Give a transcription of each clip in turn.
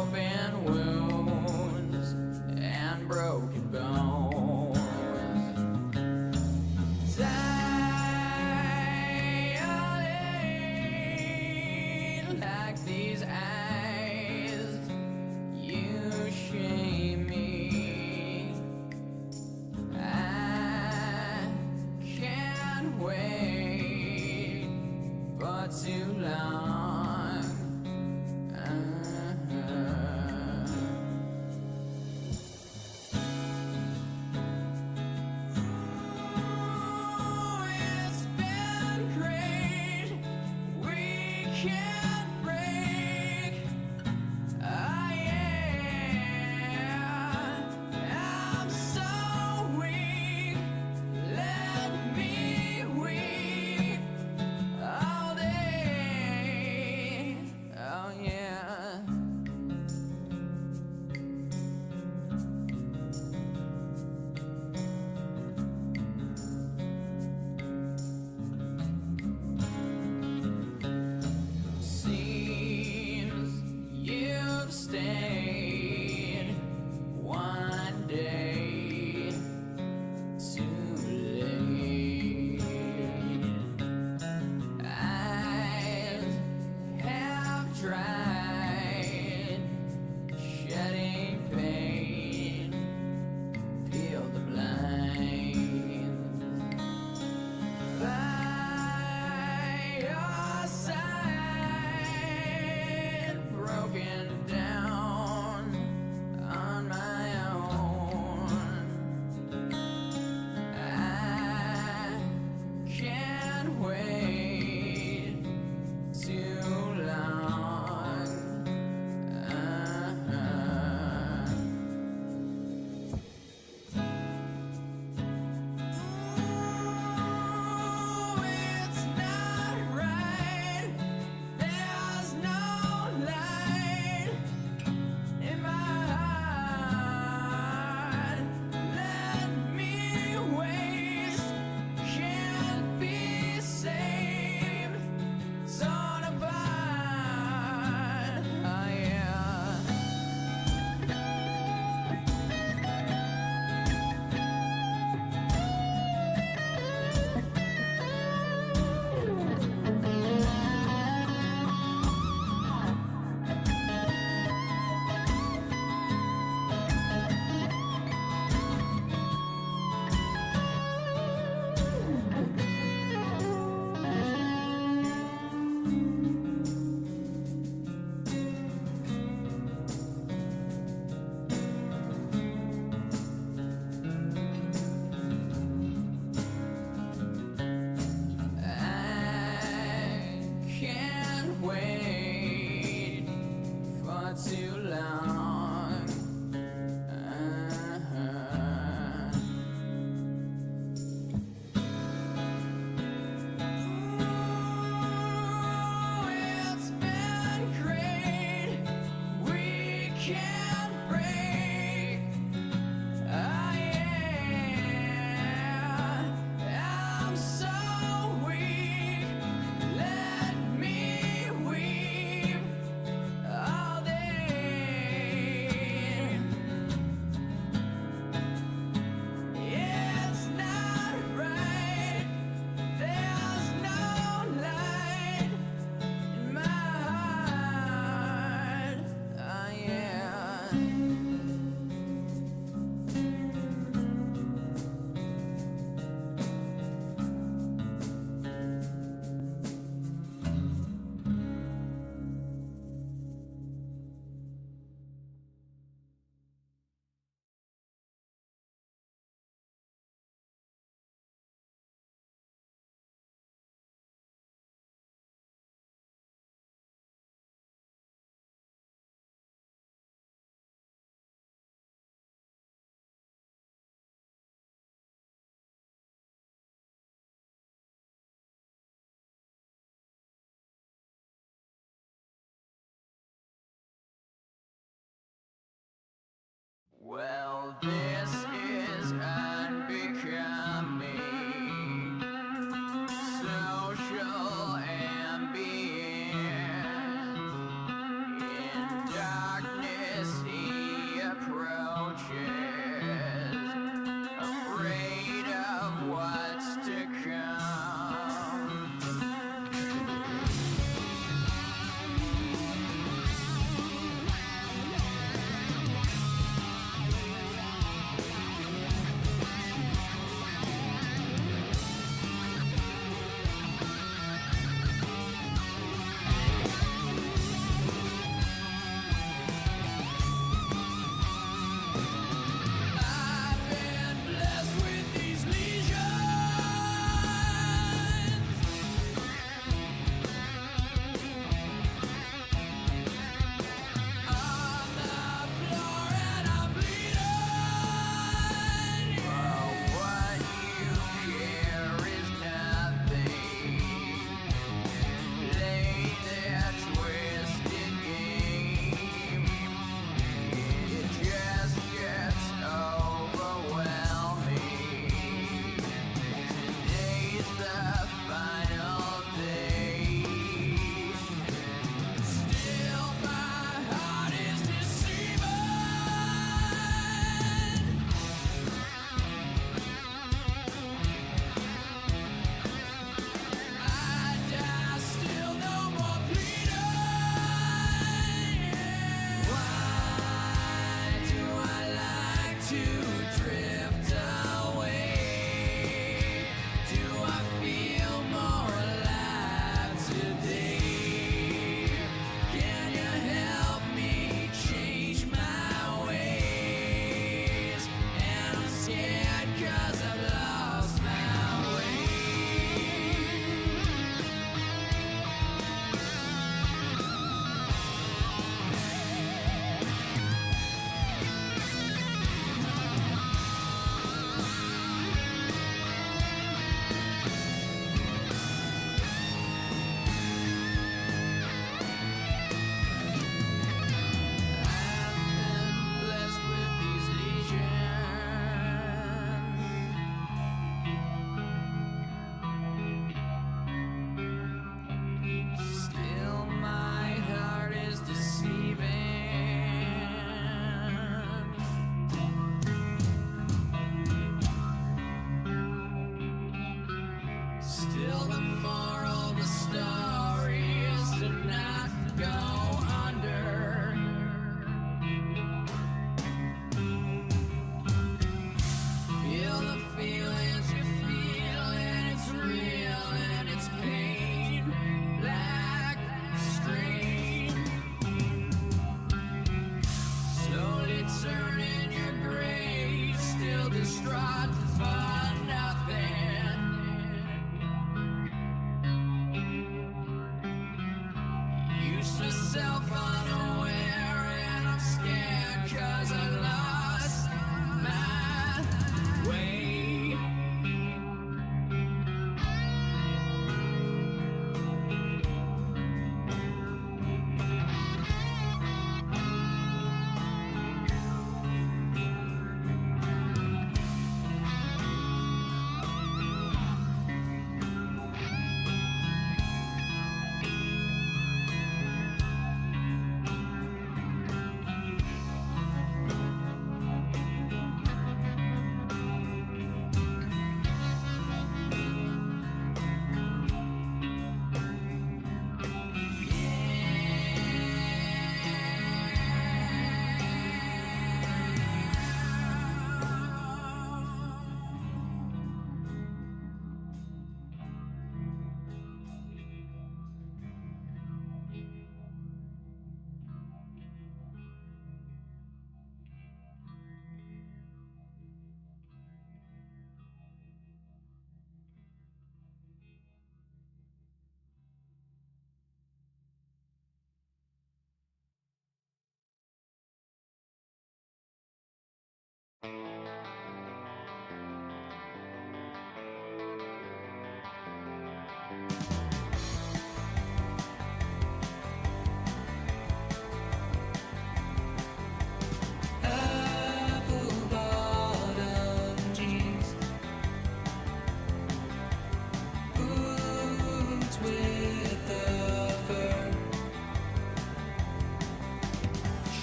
open wounds and broken bones. Dilate like these eyes, you shame me. I can't wait for too long. It's been great. We can't break. I'm so weak. Let me weep all day. Oh yeah. Seems you've stayed one day too late. Eyes have tried shedding pain, peel the blinds. By your side, broken down on my own. I can't wait too long. Ooh, it's not right. There's no light in my heart. Let me waste. Can't be saved. Torn apart. Oh yeah. I can't wait for too long. Ooh, it's been great. We can't break. I'm so weak. Let me weep all day. It's not right. There's no light in my heart. Oh yeah. Well, this is unbecoming. Social ambient in darkness.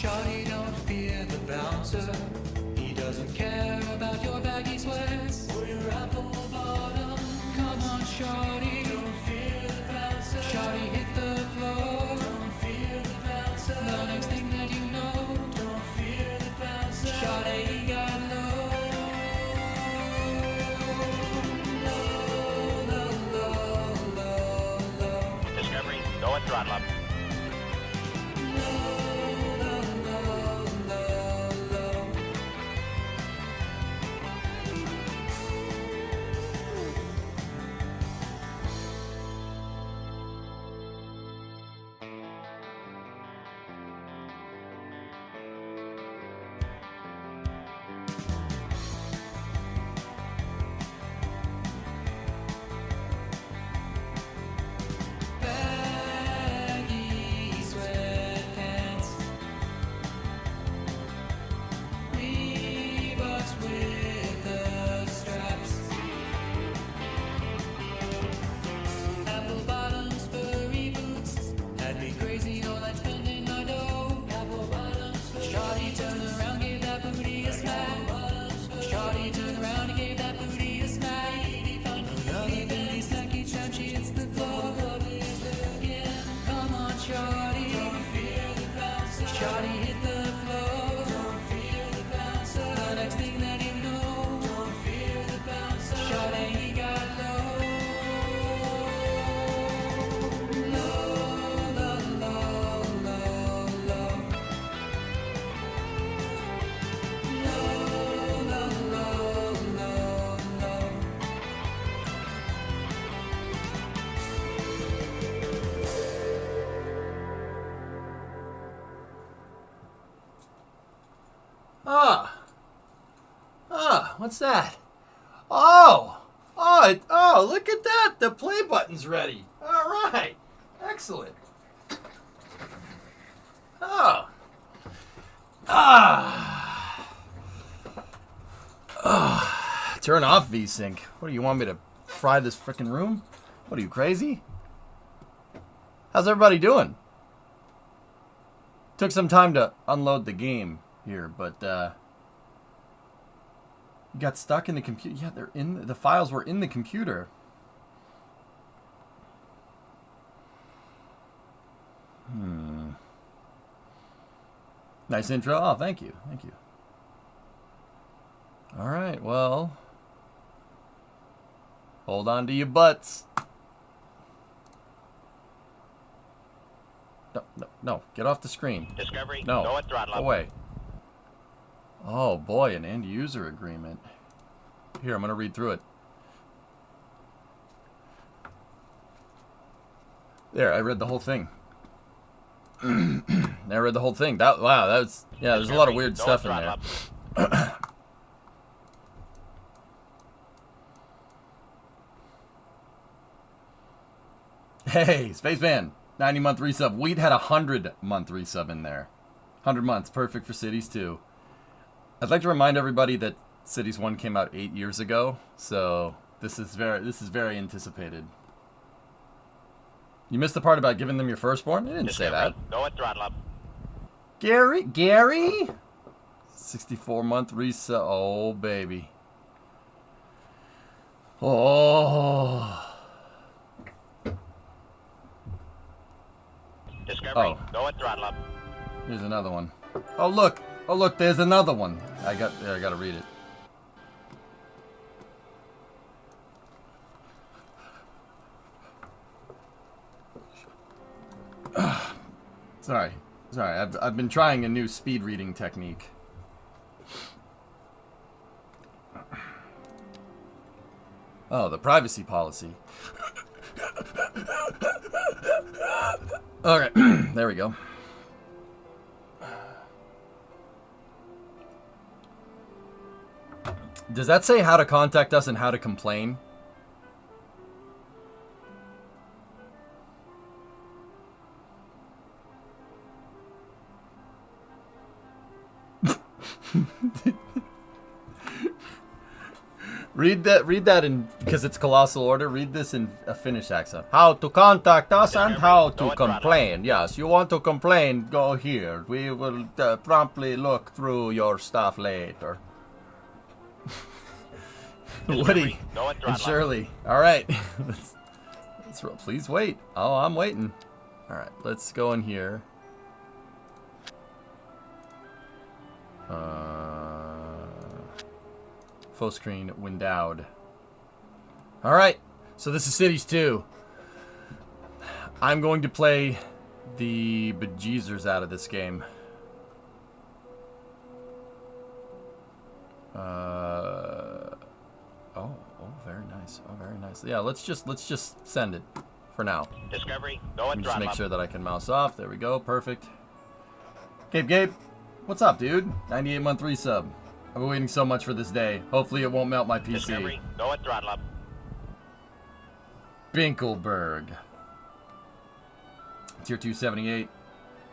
Shawty, don't fear the bouncer. He doesn't care about your baggy sweats or your apple bottom. Come on, Shawty, don't fear the bouncer. Shawty, hit the floor. Don't fear the bouncer. The next thing that you know, don't fear the bouncer. Shawty got low. Low, low, low, low, low. Discovery, go and throttle up. Baggy sweatpants, Reeboks with the straps, apple bottoms, furry boots, had me crazy, all I spend in my dough. Apple bottoms, Shawty turned around, gave that booty a smack. Shawty turned around and gave that booty a smack. Another booty smack each time she hits the floor. Come on, Shawty, don't fear the bouncer. Shawty hit the floor. Don't fear the bouncer. The next thing that you know, don't fear the bouncer. Shawty got low. Low, low, low, low, low. Low, low, low, low, low. What's that? Oh, look at that. The play button's ready. All right. Excellent. Oh. Turn off VSync. What do you want me to fry this frickin' room? What are you, crazy? How's everybody doing? Took some time to unload the game here, but you got stuck in the computer. Yeah, they're in the files were in the computer. Nice intro. Oh, thank you. Thank you. All right, well, hold on to your butts. No, get off the screen. Discovery, No, go and throttle up. away. Oh boy, an end user agreement. Here, I'm gonna read through it. There, I read the whole thing. I read the whole thing. Wow, that's yeah. There's a lot of weird Go stuff in and there. throttle up. Hey, Spaceman, 90-month resub. Weed had a 100-month resub in there. 100 months, perfect for Cities 2. I'd like to remind everybody that Cities 1 came out 8 years ago, so this is very anticipated. You missed the part about giving them your firstborn? I didn't say that. Go and throttle up. Gary? 64-month resub. Oh, baby. Oh. Discovery, go and throttle up. Here's another one. Oh look, there's another one. I gotta read it. Sorry. I've been trying a new speed reading technique. Oh, the privacy policy. Alright, there we go. Does that say how to contact us and how to complain? Read that in, because it's colossal order. Read this in a Finnish accent. How to contact us and how to complain. Yes, you want to complain, go here. We will promptly look through your stuff later. Woody and Shirley. All right. let's roll. Please wait. Oh, I'm waiting. All right, let's go in here. Full screen windowed. All right, so this is Cities 2. I'm going to play the bejeezers out of this game. Oh, very nice. Oh, very nice. Yeah, let's just send it for now. Discovery, go Let and me just throttle make up. sure that I can mouse off. There we go. Perfect. Gabe, what's up, dude? 98-month resub. I've been waiting so much for this day. Hopefully it won't melt my PC. Discovery, go and throttle up. Binkelberg. Tier 278.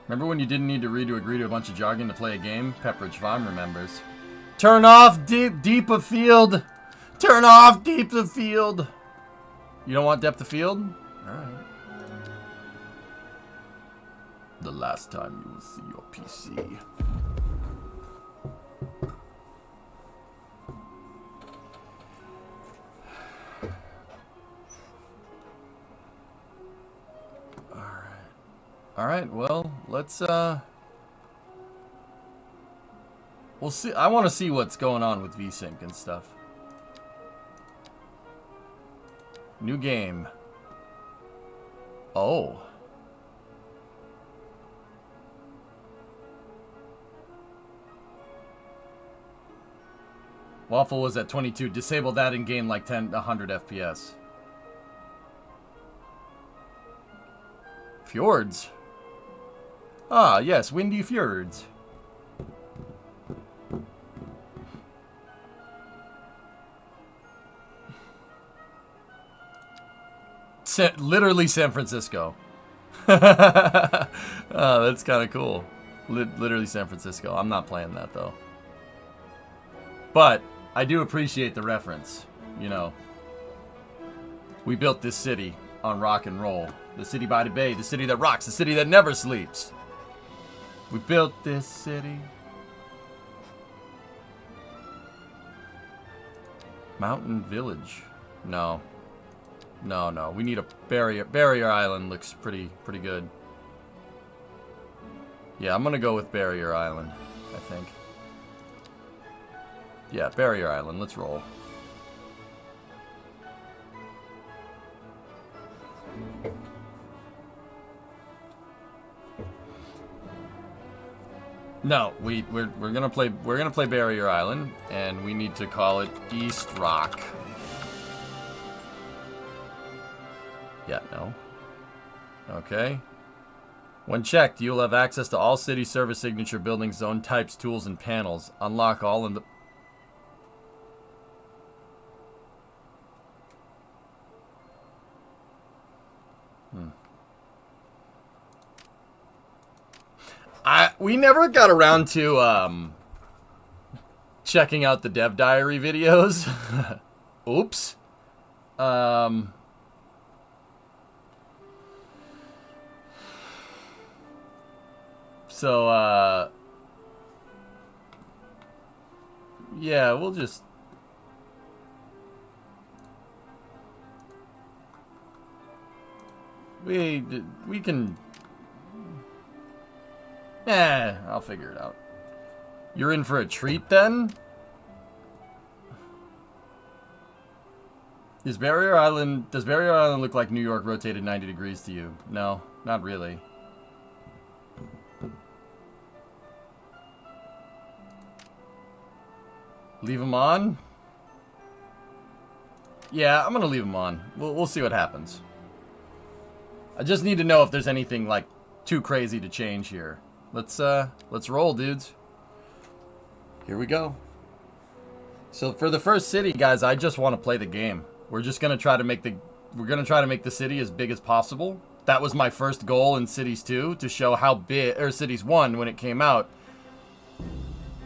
Remember when you didn't need to read to agree to a bunch of jargon to play a game? Pepperidge Farm remembers. Turn off deep of field. Turn off deep of field. You don't want depth of field? Alright. The last time you will see your PC. Alright, well, let's, we'll see. I want to see what's going on with VSync and stuff. New game. Oh. Waffle was at 22. Disable that in game like 100 FPS. Fjords. Ah, yes, windy fjords. Literally San Francisco. Oh, that's kind of cool. Literally San Francisco. I'm not playing that, though. But I do appreciate the reference. You know, we built this city on rock and roll. The city by the bay, the city that rocks, the city that never sleeps. We built this city. Mountain Village. No. No. We need a barrier. Barrier Island looks pretty good. Yeah, I'm gonna go with Barrier Island, I think. Yeah, Barrier Island. Let's roll. No, we're gonna play Barrier Island, and we need to call it East Rock. Yeah, no. Okay. When checked, you'll have access to all city service signature building zone types, tools, and panels. Unlock all in the... We never got around to checking out the dev diary videos. Oops. So yeah, we'll just we can. I'll figure it out. You're in for a treat then? Does Barrier Island look like New York rotated 90 degrees to you? No, not really. Leave them on? Yeah, I'm gonna leave them on. We'll see what happens. I just need to know if there's anything like too crazy to change here. Let's roll, dudes. Here we go. So for the first city, guys, I just want to play the game. We're just gonna try to make the city as big as possible. That was my first goal in Cities 2, to show how big, or Cities 1 when it came out,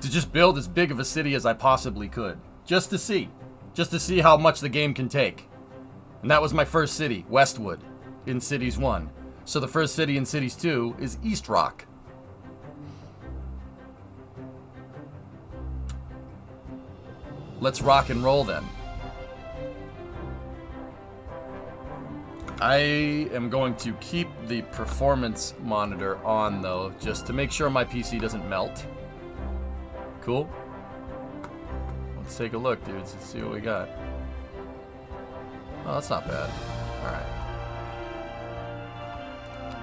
to just build as big of a city as I possibly could, just to see how much the game can take. And that was my first city, Westwood, in Cities 1. So the first city in Cities 2 is East Rock. Let's rock and roll then. I am going to keep the performance monitor on though, just to make sure my PC doesn't melt. Cool. Let's take a look, dudes. Let's see what we got. Oh, that's not bad. Alright.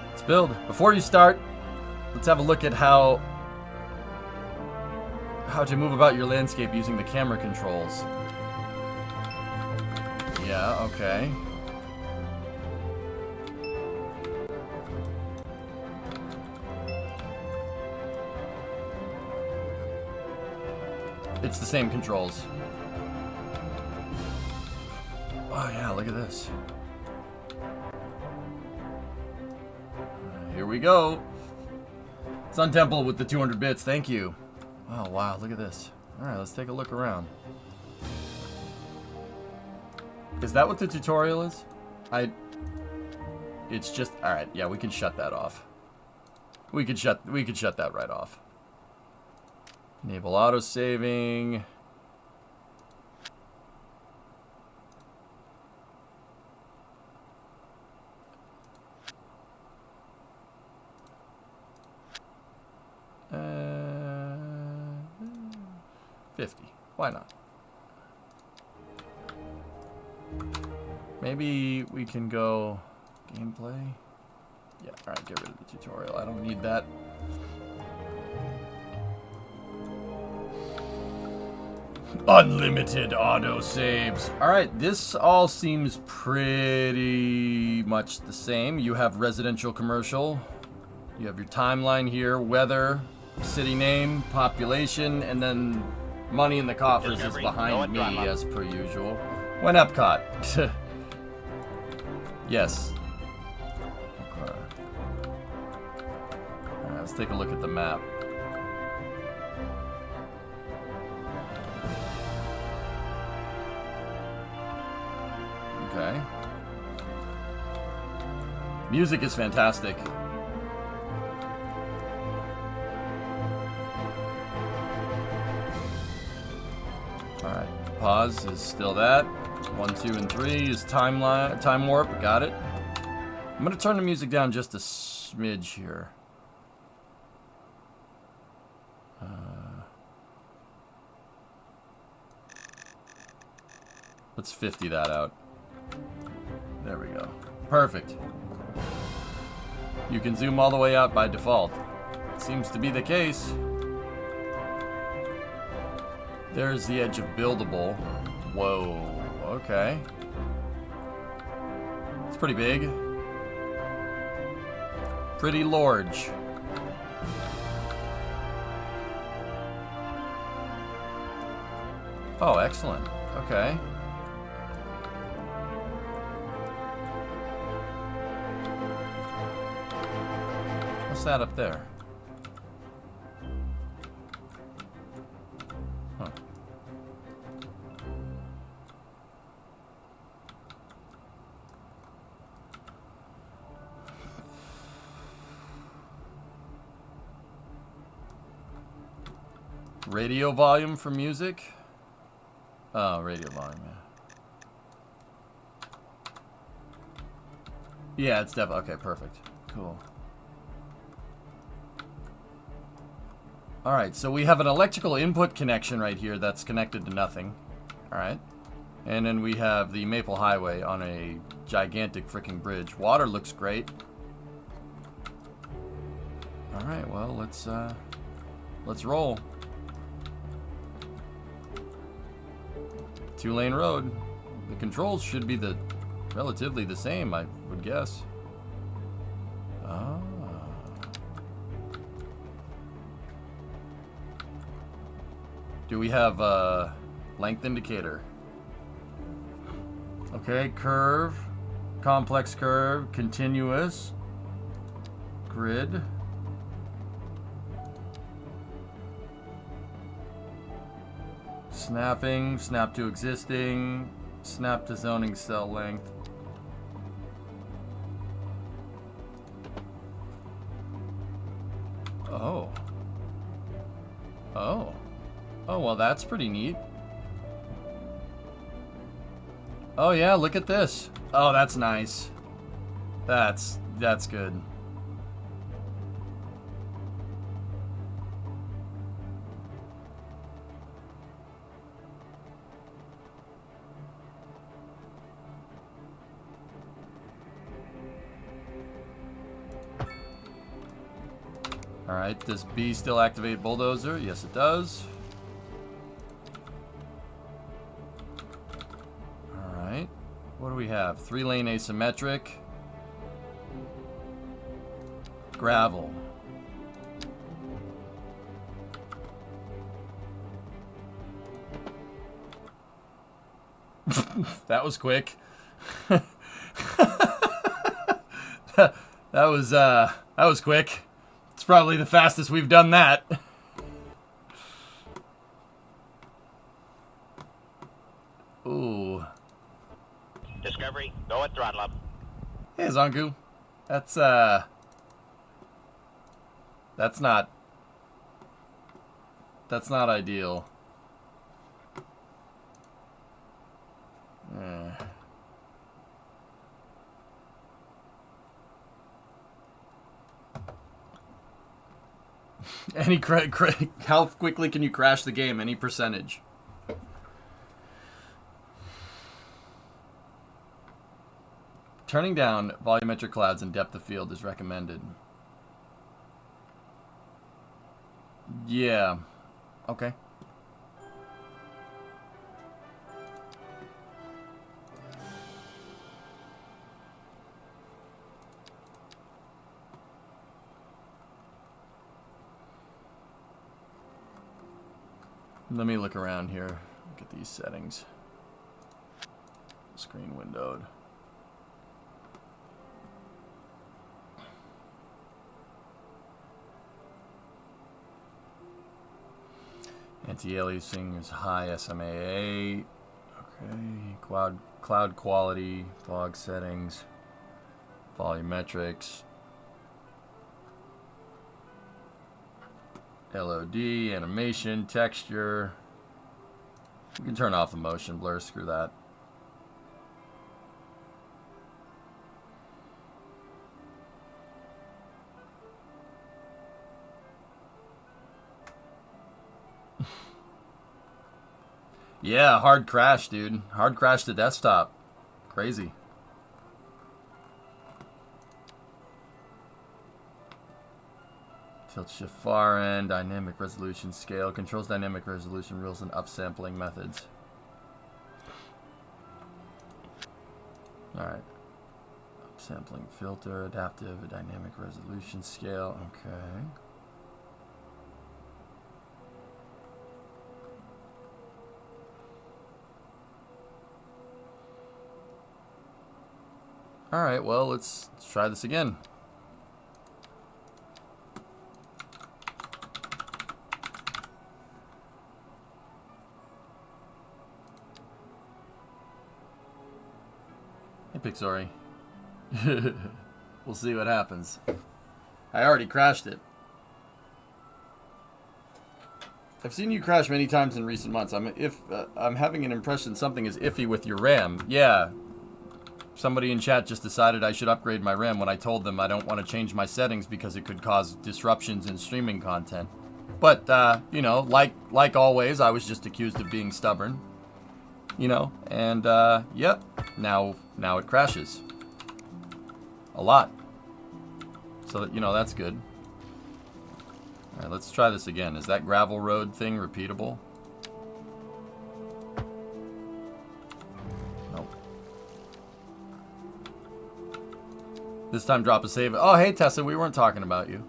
Let's build. Before you start, let's have a look at how to move about your landscape using the camera controls. Yeah, okay. It's the same controls. Oh yeah, look at this. Here we go. Sun Temple with the 200 bits, thank you. Oh wow, look at this. Alright, let's take a look around. Is that what the tutorial is? It's just, alright, yeah, we can shut that off. We could shut that right off. Enable auto-saving. Uh, 50. Why not? Maybe we can go gameplay. Yeah, alright, get rid of the tutorial. I don't need that. Unlimited auto saves. Alright, this all seems pretty much the same. You have residential, commercial. You have your timeline here, weather, city name, population, and then money in the coffers is behind me as per usual. When Epcot. Yes. Okay. Alright, let's take a look at the map. Okay. Music is fantastic. Alright, pause is still that. 1, 2, and 3 is time warp. Got it. I'm gonna turn the music down just a smidge here. Let's 50 that out. There we go. Perfect. You can zoom all the way out by default. Seems to be the case. There's the edge of buildable. Whoa. Okay. It's pretty big. Pretty large. Oh, excellent. Okay. What's that up there? Huh. Radio volume for music? Oh, radio volume, yeah. Yeah, it's definitely... Okay, perfect. Cool. Alright, so we have an electrical input connection right here that's connected to nothing. Alright. And then we have the Maple Highway on a gigantic freaking bridge. Water looks great. Alright, well, let's roll. 2-lane road. The controls should be relatively the same, I would guess. Oh. Do we have Length indicator. Okay, curve. Complex curve. Continuous. Grid. Snapping. Snap to existing. Snap to zoning cell length. Oh. Oh. Oh, well, that's pretty neat. Oh, yeah, look at this. Oh, that's nice. That's good. Alright, does B still activate bulldozer? Yes, it does. Alright. What do we have? 3-lane asymmetric. Gravel. That was quick. that was quick. It's probably the fastest we've done that. Ooh. Discovery, go at throttle up. Hey, Zonku. That's not ideal. How quickly can you crash the game? Any percentage? Turning down volumetric clouds and depth of field is recommended. Yeah. Okay. Let me look around here. Look at these settings. Screen windowed. Anti-aliasing is high SMAA. Okay. Cloud quality, fog settings, volumetrics, LOD, animation, texture. We can turn off the motion blur, screw that. Yeah, hard crash, dude. Hard crash to desktop. Crazy. Tilt shift far end, dynamic resolution scale, controls dynamic resolution rules and upsampling methods. Alright. Upsampling filter, adaptive, dynamic resolution scale. Okay. Alright, well, let's try this again. Hey, Pixori. We'll see what happens. I already crashed it. I've seen you crash many times in recent months. I'm having an impression something is iffy with your RAM. Yeah. Somebody in chat just decided I should upgrade my RAM when I told them I don't want to change my settings because it could cause disruptions in streaming content. But, you know, like always, I was just accused of being stubborn. You know, and, yep, now it crashes. A lot. So, you know, that's good. Alright, let's try this again. Is that gravel road thing repeatable? Nope. This time drop a save. Oh, hey, Tessa, we weren't talking about you.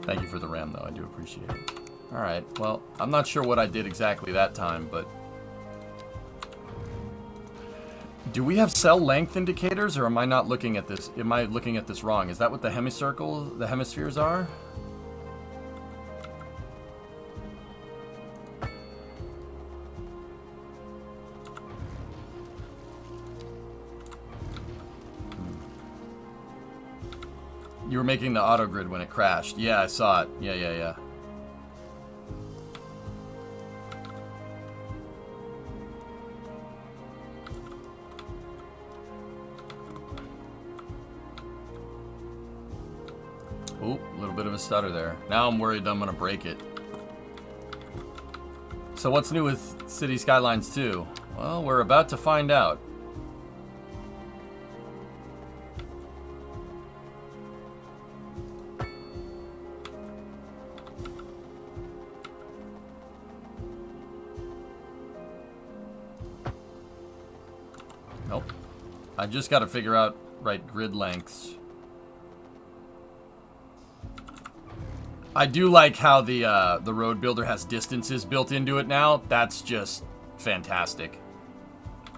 Thank you for the RAM, though. I do appreciate it. Alright, well, I'm not sure what I did exactly that time, but... Do we have cell length indicators, or am I not looking at this? Am I looking at this wrong? Is that what the hemispheres are? You were making the auto grid when it crashed. Yeah, I saw it. Yeah. Oh, a little bit of a stutter there. Now I'm worried I'm going to break it. So what's new with City Skylines 2? Well, we're about to find out. Nope. I just got to figure out right grid lengths. I do like how the road builder has distances built into it now. That's just fantastic.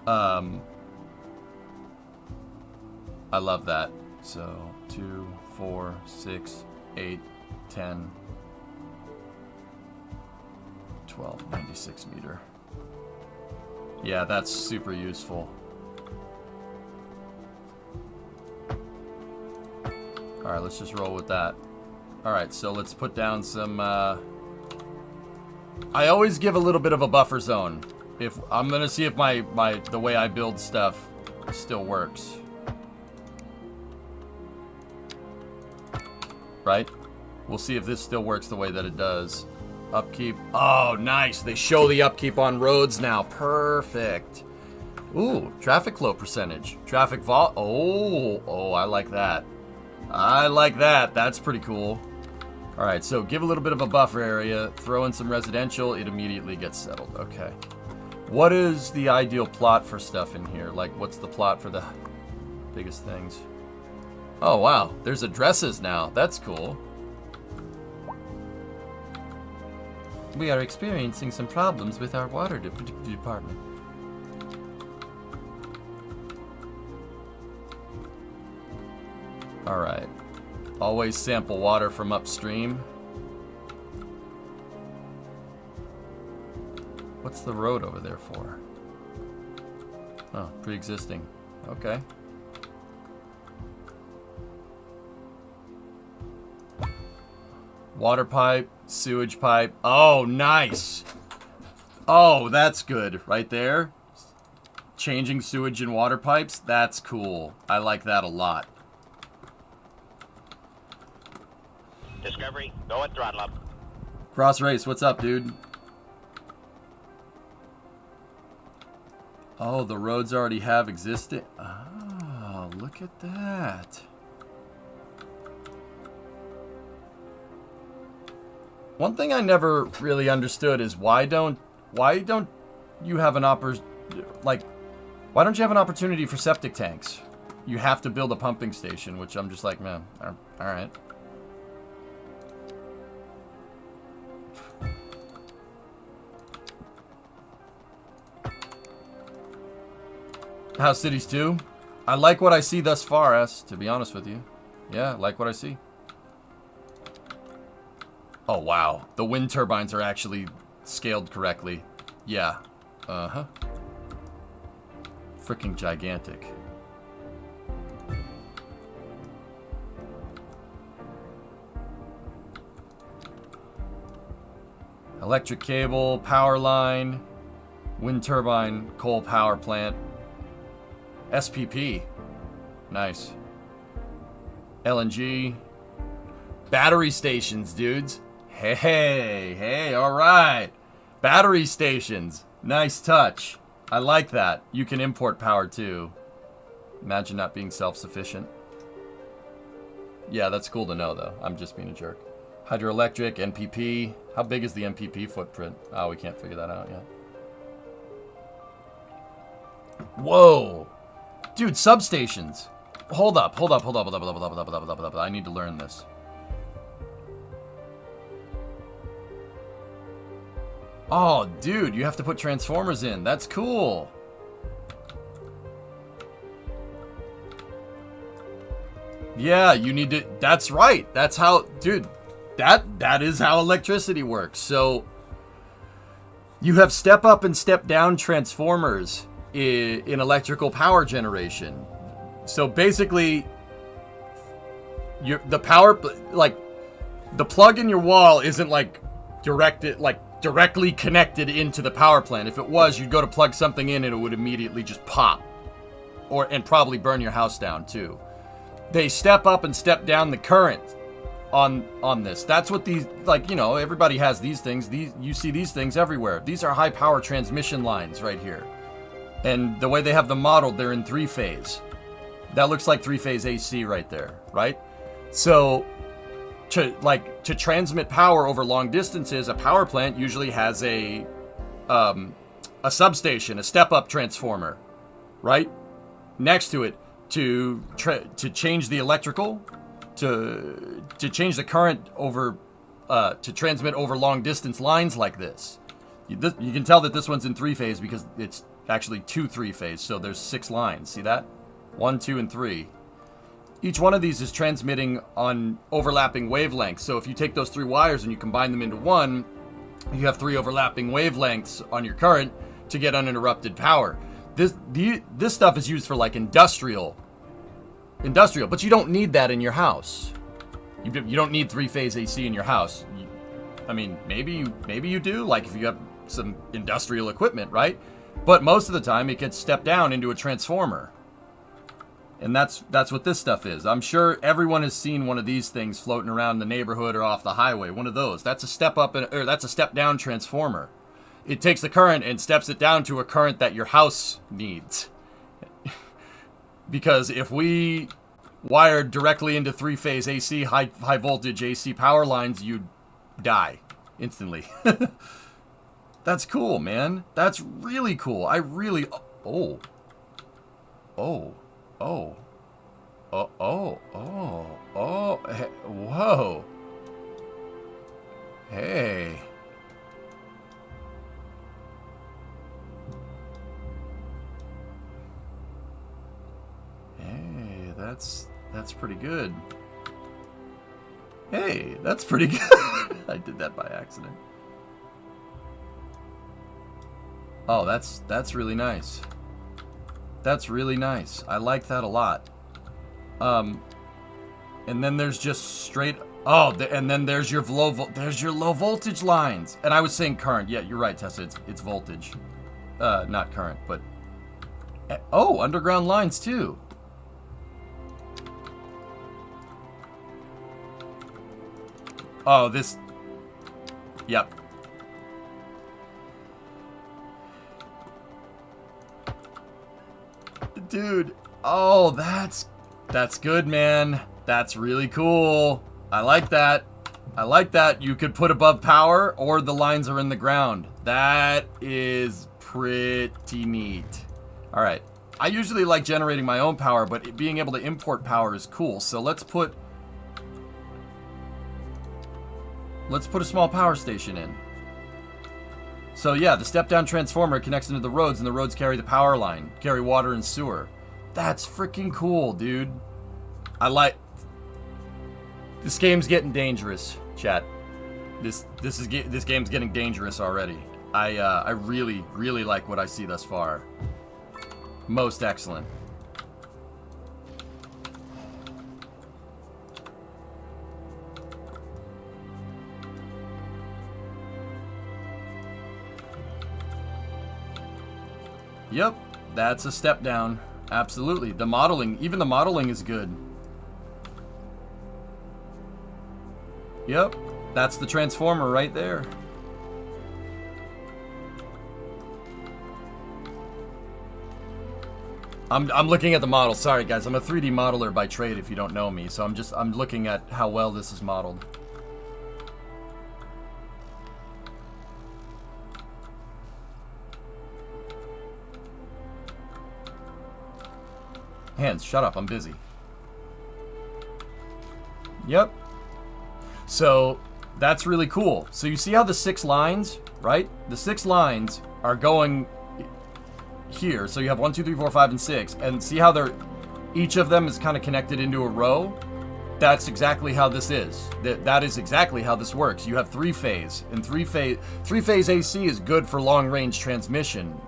I love that. So 2, 4, 6, 8, 10, 12, 96 meter. Yeah, that's super useful. All right, let's just roll with that. All right, so let's put down some, I always give a little bit of a buffer zone. If I'm going to see if the way I build stuff still works. Right? We'll see if this still works the way that it does. Upkeep. Oh, nice. They show the upkeep on roads now. Perfect. Ooh, traffic flow percentage. Traffic vol. Oh, I like that. I like that. That's pretty cool. All right, so give a little bit of a buffer area, throw in some residential, it immediately gets settled. Okay. What is the ideal plot for stuff in here? Like, what's the plot for the biggest things? Oh, wow. There's addresses now. That's cool. We are experiencing some problems with our water department. All right. Always sample water from upstream. What's the road over there for? Oh, pre-existing. Okay. Water pipe, sewage pipe. Oh, nice. Oh, that's good. Right there. Changing sewage and water pipes. That's cool. I like that a lot. Discovery, go at throttle up. Cross Race, what's up, dude? Oh, the roads already have existed. Oh, look at that. One thing I never really understood is why don't you have an why don't you have an opportunity for septic tanks? You have to build a pumping station, which I'm just like, man, all right. How's Cities 2? I like what I see thus far, to be honest with you. Yeah, I like what I see. Oh, wow. The wind turbines are actually scaled correctly. Yeah. Uh-huh. Freaking gigantic. Electric cable, power line, wind turbine, coal power plant. SPP. Nice. LNG. Battery stations, dudes. Hey, all right. Battery stations. Nice touch. I like that. You can import power too. Imagine not being self-sufficient. Yeah, that's cool to know though. I'm just being a jerk. Hydroelectric, NPP. How big is the NPP footprint? Oh, we can't figure that out yet. Whoa. Dude, substations. Hold up. I need to learn this. Oh, dude, you have to put transformers in. That's cool. Yeah, you need to... That's right. That's how... Dude, that is how electricity works. So, you have step up and step down transformers in electrical power generation. So, basically, the power... Like, the plug in your wall isn't, like, directly connected into the power plant. If it was, you'd go to plug something in and it would immediately just pop. And probably burn your house down, too. They step up and step down the current on this. That's what these, like, you know, everybody has these things. You see these things everywhere. These are high power transmission lines right here. And the way they have them modeled, they're in 3-phase. That looks like 3-phase AC right there, right? So to transmit power over long distances, a power plant usually has a substation, a step-up transformer, right? Next to it to change the electrical, to change the current over, to transmit over long distance lines like this. You can tell that this one's in 3-phase because it's actually 2 3-phase, so there's 6 lines. See that? 1, 2, and 3. Each one of these is transmitting on overlapping wavelengths. So if you take those 3 wires and you combine them into one, you have 3 overlapping wavelengths on your current to get uninterrupted power. This stuff is used for like industrial, but you don't need that in your house. You don't need 3-phase AC in your house. I mean, maybe you do, like if you have some industrial equipment, right? But most of the time it gets stepped down into a transformer. And that's what this stuff is. I'm sure everyone has seen one of these things floating around the neighborhood or off the highway. One of those. That's a step up or that's a step down transformer. It takes the current and steps it down to a current that your house needs. Because if we wired directly into 3-phase AC, high voltage AC power lines, you'd die instantly. That's cool, man. That's really cool. I really... Oh. Oh. Oh. Oh. Oh. Oh. Oh. Hey, whoa. Hey. Hey, that's pretty good. Hey, that's pretty good. I did that by accident. Oh, that's really nice. That's really nice. I like that a lot. And then there's just straight. Oh, and then there's your low voltage lines. And I was saying current. Yeah, you're right, Tessa. It's voltage, not current. But oh, underground lines too. Oh, this. Yep. Dude, oh, that's good, man. That's really cool. I like that. I like that. You could put above power or the lines are in the ground. That is pretty neat. All right. I usually like generating my own power, but being able to import power is cool. So let's put a small power station in. So yeah, the step-down transformer connects into the roads, and the roads carry the power line, carry water and sewer. That's freaking cool, dude. I like... This game's getting dangerous, chat. This game's getting dangerous already. I really, really like what I see thus far. Most excellent. Yep, that's a step down. Absolutely. The modeling, even the modeling is good. Yep, that's the transformer right there. I'm looking at the model. Sorry guys, I'm a 3D modeler by trade if you don't know me. So I'm looking at how well this is modeled. Hands, shut up, I'm busy. Yep. So That's really cool. So you see how the 6 lines, right? The 6 lines are going here. So you have 1, 2, 3, 4, 5, and 6. And see how they're, each of them is kind of connected into a row? That's exactly how this is. That is exactly how this works. You have 3-phase, and 3-phase AC is good for long-range transmission,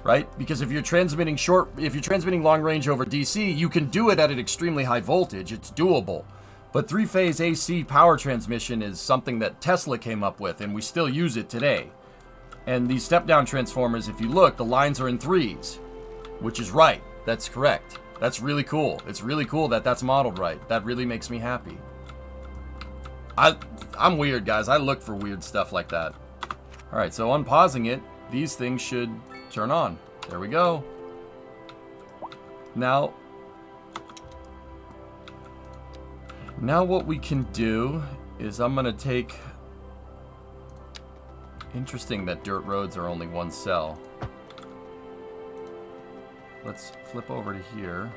right? Because if you're transmitting long range over DC, you can do it at an extremely high voltage. It's doable. But 3-phase AC power transmission is something that Tesla came up with, and we still use it today. And these step-down transformers, if you look, the lines are in 3s, which is right. That's correct. That's really cool. It's really cool that that's modeled right. That really makes me happy. I'm weird, guys. I look for weird stuff like that. All right, so unpausing it, these things should turn on. There we go. Now what we can do is I'm going to take... Interesting that dirt roads are only 1 cell. Let's flip over to here.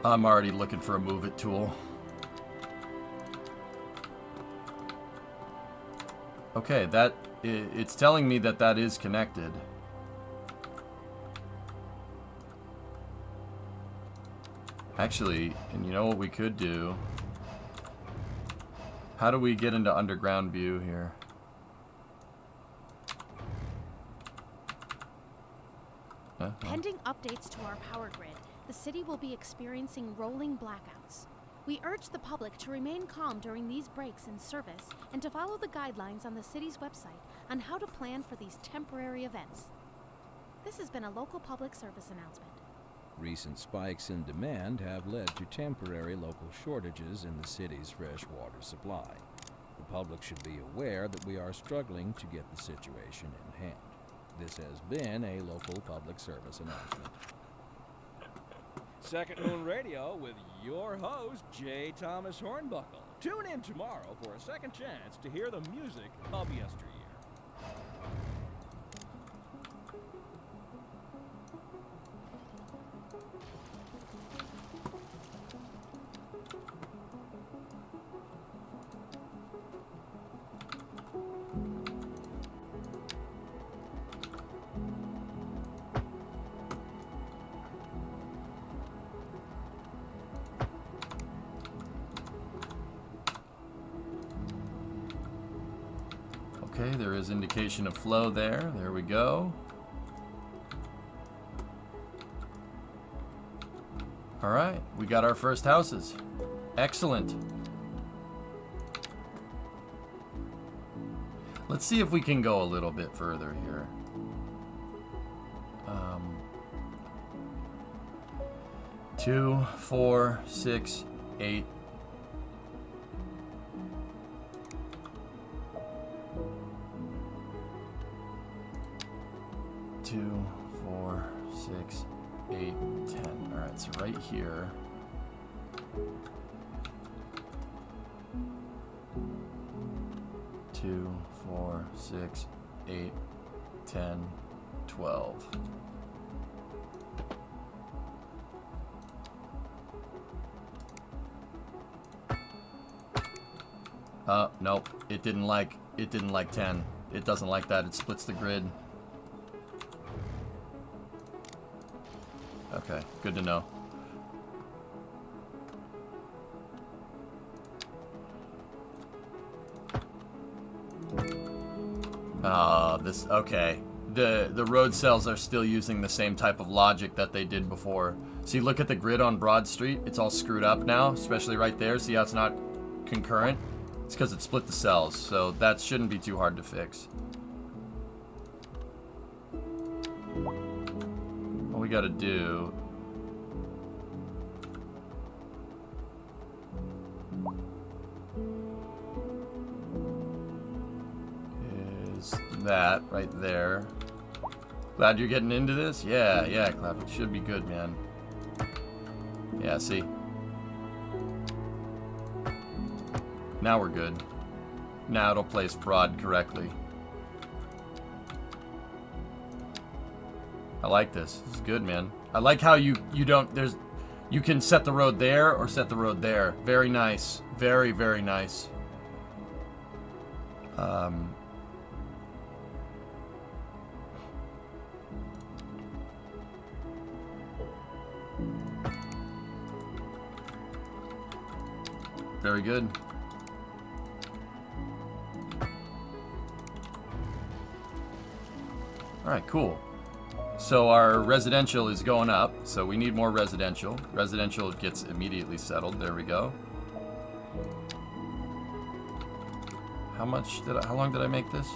I'm already looking for a move it tool. Okay, it's telling me that that is connected. Actually, and you know what we could do? How do we get into underground view here? Pending updates to our power grid, the city will be experiencing rolling blackouts. We urge the public to remain calm during these breaks in service and to follow the guidelines on the city's website on how to plan for these temporary events. This has been a local public service announcement. Recent spikes in demand have led to temporary local shortages in the city's fresh water supply. The public should be aware that we are struggling to get the situation in hand. This has been a local public service announcement. Second Moon Radio with your host, J. Thomas Hornbuckle. Tune in tomorrow for a second chance to hear the music of yesteryear. Okay, there is indication of flow there. There we go. All right, we got our first houses. Excellent. Let's see if we can go a little bit further here. 2, 4, 6, 8. 2, 4, 6, 8, 10. All right, so right here. Two, 4, 6, 8, 10, 12. Nope. It didn't like 10. It doesn't like that. It splits the grid. Okay, good to know. Okay. The road cells are still using the same type of logic that they did before. See, look at the grid on Broad Street. It's all screwed up now, especially right there. See how it's not concurrent? It's because it split the cells, so that shouldn't be too hard to fix. All we gotta do is that right there. Glad you're getting into this? Yeah, Clap. It should be good, man. Yeah, see? Now we're good. Now it'll place Broad correctly. I like this. This is good, man. I like how you don't, you can set the road there or set the road there. Very nice. Very, very nice. Very good. All right, cool. So our residential is going up, so we need more residential. Residential gets immediately settled. There we go. How long did I make this?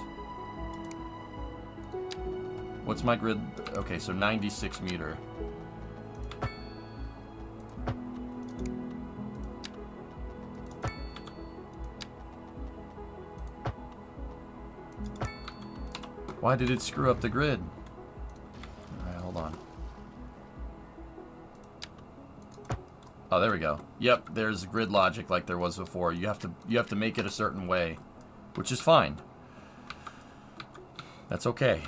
What's my grid? Okay, so 96 meter. Why did it screw up the grid? Alright, hold on. Oh, there we go. Yep, there's grid logic like there was before. You have to make it a certain way, which is fine. That's okay.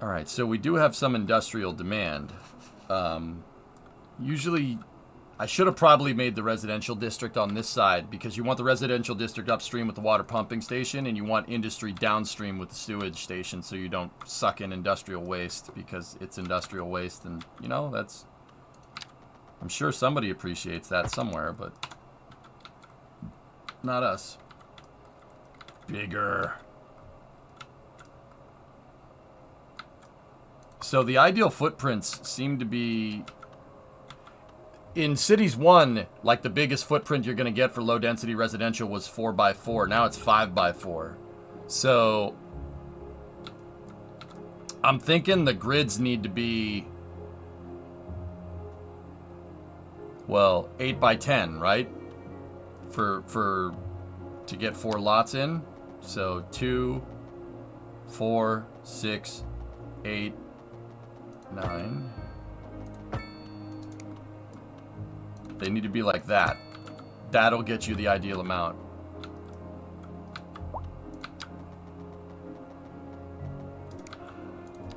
Alright, so we do have some industrial demand. Usually, I should have probably made the residential district on this side because you want the residential district upstream with the water pumping station and you want industry downstream with the sewage station so you don't suck in industrial waste because it's industrial waste and, you know, that's... I'm sure somebody appreciates that somewhere, but not us. Bigger. So the ideal footprints seem to be... In Cities 1, like the biggest footprint you're going to get for low density residential was 4x4. Now it's 5x4. So I'm thinking the grids need to be, well, 8x10, right? To get 4 lots in. So 2, 4, 6, 8, 9. They need to be like that. That'll get you the ideal amount.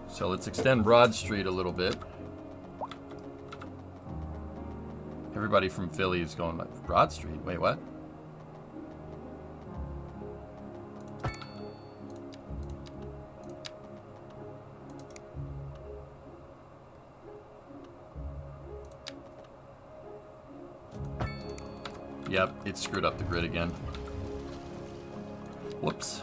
So let's extend Broad Street a little bit. Everybody from Philly is going like, Broad Street? Wait, what? Yep, it screwed up the grid again. Whoops.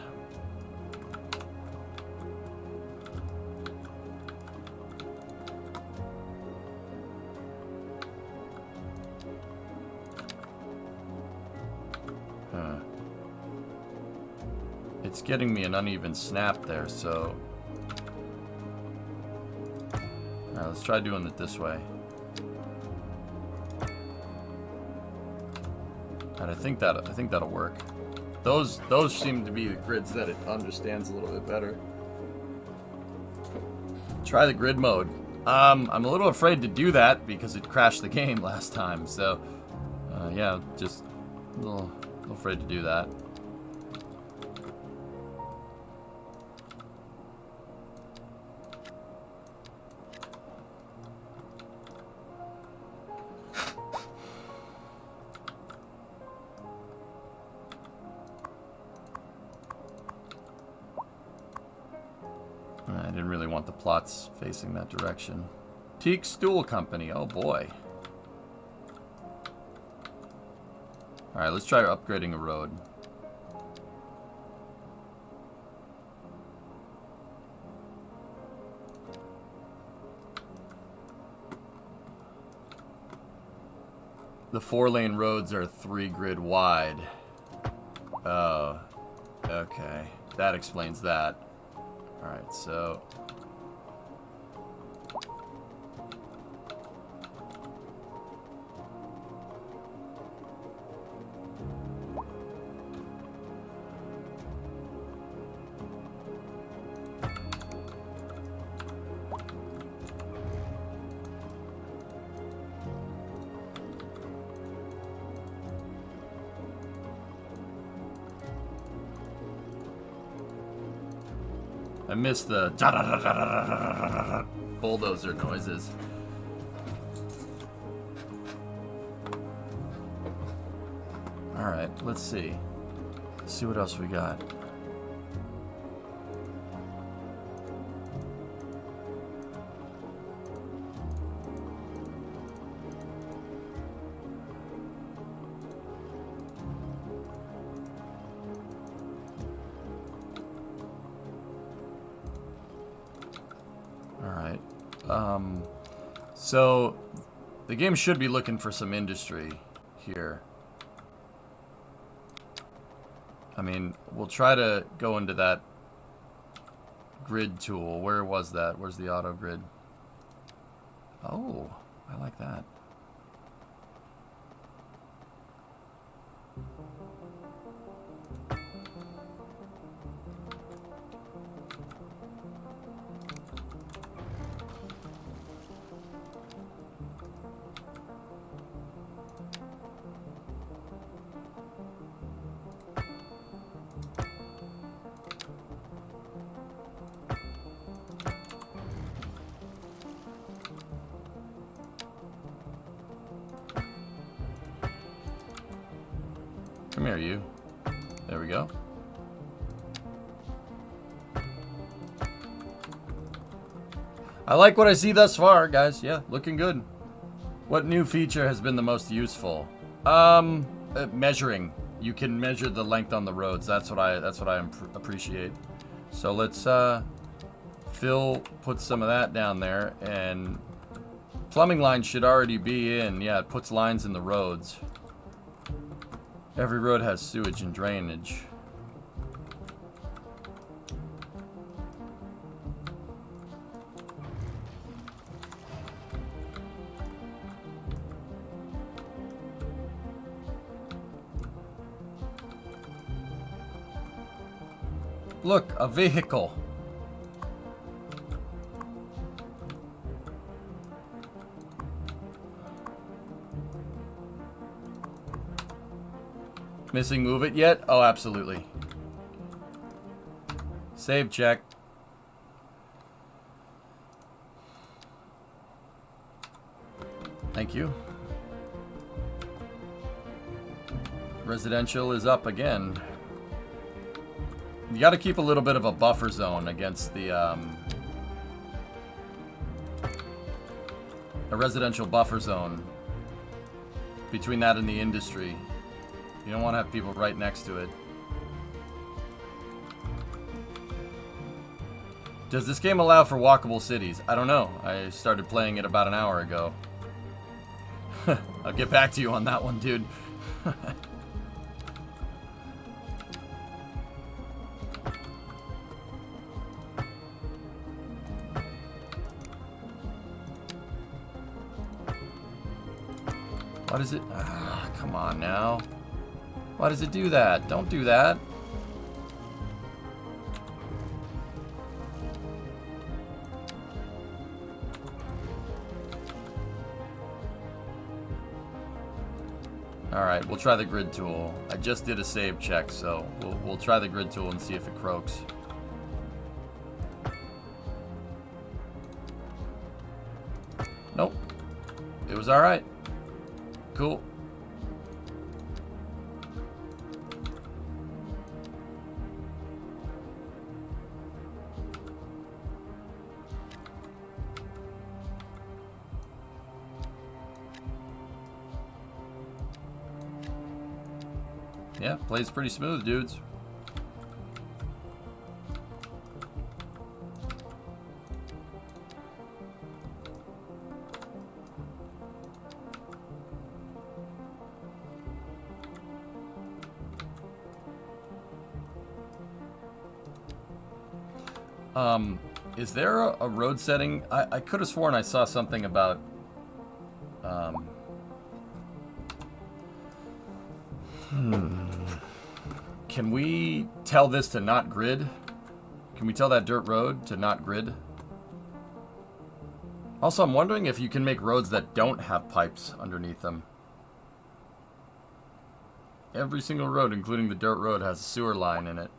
It's getting me an uneven snap there, so... Alright, let's try doing it this way. And I think that'll work. Those seem to be the grids that it understands a little bit better. Try the grid mode. I'm a little afraid to do that because it crashed the game last time. So, yeah, just a little afraid to do that. I didn't really want the plots facing that direction. Teak Stool Company, oh boy. Alright, let's try upgrading a road. The 4-lane roads are 3 grid wide. Oh, okay. That explains that. Alright, so... miss the bulldozer noises. Alright, let's see. Let's see what else we got. Alright. So the game should be looking for some industry here. I mean, we'll try to go into that grid tool. Where was that? Where's the auto grid? Oh, I like that. Come here, you. There we go. I like what I see thus far, guys. Yeah, looking good. What new feature has been the most useful? Measuring. You can measure the length on the roads. That's what I appreciate. So let's Phil put some of that down there, and plumbing lines should already be in. Yeah, it puts lines in the roads. Every road has sewage and drainage. Look, a vehicle. Missing move it yet? Oh, absolutely. Save check. Thank you. Residential is up again. You got to keep a little bit of a buffer zone against the a residential buffer zone between that and the industry. You don't want to have people right next to it. Does this game allow for walkable cities? I don't know. I started playing it about an hour ago. I'll get back to you on that one, dude. Why does it... Ah, come on now. Why does it do that? Don't do that. Alright, we'll try the grid tool. I just did a save check, so we'll try the grid tool and see if it croaks. Nope. It was alright. Cool. Yeah, plays pretty smooth, dudes. Is there a road setting? I could have sworn I saw something about Can we tell this to not grid? Can we tell that dirt road to not grid? Also, I'm wondering if you can make roads that don't have pipes underneath them. Every single road, including the dirt road, has a sewer line in it,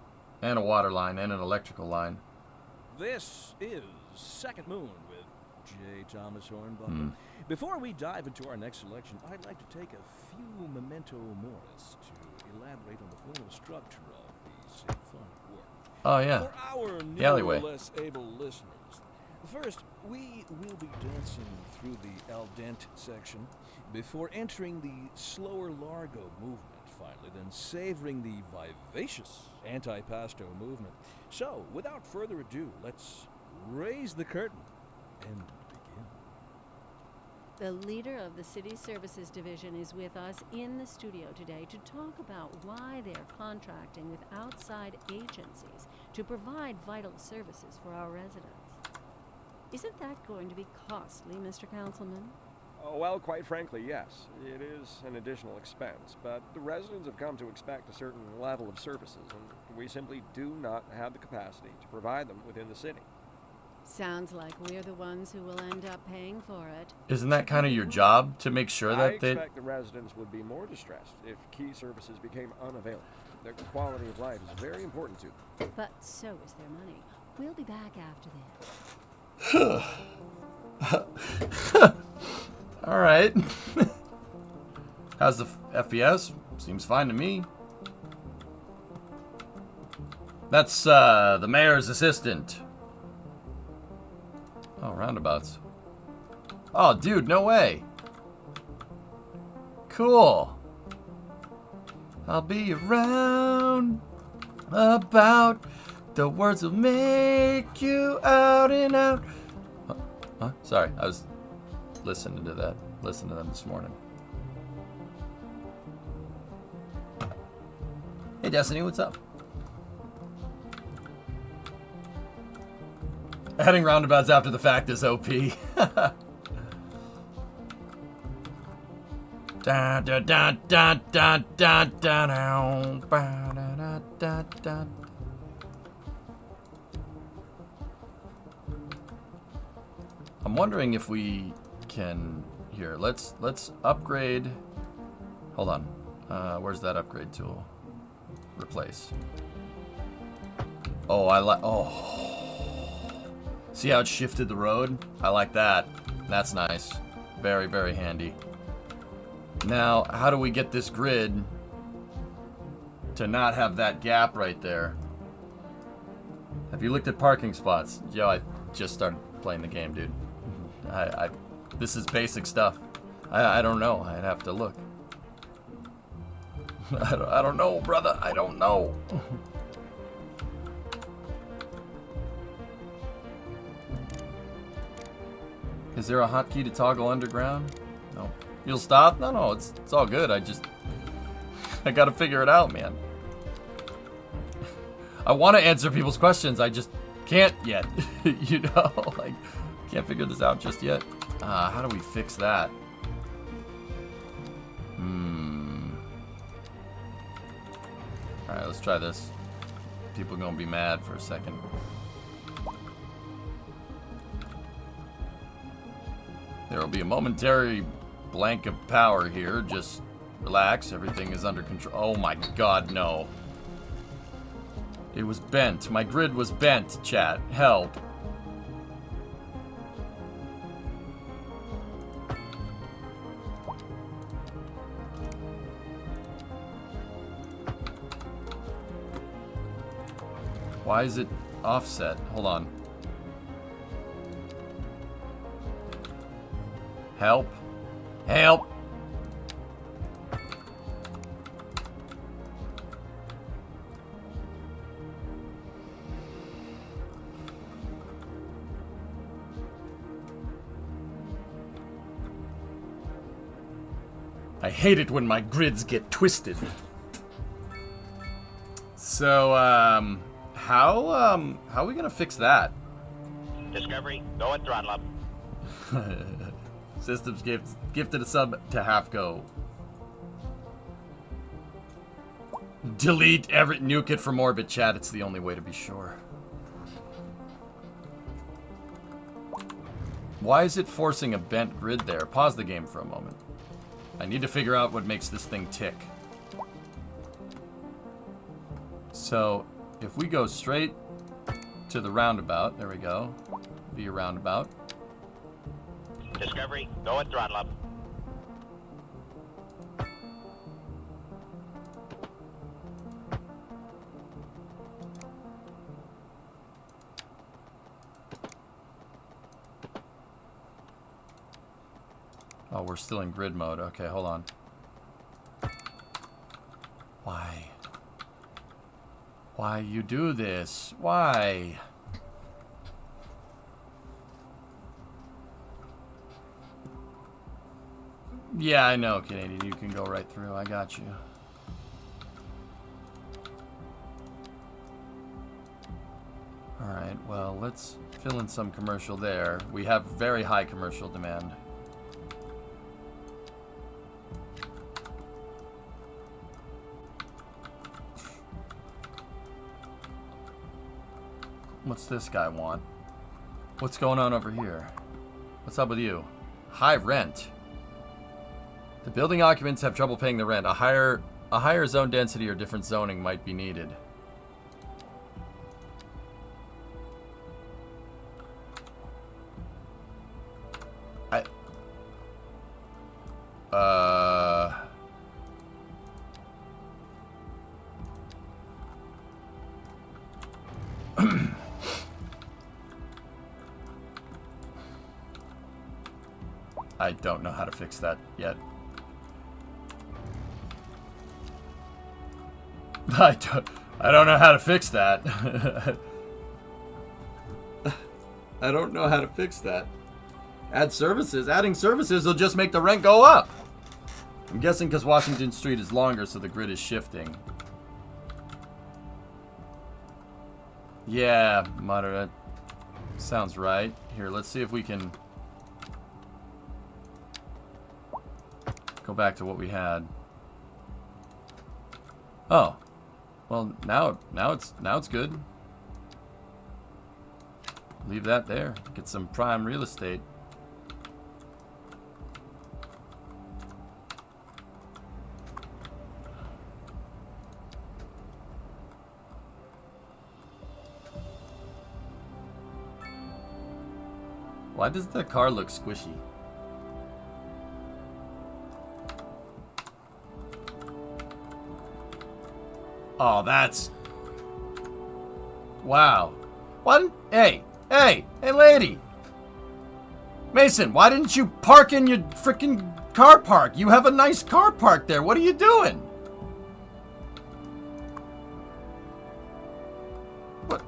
and a water line, and an electrical line. This is Second Moon with J. Thomas Hornbuckle. Before we dive into our next selection, I'd like to take a few memento moris to elaborate on the formal structure of the symphonic work. Oh, yeah. For our The alleyway. no less able listeners, first, we will be dancing through the al dente section before entering the slower largo movement finally, then savoring the vivacious antipasto movement. So, without further ado, let's raise the curtain and begin. The leader of the City Services Division is with us in the studio today to talk about why they're contracting with outside agencies to provide vital services for our residents. Isn't that going to be costly, Mr. Councilman? Oh, well, quite frankly, yes. It is an additional expense, but the residents have come to expect a certain level of services, and we simply do not have the capacity to provide them within the city. Sounds like we're the ones who will end up paying for it. Isn't that kind of your job to make sure I that they... expect the residents would be more distressed if key services became unavailable. Their quality of life is very important to them. But so is their money. We'll be back after this. All right. How's the FPS? Seems fine to me. That's the mayor's assistant. Oh, roundabouts. Oh, dude, no way. Cool. I'll be around about. The words will make you out and out. Huh? Sorry, I was listening to that. Listening to them this morning. Hey, Destiny, what's up? Adding roundabouts after the fact is OP. Da da da da da da da da da da. I'm wondering if we can here. Let's upgrade. Hold on. Where's that upgrade tool? Replace. Oh, I like. Oh. See how it shifted the road? I like that. That's nice. Very, very handy. Now, how do we get this grid to not have that gap right there? Have you looked at parking spots? Yo, I just started playing the game, dude. This is basic stuff. I don't know. I'd have to look. I don't know, brother. I don't know. Is there a hotkey to toggle underground? No. You'll stop? No, it's all good. I gotta figure it out, man. I want to answer people's questions. I just can't yet. You know, like, can't figure this out just yet. How do we fix that? Alright, let's try this. People are gonna be mad for a second. There will be a momentary blank of power here. Just relax. Everything is under control. Oh my god, no. It was bent. My grid was bent, chat. Help. Why is it offset? Hold on. Help. Help. I hate it when my grids get twisted. So, how are we gonna fix that? Discovery, go and throttle up. Systems gifted a sub to half go. Delete every nuke it from orbit, chat. It's the only way to be sure. Why is it forcing a bent grid there? Pause the game for a moment. I need to figure out what makes this thing tick. So, if we go straight to the roundabout. There we go. Be a roundabout. Discovery, go and throttle up. Oh, we're still in grid mode. Okay, hold on. Why? Why you do this? Why? Yeah, I know, Canadian. You can go right through. I got you. Alright, well, let's fill in some commercial there. We have very high commercial demand. What's this guy want? What's going on over here? What's up with you? High rent. The building occupants have trouble paying the rent. A higher zone density or different zoning might be needed. I don't know how to fix that yet. I don't know how to fix that. I don't know how to fix that. Add services. Adding services will just make the rent go up. I'm guessing because Washington Street is longer, so the grid is shifting. Yeah, moderate. Sounds right. Here, let's see if we can go back to what we had. Oh. Well, now it's good. Leave that there. Get some prime real estate. Why does the car look squishy? Oh, that's... Wow. Why didn't... Hey, lady! Mason, why didn't you park in your frickin' car park? You have a nice car park there. What are you doing? What?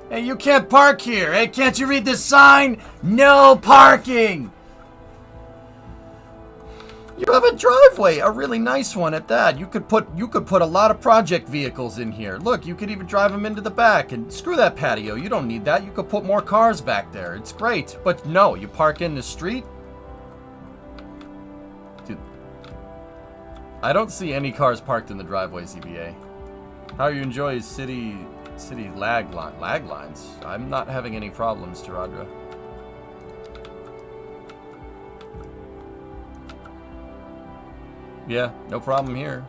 Hey, you can't park here. Hey, can't you read this sign? No parking! You have a driveway, a really nice one at that. You could put a lot of project vehicles in here. Look, you could even drive them into the back. And screw that patio. You don't need that. You could put more cars back there. It's great. But no, you park in the street. Dude, I don't see any cars parked in the driveway, CBA. How you enjoy city lag lines? I'm not having any problems, Taradra. Yeah, no problem here.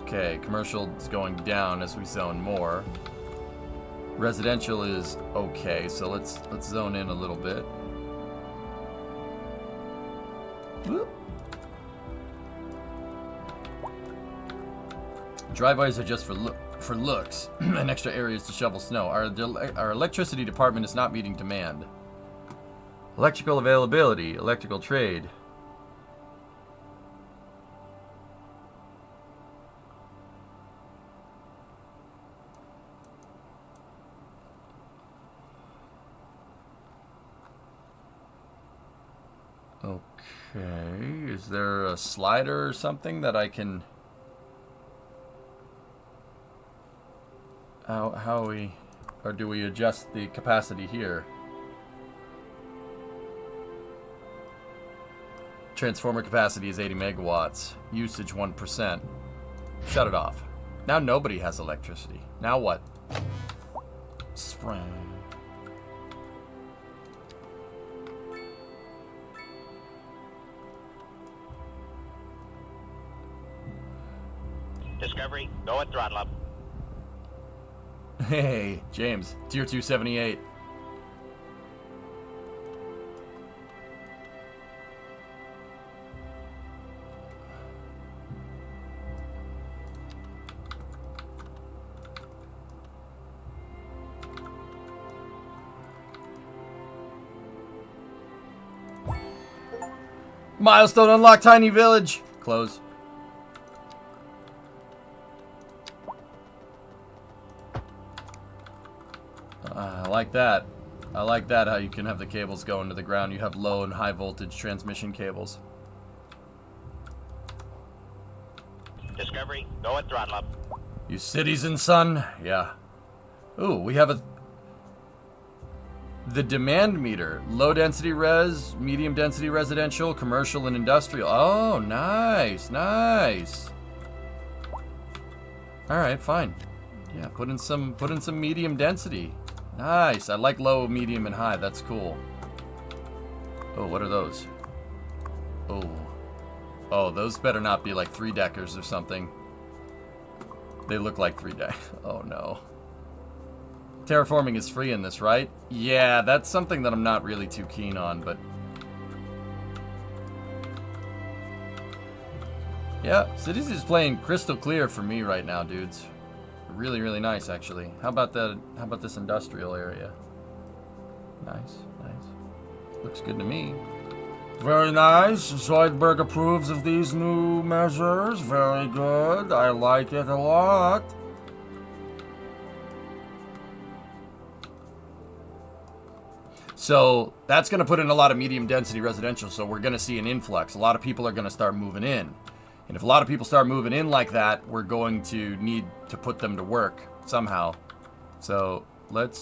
Okay, commercial is going down as we zone more. Residential is okay, so let's zone in a little bit. Whoop. Driveways are just for looks and extra areas to shovel snow. Our electricity department is not meeting demand. Electrical availability, electrical trade. Okay, is there a slider or something that I can... How we... Or do we adjust the capacity here? Transformer capacity is 80 megawatts. Usage 1%. Shut it off. Now nobody has electricity. Now what? Spring. Discovery, go and throttle up. Hey, James, Tier 278. Milestone unlocked, tiny village. Close. I like that. I like that, how you can have the cables go into the ground. You have low and high voltage transmission cables. Discovery, go at throttle up. You citizen, son? Yeah. Ooh, we have the demand meter. Low density res, medium density residential, commercial, and industrial. Oh, nice, nice. Alright, fine. Yeah, put in some medium density. Nice. I like low, medium, and high. That's cool. Oh, what are those? Oh. Oh, those better not be like 3-deckers or something. They look like 3-deck. Oh, no. Terraforming is free in this, right? Yeah, that's something that I'm not really too keen on, but... Yeah, Cities is playing crystal clear for me right now, dudes. Really, really nice, actually. How about this industrial area? Nice, nice. Looks good to me. Very nice. Zoidberg approves of these new measures. Very good. I like it a lot. So that's going to put in a lot of medium density residential, so we're going to see an influx. A lot of people are going to start moving in. And if a lot of people start moving in like that, we're going to need to put them to work somehow. So let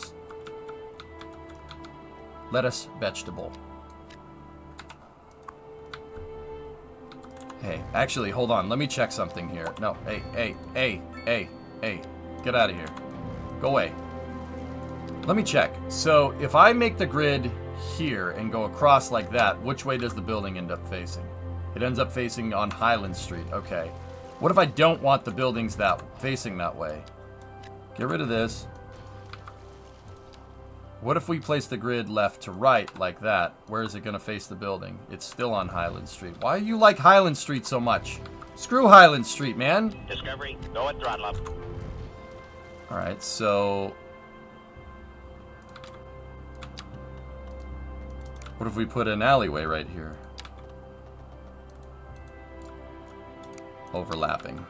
us vegetable. Hey, actually, hold on. Let me check something here. No, hey. Get out of here. Go away. Let me check. So if I make the grid here and go across like that, which way does the building end up facing? It ends up facing on Highland Street. Okay. What if I don't want the buildings facing that way? Get rid of this. What if we place the grid left to right like that? Where is it going to face the building? It's still on Highland Street. Why do you like Highland Street so much? Screw Highland Street, man. Discovery, go at throttle up. Alright, so... what if we put an alleyway right here? Overlapping.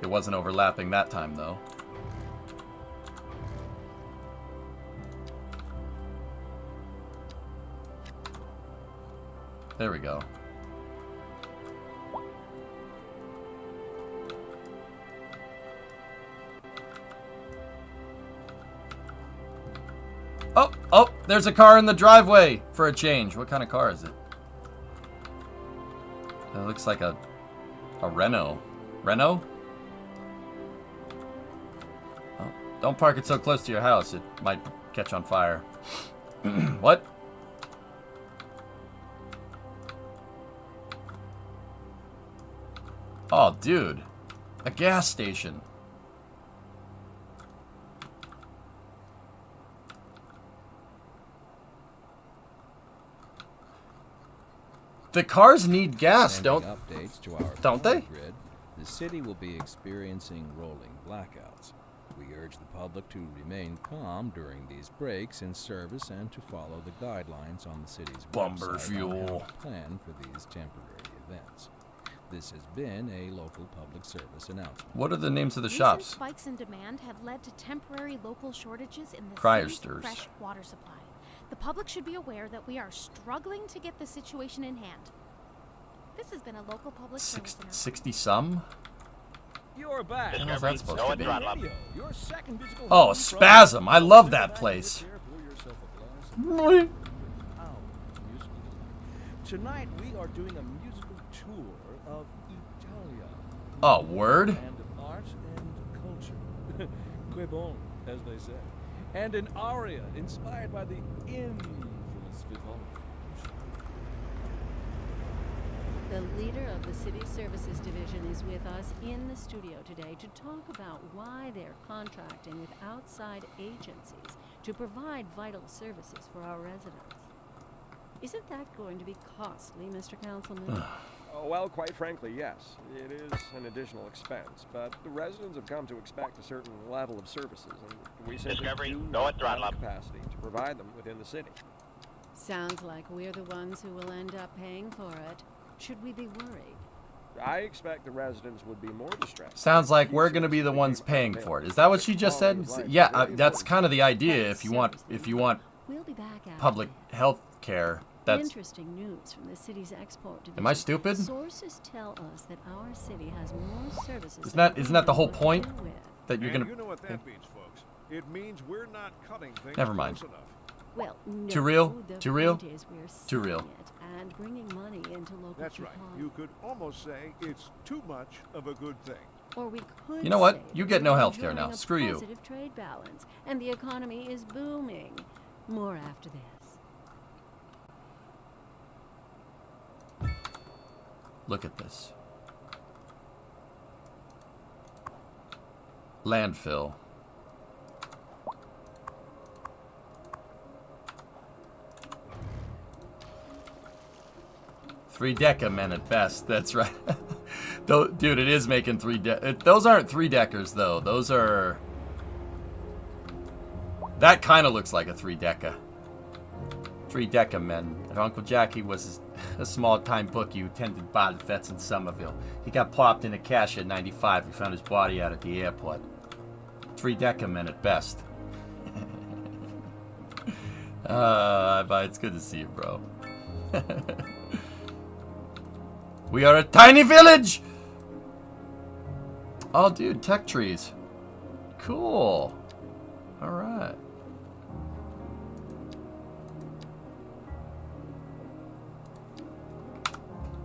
It wasn't overlapping that time, though. There we go. Oh, there's a car in the driveway for a change. What kind of car is it? It looks like a Renault. Renault? Oh, don't park it so close to your house. It might catch on fire. What? Oh, dude. A gas station. The cars need gas, don't updates to our they? Grid, the city will be experiencing rolling blackouts. We urge the public to remain calm during these breaks in service and to follow the guidelines on the city's Bumper website fuel. on how to plan for these temporary events. This has been a local public service announcement. What are the names of the Recent shops? spikes in demand have led to temporary local shortages in the Cryer city's stores. fresh water supply. The public should be aware that we are struggling to get the situation in hand. This has been a local public service announcement. 60 some? You're back. How's Discovery, that supposed go to at be? throttle up. Your second musical Oh, home Spasm. I love that place. musical. Tonight we are doing a musical tour of Italia. Oh, word? And art and culture. Que bon, as they say. And an aria inspired by the infamous Vivaldi. The leader of the City Services Division is with us in the studio today to talk about why they're contracting with outside agencies to provide vital services for our residents. Isn't that going to be costly, Mr. Councilman? Oh, well, quite frankly, yes. It is an additional expense, but the residents have come to expect a certain level of services, and we simply Discovery, do go not and throttle have up. the capacity to provide them within the city. Sounds like we're the ones who will end up paying for it. Should we be worried? I expect the residents would be more distressed. Sounds like we're going to be the ones paying for it. Is that what she just said? Yeah, that's kind of the idea. If you want We'll be back after public this. health care, that's... Interesting news from the city's export division. Am I stupid? Sources tell us that our city has more services. Isn't that the whole than point? we can do with. That you're And going to... you know what that means, folks. It means we're not cutting things Never mind. close enough. Well, no, Too real? the Too real? point is we're Too real. selling it and bringing money into local That's right. supply. You could almost say it's too much of a good thing. Or we could You know what? say You that get no we're health care enjoying now. a Screw you. positive trade balance, and the economy is booming. More after this. Look at this. Landfill. Three deca men at best. That's right. Dude, it is making those aren't three deckers though. Those are. That kind of looks like a three deca. Three deca men. And Uncle Jackie was a small-time bookie who tended bar vets in Somerville. He got popped in a cache at 95. We found his body out at the airport. Three deca men at best. But it's good to see you, bro. We are a tiny village! Oh, dude, tech trees. Cool. Alright.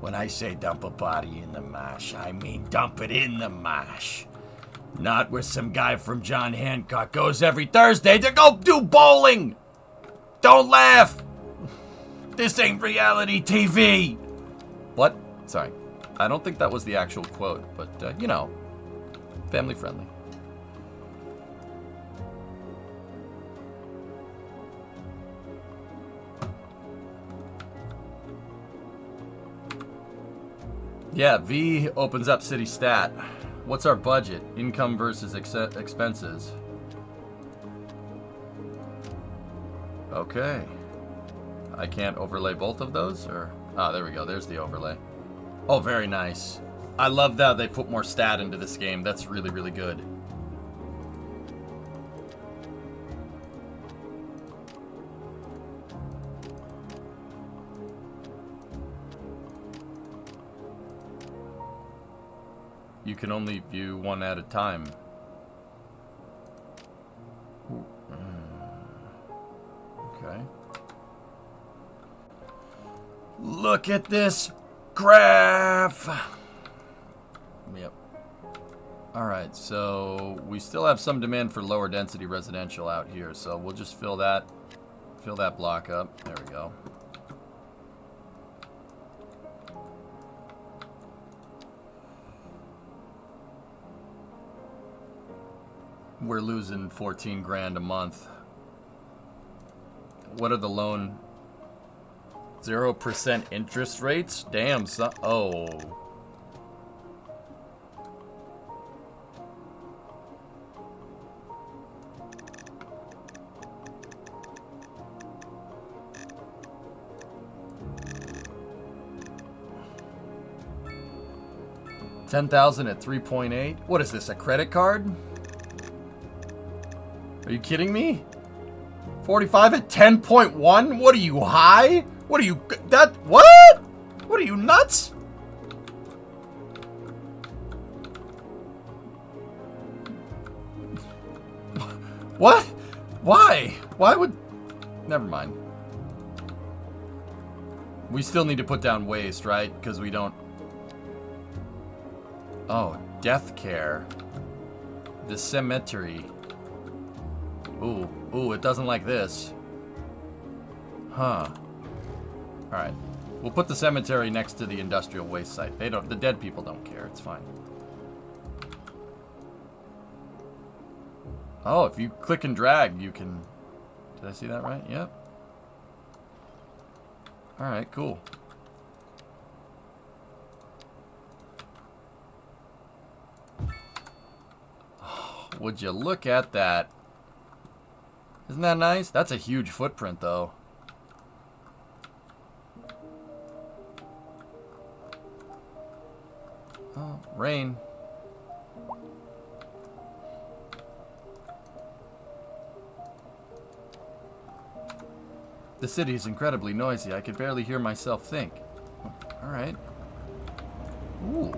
When I say dump a body in the marsh, I mean dump it in the marsh. Not where some guy from John Hancock goes every Thursday to go do bowling! Don't laugh! This ain't reality TV! What? Sorry. I don't think that was the actual quote, but, you know, family friendly. Yeah, V opens up city stat. What's our budget? Income versus expenses. Okay. I can't overlay both of those, or... Ah, there we go. There's the overlay. Oh, very nice. I love that they put more stat into this game. That's really, really good. You can only view one at a time. Ooh. Okay. Look at this graph. Yep. Alright, so we still have some demand for lower density residential out here, so we'll just fill that block up. There we go. We're losing 14 grand a month. What are the loan? 0% interest rates? Damn, son. Oh. $10,000 at 3.8? What is this, a credit card? Are you kidding me? 45 at 10.1? What are you, high? What are you, what? What are you, nuts? What? Why? Why would, never mind. We still need to put down waste, right? Because we don't. Oh, death care. The cemetery. Ooh, it doesn't like this. Huh. Alright. We'll put the cemetery next to the industrial waste site. The dead people don't care. It's fine. Oh, if you click and drag, you can... Did I see that right? Yep. Alright, cool. Oh, would you look at that? Isn't that nice? That's a huge footprint, though. Oh, rain. The city is incredibly noisy. I could barely hear myself think. Alright. Ooh.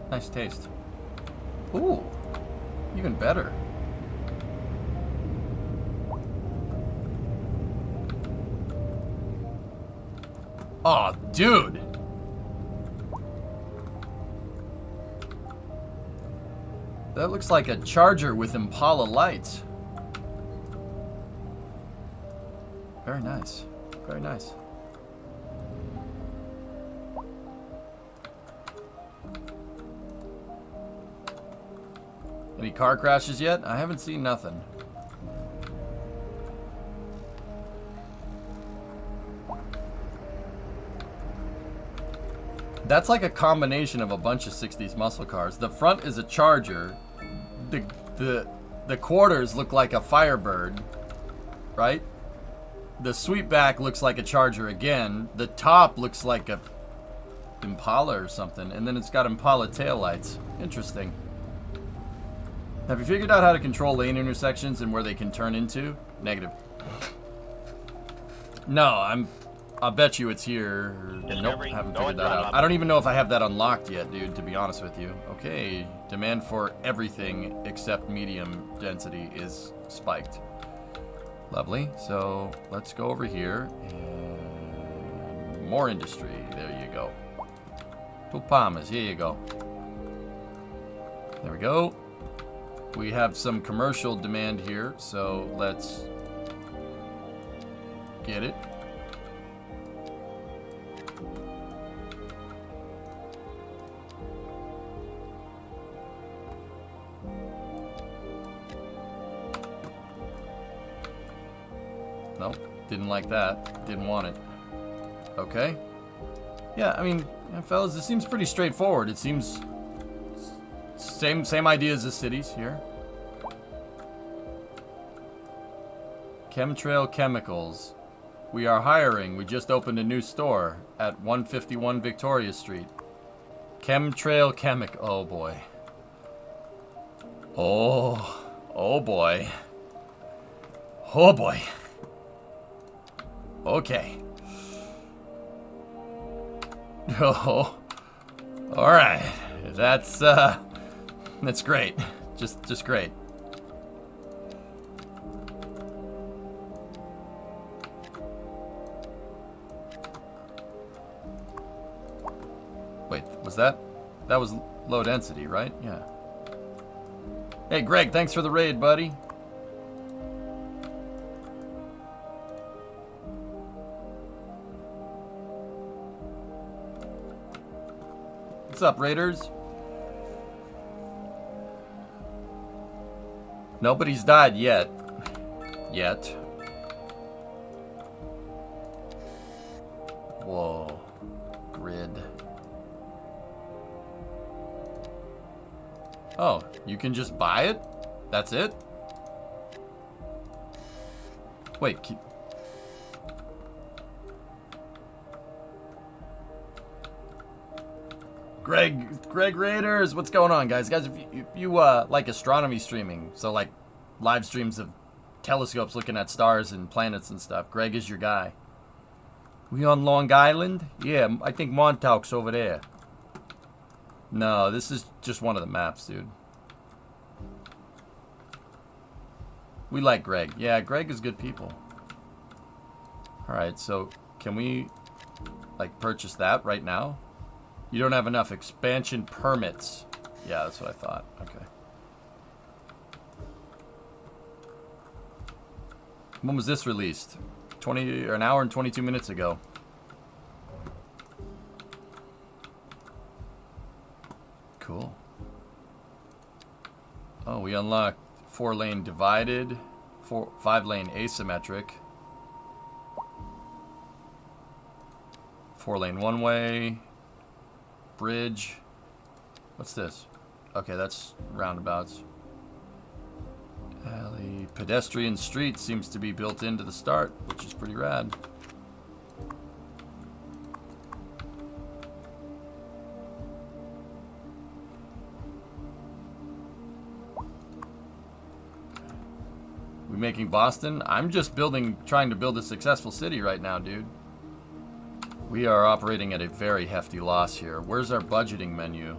Nice taste. Ooh. Even better. Oh, dude. That looks like a Charger with Impala lights. Very nice. Very nice. Any car crashes yet? I haven't seen nothing. That's like a combination of a bunch of 60s muscle cars. The front is a Charger. The quarters look like a Firebird, right? The sweepback looks like a Charger again. The top looks like a Impala or something, and then it's got Impala taillights. Interesting. Have you figured out how to control lane intersections and where they can turn into? Negative. No, I'll bet you it's here. Nope, haven't figured that out. I don't even know if I have that unlocked yet, dude, to be honest with you. Okay, demand for everything except medium density is spiked. Lovely. So let's go over here and more industry. There you go. Two palmas. Here you go. There we go. We have some commercial demand here, so let's get it. Nope, didn't like that. Didn't want it. Okay. Yeah, I mean, fellas, this seems pretty straightforward. It seems same idea as the cities here. Chemtrail Chemicals. We are hiring. We just opened a new store at 151 Victoria Street. Chemtrail Chemic. Oh boy. Oh boy. Oh boy. Okay. Oh. All right. That's great. Just great. Wait, was that was low density, right? Yeah. Hey, Greg, thanks for the raid, buddy. What's up, Raiders? Nobody's died yet. Whoa. Grid. Oh, you can just buy it? That's it? Wait, Greg Raiders, what's going on, guys? Guys, if you like astronomy streaming, so like live streams of telescopes looking at stars and planets and stuff, Greg is your guy. We on Long Island? Yeah, I think Montauk's over there. No, this is just one of the maps, dude. We like Greg. Yeah, Greg is good people. Alright, so can we like purchase that right now? You don't have enough expansion permits. Yeah, that's what I thought. Okay. When was this released? 20 or an hour and 22 minutes ago. Cool. Oh, we unlocked 4-lane divided, 5-lane asymmetric, 4-lane one-way, bridge. What's this? Okay, that's roundabouts. Alley. Pedestrian street seems to be built into the start, which is pretty rad. We making Boston? I'm just trying to build a successful city right now, dude. We are operating at a very hefty loss here. Where's our budgeting menu?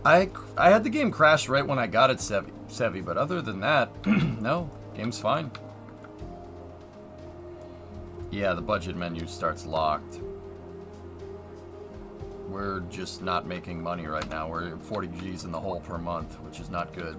I had the game crash right when I got it Sevi, but other than that, no, game's fine. Yeah, the budget menu starts locked. We're just not making money right now. We're 40 G's in the hole per month, which is not good.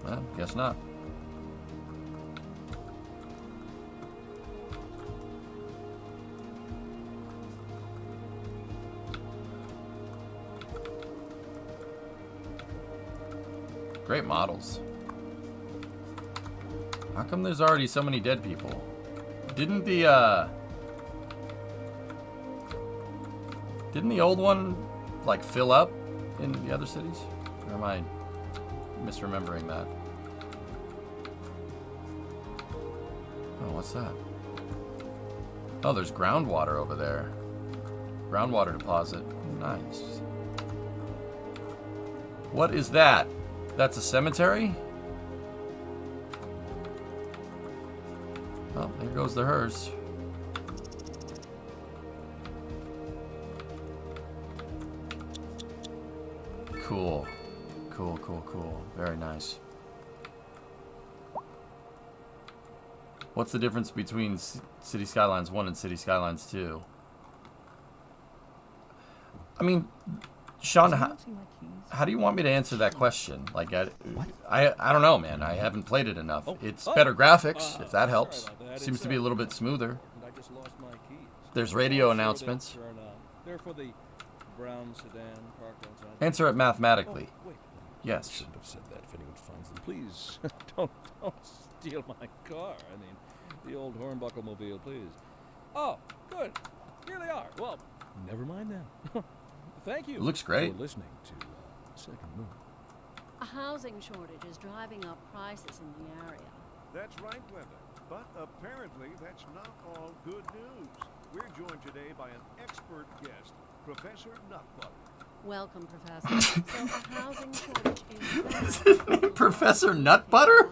Well, guess not. Great models. How come there's already so many dead people? Didn't the old one like fill up in the other cities? Or am I misremembering that? Oh, what's that? Oh, there's groundwater over there. Groundwater deposit. Nice. What is that? That's a cemetery? Oh, there goes the hearse. Cool. Cool, cool, cool. Very nice. What's the difference between City Skylines 1 and City Skylines 2? I mean, Sean, how do you want me to answer that question? Like, I don't know, man. I haven't played it enough. It's better graphics, if that helps. Seems to be a little bit smoother. There's radio announcements. They're for the brown sedan parked outside. Answer it mathematically. Wait. Yes. Shouldn't have said that if anyone finds them. Please, don't steal my car. I mean, the old hornbuckle mobile, please. Oh, good. Here they are. Well, never mind then. Thank you. It looks great. For listening to Second Moon. A housing shortage is driving up prices in the area. That's right, Glenda. But apparently that's not all good news. We're joined today by an expert guest, Professor Nutbutter. Welcome, Professor. So a housing shortage is Professor Nutbutter?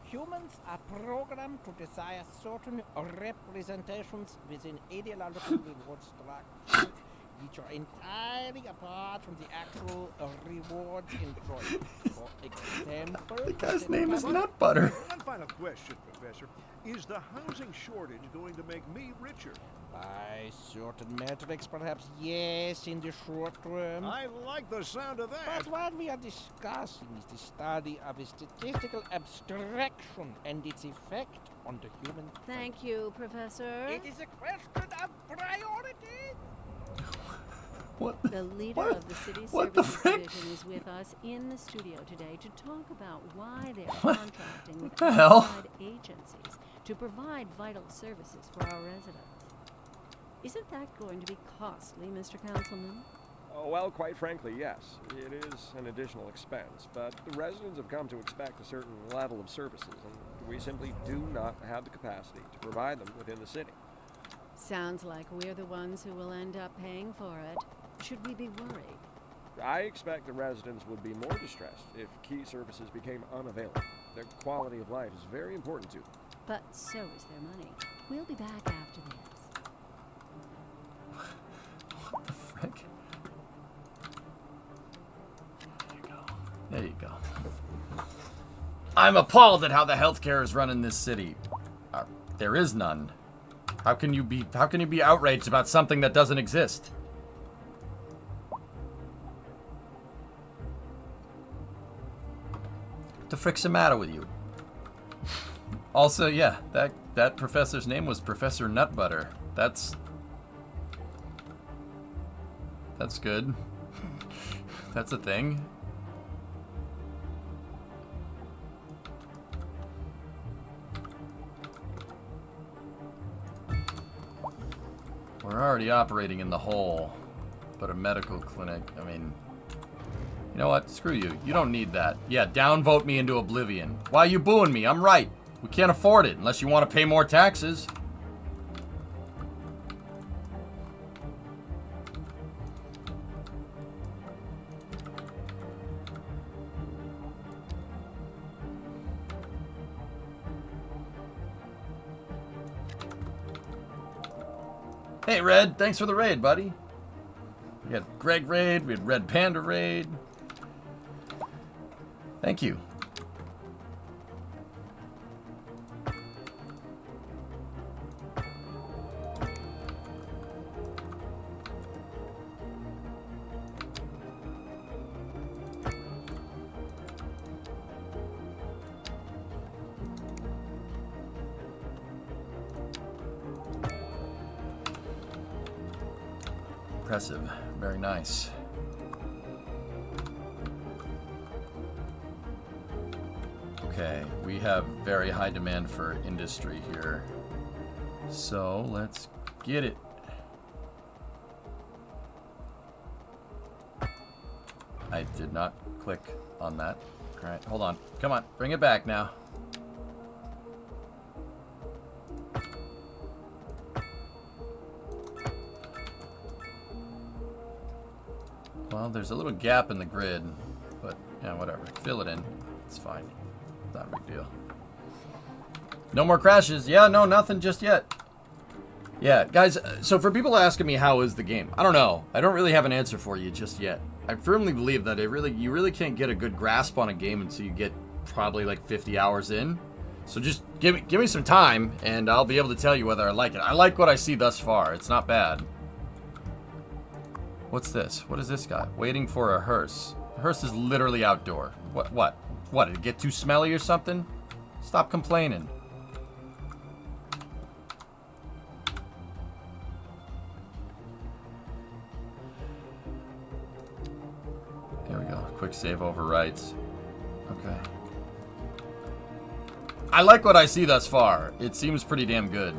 Humans are programmed to desire certain representations within ideological reward structures, which are entirely apart from the actual rewards enjoyed. For example, The guy's name is Nutbutter. One final question, Professor. Is the housing shortage going to make me richer? By certain metrics, perhaps yes in the short term. I like the sound of that. But what we are discussing is the study of a statistical abstraction and its effect on the human. Thank you, Professor. It is a question of priority. What? The leader What? of the city What the services frick? division is with us in the studio today to talk about why they're What? contracting with the hell? outside agencies to provide vital services for our residents. Isn't that going to be costly, Mr. Councilman? Oh, well, quite frankly, yes. It is an additional expense, but the residents have come to expect a certain level of services, and we simply do not have the capacity to provide them within the city. Sounds like we're the ones who will end up paying for it. Should we be worried? I expect the residents would be more distressed if key services became unavailable. Their quality of life is very important to them. But so is their money. We'll be back after this. What the frick? There you go. There you go. I'm appalled at how the healthcare is run in this city. There is none. How can you be outraged about something that doesn't exist? What the frick's the matter with you? Also, yeah, that professor's name was Professor Nutbutter. That's good. That's a thing. We're already operating in the hole, but a medical clinic, I mean, you know what? Screw you. You don't need that. Yeah, downvote me into oblivion. Why are you booing me? I'm right. We can't afford it unless you want to pay more taxes. Hey, Red. Thanks for the raid, buddy. We had Greg raid. We had Red Panda raid. Thank you. Impressive. Very nice. Okay, we have very high demand for industry here. So let's get it. I did not click on that. All right, hold on. Come on, bring it back now. Well, there's a little gap in the grid, but yeah, whatever. Fill it in. It's fine. Not a big deal. No more crashes. Yeah, no, nothing just yet. Yeah, guys, so for people asking me how is the game, I don't know. I don't really have an answer for you just yet. I firmly believe that you really can't get a good grasp on a game until you get probably like 50 hours in. So just give me some time, and I'll be able to tell you whether I like it. I like what I see thus far. It's not bad. What's this? What is this guy? Waiting for a hearse. The hearse is literally outdoor. What? Did it get too smelly or something? Stop complaining. There we go. Quick save overwrites. Okay. I like what I see thus far. It seems pretty damn good.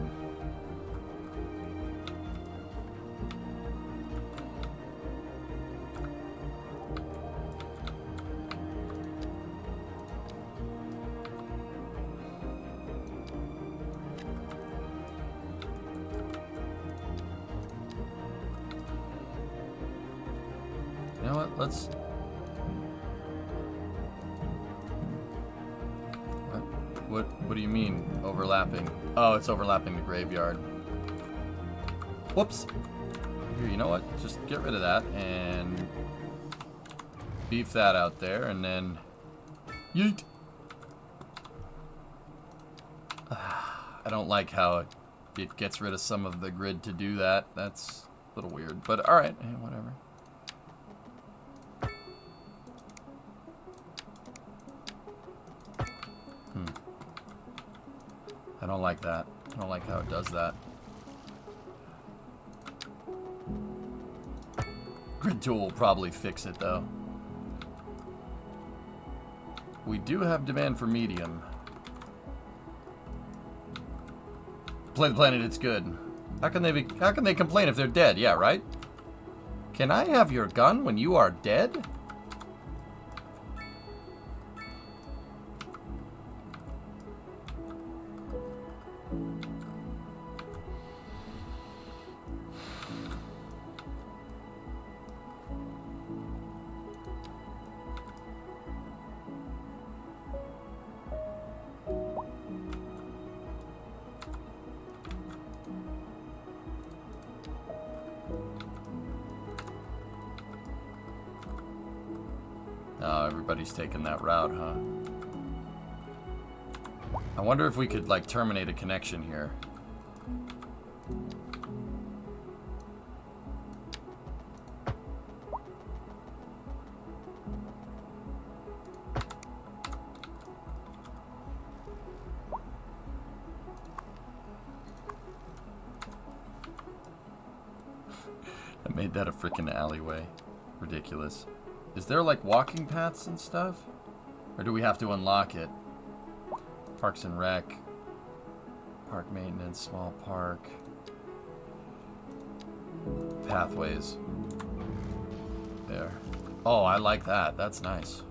You know what? Let's... What do you mean, overlapping? Oh, it's overlapping the graveyard. Whoops. Here, you know what? Just get rid of that and beef that out there, and then yeet. I don't like how it gets rid of some of the grid to do that. That's a little weird, but all right, whatever. I don't like that. I don't like how it does that. Grid tool will probably fix it though. We do have demand for medium. Play the planet, it's good. How can they complain if they're dead? Yeah, right? Can I have your gun when you are dead? Oh, everybody's taking that route, huh? I wonder if we could, like, terminate a connection here. I made that a freaking alleyway. Ridiculous. Is there like walking paths and stuff? Or do we have to unlock it? Parks and Rec. Park maintenance, small park. Pathways. There. Oh, I like that. That's nice.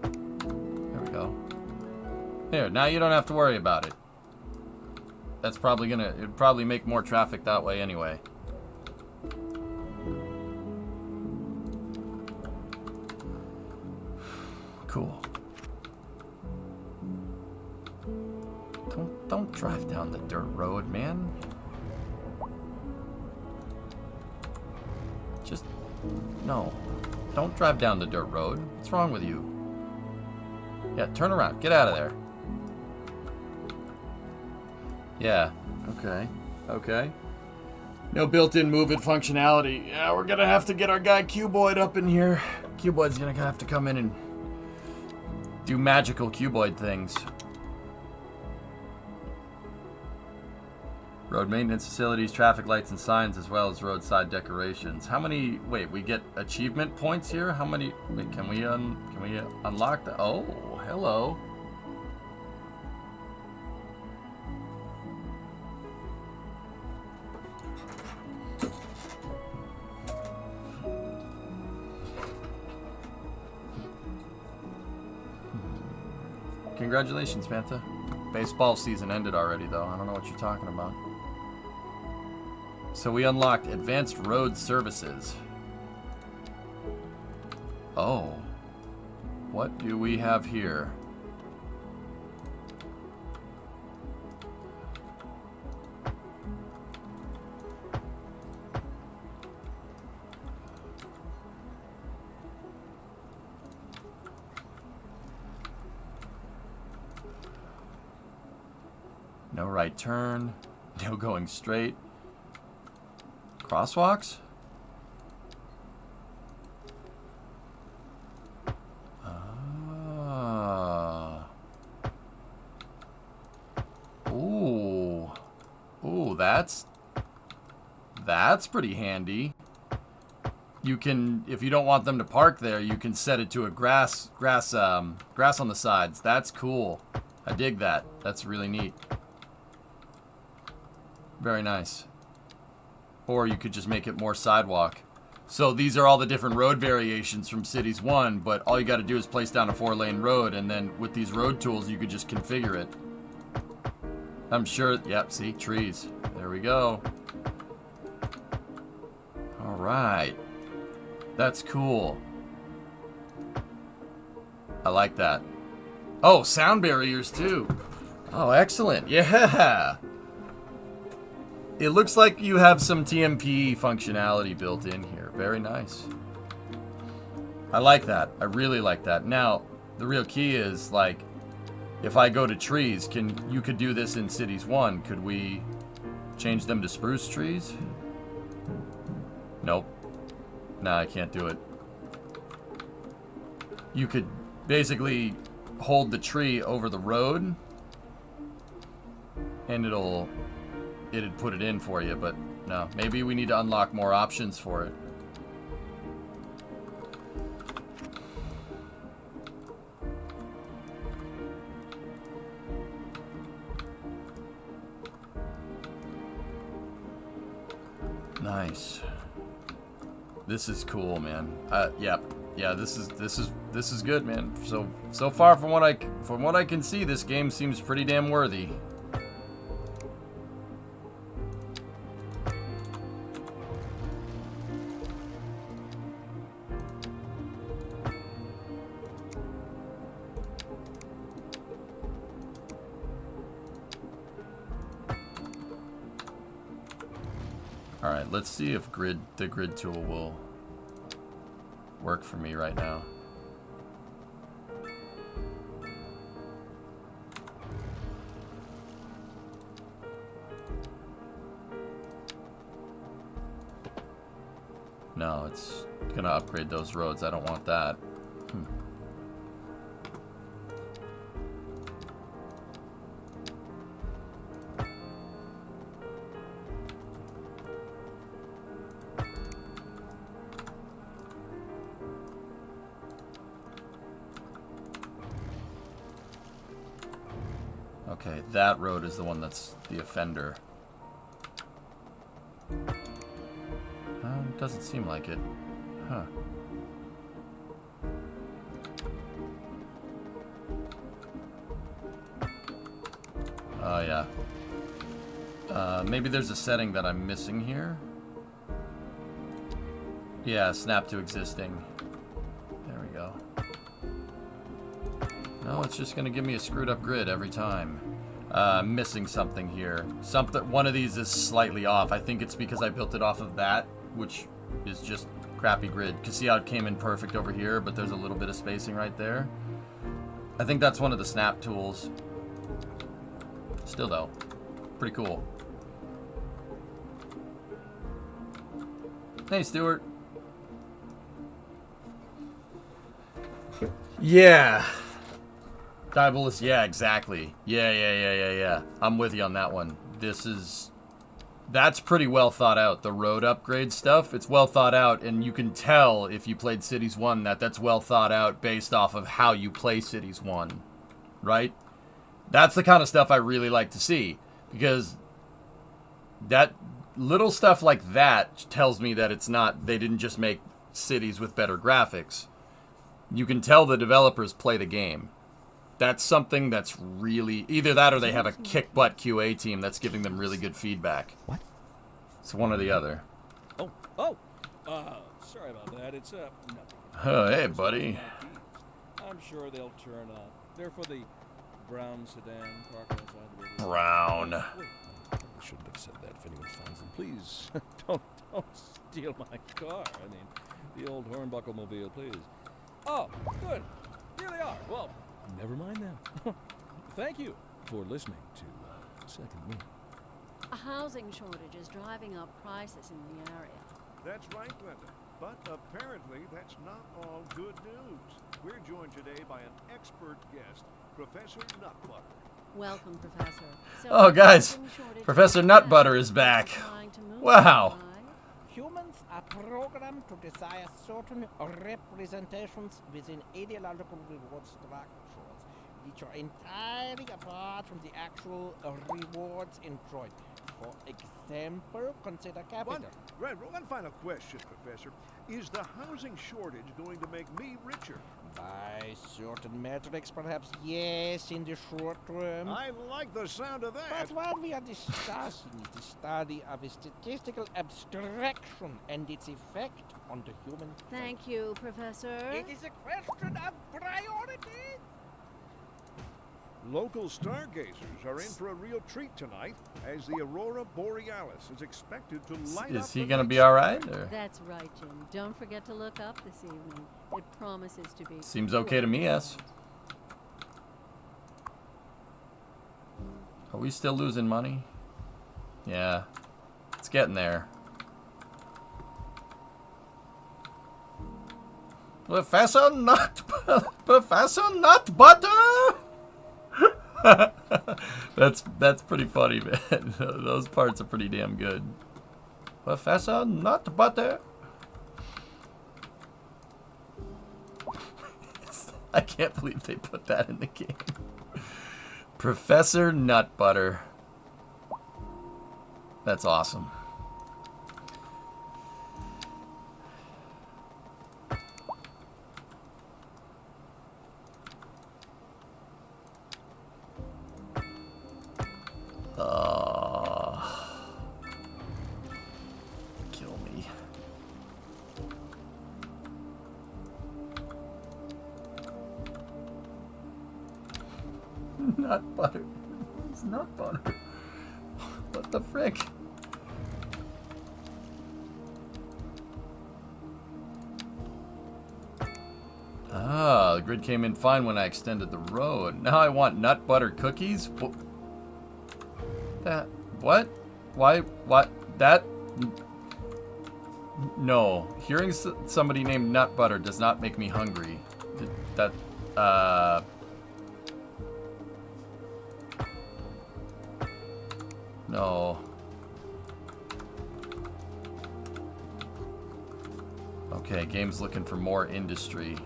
There we go. Here, now you don't have to worry about it. That's probably it'd probably make more traffic that way anyway. Cool. Don't drive down the dirt road, man. Just no. Don't drive down the dirt road. What's wrong with you? Yeah, turn around. Get out of there. Yeah. Okay. Okay. No built-in move it functionality. Yeah, we're gonna have to get our guy Cuboid up in here. Cuboid's gonna have to come in and do magical cuboid things. Road maintenance facilities, traffic lights and signs, as well as roadside decorations. How many? Wait, we get achievement points here. How many? Wait, can we unlock that? Oh, hello. Congratulations, Manta. Baseball season ended already, though. I don't know what you're talking about. So we unlocked advanced road services. Oh. What do we have here? No right turn. No going straight. Crosswalks? Ah. Ooh. Ooh, that's pretty handy. You can, if you don't want them to park there, you can set it to a grass on the sides. That's cool. I dig that. That's really neat. Very nice. Or you could just make it more sidewalk. So these are all the different road variations from Cities 1, but all you got to do is place down a 4-lane road, and then with these road tools, you could just configure it. I'm sure, yep, see, trees. There we go. All right. That's cool. I like that. Oh, sound barriers too. Oh, excellent. Yeah. It looks like you have some TMP functionality built in here. Very nice. I like that. I really like that. Now, the real key is, like, if I go to trees, you could do this in Cities 1. Could we change them to spruce trees? Nope. Nah, I can't do it. You could basically hold the tree over the road and it'd put it in for you, but no. Maybe we need to unlock more options for it. Nice. This is cool, man. Yeah, this is good, man. So far from what I can see, this game seems pretty damn worthy. All right, let's see if the grid tool will work for me right now. No, it's gonna upgrade those roads. I don't want that. Okay, that road is the one that's the offender. Doesn't seem like it. Huh. Oh, yeah. Maybe there's a setting that I'm missing here. Yeah, snap to existing. There we go. No, it's just gonna give me a screwed up grid every time. I'm missing something here. One of these is slightly off. I think it's because I built it off of that, which is just crappy grid. You can see how it came in perfect over here, but there's a little bit of spacing right there. I think that's one of the snap tools. Still though, pretty cool. Hey, Stuart. Yeah. Diabolus, yeah, exactly. Yeah. I'm with you on that one. That's pretty well thought out. The road upgrade stuff, it's well thought out, and you can tell if you played Cities 1 that's well thought out based off of how you play Cities 1, right? That's the kind of stuff I really like to see, because that little stuff like that tells me that they didn't just make cities with better graphics. You can tell the developers play the game. That's something that's really... Either that or they have a kick-butt QA team that's giving them really good feedback. What? It's one or the other. Sorry about that. It's, nothing. Oh, hey, buddy. I'm sure they'll turn up. They're for the brown sedan parked outside the radio. Brown. Wait, I shouldn't have said that if anyone finds them. Please, don't steal my car. I mean, the old hornbuckle mobile, please. Oh, good. Here they are. Well, never mind then. Thank you for listening to Second Wind. A housing shortage is driving up prices in the area. That's right, Glenda. But apparently that's not all good news. We're joined today by an expert guest, Professor Nutbutter. Welcome, Professor. So Oh, guys. housing shortage Professor is Nutbutter bad. is back. Trying to move Wow. right? Humans are programmed to desire certain representations within ideological reward structures, which are entirely apart from the actual rewards enjoyed. For example, consider capital. One final question, Professor. Is the housing shortage going to make me richer? By certain metrics, perhaps yes, in the short term. I like the sound of that. But what we are discussing is the study of a statistical abstraction and its effect on the human. Thank you, Professor. It is a question of priorities. Local stargazers are in for a real treat tonight, as the aurora borealis is expected to light up. Is he the gonna night be sky. all right? Or? That's right, Jim. Don't forget to look up this evening. It promises to be... Seems okay to me, yes. Are we still losing money? Yeah. It's getting there. Professor Nut Butter. That's pretty funny, man. Those parts are pretty damn good. Professor Nut Butter. I can't believe they put that in the game. Professor Nut Butter. That's awesome. Kill me. Nut butter. It's nut butter. What the frick? Ah, the grid came in fine when I extended the road. Now I want nut butter cookies? That, what? Why, what? That? No. Hearing somebody named Nut Butter does not make me hungry. That, no. Okay, game's looking for more industry.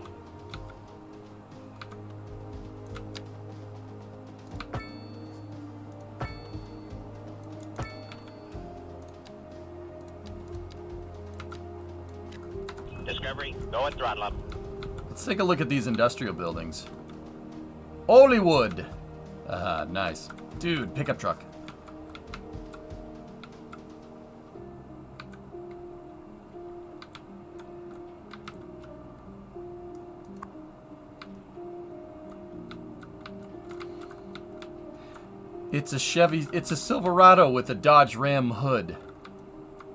Discovery, go and throttle up. Let's take a look at these industrial buildings. Hollywood! Nice. Dude, pickup truck. It's a Chevy, it's a Silverado with a Dodge Ram hood.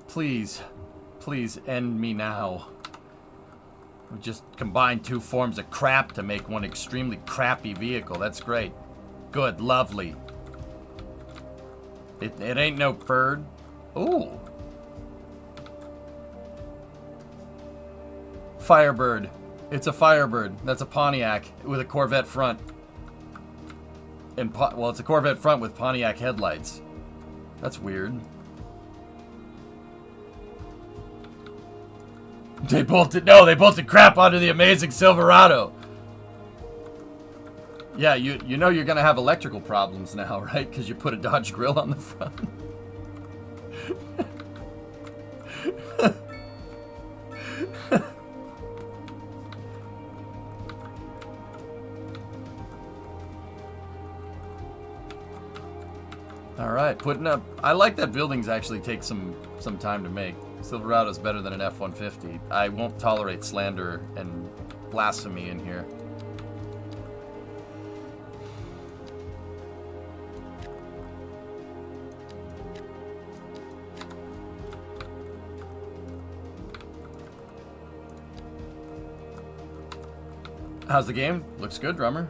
Please, please end me now. We just combined two forms of crap to make one extremely crappy vehicle. That's great. Good, lovely. It ain't no Ford. Ooh. Firebird. It's a Firebird. That's a Pontiac with a Corvette front. And well, it's a Corvette front with Pontiac headlights. That's weird. They bolted crap onto the amazing Silverado. Yeah, you know you're gonna have electrical problems now, right? Because you put a Dodge grill on the front. All right, putting up. I like that buildings actually take some time to make. Silverado's better than an F-150. I won't tolerate slander and blasphemy in here. How's the game? Looks good, drummer.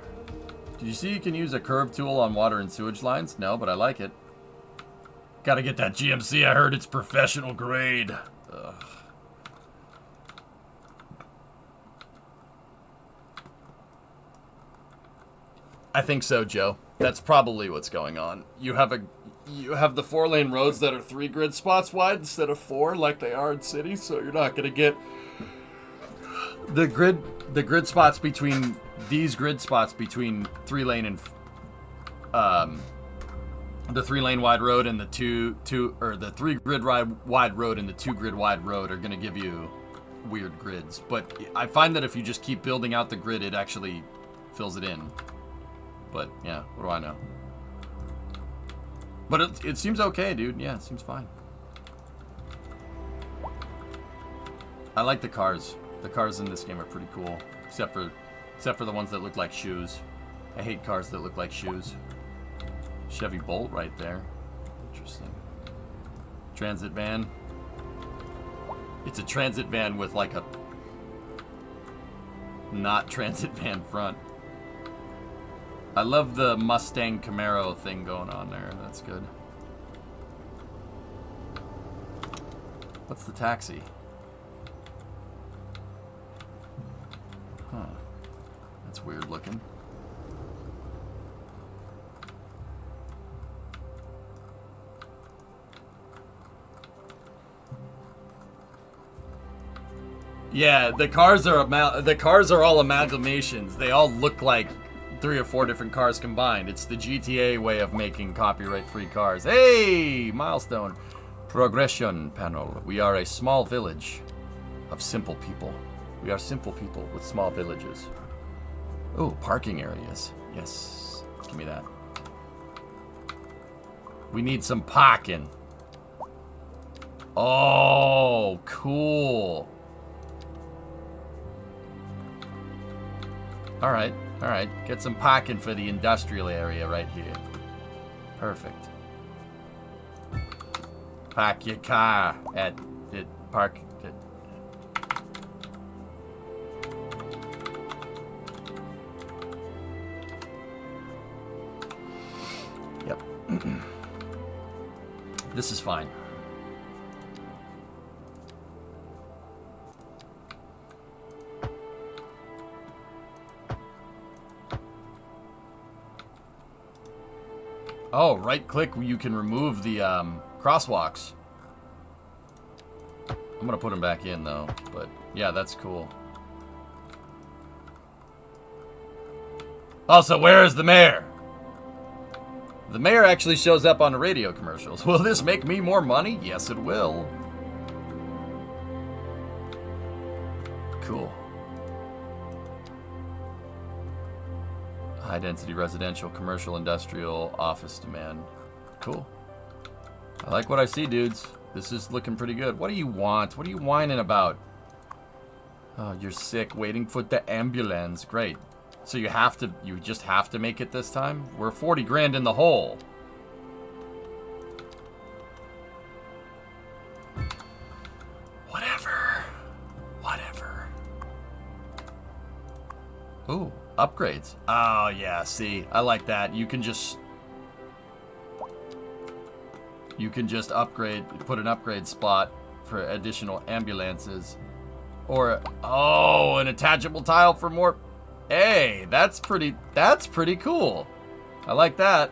Did you see you can use a curve tool on water and sewage lines? No, but I like it. Gotta get that GMC. I heard it's professional grade. Ugh. I think so, Joe. That's probably what's going on. You have the 4-lane roads that are 3 grid spots wide instead of 4 like they are in cities, so you're not gonna get the grid spots between these grid spots between 3-lane and the 3-lane wide road and the the 3 grid wide road and the 2 grid wide road are going to give you weird grids. But I find that if you just keep building out the grid, it actually fills it in. But yeah, what do I know? But it seems okay, dude. Yeah, it seems fine. I like the cars. The cars in this game are pretty cool, except for the ones that look like shoes. I hate cars that look like shoes. Chevy Bolt right there. Interesting. Transit van. It's a transit van with like a not transit van front. I love the Mustang Camaro thing going on there. That's good. What's the taxi? Huh. That's weird looking. Yeah, the cars are all amalgamations. They all look like 3 or 4 different cars combined. It's the GTA way of making copyright-free cars. Hey, milestone. Progression panel. We are a small village of simple people. We are simple people with small villages. Oh, parking areas. Yes. Give me that. We need some parking. Oh, cool. All right. Get some parking for the industrial area right here. Perfect. Park your car at the park. Yep. This is fine. Oh, right click, you can remove the crosswalks. I'm gonna put them back in though, but yeah, that's cool. Also, where is the mayor? The mayor actually shows up on the radio commercials. Will this make me more money? Yes, it will. Cool. High density residential, commercial, industrial, office demand. Cool. I like what I see, dudes. This is looking pretty good. What do you want? What are you whining about? Oh, you're sick, waiting for the ambulance. Great. So you just have to make it this time? We're 40 grand in the hole. Whatever. Ooh, upgrades. Oh, yeah, see, I like that. You can just upgrade, put an upgrade spot for additional ambulances. Or, oh, an attachable tile for more. Hey, that's pretty cool. I like that.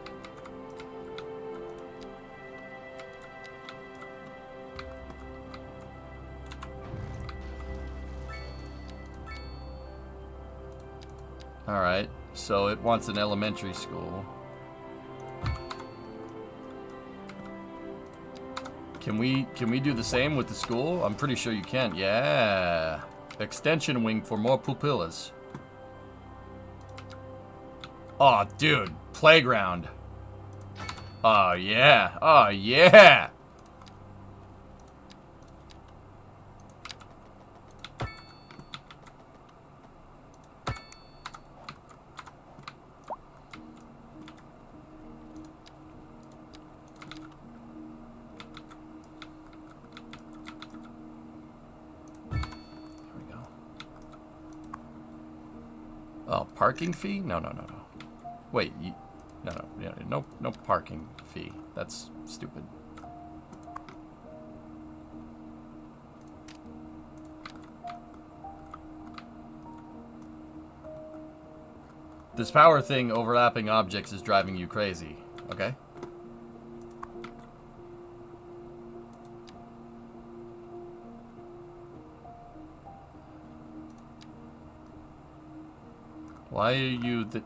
All right, so it wants an elementary school. Can we do the same with the school? I'm pretty sure you can. Yeah. Extension wing for more pupillas. Oh, dude. Playground. Oh, yeah. Oh, yeah. Oh, parking fee? No. Wait, no parking fee. That's stupid. This power thing overlapping objects is driving you crazy. Okay. Why are you the...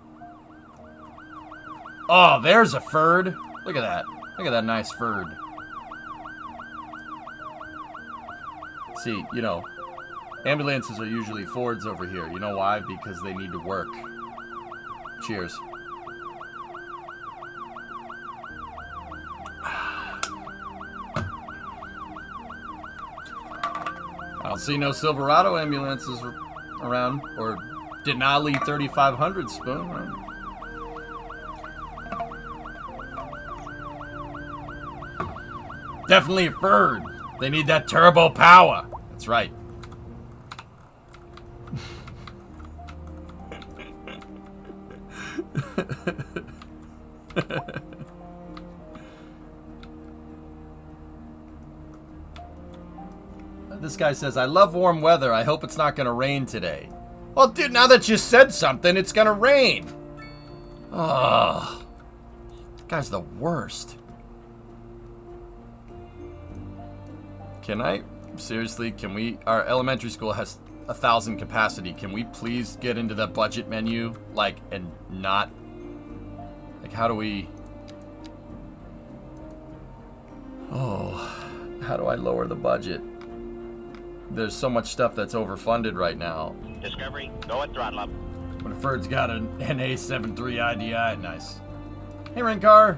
Oh, there's a Ferd. Look at that. Look at that nice Ferd. See, you know, ambulances are usually Fords over here. You know why? Because they need to work. Cheers. I don't see no Silverado ambulances around, or Denali 3500 spoon. Definitely a Ferd. They need that turbo power. That's right. This guy says, I love warm weather. I hope it's not going to rain today. Well, dude, now that you said something, it's going to rain. Ugh. This guy's the worst. Can I? Seriously, can we? Our elementary school has 1,000 capacity. Can we please get into the budget menu? Like, and not... Like, how do we... Oh, how do I lower the budget? There's so much stuff that's overfunded right now. Discovery, go at throttle up. When a Ferd's got an NA73 IDI, nice. Hey, Renkar,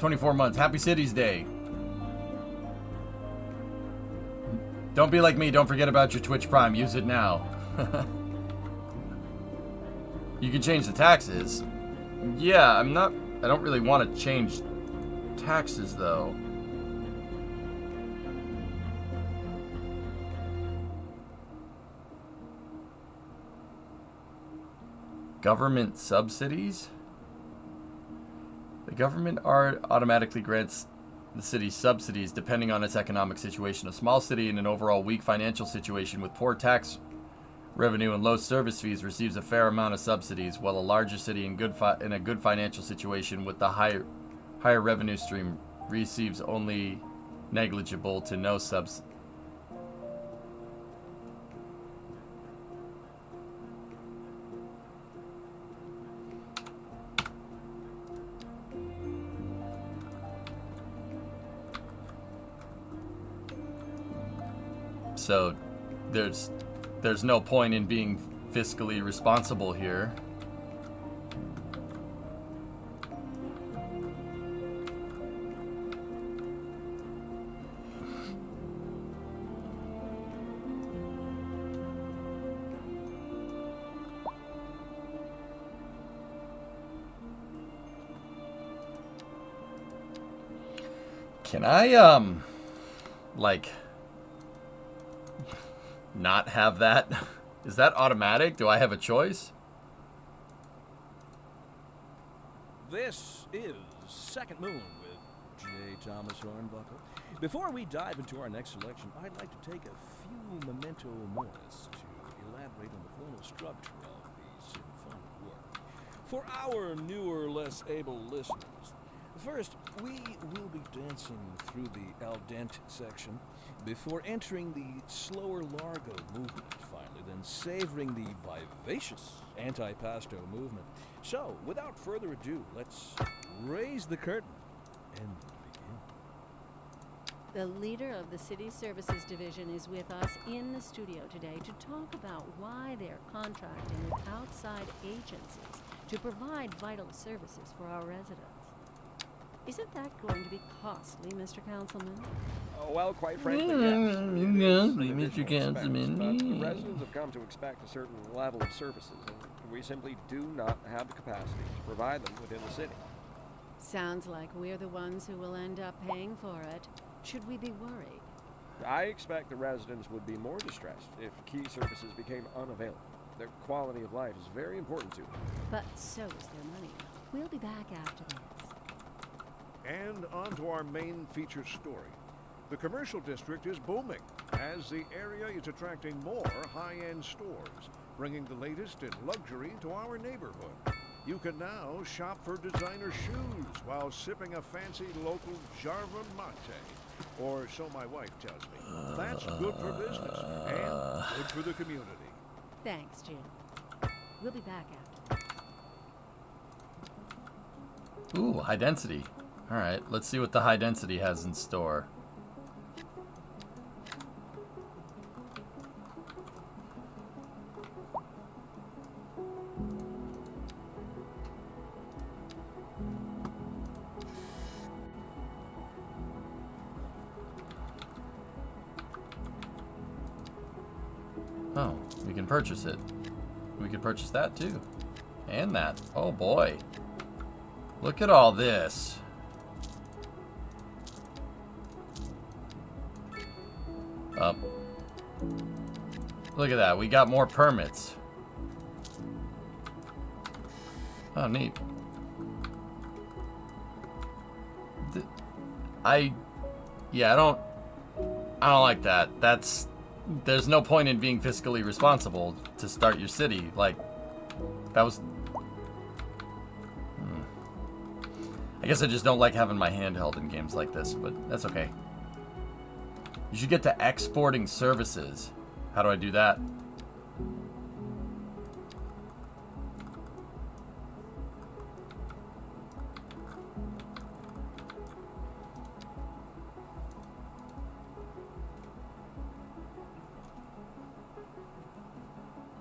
24 months. Happy Cities Day. Don't be like me. Don't forget about your Twitch Prime. Use it now. You can change the taxes. Yeah, I don't really want to change taxes, though. Government subsidies? The government automatically grants the city subsidies depending on its economic situation. A small city in an overall weak financial situation with poor tax revenue and low service fees receives a fair amount of subsidies, while a larger city in a good financial situation with the higher revenue stream receives only negligible to no subsidies. So there's no point in being fiscally responsible here. Can I like not have that? Is that automatic? Do I have a choice? This is Second Moon with J. Thomas Hornbuckle. Before we dive into our next selection, I'd like to take a few memento moris to elaborate on the formal structure of the symphonic work. For our newer, less able listeners, first, we will be dancing through the al dente section before entering the slower largo movement finally, then savoring the vivacious antipasto movement. So, without further ado, let's raise the curtain and begin. The leader of the City Services Division is with us in the studio today to talk about why they're contracting with outside agencies to provide vital services for our residents. Isn't that going to be costly, Mr. Councilman? Oh, well, quite frankly, yes. Mr. Councilman. But the residents have come to expect a certain level of services, and we simply do not have the capacity to provide them within the city. Sounds like we're the ones who will end up paying for it. Should we be worried? I expect the residents would be more distressed if key services became unavailable. Their quality of life is very important to them. But so is their money. We'll be back after this. And on to our main feature story. The commercial district is booming as the area is attracting more high-end stores, bringing the latest in luxury to our neighborhood. You can now shop for designer shoes while sipping a fancy local Jarva mate. Or so my wife tells me. That's good for business and good for the community. Thanks, Jim. We'll be back after this. Ooh, high density. All right, let's see what the high density has in store. Oh, we can purchase it. We can purchase that too. And that. Oh boy. Look at all this. Up. Look at that. We got more permits. Oh, neat. Yeah, I don't like that. There's no point in being fiscally responsible to start your city. Like, that was... I guess I just don't like having my hand held in games like this, but that's okay. You should get to exporting services. How do I do that?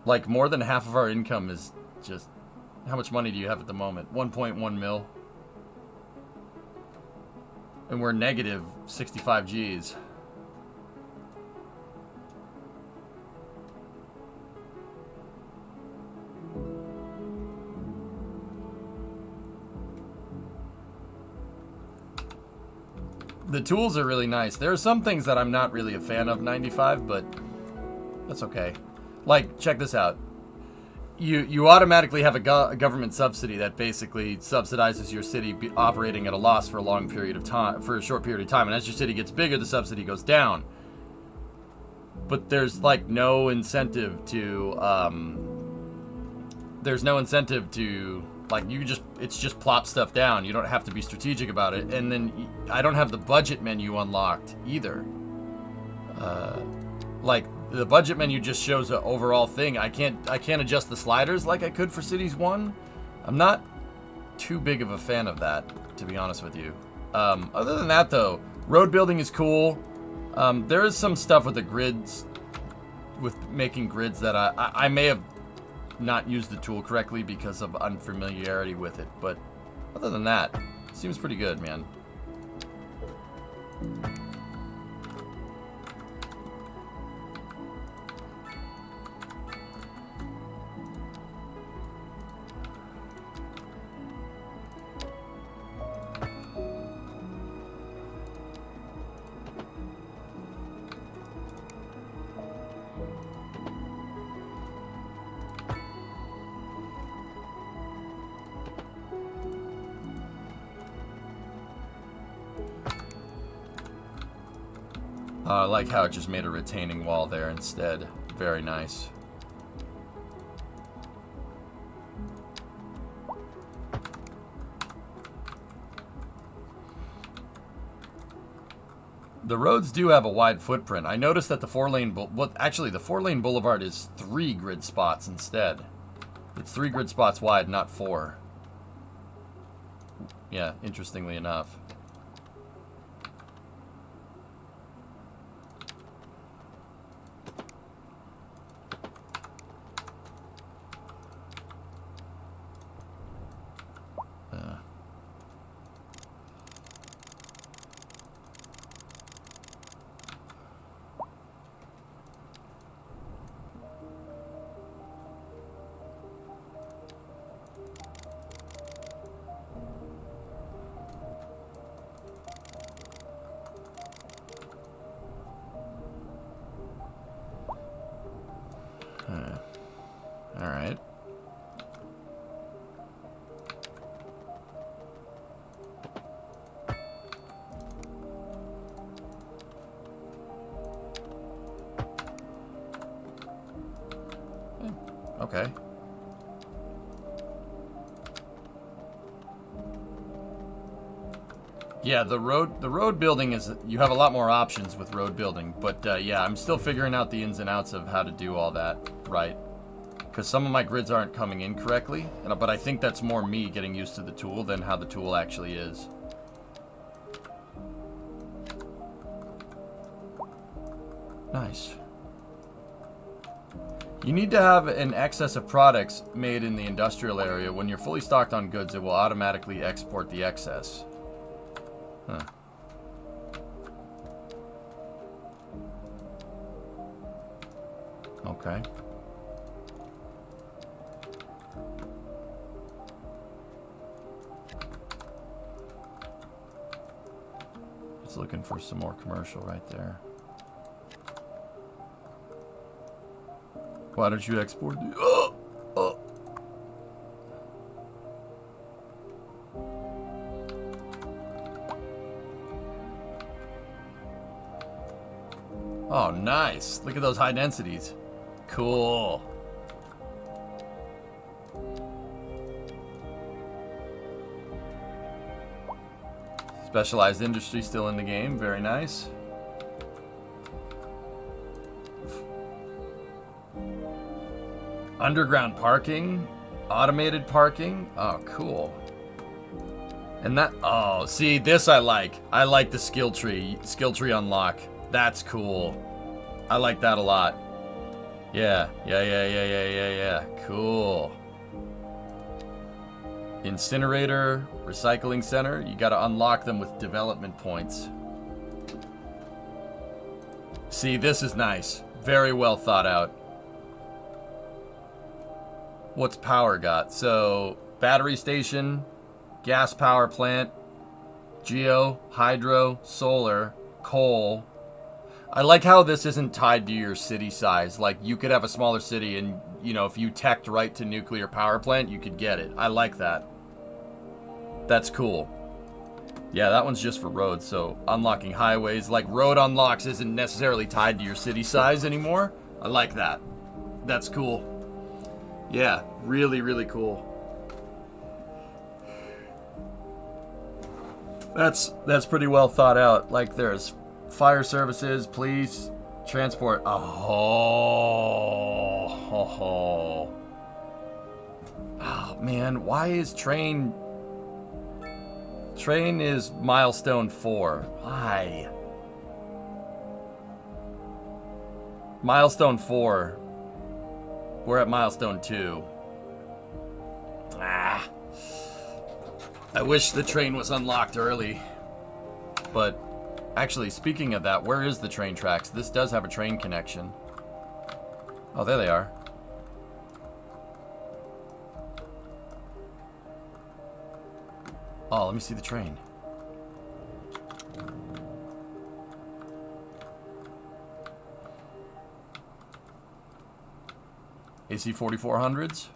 Like, more than half of our income is just... How much money do you have at the moment? 1.1 mil. And we're negative 65 Gs. The tools are really nice. There are some things that I'm not really a fan of 95, but that's okay. Like, check this out. You automatically have a government subsidy that basically subsidizes your city operating at a loss for a long period of time, for a short period of time. And as your city gets bigger, the subsidy goes down. But there's like no incentive to, like, it's just plop stuff down. You don't have to be strategic about it. And then I don't have the budget menu unlocked either. Like, the budget menu just shows an overall thing. I can't adjust the sliders like I could for Cities 1. I'm not too big of a fan of that, to be honest with you. Other than that, though, road building is cool. There is some stuff with the grids, with making grids that I may have not used the tool correctly because of unfamiliarity with it. But other than that, it seems pretty good, man. I like how it just made a retaining wall there instead. Very nice. The roads do have a wide footprint. I noticed that the 4-lane... actually, the 4-lane boulevard is 3 grid spots instead. It's 3 grid spots wide, not 4. Yeah, interestingly enough. All right. Okay. Yeah, the road building is, you have a lot more options with road building, but yeah, I'm still figuring out the ins and outs of how to do all that right, because some of my grids aren't coming in correctly, but I think that's more me getting used to the tool than how the tool actually is. Nice. You need to have an excess of products made in the industrial area. When you're fully stocked on goods, it will automatically export the excess. Huh. Okay. It's looking for some more commercial right there. Why don't you export? Oh, nice. Look at those high densities. Cool. Specialized industry still in the game. Very nice. Underground parking. Automated parking. Oh, cool. And that... Oh, see, this I like. I like the skill tree. Skill tree unlock. That's cool. I like that a lot. Yeah. Yeah. Cool. Incinerator, recycling center. You got to unlock them with development points. See, this is nice. Very well thought out. What's power got? So, battery station, gas power plant, geo, hydro, solar, coal. I like how this isn't tied to your city size. Like, you could have a smaller city and, you know, if you teched right to nuclear power plant, you could get it. I like that. That's cool. Yeah, that one's just for roads, so unlocking highways. Like, road unlocks isn't necessarily tied to your city size anymore. I like that. That's cool. Yeah, really, really cool. That's pretty well thought out. Like, there's fire services, police, transport. Oh, man, why is train is milestone 4? Why? Milestone 4. We're at milestone 2. I wish the train was unlocked early. But actually, speaking of that, where is the train tracks? This does have a train connection. Oh, there they are. Oh, let me see the train. AC 4400s?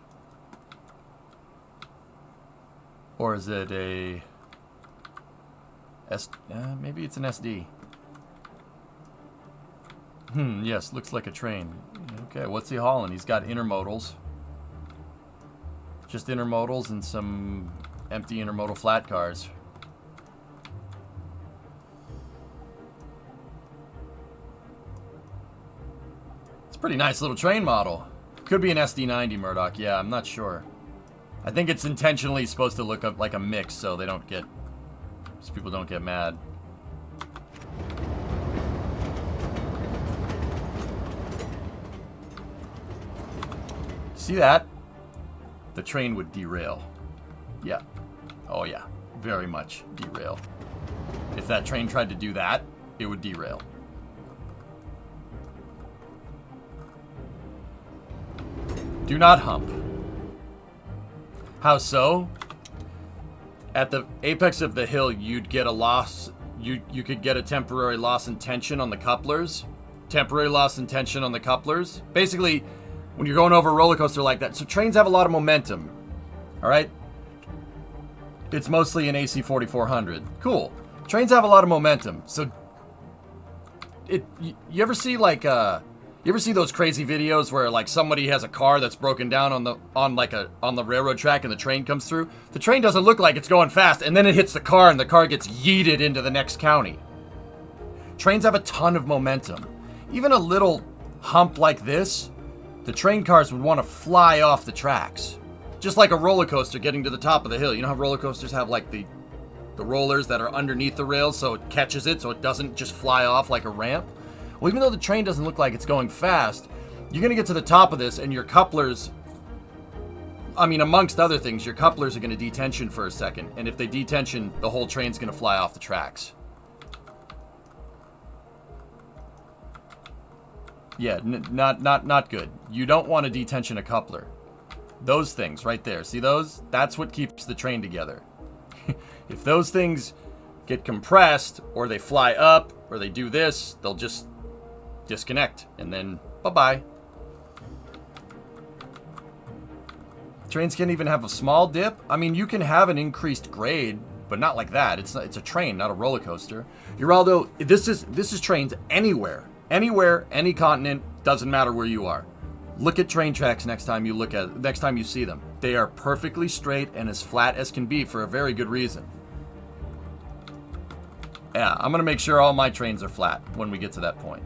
Or is it a maybe it's an SD. Yes, looks like a train. Okay, what's he hauling? He's got intermodals. Just intermodals and some empty intermodal flat cars. It's a pretty nice little train model. Could be an SD90, Murdoch. Yeah, I'm not sure. I think it's intentionally supposed to look up like a mix so they don't get... so people don't get mad. See that? The train would derail. Yeah. Oh yeah. Very much derail. If that train tried to do that, it would derail. Do not hump. How so? At the apex of the hill, you'd get a loss. You could get a temporary loss in tension on the couplers. Temporary loss in tension on the couplers. Basically, when you're going over a roller coaster like that. So trains have a lot of momentum. All right? It's mostly an AC 4400. Cool. Trains have a lot of momentum. So you ever see like you ever see those crazy videos where like somebody has a car that's broken down on the railroad track and the train comes through? The train doesn't look like it's going fast and then it hits the car and the car gets yeeted into the next county. Trains have a ton of momentum. Even a little hump like this, the train cars would want to fly off the tracks. Just like a roller coaster getting to the top of the hill. You know how roller coasters have like the rollers that are underneath the rails so it catches it so it doesn't just fly off like a ramp? Well, even though the train doesn't look like it's going fast, you're going to get to the top of this and your couplers, I mean, amongst other things, your couplers are going to detension for a second. And if they detension, the whole train's going to fly off the tracks. Yeah, not good. You don't want to detension a coupler. Those things right there, see those? That's what keeps the train together. If those things get compressed, or they fly up, or they do this, they'll just disconnect, and then bye-bye. Trains can't even have a small dip. I mean, you can have an increased grade, but not like that. It's a train, not a roller coaster. Geraldo, this is trains anywhere. Anywhere, any continent, doesn't matter where you are. Look at train tracks next time you see them. They are perfectly straight and as flat as can be for a very good reason. Yeah, I'm going to make sure all my trains are flat when we get to that point.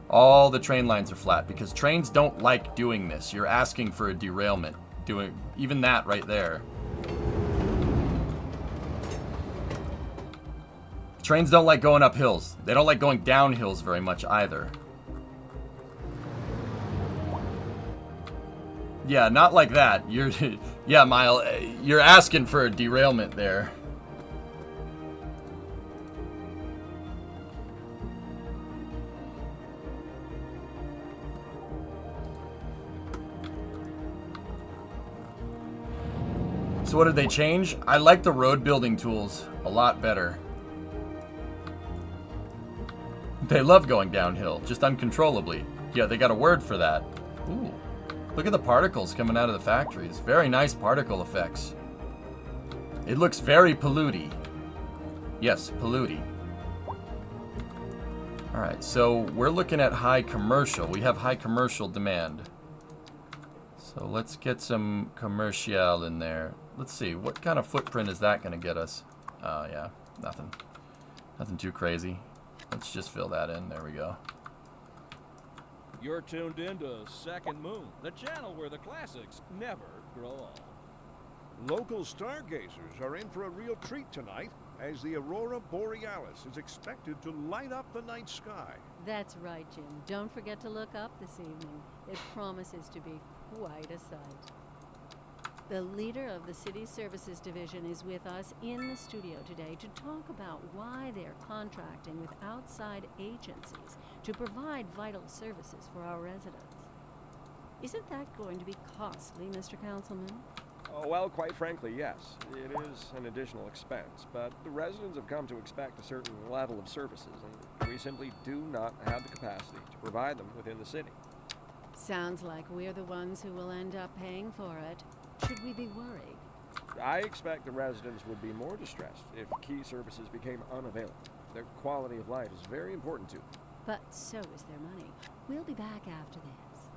All the train lines are flat because trains don't like doing this. You're asking for a derailment. Doing even that right there. Trains don't like going up hills. They don't like going down hills very much either. Yeah, not like that. You're, yeah, Mile, you're asking for a derailment there. So what did they change? I like the road building tools a lot better. They love going downhill, just uncontrollably. Yeah, they got a word for that. Ooh. Look at the particles coming out of the factories. Very nice particle effects. It looks very polluty. Yes, polluty. Alright, so we're looking at high commercial. We have high commercial demand. So let's get some commercial in there. Let's see, what kind of footprint is that going to get us? Yeah, nothing. Nothing too crazy. Let's just fill that in. There we go. You're tuned in to Second Moon, the channel where the classics never grow old. Local stargazers are in for a real treat tonight as the aurora borealis is expected to light up the night sky. That's right, Jim. Don't forget to look up this evening. It promises to be quite a sight. The leader of the City Services Division is with us in the studio today to talk about why they're contracting with outside agencies to provide vital services for our residents. Isn't that going to be costly, Mr. Councilman? Oh, well, quite frankly, yes. It is an additional expense, but the residents have come to expect a certain level of services, and we simply do not have the capacity to provide them within the city. Sounds like we're the ones who will end up paying for it. Should we be worried? I expect the residents would be more distressed if key services became unavailable. Their quality of life is very important to them. But so is their money. We'll be back after this.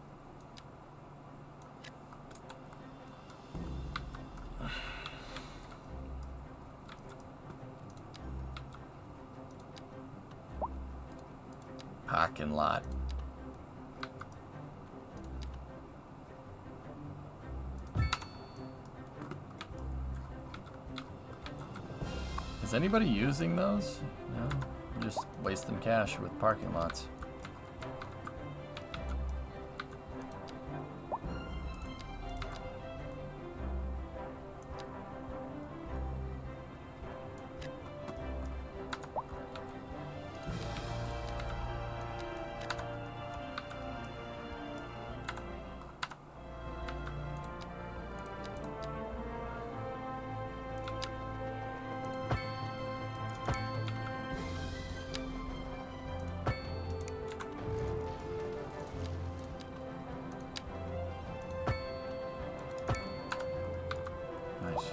Parking lot. Is anybody using those? No, we're just wasting cash with parking lots. Nice.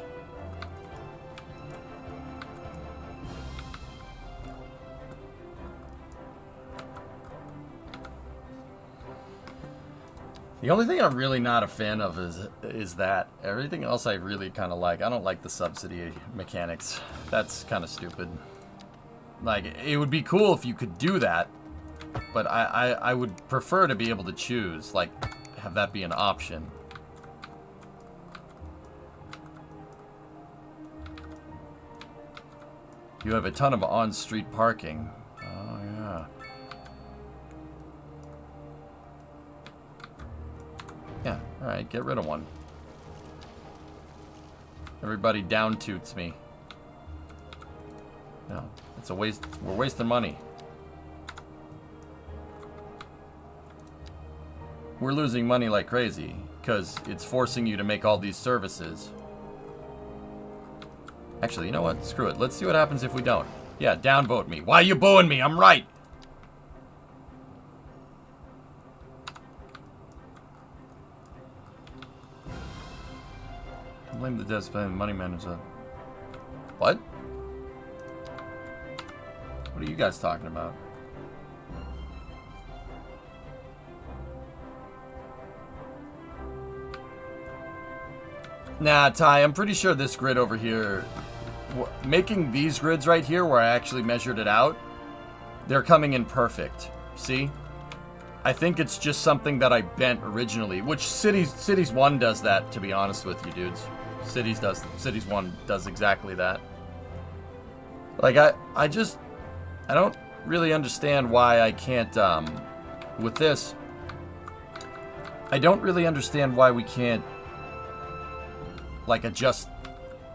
The only thing I'm really not a fan of is that. Everything else I really kind of like. I don't like the subsidy mechanics. That's kind of stupid. Like, it would be cool if you could do that, but I would prefer to be able to choose, like, have that be an option. You have a ton of on-street parking. Oh, yeah. Yeah, alright, get rid of one. Everybody down toots me. No, it's a waste. We're wasting money. We're losing money like crazy because it's forcing you to make all these services. Actually, you know what? Screw it. Let's see what happens if we don't. Yeah, downvote me. Why are you booing me? I'm right. Blame the discipline money manager. What? What are you guys talking about? Nah, Ty, I'm pretty sure this grid over here, making these grids right here where I actually measured it out, they're coming in perfect. See? I think it's just something that I bent originally, which Cities 1 does that, to be honest with you, dudes. Cities 1 does exactly that. Like, I don't really understand why I can't, with this, I don't really understand why we can't, like, adjust,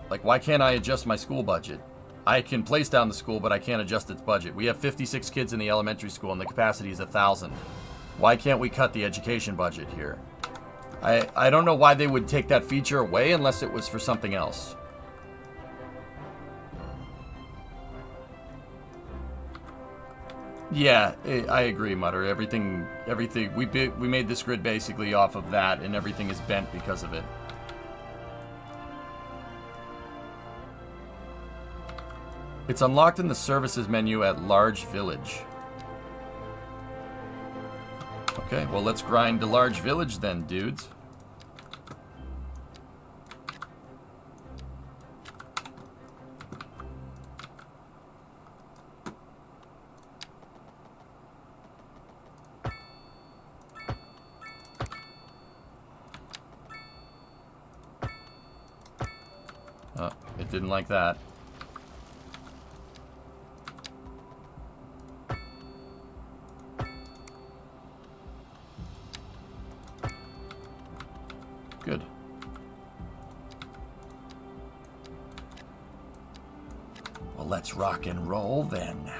like, why can't I adjust my school budget? I can place down the school, but I can't adjust its budget. We have 56 kids in the elementary school, and the capacity is 1,000. Why can't we cut the education budget here? I don't know why they would take that feature away unless it was for something else. Yeah, I agree, Mutter. Everything we made this grid basically off of that, and everything is bent because of it. It's unlocked in the services menu at Large Village. Okay, well, let's grind to Large Village then, dudes. Oh, it didn't like that. Good. Well, let's rock and roll then.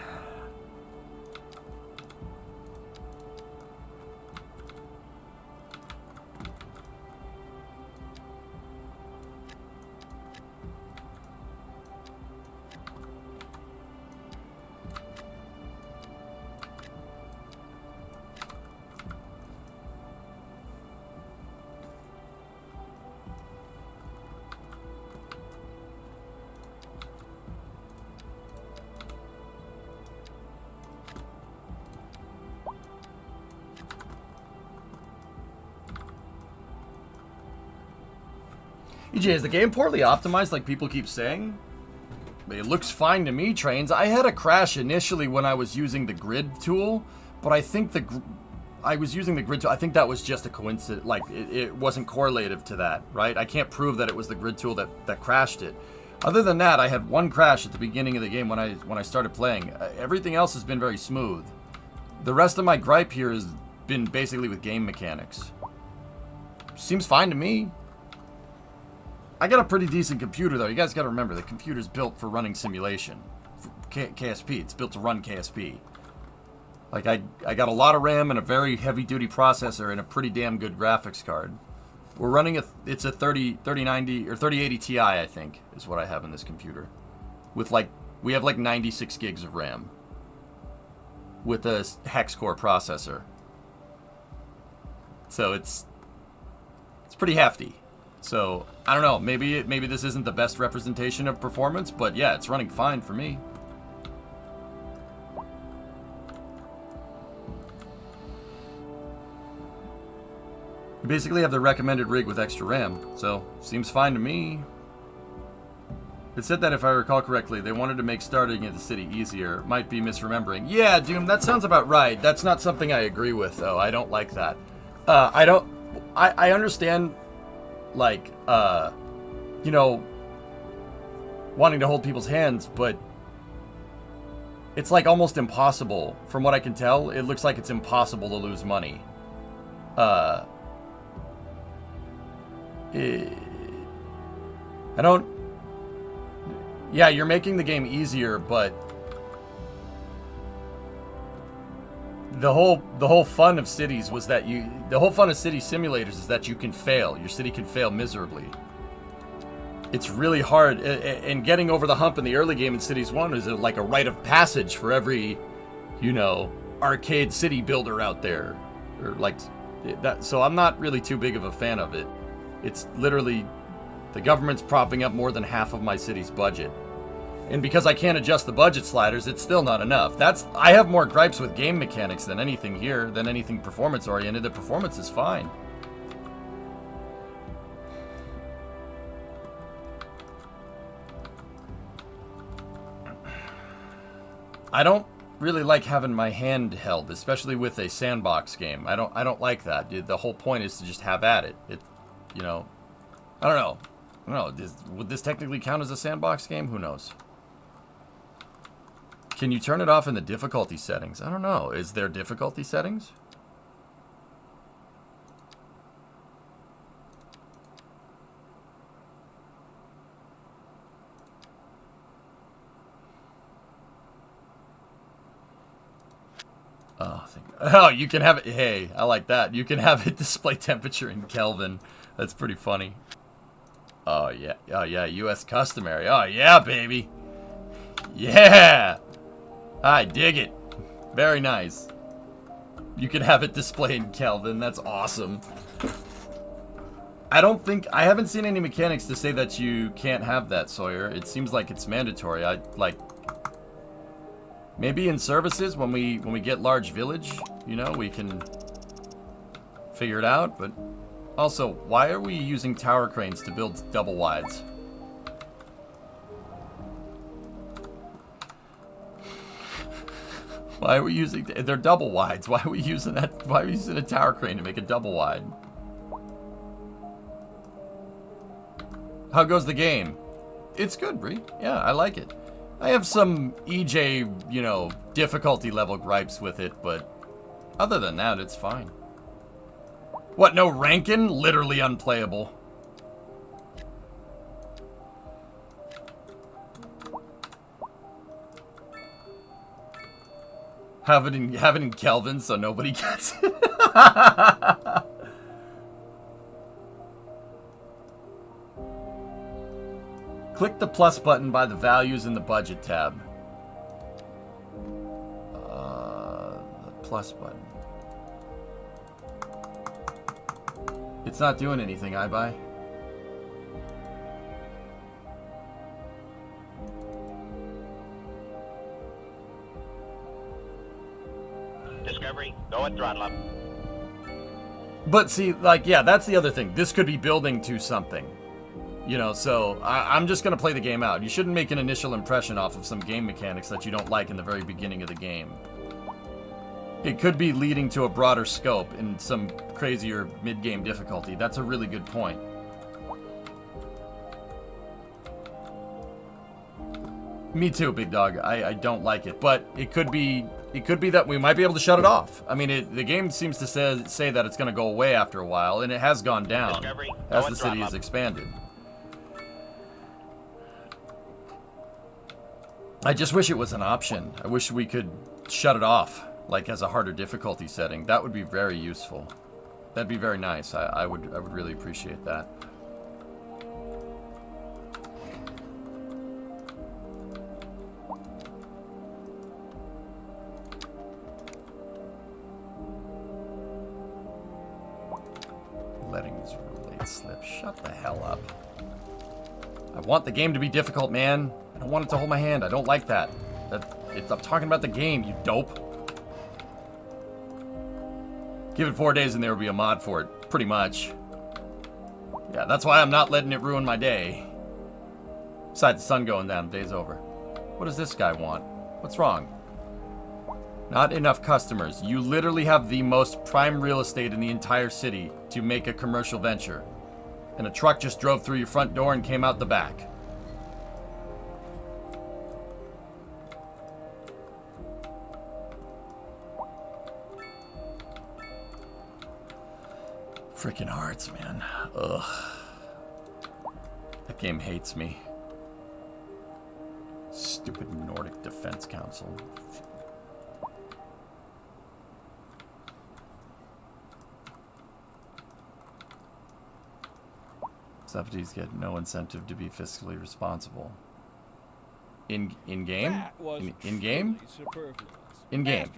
EJ, is the game poorly optimized like people keep saying? It looks fine to me, Trains. I had a crash initially when I was using the grid tool, but I think I was using the grid tool. I think that was just a coincidence. Like, it wasn't correlative to that, right? I can't prove that it was the grid tool that crashed it. Other than that, I had one crash at the beginning of the game when I started playing. Everything else has been very smooth. The rest of my gripe here has been basically with game mechanics. Seems fine to me. I got a pretty decent computer, though. You guys got to remember, the computer's built for running simulation. KSP. It's built to run KSP. Like, I got a lot of RAM and a very heavy-duty processor and a pretty damn good graphics card. We're running it's a 3090 or 3080 Ti, I think, is what I have in this computer. With, like, we have, like, 96 gigs of RAM. With a hex core processor. So it's pretty hefty. So, I don't know, maybe this isn't the best representation of performance, but yeah, it's running fine for me. You basically have the recommended rig with extra RAM, so seems fine to me. It said that if I recall correctly, they wanted to make starting at the city easier. Might be misremembering. Yeah, Doom, that sounds about right. That's not something I agree with, though. I don't like that. I understand, like, you know, wanting to hold people's hands, but it's, like, almost impossible. From what I can tell, it looks like it's impossible to lose money. I don't... Yeah, you're making the game easier, but the whole fun of cities was that the whole fun of city simulators is that you can fail. Your city can fail miserably. It's really hard, and getting over the hump in the early game in Cities 1 is like a rite of passage for every, you know, arcade city builder out there, or like that. So I'm not really too big of a fan of it. It's literally the government's propping up more than half of my city's budget. And because I can't adjust the budget sliders, it's still not enough. I have more gripes with game mechanics than anything here, than anything performance-oriented. The performance is fine. I don't really like having my hand held, especially with a sandbox game. I don't like that. The whole point is to just have at it. You know, I don't know. Would this technically count as a sandbox game? Who knows? Can you turn it off in the difficulty settings? I don't know. Is there difficulty settings? Oh, you can have it. Hey, I like that. You can have it display temperature in Kelvin. That's pretty funny. Oh, yeah. Oh, yeah. U.S. customary. Oh, yeah, baby. Yeah. I dig it. Very nice. You can have it display in Kelvin. That's awesome. I haven't seen any mechanics to say that you can't have that, Sawyer. It seems like it's mandatory. Maybe in services, when we get large village, you know, we can figure it out. But also, why are we using tower cranes to build double wides? Why are we using? They're double wides. Why are we using that? Why are we using a tower crane to make a double wide? How goes the game? It's good, Bree. Yeah, I like it. I have some EJ, you know, difficulty level gripes with it, but other than that, it's fine. What, no rankin'? Literally unplayable. Have it in Kelvin so nobody gets it. Click the plus button by the values in the budget tab. The plus button. It's not doing anything, iBuy. Discovery, go at throttle up. But see, like, yeah, that's the other thing. This could be building to something. You know, so I'm just going to play the game out. You shouldn't make an initial impression off of some game mechanics that you don't like in the very beginning of the game. It could be leading to a broader scope in some crazier mid-game difficulty. That's a really good point. Me too, big dog. I don't like it, but it could be that we might be able to shut it off. I mean, the game seems to say that it's going to go away after a while, and it has gone down as the city has expanded. I just wish it was an option. I wish we could shut it off, like as a harder difficulty setting. That would be very useful. That'd be very nice. I would really appreciate that. Letting his relate slip. Shut the hell up. I want the game to be difficult, man. I don't want it to hold my hand. I don't like that. I'm talking about the game, you dope. Give it 4 days and there will be a mod for it. Pretty much. Yeah, that's why I'm not letting it ruin my day. Besides, the sun going down, the day's over. What does this guy want? What's wrong? Not enough customers. You literally have the most prime real estate in the entire city to make a commercial venture. And a truck just drove through your front door and came out the back. Freaking hearts, man. Ugh. That game hates me. Stupid Nordic Defense Council. Subsidies get no incentive to be fiscally responsible. In game? In game? In game.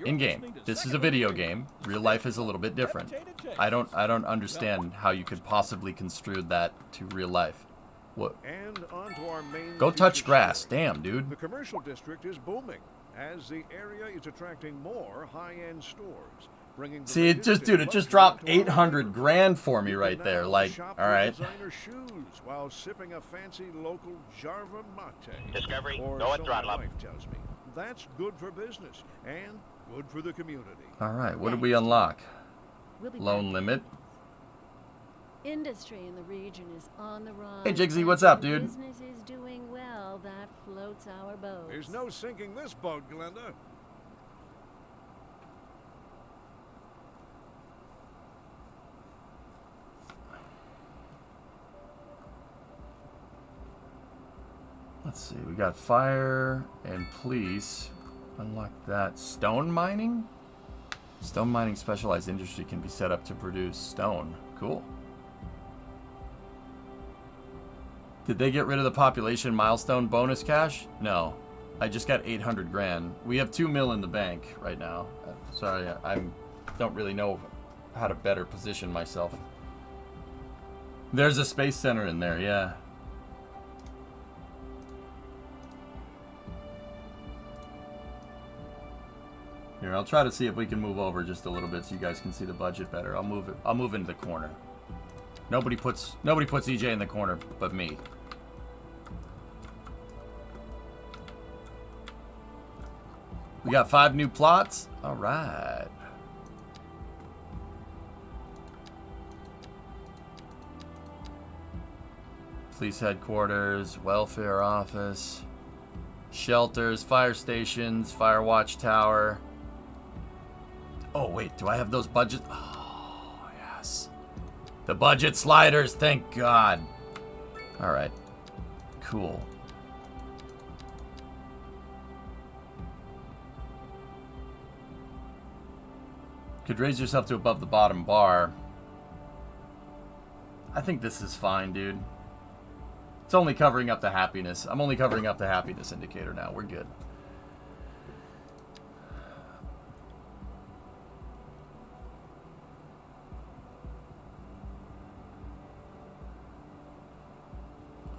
In game. This is a video game. Real life is a little bit different. I don't understand how you could possibly construe that to real life. What? And on to our main Go touch grass. feature Damn, dude. The commercial district is booming as the area is attracting more high-end stores. See, it just, dude, it just dropped 800 grand for me right there. Like, all right. Designer shoes while sipping a fancy local Jarva mate. Discovery, Or go at so throttle my up. wife tells me. that's good for business and good for the community. All right, what did we unlock? We'll be Loan back. limit. Industry in the region is on the rise. Hey, Jigsy, and what's up, when dude? Business is doing well. That floats our boat. There's no sinking this boat, Glenda. Let's see, we got fire and police. Unlock that. Stone mining? Stone mining specialized industry can be set up to produce stone. Cool. Did they get rid of the population milestone bonus cash? No. I just got 800 grand. We have 2 mil in the bank right now. Sorry, I don't really know how to better position myself. There's a space center in there, yeah. Here, I'll try to see if we can move over just a little bit so you guys can see the budget better. I'll move into the corner. Nobody puts EJ in the corner but me. We got 5 new plots. All right. Police headquarters, welfare office, shelters, fire stations, fire watch tower. Oh, wait, do I have those budgets? Oh, yes. The budget sliders, thank God. All right, cool. Could raise yourself to above the bottom bar. I think this is fine, dude. It's only covering up the happiness. I'm only covering up the happiness indicator now. We're good.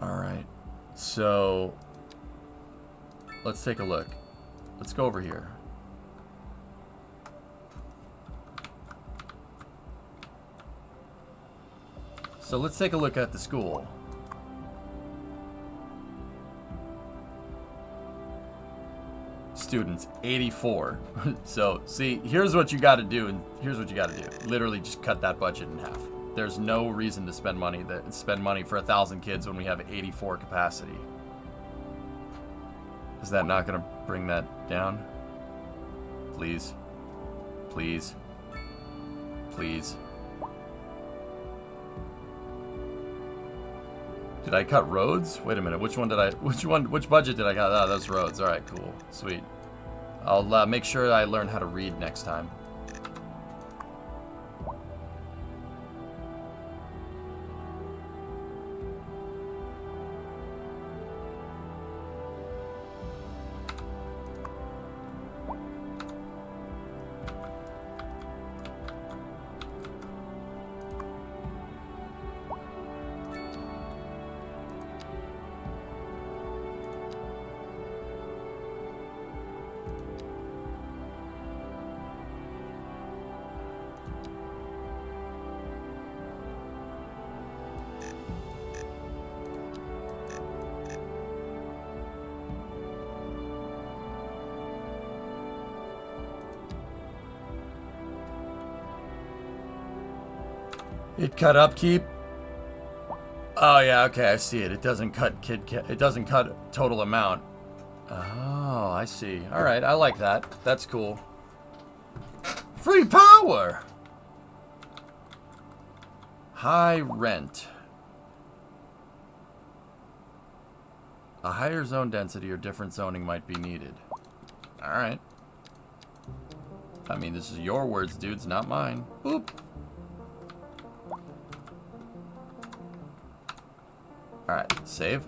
All right. So let's take a look. Let's go over here. So let's take a look at the school. Students, 84. So, see, here's what you got to do, and here's what you got to do. Literally, just cut that budget in half. There's no reason to spend money for 1,000 kids when we have 84 capacity. Is that not going to bring that down? Please, please, please. Did I cut roads? Wait a minute. Which budget did I cut? Oh, those roads. All right, cool. Sweet. I'll make sure I learn how to read next time. It cut upkeep. Oh yeah, okay, I see it. It doesn't cut it doesn't cut total amount. Oh, I see. All right, I like that. That's cool. Free power. High rent. A higher zone density or different zoning might be needed. All right. I mean, this is your words, dudes, not mine. Boop. All right, save.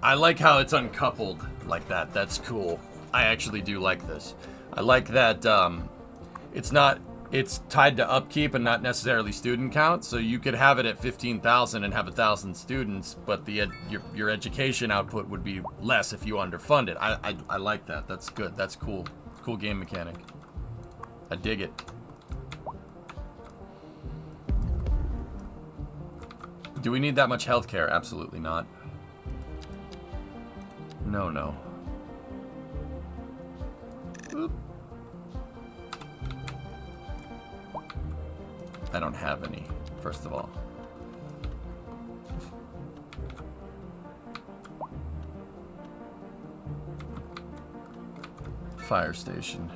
I like how it's uncoupled like that. That's cool. I actually do like this. I like that it's tied to upkeep and not necessarily student count. So you could have it at 15,000 and have 1,000 students, but your education output would be less if you underfund it. I like that. That's good. That's cool. Cool game mechanic. I dig it. Do we need that much healthcare? Absolutely not. No. Oop. I don't have any, first of all. Fire station.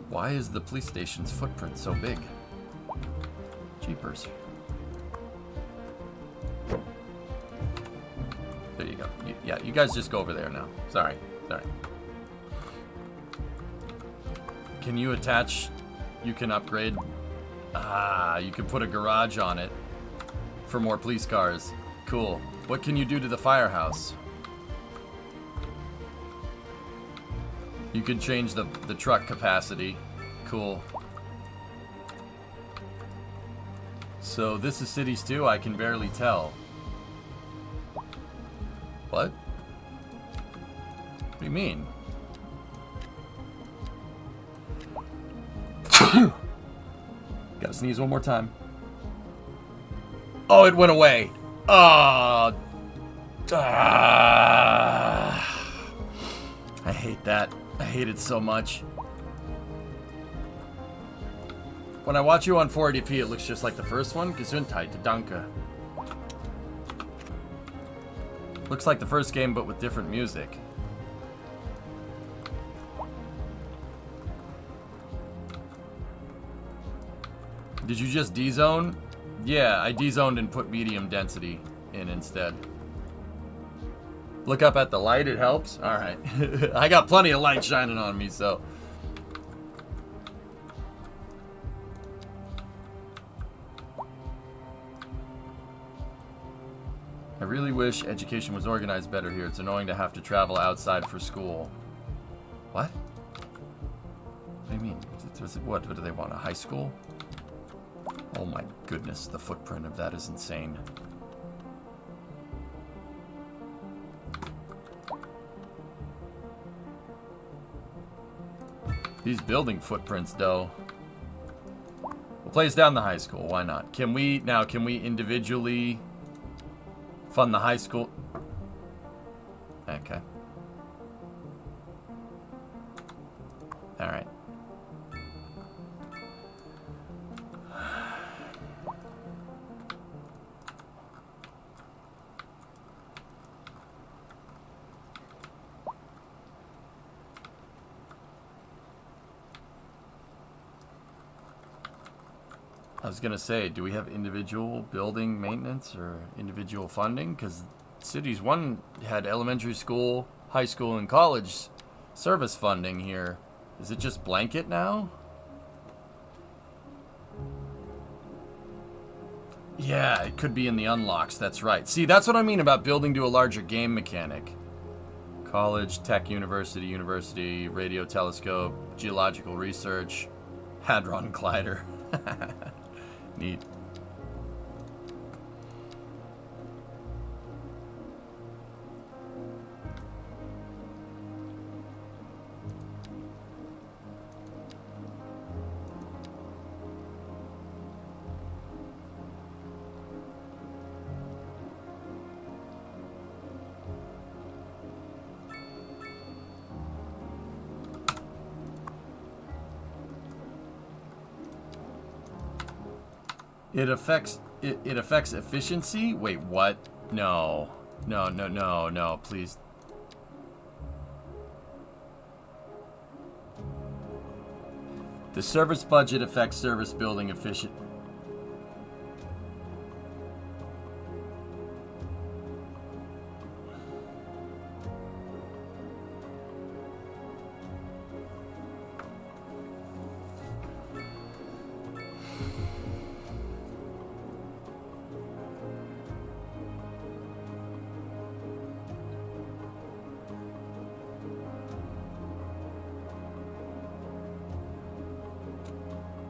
Why is the police station's footprint so big? Jeepers. There you go. Yeah, you guys just go over there now. Sorry. Can you attach? You can upgrade. You can put a garage on it for more police cars. Cool. What can you do to the firehouse? You can change the truck capacity. Cool. So this is Cities 2? I can barely tell. What? What do you mean? Gotta sneeze one more time. Oh, it went away. I hate that. I hate it so much. When I watch you on 480p, it looks just like the first one. Gesundheit, danke. Looks like the first game, but with different music. Did you just D-zone? Yeah, I D-zoned and put medium density in instead. Look up at the light, it helps? Alright. I got plenty of light shining on me, so. I really wish education was organized better here. It's annoying to have to travel outside for school. What? What do you mean? What do they want, a high school? Oh my goodness, the footprint of that is insane. These building footprints, though. We'll place down the high school, why not? Can we individually fund the high school? Okay. Alright. I was gonna say, do we have individual building maintenance or individual funding? Because Cities 1 had elementary school, high school, and college service funding here. Is it just blanket now? Yeah, it could be in the unlocks, that's right. See, that's what I mean about building to a larger game mechanic. College, tech, university, radio telescope, geological research, hadron collider. Neat. It affects efficiency? Wait, what? No, please. The service budget affects service building efficient.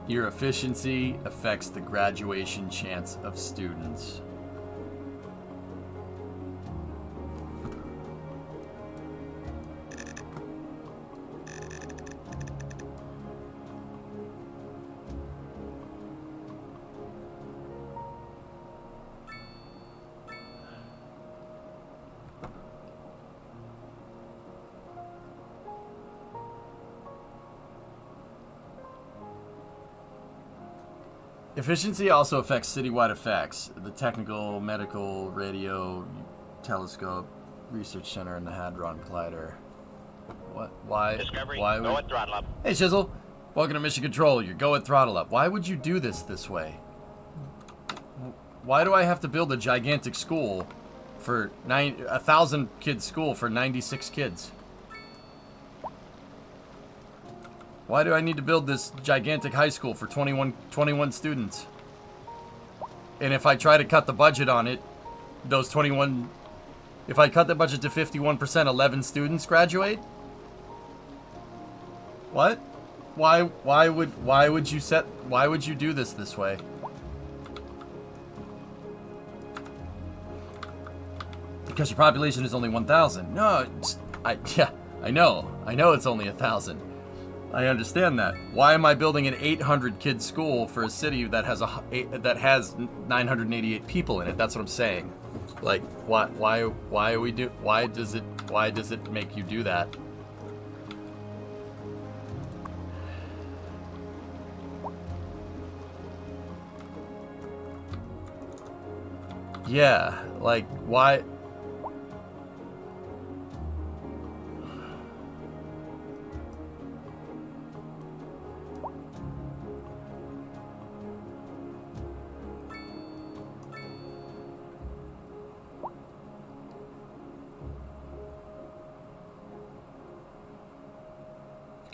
Your efficiency affects the graduation chance of students. Efficiency also affects citywide effects. The Technical, Medical, Radio, Telescope, Research Center, and the Hadron Collider. What? Why? Discovery, Why go would... at throttle up. Hey, Shizzle. Welcome to Mission Control. Your go at throttle up. Why would you do this way? Why do I have to build a gigantic school for 1,000 kids school for 96 kids? Why do I need to build this gigantic high school for 21 students? And if I try to cut the budget on it, those 21... If I cut the budget to 51%, 11 students graduate? What? Why would you do this way? Because your population is only 1,000. No, I know it's only 1,000. I understand that. Why am I building an 800 kid school for a city that has 988 people in it? That's what I'm saying. Like, why does it make you do that? Yeah, like, why?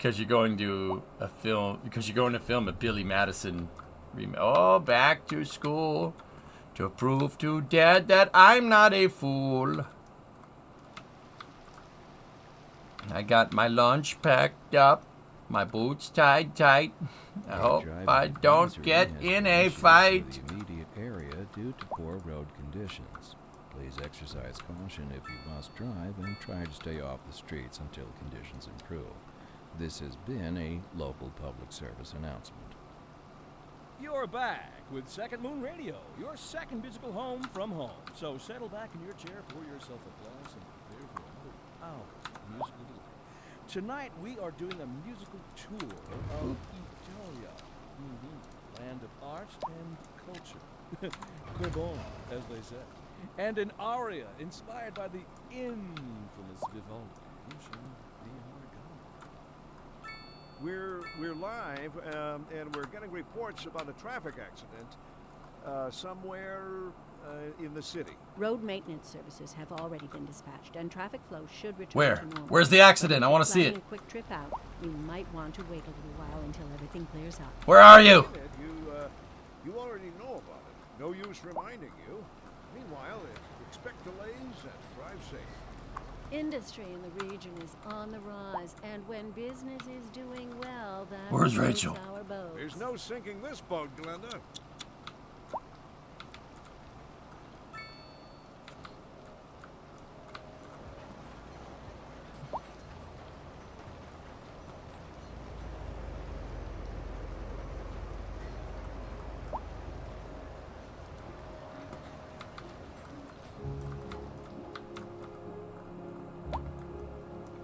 Because you're going to film a Billy Madison remake. Oh, back to school to prove to Dad that I'm not a fool. I got my lunch packed up, my boots tied tight. I hope I don't get in a fight. The immediate area due to poor road conditions. Please exercise caution if you must drive and try to stay off the streets until conditions improve. This has been a local public service announcement. You're back with Second Moon Radio, your second musical home from home. So settle back in your chair, pour yourself a glass, and prepare for another hour of musical delight. Tonight we are doing a musical tour of Italia, land of art and culture. Que bon, as they say. And an aria inspired by the infamous Vivaldi. We're live, and we're getting reports about a traffic accident somewhere in the city. Road maintenance services have already been dispatched, and traffic flow should return Where? to normal. Where's the accident? I want to see Planning it. a quick trip out. We might want to wait a little while until everything clears up. Where are you? You already know about it. No use reminding you. Meanwhile, expect delays and drive safe. Industry in the region is on the rise, and when business is doing well, that Where's floats Rachel? our boats. There's no sinking this boat, Glenda.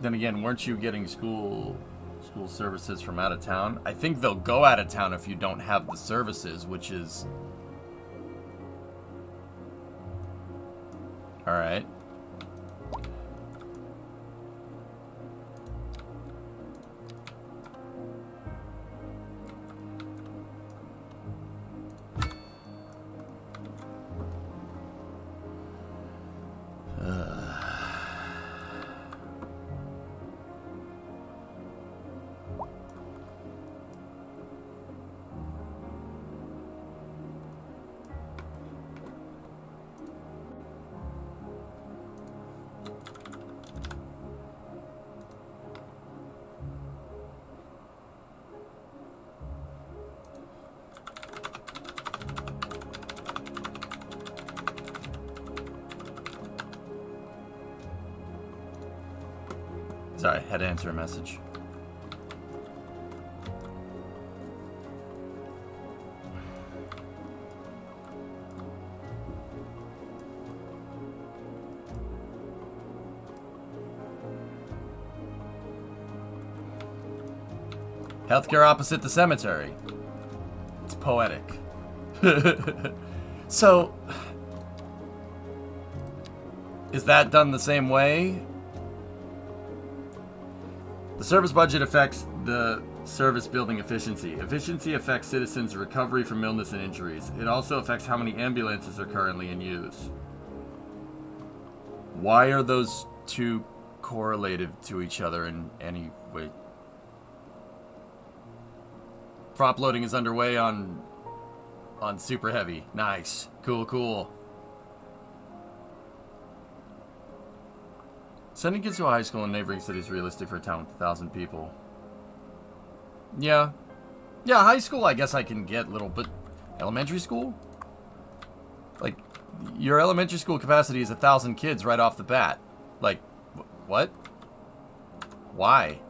Then again, weren't you getting school services from out of town? I think they'll go out of town if you don't have the services, which is... Alright. Sorry, had to answer a message. Healthcare opposite the cemetery. It's poetic. So, is that done the same way? The service budget affects the service building efficiency. Efficiency affects citizens' recovery from illness and injuries. It also affects how many ambulances are currently in use. Why are those two correlated to each other in any way? Prop loading is underway on Super Heavy. Nice. Cool, cool. Sending kids to a high school in neighboring cities is realistic for a town with 1,000 people. Yeah. Yeah, high school I guess I can get little, but elementary school? Like, your elementary school capacity is 1,000 kids right off the bat. Like, what? Why?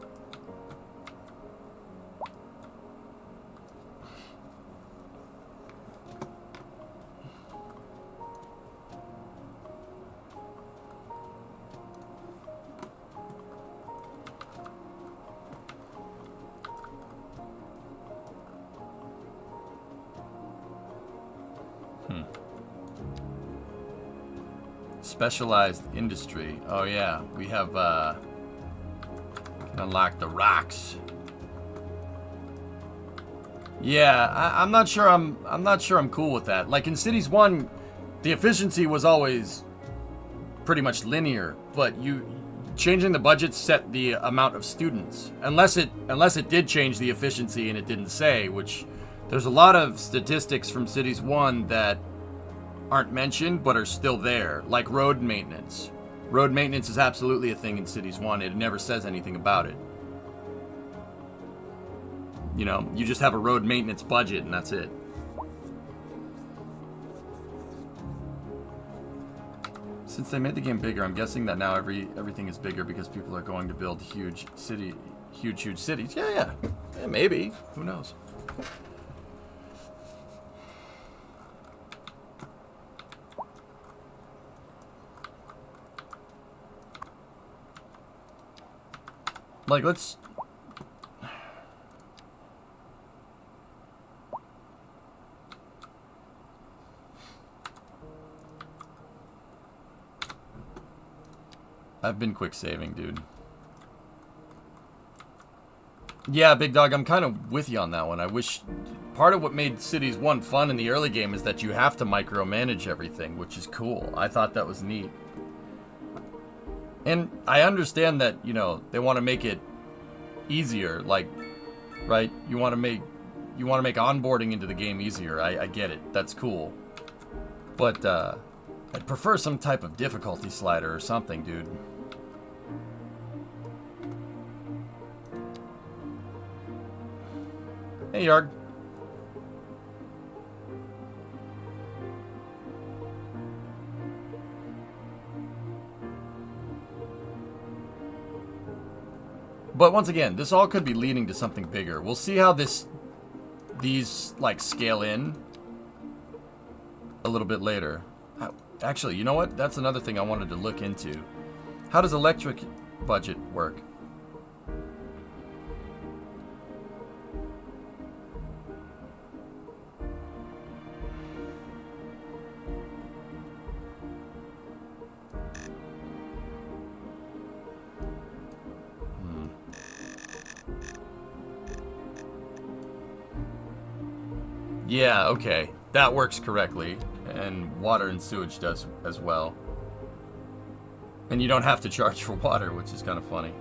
Specialized industry. Oh yeah, we have can unlock the rocks. Yeah, I'm not sure I'm cool with that. Like in Cities 1, the efficiency was always pretty much linear, but you changing the budget set the amount of students. Unless it did change the efficiency and it didn't say, which there's a lot of statistics from Cities 1 that aren't mentioned but are still there, like road maintenance. Road maintenance is absolutely a thing in Cities 1. It never says anything about it. You know, you just have a road maintenance budget and that's it. Since they made the game bigger, I'm guessing that now everything is bigger because people are going to build huge cities. Yeah, maybe. Who knows? Like, let's... I've been quick saving, dude. Yeah, Big Dog, I'm kind of with you on that one. I wish... Part of what made Cities 1 fun in the early game is that you have to micromanage everything, which is cool. I thought that was neat. And I understand that, you know, they want to make it easier, like, right? You want to make onboarding into the game easier. I get it. That's cool. But I'd prefer some type of difficulty slider or something, dude. Hey, Yarg. But once again, this all could be leading to something bigger. We'll see how these like scale in a little bit later. Actually, you know what? That's another thing I wanted to look into. How does electric budget work? Yeah, okay. That works correctly. And water and sewage does as well. And you don't have to charge for water, which is kind of funny.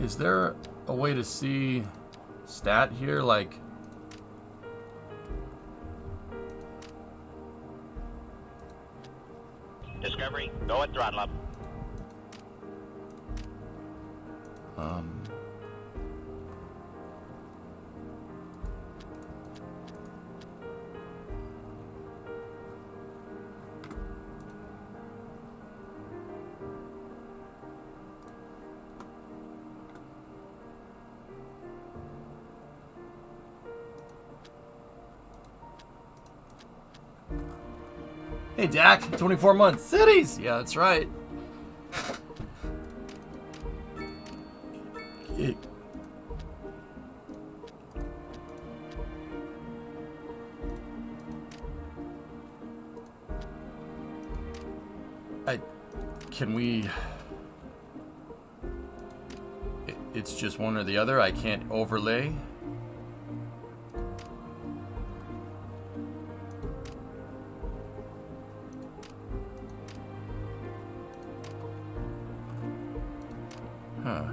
Is there a way to see stat here? Like, Go and throttle up. Hey, Dak, 24 months. Cities! Yeah, that's right. Can we... It's just one or the other. I can't overlay. Huh.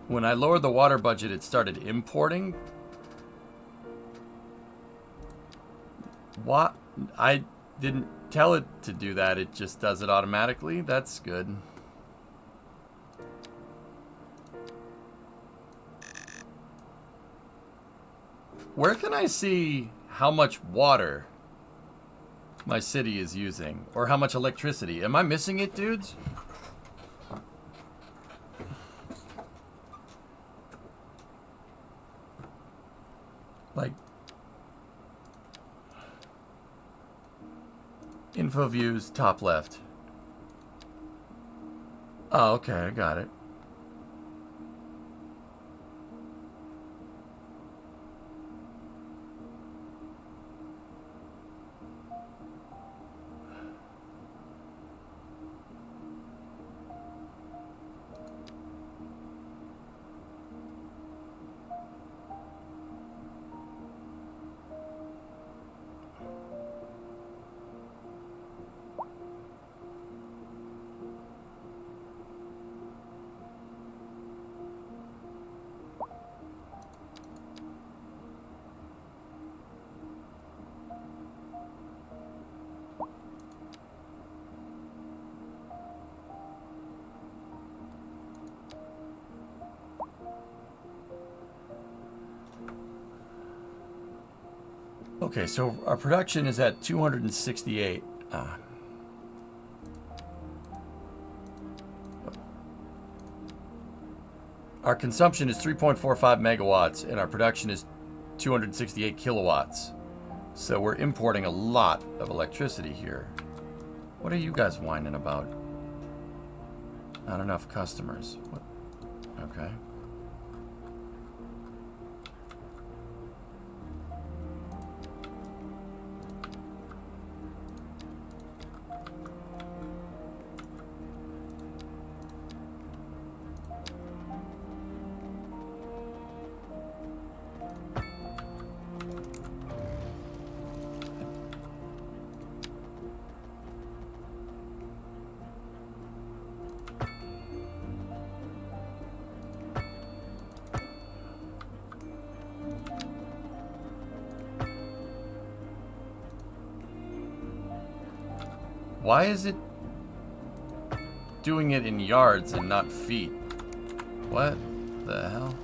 When I lowered the water budget, it started importing. What? I didn't tell it to do that. It just does it automatically. That's good. Where can I see how much water my city is using? Or how much electricity? Am I missing it, dudes? Like, info views, top left. Oh, okay, I got it. Okay, so our production is at 268. Our consumption is 3.45 megawatts, and our production is 268 kilowatts. So we're importing a lot of electricity here. What are you guys whining about? Not enough customers. What? Okay. Why is it doing it in yards and not feet? What the hell?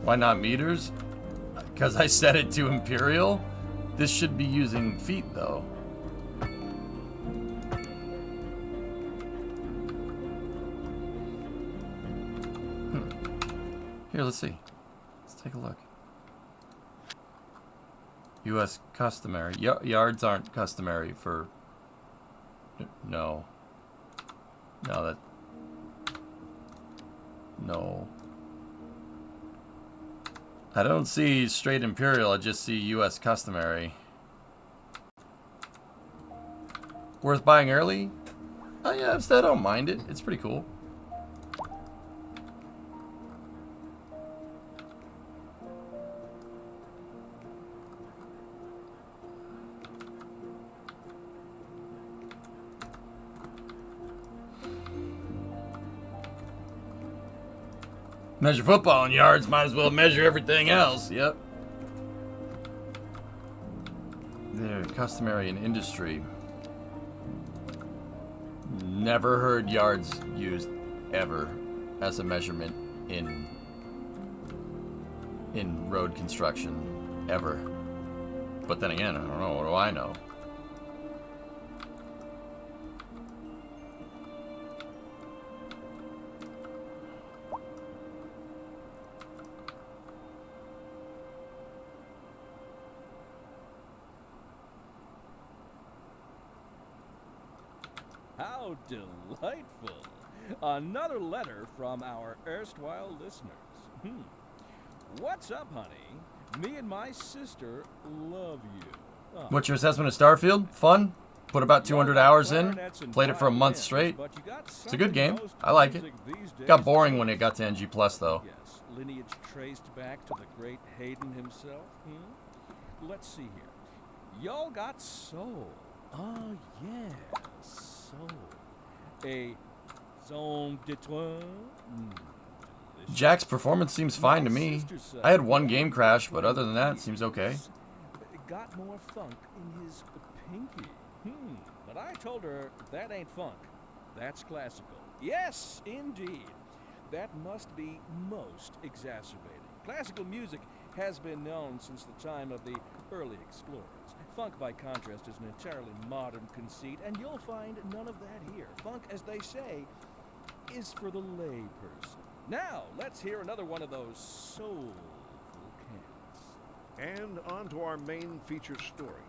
Why not meters? Because I set it to imperial? This should be using feet though. Here, let's see. Let's take a look. U.S. customary. Yards aren't customary for... No. No, that... No. I don't see straight imperial, I just see U.S. customary. Worth buying early? Oh yeah, I don't mind it. It's pretty cool. Measure football in yards, might as well measure everything else. Yep. They're customary in industry. Never heard yards used ever as a measurement in road construction. Ever. But then again, I don't know. What do I know? How delightful! Another letter from our erstwhile listeners. What's up, honey? Me and my sister love you. Oh. What's your assessment of Starfield? Fun? Put about 200 hours in. Played it for a month straight. It's a good game. I like it. Got boring when it got to NG+, though. Yes, lineage traced back to the great Hayden himself. Let's see here. Y'all got soul. Oh, yeah, soul. A zone de toi. Jack's performance seems fine to me. I had one game crash, but other than that, it seems okay. Got more funk in his pinky. But I told her that ain't funk. That's classical. Yes, indeed. That must be most exacerbating. Classical music has been known since the time of the early explorers. Funk, by contrast, is an entirely modern conceit, and you'll find none of that here. Funk, as they say, is for the lay person. Now, let's hear another one of those soulful cats. And on to our main feature story.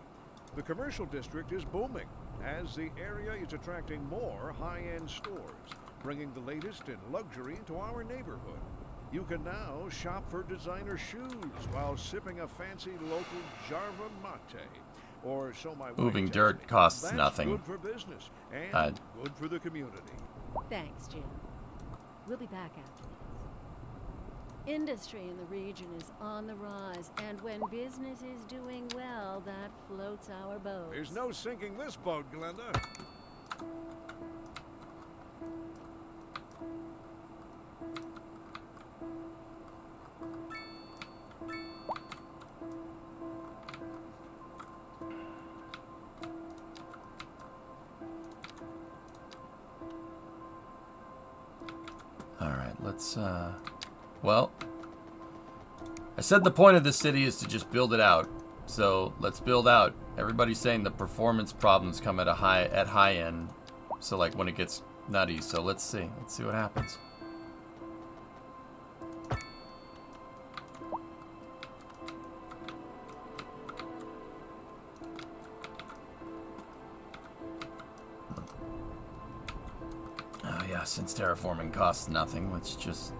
The commercial district is booming as the area is attracting more high-end stores, bringing the latest in luxury into our neighborhood. You can now shop for designer shoes while sipping a fancy local Jarva mate. Or so my Moving wife dirt tells me. costs That's nothing. Good for business and good for the community. Thanks, Jim. We'll be back after this. Industry in the region is on the rise, and when business is doing well, that floats our boat. There's no sinking this boat, Glenda. Alright, let's, well, I said the point of this city is to just build it out. So, let's build out. Everybody's saying the performance problems come at high end. So, like, when it gets nutty. So, let's see. Let's see what happens. Oh yeah, since terraforming costs nothing, let's just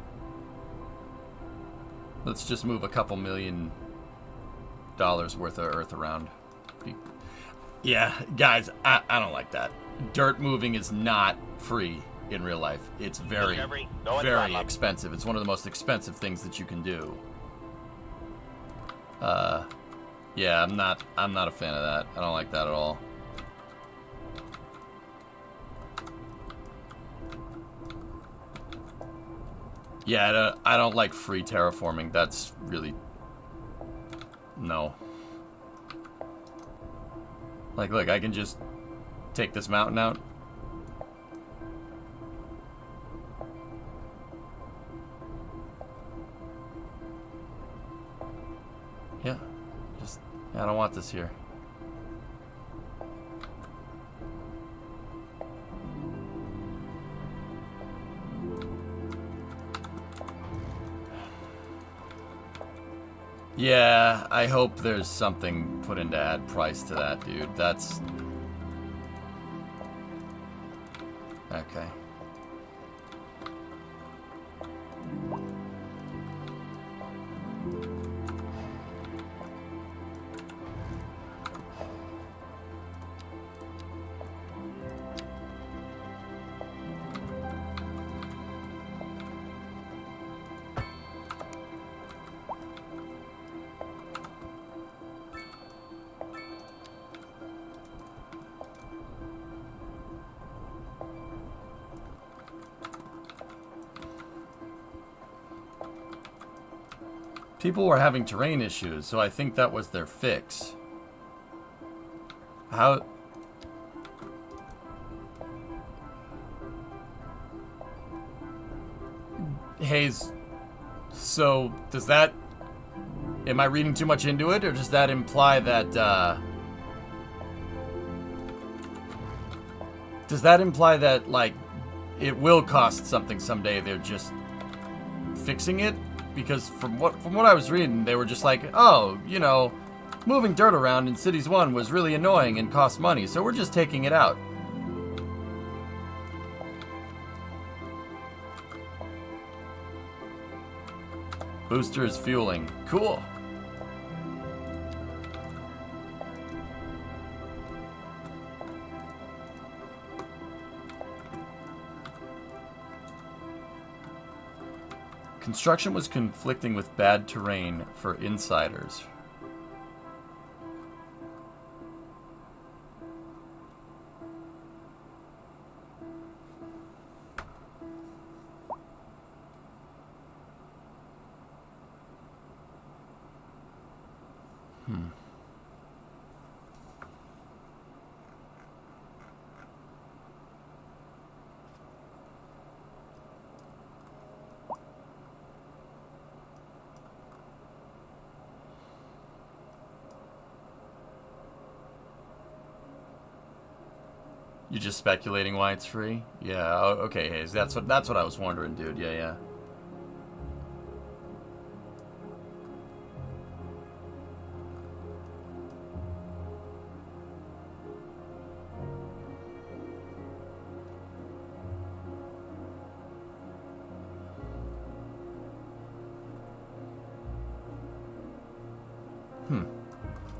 move a couple $1 million worth of earth around. Yeah, guys, I don't like that. Dirt moving is not free in real life. It's very, very expensive. It's one of the most expensive things that you can do. Yeah, I'm not a fan of that. I don't like that at all. Yeah, I don't like free terraforming. That's really... No. Like, look, I can just take this mountain out. Yeah. I don't want this here. Yeah, I hope there's something put in to add price to that, dude. That's... Okay. People were having terrain issues, so I think that was their fix. How... Hayes, so does that... Am I reading too much into it, or does that imply that, does that imply that, like, it will cost something someday, they're just fixing it? Because from what I was reading, they were just like, oh, you know, moving dirt around in Cities 1 was really annoying and cost money, so we're just taking it out. Booster is fueling. Cool. Construction was conflicting with bad terrain for insiders. You're just speculating why it's free? Yeah, okay, Hayes. That's what I was wondering, dude. Yeah.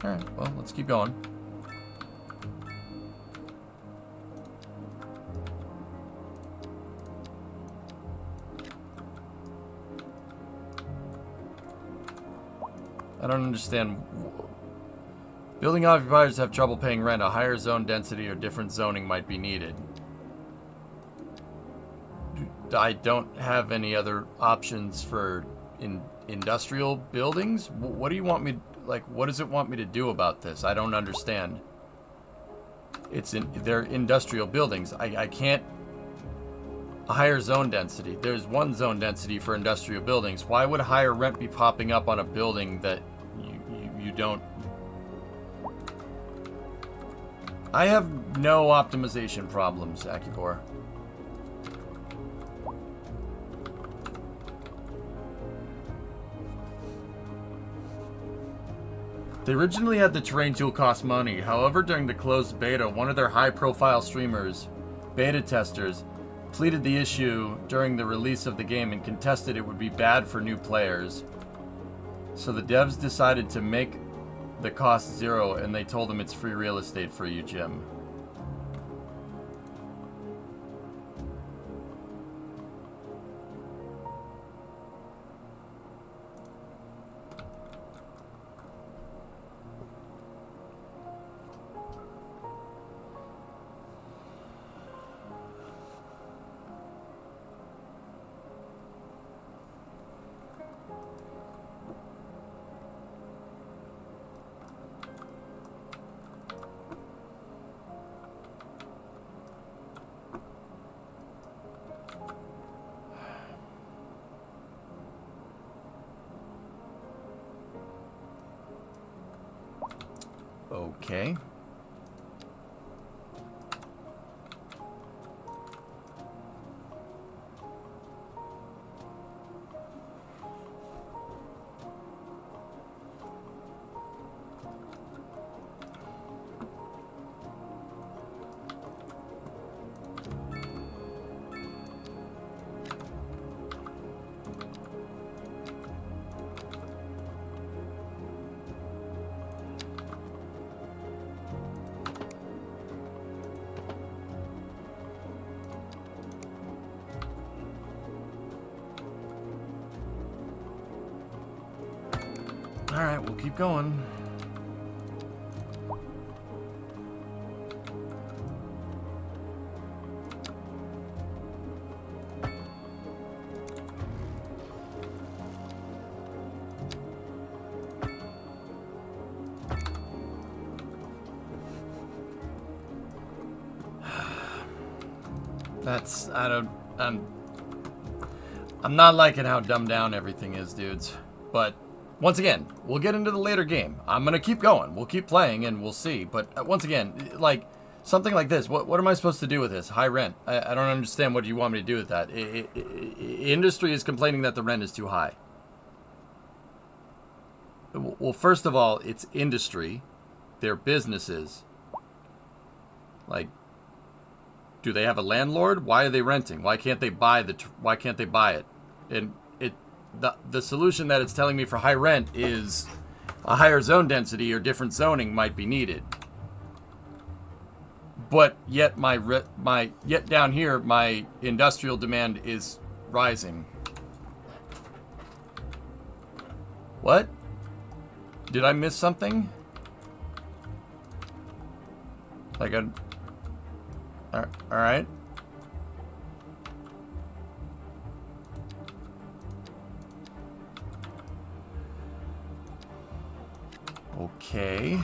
Alright, well, let's keep going. I don't understand. Building occupiers have trouble paying rent. A higher zone density or different zoning might be needed. I don't have any other options for industrial buildings. What do you want me, like, what does it want me to do about this? I don't understand. They're industrial buildings. I can't. A higher zone density. There's one zone density for industrial buildings. Why would higher rent be popping up on a building that you don't? I have no optimization problems, Akibor. They originally had the terrain tool cost money. However, during the closed beta, one of their high-profile streamers, beta testers, pleaded the issue during the release of the game and contested it would be bad for new players. So the devs decided to make the cost zero, and they told them it's free real estate for you, Jim. Okay. Alright, we'll keep going. That's, I'm not liking how dumbed down everything is, dudes. But once again, we'll get into the later game. I'm gonna keep going. We'll keep playing and we'll see. But once again, like something like this, what am I supposed to do with this? High rent. I don't understand what you want me to do with that. Industry is complaining that the rent is too high. Well, first of all, it's industry. They're businesses. Like, do they have a landlord? Why are they renting? Why can't they buy why can't they buy it? And the solution that it's telling me for high rent is a higher zone density or different zoning might be needed. But yet yet down here my industrial demand is rising. What? Did I miss something? Like a... Alright. Okay.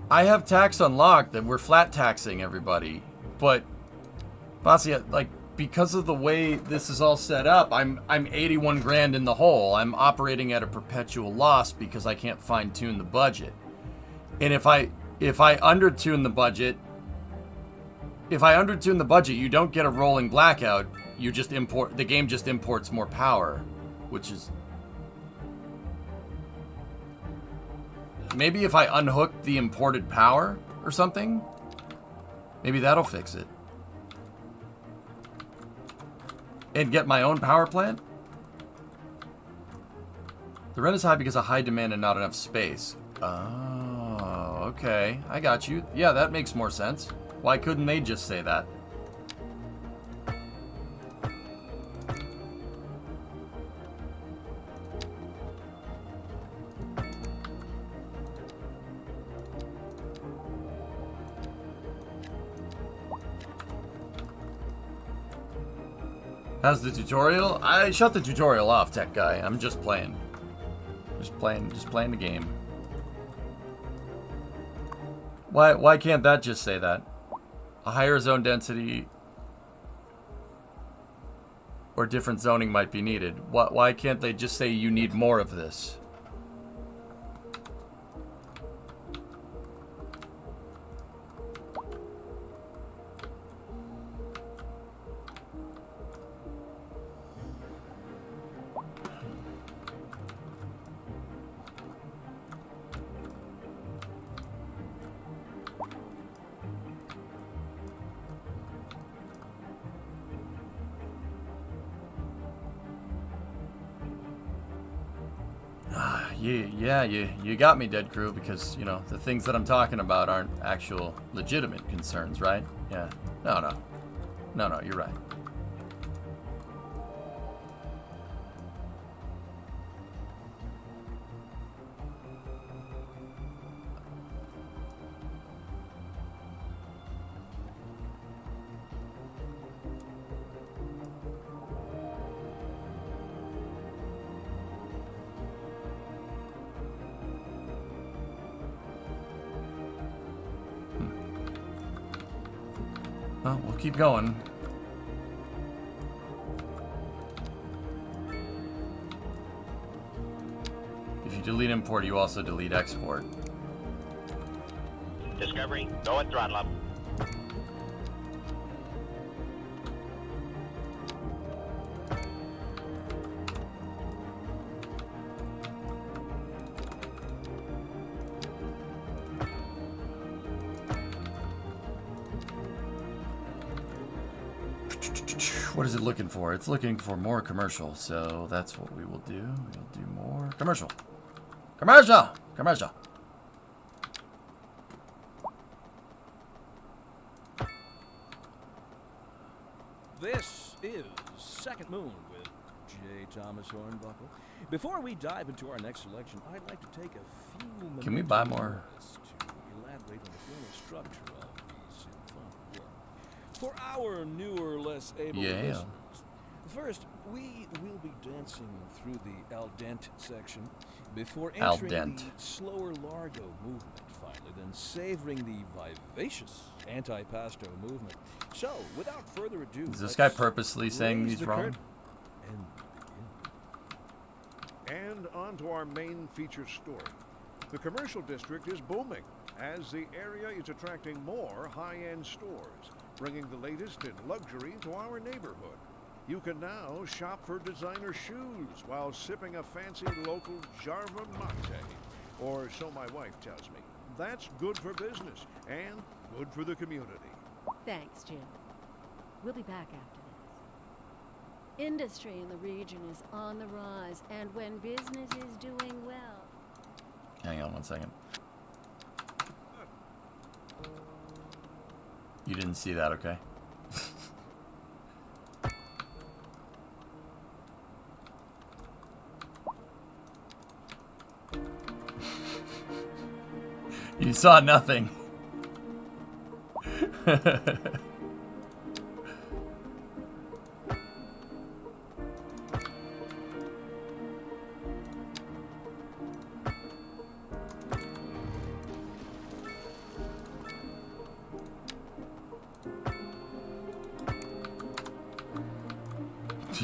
I have tax unlocked and we're flat taxing everybody. But, Vasya, like, because of the way this is all set up, I'm 81 grand in the hole. I'm operating at a perpetual loss because I can't fine-tune the budget. And if I undertune the budget, you don't get a rolling blackout. You just import, the game just imports more power, which is... Maybe if I unhook the imported power or something, maybe that'll fix it. And get my own power plant? The rent is high because of high demand and not enough space. Oh, okay. I got you. Yeah, that makes more sense. Why couldn't they just say that? How's the tutorial? I shut the tutorial off, tech guy. I'm just playing. Just playing the game. Why can't that just say that? A higher zone density or different zoning might be needed. Why can't they just say you need more of this? You got me, Dead Crew, because, you know, the things that I'm talking about aren't actual legitimate concerns, right? Yeah. No, you're right. Well, we'll keep going. If you delete import, you also delete export. Discovery, go and throttle up. What is it looking for? It's looking for more commercial, so that's what we will do. We'll do more commercial. Commercial! Commercial! This is Second Moon with J. Thomas Hornbuckle. Before we dive into our next selection, I'd like to take a few minutes Can we buy more? to elaborate on the formal structure of the symphonic work. For our newer, less able listeners, first, we will be dancing through the al dente section before entering the slower largo movement, finally, than savoring the vivacious anti-pasto movement. So, without further ado, Is this let's guy purposely saying raise he's the wrong? curtain and And on to our main feature story. The commercial district is booming as the area is attracting more high-end stores, bringing the latest in luxury to our neighborhood. You can now shop for designer shoes while sipping a fancy local Jarva mate, or so my wife tells me. That's good for business and good for the community. Thanks, Jim. We'll be back after this. Industry in the region is on the rise, and when business is doing well, Hang on one second. You didn't see that, okay? You saw nothing.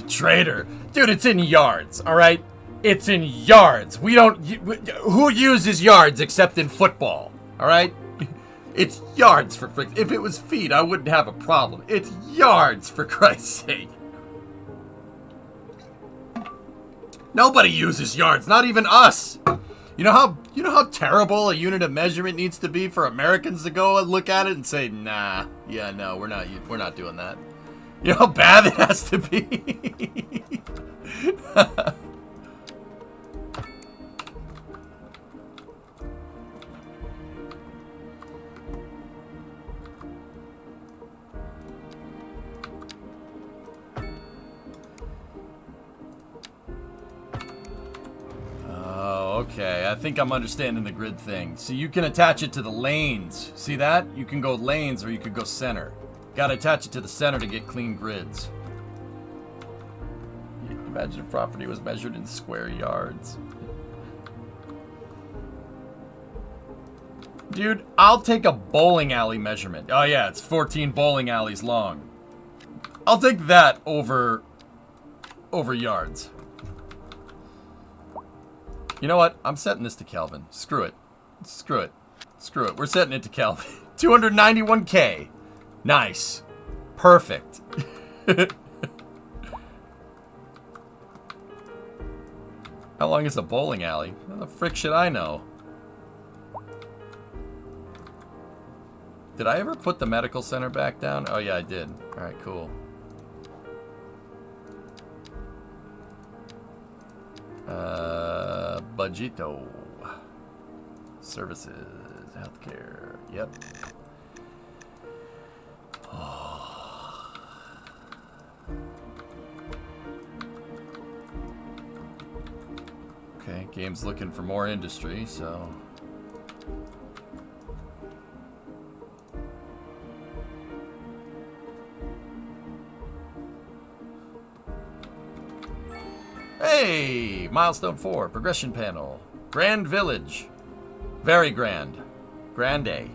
Traitor. Dude, it's in yards, alright? It's in yards. We don't... Who uses yards except in football? Alright? It's yards, for frick. If it was feet, I wouldn't have a problem. It's yards, for Christ's sake. Nobody uses yards, not even us. You know how terrible a unit of measurement needs to be for Americans to go and look at it and say, nah, yeah, no, we're not doing that. You know how bad it has to be? Oh, okay. I think I'm understanding the grid thing. So you can attach it to the lanes. See that? You can go lanes or you could go center. Gotta attach it to the center to get clean grids. Imagine if property was measured in square yards. Dude, I'll take a bowling alley measurement. Oh yeah, it's 14 bowling alleys long. I'll take that over yards. You know what? I'm setting this to Kelvin. Screw it. Screw it. Screw it. We're setting it to Kelvin. 291K. Nice. Perfect. How long is a bowling alley? How the frick should I know? Did I ever put the medical center back down? Oh yeah, I did. Alright, cool. Budgeto. Services. Healthcare. Yep. Okay, game's looking for more industry, so... Hey! Milestone 4, progression panel. Grand Village. Very grand. Grande.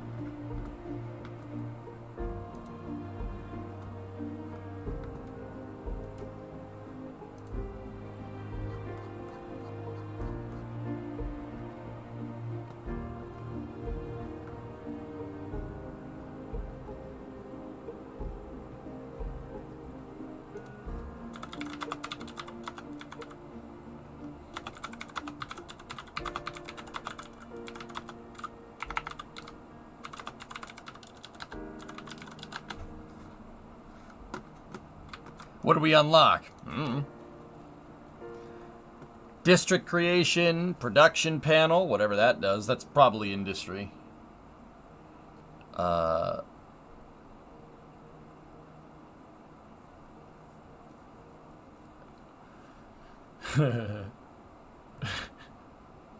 What do we unlock? District creation, production panel, whatever that does. That's probably industry.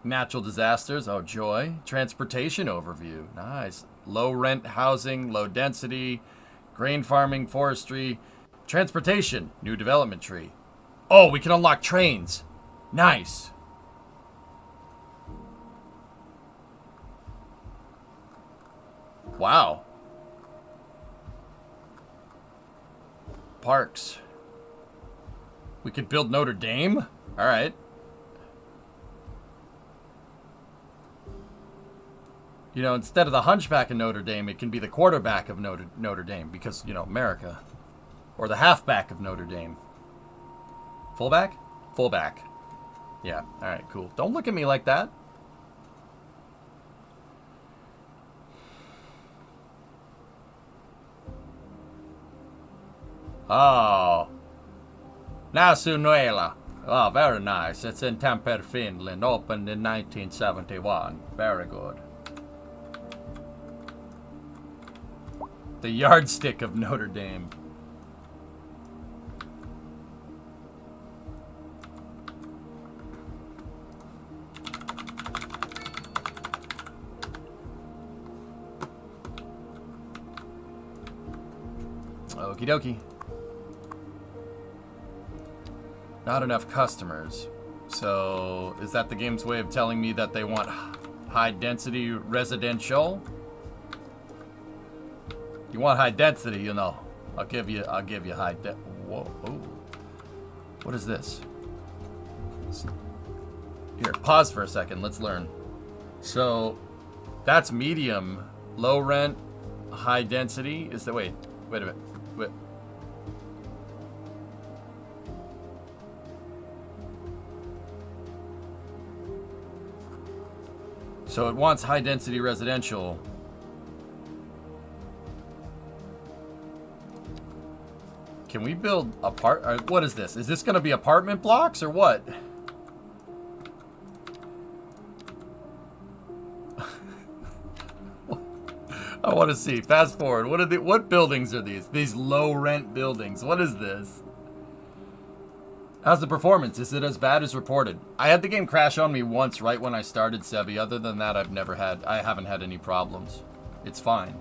Natural disasters. Oh, joy. Transportation overview. Nice. Low rent housing, low density, grain farming, forestry. Transportation, new development tree. Oh, we can unlock trains. Nice. Wow. Parks. We could build Notre Dame? All right. You know, instead of the hunchback of Notre Dame, it can be the quarterback of Notre Dame because, you know, America. Or the halfback of Notre Dame. Fullback? Fullback. Yeah, all right, cool. Don't look at me like that. Oh. Nasunuela. Oh, very nice. It's in Tampere, Finland. Opened in 1971. Very good. The yardstick of Notre Dame. Okie dokie. Not enough customers. So, is that the game's way of telling me that they want high density residential? You want high density, you know. I'll give you high whoa. Oh. What is this? Here, pause for a second. Let's learn. So, that's medium, low rent, high density. Is that wait a minute. Wait. So it wants high density residential. Can we build what is this? Is this going to be apartment blocks or what? I want to see. Fast forward. What buildings are these? These low rent buildings. What is this? How's the performance? Is it as bad as reported? I had the game crash on me once right when I started Sevi. Other than that, I haven't had any problems. It's fine.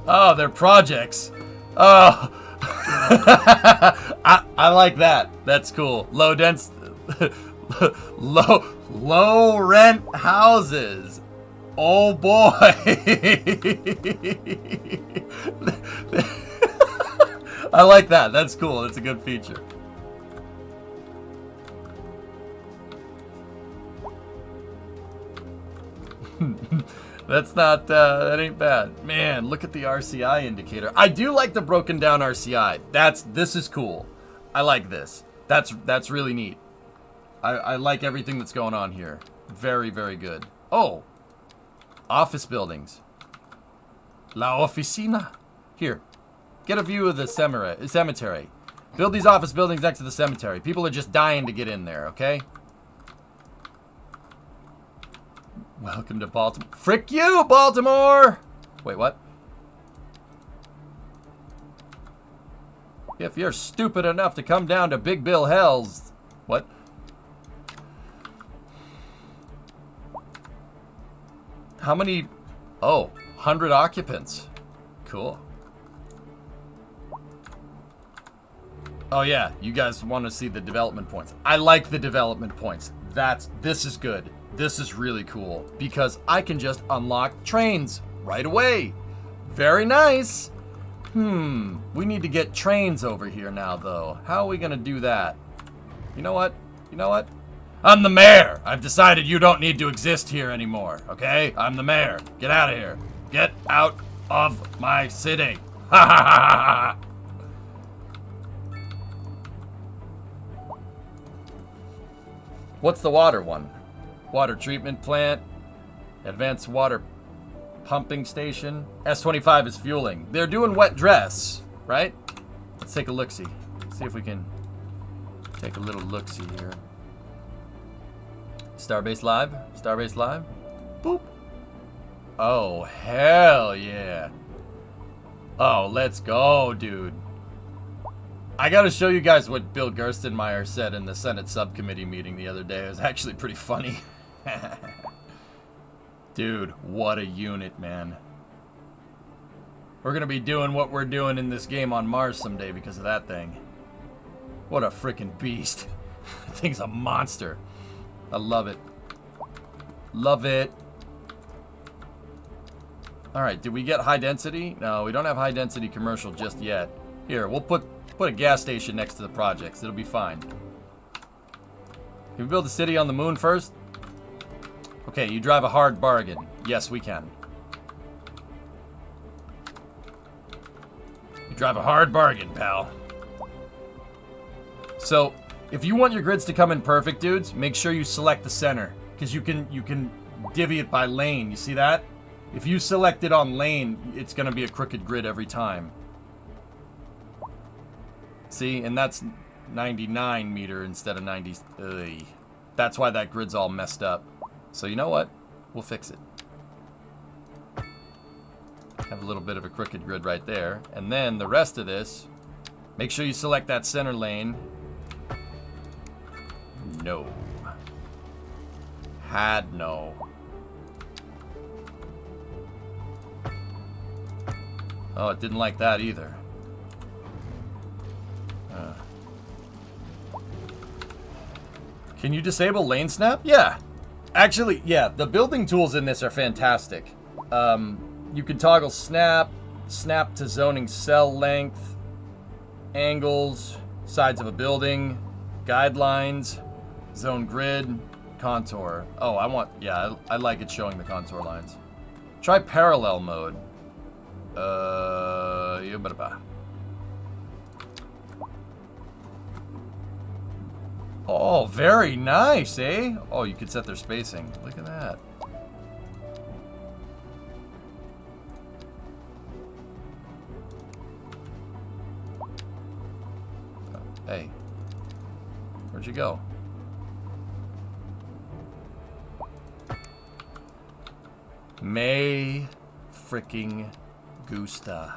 Oh, they're projects. Oh. I like that. That's cool. Low dense low rent houses. Oh boy. I like that. That's cool. That's a good feature. That's not, that ain't bad. Man, look at the RCI indicator. I do like the broken down RCI. This is cool. I like this. That's really neat. I like everything that's going on here. Very, very good. Oh, office buildings. La Oficina. Here, get a view of the cemetery. Build these office buildings next to the cemetery. People are just dying to get in there, okay? Welcome to Baltimore. Frick you, Baltimore! Wait, what? If you're stupid enough to come down to Big Bill Hell's... What? How many... Oh, 100 occupants. Cool. Oh yeah, you guys want to see the development points. I like the development points. This is good. This is really cool because I can just unlock trains right away. Very nice. We need to get trains over here now though. How are we gonna do that? You know what? I'm the mayor. I've decided you don't need to exist here anymore, okay? I'm the mayor. Get out of here. Get out of my city. Ha ha ha ha. What's the water one? Water treatment plant, advanced water pumping station. S25 is fueling. They're doing wet dress. right? Let's take a look-see. See if we can take a little look-see here. Starbase Live? Starbase Live? Boop. Oh, hell yeah. Oh, let's go, dude. I gotta show you guys what Bill Gerstenmaier said in the Senate subcommittee meeting the other day. It was actually pretty funny. Dude, what a unit, man. We're gonna be doing what we're doing in this game on Mars someday because of that thing. What a freaking beast. That thing's a monster. I love it. Love it. Alright, did we get high density? No, we don't have high density commercial just yet. Here, we'll put a gas station next to the projects. It'll be fine. Can we build a city on the moon first? Okay, you drive a hard bargain. Yes, we can. You drive a hard bargain, pal. So, if you want your grids to come in perfect, dudes, make sure you select the center. Because you can divvy it by lane. You see that? If you select it on lane, it's going to be a crooked grid every time. See? And that's 99 meter instead of 90. Ugh. That's why that grid's all messed up. So you know what? We'll fix it. Have a little bit of a crooked grid right there. And then the rest of this, make sure you select that center lane. No. Had no. Oh, it didn't like that either. Can you disable lane snap? Yeah. Actually, yeah, the building tools in this are fantastic. You can toggle snap, snap to zoning cell length, angles, sides of a building, guidelines, zone grid, contour. Oh, I like it showing the contour lines. Try parallel mode. Oh, very nice, eh? Oh, you could set their spacing. Look at that. Hey. Where'd you go? May freaking Gusta.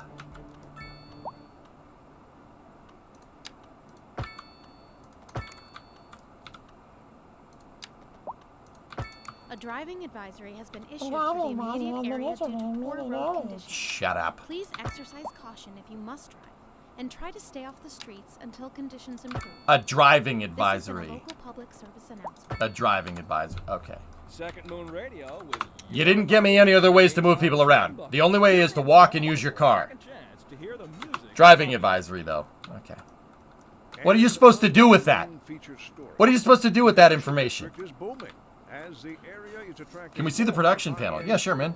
A driving advisory has been issued for the immediate area due to poor road conditions. Shut up. Please exercise caution if you must drive, and try to stay off the streets until conditions improve. A driving advisory. This is a local public service announcement. A driving advisory. Okay. Second Moon Radio with You didn't give me any other ways to move people around. The only way is to walk and use your car. chance to hear the music. Driving advisory, though. Okay. What are you supposed to do with that? What are you supposed to do with that information? Can we see the production panel? Yeah, sure, man.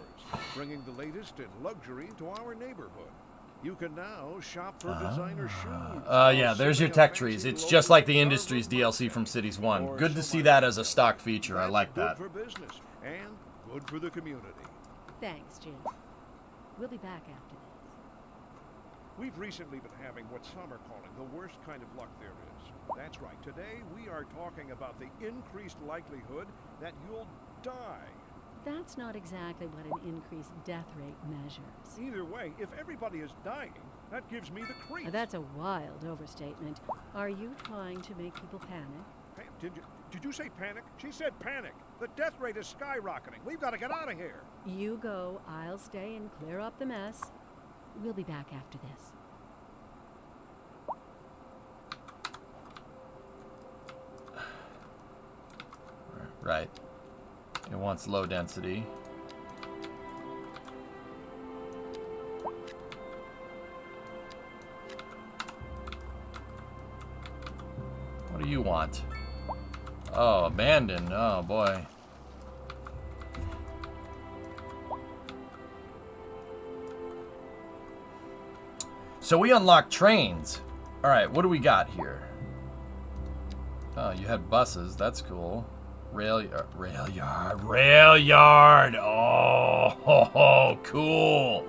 Bringing the latest in luxury to our neighborhood. You can now shop for designer shoes. Yeah, there's your tech trees. It's just like the Industries DLC from Cities 1. Good to see that as a stock feature. I like that. Good for business and good for the community. Thanks, Jim. We'll be back after this. We've recently been having what some are calling the worst kind of luck there is. That's right. Today we are talking about the increased likelihood that you'll die. That's not exactly what an increased death rate measures. Either way, if everybody is dying, that gives me the creeps. That's a wild overstatement. Are you trying to make people panic? Did you say panic? She said panic. The death rate is skyrocketing. We've got to get out of here. You go, I'll stay and clear up the mess. We'll be back after this. Right. It wants low density. What do you want? Oh, abandoned. Oh, boy. So we unlocked trains. All right, what do we got here? Oh, you had buses. That's cool. Rail yard. Oh, cool.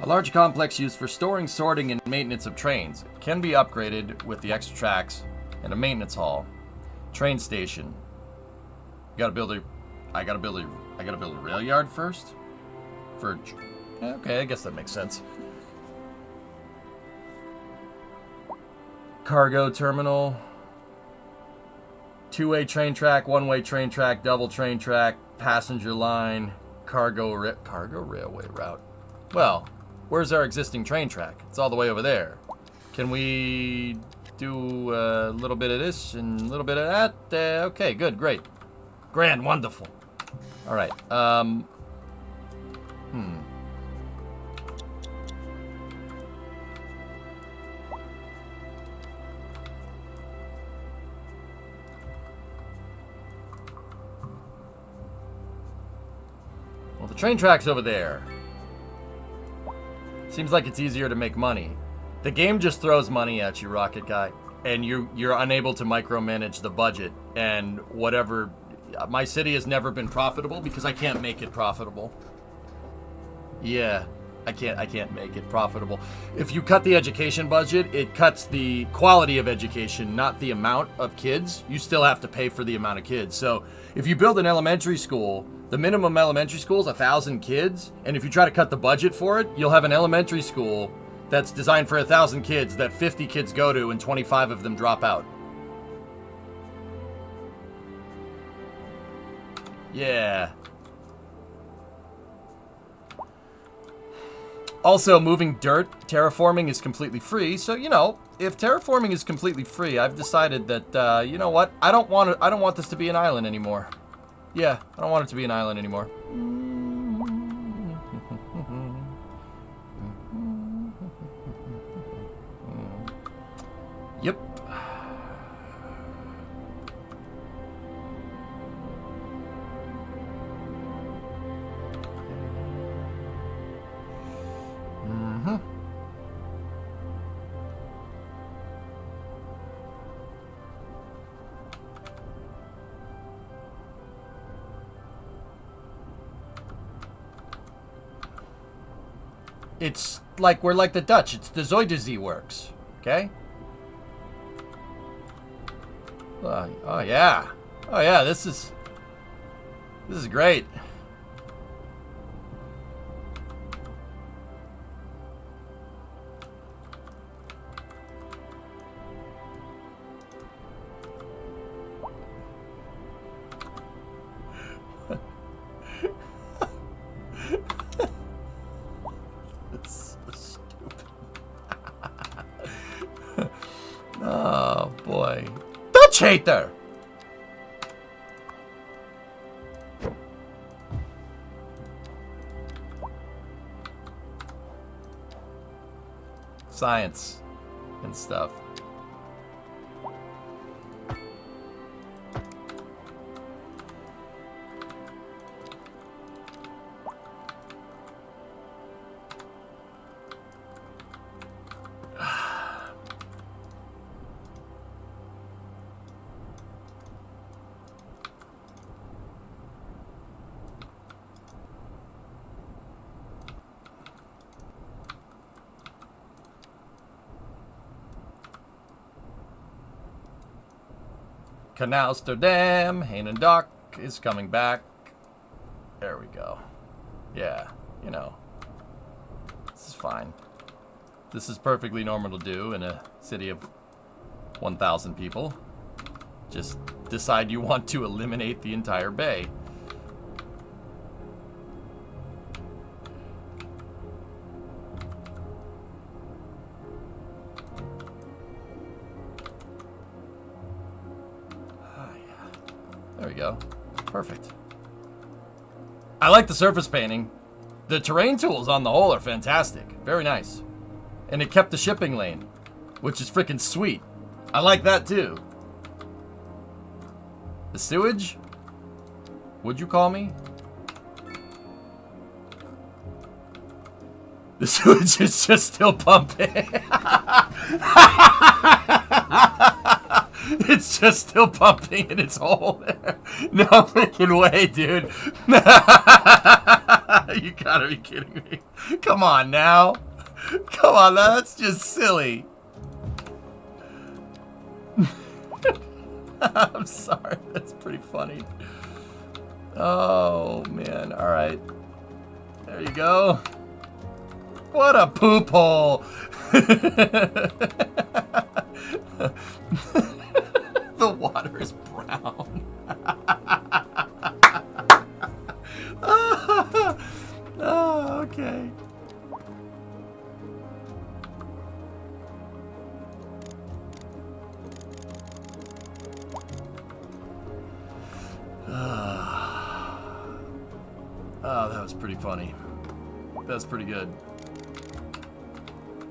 A large complex used for storing, sorting, and maintenance of trains. It can be upgraded with the extra tracks and a maintenance hall. Train station. I gotta build a rail yard first? Okay, I guess that makes sense. Cargo terminal. Two-way train track, one-way train track, double train track, passenger line, cargo railway route. Well, where's our existing train track? It's all the way over there. Can we do a little bit of this and a little bit of that? Okay, good, great. Grand, wonderful. All right. Well, the train track's over there. Seems like it's easier to make money. The game just throws money at you, Rocket Guy, and you're unable to micromanage the budget and whatever. My city has never been profitable because I can't make it profitable. Yeah, I can't make it profitable. If you cut the education budget, it cuts the quality of education, not the amount of kids. You still have to pay for the amount of kids. So if you build an elementary school, the minimum elementary school is 1,000 kids, and if you try to cut the budget for it, you'll have an elementary school that's designed for 1,000 kids that 50 kids go to and 25 of them drop out. Yeah. Also, moving dirt, terraforming is completely free. So, you know, if terraforming is completely free, I've decided that, you know what? I don't want this to be an island anymore. Yeah, I don't want it to be an island anymore. Yep. It's like we're like the Dutch. It's the Zoiderzee works. Okay? Oh yeah. Oh yeah, this is great. It's so stupid. Oh boy. Dutch hater! Science and stuff. Canalsterdam, Hanen Dock is coming back. There we go. Yeah, you know. This is fine. This is perfectly normal to do in a city of 1,000 people. Just decide you want to eliminate the entire bay. There we go. Perfect. I like the surface painting. The terrain tools on the whole are fantastic. Very nice. And it kept the shipping lane, which is freaking sweet. I like that too. The sewage? Would you call me? The sewage is just still pumping. It's just still pumping in its hole there. No freaking way, dude. You gotta be kidding me. Come on now. Come on, that's just silly. I'm sorry, that's pretty funny. Oh, man. All right. There you go. What a poop hole. The water is brown. Oh, okay. Oh, that was pretty funny. That's pretty good.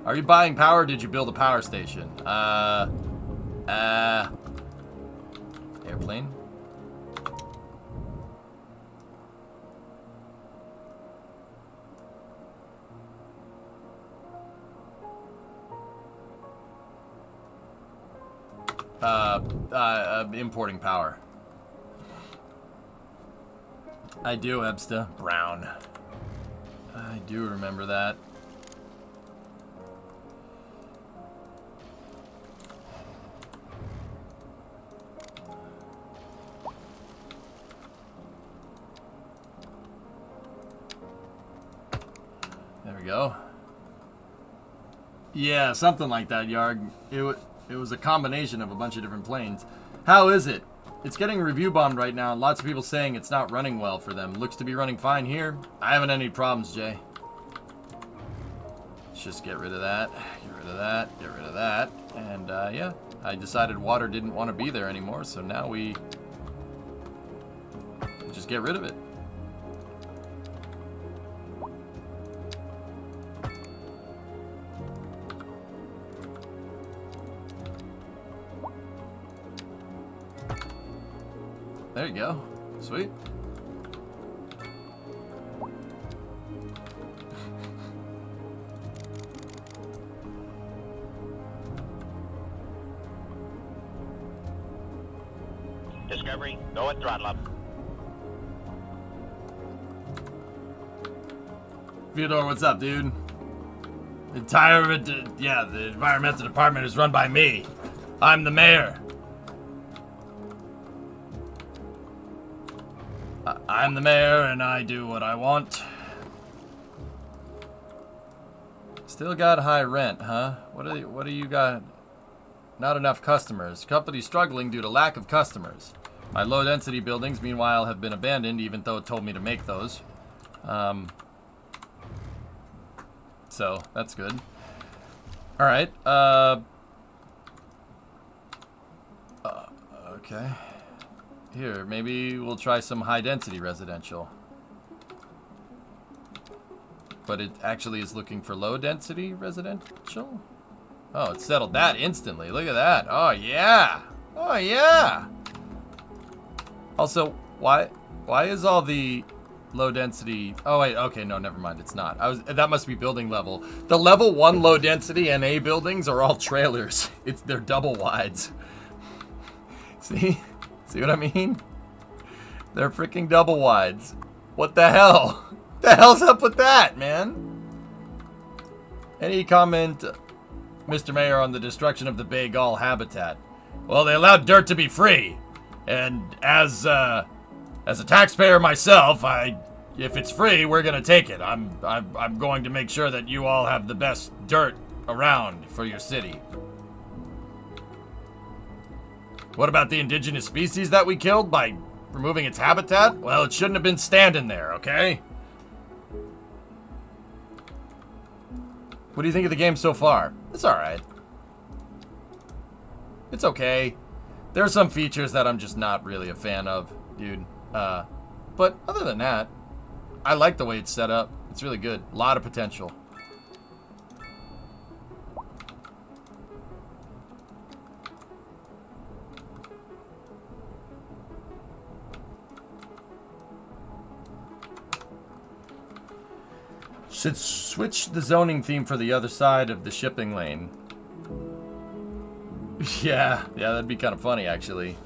Are you buying power or did you build a power station? Airplane? Importing power. I do, Ebsta. Brown. I do remember that. There we go. Yeah, something like that, Yarg. It was a combination of a bunch of different planes. How is it? It's getting review bombed right now, and lots of people saying it's not running well for them. Looks to be running fine here. I haven't had any problems, Jay. Let's just get rid of that, get rid of that, get rid of that. And, yeah, I decided water didn't want to be there anymore, so now we just get rid of it. There you go. Sweet. Discovery, go and throttle up. Fyodor, what's up, dude? The environmental department is run by me. I'm the mayor. I'm the mayor and I do what I want. Still got high rent, huh? What do you got? Not enough customers. Company struggling due to lack of customers. My low density buildings, meanwhile, have been abandoned even though it told me to make those. So that's good. All right. Okay. Here, maybe we'll try some high-density residential. But it actually is looking for low-density residential? Oh, it settled that instantly. Look at that. Oh, yeah. Oh, yeah. Also, why is all the low-density... Oh, wait. Okay, no, never mind. It's not. That must be building level. The level 1 low-density NA buildings are all trailers. They're double wides. See? See what I mean? They're freaking double wides. What the hell? The hell's up with that, man? Any comment, Mr. Mayor, on the destruction of the Bay Gull habitat? Well, they allowed dirt to be free, and as a taxpayer myself, if it's free, we're gonna take it. I'm going to make sure that you all have the best dirt around for your city. What about the indigenous species that we killed by removing its habitat? Well, it shouldn't have been standing there, okay? What do you think of the game so far? It's alright. It's okay. There are some features that I'm just not really a fan of, dude. But other than that, I like the way it's set up. It's really good. A lot of potential. Should switch the zoning theme for the other side of the shipping lane. Yeah, that'd be kind of funny, actually.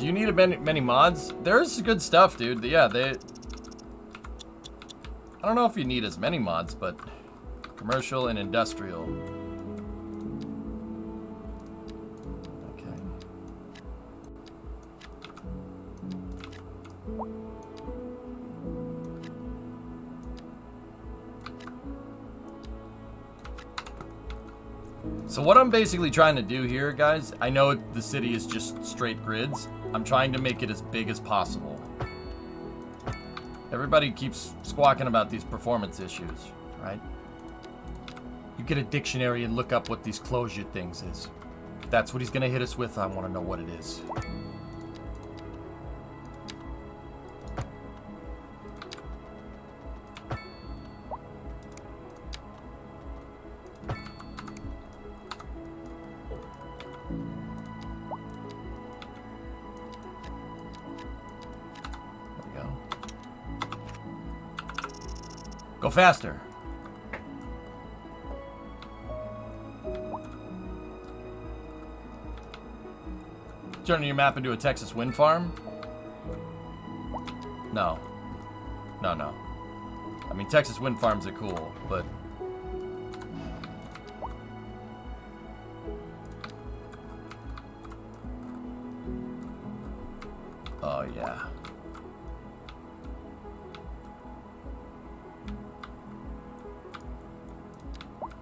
Do you need many mods? There's good stuff, dude. Yeah, I don't know if you need as many mods, but commercial and industrial. Okay. So what I'm basically trying to do here, guys, I know the city is just straight grids. I'm trying to make it as big as possible. Everybody keeps squawking about these performance issues, right? You get a dictionary and look up what these closure things is. If that's what he's gonna hit us with, I want to know what it is. Go faster. Turning your map into a Texas wind farm? No. No. I mean, Texas wind farms are cool, but... Oh, yeah.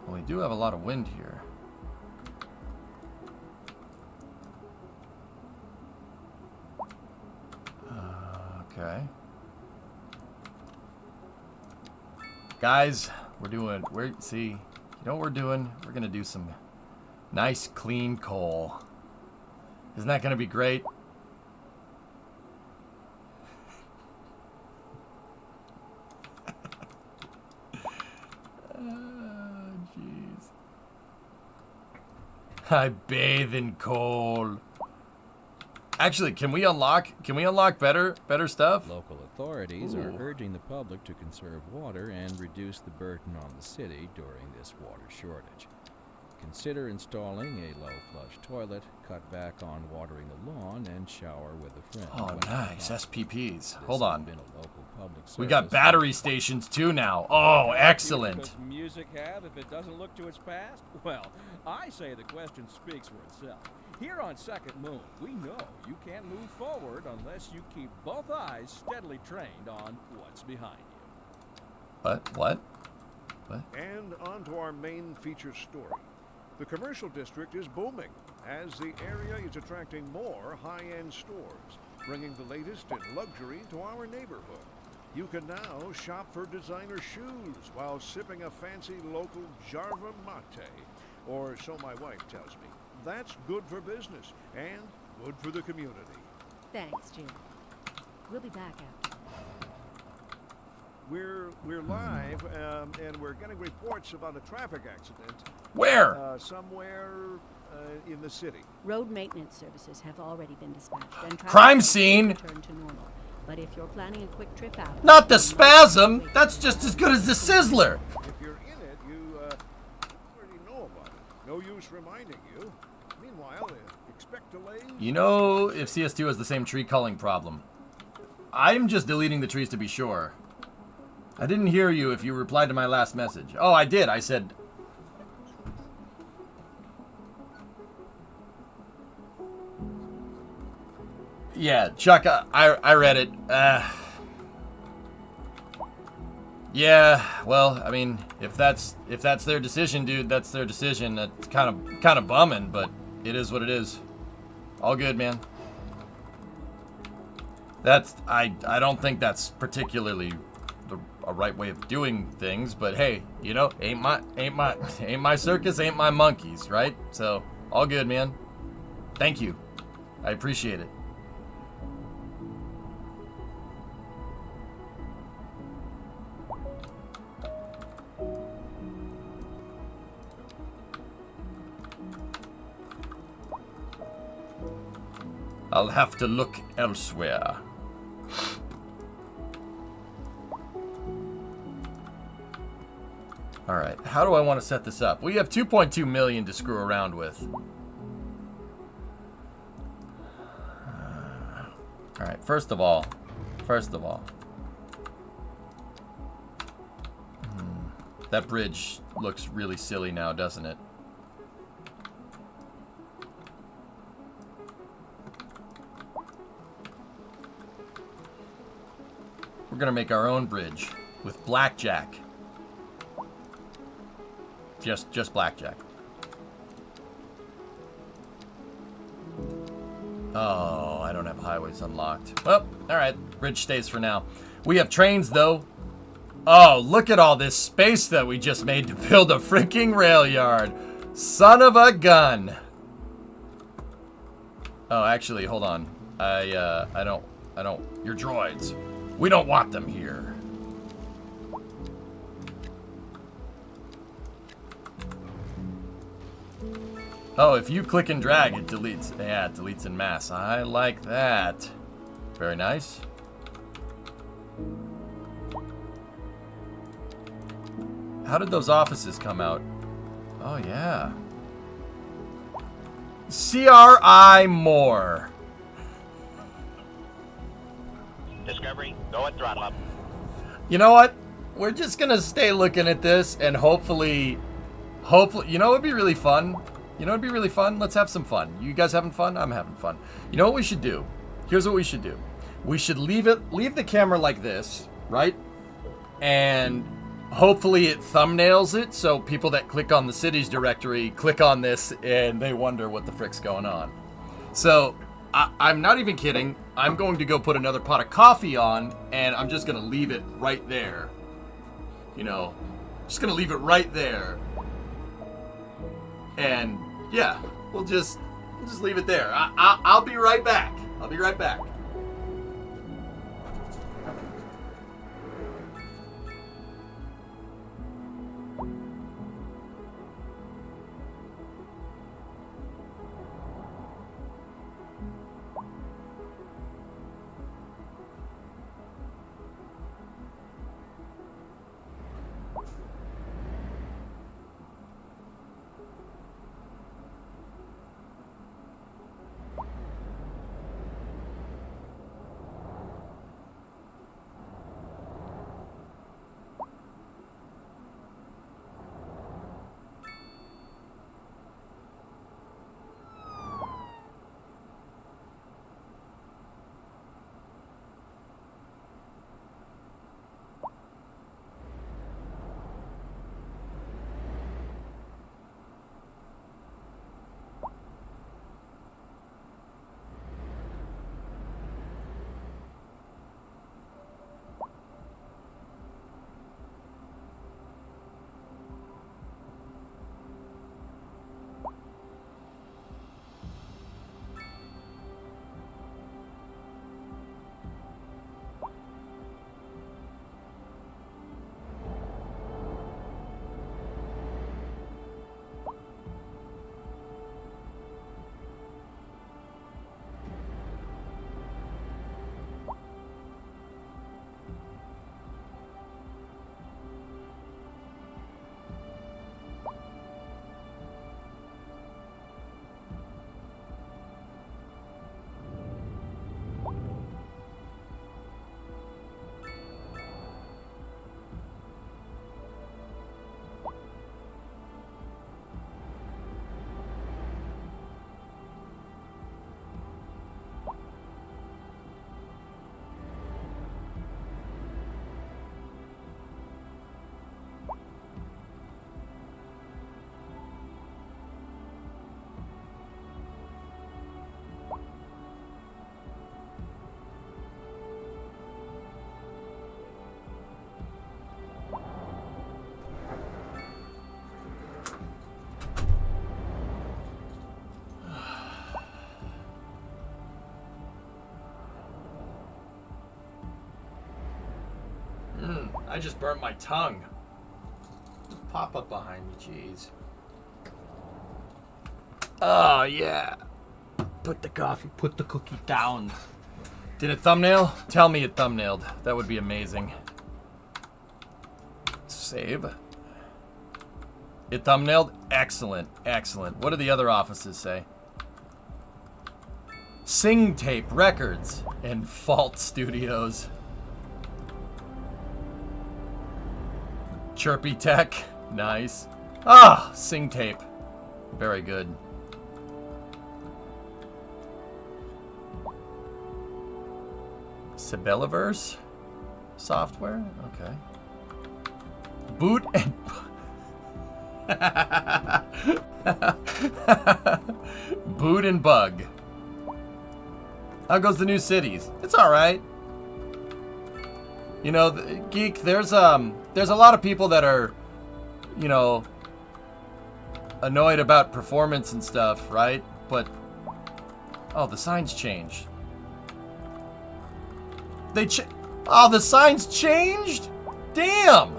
We do have a lot of wind here. Okay. Guys, see, you know what we're doing? We're gonna do some nice clean coal. Isn't that gonna be great? I bathe in coal. Actually, can we unlock better stuff? Local authorities are urging the public to conserve water and reduce the burden on the city during this water shortage. Consider installing a low flush toilet, cut back on watering the lawn, and shower with a friend. Oh, nice. SPPs. This Hold has on. been a local public We got service. battery stations too now. Oh, excellent. What does music have if it doesn't look to its past? Well, I say the question speaks for itself. Here on Second Moon, we know you can't move forward unless you keep both eyes steadily trained on what's behind you. What? And on to our main feature story. The commercial district is booming as the area is attracting more high-end stores, bringing the latest in luxury to our neighborhood. You can now shop for designer shoes while sipping a fancy local Jarva mate, or so my wife tells me. That's good for business and good for the community. Thanks, Jim. We'll be back after. We're live, and we're getting reports about a traffic accident. Where? Somewhere in the city. Road maintenance services have already been dispatched, and Crime traffic scene. will return to normal. But if you're planning a quick trip out, Not the spasm. That's just as good as the sizzler. If you're in it, you already know about it. No use reminding you. Meanwhile, expect delays. You know if CS2 has the same tree culling problem. I'm just deleting the trees to be sure. I didn't hear you if you replied to my last message. Oh, I did. I said... Yeah, Chuck, I read it. Yeah, well, I mean, if that's their decision, dude, that's their decision. That's kind of bumming, but it is what it is. All good, man. I don't think that's particularly a right way of doing things, but hey, you know, ain't my circus, ain't my monkeys, right? So, all good, man. Thank you. I appreciate it. I'll have to look elsewhere. Alright, how do I want to set this up? We have 2.2 million to screw around with. first of all, that bridge looks really silly now, doesn't it? We're gonna make our own bridge with blackjack. Just blackjack. Oh, I don't have highways unlocked. Well, alright, bridge stays for now. We have trains, though. Oh, look at all this space that we just made to build a freaking rail yard. Son of a gun. Oh, actually, hold on. I don't, your droids. We don't want them here. Oh, if you click and drag, it deletes. Yeah, it deletes en masse. I like that. Very nice. How did those offices come out? Oh, yeah. CRI more. Discovery, go at throttle up. You know what? We're just gonna stay looking at this and hopefully, you know, it'd be really fun. You know, it'd be really fun. Let's have some fun. You guys having fun? I'm having fun. You know what we should do? Here's what we should do. We should leave the camera like this, right? And hopefully it thumbnails it, so people that click on the cities directory click on this and they wonder what the frick's going on. So I'm not even kidding. I'm going to go put another pot of coffee on, and I'm just going to leave it right there. You know, just going to leave it right there. And yeah, we'll just leave it there. I'll be right back. I'll be right back. I just burnt my tongue. Just pop up behind me, jeez. Oh, yeah. Put the coffee, put the cookie down. Did it thumbnail? Tell me it thumbnailed. That would be amazing. Save. It thumbnailed? Excellent, excellent. What do the other offices say? Sing Tape Records and Fault Studios. Chirpy Tech, nice. Ah, Sing Tape, very good. Sibeliverse software, okay. Boot and Boot and Bug. How goes the new cities? It's all right. You know, Geek, there's a lot of people that are, you know, annoyed about performance and stuff, right? But oh, the signs changed. Oh, the signs changed? Damn.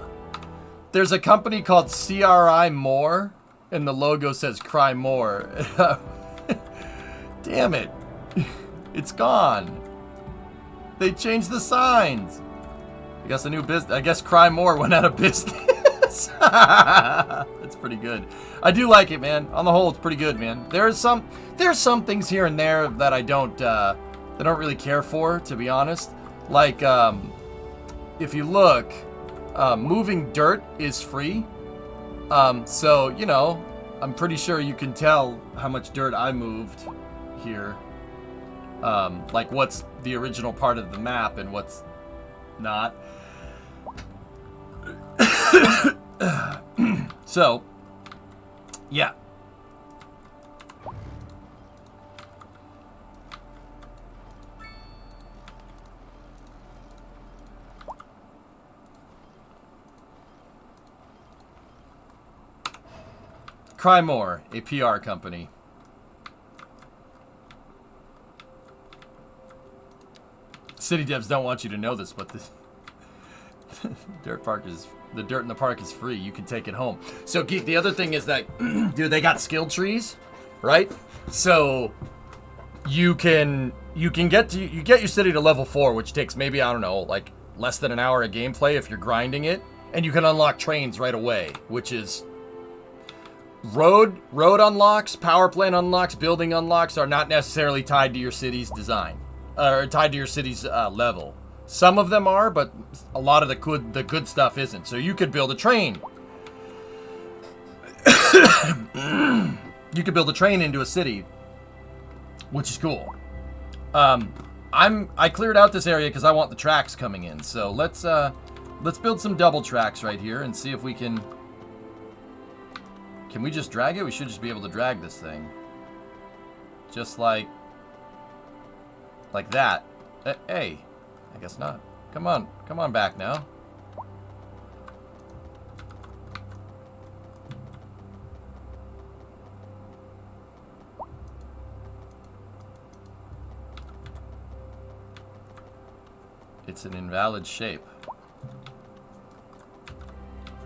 There's a company called CRI More, and the logo says Cry More. Damn it. It's gone. They changed the signs. I guess a new business. I guess Cry More went out of business. That's pretty good. I do like it, man. On the whole, it's pretty good, man. There's some things here and there that I don't really care for, to be honest. Like, if you look, moving dirt is free. So, you know, I'm pretty sure you can tell how much dirt I moved here. Like what's the original part of the map and what's not. So, yeah. Cry More, a PR company. City devs don't want you to know this, but the the dirt in the park is free. You can take it home. So, Geek, the other thing is that, dude, they got skill trees, right? So you get your city to level 4, which takes maybe, I don't know, like less than an hour of gameplay if you're grinding it, and you can unlock trains right away, which is road unlocks, power plant unlocks, building unlocks are not necessarily tied to your city's design. Or tied to your city's level. Some of them are, but a lot of the good stuff isn't. So you could build a train. You could build a train into a city, which is cool. I cleared out this area because I want the tracks coming in. So let's build some double tracks right here and see if we can. Can we just drag it? We should just be able to drag this thing, just like that. Hey, I guess not. Come on back now. It's an invalid shape.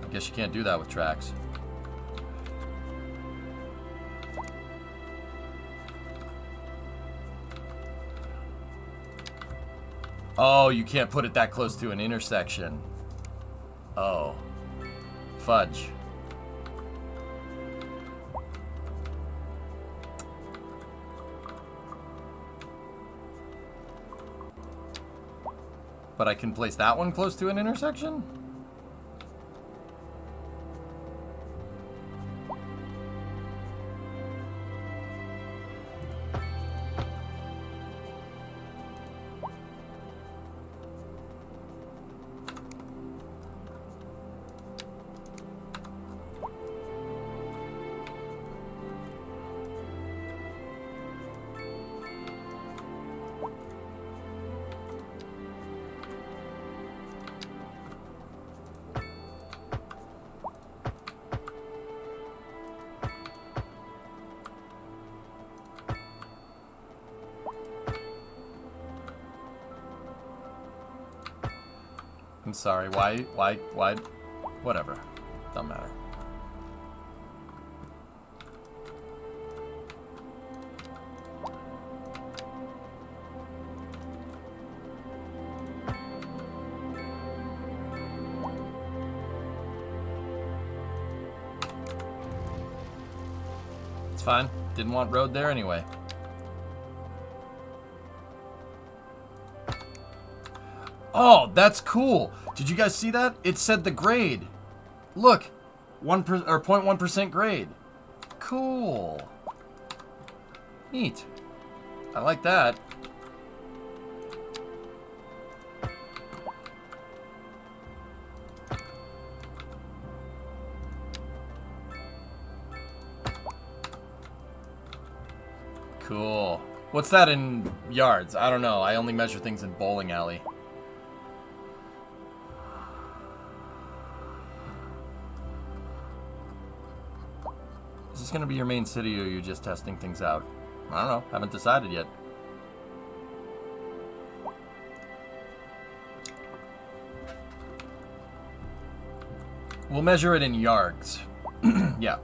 I guess you can't do that with tracks. Oh, you can't put it that close to an intersection. Oh. Fudge. But I can place that one close to an intersection? I'm sorry, why, whatever. Doesn't matter. It's fine. Didn't want road there anyway. Oh, that's cool. Did you guys see that? It said the grade. Look, 0.1% grade. Cool. Neat. I like that. Cool. What's that in yards? I don't know. I only measure things in bowling alley. Is this going to be your main city, or are you just testing things out? I don't know. Haven't decided yet. We'll measure it in yards. Yeah.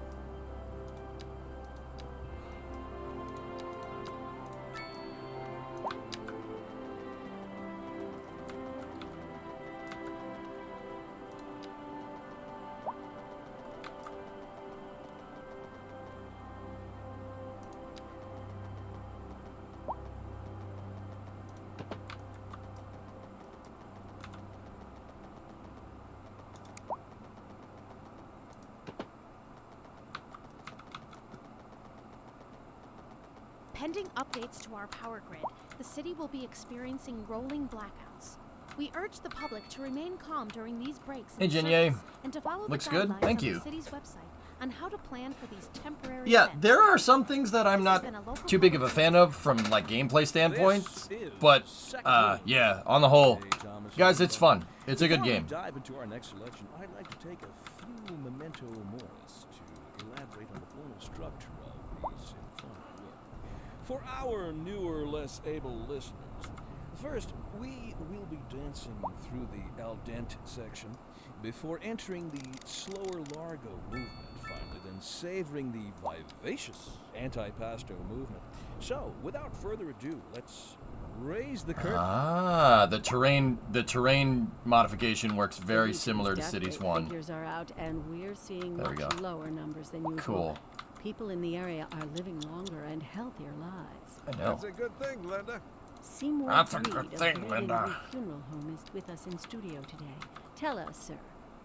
Pending updates to our power grid, the city will be experiencing rolling blackouts. We urge the public to remain calm during these breaks Hey, in Jinier. service and to follow Looks the good. guidelines Thank on you. the city's website on how to plan for these temporary Yeah, events. there are some things that I'm not too big of a fan of from like gameplay standpoint, but yeah, on the whole, guys, it's fun. It's a good Before we game. dive into our next selection, I'd like to take a few memento moris to elaborate on the formal structure of these symphonic work. For our newer, less able listeners, first, we will be dancing through the al dente section before entering the slower largo movement, finally, then savoring the vivacious anti-pasto movement. So, without further ado, let's raise the curtain. Ah, the terrain modification works very similar to Death Cities rate 1. Figures are out, and we're seeing There we much go. lower numbers than usual. Cool. People in the area are living longer and healthier lives. I know. That's a good thing, Linda. Seymour That's a Reed good of thing, Bleeding Linda. Green Funeral Home is with us in studio today. Tell us, sir,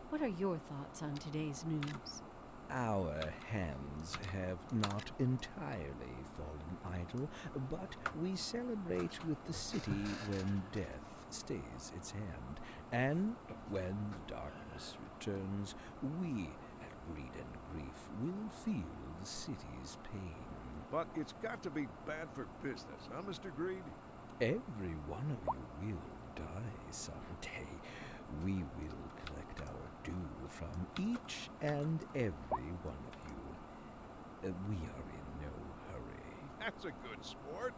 what are your thoughts on today's news? Our hands have not entirely fallen idle, but we celebrate with the city when death stays its hand, and when the darkness returns, we at Greed and Grief will feel the city's pain. But it's got to be bad for business, huh, Mr. Greed? Every one of you will die someday. We will collect our due from each and every one of you. We are in no hurry. That's a good sport.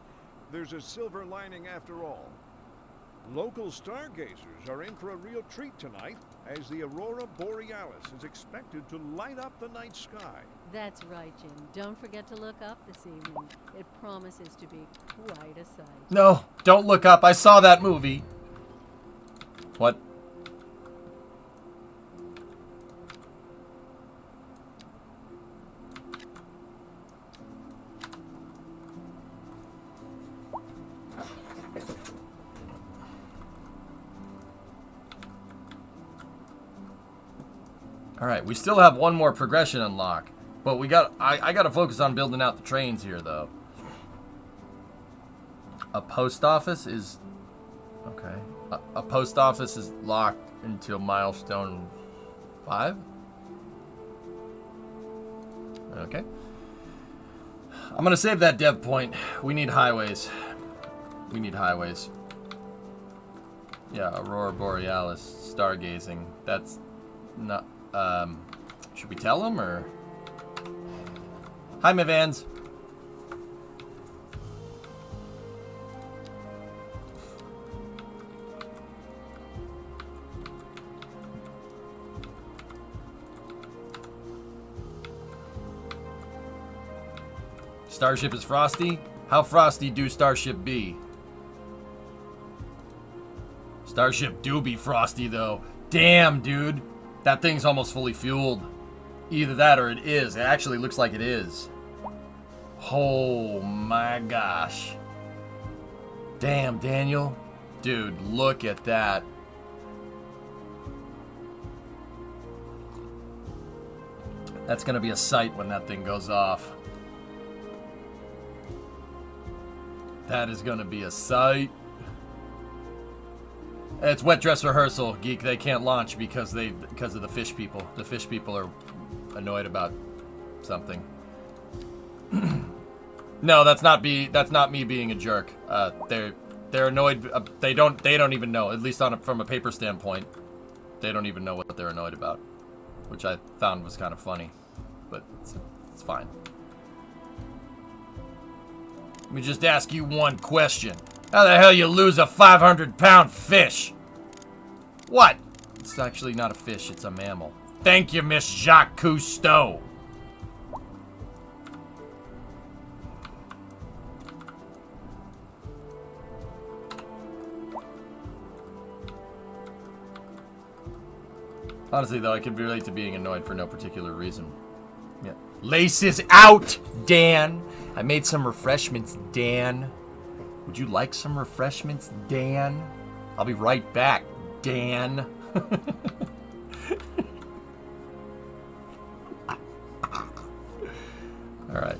There's a silver lining after all. Local stargazers are in for a real treat tonight, as the aurora borealis is expected to light up the night sky. That's right, Jim. Don't forget to look up this evening. It promises to be quite a sight. No, don't look up. I saw that movie. What? Alright, we still have one more progression unlock. But I gotta focus on building out the trains here, though. A post office is... Okay. A post office is locked until milestone 5? Okay. I'm gonna save that dev point. We need highways. We need highways. Yeah, Aurora Borealis, stargazing. That's not... should we tell them, or... Hi, my vans. Starship is frosty? How frosty do Starship be? Starship do be frosty, though. Damn, dude. That thing's almost fully fueled. Either that or it is. It actually looks like it is. Oh my gosh. Damn, Daniel. Dude, look at that. That's gonna be a sight when that thing goes off. That is gonna be a sight. It's wet dress rehearsal, Geek. They can't launch because of the fish people. The fish people are annoyed about something. No, that's not me being a jerk. They're annoyed. They don't even know. At least from a paper standpoint, they don't even know what they're annoyed about, which I found was kind of funny, but it's fine. Let me just ask you one question. How the hell you lose a 500-pound fish? What? It's actually not a fish, it's a mammal. Thank you, Miss Jacques Cousteau. Honestly, though, I can relate to being annoyed for no particular reason. Yeah. Laces out, Dan. I made some refreshments, Dan. Would you like some refreshments, Dan? I'll be right back, Dan. All right.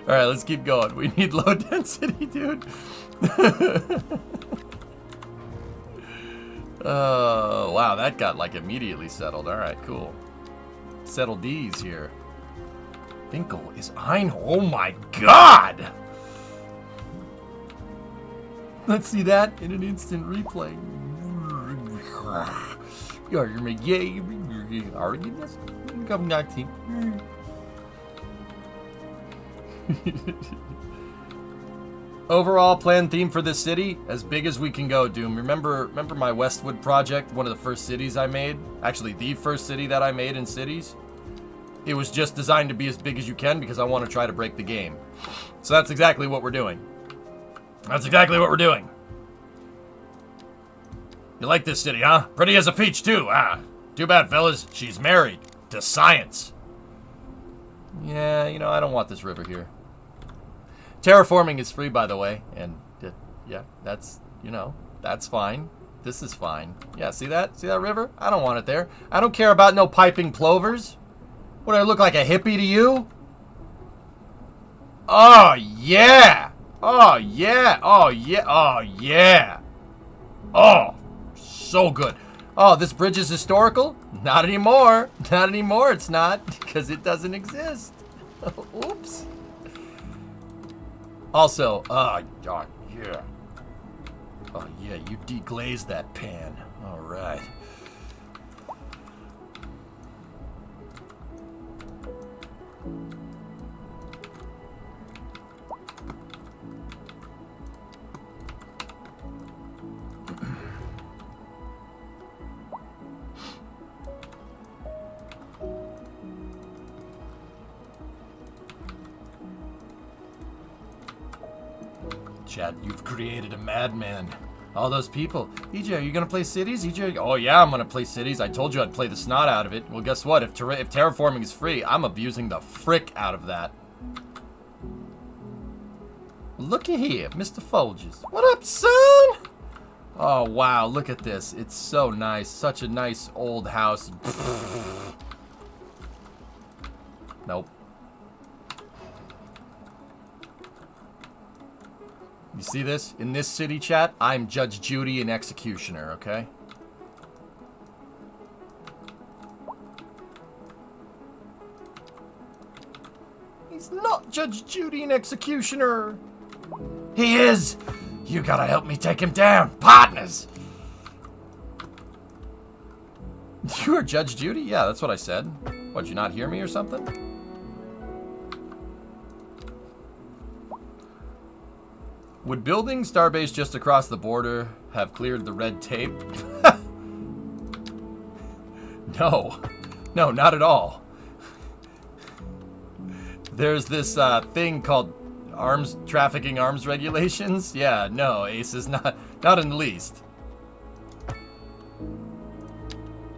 All right, let's keep going. We need low density, dude. Oh, wow, that got like immediately settled. All right, cool. Settle D's here. Finkel is oh my god! Let's see that in an instant replay. Overall planned theme for this city, as big as we can go, Doom. Remember my Westwood project, one of the first cities I made? Actually, the first city that I made in cities? It was just designed to be as big as you can because I want to try to break the game. So that's exactly what we're doing. That's exactly what we're doing. You like this city, huh? Pretty as a peach, too. Ah, too bad, fellas. She's married to science. Yeah, you know, I don't want this river here. Terraforming is free, by the way, and yeah, that's, you know, that's fine. This is fine. Yeah, see that? See that river? I don't want it there. I don't care about no piping plovers. What, do I look like a hippie to you? Oh, yeah! Oh, yeah! Oh, yeah! Oh, yeah! Oh, so good. Oh, this bridge is historical? Not anymore. Not anymore, it's not, because it doesn't exist. Oops. Also, yeah. Oh, yeah, you deglazed that pan. All right. Chad, you've created a madman. All those people. EJ, are you gonna play cities? EJ, oh yeah, I'm gonna play cities. I told you I'd play the snot out of it. Well, guess what? If terraforming is free, I'm abusing the frick out of that. Looky here, Mr. Folgers. What up, son? Oh, wow, look at this. It's so nice. Such a nice old house. Nope. You see this? In this city, chat, I'm Judge Judy and Executioner, okay? He's not Judge Judy and Executioner. He is! You gotta help me take him down. Partners! You are Judge Judy? Yeah, that's what I said. What, did you not hear me or something? Would building Starbase just across the border have cleared the red tape? No. No, not at all. There's this thing called trafficking arms regulations. Yeah, no, Ace is not in the least.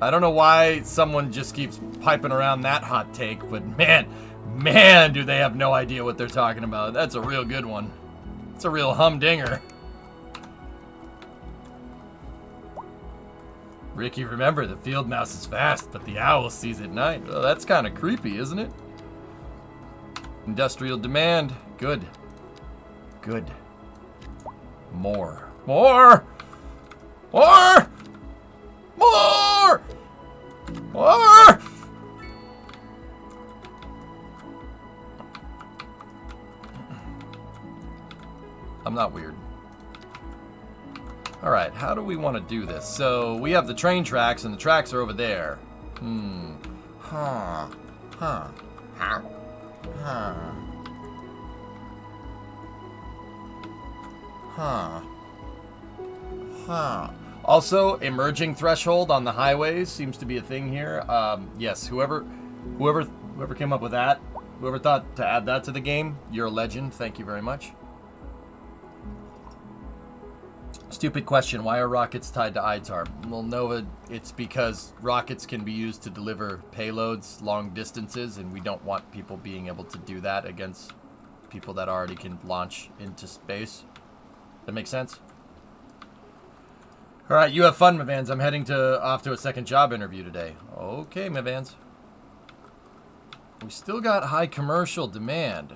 I don't know why someone just keeps piping around that hot take, but man, do they have no idea what they're talking about. That's a real good one. It's a real humdinger. Ricky, remember, the field mouse is fast, but the owl sees at night. Well, that's kind of creepy, isn't it? Industrial demand. Good. Good. More. More! More! More! More! I'm not weird. Alright, how do we want to do this? So, we have the train tracks, and the tracks are over there. Huh. Huh. Huh. Huh. Huh. Huh. Also, emerging threshold on the highways seems to be a thing here. Yes, whoever came up with that, whoever thought to add that to the game, you're a legend. Thank you very much. Stupid question, why are rockets tied to ITAR? Well, Nova, it's because rockets can be used to deliver payloads long distances, and we don't want people being able to do that against people that already can launch into space. That makes sense? Alright, you have fun, Mavans. I'm heading off to a second job interview today. Okay, Mavans. We still got high commercial demand.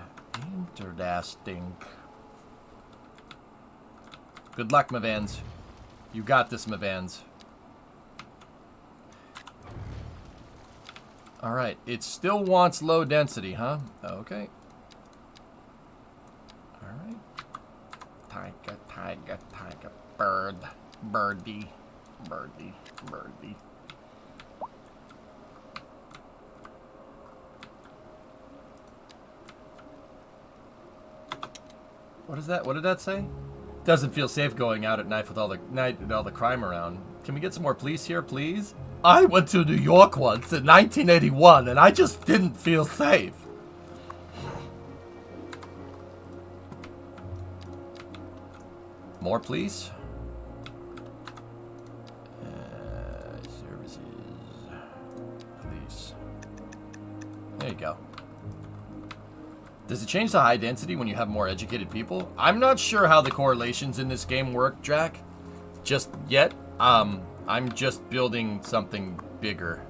Interesting. Good luck, Mavans. You got this, Mavans. Alright, it still wants low density, huh? Okay. Alright. Tiger, tiger, tiger. Bird. Birdie. Birdie. Birdie. What is that? What did that say? Doesn't feel safe going out at night with all the crime around. Can we get some more police here, please? I went to New York once in 1981, and I just didn't feel safe. More police? Services. Police. There you go. Does it change to high density when you have more educated people? I'm not sure how the correlations in this game work, Jack. Just yet. I'm just building something bigger.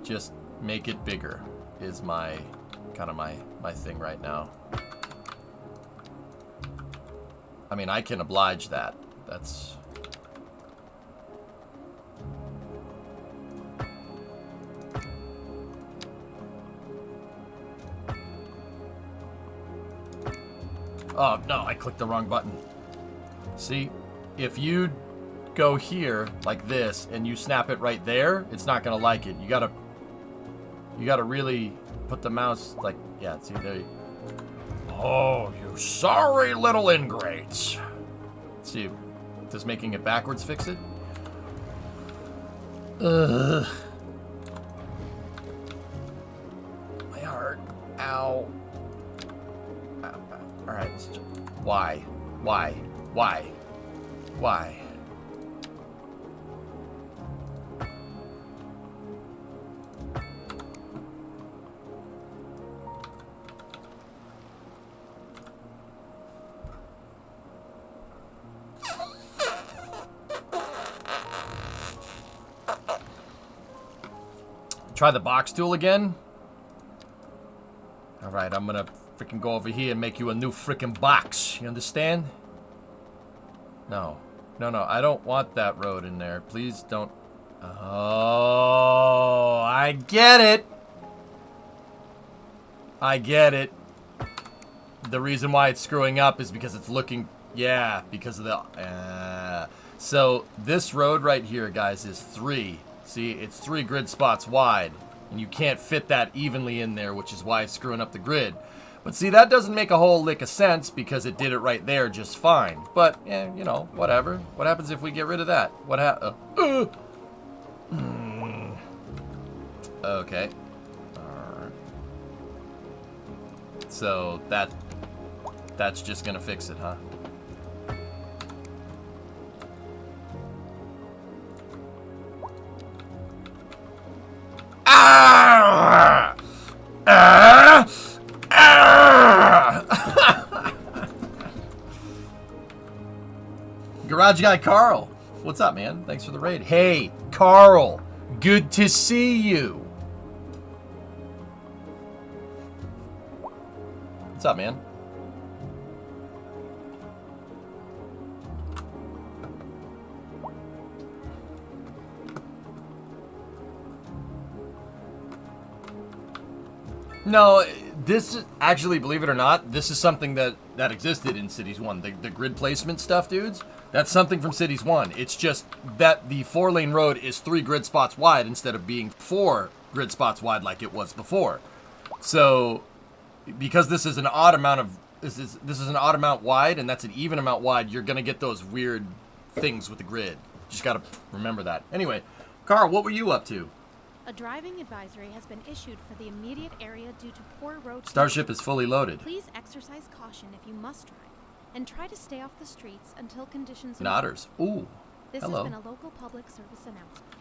Just make it bigger is my kind of my thing right now. I mean, I can oblige that. That's oh, no, I clicked the wrong button. See, if you go here like this and you snap it right there, it's not gonna like it. You gotta really put the mouse like, yeah, see there. Oh, you sorry little ingrates. Let's see, does making it backwards fix it? Ugh. My heart. Ow. Alright, why? Why? Why? Why? Try the box tool again? Alright, I'm gonna freaking go over here and make you a new freaking box. You understand? No. No, no, I don't want that road in there. Please don't. Oh, I get it. I get it. The reason why it's screwing up is because it's looking, yeah, because of the, so this road right here, guys, is 3. See, it's 3 grid spots wide, and you can't fit that evenly in there, which is why it's screwing up the grid. But see, that doesn't make a whole lick of sense because it did it right there just fine. But, yeah, you know, whatever. What happens if we get rid of that? What Okay. Alright. So, that's just gonna fix it, huh? Ah! Ah! Ah! Garage Guy Carl. What's up, man? Thanks for the raid. Hey, Carl. Good to see you. What's up, man? No, this is actually, believe it or not, this is something that existed in Cities 1. The grid placement stuff, dudes, that's something from Cities 1. It's just that the 4-lane road is 3 grid spots wide instead of being 4 grid spots wide like it was before. So, because this is an odd amount of this is an odd amount wide and that's an even amount wide, you're gonna get those weird things with the grid. Just gotta remember that. Anyway, Carl, what were you up to? A driving advisory has been issued for the immediate area due to poor road. Starship is fully loaded. Please exercise caution if you must drive, and try to stay off the streets until conditions. Nodders. Ooh. This hello. has been a local public service announcement.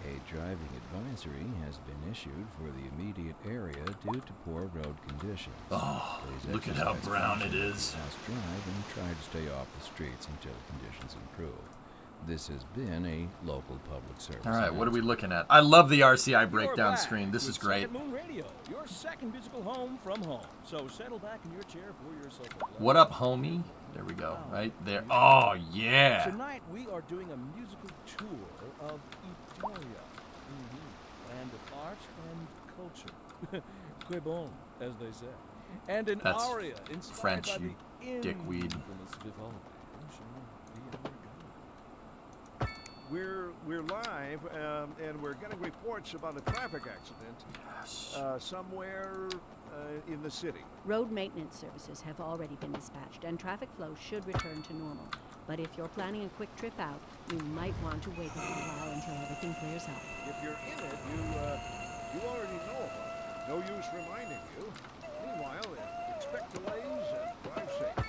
A driving advisory has been issued for the immediate area due to poor road conditions. Oh, Please look at how exercise brown caution it as is. you pass drive and try to stay off the streets until conditions improve. This has been a local public service. All right, what are we looking at? I love the RCI breakdown You're back screen. This with is great. Second Moon Radio, your second musical home from home. So settle back in your chair, pour yourself a glass. What up, homie? There we go. Right there. Oh, yeah. Tonight we are doing a musical tour of Italia, land of art and culture. Que bon, as they say. And an That's aria inspired French, by you the dickweed. infamous Vivaldi. We're live, and we're getting reports about a traffic accident somewhere in the city. Road maintenance services have already been dispatched, and traffic flow should return to normal. But if you're planning a quick trip out, you might want to wait a little while until everything clears up. If you're in it, you already know about it. No use reminding you. Meanwhile, expect delays and drive safe.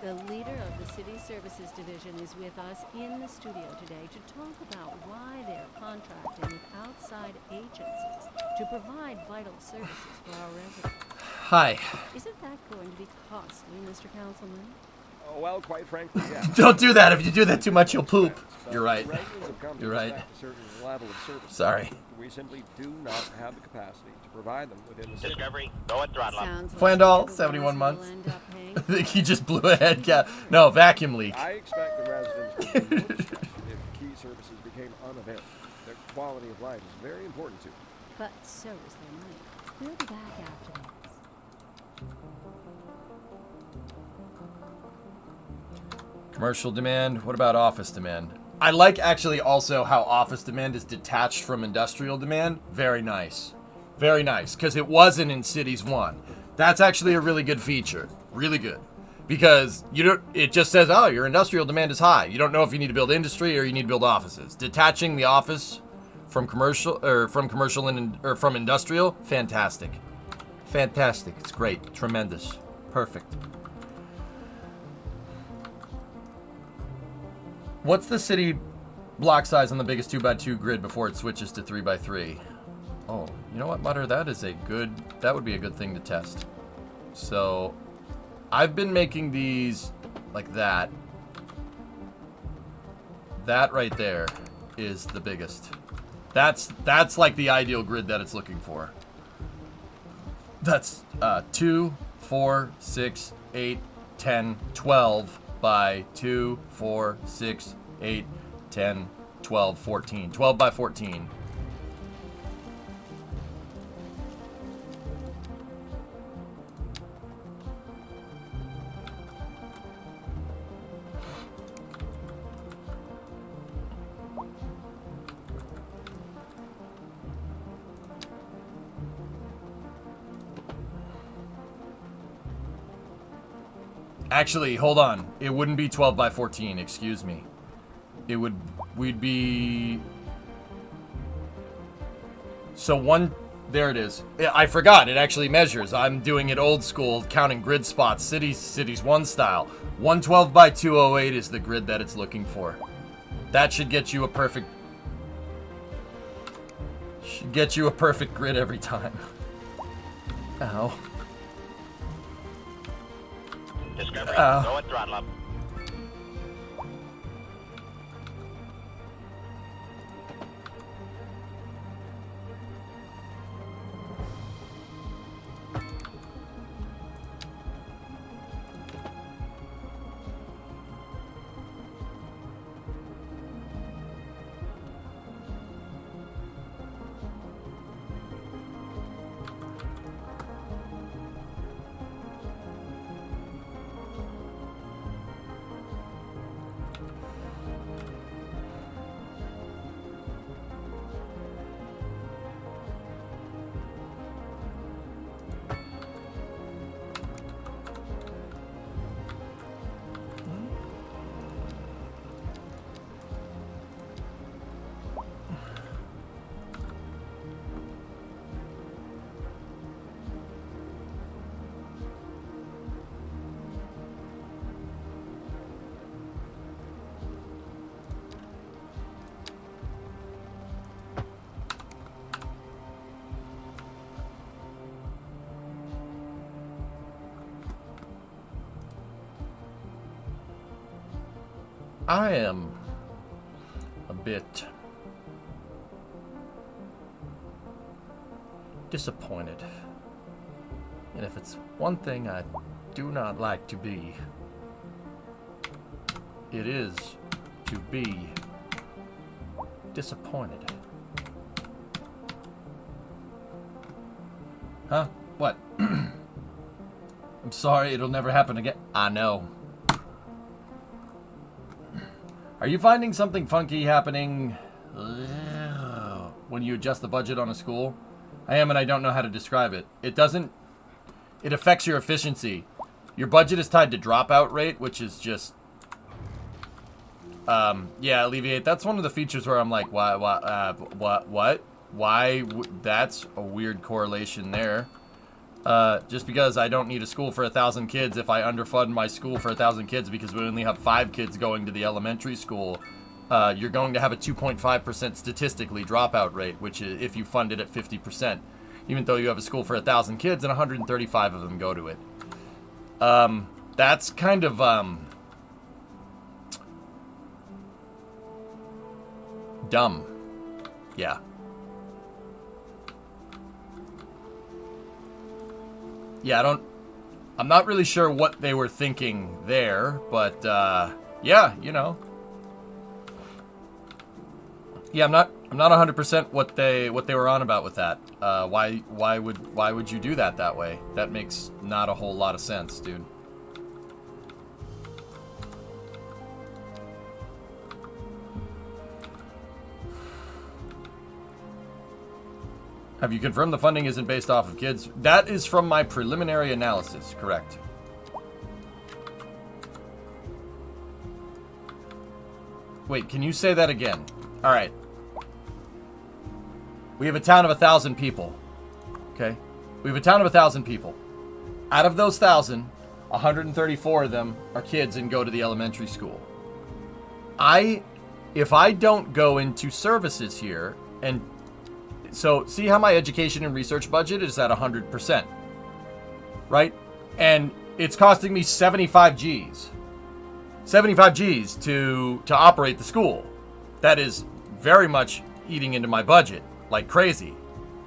The leader of the City Services Division is with us in the studio today to talk about why they're contracting with outside agencies to provide vital services for our residents. Hi. Isn't that going to be costly, Mr. Councilman? Oh, well, quite frankly, yes. Don't do that. If you do that too much, you'll poop. You're right. Residents have come to You're right. expect a certain level of service. Sorry. We simply do not have the capacity to provide them within the city. Discovery, go and throttle up. Sounds like Flandall, you're the 71 ones months. who'll end up paying I think he just blew a head cap. No, vacuum leak. I expect the residents would be most stressed if key services became unavailable. Their quality of life is very important to them. But so is their money. We'll be back after this. Commercial demand. What about office demand? I like actually also how office demand is detached from industrial demand. Very nice. Very nice. Because it wasn't in Cities 1. That's actually a really good feature. Really good. Because you don't, it just says, oh, your industrial demand is high. You don't know if you need to build industry or you need to build offices. Detaching the office from commercial or from industrial, fantastic. Fantastic. It's great. Tremendous. Perfect. What's the city block size on the biggest 2x2 grid before it switches to 3x3? Oh, you know what, Mutter? That would be a good thing to test. So, I've been making these like that. That right there is the biggest. That's like the ideal grid that it's looking for. That's 2, 4, 6, 8, 10, 12 by 2, 4, 6, 8, 10, 12, 14. 12 by 14. Actually, hold on. It wouldn't be 12 by 14, excuse me. We'd be... So there it is. I forgot, it actually measures. I'm doing it old school, counting grid spots, Cities 1 style. 112 by 208 is the grid that it's looking for. That should get you a perfect... grid every time. Ow. Discovery, Ow. go and throttle up. I am a bit disappointed. And if it's one thing I do not like to be, it is to be disappointed. Huh? What? I'm sorry, it'll never happen again. I know. Are you finding something funky happening when you adjust the budget on a school? I am, and I don't know how to describe it. It affects your efficiency. Your budget is tied to dropout rate, which is just... yeah, alleviate. That's one of the features where I'm like, what? That's a weird correlation there. Just because I don't need a school for 1,000 kids, if I underfund my school for 1,000 kids because we only have 5 kids going to the elementary school, you're going to have a 2.5% statistically dropout rate, which is if you fund it at 50%, even though you have a school for 1,000 kids and 135 of them go to it. That's kind of, dumb. Yeah. Yeah, I'm not really sure what they were thinking there, but, yeah, you know. Yeah, I'm not 100% what they were on about with that. Why would you do that way? That makes not a whole lot of sense, dude. Have you confirmed the funding isn't based off of kids? That is from my preliminary analysis, correct. Wait, can you say that again? All right. We have a town of 1,000 people. Okay? We have a town of 1,000 people. Out of those 1,000, 134 of them are kids and go to the elementary school. If I don't go into services here and... So, see how my education and research budget is at 100%, right? And it's costing me 75 Gs. 75 Gs to operate the school. That is very much eating into my budget, like crazy.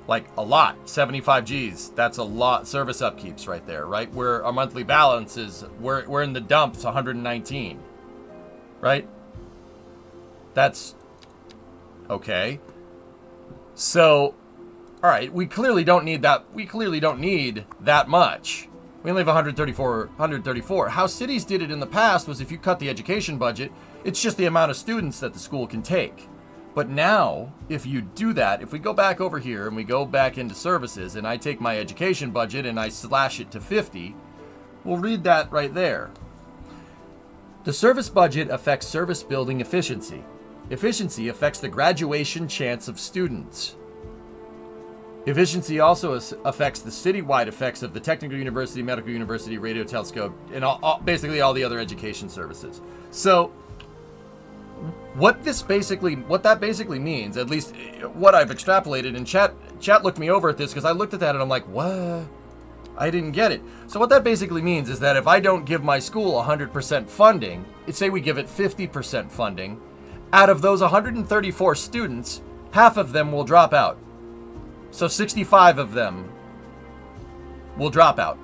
Like, a lot. 75 Gs. That's a lot. Service upkeeps right there, right? Where our monthly balance is, we're in the dumps, 119. Right? That's... okay. So, all right, we clearly don't need that. We clearly don't need that much. We only have 134. How cities did it in the past was if you cut the education budget, it's just the amount of students that the school can take. But now, if you do that, if we go back over here and we go back into services and I take my education budget and I slash it to 50, we'll read that right there. The service budget affects service building efficiency. Efficiency affects the graduation chance of students. Efficiency also affects the citywide effects of the technical university, medical university, radio telescope, and basically all the other education services. So, what that basically means, at least what I've extrapolated, and chat looked me over at this because I looked at that and I'm like, what? I didn't get it. So what that basically means is that if I don't give my school 100% funding, say we give it 50% funding, out of those 134 students, half of them will drop out. So 65 of them will drop out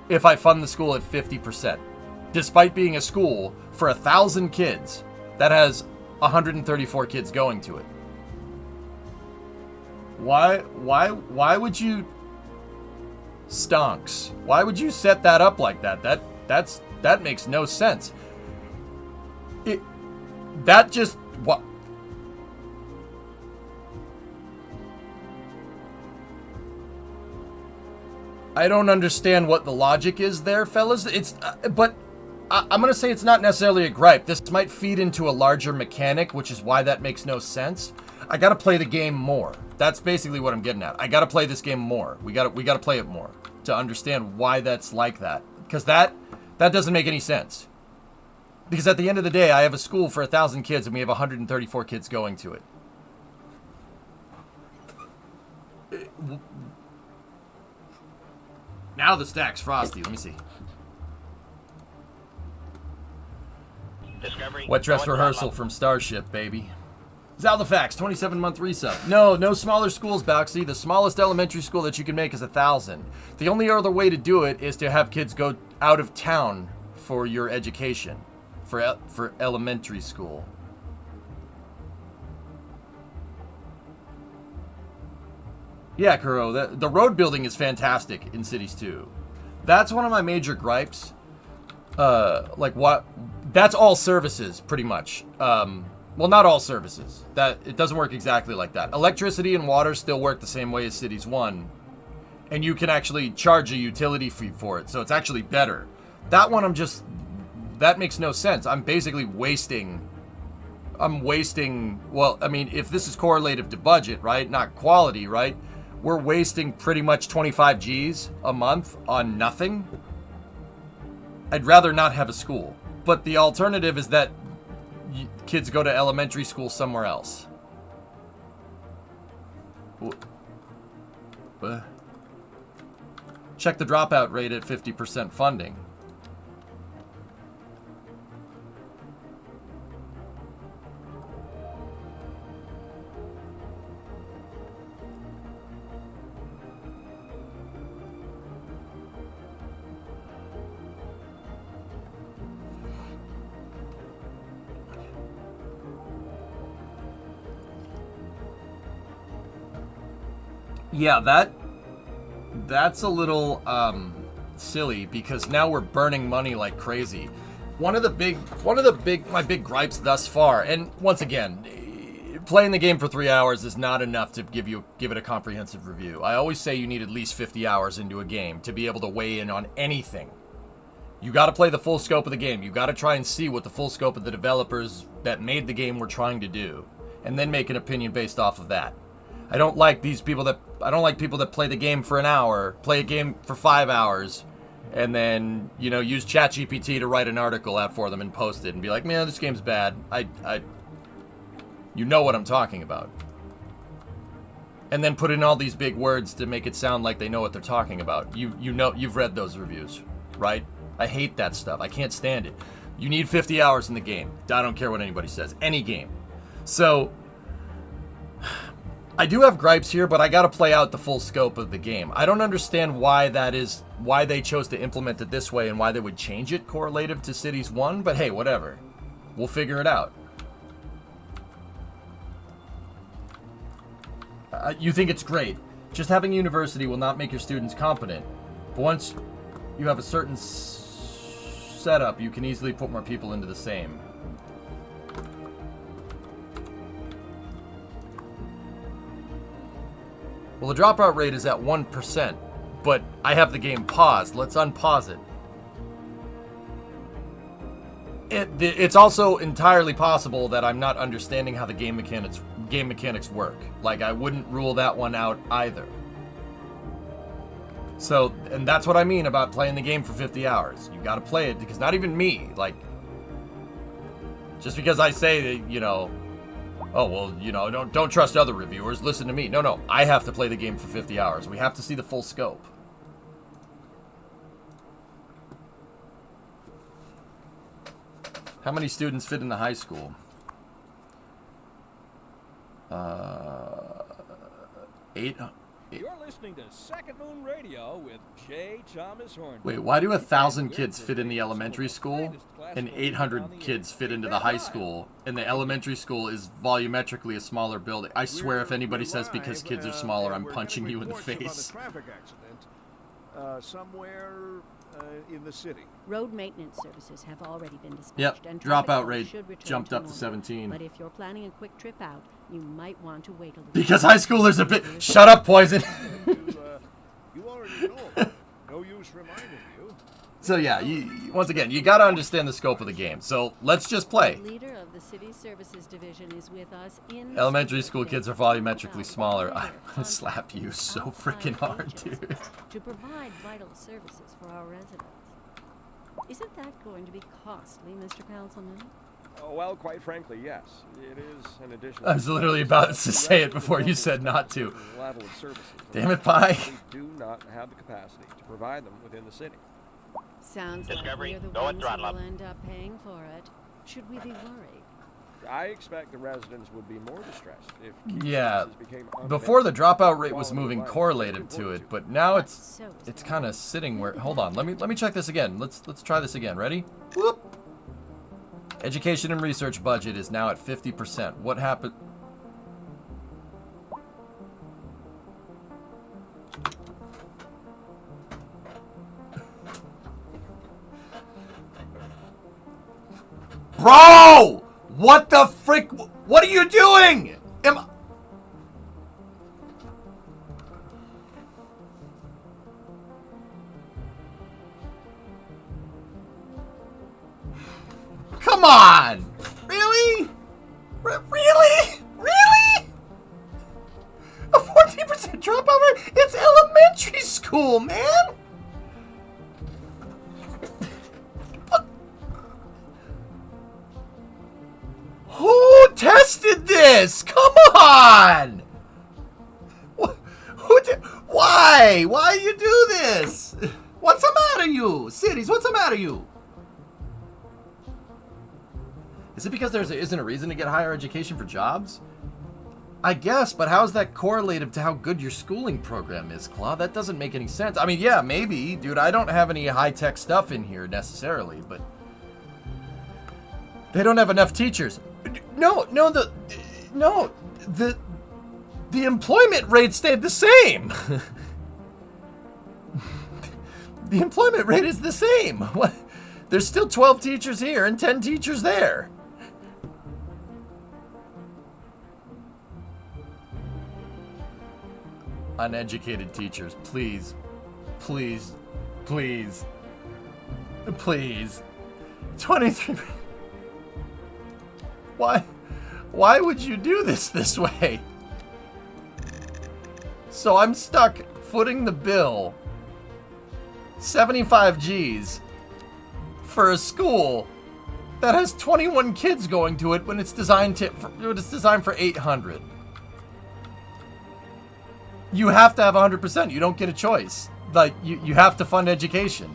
if I fund the school at 50%. Despite being a school for 1,000 kids that has 134 kids going to it. Why would you... Stonks. Why would you set that up like that? That makes no sense. That just... what? I don't understand what the logic is there, fellas. But I'm going to say it's not necessarily a gripe. This might feed into a larger mechanic, which is why that makes no sense. I got to play the game more. That's basically what I'm getting at. I got to play this game more. We got to play it more to understand why that's like that. Because that doesn't make any sense. Because at the end of the day, I have a school for 1,000 kids and we have 134 kids going to it. Now the stack's frosty. Let me see. Discovery. Wet dress go at rehearsal throttle from Starship, baby. Zaldafax, 27-month resub. No smaller schools, Boxy. The smallest elementary school that you can make is 1,000. The only other way to do it is to have kids go out of town for your education, for elementary school. Yeah, Kuro, the road building is fantastic in Cities 2. That's one of my major gripes. That's all services, pretty much. Well, not all services. It doesn't work exactly like that. Electricity and water still work the same way as Cities 1. And you can actually charge a utility fee for it, so it's actually better. That one, that makes no sense. I'm basically wasting, well, I mean, if this is correlative to budget, right, not quality, right, we're wasting pretty much 25 Gs a month on nothing. I'd rather not have a school. But the alternative is that kids go to elementary school somewhere else. Check the dropout rate at 50% funding. Yeah, that's a little silly because now we're burning money like crazy. One of my big gripes thus far, and once again, playing the game for 3 hours is not enough to give it a comprehensive review. I always say you need at least 50 hours into a game to be able to weigh in on anything. You got to play the full scope of the game. You got to try and see what the full scope of the developers that made the game were trying to do, and then make an opinion based off of that. I don't like people that play the game for an hour, play a game for 5 hours, and then, use ChatGPT to write an article out for them and post it and be like, man, this game's bad. You know what I'm talking about. And then put in all these big words to make it sound like they know what they're talking about. You've read those reviews, right? I hate that stuff. I can't stand it. You need 50 hours in the game. I don't care what anybody says. Any game. So I do have gripes here, but I gotta play out the full scope of the game. I don't understand why they chose to implement it this way and why they would change it correlative to Cities 1, but hey, whatever. We'll figure it out. You think it's great. Just having a university will not make your students competent. But once you have a certain setup, you can easily put more people into the same. Well, the dropout rate is at 1%, but I have the game paused. Let's unpause it. It's also entirely possible that I'm not understanding how the game mechanics work. Like, I wouldn't rule that one out either. So, and that's what I mean about playing the game for 50 hours. You gotta play it, because not even me, like, just because I say that, oh, well, don't trust other reviewers, listen to me. No, I have to play the game for 50 hours. We have to see the full scope. How many students fit in the high school? 8. You're listening to Second Moon Radio with J. Thomas Horn. Wait, why do 1,000 kids fit in the elementary school and 800 kids fit into the high school, and the elementary school is volumetrically a smaller building? I swear if anybody says because kids are smaller, I'm punching you in the face. Traffic accident somewhere in the city. Road maintenance services have already been dispatched. Yep, and dropout traffic rate should return jumped up to normal. 17. But if you're planning a quick trip out, you might want to wait a little. Because high schoolers are shut up, Poison. You already know. No use reminding you. So yeah, once again, you gotta understand the scope of the game. So let's just play. The leader of the city services division is with us in Elementary school kids are volumetrically smaller. I'm gonna slap you so freaking hard, dude. To provide vital services for our residents. Isn't that going to be costly, Mr. Councilman? Oh, well, quite frankly, yes. It is an additional... I was literally about to say it before you said not to. ...level of services. Damn it, Pi. We do not have the capacity to provide them within the city. Sounds Discovery, like we're the go at ones throttle who up. will end up paying for it. Should we be worried? I expect the residents would be more distressed if key Yeah, services became before the unavailable. dropout rate was Quality of moving life correlative to it, but now But it's so is it's the kind of sitting where. Hold on, let me check this again. Let's try this again. Ready? Whoop. Education and research budget is now at 50%. What happened? Bro! What the frick? What are you doing? Come on! Really? Really? Really? A 14% dropout rate? It's elementary school, man! Who tested this? Come on! Who did? Why? Why you do this? What's the matter, you? Cities, what's the matter, you? Is it because there isn't a reason to get higher education for jobs? I guess, but how's that correlative to how good your schooling program is, Claw? That doesn't make any sense. I mean, yeah, maybe. Dude, I don't have any high-tech stuff in here necessarily, but they don't have enough teachers. No, the employment rate stayed the same. The employment rate is the same. What? There's still 12 teachers here and 10 teachers there. Uneducated teachers, please, please, please, please. 23. Why would you do this way? So I'm stuck footing the bill 75 G's for a school that has 21 kids going to it when it's designed for 800. You have to have 100%. You don't get a choice. Like, you have to fund education.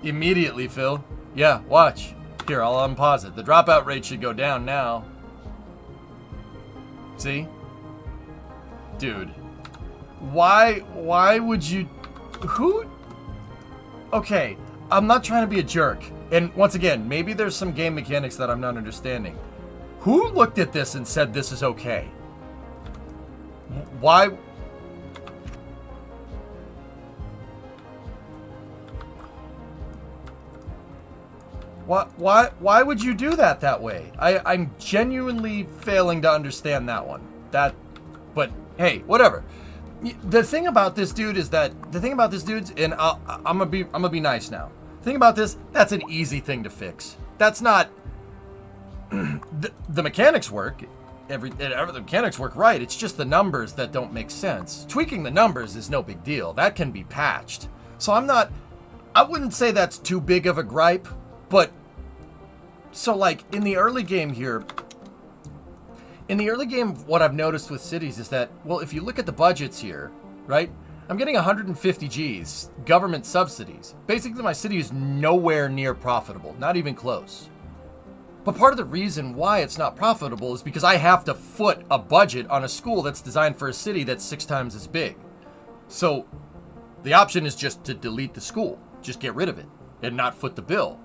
Immediately, Phil. Yeah, watch. Here, I'll unpause it. The dropout rate should go down now. See? Dude. Why would you... Who... Okay, I'm not trying to be a jerk. And once again, maybe there's some game mechanics that I'm not understanding. Who looked at this and said this is okay? Why... Why would you do that way? I'm genuinely failing to understand that one. But hey, whatever. The thing about this dude is and I'm gonna be nice now. The thing about this, that's an easy thing to fix. That's not the mechanics work. The mechanics work right. It's just the numbers that don't make sense. Tweaking the numbers is no big deal. That can be patched. So I wouldn't say that's too big of a gripe. But, so like, in the early game, what I've noticed with cities is that, well, if you look at the budgets here, right, I'm getting 150 G's, government subsidies. Basically, my city is nowhere near profitable, not even close. But part of the reason why it's not profitable is because I have to foot a budget on a school that's designed for a city that's 6 times as big. So, the option is just to delete the school, just get rid of it, and not foot the bill.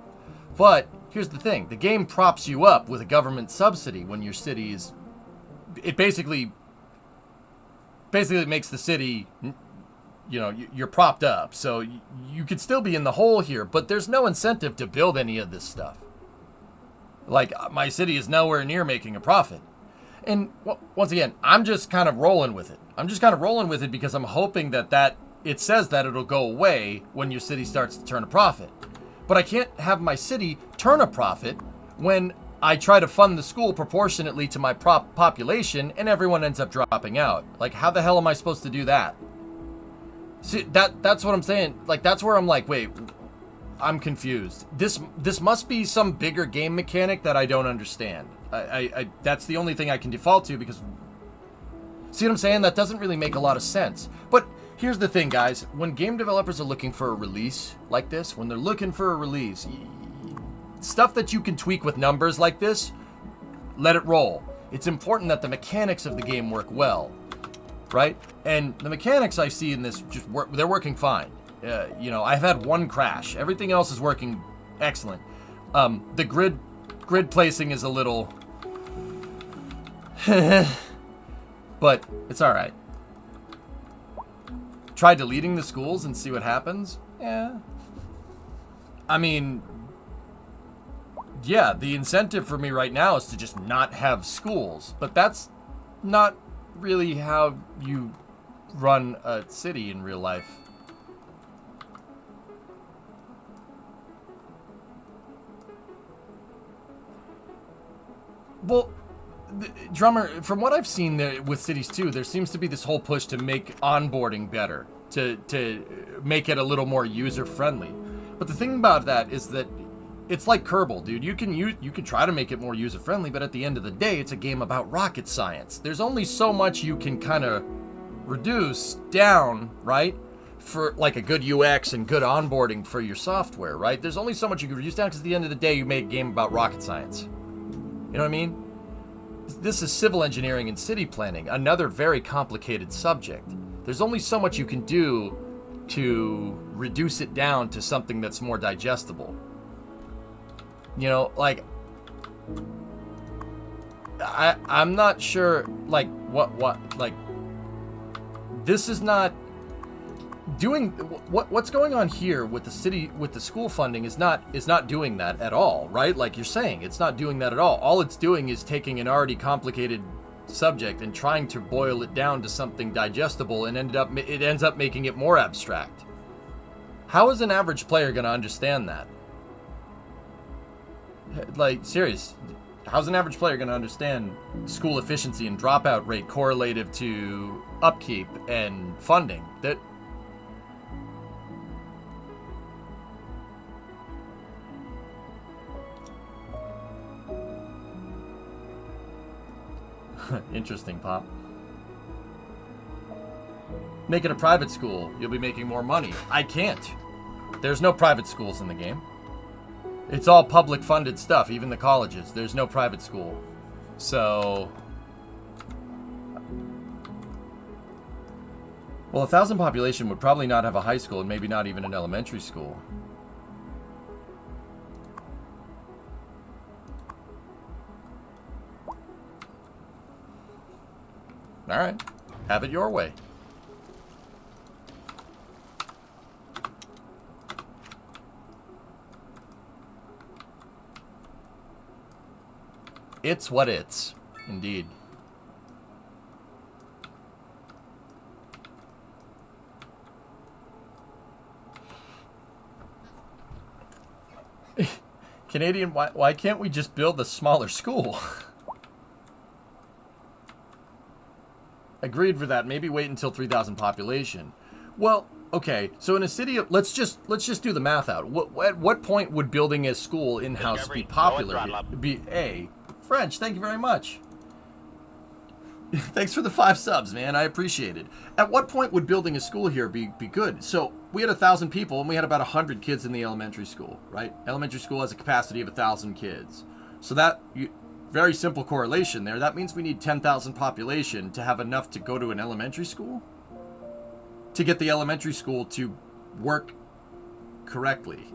But here's the thing. The game props you up with a government subsidy when your city is... It basically makes the city, you're propped up. So you could still be in the hole here, but there's no incentive to build any of this stuff. Like, my city is nowhere near making a profit. And once again, I'm just kind of rolling with it. I'm just kind of rolling with it because I'm hoping that it says that it'll go away when your city starts to turn a profit. But I can't have my city turn a profit when I try to fund the school proportionately to my population and everyone ends up dropping out. Like, how the hell am I supposed to do that? See, that's what I'm saying. Like, that's where I'm like, wait, I'm confused. This must be some bigger game mechanic that I don't understand. That's the only thing I can default to because... See what I'm saying? That doesn't really make a lot of sense. But Here's the thing, guys. When game developers are looking for a release like this, when they're looking for a release, stuff that you can tweak with numbers like this, let it roll. It's important that the mechanics of the game work well, right? And the mechanics I see in this just work, they're working fine. You know, I've had one crash. Everything else is working excellent. The grid placing is a little but it's all right. Try deleting the schools and see what happens? Yeah. I mean, yeah, the incentive for me right now is to just not have schools, but that's not really how you run a city in real life. Well, Drummer, from what I've seen there with Cities 2, there seems to be this whole push to make onboarding better, to make it a little more user-friendly. But the thing about that is that it's like Kerbal, dude. You can try to make it more user-friendly, but at the end of the day, it's a game about rocket science. There's only so much you can kind of reduce down, right? For like a good UX and good onboarding for your software, right? There's only so much you can reduce down because at the end of the day, you made a game about rocket science. You know what I mean? This is civil engineering and city planning, another very complicated subject. There's only so much you can do to reduce it down to something that's more digestible. You know, like, I'm not sure, like, like, this is not doing what's going on here with the city, with the school funding is not doing that at all, right? Like you're saying, it's not doing that at all. All it's doing is taking an already complicated subject and trying to boil it down to something digestible, and it ends up making it more abstract. How is an average player going to understand that? Like, serious, how's an average player going to understand school efficiency and dropout rate correlative to upkeep and funding? That interesting, Pop. Make it a private school. You'll be making more money. I can't. There's no private schools in the game. It's all public funded stuff, even the colleges. There's no private school. So, well, 1,000 population would probably not have a high school and maybe not even an elementary school. All right, have it your way. It's what it's, indeed. Canadian, why can't we just build a smaller school? Agreed for that. Maybe wait until 3,000 population. Well, okay. So in a city of, let's just do the math out. At what point would building a school in-house be popular? French, thank you very much. Thanks for the 5 subs, man. I appreciate it. At what point would building a school here be good? So we had 1,000 people and we had about 100 kids in the elementary school, right? Elementary school has a capacity of 1,000 kids. So that, very simple correlation there. That means we need 10,000 population to have enough to go to an elementary school? To get the elementary school to work correctly.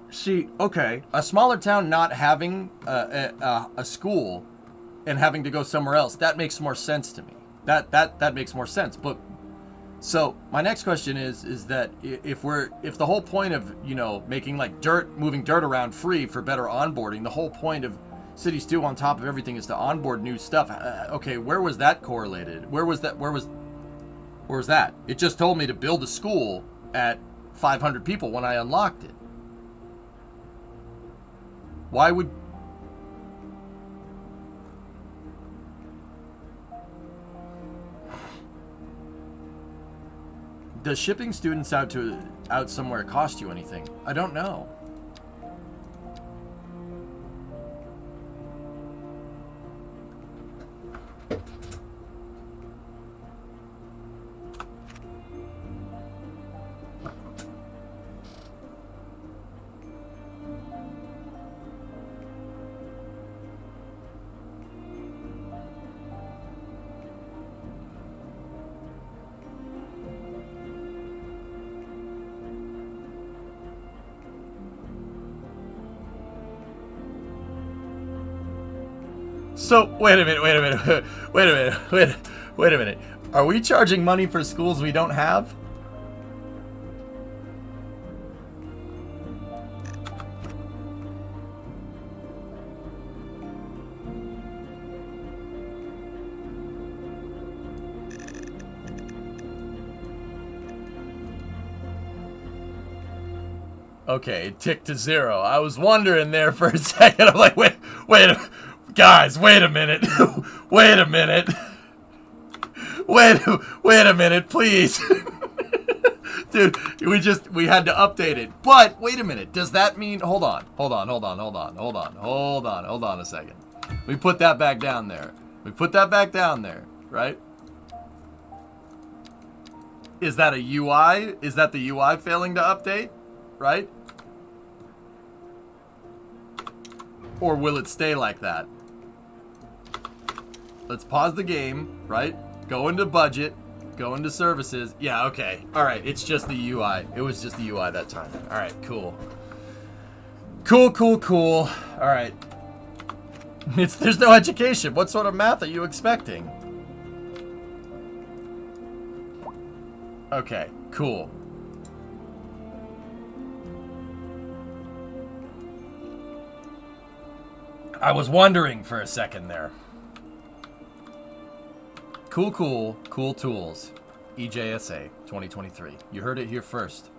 See, okay, a smaller town not having a school and having to go somewhere else, that makes more sense to me. That makes more sense. But so my next question is that if the whole point of, you know, making like moving dirt around free for better onboarding, the whole point of Cities 2 on top of everything is to onboard new stuff. Okay, where was that correlated? Where was that? It just told me to build a school at 500 people when I unlocked it. Why would... Does shipping students out somewhere cost you anything? I don't know. So, wait a minute. Are we charging money for schools we don't have? Okay, it ticked to 0. I was wondering there for a second. I'm like, guys, wait a minute. Wait a minute, please. Dude, we had to update it. But wait a minute. Does that mean hold on a second. We put that back down there. Right? Is that a UI? Is that the UI failing to update? Right? Or will it stay like that? Let's pause the game, right? Go into budget, go into services. Yeah, okay. All right, it's just the UI. It was just the UI that time. All right, cool. Cool. All right. There's no education. What sort of math are you expecting? Okay, cool. I was wondering for a second there. Cool tools. EJSA 2023. You heard it here first.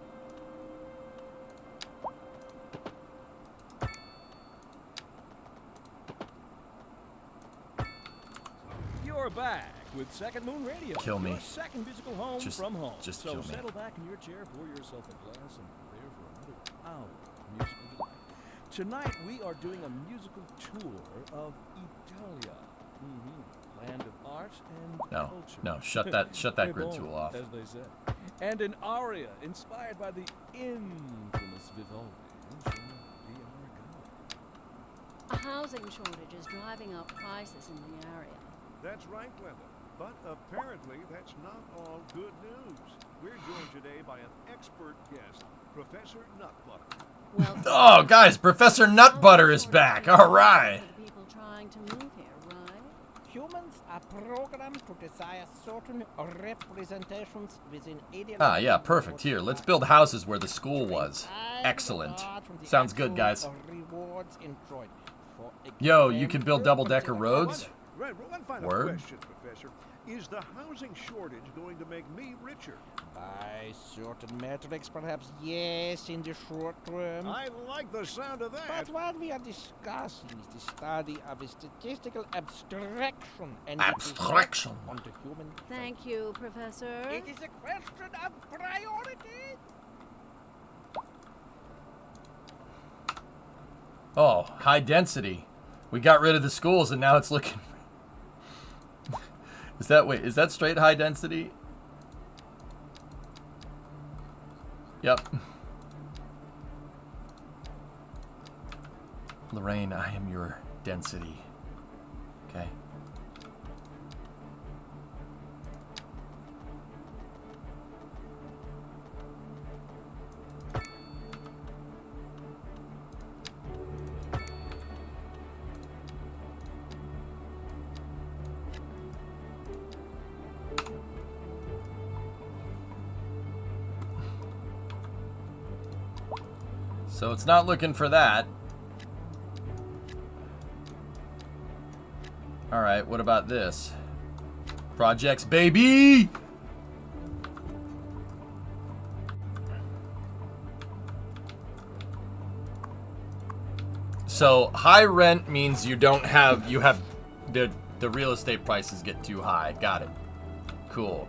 You're back with Second Moon Radio. Kill me. Your second physical home from home. Just so kill me. settle back in your chair, pour yourself a glass, and prepare for another hour of musical delight. Tonight we are doing a musical tour of Italia. Land of art and culture. No, shut that grid tool off. As they say. And an aria inspired by the infamous Vivaldi. A housing shortage is driving up prices in the area. That's right, Glenda. But apparently that's not all good news. We're joined today by an expert guest, Professor Nutbutter. Well, oh, guys, Professor Nutbutter is back. All right. People trying to move here, right? Humans are programmed to desire certain representations within ideal. Ah, yeah, perfect. Here, let's build houses where the school was. Excellent. Sounds good, guys. Rewards enjoyed. Yo, you can build double-decker roads? One final Word? question, Professor. Is the housing shortage going to make me richer? By certain metrics, perhaps yes, in the short term. I like the sound of that. But what we are discussing is the study of a statistical abstraction and abstraction onto human. Thank you, Professor. It is a question of priority. Oh, high density. We got rid of the schools and now it's looking... Is that straight high density? Yep. Lorraine, I am your density. Okay. So it's not looking for that. All right, what about this? Projects, baby! So high rent means you have the real estate prices get too high. Got it. Cool.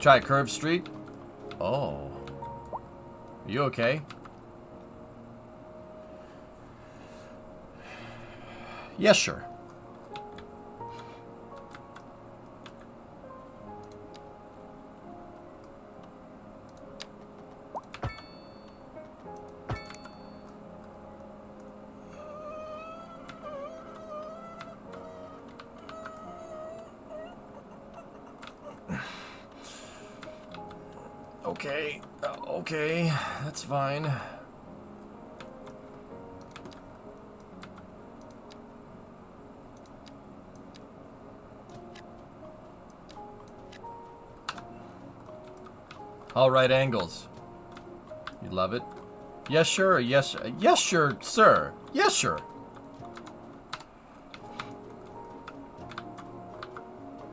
Try a curved street? Oh. Are you okay? Yes, sure. Okay, okay, that's fine. All right angles. You love it? Yes, sure. Yes, yes, sure, sir. Yes, sure.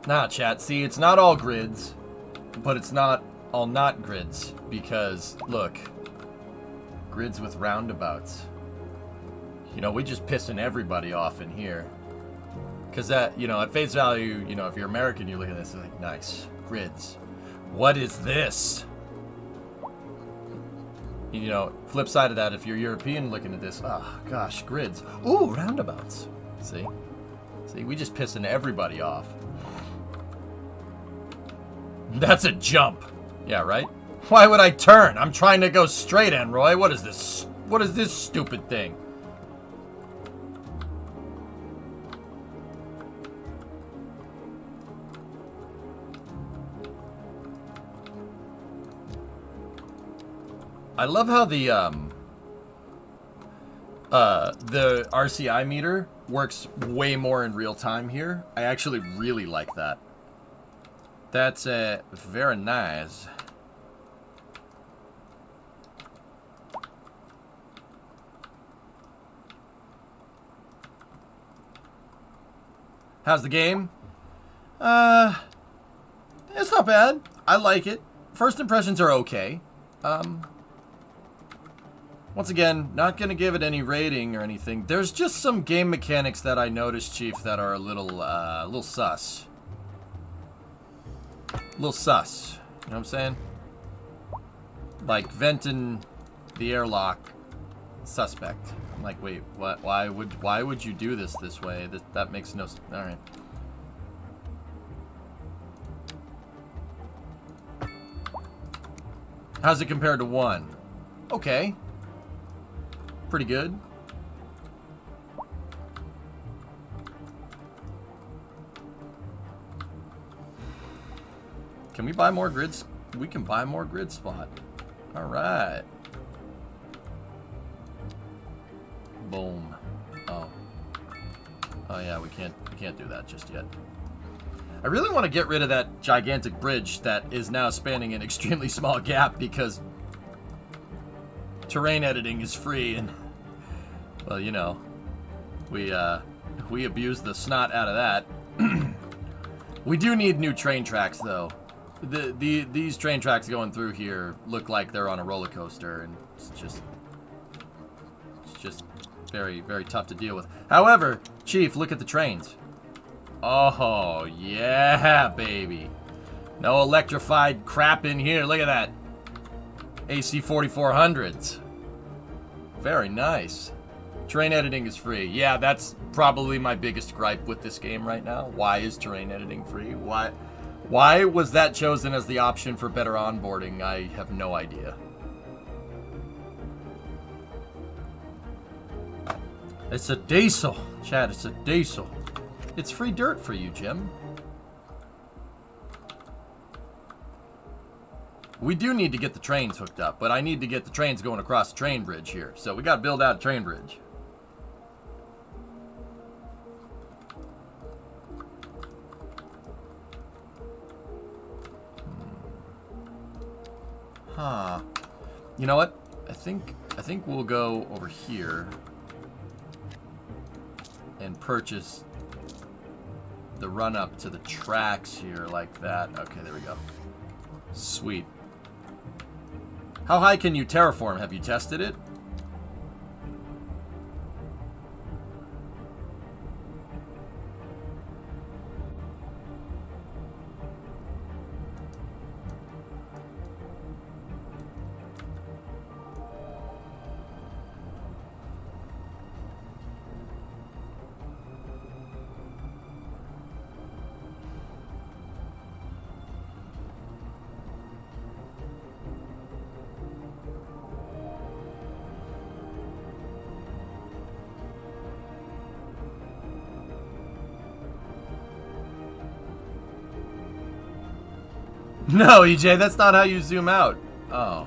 Nah, chat. See, it's not all grids, but it's not all not grids because look, grids with roundabouts. You know, we just pissing everybody off in here. Cause that, you know, at face value, you know, if you're American, you look at this and like, nice grids. What is this? You know, flip side of that, if you're European looking at this, oh gosh, grids. Ooh, roundabouts. See? See, we just pissing everybody off. That's a jump. Yeah, right? Why would I turn? I'm trying to go straight, Enroy. What is this? What is this stupid thing? I love how the RCI meter works way more in real time here. I actually really like that. That's very nice. How's the game? It's not bad. I like it. First impressions are okay. Once again, not gonna give it any rating or anything. There's just some game mechanics that I noticed, Chief, that are a little sus. Little sus. You know what I'm saying? Like venting the airlock suspect. I'm like, wait, what? Why would you do this way? That makes no sense. All right. How's it compared to 1? Okay. Pretty good. Can we buy more grids? We can buy more grid spot. All right. Boom. Oh. Oh yeah, we can't do that just yet. I really want to get rid of that gigantic bridge that is now spanning an extremely small gap because terrain editing is free and, well, you know, we abuse the snot out of that. We do need new train tracks though. These train tracks going through here look like they're on a roller coaster, and it's just very, very tough to deal with. However, Chief, look at the trains. Oh, yeah, baby. No electrified crap in here. Look at that. AC 4400s. Very nice. Terrain editing is free. Yeah, that's probably my biggest gripe with this game right now. Why is terrain editing free? Why was that chosen as the option for better onboarding? I have no idea. It's a diesel. Chad, it's a diesel. It's free dirt for you, Jim. We do need to get the trains hooked up, but I need to get the trains going across the train bridge here. So we got to build out a train bridge. Huh. You know what? I think we'll go over here and purchase the run up to the tracks here like that. Okay, there we go. Sweet. How high can you terraform? Have you tested it? No, EJ, that's not how you zoom out. Oh.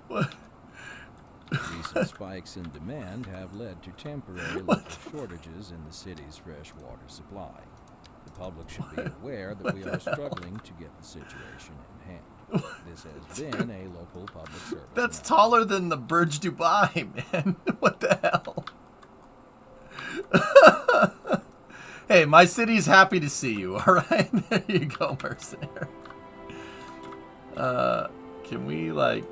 What? Recent spikes in demand have led to temporary local shortages in the city's fresh water supply. The public should be aware that we are struggling to get the situation in hand. This has been a local public service. That's taller than the Burj Dubai, man. What the hell? Hey, my city's happy to see you, alright? There you go, mercenary. Can we, like...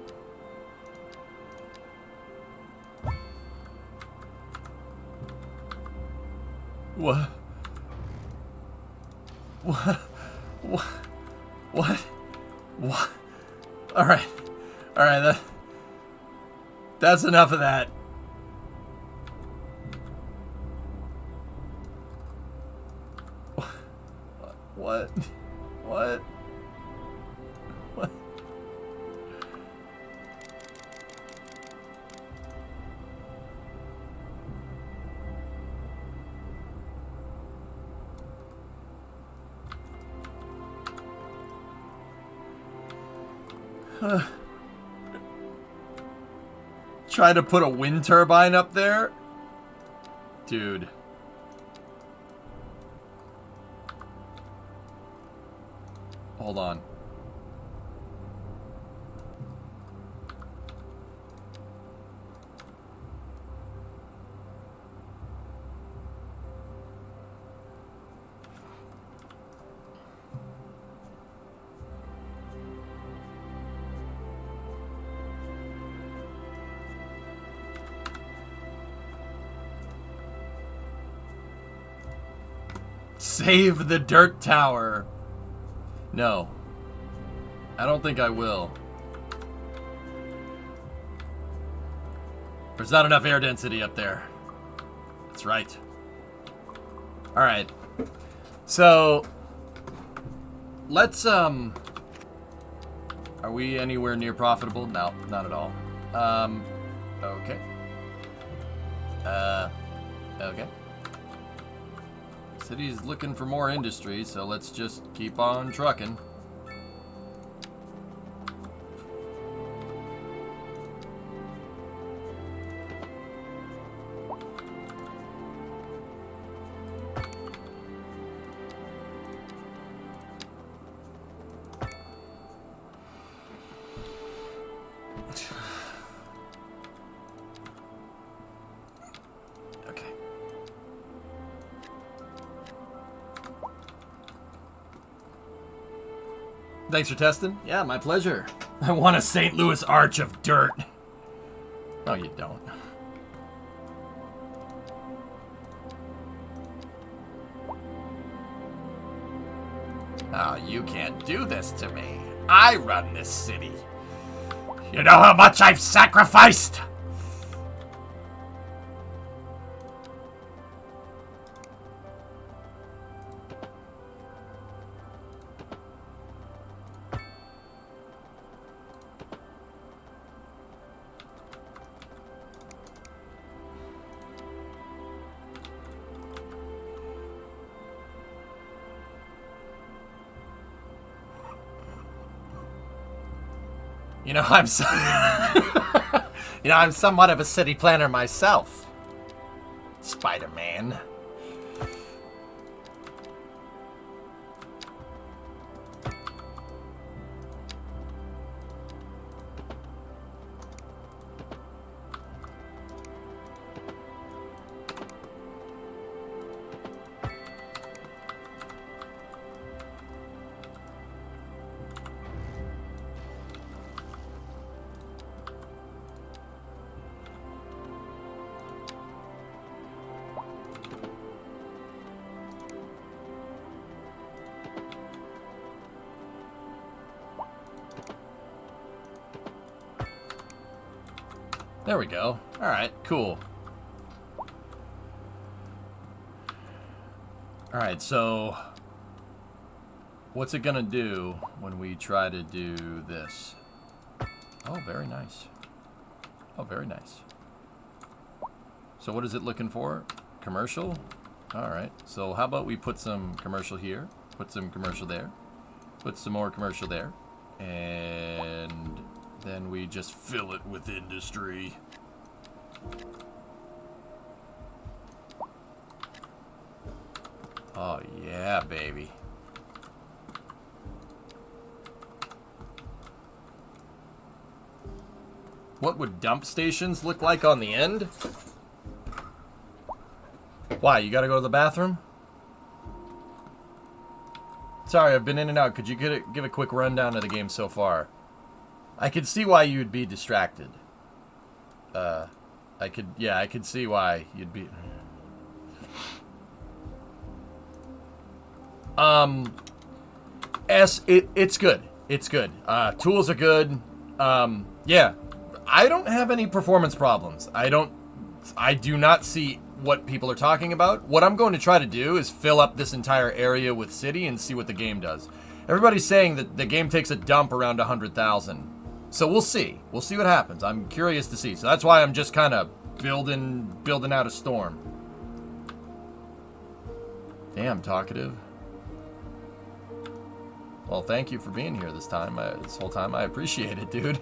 What? What? What? What? What? Alright. Alright, that's enough of that. What? What? What? Try to put a wind turbine up there? Dude. Hold on. Save the dirt tower. No. I don't think I will. There's not enough air density up there. That's right. Alright. So, let's, are we anywhere near profitable? No, not at all. Okay. Okay. City's looking for more industry, so let's just keep on trucking. Thanks for testing. Yeah, my pleasure. I want a St. Louis arch of dirt. No, you don't. Oh, you can't do this to me. I run this city. You know how much I've sacrificed? You know, I'm somewhat of a city planner myself. Spider-Man. There we go. Alright, cool. Alright, so what's it gonna do when we try to do this? Oh, very nice. Oh, very nice. So what is it looking for? Commercial? Alright, so how about we put some commercial here, put some commercial there, put some more commercial there, and then we just fill it with industry. Oh yeah, baby. What would dump stations look like on the end? Why, you gotta go to the bathroom? Sorry, I've been in and out. Could you give a quick rundown of the game so far? I could see why you'd be distracted. I could see why you'd be... It's good. It's good. Tools are good. Yeah. I don't have any performance problems. I do not see what people are talking about. What I'm going to try to do is fill up this entire area with city and see what the game does. Everybody's saying that the game takes a dump around 100,000. So we'll see. We'll see what happens. I'm curious to see. So that's why I'm just kind of building out a storm. Damn, talkative. Well, thank you for being here this time. This whole time. I appreciate it, dude.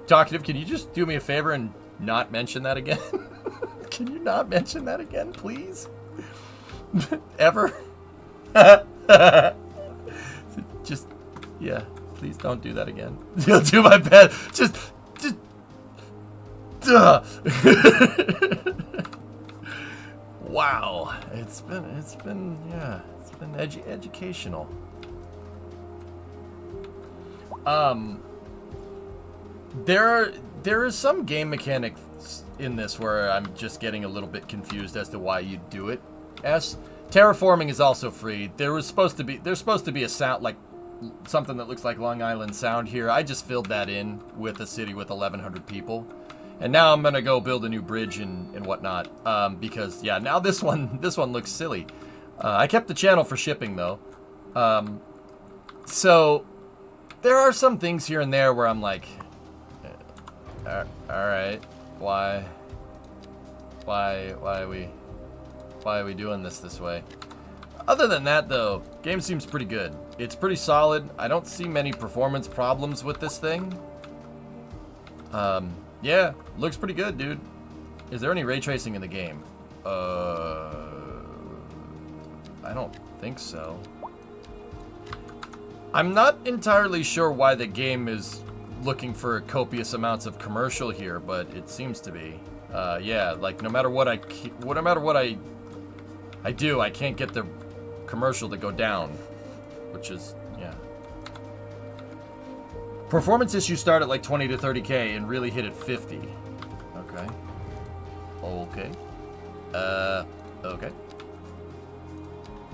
Talkative, can you just do me a favor and not mention that again? Can you not mention that again, please? Ever? Just, yeah, please don't do that again. You'll do my best. Just, duh. Wow, it's been educational. There is some game mechanics in this where I'm just getting a little bit confused as to why you do it. Terraforming is also free. There's supposed to be a sound, like something that looks like Long Island Sound here. I just filled that in with a city with 1,100 people. And now I'm gonna go build a new bridge and whatnot, because yeah, now this one looks silly. I kept the channel for shipping though, so there are some things here and there where I'm like, all right, why are we doing this way? Other than that though, game seems pretty good. It's pretty solid. I don't see many performance problems with this thing. Yeah, looks pretty good, dude. Is there any ray tracing in the game? I don't think so. I'm not entirely sure why the game is looking for copious amounts of commercial here, but it seems to be. Yeah, like no matter what I do, I can't get the commercial to go down, which is, yeah. Performance issues start at like 20 to 30K and really hit at 50. Okay. Okay. Okay.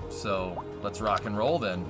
So, let's rock and roll then.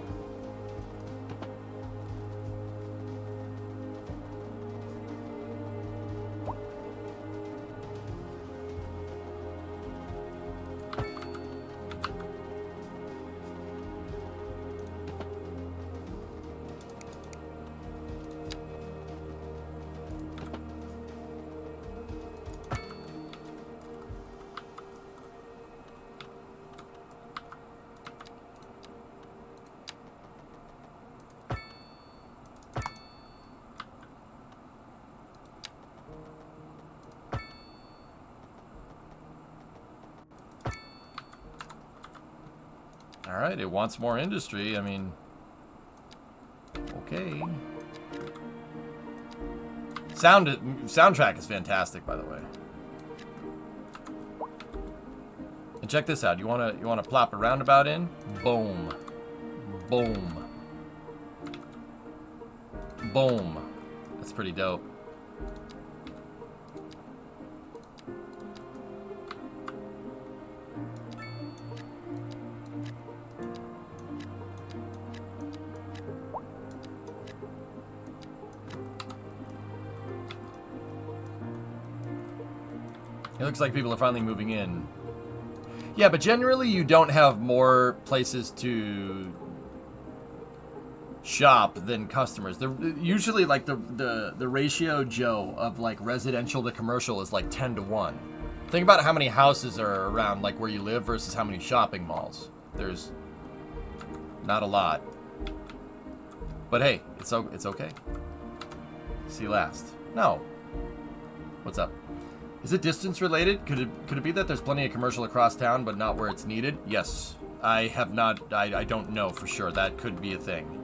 Alright, it wants more industry. I mean, okay. Soundtrack is fantastic, by the way. And check this out. You wanna plop a roundabout in? Boom. Boom. Boom. That's pretty dope. It looks like people are finally moving in. Yeah, but generally you don't have more places to shop than customers. Usually like the ratio, Joe, of like residential to commercial is like 10 to 1. Think about how many houses are around like where you live versus how many shopping malls. There's not a lot. But hey, it's okay. See you last. No. What's up? Is it distance related? Could it be that there's plenty of commercial across town, but not where it's needed? Yes. I have not. I don't know for sure. That could be a thing.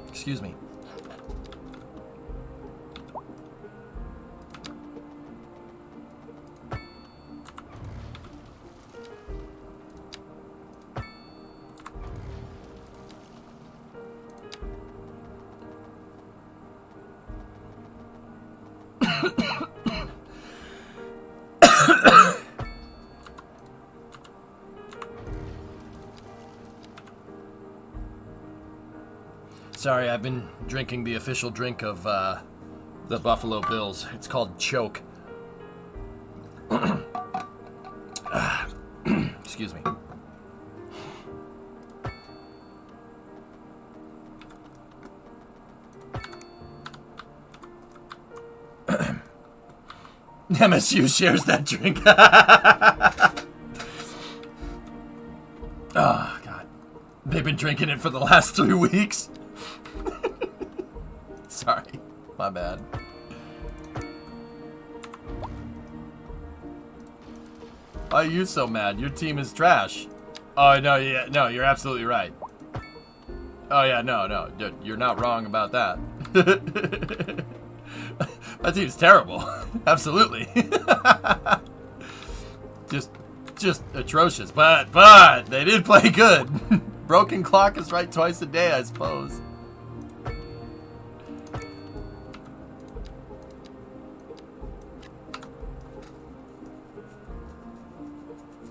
Excuse me. Sorry, I've been drinking the official drink of the Buffalo Bills. It's called Choke. Excuse me. MSU shares that drink. Oh, God. They've been drinking it for the last 3 weeks. Sorry. My bad. Why are you so mad? Your team is trash. Oh, no, yeah, no, you're absolutely right. Oh, yeah, no, you're not wrong about that. My team's terrible. Absolutely. just atrocious. But they did play good. Broken clock is right twice a day, I suppose.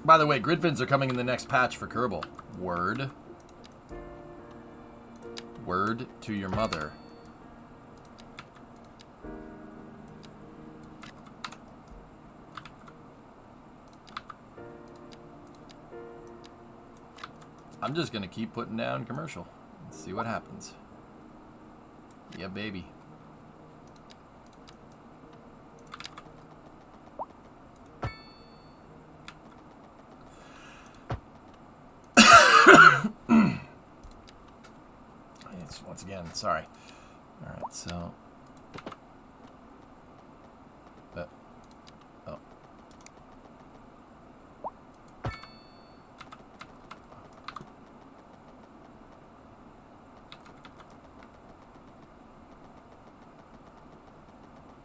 By the way, grid fins are coming in the next patch for Kerbal. Word. Word to your mother. I'm just gonna keep putting down commercial. Let's see what happens. Yeah, baby. Once again, sorry. All right, so. Oh.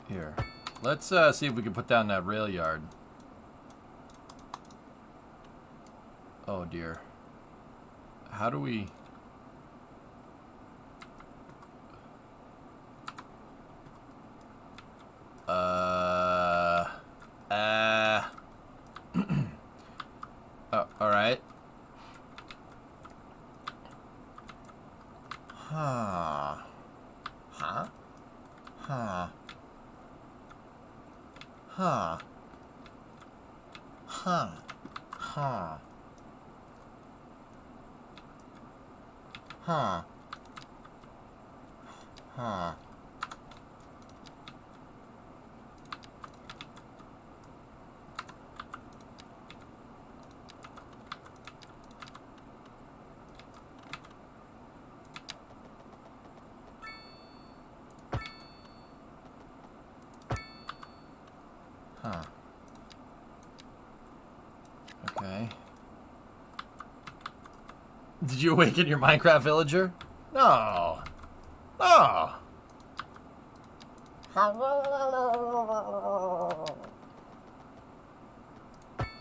Here. Let's see if we can put down that rail yard. Oh dear. How do we... all right. Huh. Huh? Huh. Huh. Huh. Huh. Huh. Huh. Huh. Okay. Did you awaken your Minecraft villager? No. No.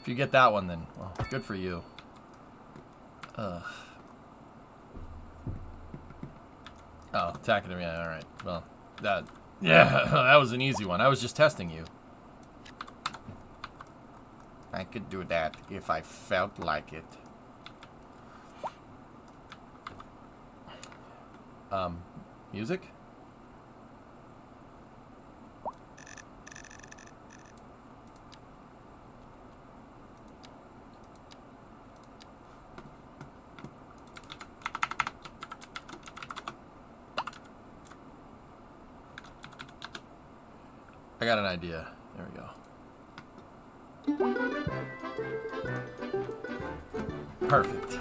If you get that one, then, well, good for you. Ugh. Oh, attacking him, yeah, alright. Well, that Yeah, that was an easy one. I was just testing you. I could do that if I felt like it. Music? I got an idea. There we go. Perfect.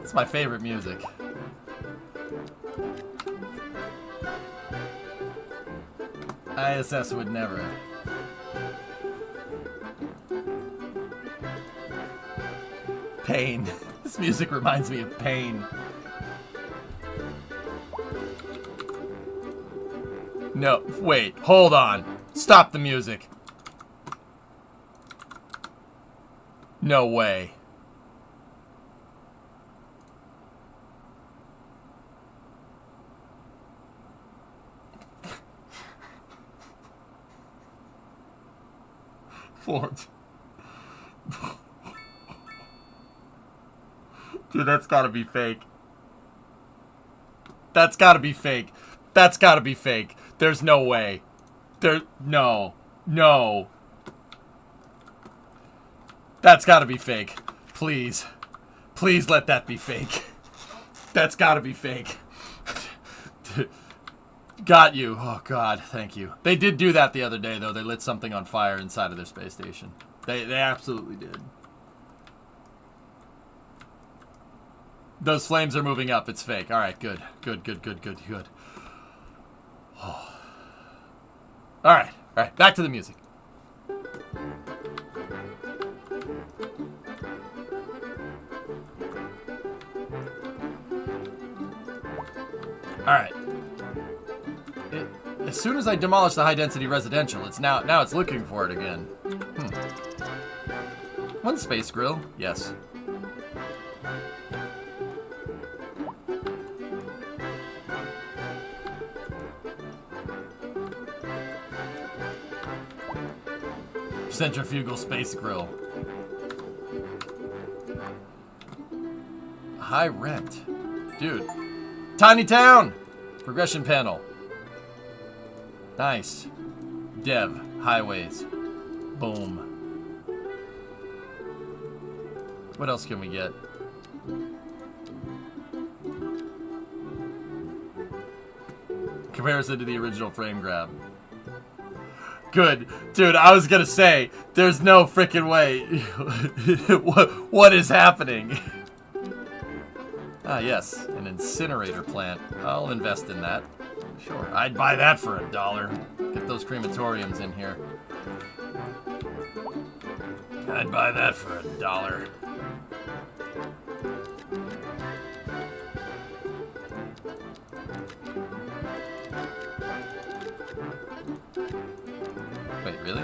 It's my favorite music. ISS would never. Pain. This music reminds me of pain. No, wait, hold on. Stop the music. No way. Florence. Dude, that's gotta be fake. That's gotta be fake. That's gotta be fake. There's no way. No. No. That's gotta be fake. Please. Please let that be fake. That's gotta be fake. Got you. Oh, God. Thank you. They did do that the other day, though. They lit something on fire inside of their space station. They absolutely did. Those flames are moving up. It's fake. All right. Good. Good, good, good, good, good. Oh. All right. All right. Back to the music. All right. As soon as I demolish the high-density residential, it's now it's looking for it again. One space grill, yes. Centrifugal space grill. High rent, dude. Tiny town. Progression panel. Nice. Dev. Highways. Boom. What else can we get? Comparison to the original frame grab. Good. Dude, I was gonna say, there's no freaking way. What is happening? Ah, yes. An incinerator plant. I'll invest in that. Sure. I'd buy that for $1. Get those crematoriums in here. I'd buy that for $1. Wait, really?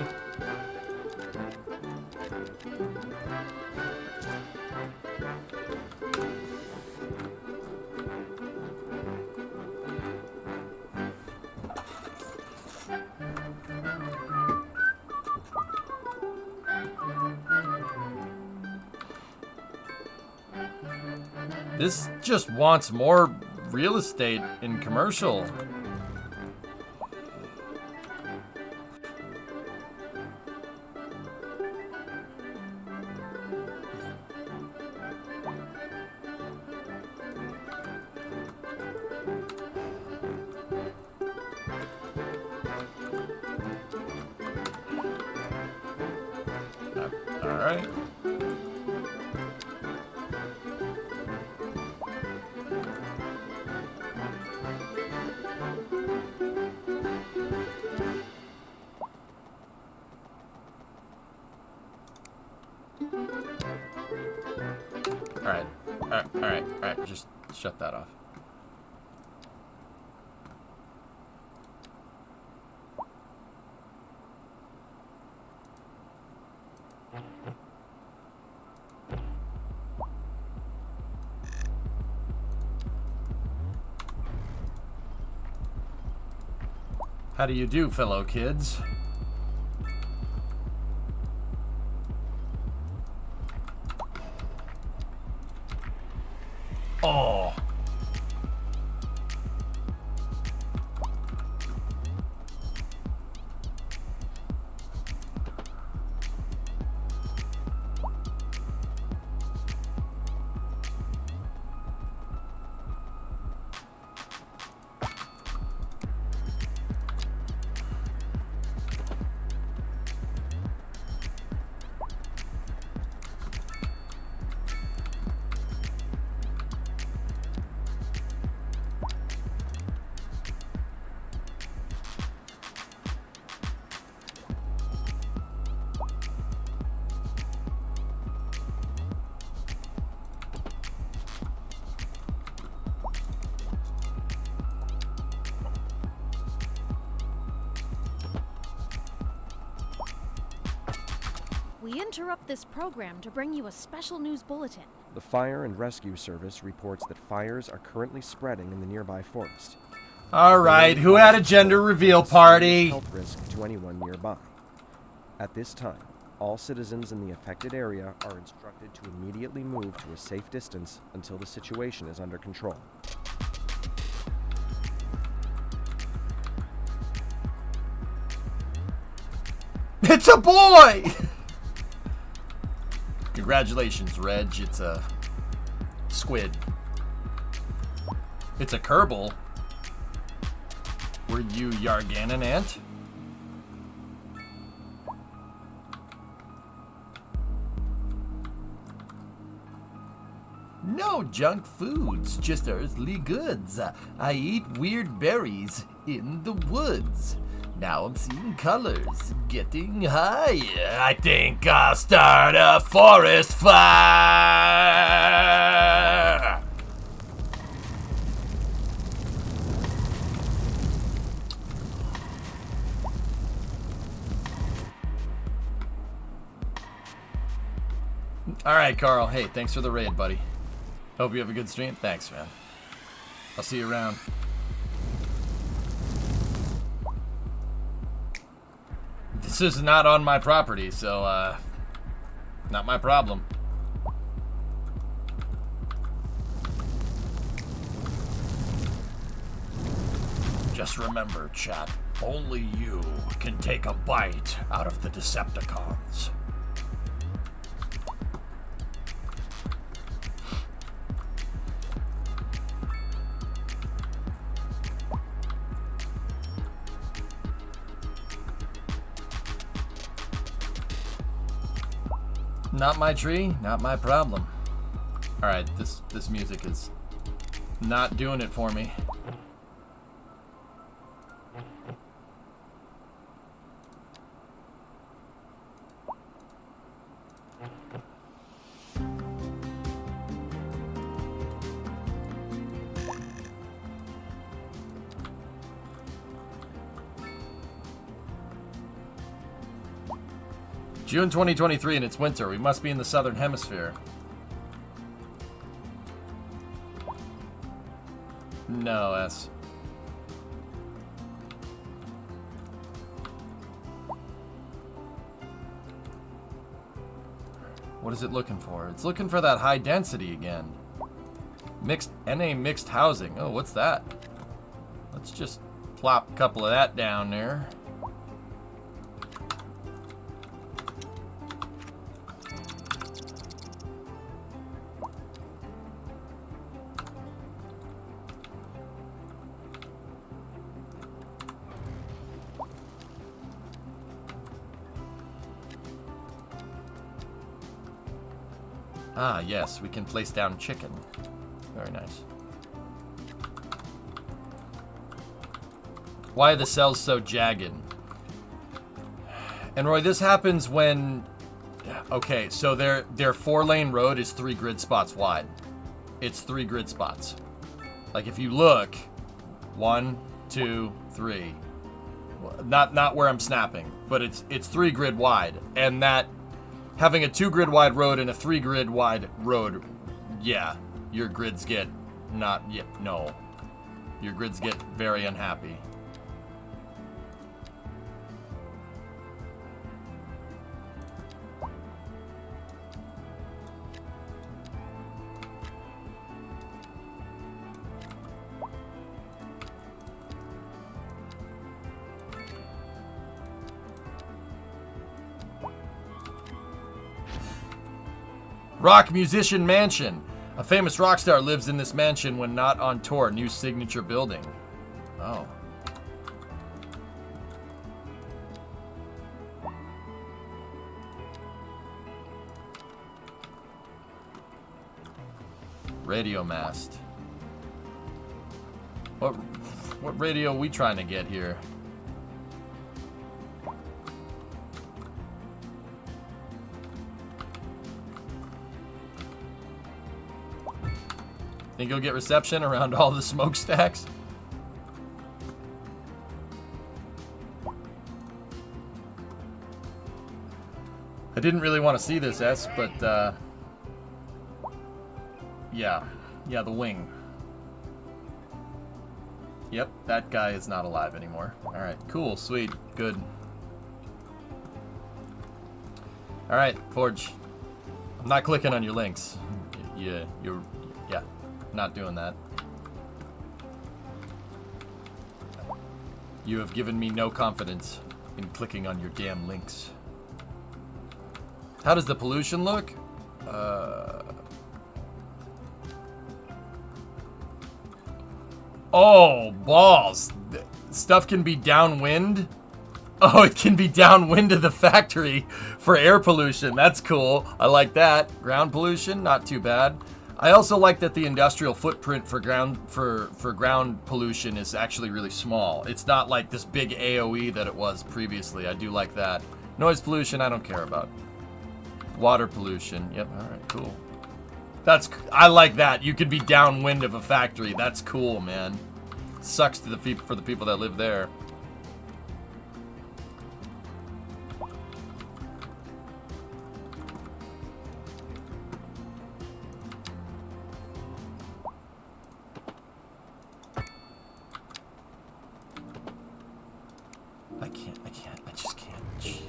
This just wants more real estate in commercial. All right. Alright, just shut that off. How do you do, fellow kids? Oh. We interrupt this program to bring you a special news bulletin. The Fire and Rescue Service reports that fires are currently spreading in the nearby forest. Alright, who had a gender reveal party? Health risk to anyone nearby. At this time, all citizens in the affected area are instructed to immediately move to a safe distance until the situation is under control. It's a boy! Congratulations, Reg. It's a squid. It's a Kerbal. Were you Yarganan Ant? No junk foods, just earthly goods. I eat weird berries in the woods. Now I'm seeing colors, getting high. I think I'll start a forest fire. All right, Carl. Hey, thanks for the raid, buddy. Hope you have a good stream. Thanks, man. I'll see you around. This is not on my property, so, not my problem. Just remember, chat, only you can take a bite out of the Decepticons. Not my tree, not my problem. Alright, this music is not doing it for me. June 2023 and it's winter. We must be in the southern hemisphere. No, S. What is it looking for? It's looking for that high density again. Mixed NA mixed housing. Oh, what's that? Let's just plop a couple of that down there. Ah, yes, we can place down chicken. Very nice. Why are the cells so jagged? And Roy, this happens when... Okay, so their 4-lane road is 3 grid spots wide. it's 3 grid spots. Like if you look, 1, 2, 3. Not where I'm snapping, but it's 3 grid wide, and that having a 2 grid wide road and a 3 grid wide road, yeah, your grids get no. Your grids get very unhappy. Rock Musician Mansion. A famous rock star lives in this mansion when not on tour. New signature building. Oh. Radio mast. What radio are we trying to get here? Think you'll get reception around all the smokestacks? I didn't really want to see this, S, but, yeah, the wing. Yep, that guy is not alive anymore. Alright, cool, sweet, good. Alright, Forge. I'm not clicking on your links. Yeah, not doing that. You have given me no confidence in clicking on your damn links. How does the pollution look? Oh, balls. Stuff can be downwind? Oh, it can be downwind of the factory for air pollution. That's cool. I like that. Ground pollution, not too bad. I also like that the industrial footprint for ground pollution is actually really small. It's not like this big AOE that it was previously. I do like that. Noise pollution, I don't care about. Water pollution. Yep, alright, cool. I like that. You could be downwind of a factory. That's cool, man. Sucks for the people that live there. I just can't. Jeez.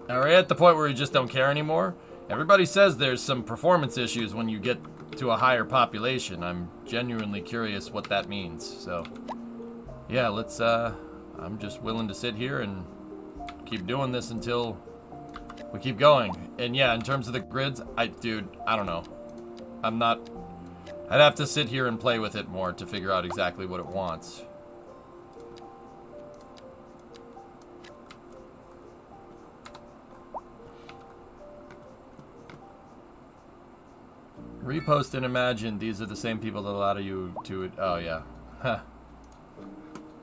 Are we at the point where we just don't care anymore? Everybody says there's some performance issues when you get to a higher population. I'm genuinely curious what that means. So, yeah, let's, I'm just willing to sit here and keep doing this until we keep going. And yeah, in terms of the grids, dude, I don't know. I'd have to sit here and play with it more to figure out exactly what it wants. Repost and imagine these are the same people that allow you to... Oh, yeah. Huh.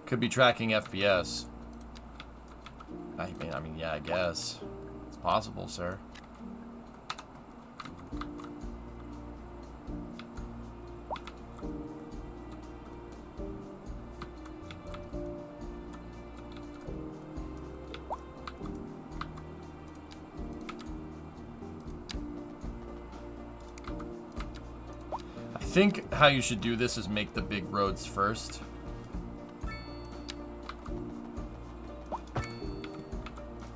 Could be tracking FPS. I mean, yeah, I guess. It's possible, sir. I think how you should do this is make the big roads first.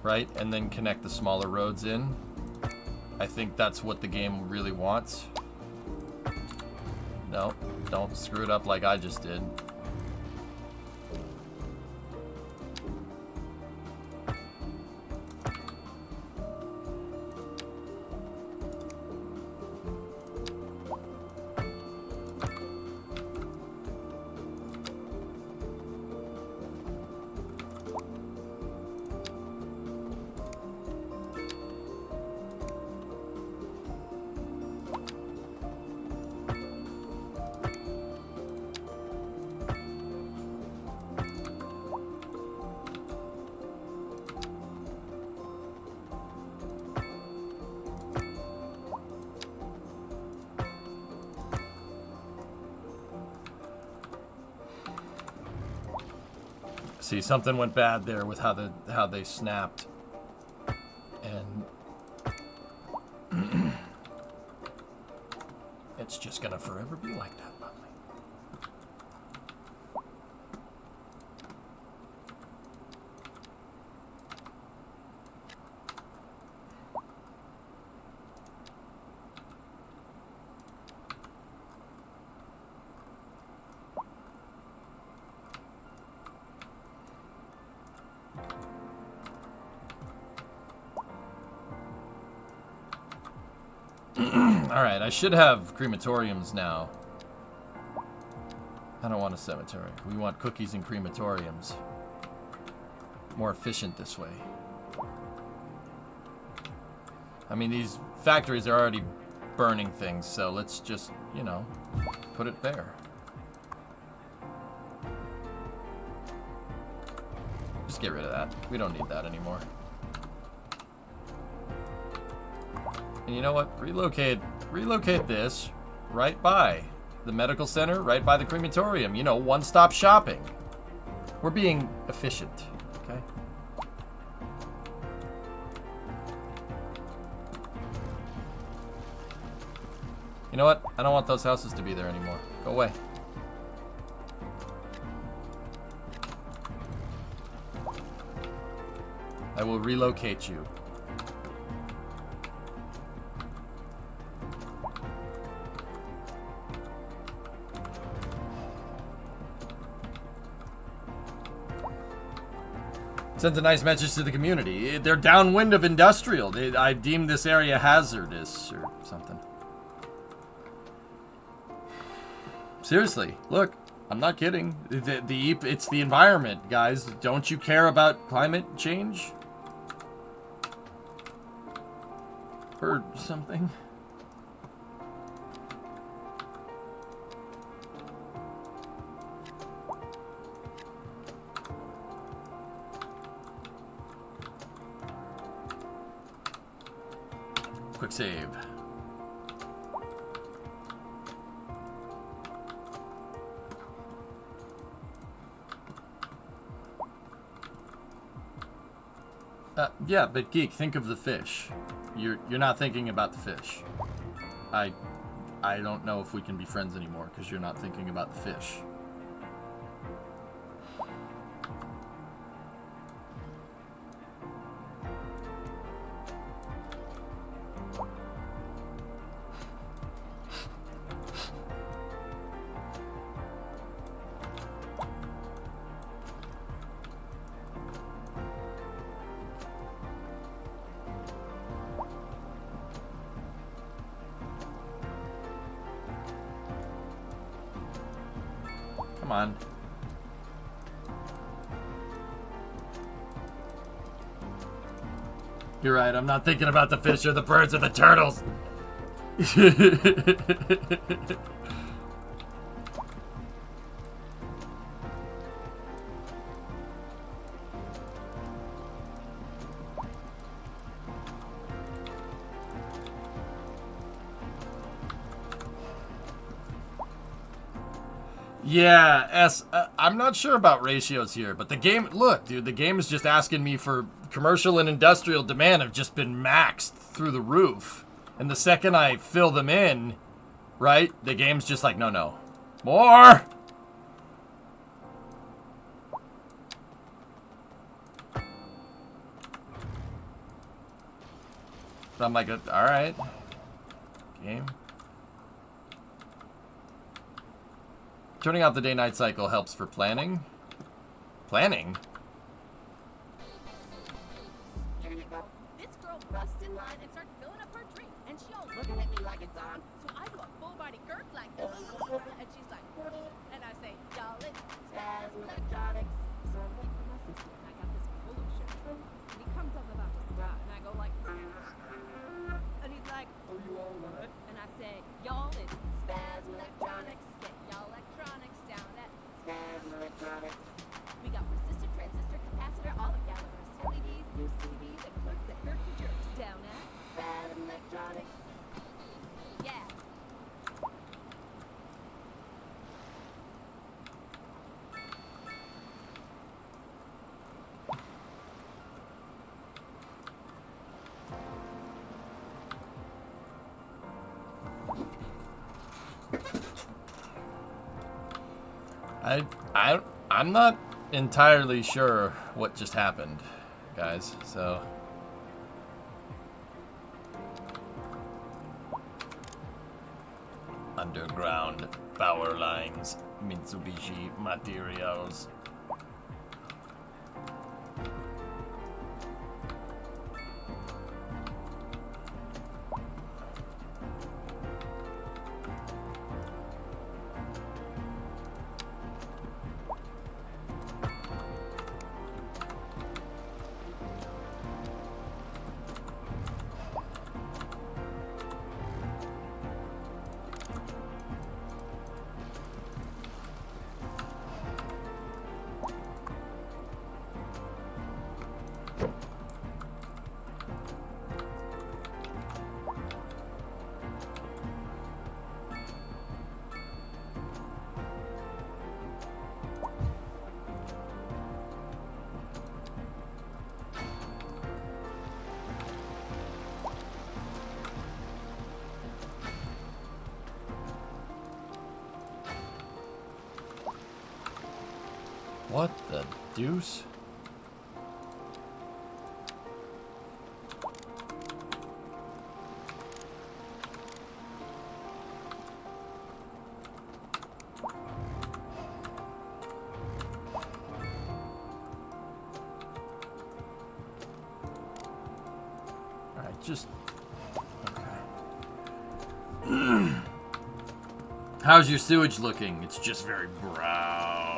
Right? And then connect the smaller roads in. I think that's what the game really wants. No, don't screw it up like I just did. See, something went bad there with how they snapped. And it's just gonna forever be like that, lovely. Alright, I should have crematoriums now. I don't want a cemetery. We want cookies and crematoriums. More efficient this way. I mean, these factories are already burning things, so let's just, you know, put it there. Just get rid of that. We don't need that anymore. And you know what? Relocate this right by the medical center, right by the crematorium. You know, one-stop shopping. We're being efficient, okay? You know what? I don't want those houses to be there anymore. Go away. I will relocate you. Sends a nice message to the community. They're downwind of industrial. I deem this area hazardous or something. Seriously, look, I'm not kidding. It's the environment, guys. Don't you care about climate change? Or something? Quick save. Yeah, but Geek, think of the fish. You're not thinking about the fish. I don't know if we can be friends anymore because you're not thinking about the fish. Come on. You're right, I'm not thinking about the fish or the birds or the turtles. Yeah, I'm not sure about ratios here, but the game, look, dude, the game is just asking me for commercial and industrial demand have just been maxed through the roof. And the second I fill them in, right, the game's just like, no. More! I'm like, all right, game. Turning off the day-night cycle helps for planning. Planning? This girl busts in line and starts filling up her drink, and she all looking at me like it's on. So I do a full body gurk like, and she's like, and I say, y'all, it's Spaz Electronics. So I'm waiting for my sister, and I got this polo shirt, and he comes up about to stop, and I go like, and he's like, are you all right? And I say, y'all, it's Spaz Electronics. Get y'all electronics down at Spaz Electronics. We got resistor, transistor, capacitor, all the calibers, LEDs, used TVs, and clicks that hurt the jerks down at Spaz Electronics. Yeah. I'm not entirely sure what just happened, guys, so. Underground power lines, Mitsubishi materials. What the deuce? Alright, just... okay. How's your sewage looking? It's just very brown.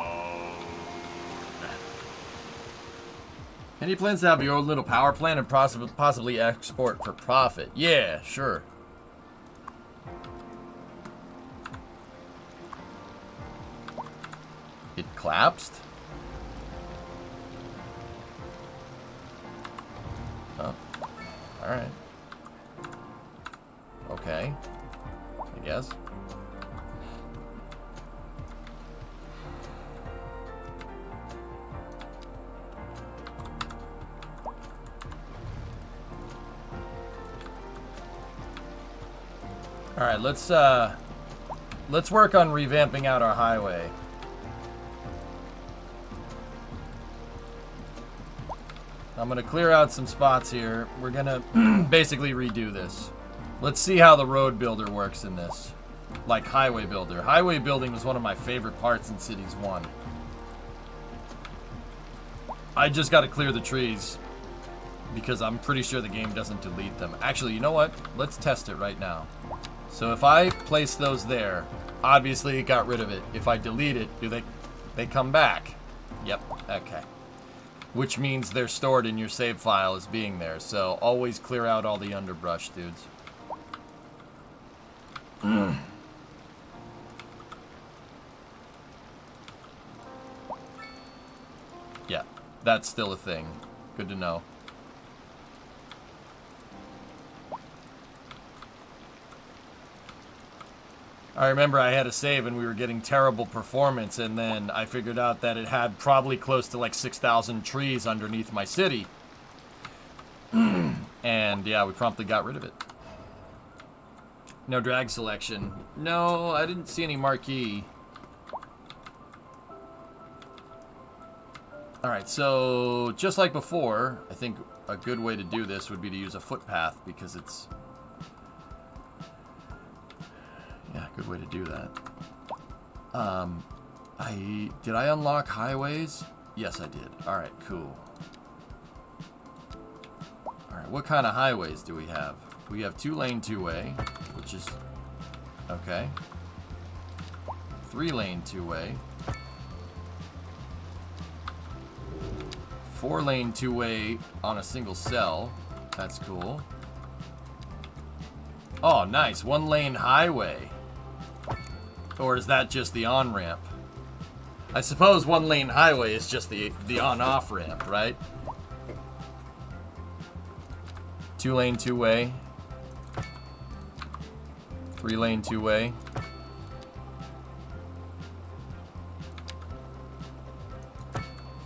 Any plans to have your own little power plant and possibly export for profit? Yeah, sure. It collapsed? Oh. Alright. Okay. I guess. All right, let's work on revamping out our highway. I'm gonna clear out some spots here. We're gonna basically redo this. Let's see how the road builder works in this. Like highway builder. Highway building was one of my favorite parts in Cities 1. I just gotta clear the trees because I'm pretty sure the game doesn't delete them. Actually, you know what? Let's test it right now. So if I place those there, obviously it got rid of it. If I delete it, do they come back? Yep, okay. Which means they're stored in your save file as being there. So always clear out all the underbrush, dudes. Yeah, that's still a thing. Good to know. I remember I had a save and we were getting terrible performance, and then I figured out that it had probably close to like 6,000 trees underneath my city. And yeah, we promptly got rid of it. No drag selection. No, I didn't see any marquee. Alright, so just like before, I think a good way to do this would be to use a footpath because it's... Yeah, good way to do that. Did I unlock highways? Yes, I did. Alright, cool. Alright, what kind of highways do we have? We have 2-lane 2-way, which is... Okay. 3-lane 2-way. 4-lane 2-way on a single cell. That's cool. Oh, nice. 1-lane highway. Or is that just the on-ramp? I suppose 1-lane highway is just the on-off ramp, right? 2-lane 2-way. 3-lane 2-way.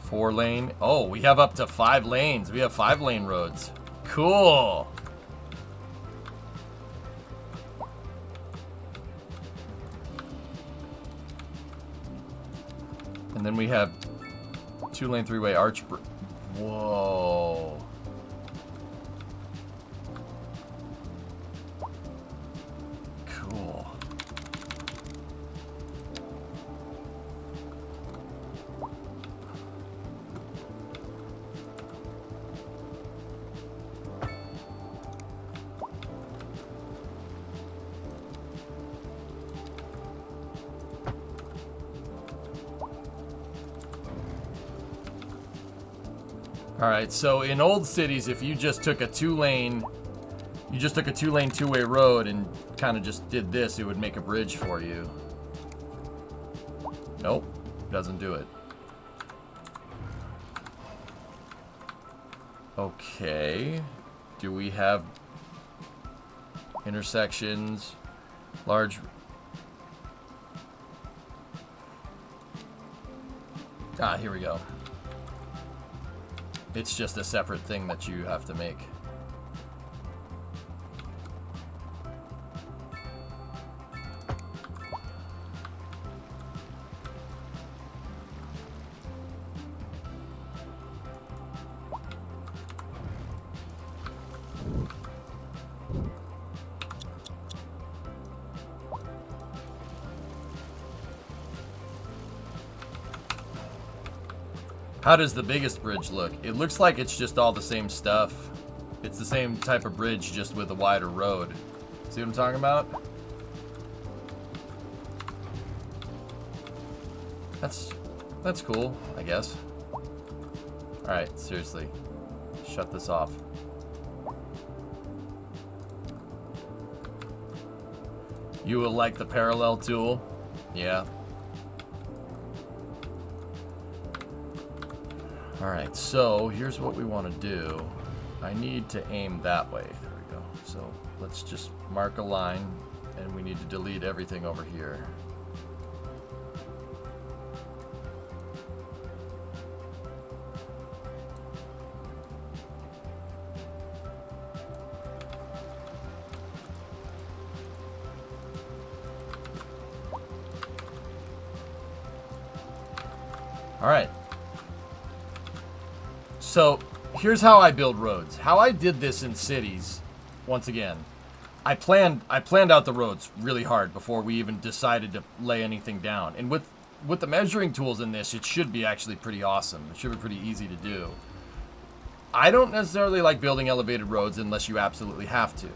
Four-lane. Oh, we have up to 5 lanes. We have 5-lane roads. Cool. And then we have 2-lane 3-way arch. Whoa. Cool. Alright, so in old cities, if you just took a 2-lane 2-way road and kind of just did this, it would make a bridge for you. Nope, doesn't do it. Okay, do we have intersections, large... Ah, here we go. It's just a separate thing that you have to make. How does the biggest bridge look? It looks like it's just all the same stuff. It's the same type of bridge, just with a wider road. See what I'm talking about? That's cool, I guess. Alright, seriously. Shut this off. You will like the parallel tool? Yeah. Alright, so here's what we want to do. I need to aim that way. There we go. So let's just mark a line, and we need to delete everything over here. Alright. So, here's how I build roads. How I did this in cities, once again, I planned out the roads really hard before we even decided to lay anything down. And with the measuring tools in this, it should be actually pretty awesome. It should be pretty easy to do. I don't necessarily like building elevated roads unless you absolutely have to.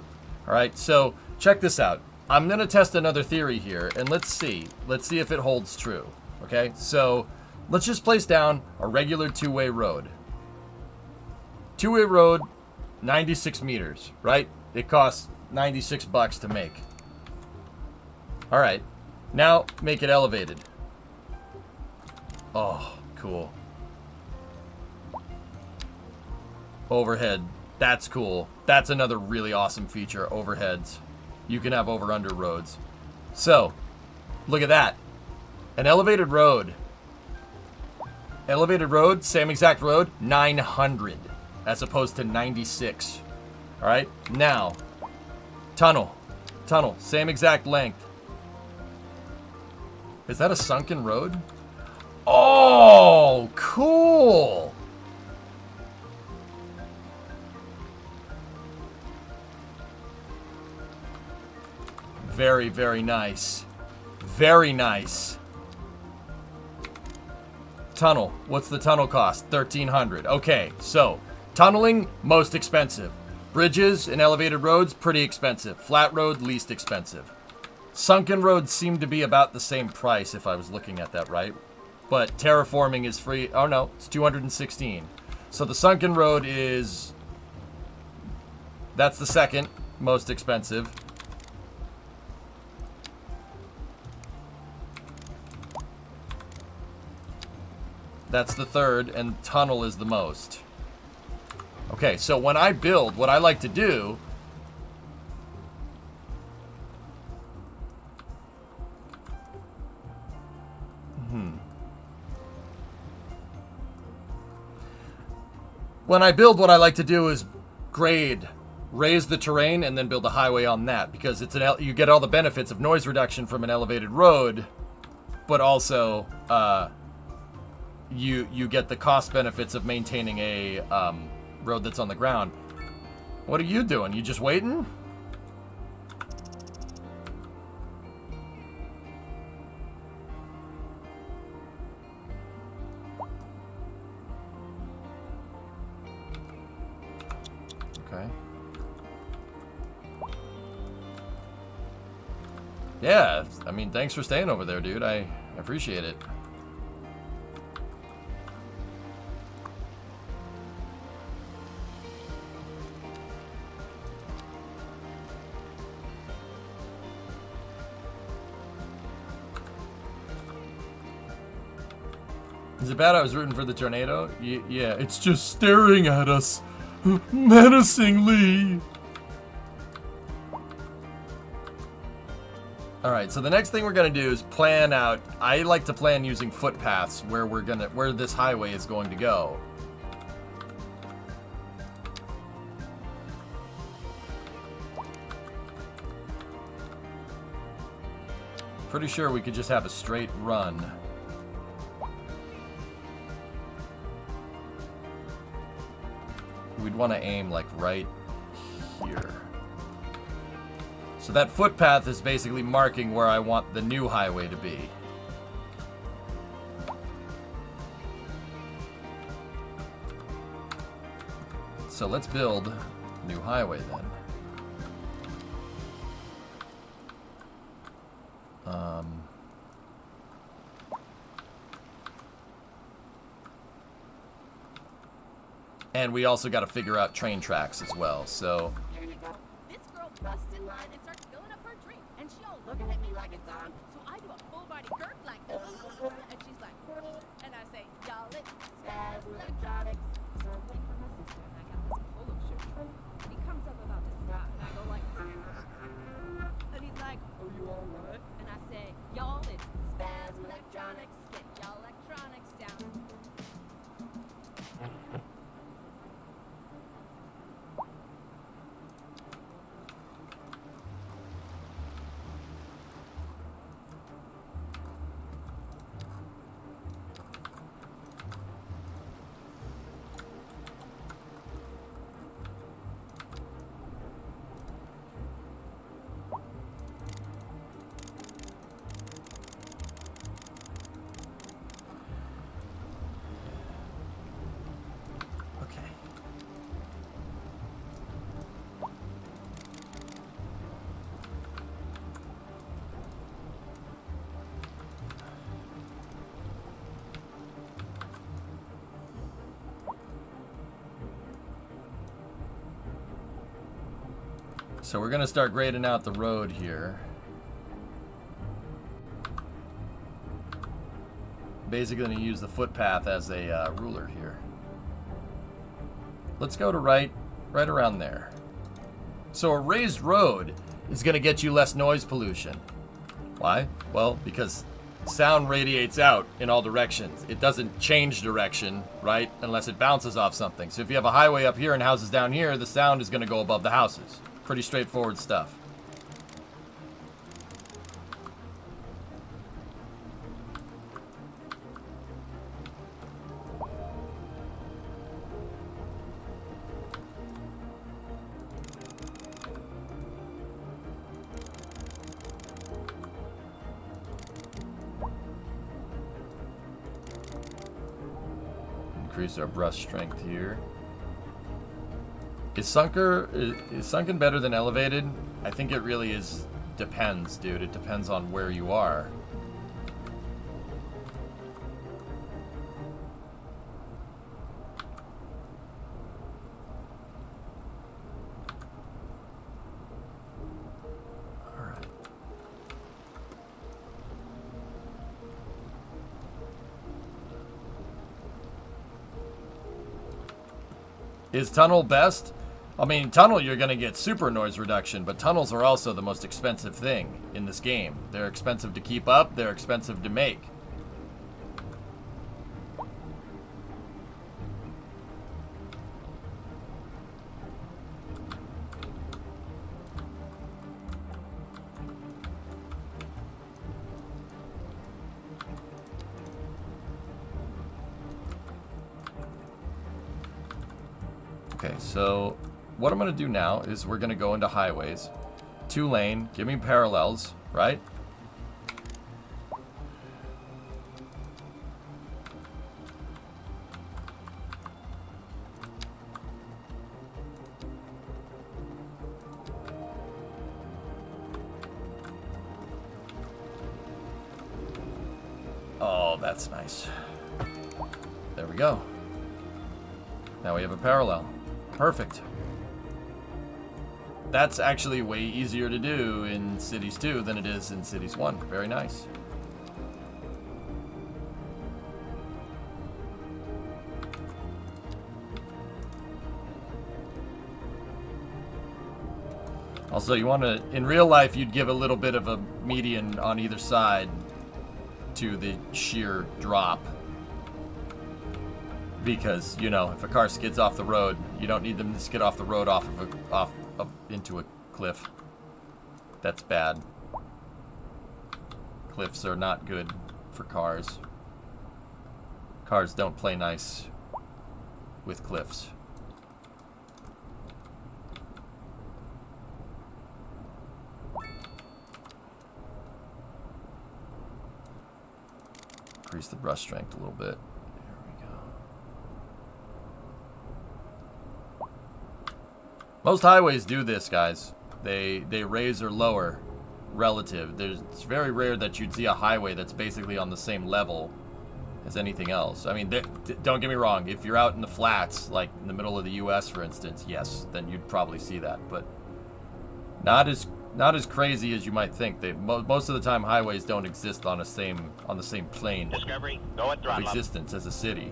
Alright, so check this out. I'm going to test another theory here, and let's see. Let's see if it holds true. Okay, so let's just place down a regular 2-way road. 2-way road, 96 meters, right? It costs $96 to make. All right, now make it elevated. Oh, cool. Overhead, that's cool. That's another really awesome feature, overheads. You can have over-under roads. So, Look at that. An elevated road. Elevated road, same exact road, 900 as opposed to 96. All right, now, tunnel, same exact length. Is that a sunken road? Oh, cool. Very, very nice. Very nice. Tunnel. What's the tunnel cost? 1,300. Okay, so tunneling, most expensive. Bridges and elevated roads, pretty expensive. Flat road, least expensive. Sunken roads seem to be about the same price if I was looking at that right. But terraforming is free. Oh no, it's 216. So the sunken road is... That's the second most expensive. That's the third, and tunnel is the most. Okay, so when I build, what I like to do... When I build, what I like to do is grade, raise the terrain, and then build a highway on that. Because it's you get all the benefits of noise reduction from an elevated road, but also... You get the cost benefits of maintaining a road that's on the ground. What are you doing? You just waiting? Okay. Yeah, I mean, thanks for staying over there, dude. I appreciate it. Is it bad I was rooting for the tornado? Yeah, it's just staring at us menacingly. Alright, so the next thing we're gonna do is plan out. I like to plan using footpaths where this highway is going to go. Pretty sure we could just have a straight run. We'd want to aim like right here. So that footpath is basically marking where I want the new highway to be. So let's build a new highway then. And we also got to figure out train tracks as well, so... This girl busts in line and starts filling up her drink, and she all looking at me like it's on. So I do a full body gurk like, and she's like, and I say, y'all, it's Spaz Electronics. So I wait for my sister, and I got this polo shirt. And he comes up about to stop, and I go like, and he's like, oh, you all right? And I say, y'all, it's Spaz Electronics. Get y'all electronics down. So we're gonna start grading out the road here. Basically gonna use the footpath as a ruler here. Let's go to right around there. So a raised road is gonna get you less noise pollution. Why? Well, because sound radiates out in all directions. It doesn't change direction, right? Unless it bounces off something. So if you have a highway up here and houses down here, the sound is going to go above the houses. Pretty straightforward stuff. Increase our brush strength here. Is sunken better than elevated? I think it really is. Depends, dude. It depends on where you are. Alright. Is tunnel best? I mean, tunnel, you're going to get super noise reduction, but tunnels are also the most expensive thing in this game. They're expensive to keep up, they're expensive to make. Okay, so what I'm going to do now is we're going to go into highways. 2-lane, give me parallels, right? Oh, that's nice. There we go. Now we have a parallel. Perfect. That's actually way easier to do in Cities 2 than it is in Cities 1. Very nice. Also, you want to, in real life, you'd give a little bit of a median on either side to the sheer drop. Because, you know, if a car skids off the road, you don't need them to skid off the road into a cliff. That's bad. Cliffs are not good for cars. Cars don't play nice with cliffs. Increase the brush strength a little bit. Most highways do this, guys. They raise or lower relative. It's very rare that you'd see a highway that's basically on the same level as anything else. I mean, don't get me wrong. If you're out in the flats, like in the middle of the U.S., for instance, yes, then you'd probably see that. But not as crazy as you might think. Most of the time, highways don't exist on the same plane Discovery, go at of throttle up. existence as a city,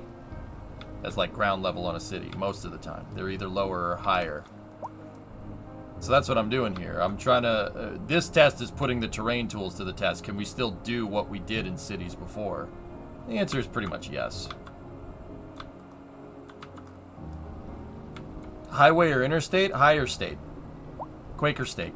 as like ground level on a city. Most of the time, they're either lower or higher. So that's what I'm doing here. I'm trying to... this test is putting the terrain tools to the test. Can we still do what we did in cities before? The answer is pretty much yes. Highway or interstate? Higher state. Quaker state.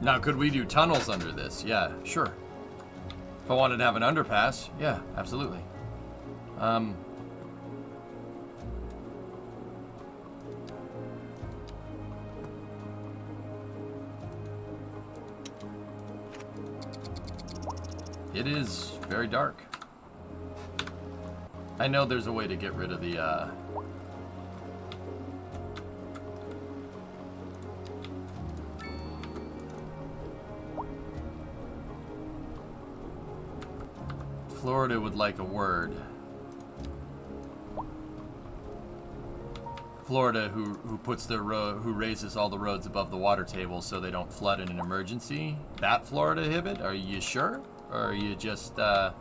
Now, could we do tunnels under this? Yeah, sure. If I wanted to have an underpass, yeah, absolutely. It is very dark. I know there's a way to get rid of the, Florida would like a word. Florida who puts the who raises all the roads above the water table so they don't flood in an emergency. That Florida Hibbit? Are you sure? Or are you just I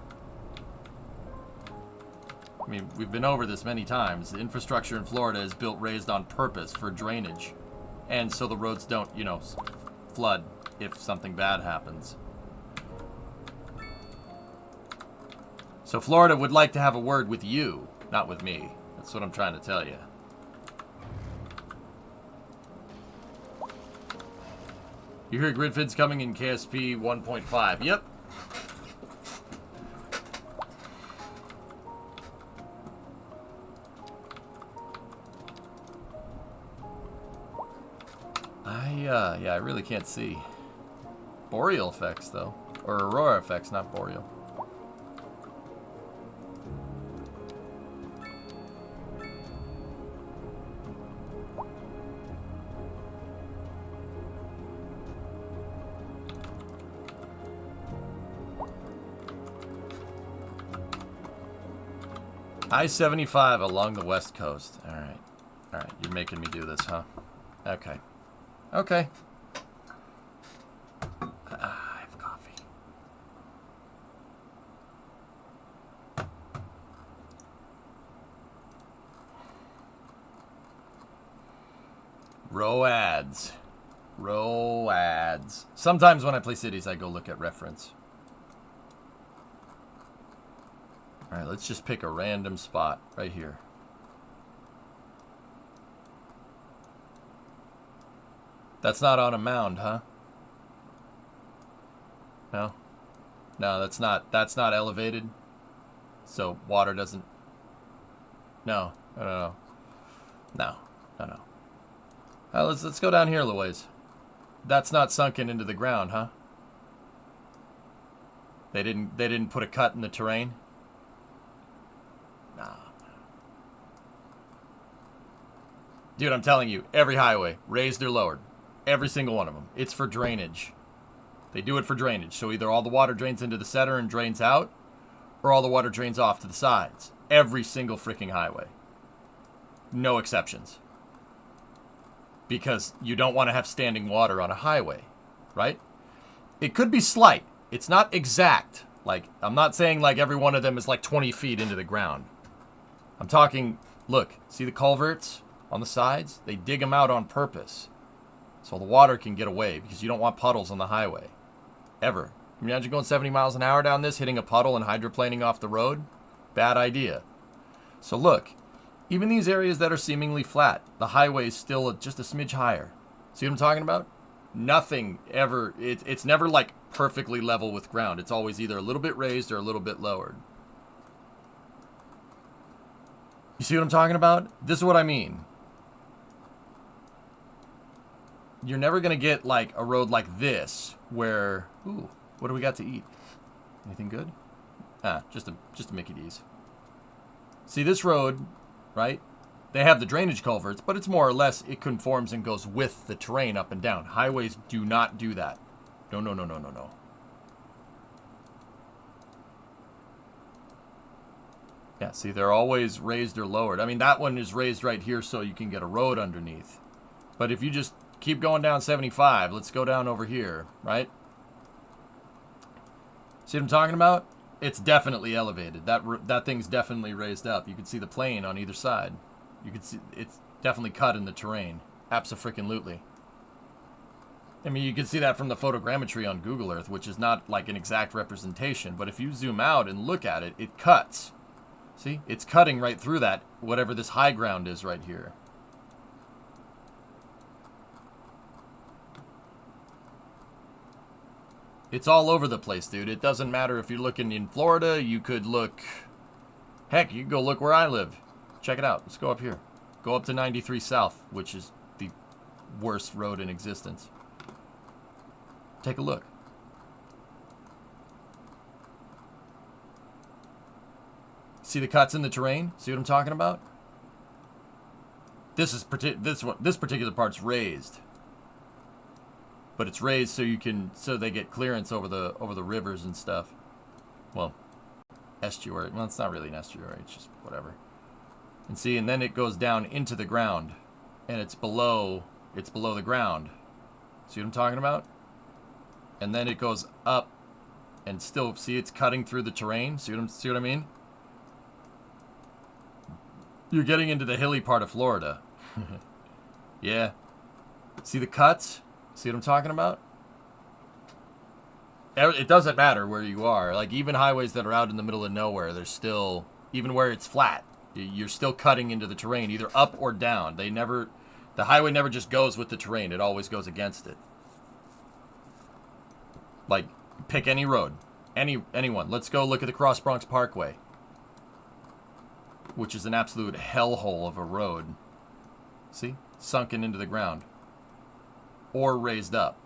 mean, we've been over this many times. The infrastructure in Florida is built raised on purpose for drainage. And so the roads don't, you know, flood if something bad happens. So Florida would like to have a word with you, not with me. That's what I'm trying to tell you. You hear grid fids coming in KSP 1.5. Yep. Yeah, I really can't see. Boreal effects, though. Or aurora effects, not boreal. I-75 along the west coast. All right. All right, you're making me do this, huh? Okay. Okay. I have coffee. Row ads. Row ads. Sometimes when I play cities, I go look at reference. All right, let's just pick a random spot right here. That's not on a mound, huh? No? No, that's not elevated. So water doesn't... No. No. Let's go down here a little ways. That's not sunken into the ground, huh? They didn't put a cut in the terrain? Nah. Dude, I'm telling you, every highway, raised or lowered. Every single one of them. It's for drainage. They do it for drainage. So either all the water drains into the center and drains out, or all the water drains off to the sides. Every single freaking highway. No exceptions. Because you don't want to have standing water on a highway, right? It could be slight. It's not exact. Like, I'm not saying like every one of them is like 20 feet into the ground. I'm talking, look, see the culverts on the sides? They dig them out on purpose. So the water can get away because you don't want puddles on the highway. Ever. Imagine going 70 miles an hour down this, hitting a puddle and hydroplaning off the road? Bad idea. So look, even these areas that are seemingly flat, the highway is still just a smidge higher. See what I'm talking about? Nothing ever, it's never like perfectly level with ground. It's always either a little bit raised or a little bit lowered. You see what I'm talking about? This is what I mean. You're never going to get like a road like this where, ooh, what do we got to eat? Anything good? Just a Mickey D's. See this road, right? They have the drainage culverts, but it's more or less, it conforms and goes with the terrain up and down. Highways do not do that. No. Yeah, see, they're always raised or lowered. I mean, that one is raised right here so you can get a road underneath. But if you just keep going down 75. Let's go down over here, right? See what I'm talking about? It's definitely elevated. That thing's definitely raised up. You can see the plane on either side. You can see it's definitely cut in the terrain. Abso-freaking-lutely. I mean, you can see that from the photogrammetry on Google Earth, which is not like an exact representation. But if you zoom out and look at it, it cuts. See? It's cutting right through that, whatever this high ground is right here. It's all over the place, dude. It doesn't matter if you're looking in Florida. You could look... Heck, you can go look where I live. Check it out. Let's go up here. Go up to 93 South, which is the worst road in existence. Take a look. See the cuts in the terrain? See what I'm talking about? This particular part's raised. But it's raised so they get clearance over the rivers and stuff. Well, estuary. Well, it's not really an estuary. It's just whatever. And see, and then it goes down into the ground. And it's below the ground. See what I'm talking about? And then it goes up and still, see, it's cutting through the terrain. See what I mean? You're getting into the hilly part of Florida. Yeah. See the cuts? See what I'm talking about? It doesn't matter where you are. Like, even highways that are out in the middle of nowhere, there's still, even where it's flat, you're still cutting into the terrain, either up or down. The highway never just goes with the terrain. It always goes against it. Like, pick any road. Anyone. Let's go look at the Cross Bronx Parkway, which is an absolute hellhole of a road. See? Sunken into the ground. Or raised up.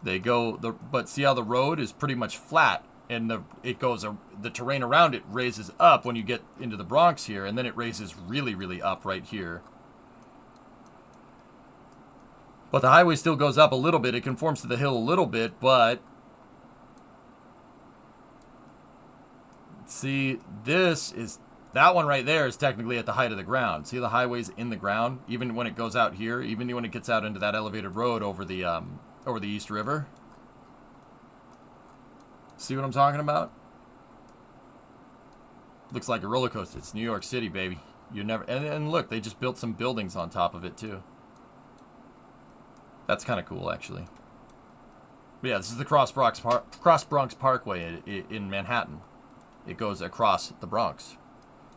But see how the road is pretty much flat, and the terrain around it raises up when you get into the Bronx here, and then it raises really, really up right here. But the highway still goes up a little bit. It conforms to the hill a little bit, but see, that one right there is technically at the height of the ground. See, the highway's in the ground, even when it goes out here, even when it gets out into that elevated road over the East River. See what I'm talking about? Looks like a roller coaster. It's New York City, baby. And look, they just built some buildings on top of it too. That's kind of cool, actually. But yeah, this is the Cross Bronx Parkway in Manhattan. It goes across the Bronx.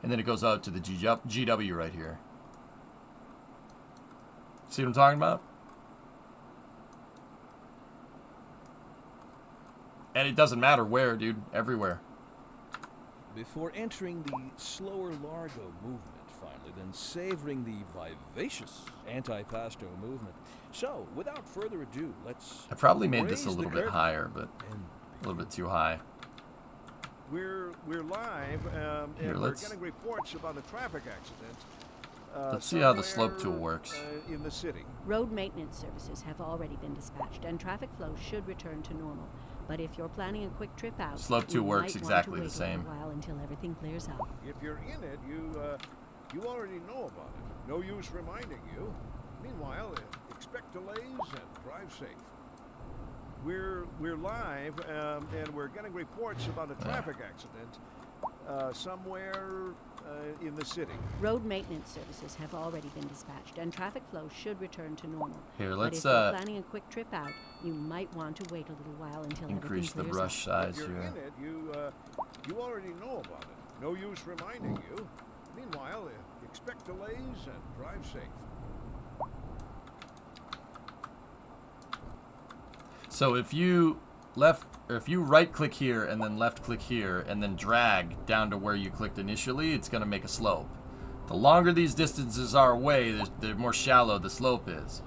And then it goes out to the GW right here. See what I'm talking about? And it doesn't matter where, dude. Everywhere. Before entering the slower Largo movement, finally, then savoring the vivacious anti-Pasto movement. So, without further ado, let's... I probably made this a little bit higher, but a little bit too high. We're live, Here, and we're getting reports about a traffic accident. Let's see how the slope tool works. In the city. Road maintenance services have already been dispatched, and traffic flow should return to normal. But if you're planning a quick trip out, slope tool works exactly the same. A while until everything clears up. If you're in it, you already know about it. No use reminding you. Meanwhile, expect delays and drive safe. We're live, and we're getting reports about a traffic accident somewhere in the city. Road maintenance services have already been dispatched, and traffic flow should return to normal. Here, let's but if you're planning a quick trip out, you might want to wait a little while until increase the clears brush up. size if you're here. in it, you already know about it. No use reminding you. Meanwhile, expect delays and drive safe. So if you right click here and then left click here and then drag down to where you clicked initially, it's going to make a slope. The longer these distances are away, the more shallow the slope is.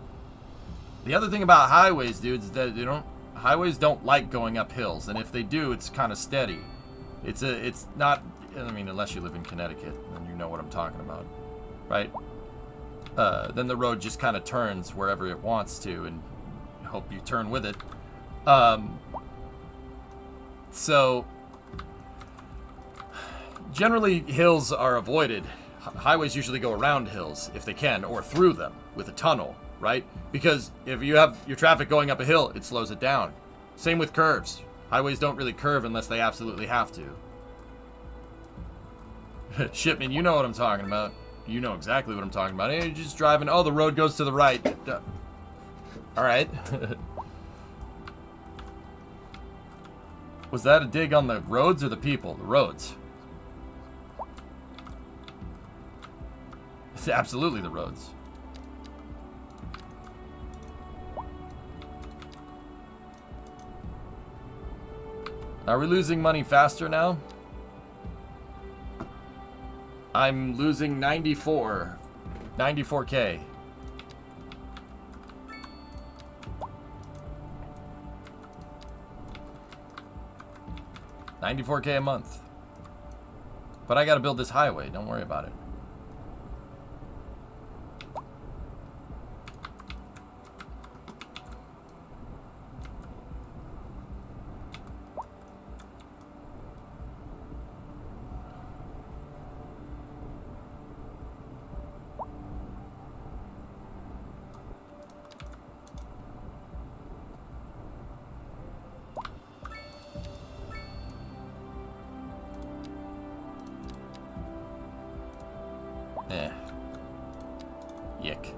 The other thing about highways, dudes, is that highways don't like going up hills, and if they do, it's kind of steady. It's not, I mean, unless you live in Connecticut, then you know what I'm talking about, right? Then the road just kind of turns wherever it wants to, and hope you turn with it. So generally hills are avoided. Highways usually go around hills if they can, or through them with a tunnel, right? Because if you have your traffic going up a hill, it slows it down. Same with curves. Highways don't really curve unless they absolutely have to. Shipman, you know what I'm talking about. You know exactly what I'm talking about. Hey, you're just driving. Oh, the road goes to the right. All right. Was that a dig on the roads or the people? The roads. It's absolutely the roads. Are we losing money faster now? I'm losing 94K. $94K a month. But I gotta build this highway, don't worry about it. Eh. Yick.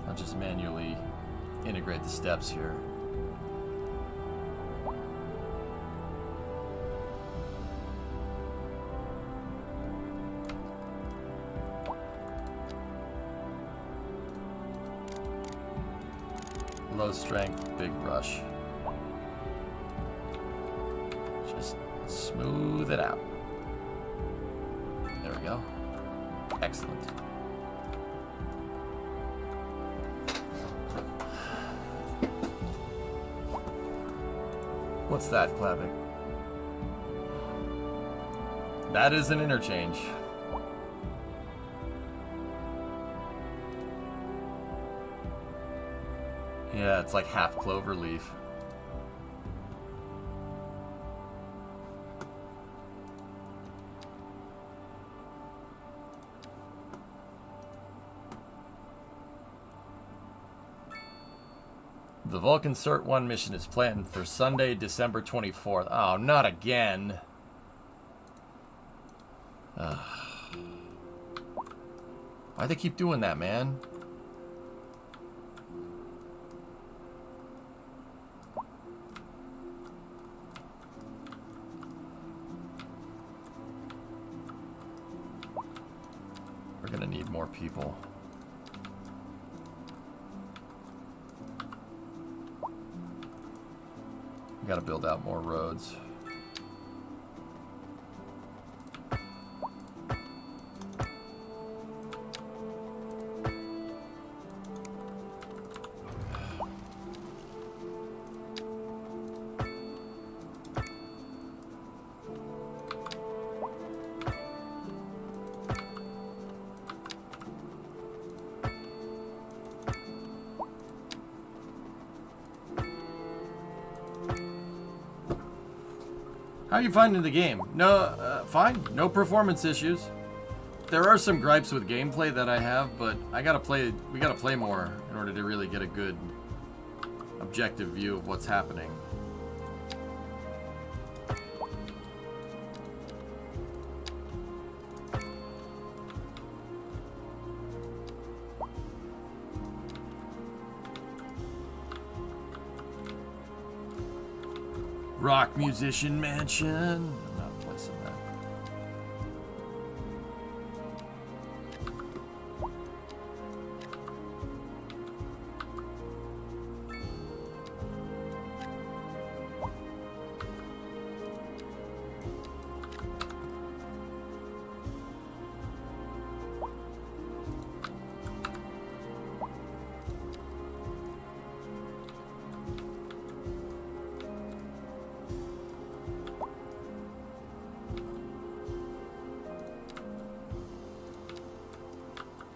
I'll just manually integrate the steps here. Low strength, big brush. Just smooth it out. There we go. Excellent. What's that, Klavik? That is an interchange. Yeah, it's like half clover leaf. The Vulcan Cert 1 mission is planned for Sunday, December 24th. Oh, not again. Why they keep doing that, man? We're gonna need more people. We gotta build out more roads. How are you finding the game? No, fine. No performance issues. There are some gripes with gameplay that I have, but we gotta play more in order to really get a good objective view of what's happening. Rock Musician Mansion. I'm not placing that.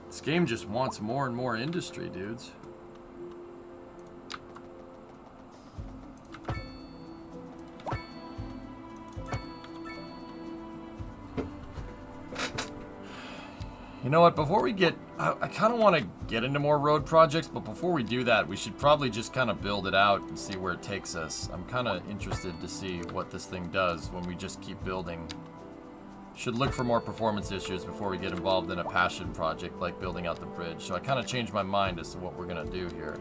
This game just wants more and more industry, dudes. You know what, before we get... I kind of want to get into more road projects, but before we do that, we should probably just kind of build it out and see where it takes us. I'm kind of interested to see what this thing does when we just keep building. Should look for more performance issues before we get involved in a passion project like building out the bridge. So I kind of changed my mind as to what we're going to do here.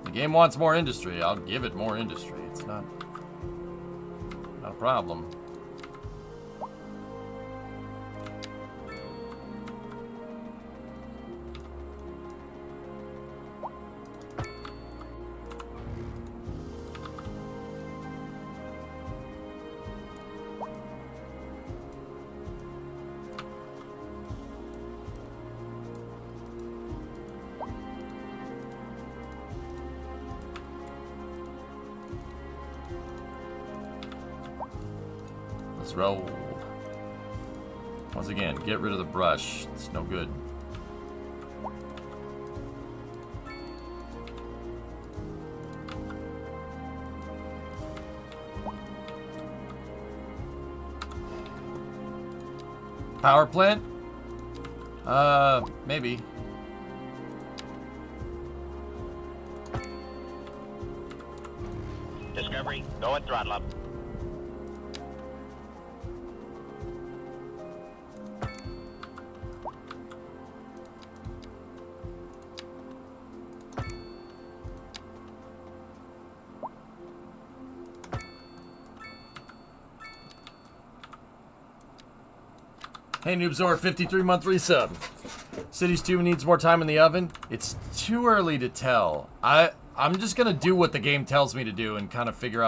The game wants more industry. I'll give it more industry. It's not a problem. Let's roll. Once again, get rid of the brush. It's no good. Power plant? Maybe. Discovery, go and throttle up. Hey, Noobzor, 53-month resub. Cities 2 needs more time in the oven. It's too early to tell. I'm just gonna do what the game tells me to do and kind of figure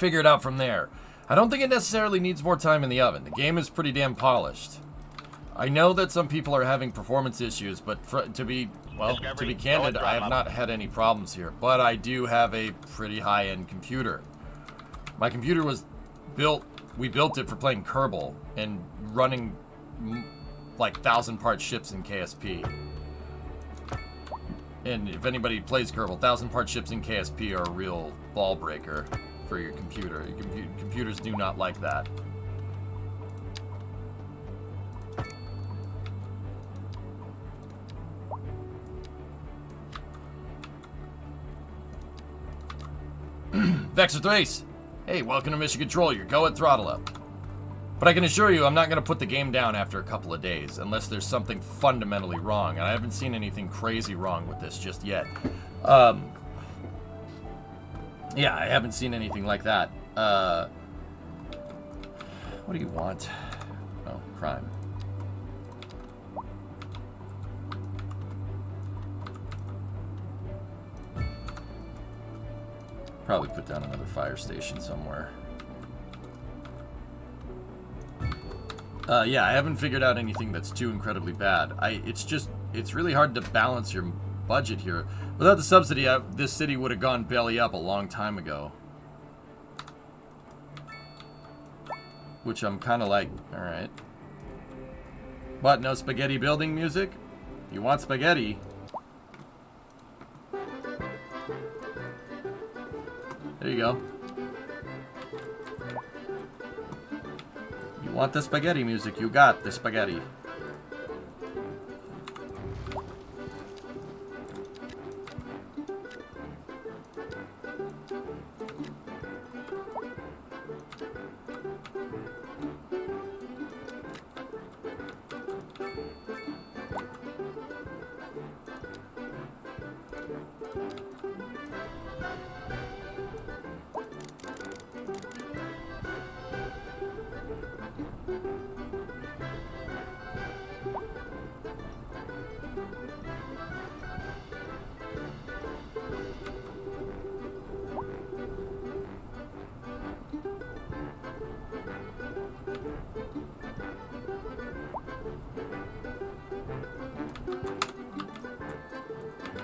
it out from there. I don't think it necessarily needs more time in the oven. The game is pretty damn polished. I know that some people are having performance issues, but to be candid, I have not had any problems here. But I do have a pretty high-end computer. My computer was built. We built it for playing Kerbal and running like 1,000-part ships in KSP. And if anybody plays Kerbal, 1,000-part ships in KSP are a real ball breaker for your computer. Computers do not like that. Vexer Thrace! Hey, welcome to Mission Control. Your go at throttle up. But I can assure you, I'm not going to put the game down after a couple of days, unless there's something fundamentally wrong. And I haven't seen anything crazy wrong with this just yet. Yeah, I haven't seen anything like that. What do you want? Oh, crime. Probably put down another fire station somewhere. Yeah, I haven't figured out anything that's too incredibly bad. It's really hard to balance your budget here. Without the subsidy, this city would have gone belly up a long time ago. Which I'm kind of like, alright. What, no spaghetti building music? You want spaghetti? There you go. You want the spaghetti music? You got the spaghetti.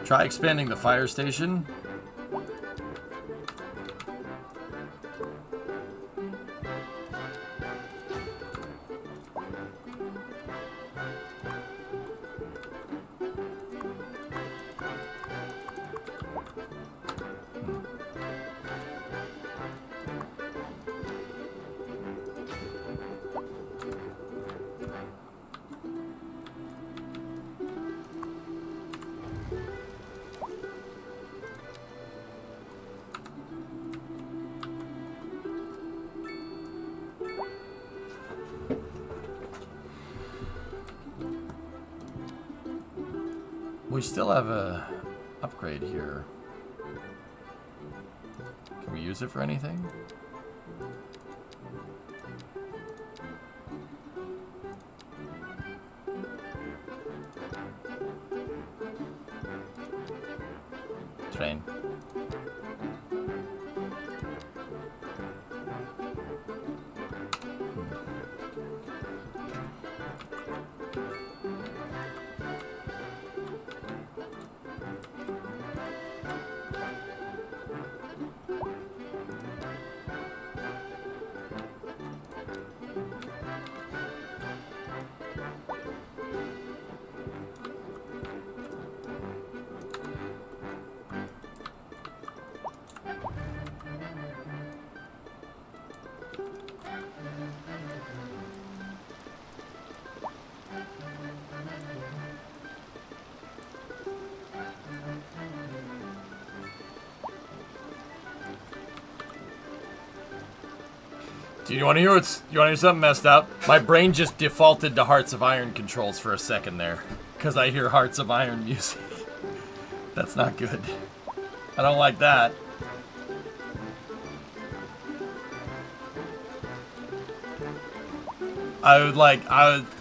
Try expanding the fire station. We still have a upgrade here. Can we use it for anything? Train. Do you want to hear something messed up? My brain just defaulted to Hearts of Iron controls for a second there, because I hear Hearts of Iron music. That's not good. I don't like that.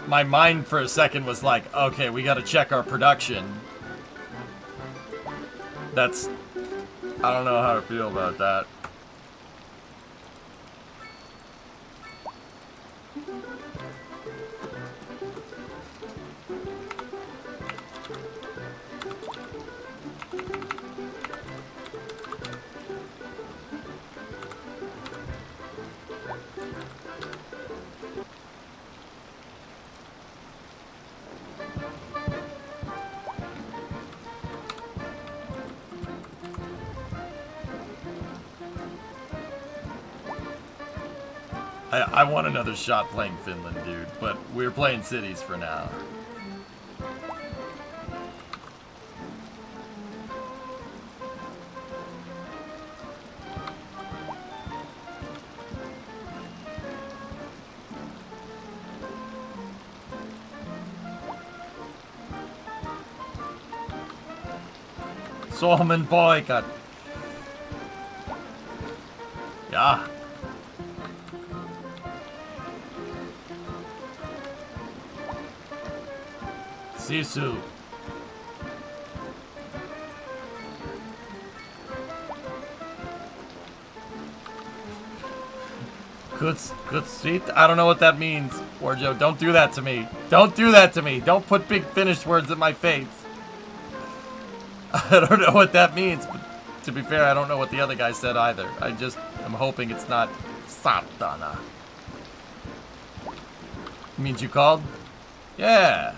My mind for a second was like, okay, we gotta check our production. I don't know how to feel about that. I want another shot playing Finland, dude, but we're playing cities for now. Suomen poikat. Ja. Sisu. Good street? I don't know what that means. Warjo, don't do that to me. Don't do that to me. Don't put big Finnish words in my face. I don't know what that means, but to be fair, I don't know what the other guy said either. I'm hoping it's not Satana. Means you called? Yeah.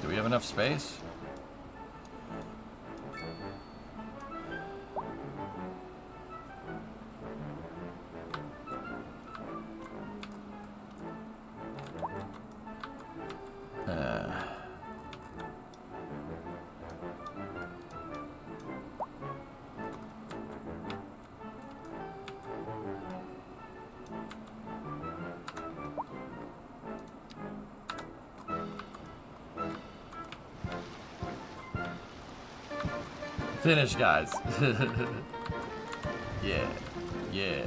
Do we have enough space? Finish, guys. Yeah.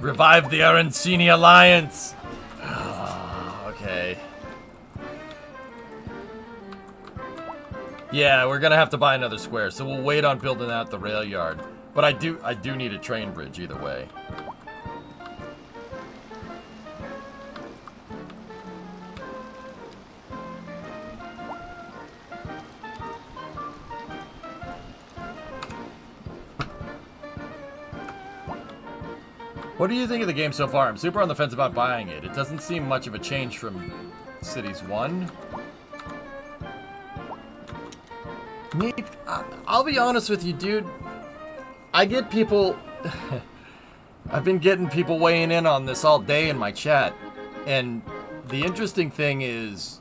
Revive the Arancini Alliance. Oh, okay. Yeah, we're gonna have to buy another square, so we'll wait on building out the rail yard. But I do need a train bridge either way. What do you think of the game so far? I'm super on the fence about buying it. It doesn't seem much of a change from Cities 1. I'll be honest with you, dude. I get people... I've been getting people weighing in on this all day in my chat. And the interesting thing is,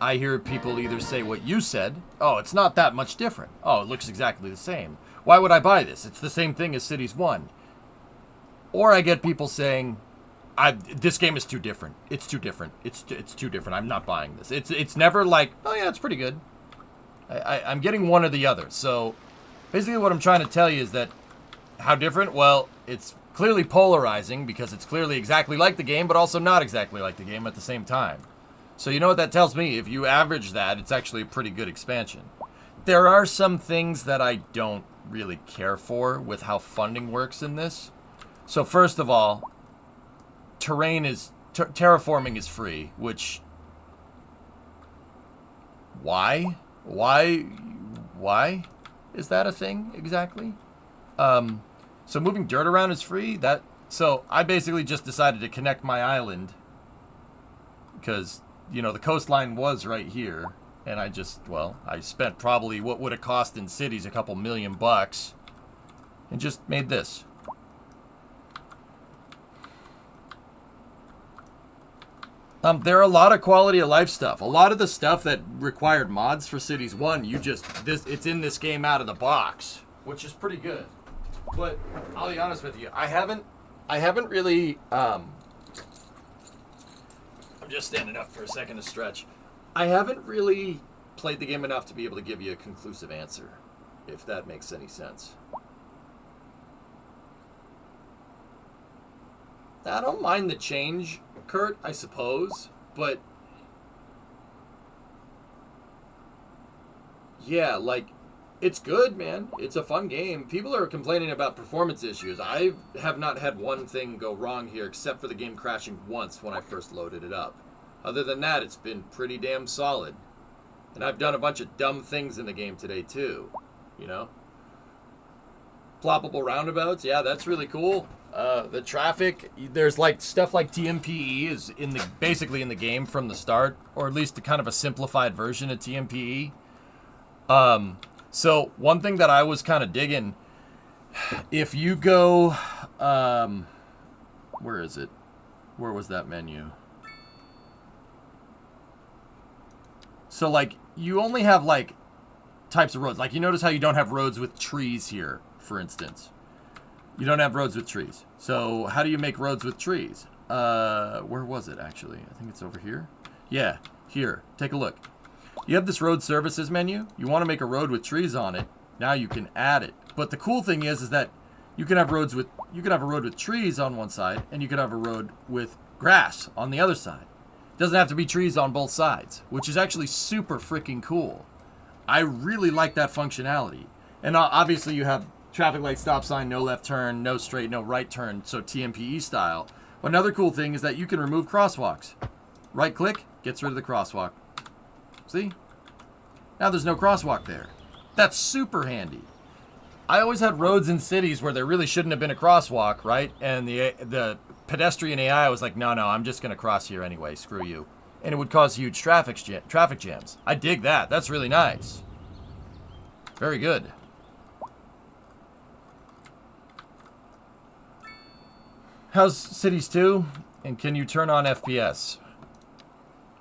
I hear people either say what you said. Oh, it's not that much different. Oh, it looks exactly the same. Why would I buy this? It's the same thing as Cities 1. Or I get people saying, this game is too different. It's too different. It's too different. I'm not buying this. It's never like, oh yeah, it's pretty good. I'm getting one or the other. So basically what I'm trying to tell you is that how different? Well, it's clearly polarizing because it's clearly exactly like the game, but also not exactly like the game at the same time. So you know what that tells me? If you average that, it's actually a pretty good expansion. There are some things that I don't really care for with how funding works in this. So first of all, terraforming is free, which, why is that a thing exactly? So moving dirt around is free. So I basically just decided to connect my island because, you know, the coastline was right here, and I spent probably what would have cost in cities a couple $1,000,000 and just made this. There are a lot of quality of life stuff. A lot of the stuff that required mods for Cities 1, it's in this game out of the box, which is pretty good. But I'll be honest with you, I haven't really, I'm just standing up for a second to stretch. I haven't really played the game enough to be able to give you a conclusive answer, if that makes any sense. I don't mind the change, Kurt, I suppose, but yeah, like, it's good, man. It's a fun game. People are complaining about performance issues. I have not had one thing go wrong here except for the game crashing once when I first loaded it up. Other than that, it's been pretty damn solid. And I've done a bunch of dumb things in the game today, too. You know? Ploppable roundabouts, yeah, that's really cool. The traffic, there's like stuff like TMPE is basically in the game from the start, or at least a kind of a simplified version of TMPE. So one thing that I was kind of digging, if you go, where is it? Where was that menu? So like you only have like types of roads. Like you notice how you don't have roads with trees here, for instance. You don't have roads with trees. So how do you make roads with trees? Where was it actually? I think it's over here. Yeah, here. Take a look. You have this road services menu. You want to make a road with trees on it. Now you can add it. But the cool thing is that you can have a road with trees on one side, and you can have a road with grass on the other side. It doesn't have to be trees on both sides, which is actually super freaking cool. I really like that functionality. And obviously you have traffic light, stop sign, no left turn, no straight, no right turn, so TMPE style. But another cool thing is that you can remove crosswalks. Right click, gets rid of the crosswalk. See? Now there's no crosswalk there. That's super handy. I always had roads in cities where there really shouldn't have been a crosswalk, right? And the pedestrian AI was like, no, I'm just going to cross here anyway, screw you. And it would cause huge traffic jams. I dig that. That's really nice. Very good. How's Cities 2? And can you turn on FPS?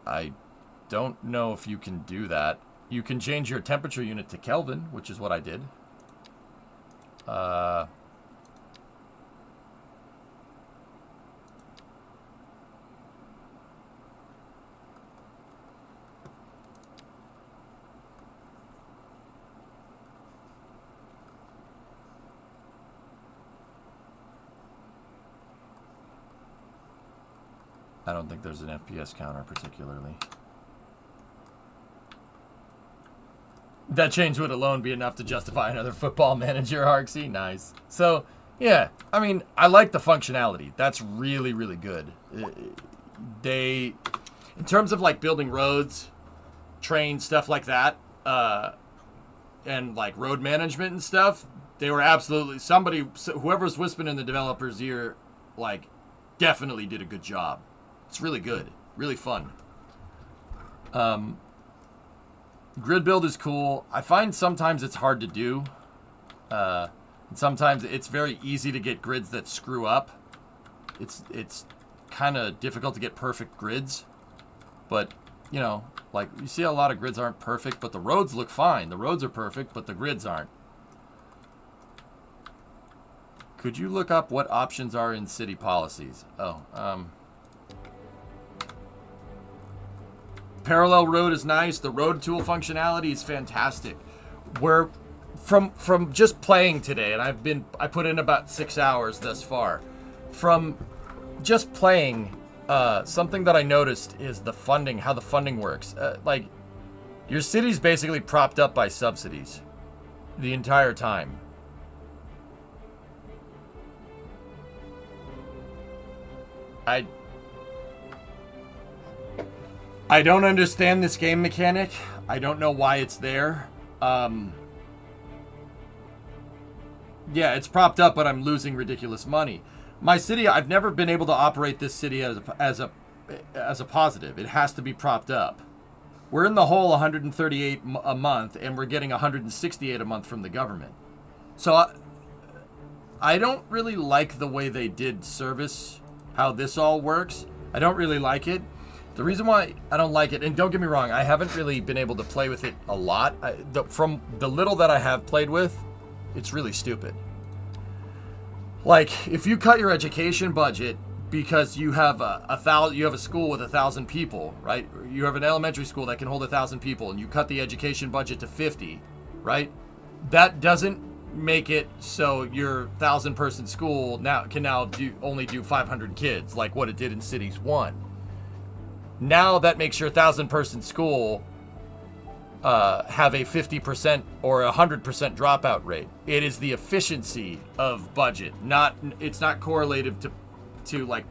I don't know if you can do that. You can change your temperature unit to Kelvin, which is what I did. I don't think there's an FPS counter particularly. That change would alone be enough to justify another football manager, Arksy. Nice. So, yeah, I mean, I like the functionality. That's really, really good. In terms of like building roads, trains, stuff like that, and like road management and stuff, they were absolutely, whoever's whispering in the developer's ear, like, definitely did a good job. It's really good. Really fun. Grid build is cool. I find sometimes it's hard to do. And sometimes it's very easy to get grids that screw up. It's kind of difficult to get perfect grids. But, you know, like, you see a lot of grids aren't perfect, but the roads look fine. The roads are perfect, but the grids aren't. Could you look up what options are in city policies? Parallel road is nice. The road tool functionality is fantastic. We're from just playing today, and I put in about 6 hours thus far. From just playing, something that I noticed is the funding, how the funding works. Like, your city's basically propped up by subsidies the entire time. I don't understand this game mechanic. I don't know why it's there. Yeah, it's propped up, but I'm losing ridiculous money. My city, I've never been able to operate this city as a positive. It has to be propped up. We're in the hole 138 a month, and we're getting 168 a month from the government. So I don't really like the way they did service, how this all works. I don't really like it. The reason why I don't like it, and don't get me wrong, I haven't really been able to play with it a lot. From the little that I have played with, it's really stupid. Like, if you cut your education budget because you have you have a school with 1,000 people, right? You have an elementary school that can hold 1,000 people, and you cut the education budget to 50, right? That doesn't make it so your 1,000-person school can only do 500 kids, like what it did in Cities 1. Now that makes your 1,000-person school have a 50% or 100% dropout rate. It is the efficiency of budget, it's not correlative to like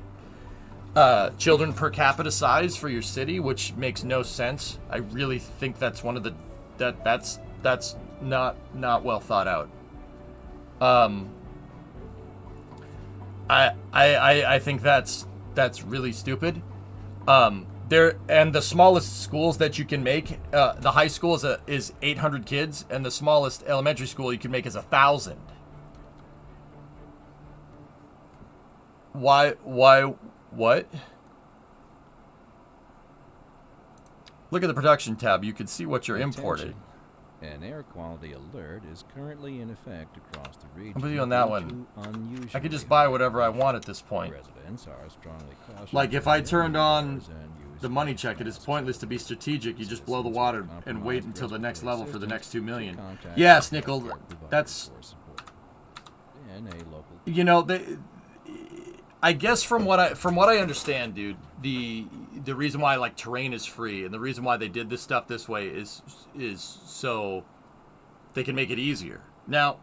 children per capita size for your city, which makes no sense. I really think that's one of the that's not well thought out. I think that's really stupid. The smallest schools that you can make, the high school is 800 kids, and the smallest elementary school you can make is 1,000. Why, what? Look at the production tab. You can see what you're importing. An air quality alert is currently in effect across the region. I'm with you on that one. I could just buy whatever I want at this point. Residents are strongly cautious. Like, if I turned on the money check, it is pointless to be strategic. You just blow the water and wait until the next level for the next 2 million. Yes, Nickel, that's... You know, I guess from what I understand, dude, the reason why like terrain is free and the reason why they did this stuff this way is so they can make it easier. Now,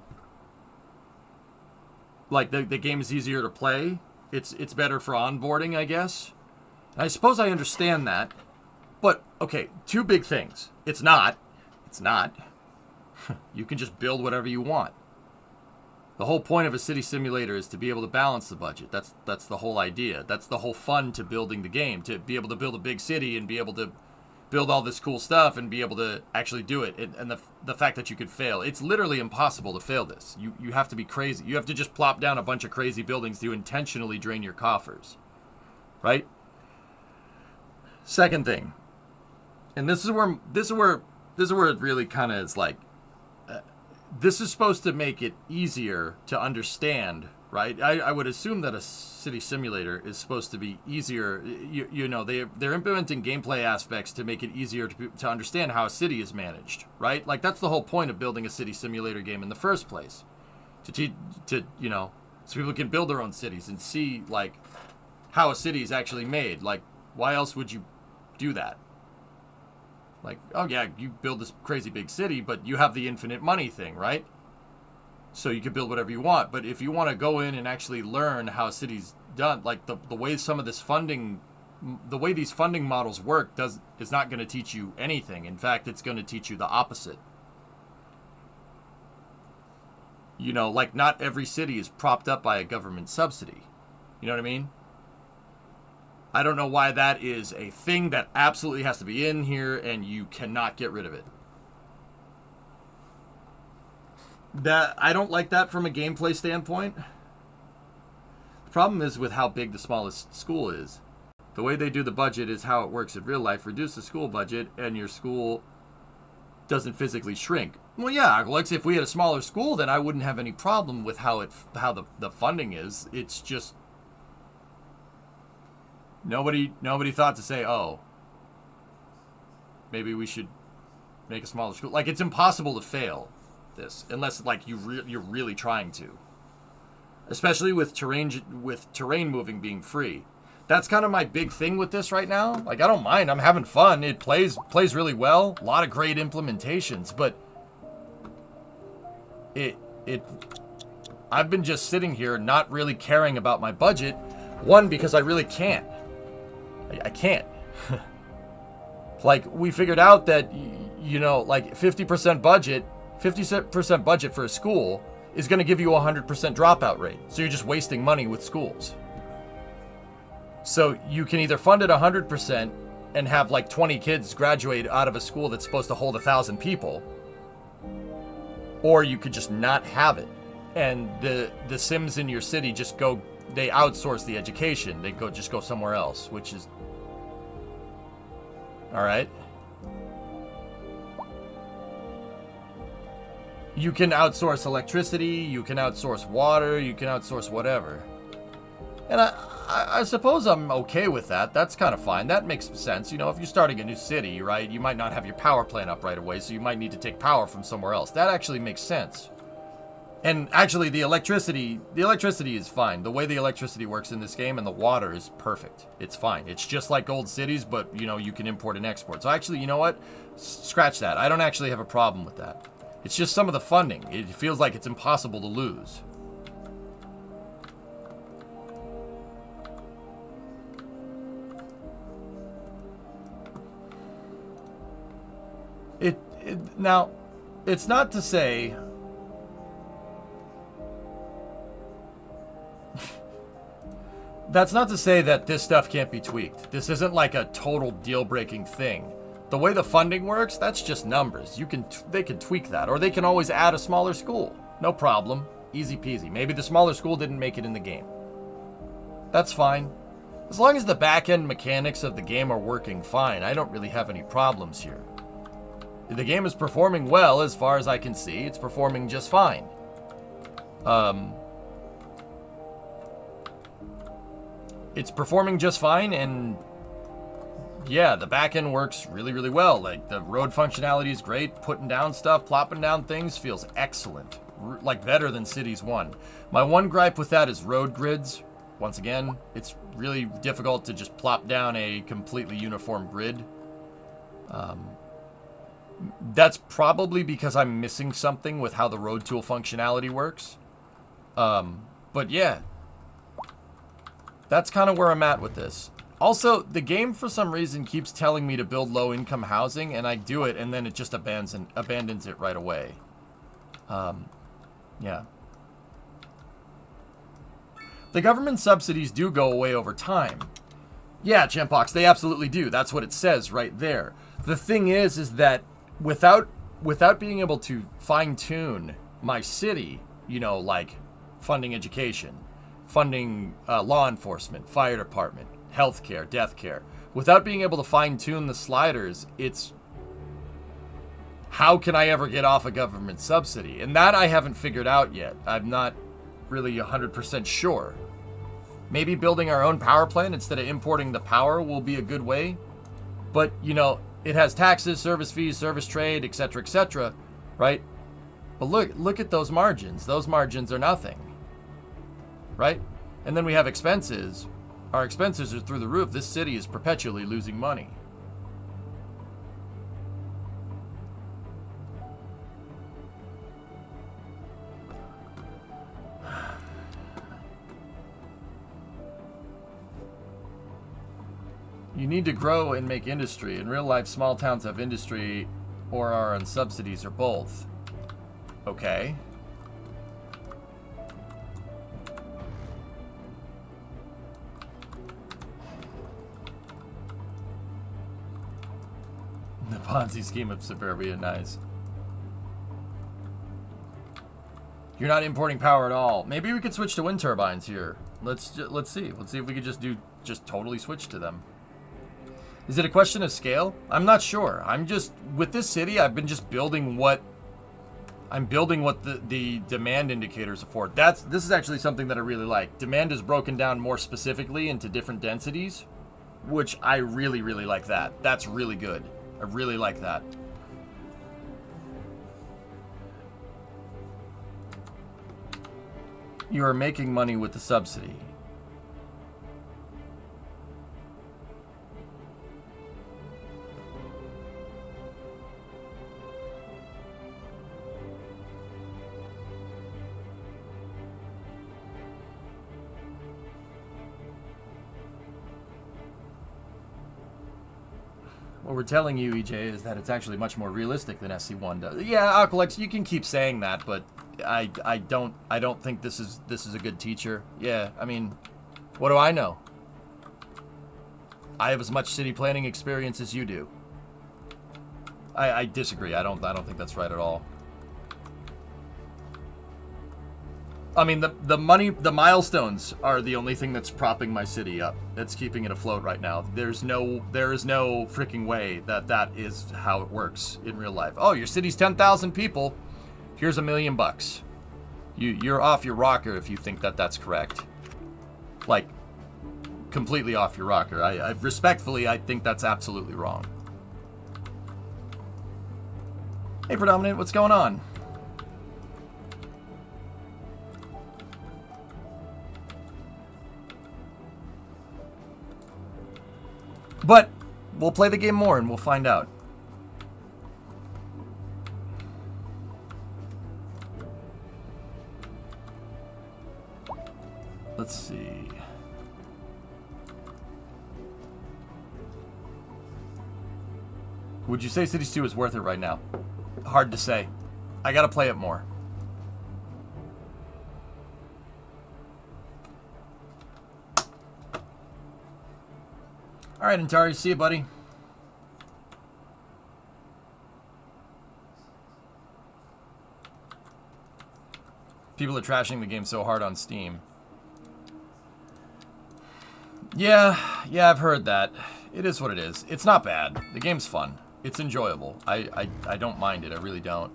like the game is easier to play. It's better for onboarding, I guess. And I suppose I understand that. But okay, two big things. It's not. You can just build whatever you want. The whole point of a city simulator is to be able to balance the budget. That's the whole idea. That's the whole fun to building the game, to be able to build a big city and be able to build all this cool stuff and be able to actually do it. And the fact that you could fail. It's literally impossible to fail this. You have to be crazy. You have to just plop down a bunch of crazy buildings to intentionally drain your coffers. Right? Second thing. And this is where it really kind of is like, this is supposed to make it easier to understand, right? I would assume that a city simulator is supposed to be easier. You know, they're implementing gameplay aspects to make it easier to understand how a city is managed, right? Like, that's the whole point of building a city simulator game in the first place. So people can build their own cities and see, like, how a city is actually made. Like, why else would you do that? Like, oh yeah, you build this crazy big city, but you have the infinite money thing, right? So you can build whatever you want. But if you want to go in and actually learn how a city's done, like the way some of this funding, the way these funding models work is not going to teach you anything. In fact, it's going to teach you the opposite. You know, like not every city is propped up by a government subsidy. You know what I mean? I don't know why that is a thing that absolutely has to be in here and you cannot get rid of it. I don't like that from a gameplay standpoint. The problem is with how big the smallest school is. The way they do the budget is how it works in real life. Reduce the school budget and your school doesn't physically shrink. Well, yeah, like if we had a smaller school, then I wouldn't have any problem with how the funding is. It's just nobody thought to say, oh, maybe we should make a smaller school. Like, it's impossible to fail this unless like you're really trying to. Especially with terrain moving being free. That's kind of my big thing with this right now. Like, I don't mind. I'm having fun. It plays really well. A lot of great implementations, but I've been just sitting here not really caring about my budget. One, because I really can't. I can't. Like, we figured out that, you know, like 50% budget for a school is going to give you a 100% dropout rate. So you're just wasting money with schools. So you can either fund it 100% and have like 20 kids graduate out of a school that's supposed to hold 1,000 people, or you could just not have it. And the Sims in your city just they outsource the education. They just go somewhere else, which is All right. You can outsource electricity, you can outsource water, you can outsource whatever. And I suppose I'm okay with that. That's kind of fine. That makes sense. You know, if you're starting a new city, right, you might not have your power plant up right away, so you might need to take power from somewhere else. That actually makes sense. And actually, the electricity is fine. The way the electricity works in this game and the water is perfect. It's fine. It's just like old cities, but, you know, you can import and export. So actually, you know what? Scratch that. I don't actually have a problem with that. It's just some of the funding. It feels like it's impossible to lose. Now, it's not to say... That's not to say that this stuff can't be tweaked. This isn't like a total deal-breaking thing. The way the funding works, that's just numbers. They can tweak that, or they can always add a smaller school. No problem. Easy peasy. Maybe the smaller school didn't make it in the game. That's fine. As long as the back-end mechanics of the game are working fine, I don't really have any problems here. The game is performing well as far as I can see. It's performing just fine. It's performing just fine, and yeah, the back end works really, really well. Like, the road functionality is great. Putting down stuff, plopping down things feels excellent. Like, better than Cities 1. My one gripe with that is road grids. Once again, it's really difficult to just plop down a completely uniform grid. That's probably because I'm missing something with how the road tool functionality works. But yeah, that's kind of where I'm at with this. Also, the game for some reason keeps telling me to build low-income housing, and I do it, and then it just abandons it right away. Yeah. The government subsidies do go away over time. Yeah, Chempbox, they absolutely do. That's what it says right there. The thing is that without being able to fine-tune my city, you know, like funding education, funding law enforcement, fire department, healthcare, death care, without being able to fine-tune the sliders, it's how can I ever get off a government subsidy? And that I haven't figured out yet. I'm not really 100% sure. Maybe building our own power plant instead of importing the power will be a good way. But, you know, it has taxes, service fees, service trade, etc., right? But look at those margins. Those margins are nothing, right? And then we have expenses. Our expenses are through the roof. This city is perpetually losing money. You need to grow and make industry. In real life, small towns have industry or are on subsidies or both. Okay. The Ponzi scheme of suburbia, nice. You're not importing power at all. Maybe we could switch to wind turbines here. Let's see. Let's see if we could just totally switch to them. Is it a question of scale? I'm not sure. With this city, I've been just building what the demand indicators afford. This is actually something that I really like. Demand is broken down more specifically into different densities, which I really, really like that. That's really good. I really like that. You are making money with the subsidy. What we're telling you, EJ, is that it's actually much more realistic than SC1 does. Yeah, Aqualex, you can keep saying that, but I don't think this is a good teacher. Yeah, I mean, what do I know? I have as much city planning experience as you do. I disagree. I don't think that's right at all. I mean, the money, the milestones are the only thing that's propping my city up. That's keeping it afloat right now. There is no freaking way that is how it works in real life. Oh, your city's 10,000 people. Here's $1 million. You're off your rocker if you think that that's correct. Like, completely off your rocker. I respectfully, I think that's absolutely wrong. Hey, Predominant, what's going on? But we'll play the game more and we'll find out. Let's see. Would you say Cities 2 is worth it right now? Hard to say. I gotta play it more. Alright, Antari, see you, buddy. People are trashing the game so hard on Steam. Yeah, I've heard that. It is what it is. It's not bad. The game's fun. It's enjoyable. I don't mind it. I really don't.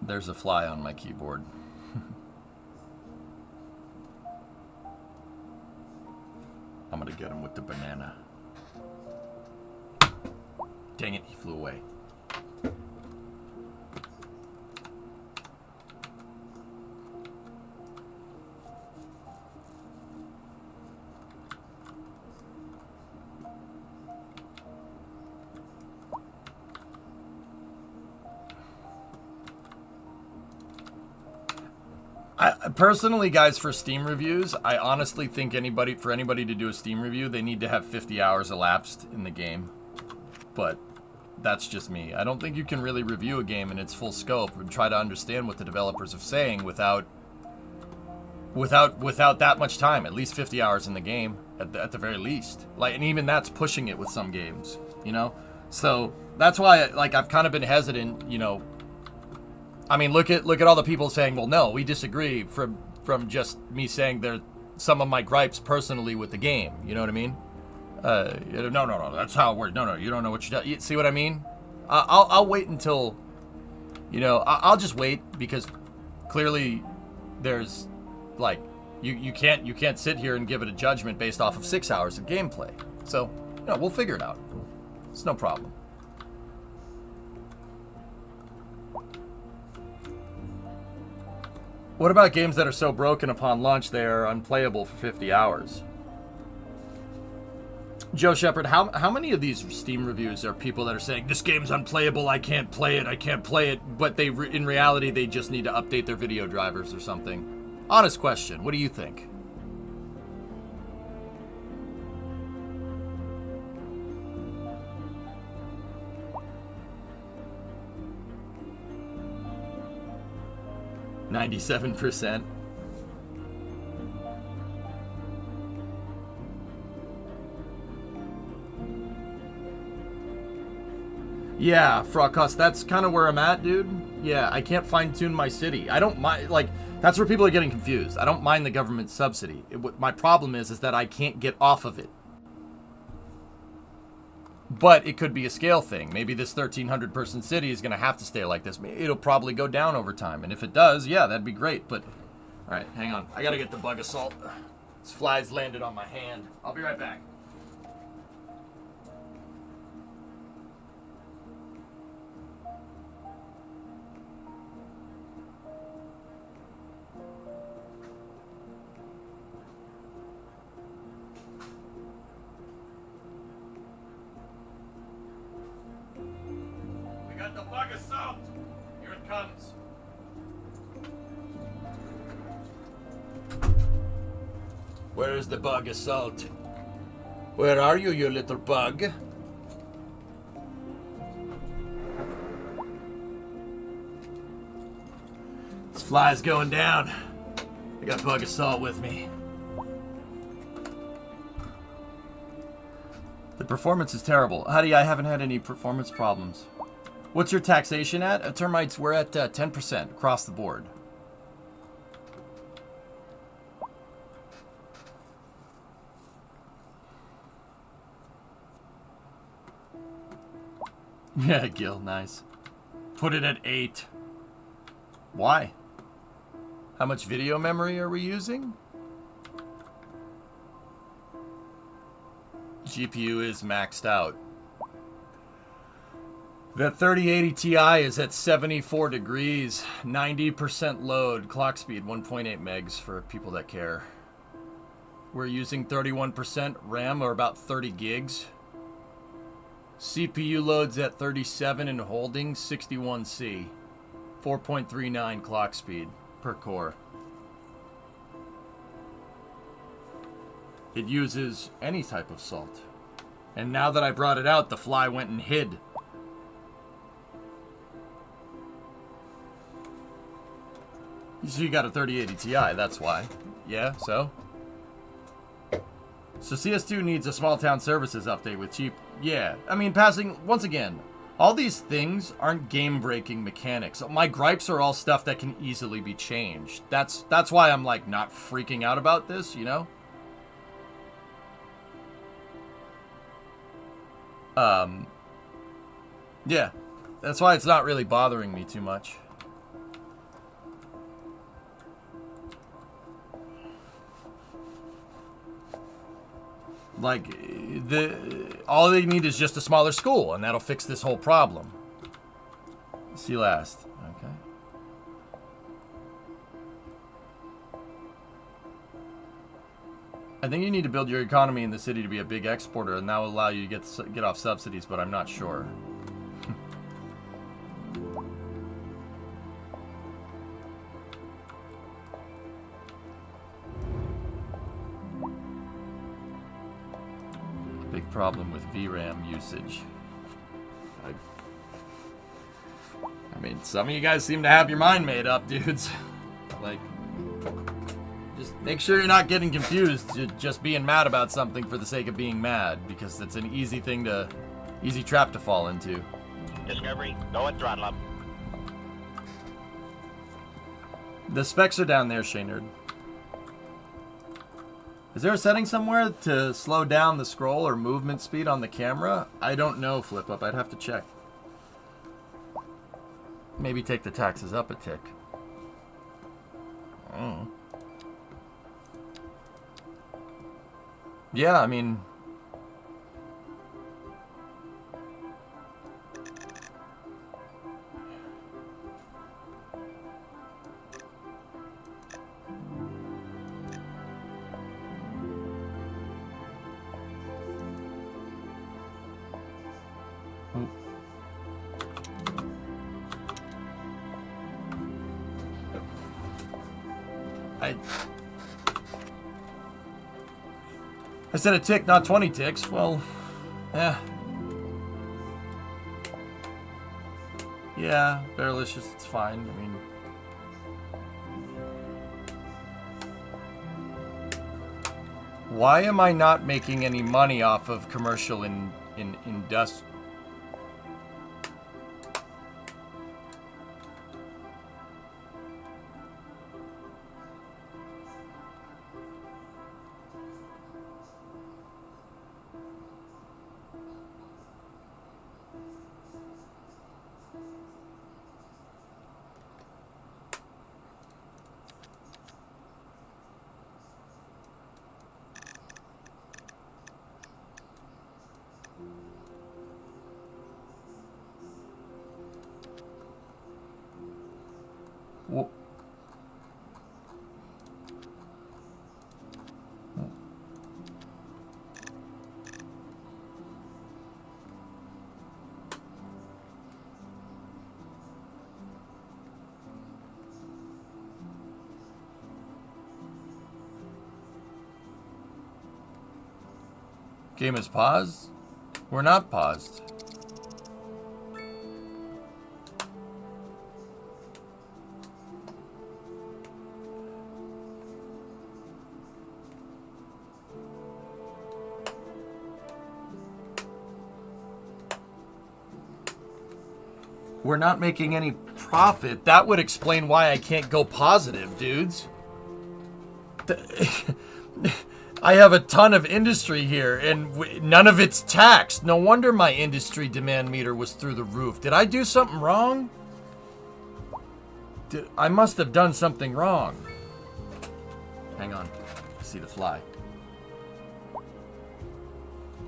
There's a fly on my keyboard. I'm gonna get him with the banana. Dang it, he flew away. Personally, guys, for Steam reviews, I honestly think for anybody to do a Steam review, they need to have 50 hours elapsed in the game. But that's just me. I don't think you can really review a game in its full scope and try to understand what the developers are saying without that much time. At least 50 hours in the game, at the very least. Like, and even that's pushing it with some games, you know. So that's why, I've kind of been hesitant, you know. I mean, look at all the people saying, well, no, we disagree from just me saying they're some of my gripes personally with the game. You know what I mean? No, that's how it works. No, you don't know what you see what I mean? I'll wait until, you know, I'll just wait because clearly there's like, you can't sit here and give it a judgment based off of 6 hours of gameplay. So, you know, we'll figure it out. It's no problem. What about games that are so broken upon launch they are unplayable for 50 hours? Joe Shepard, how many of these Steam reviews are people that are saying, this game's unplayable, I can't play it, but in reality, they just need to update their video drivers or something? Honest question, what do you think? %. Yeah, Frogcost, that's kind of where I'm at, dude. Yeah, I can't fine-tune my city. I don't mind, that's where people are getting confused. I don't mind the government subsidy. My problem is that I can't get off of it. But it could be a scale thing. Maybe this 1,300 person city is going to have to stay like this. It'll probably go down over time. And if it does, yeah, that'd be great. But, all right, hang on. I got to get the bug assault. This fly's landed on my hand. I'll be right back. The bug assault! Here it comes. Where is the bug assault? Where are you little bug? This fly's going down. I got bug assault with me. The performance is terrible. Howdy, I haven't had any performance problems. What's your taxation at? Termites, we're at 10% across the board. Yeah, Gil, nice. Put it at 8. Why? How much video memory are we using? GPU is maxed out. The 3080 Ti is at 74 degrees, 90% load, clock speed 1.8 megs for people that care. We're using 31% RAM, or about 30 gigs. CPU loads at 37 and holding 61C, 4.39 clock speed per core. It uses any type of salt. And now that I brought it out, the fly went and hid. So you got a 3080 Ti, that's why. Yeah, so? So CS2 needs a small town services update with cheap... Yeah, I mean, passing... Once again, all these things aren't game-breaking mechanics. My gripes are all stuff that can easily be changed. That's why I'm, like, not freaking out about this, you know? Yeah. That's why it's not really bothering me too much. Like, all they need is just a smaller school, and that'll fix this whole problem. See last. Okay. I think you need to build your economy in the city to be a big exporter, and that will allow you to get off subsidies, but I'm not sure. Big problem with VRAM usage. I mean, some of you guys seem to have your mind made up, dudes. Like, just make sure you're not getting confused to just being mad about something for the sake of being mad, because it's an easy trap to fall into. Discovery, go and throttle up. The specs are down there, Shaynerd. Is there a setting somewhere to slow down the scroll or movement speed on the camera? I don't know, Flip Up. I'd have to check. Maybe take the taxes up a tick. Oh. Yeah, I mean... I said a tick, not 20 ticks. Well, yeah. Yeah, Barrelicious, it's fine. I mean... Why am I not making any money off of commercial in dust? Game is paused? We're not paused. We're not making any profit. That would explain why I can't go positive, dudes. I have a ton of industry here, and none of it's taxed. No wonder my industry demand meter was through the roof. Did I do something wrong? I must have done something wrong. Hang on. I see the fly.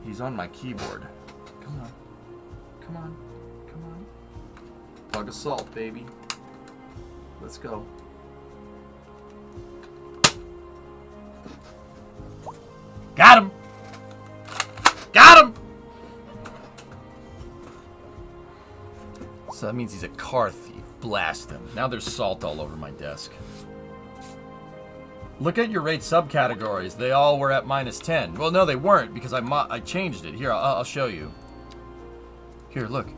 He's on my keyboard. Come on. Come on. Come on. Plug of salt, baby. Let's go. Got him! Got him! So that means he's a car thief. Blast him. Now there's salt all over my desk. Look at your rate subcategories. They all were at -10. Well, no, they weren't because I changed it. Here, I'll show you. Here, look.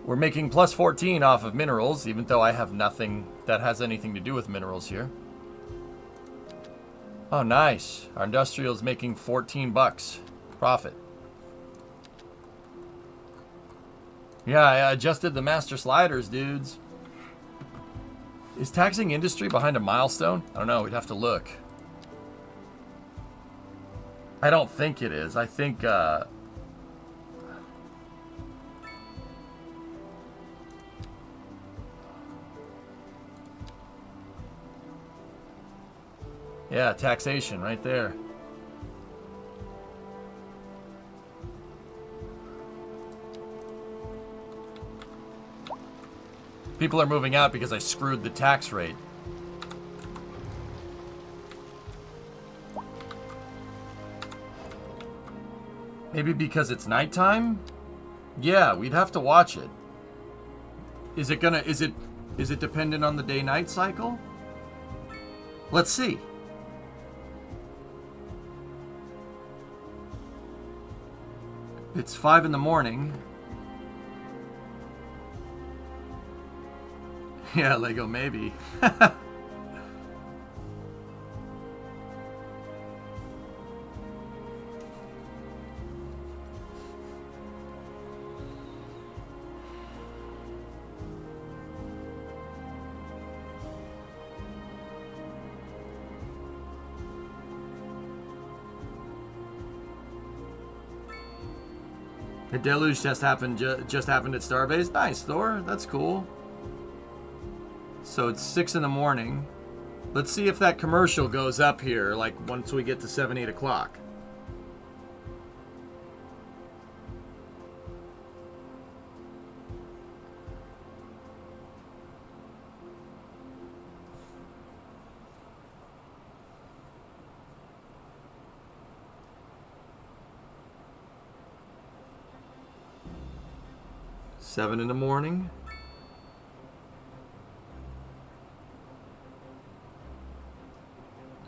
We're making +14 off of minerals, even though I have nothing that has anything to do with minerals here. Oh, nice. Our industrial is making 14 bucks profit. Yeah, I adjusted the master sliders, dudes. Is taxing industry behind a milestone? I don't know. We'd have to look. I don't think it is. I think, yeah, taxation right there. People are moving out because I screwed the tax rate. Maybe because it's nighttime? Yeah, we'd have to watch it. Is it dependent on the day-night cycle? Let's see. It's 5 in the morning. Yeah, Lego, maybe. The deluge just happened at Starbase. Nice, Thor. That's cool. So it's 6 in the morning. Let's see if that commercial goes up here, like once we get to 7, 8 o'clock. Seven in the morning.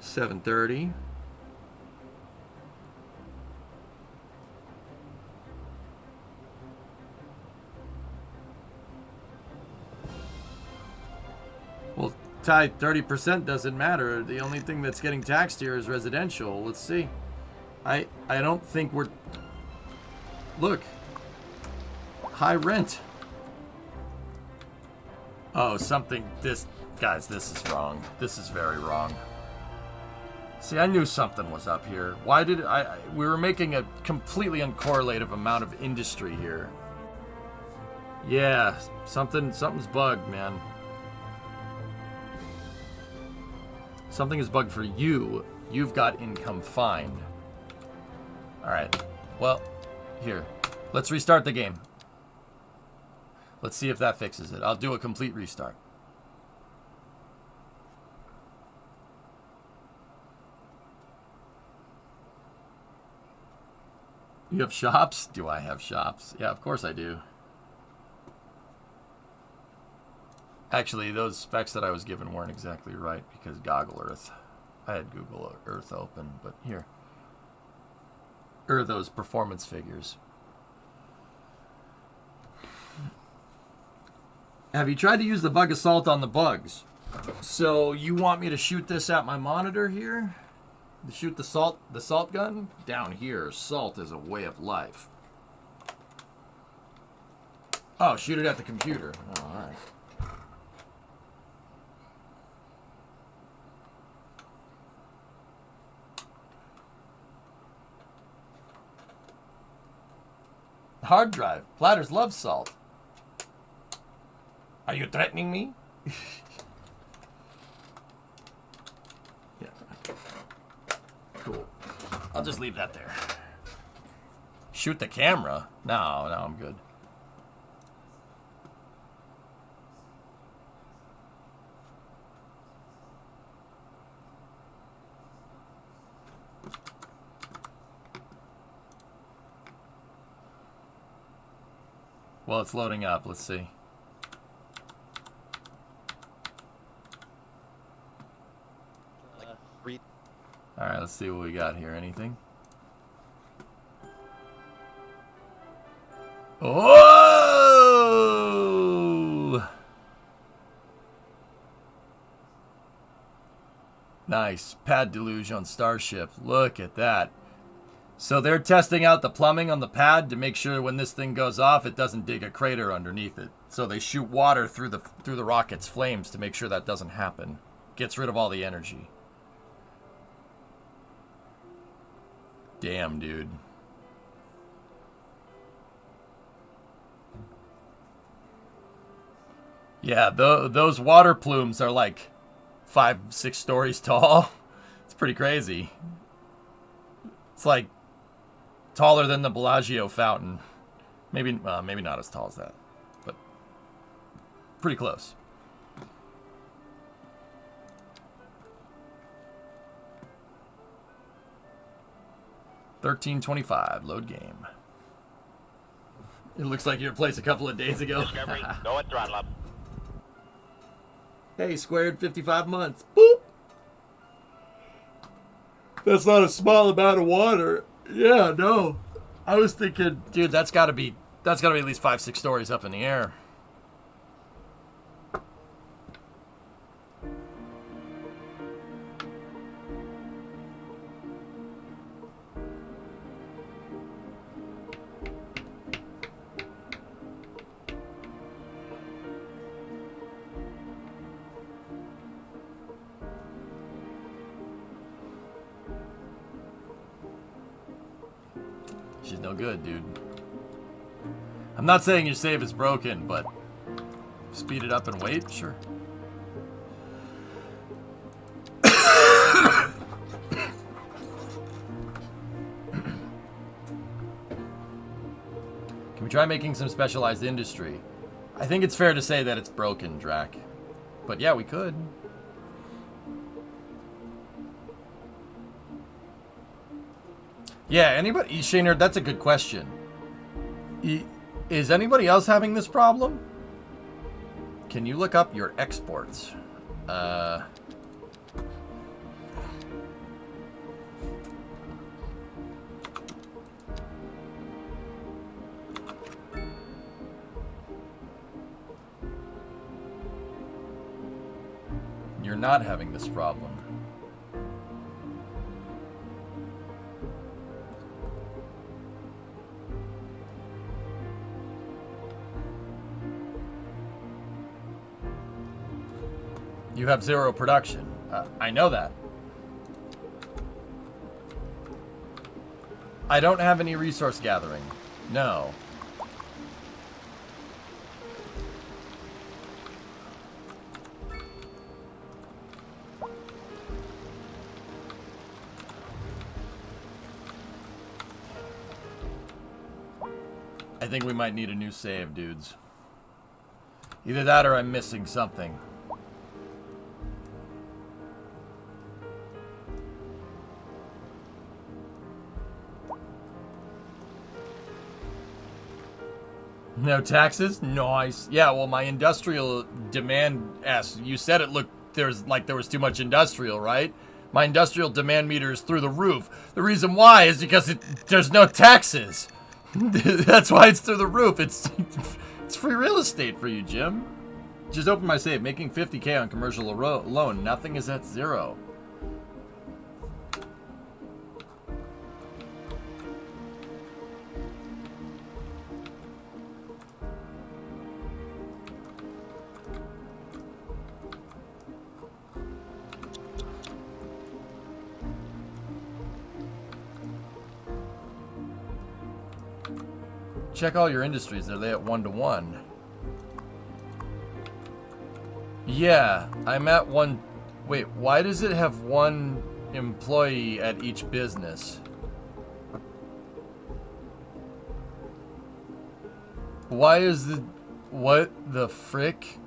$7:30. Well, Ty, 30% doesn't matter. The only thing that's getting taxed here is residential. Let's see. I don't think we're... Look. High rent. Oh, something... Guys, this is wrong. This is very wrong. See, I knew something was up here. Why did we were making a completely uncorrelative amount of industry here. Yeah, something's bugged, man. Something is bugged for you. You've got income fine. Alright. Well, here. Let's restart the game. Let's see if that fixes it. I'll do a complete restart. You have shops? Do I have shops? Yeah, of course I do. Actually, those specs that I was given weren't exactly right because Goggle Earth. I had Google Earth open, but here. Or those performance figures. Have you tried to use the bug assault on the bugs? So you want me to shoot this at my monitor here? Shoot the salt gun? Down here, salt is a way of life. Oh, shoot it at the computer. Oh, all right. Hard drive. Platters love salt. Are you threatening me? Yeah. Cool. I'll just leave that there. Shoot the camera? No, I'm good. Well, it's loading up. Let's see. All right, let's see what we got here. Anything? Oh! Nice. Pad deluge on Starship. Look at that. So they're testing out the plumbing on the pad to make sure when this thing goes off, it doesn't dig a crater underneath it. So they shoot water through the rocket's flames to make sure that doesn't happen. Gets rid of all the energy. Damn, dude. Yeah, those water plumes are like 5-6 stories tall. It's pretty crazy. It's like taller than the Bellagio fountain. Maybe not as tall as that, but pretty close. $13.25 load game. It looks like you replaced a couple of days ago. Discovery, go at throttle up. Hey, squared 55 months. Boop. That's not a small amount of water. Yeah, no. I was thinking, dude, that's got to be at least 5-6 stories up in the air. She's no good, dude. I'm not saying your save is broken, but speed it up and wait, sure. Can we try making some specialized industry? I think it's fair to say that it's broken, Drac. But yeah, we could. Yeah, anybody, Shaner, that's a good question. Is anybody else having this problem? Can you look up your exports? You're not having this problem. You have 0 production. I know that. I don't have any resource gathering. No. I think we might need a new save, dudes. Either that or I'm missing something. No taxes? Nice. Yeah, well, my industrial demand you said it looked there was too much industrial, right? My industrial demand meter is through the roof. The reason why is because there's no taxes. That's why it's through the roof. It's free real estate for you, Jim. Just open my save. Making 50K on commercial loan. Nothing is at 0. check all your industries. Are they at 1-to-1? Yeah, I'm at 1. Wait, why does it have 1 employee at each business? Why is the... What the frick?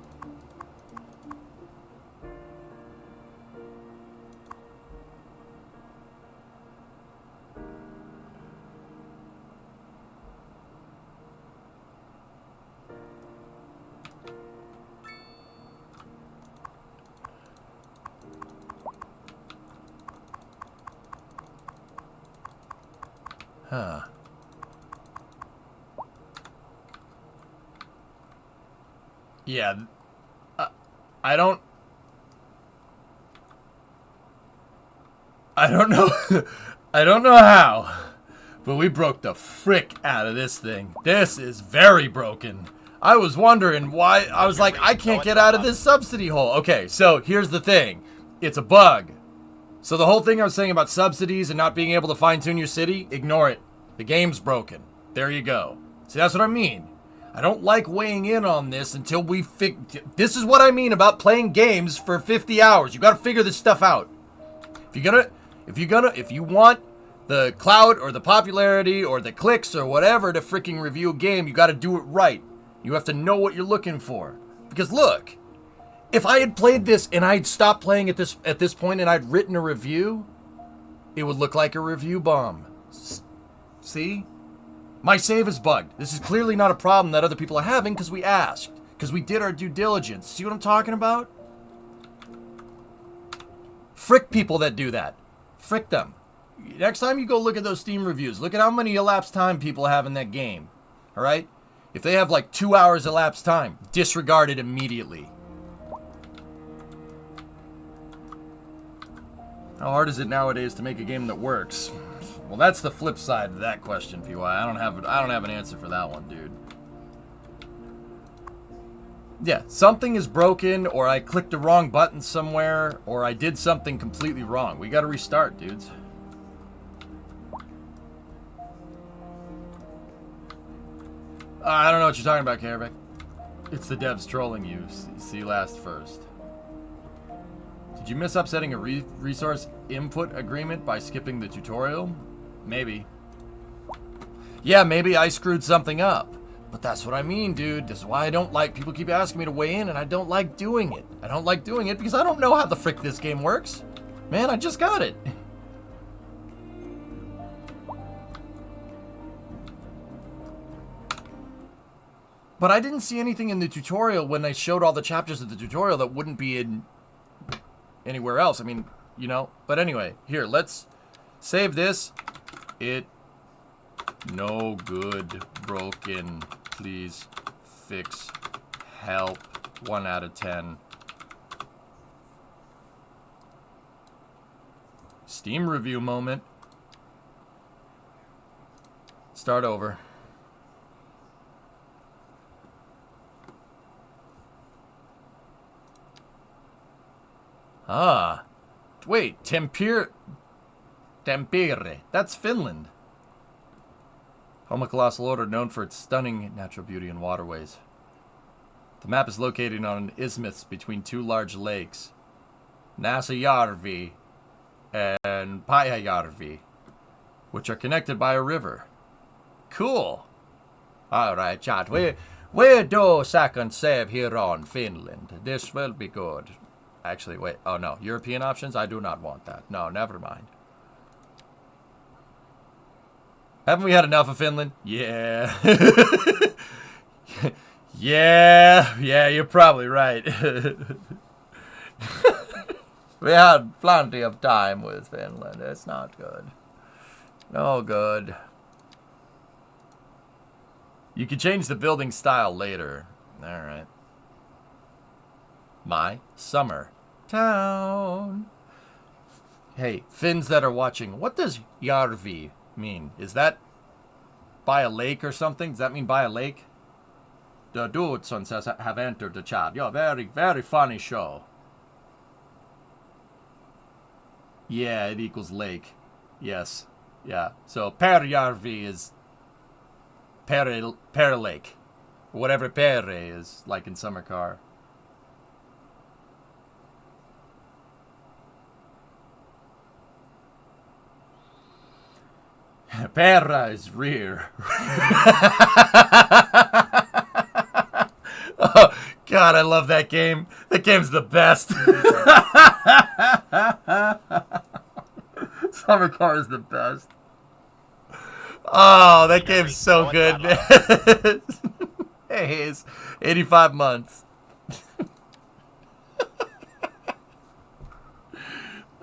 Huh. Yeah. I don't know. I don't know how. But we broke the frick out of this thing. This is very broken. I was wondering why. I was like, I can't get out of this subsidy hole. Okay, so here's the thing. It's a bug. So the whole thing I was saying about subsidies and not being able to fine-tune your city, ignore it. The game's broken. There you go. See, that's what I mean. I don't like weighing in on this until we this is what I mean about playing games for 50 hours. You got to figure this stuff out. If you want the clout or the popularity or the clicks or whatever to freaking review a game, you got to do it right. You have to know what you're looking for. Because look, if I had played this and I'd stopped playing at this point and I'd written a review, it would look like a review bomb. See? My save is bugged. This is clearly not a problem that other people are having because we asked. Because we did our due diligence. See what I'm talking about? Frick people that do that. Frick them. Next time you go look at those Steam reviews, look at how many elapsed time people have in that game. Alright? If they have like 2 hours elapsed time, disregard it immediately. How hard is it nowadays to make a game that works? Well, that's the flip side of that question, PY. I don't have an answer for that one, dude. Yeah, something is broken, or I clicked the wrong button somewhere, or I did something completely wrong. We gotta restart, dudes. I don't know what you're talking about, Karabek. It's the devs trolling you. See last first. Did you miss upsetting a resource input agreement by skipping the tutorial? Maybe. Yeah, maybe I screwed something up. But that's what I mean, dude. This is why I don't like... People keep asking me to weigh in, and I don't like doing it. I don't like doing it because I don't know how the frick this game works. Man, I just got it. But I didn't see anything in the tutorial when I showed all the chapters of the tutorial that wouldn't be in anywhere else. I mean, you know. But anyway, here, let's save this. It no good, broken. Please fix. Help. 1 out of 10. Steam review moment. Start over. Ah. Wait, Tampere. That's Finland. Home of Colossal Order, known for its stunning natural beauty and waterways. The map is located on an isthmus between 2 large lakes, Näsijärvi and Pyhäjärvi, which are connected by a river. Cool. All right, chat. We do second save here on Finland. This will be good. Actually, wait. Oh, no. European options? I do not want that. No, never mind. Haven't we had enough of Finland? Yeah. Yeah, you're probably right. We had plenty of time with Finland. It's not good. No good. You can change the building style later. All right. My summer town. Hey, Finns that are watching, what does Järvi mean? Is that by a lake or something? Does that mean by a lake? The Dudson says have entered the chat. Yeah, very, very funny show. Yeah, it equals lake. Yes. Yeah. So Perjärvi is Pere Lake. Whatever Pere is, like in Summer Car. Pera is rear. Oh, God, I love that game. That game's the best. Summer Car is the best. Oh, that game's so good, man. Hey, it's 85 months.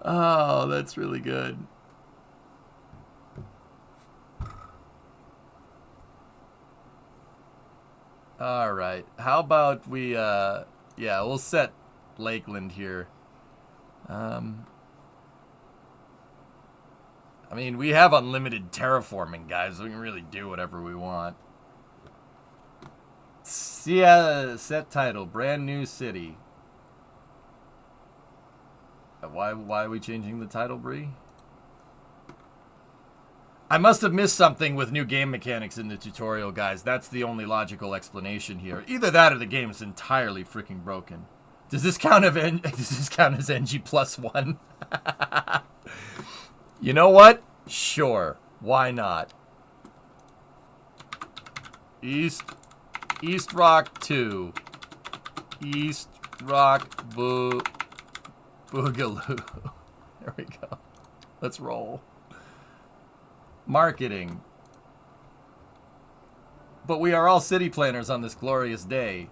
Oh, that's really good. All right. How about we, yeah, we'll set Lakeland here. I mean, we have unlimited terraforming, guys. We can really do whatever we want. Yeah, set title, brand new city. Why are we changing the title, Bree? I must have missed something with new game mechanics in the tutorial, guys. That's the only logical explanation here. Either that or the game is entirely freaking broken. Does this count as NG +1? You know what? Sure. Why not? East Rock 2. East Rock Boogaloo. There we go. Let's roll. Marketing. But we are all city planners on this glorious day.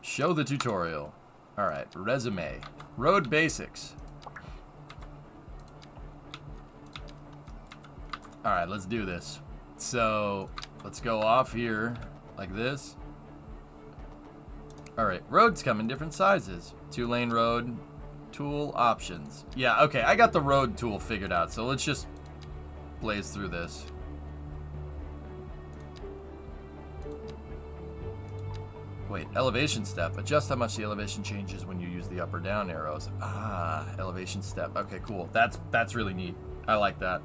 Show the tutorial. Alright, resume. Road basics. Alright, let's do this. So, let's go off here like this. Alright, roads come in different sizes. 2-lane road, tool options. Yeah, okay, I got the road tool figured out, so let's just blaze through this. Wait, elevation step. Adjust how much the elevation changes when you use the up or down arrows. Ah, elevation step. Okay, cool. That's really neat. I like that.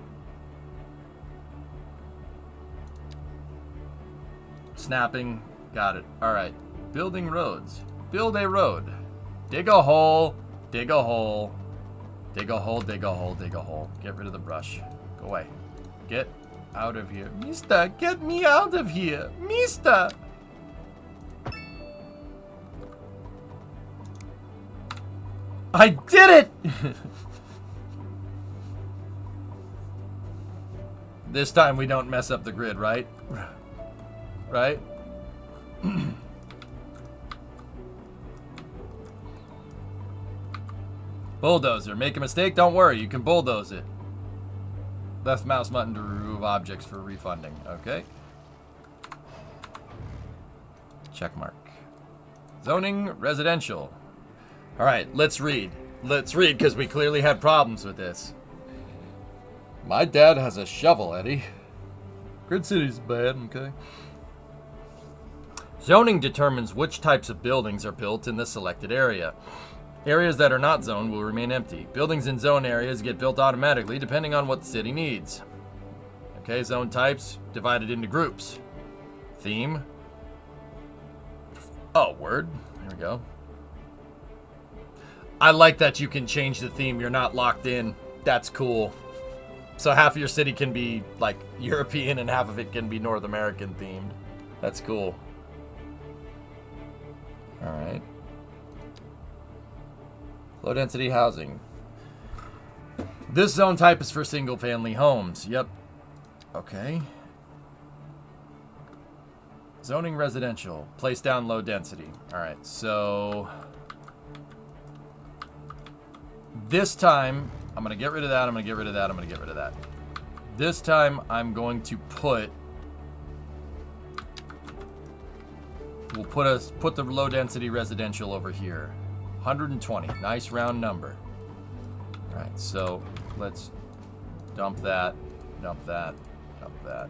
Snapping. Got it. Alright. Building roads. Build a road. Dig a hole. Dig a hole. Dig a hole, dig a hole, dig a hole. Get rid of the brush. Go away. Get out of here. Mister, get me out of here. Mister! I did it! This time we don't mess up the grid, right? Right? Bulldozer. Make a mistake? Don't worry. You can bulldoze it. Left mouse button to remove objects for refunding. Okay. Check mark. Zoning residential. Alright, let's read. Let's read, because we clearly had problems with this. My dad has a shovel, Eddie. Grid City's bad, okay? Zoning determines which types of buildings are built in the selected area. Areas that are not zoned will remain empty. Buildings in zone areas get built automatically depending on what the city needs. Okay, zone types divided into groups. Theme. Oh, word. There we go. I like that you can change the theme. You're not locked in. That's cool. So half of your city can be like European and half of it can be North American themed. That's cool. All right. Low density housing. This zone type is for single family homes. Yep. Okay. Zoning residential. Place down low density. All right. So this time I'm going to get rid of that. I'm going to get rid of that. I'm going to get rid of that. This time I'm going to put put the low density residential over here. 120. Nice round number. All right, so let's dump that, dump that, dump that.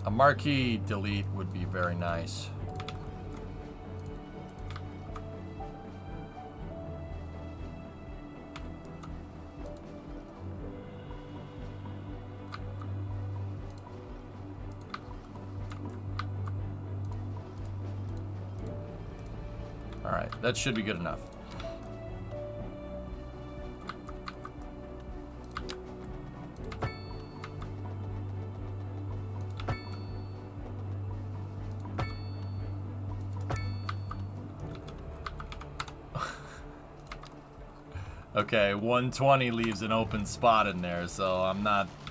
A marquee delete would be very nice. All right, that should be good enough. Okay, 120 leaves an open spot in there, so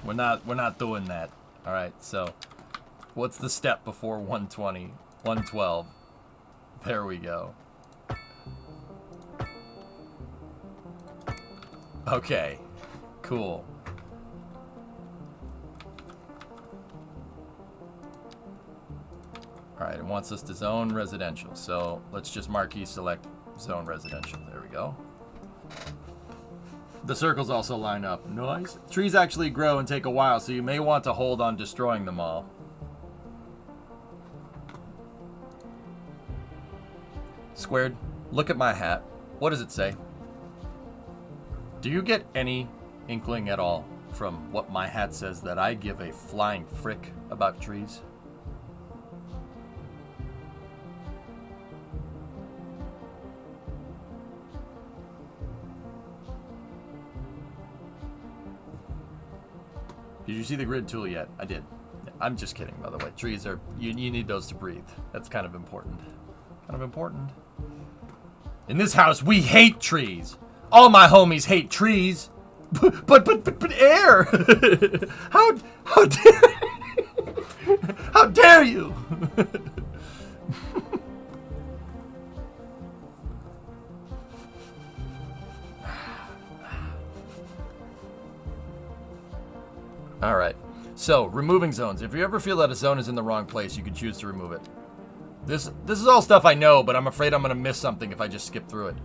we're not doing that. All right, so what's the step before 120? 112. There we go. Okay, cool. All right, it wants us to zone residential, so let's just marquee select zone residential. There we go. The circles also line up. Nice. Trees actually grow and take a while, so you may want to hold on destroying them all. Squared, look at my hat. What does it say? Do you get any inkling at all from what my hat says that I give a flying frick about trees? Did you see the grid tool yet? I did. I'm just kidding, by the way. Trees are... You need those to breathe. That's kind of important. Kind of important. In this house, we hate trees. All my homies hate trees. But air! How dare... How dare you! Alright, so removing zones. If you ever feel that a zone is in the wrong place, you can choose to remove it. This is all stuff I know, but I'm afraid I'm going to miss something if I just skip through it.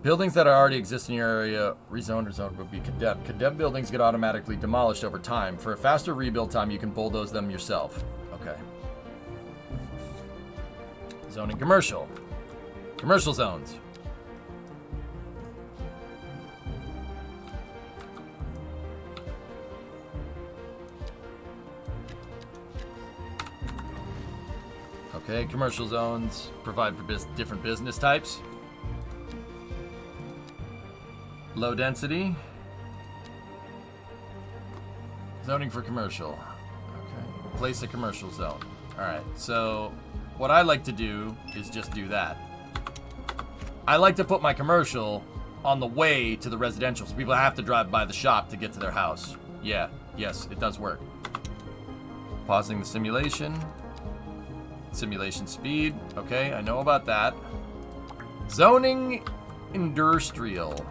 Buildings that already exist in your area, rezoned or zoned, would be condemned. Condemned buildings get automatically demolished over time. For a faster rebuild time, you can bulldoze them yourself. Okay. Zoning commercial. Commercial zones. Okay, commercial zones provide for different business types. Low density. Zoning for commercial. Okay, place a commercial zone. Alright, so what I like to do is just do that. I like to put my commercial on the way to the residential, so people have to drive by the shop to get to their house. Yeah, yes, it does work. Pausing the simulation. Simulation speed. Okay, I know about that. Zoning industrial.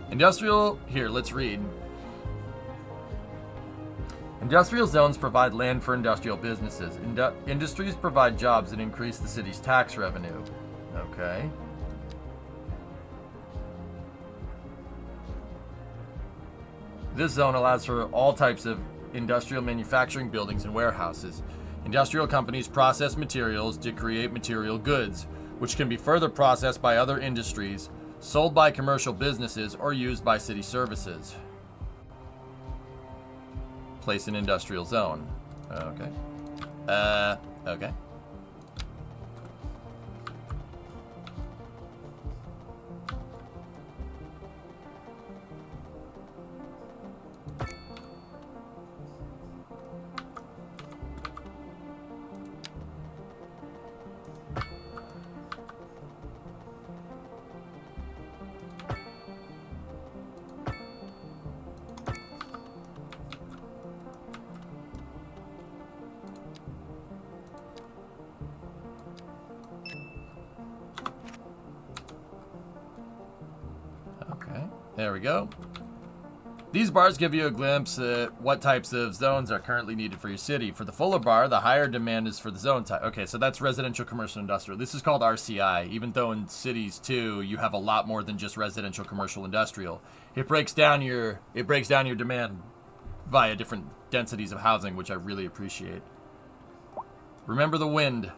Industrial, here, let's read. Industrial zones provide land for industrial businesses. Industries provide jobs and increase the city's tax revenue. Okay. This zone allows for all types of industrial manufacturing buildings and warehouses. Industrial companies process materials to create material goods, which can be further processed by other industries, sold by commercial businesses, or used by city services. Place an industrial zone. Okay. Okay. There we go. These bars give you a glimpse at what types of zones are currently needed for your city. For the fuller bar, the higher demand is for the zone type. Okay, so that's residential, commercial, industrial. This is called RCI, even though in Cities 2 you have a lot more than just residential, commercial, industrial. It breaks down your demand via different densities of housing, which I really appreciate. Remember the wind.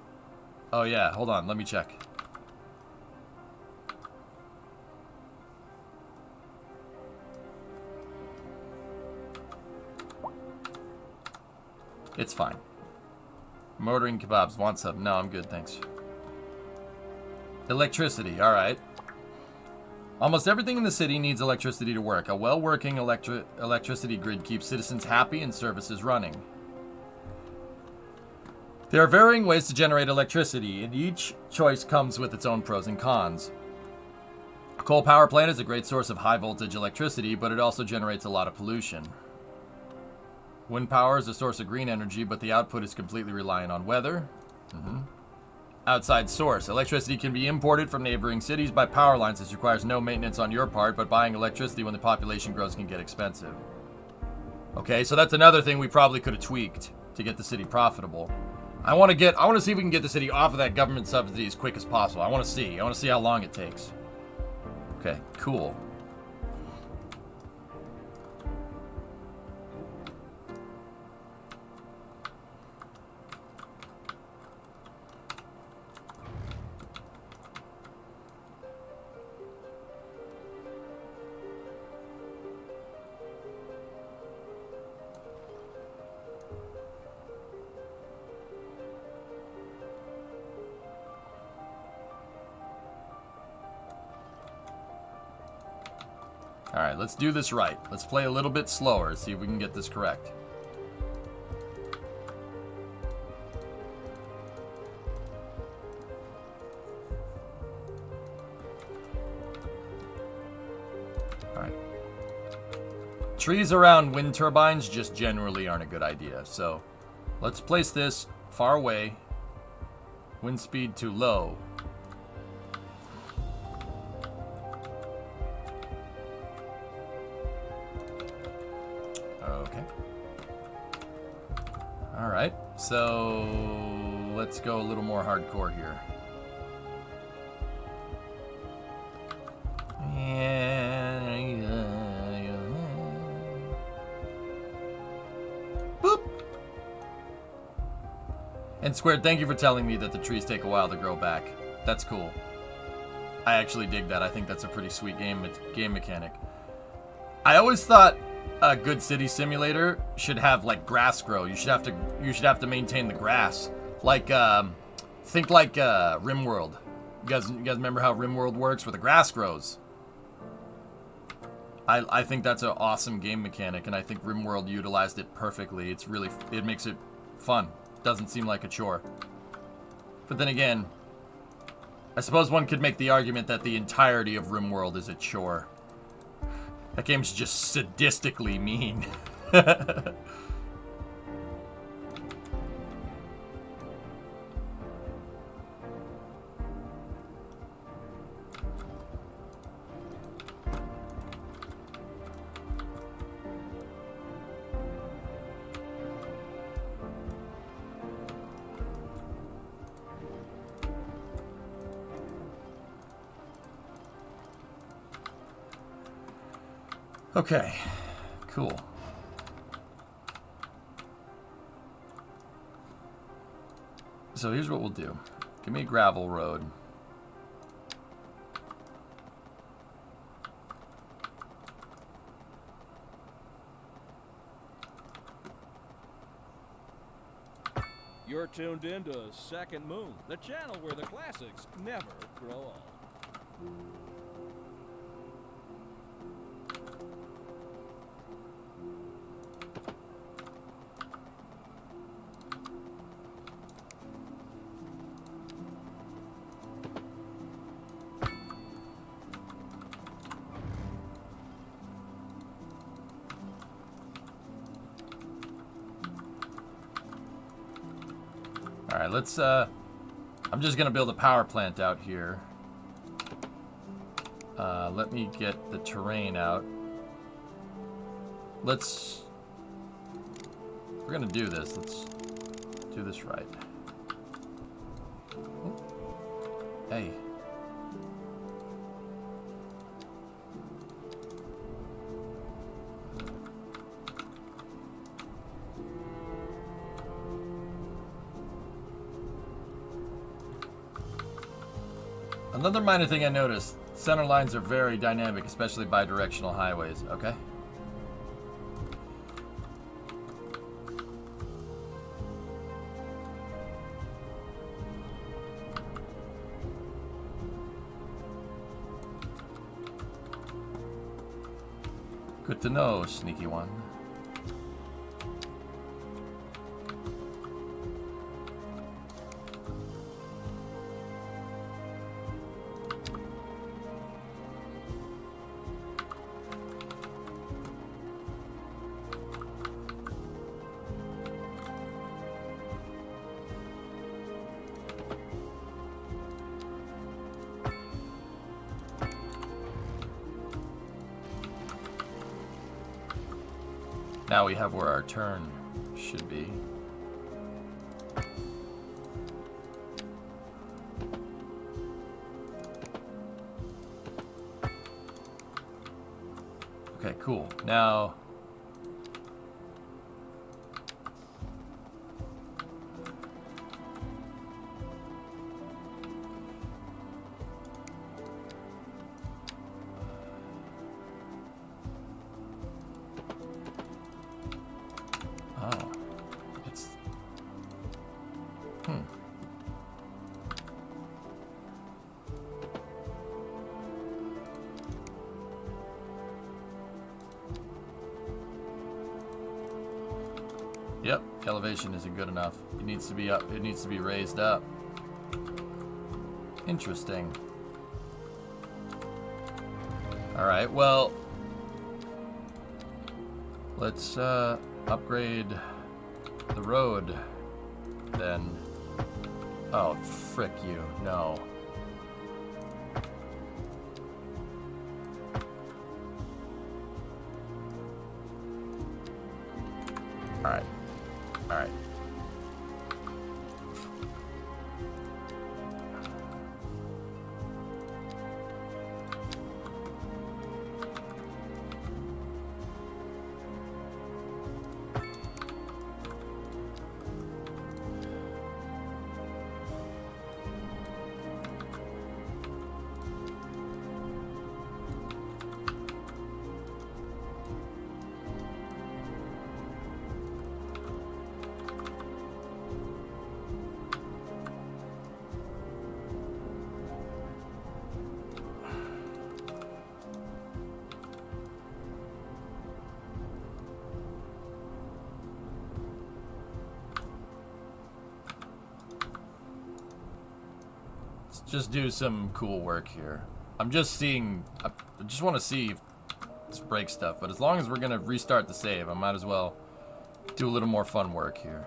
Oh yeah, hold on, let me check. It's fine. Motoring kebabs, want some? No, I'm good, thanks. Electricity, alright. Almost everything in the city needs electricity to work. A well-working electricity grid keeps citizens happy and services running. There are varying ways to generate electricity, and each choice comes with its own pros and cons. A coal power plant is a great source of high-voltage electricity, but it also generates a lot of pollution. Wind power is a source of green energy, but the output is completely reliant on weather. Outside source. Electricity can be imported from neighboring cities by power lines. This requires no maintenance on your part, but buying electricity when the population grows can get expensive. Okay, so that's another thing we probably could have tweaked to get the city profitable. I want to see if we can get the city off of that government subsidy as quick as possible. I want to see how long it takes. Okay, cool. Alright, let's do this right. Let's play a little bit slower, see if we can get this correct. Alright. Trees around wind turbines just generally aren't a good idea, so let's place this far away. Wind speed too low. Okay. Alright, so let's go a little more hardcore here. Boop! And Squared, thank you for telling me that the trees take a while to grow back. That's cool. I actually dig that. I think that's a pretty sweet game mechanic. I always thought a good city simulator should have like grass grow. You should have to maintain the grass. Like think like RimWorld. You guys remember how RimWorld works where the grass grows? I think that's an awesome game mechanic, and I think RimWorld utilized it perfectly. It makes it fun. Doesn't seem like a chore. But then again, I suppose one could make the argument that the entirety of RimWorld is a chore. That game's just sadistically mean. Okay, cool. So here's what we'll do. Give me a gravel road. You're tuned in to Second Moon, the channel where the classics never grow old. Alright, let's, I'm just gonna build a power plant out here. Let me get the terrain out. let's... We're gonna do this. Let's do this right. Oh. Hey. Another minor thing I noticed, center lines are very dynamic, especially bi-directional highways, okay? Good to know, sneaky one. Now we have where our turn should be. Okay, cool. Now... Oh, it's... Yep, elevation isn't good enough. It needs to be up. It needs to be raised up. Interesting. All right, well, let's upgrade the road then. Oh, frick you. No. All right. All right. Just do some cool work here. I'm just seeing, I just want to see if this breaks stuff, but as long as we're gonna restart the save, I might as well do a little more fun work here.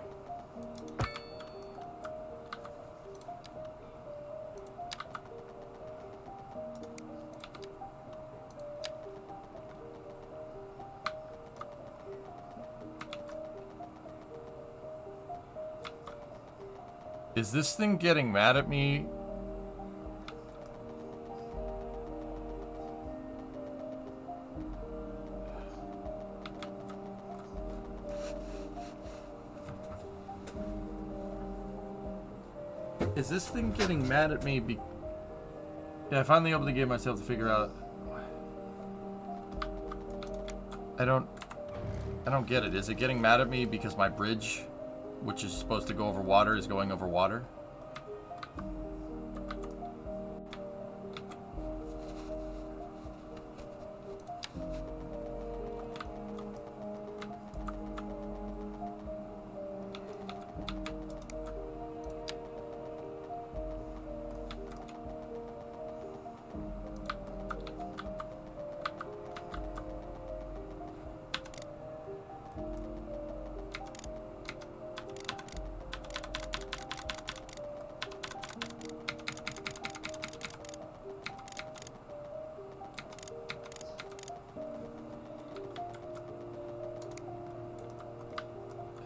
Is this thing getting mad at me? Is this thing getting mad at me? Yeah, I finally able to get myself to figure out. I don't get it. Is it getting mad at me because my bridge, which is supposed to go over water, is going over water?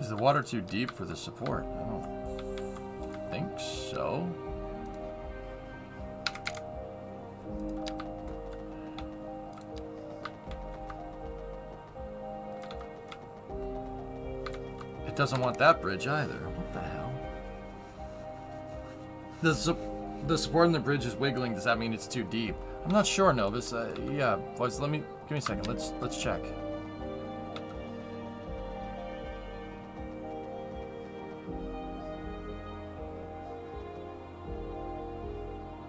Is the water too deep for the support? I don't think so. It doesn't want that bridge either. What the hell? The support in the bridge is wiggling. Does that mean it's too deep? I'm not sure, Novus. Yeah, boys, give me a second. Let's check.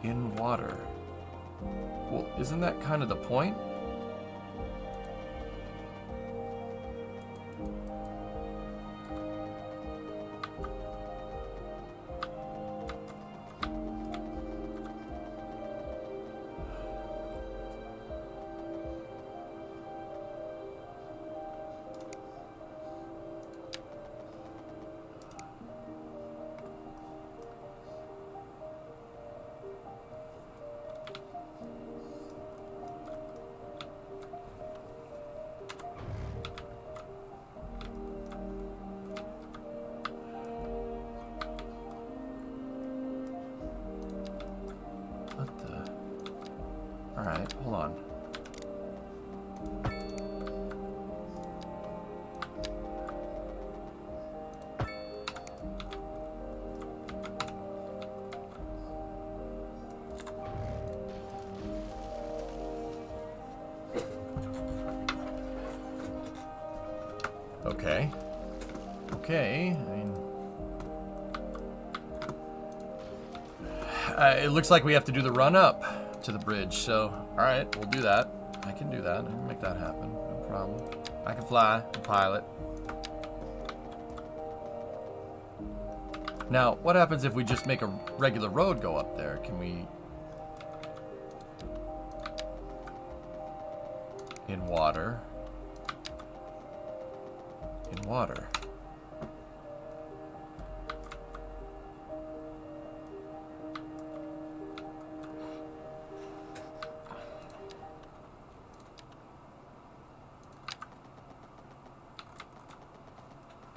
In water. Well, isn't that kind of the point? Alright, hold on. Okay. Okay, I mean... it looks like we have to do the run up to the bridge, so alright, we'll do that. I can do that. I can make that happen. No problem. I can fly and pilot. Now, what happens if we just make a regular road go up there? Can we... In water. In water.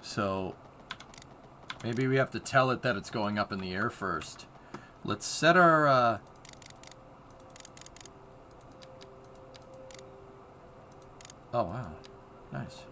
So maybe we have to tell it that it's going up in the air first. Let's set our oh wow, nice.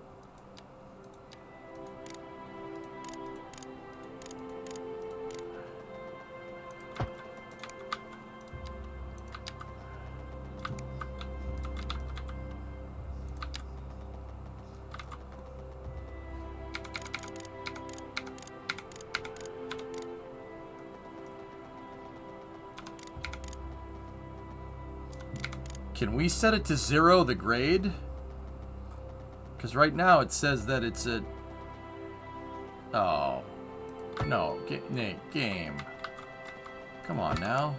Can we set it to 0, the grade? Because right now it says that it's a... Oh. No. Nate, game. Come on now.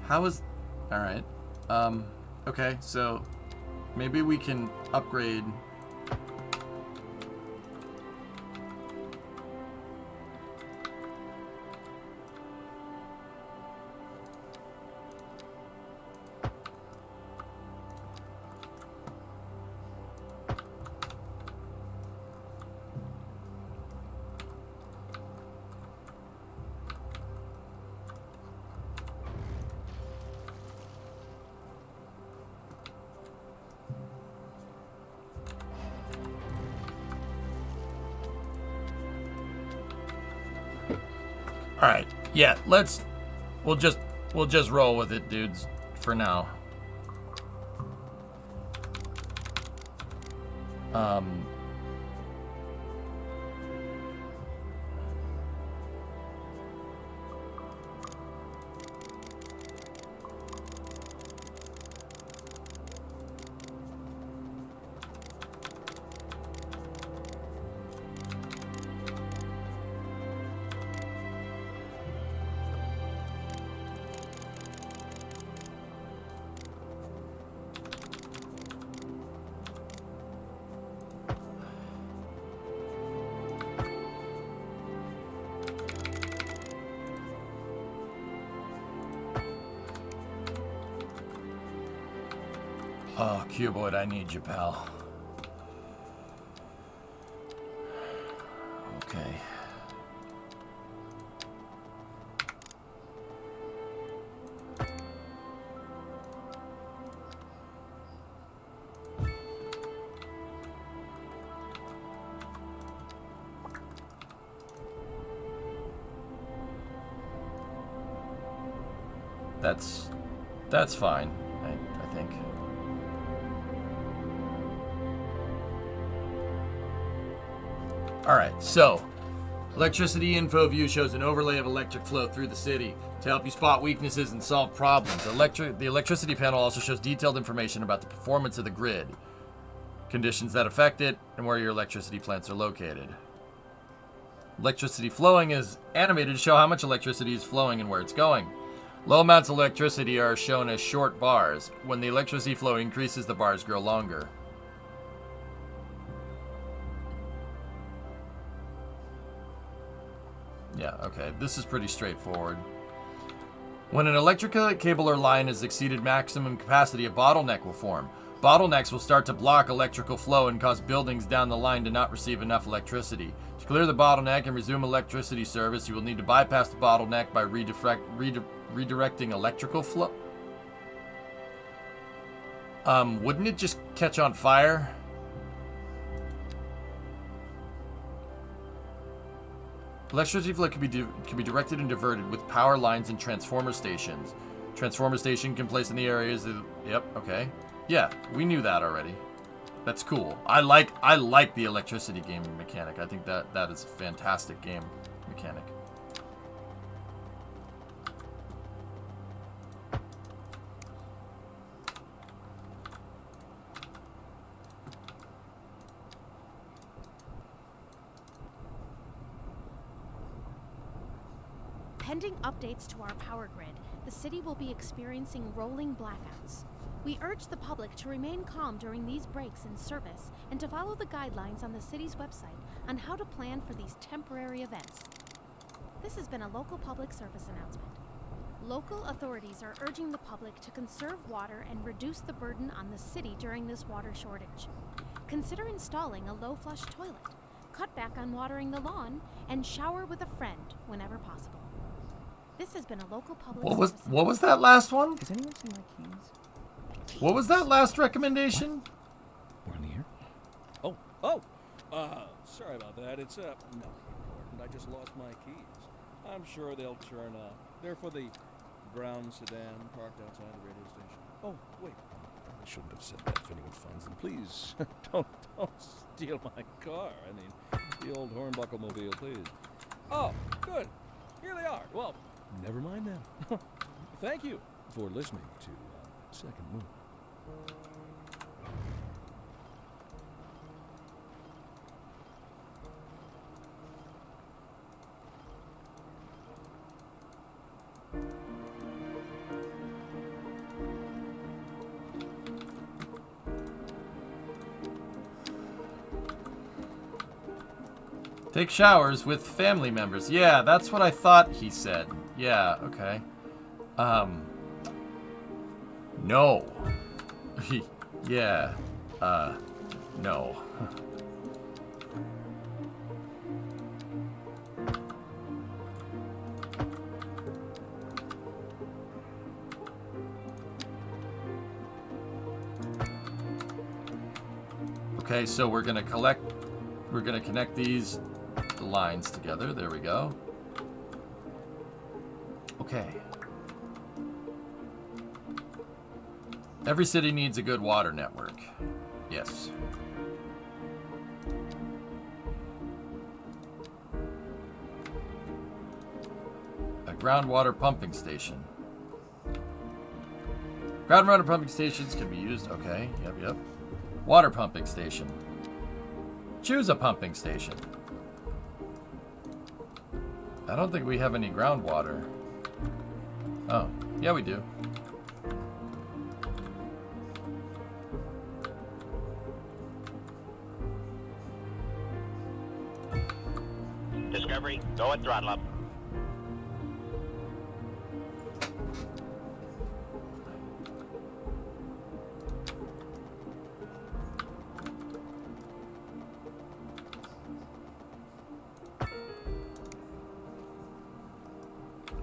How is... Alright. Okay, so... Maybe we can upgrade... All right, yeah. We'll just roll with it, dudes, for now. Oh, Cuboid, I need you, pal. Okay. That's fine, I think. Alright, so electricity info view shows an overlay of electric flow through the city to help you spot weaknesses and solve problems. The electricity panel also shows detailed information about the performance of the grid, conditions that affect it, and where your electricity plants are located. Electricity flowing is animated to show how much electricity is flowing and where it's going. Low amounts of electricity are shown as short bars. When the electricity flow increases, the bars grow longer. Yeah, okay, this is pretty straightforward. When an electrical cable or line has exceeded maximum capacity, a bottleneck will form. Bottlenecks will start to block electrical flow and cause buildings down the line to not receive enough electricity. To clear the bottleneck and resume electricity service, you will need to bypass the bottleneck by redirecting electrical flow. Wouldn't it just catch on fire? Electricity flow can be directed and diverted with power lines and transformer stations. Transformer station can place in the areas of, yep, okay. Yeah, we knew that already. That's cool. I like the electricity gaming mechanic. I think that is a fantastic game mechanic. Pending updates to our power grid, the city will be experiencing rolling blackouts. We urge the public to remain calm during these breaks in service and to follow the guidelines on the city's website on how to plan for these temporary events. This has been a local public service announcement. Local authorities are urging the public to conserve water and reduce the burden on the city during this water shortage. Consider installing a low flush toilet, cut back on watering the lawn, and shower with a friend whenever possible. This has been a local public service. What was that last one? Has anyone seen my keys? What was that last recommendation? We're in here. Sorry about that. It's nothing important. I just lost my keys. I'm sure they'll turn up. They're for the brown sedan parked outside the radio station. Oh, wait. I shouldn't have said that if anyone finds them. Please, don't steal my car. I mean, the old hornbuckle mobile, please. Oh, good. Here they are. Well, Never mind then. thank you. For listening to Second Moon. Take showers with family members. Yeah, that's what I thought he said. Yeah, okay. No. Yeah. No. Okay, so we're gonna connect these lines together. There we go. Okay. Every city needs a good water network. Yes. A groundwater pumping station. Groundwater pumping stations can be used. Okay, yep. Water pumping station. Choose a pumping station. I don't think we have any groundwater. Oh, yeah, we do. Discovery, go at throttle up.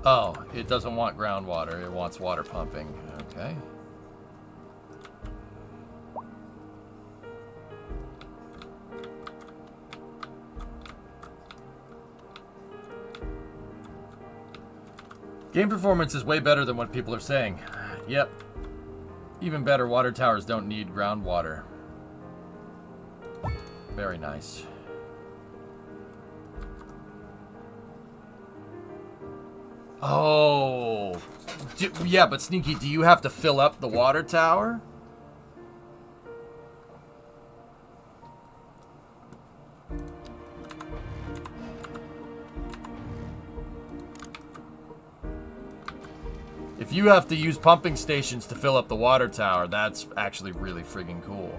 Oh, it doesn't want groundwater. It wants water pumping. Okay. Game performance is way better than what people are saying. Yep. Even better, water towers don't need groundwater. Very nice. Oh. Yeah, but Sneaky, do you have to fill up the water tower? If you have to use pumping stations to fill up the water tower, that's actually really friggin' cool.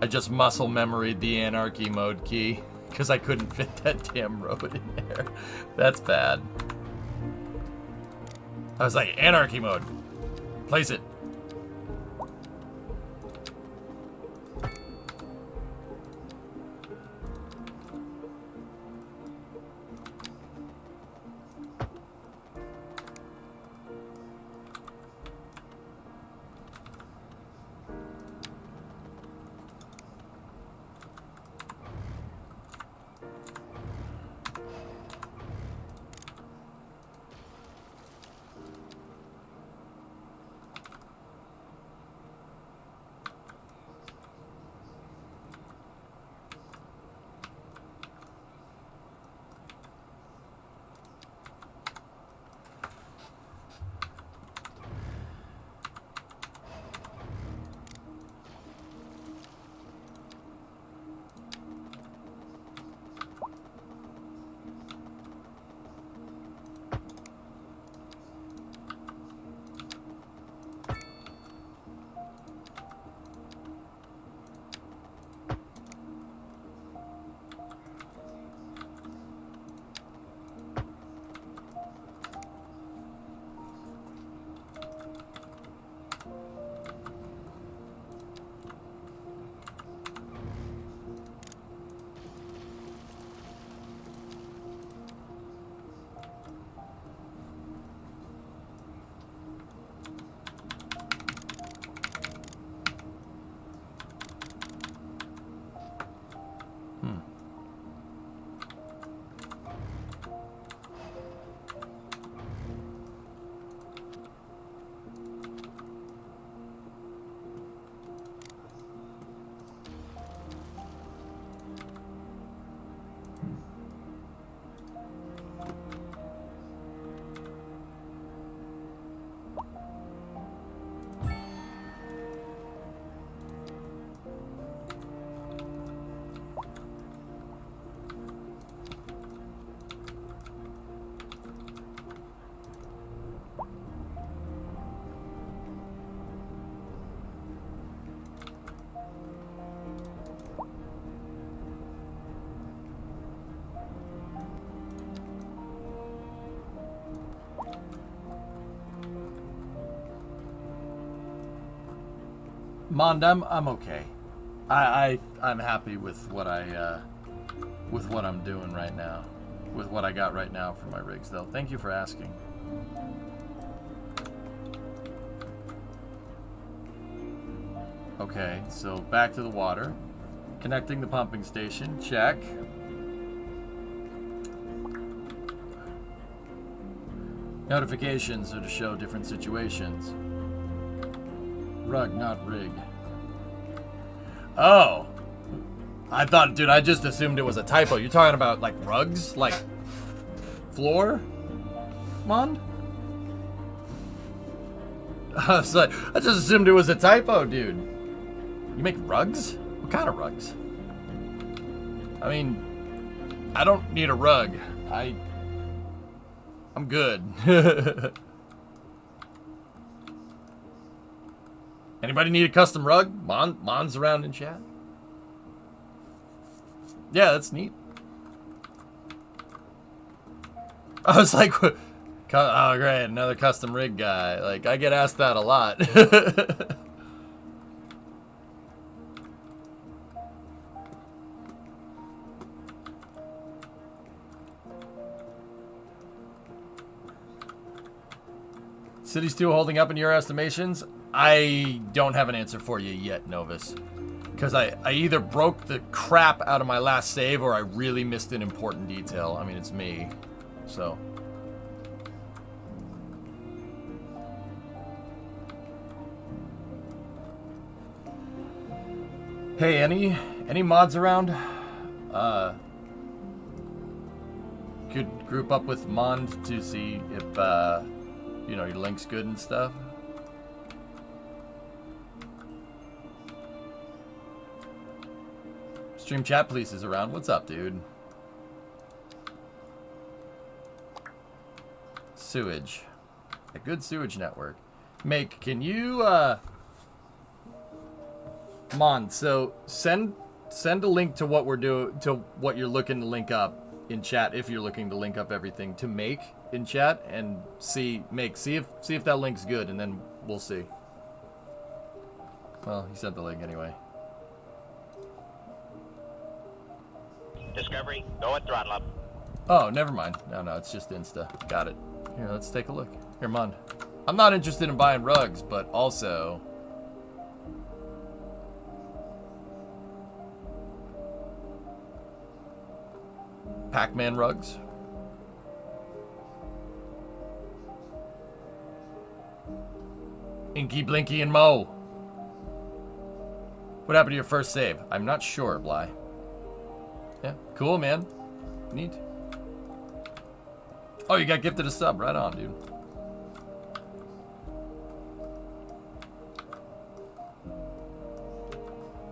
I just muscle memoried the anarchy mode key because I couldn't fit that damn road in there. That's bad. I was like, anarchy mode. Place it. Mond, I'm okay. I'm happy with what I'm doing right now. With what I got right now for my rigs, though. Thank you for asking. Okay, so back to the water. Connecting the pumping station, check. Notifications are to show different situations. Rug, not rig. Oh! I thought, dude, I just assumed it was a typo. You're talking about, like, rugs? Like, floor? Mond? I was like, I just assumed it was a typo, dude. You make rugs? What kind of rugs? I mean, I don't need a rug. I'm good. Anybody need a custom rug? Mond's around in chat. Yeah, that's neat. I was like, Oh, great. Another custom rig guy. Like, I get asked that a lot. Cities 2 holding up in your estimations? I don't have an answer for you yet, Novus. Because I either broke the crap out of my last save or I really missed an important detail. I mean, it's me. So. Hey, any mods around? Could group up with Mond to see if, you know, your link's good and stuff. Stream Chat Police is around. What's up, dude? Sewage. A good sewage network. Make, can you, Mon, so send a link to what we're doing, to what you're looking to link up in chat, if you're looking to link up everything to Make in chat, and see if that link's good, and then we'll see. Well, he sent the link anyway. Discovery, go at throttle up. Oh, never mind. No, it's just Insta. Got it. Here, let's take a look. Here, Mon. I'm not interested in buying rugs, but also... Pac-Man rugs. Inky, Blinky, and Mo. What happened to your first save? I'm not sure, Bly. Yeah, cool, man. Neat. Oh, you got gifted a sub. Right on, dude.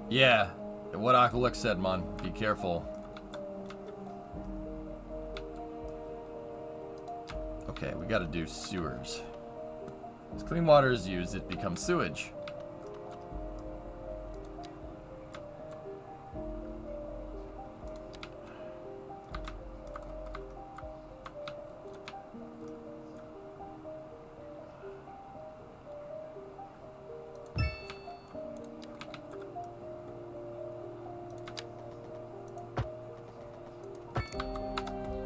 Yeah, what Akaluk said, Mon. Be careful. Okay, we gotta do sewers. As clean water is used, it becomes sewage.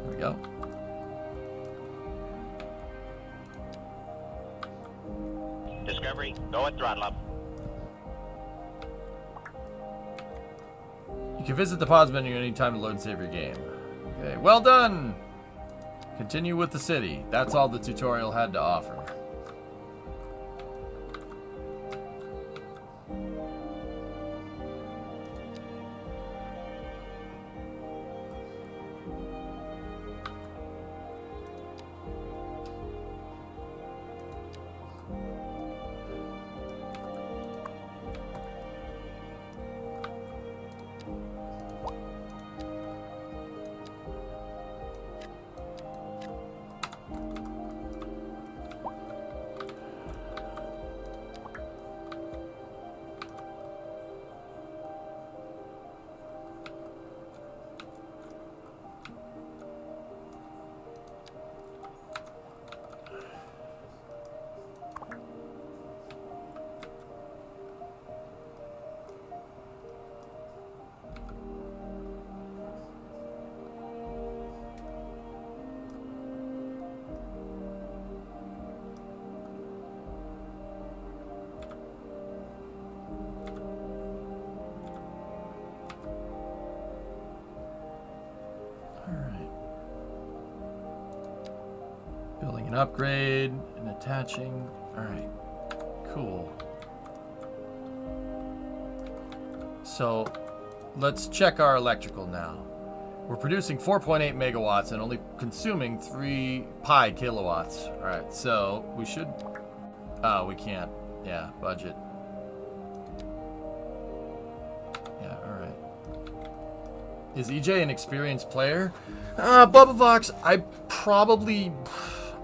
There we go. Discovery, go at throttle up. You can visit the pause menu anytime to load and save your game. Okay, well done! Continue with the city. That's all the tutorial had to offer. Building an upgrade and attaching. Alright, cool. So let's check our electrical now. We're producing 4.8 megawatts and only consuming 3 pi kilowatts. Alright, so we should... Oh, we can't. Yeah, budget. Yeah, alright. Is EJ an experienced player? Bubba Vox, I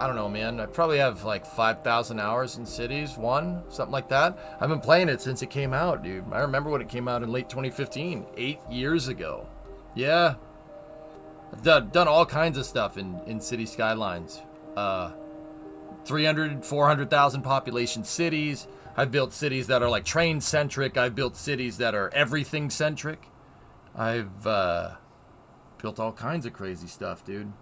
don't know, man. I probably have like 5,000 hours in Cities 1, something like that. I've been playing it since it came out, dude. I remember when it came out in late 2015, 8 years ago. Yeah. I've done all kinds of stuff in City Skylines. 300, 400,000 population cities. I've built cities that are like train centric. I've built cities that are everything centric. I've built all kinds of crazy stuff, dude.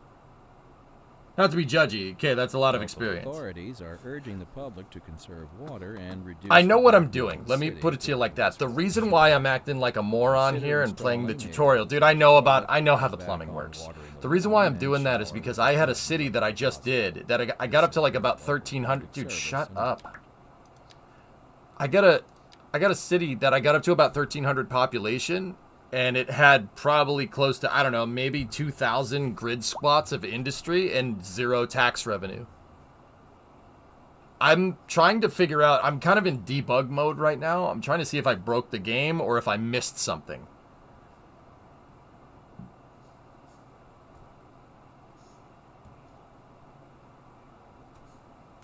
Not to be judgy. Okay, that's a lot of experience. Authorities are urging the public to conserve water and reduce. I know what I'm doing. Let me put it to you like that. The reason why I'm acting like a moron here and playing the tutorial, dude, I know how the plumbing works. The reason why I'm doing that is because I had a city that I just did that I got up to like about 1,300. Dude, shut up. I got a city that I got up to about 1,300 population, and it had probably close to, I don't know, maybe 2,000 grid spots of industry and 0 tax revenue. I'm trying to figure out, I'm kind of in debug mode right now. I'm trying to see if I broke the game or if I missed something.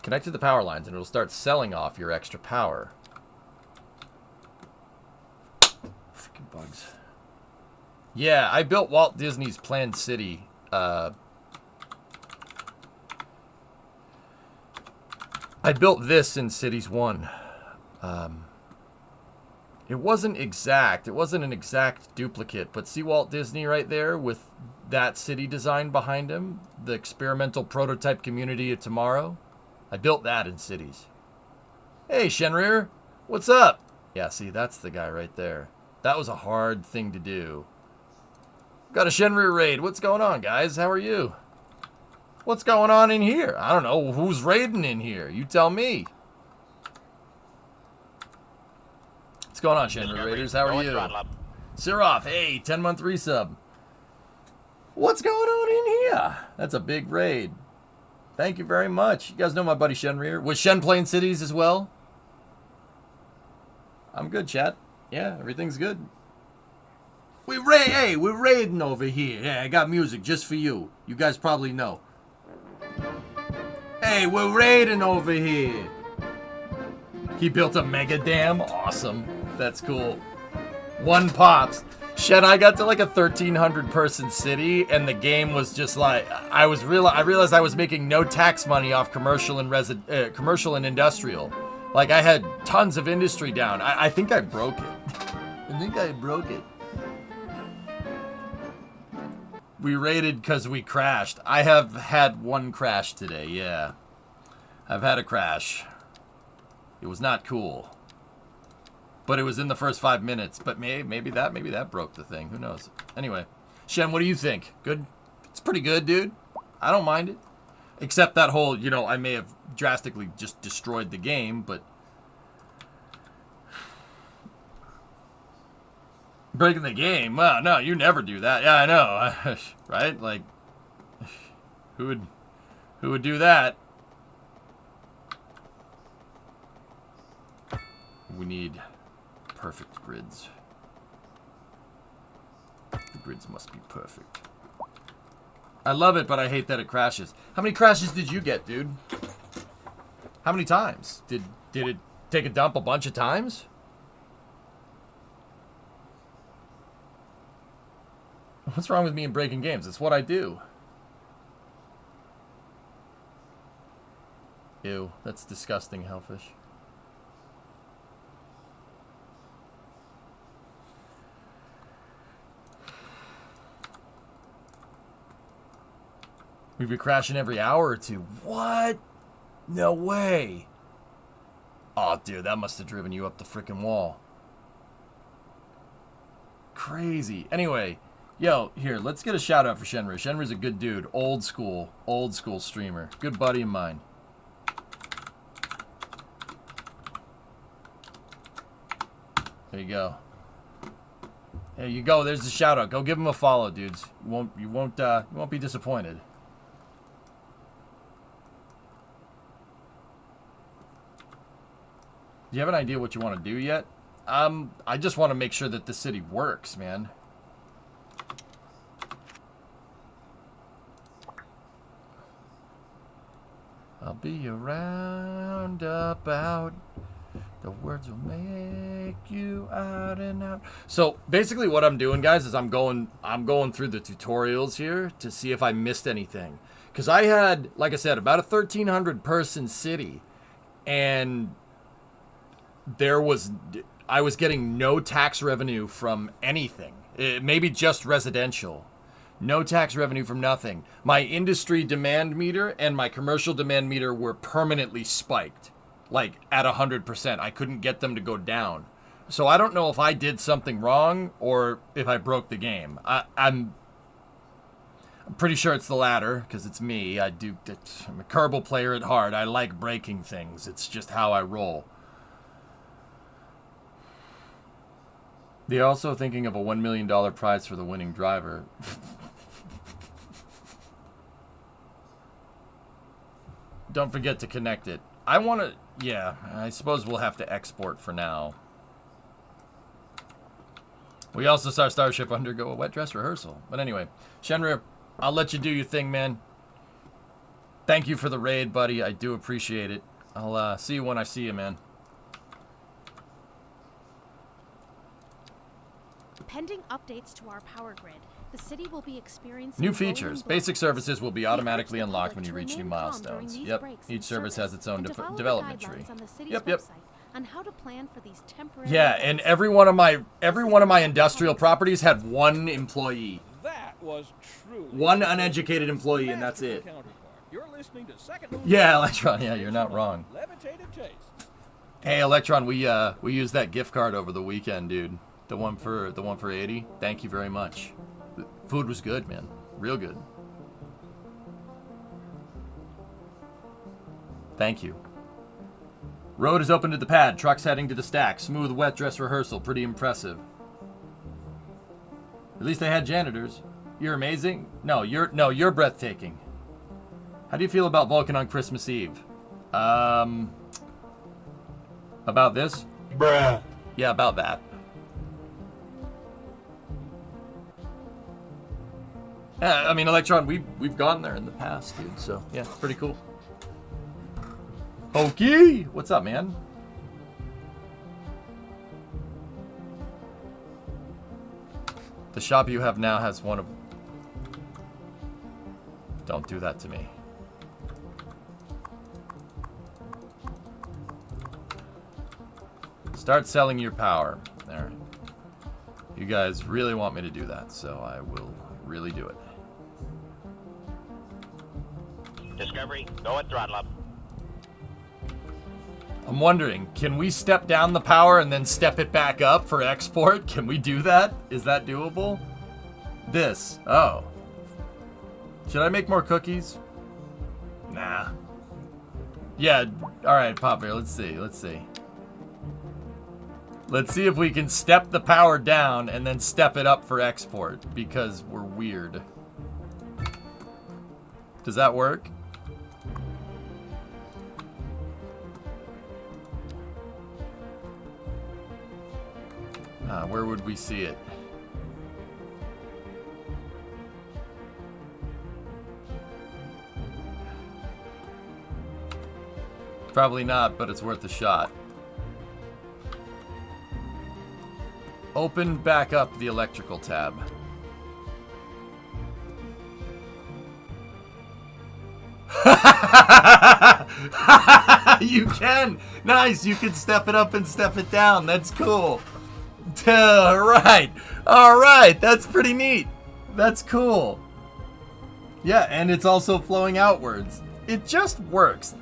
Connect to the power lines and it'll start selling off your extra power. Freaking bugs. Yeah, I built Walt Disney's planned city. I built this in Cities 1. It wasn't exact. It wasn't an exact duplicate, but see Walt Disney right there with that city design behind him? The experimental prototype community of tomorrow? I built that in Cities. Hey, Shenrir, what's up? Yeah, see, that's the guy right there. That was a hard thing to do. Got a Shenrir raid. What's going on, guys? How are you? What's going on in here? I don't know. Who's raiding in here? You tell me. What's going on, Shenrir Raiders? How are you? Siroff, hey, 10-month resub. What's going on in here? That's a big raid. Thank you very much. You guys know my buddy Shenrir. Was Shen playing Cities as well? I'm good, chat. Yeah, everything's good. We're raiding over here. Yeah, I got music just for you. You guys probably know. Hey, we're raiding over here. He built a mega dam. Awesome. That's cool. 1 pops. Shen, I got to like a 1,300 person city, and the game was just like I realized I was making no tax money off commercial and industrial. Like I had tons of industry down. I think I broke it. We raided because we crashed. I have had 1 crash today, yeah. I've had a crash. It was not cool. But it was in the first 5 minutes. But maybe that broke the thing. Who knows? Anyway. Shen, what do you think? Good? It's pretty good, dude. I don't mind it. Except that whole, I may have drastically just destroyed the game, but... Breaking the game? Well, no, you never do that. Yeah, I know. Right? Like, who would do that? We need perfect grids. The grids must be perfect. I love it, but I hate that it crashes. How many crashes did you get, dude? How many times? Did it take a dump a bunch of times? What's wrong with me in breaking games? It's what I do. Ew, that's disgusting, Hellfish. We'd be crashing every hour or two. What? No way. Oh, dude, that must have driven you up the freaking wall. Crazy. Anyway, yo, here, let's get a shout out for Shenrir. Shenrir's a good dude. Old school streamer. Good buddy of mine. There you go. There you go. There's the shout out. Go give him a follow, dudes. You won't be disappointed. Do you have an idea what you want to do yet? I just want to make sure that the city works, man. I'll be around about The words will make you out and out. So basically what I'm doing, guys, is I'm going through the tutorials here to see if I missed anything. Because I had, like I said, about a 1,300 person city, and I was getting no tax revenue from anything. Maybe just residential. No tax revenue from nothing. My industry demand meter and my commercial demand meter were permanently spiked. Like at 100%. I couldn't get them to go down. So I don't know if I did something wrong or if I broke the game. I'm pretty sure it's the latter, because it's me. I'm a Kerbal player at heart. I like breaking things. It's just how I roll. They're also thinking of a $1 million prize for the winning driver. Don't forget to connect it. I want to... Yeah, I suppose we'll have to export for now. We also saw Starship undergo a wet dress rehearsal. But anyway, Shenrir, I'll let you do your thing, man. Thank you for the raid, buddy. I do appreciate it. I'll see you when I see you, man. Pending updates to our power grid, the city will be experiencing New rolling features. Basic blackouts. services will be We automatically urge the unlocked public when you to reach new remain calm milestones. during these Yep. breaks Each in service has its own and to follow the development guidelines tree. on the city's Yep. website on how to plan for these temporary Yeah, and every one of my industrial properties had one employee. That was truly One uneducated employee, and that's it. counterpart. You're listening to Second Moon Yeah, Electron. Yeah, you're not wrong. Levitated tastes. Hey, Electron, we used that gift card over the weekend, dude. The one for 80. Thank you very much. The food was good, man. Real good. Thank you. Road is open to the pad. Trucks heading to the stack. Smooth wet dress rehearsal. Pretty impressive. At least they had janitors. You're amazing. No, you're breathtaking. How do you feel about Vulcan on Christmas Eve? About this? Bruh. Yeah, about that. Yeah, I mean, Electron, we've gone there in the past, dude. So yeah, pretty cool. Hokey, what's up, man? The shop you have now has one of... Don't do that to me. Start selling your power. Alright. You guys really want me to do that, so I will really do it. Discovery, go at throttle up. I'm wondering, can we step down the power and then step it back up for export? Can we do that? Is that doable? This. Oh. Should I make more cookies? Nah. Yeah, alright, Pop Bear, let's see. Let's see if we can step the power down and then step it up for export, because we're weird. Does that work? Where would we see it? Probably not, but it's worth a shot. Open back up the electrical tab. You can! Nice! You can step it up and step it down. That's cool. Alright. Alright. That's pretty neat. That's cool. Yeah, and it's also flowing outwards. It just works.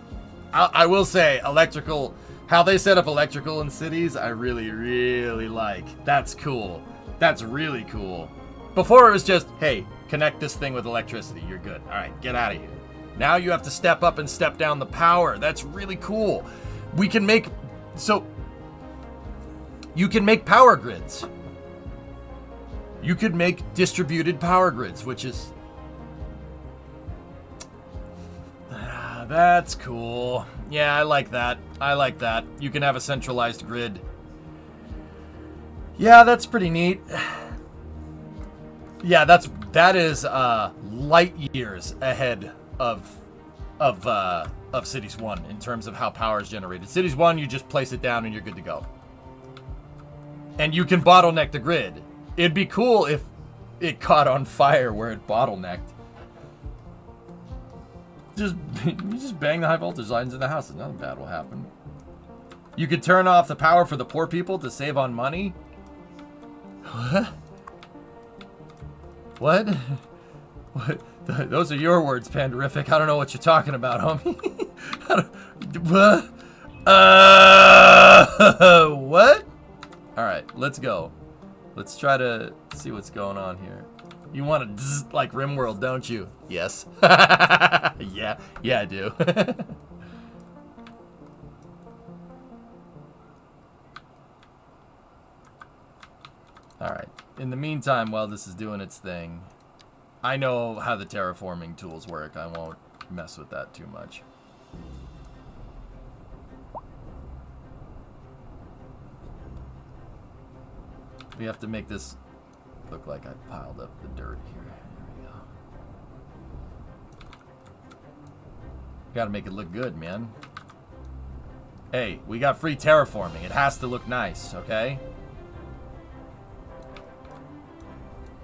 I will say, electrical... How they set up electrical in cities, I really, really like. That's cool. That's really cool. Before it was just, hey, connect this thing with electricity. You're good. Alright, get out of here. Now you have to step up and step down the power. That's really cool. We can make... So... You can make power grids. You could make distributed power grids, which is... That's cool. Yeah, I like that. I like that. You can have a centralized grid. Yeah, that's pretty neat. Yeah, that is light years ahead of of Cities 1 in terms of how power is generated. Cities 1, you just place it down and you're good to go. And you can bottleneck the grid. It'd be cool if it caught on fire where it bottlenecked. You just bang the high voltage lines in the house and nothing bad will happen. You could turn off the power for the poor people to save on money. What? What? What? Those are your words, Panderific. I don't know what you're talking about, homie. What? Alright, let's go. Let's try to see what's going on here. You want to zzz like RimWorld, don't you? Yes. Yeah, I do. Alright, in the meantime, while this is doing its thing, I know how the terraforming tools work. I won't mess with that too much. We have to make this look like I piled up the dirt here. There we go. Gotta make it look good, man. Hey, we got free terraforming. It has to look nice, okay?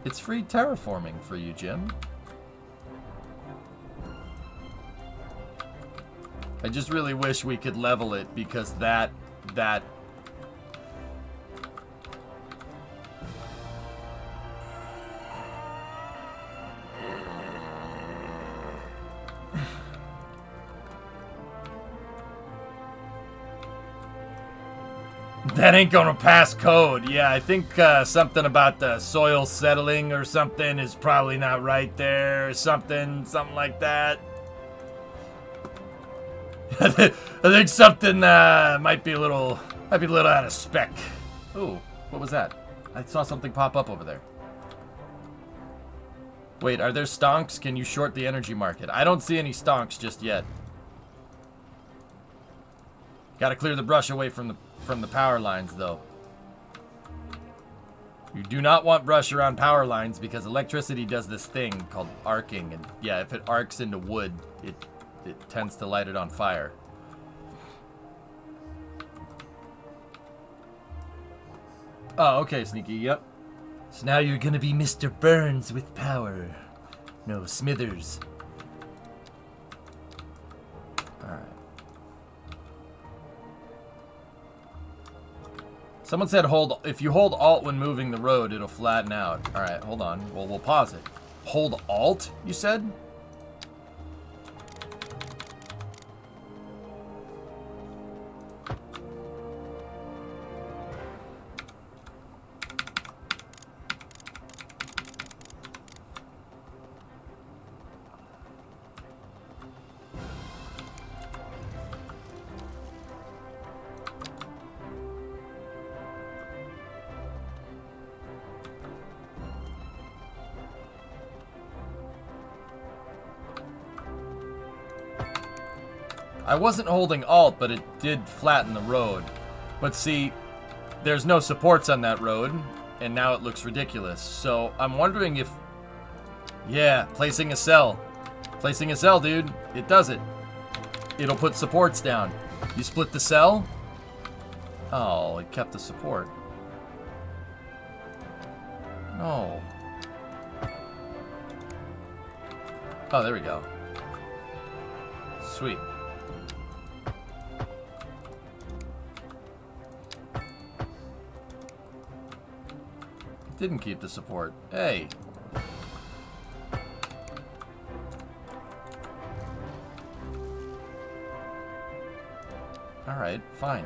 It's free terraforming for you, Jim. I just really wish we could level it because that that ain't gonna pass code. Yeah, I think something about the soil settling or something is probably not right there. Something like that. I think something might be a little out of spec. Ooh, what was that? I saw something pop up over there. Wait, are there stonks? Can you short the energy market? I don't see any stonks just yet. Gotta clear the brush away from the power lines, though. You do not want brush around power lines because electricity does this thing called arcing, and yeah, if it arcs into wood, it tends to light it on fire. Oh, okay, Sneaky, yep. So now you're gonna be Mr. Burns with power. No, Smithers. Alright. Someone said if you hold Alt when moving the road, it'll flatten out. Alright, hold on. Well, we'll pause it. Hold Alt, you said? I wasn't holding Alt, but it did flatten the road. But see, there's no supports on that road, and now it looks ridiculous. So I'm wondering if... Yeah, placing a cell. Placing a cell, dude. It does it. It'll put supports down. You split the cell? Oh, it kept the support. No. Oh, there we go. Sweet. Didn't keep the support. Hey. Alright, fine.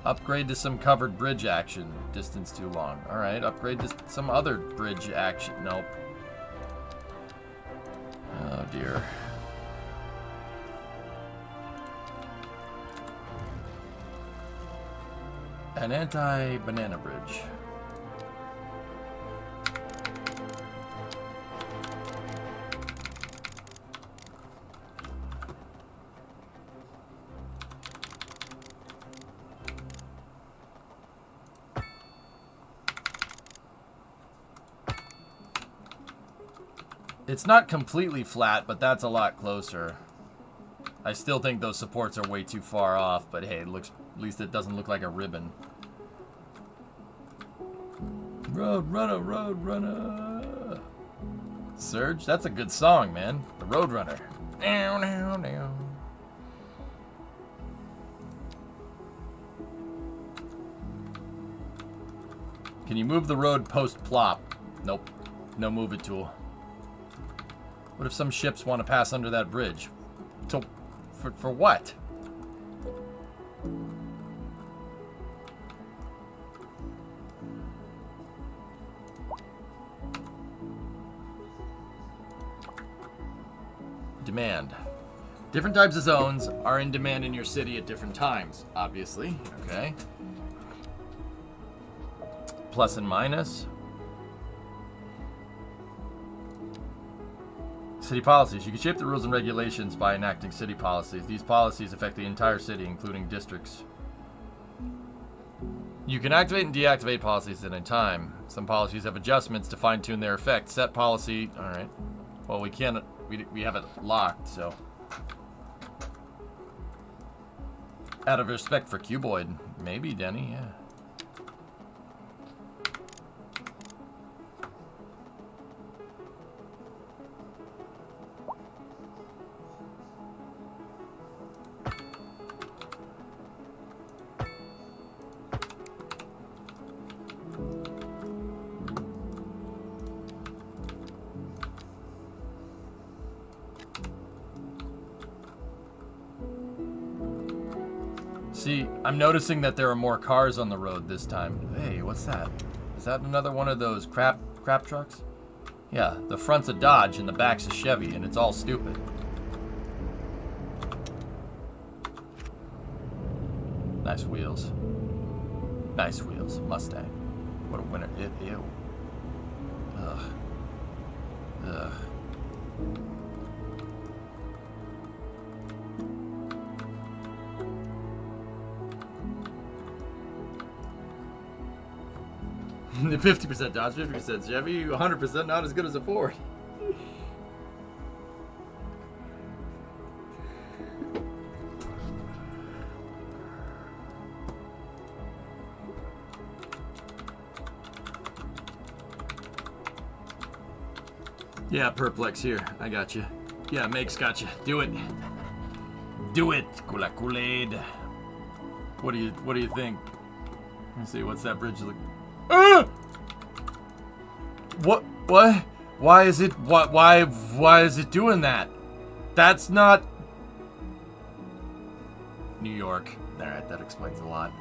Upgrade to some covered bridge action. Distance too long. Alright, upgrade to some other bridge action. Nope. Oh dear. An anti-banana bridge. It's not completely flat, but that's a lot closer. I still think those supports are way too far off, but hey, it looks, at least it doesn't look like a ribbon. Road runner, road runner. Surge, that's a good song, man. The Road Runner. Down, down, down. Can you move the road post-plop? Nope. No move it tool. What if some ships want to pass under that bridge? For what? Demand. Different types of zones are in demand in your city at different times, obviously. Okay. Plus and minus. City policies. You can shape the rules and regulations by enacting city policies. These policies affect the entire city, including districts. You can activate and deactivate policies at any time. Some policies have adjustments to fine-tune their effect. Set policy. All right. Well, we can't. We have it locked, so. Out of respect for Cuboid, maybe, Denny. Yeah. See, I'm noticing that there are more cars on the road this time. Hey, what's that? Is that another one of those crap trucks? Yeah, the front's a Dodge and the back's a Chevy, and it's all stupid. Nice wheels. Nice wheels. Mustang. What a winner. Ew. Ugh. Ugh. The 50% Dodge, 50% Chevy, 100% not as good as a Ford. Yeah, Perplex here. I got you. Yeah, Make's got you. Do it. Do it, Kool-Aid. What do you think? Let me see. What's that bridge look? Ah! What? Why is it? Why is it doing that? That's not New York. All right, that explains a lot.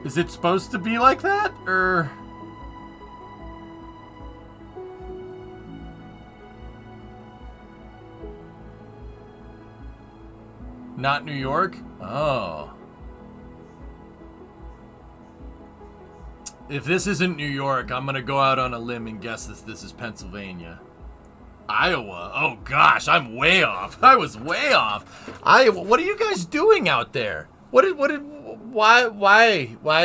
Is it supposed to be like that, or? Not New York? Oh. If this isn't New York, I'm gonna go out on a limb and guess this is Pennsylvania. Iowa? Oh gosh, I'm way off. I was way off. Iowa, what are you guys doing out there? Why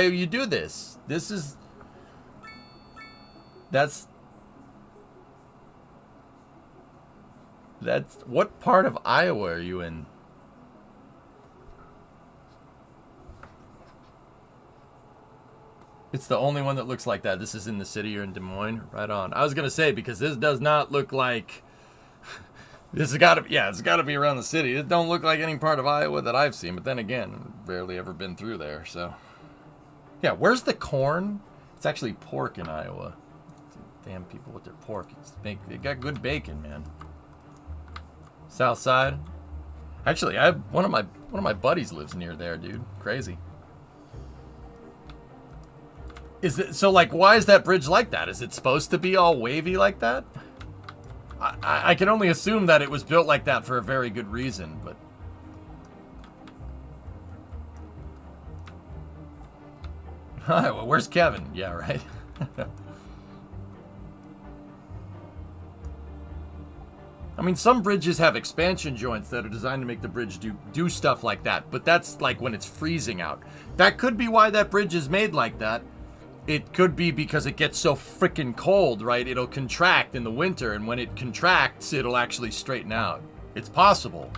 you do this? That's what part of Iowa are you in? It's the only one that looks like that. This is in the city or in Des Moines? Right on. I was going to say, because this does not look like... This has got to... Yeah, it's got to be around the city. It don't look like any part of Iowa that I've seen. But then again, rarely ever been through there, so... Yeah, where's the corn? It's actually pork in Iowa. Damn people with their pork. They got good bacon, man. South Side. Actually, one of my buddies lives near there, dude. Crazy. So, like, why is that bridge like that? Is it supposed to be all wavy like that? I can only assume that it was built like that for a very good reason, but... Well, where's Kevin? Yeah, right. I mean, some bridges have expansion joints that are designed to make the bridge do stuff like that, but that's like when it's freezing out. That could be why that bridge is made like that. It could be because it gets so freaking cold, right? It'll contract in the winter, and when it contracts, it'll actually straighten out. It's possible.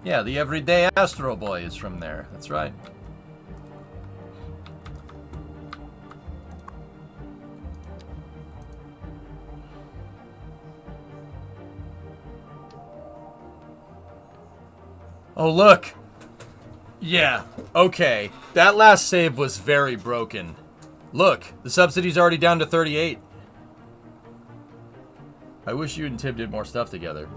Yeah, the everyday Astro Boy is from there. That's right. Oh, look. Yeah, okay. That last save was very broken. Look, the subsidy's already down to 38. I wish you and Tim did more stuff together.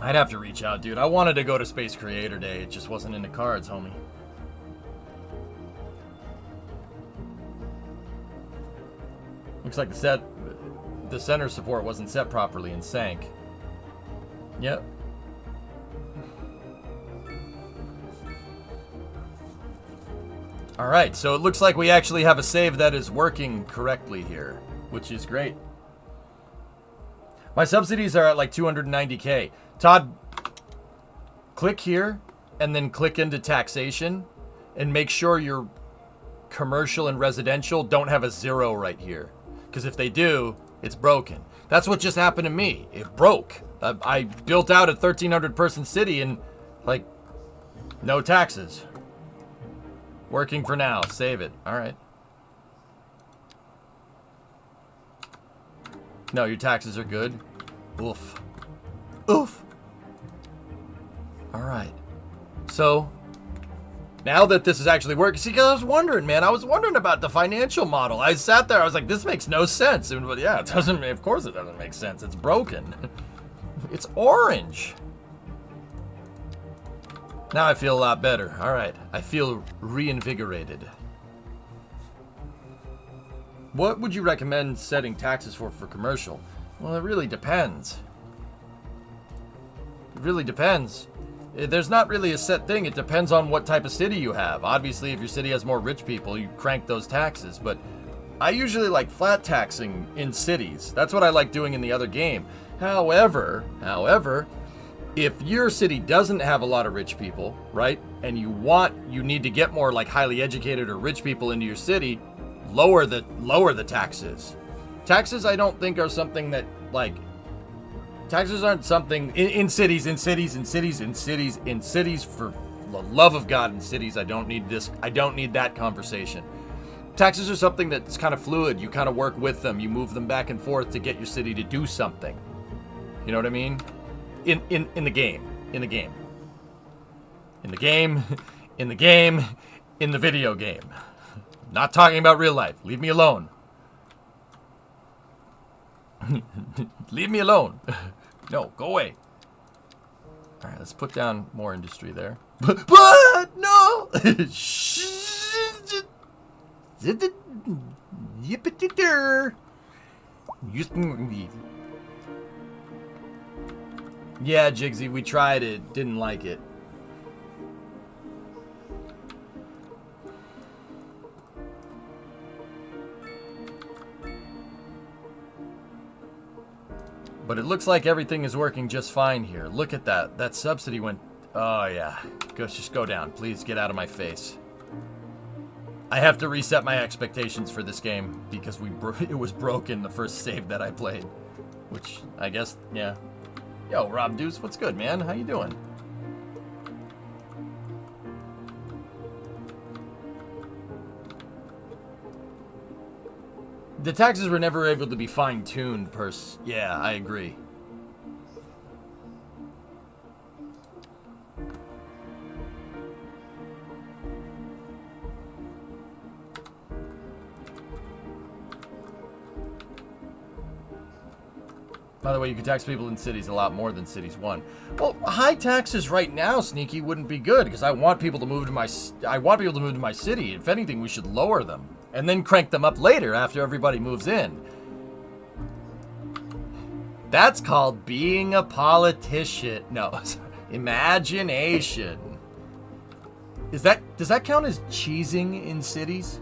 I'd have to reach out, dude. I wanted to go to Space Creator Day. It just wasn't in the cards, homie. Looks like the center support wasn't set properly and sank. Yep. Alright, so it looks like we actually have a save that is working correctly here, which is great. My subsidies are at like 290k. Todd, click here and then click into taxation and make sure your commercial and residential don't have a 0 right here. Because if they do, it's broken. That's what just happened to me. It broke. I built out a 1,300 person city and like no taxes. Working for now. Save it. All right. No, your taxes are good. Oof. Oof. All right. So, now that this is actually working, see, 'cause I was wondering, man. I was wondering about the financial model. I sat there. I was like, this makes no sense. And, well, yeah, it doesn't. Of course it doesn't make sense. It's broken. It's orange. Now I feel a lot better. All right. I feel reinvigorated. What would you recommend setting taxes for commercial? Well, it really depends. It really depends. There's not really a set thing. It depends on what type of city you have. Obviously, if your city has more rich people, you crank those taxes. But I usually like flat taxing in cities. That's what I like doing in the other game. However, if your city doesn't have a lot of rich people, right, and you need to get more like highly educated or rich people into your city, lower the taxes. Taxes, I don't think, are something that like taxes aren't something in cities for the love of God in cities. I don't need this. I don't need that conversation. Taxes are something that's kind of fluid. You kind of work with them. You move them back and forth to get your city to do something. You know what I mean? In the game, in the video game. Not talking about real life. Leave me alone. Leave me alone. No, go away. All right, let's put down more industry there. But no. Yeah, Jigsy, we tried it. Didn't like it. But it looks like everything is working just fine here. Look at that. That subsidy went... Oh, yeah. Just go down. Please get out of my face. I have to reset my expectations for this game because it was broken the first save that I played. Which, I guess, yeah. Yo, Rob Deuce, what's good, man? How you doing? The taxes were never able to be fine-tuned Yeah, I agree. By the way, you can tax people in cities a lot more than Cities 1. Well, high taxes right now, Sneaky, wouldn't be good because I want people to move to my city. If anything, we should lower them and then crank them up later after everybody moves in. That's called being a politician. No, imagination. Does that count as cheesing in cities?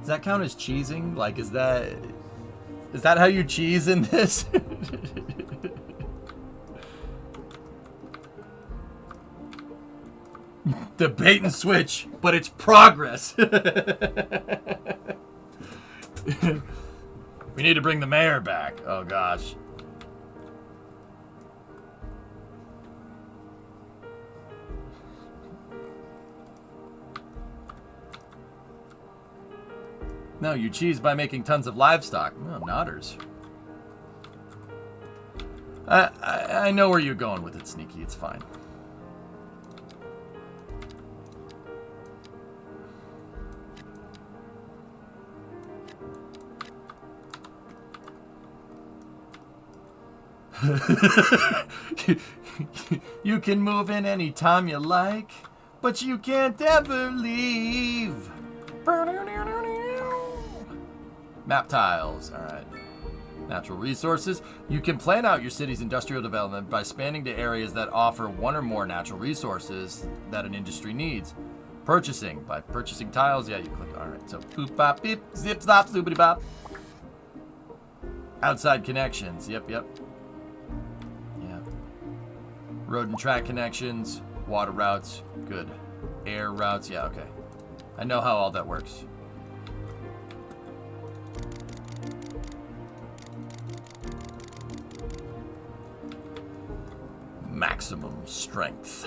Does that count as cheesing? Like, is that how you cheese in this? The bait and switch, but it's progress. We need to bring the mayor back. Oh, gosh. No, you cheese by making tons of livestock. No, nodders. I know where you're going with it, Sneaky. It's fine. You can move in any time you like, but you can't ever leave. Map tiles. All right. Natural resources. You can plan out your city's industrial development by spanning to areas that offer one or more natural resources that an industry needs. Purchasing. By purchasing tiles, yeah, you click. All right. So boop, bop, beep, zip, stop, zoopity bop. Outside connections. Yep. Yeah. Road and track connections. Water routes. Good. Air routes. Yeah, okay. I know how all that works. Maximum strength.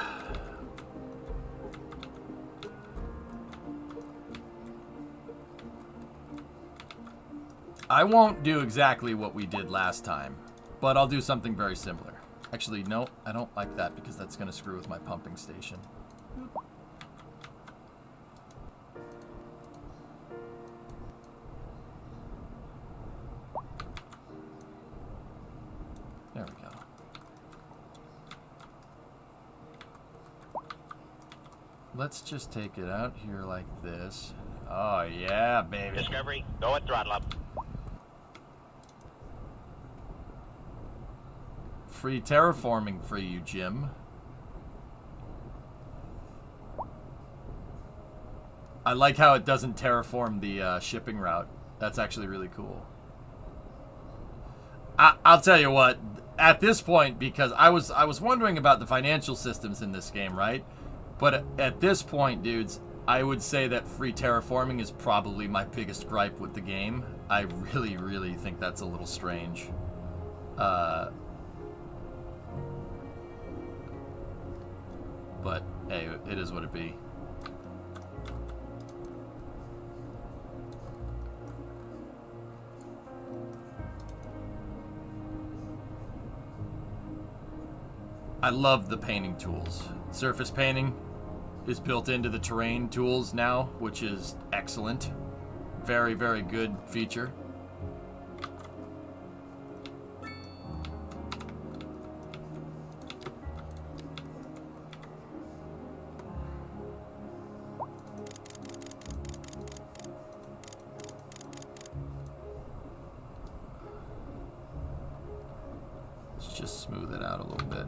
I won't do exactly what we did last time, but I'll do something very similar. Actually, no, I don't like that because that's going to screw with my pumping station. There we go. Let's just take it out here like this. Oh, yeah, baby. Discovery, go and throttle up. Free terraforming for you, Jim. I like how it doesn't terraform the shipping route. That's actually really cool. I'll tell you what, at this point, because I was wondering about the financial systems in this game, right? But at this point, dudes, I would say that free terraforming is probably my biggest gripe with the game. I really, really think that's a little strange. But, hey, it is what it be. I love the painting tools. Surface painting is built into the terrain tools now, which is excellent. Very, very good feature. Let's just smooth it out a little bit.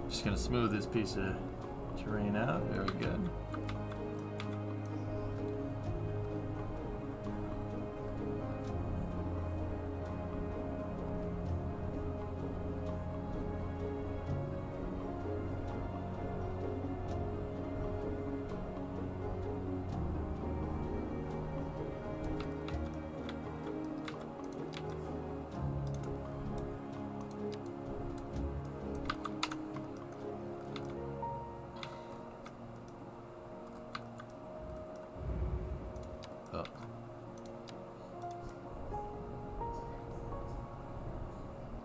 Just gonna smooth this piece of terrain out. Very good. Oh.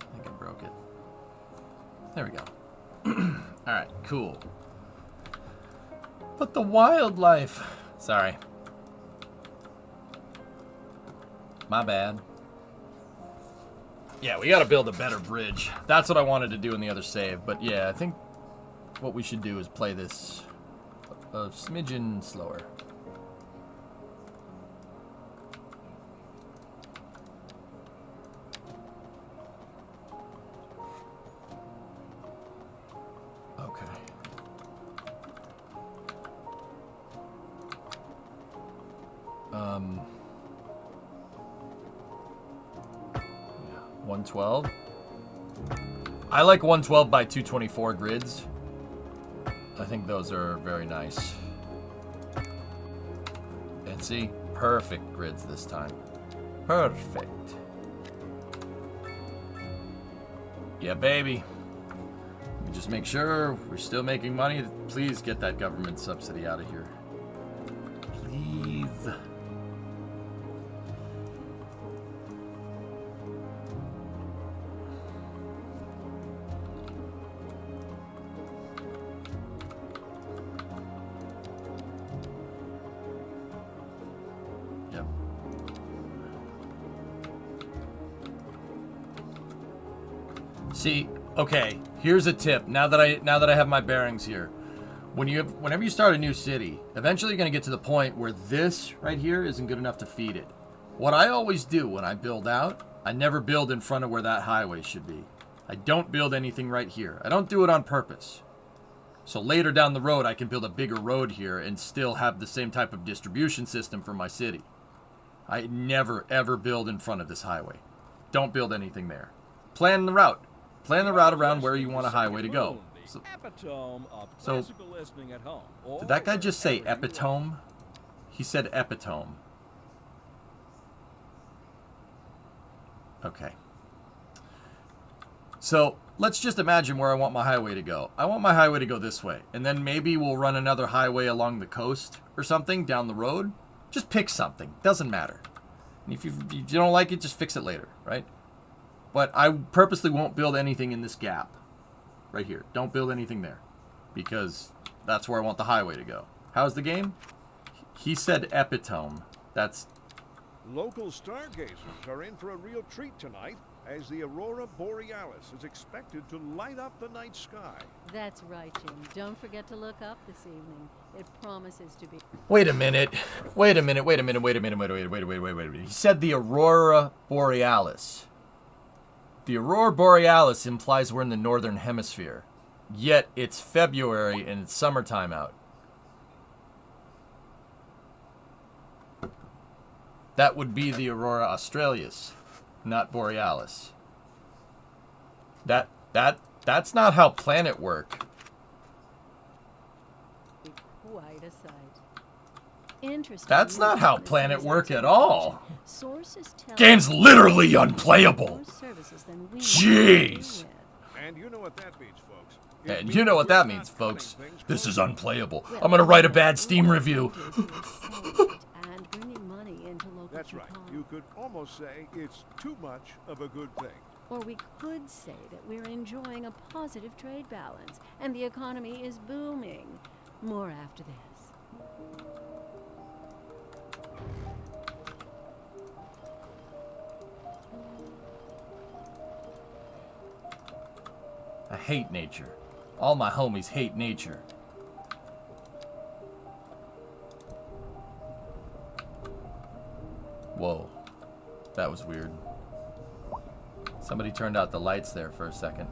I think I broke it. There we go. Alright, cool. But the wildlife. Sorry. My bad. Yeah, we gotta build a better bridge. That's what I wanted to do in the other save. But yeah, I think what we should do is play this a smidgen slower. Okay. Yeah, 112. I like 112 by 224 grids. I think those are very nice. And see, perfect grids this time. Perfect. Yeah, baby. Let me just make sure we're still making money. Please get that government subsidy out of here. Please. Yep. See, okay, here's a tip. Now that I have my bearings here. Whenever you start a new city, eventually you're going to get to the point where this right here isn't good enough to feed it. What I always do when I build out, I never build in front of where that highway should be. I don't build anything right here. I don't do it on purpose. So later down the road, I can build a bigger road here and still have the same type of distribution system for my city. I never, ever build in front of this highway. Don't build anything there. Plan the route. Plan the route around where you want a highway to go. So, Epitome of classical listening at home. did that guy just say epitome? He said epitome. Okay. So, let's just imagine where I want my highway to go. I want my highway to go this way. And then maybe we'll run another highway along the coast or something down the road. Just pick something. Doesn't matter. And if you don't like it, just fix it later, right? But I purposely won't build anything in this gap. Right here. Don't build anything there. Because that's where I want the highway to go. How's the game? He said epitome. That's... Local stargazers are in for a real treat tonight, as the aurora borealis is expected to light up the night sky. That's right, Jim. Don't forget to look up this evening. It promises to be... Wait a minute. Wait a minute. Wait a minute. Wait a minute. Wait a minute. He said the aurora borealis. The aurora borealis implies we're in the northern hemisphere. Yet it's February and it's summertime out. That would be the aurora australis, not borealis. That's not how planet work. Quite a sight. Interesting. That's not how planet work at all. Sources tell Game's literally unplayable. Jeez. And you know what that means, folks. And you know what that means, folks. This is unplayable. I'm gonna write a bad Steam review. And bringing money into local That's right. You could almost say it's too much of a good thing. Or we could say that we're enjoying a positive trade balance and the economy is booming. More after this. I hate nature. All my homies hate nature. Whoa. That was weird. Somebody turned out the lights there for a second.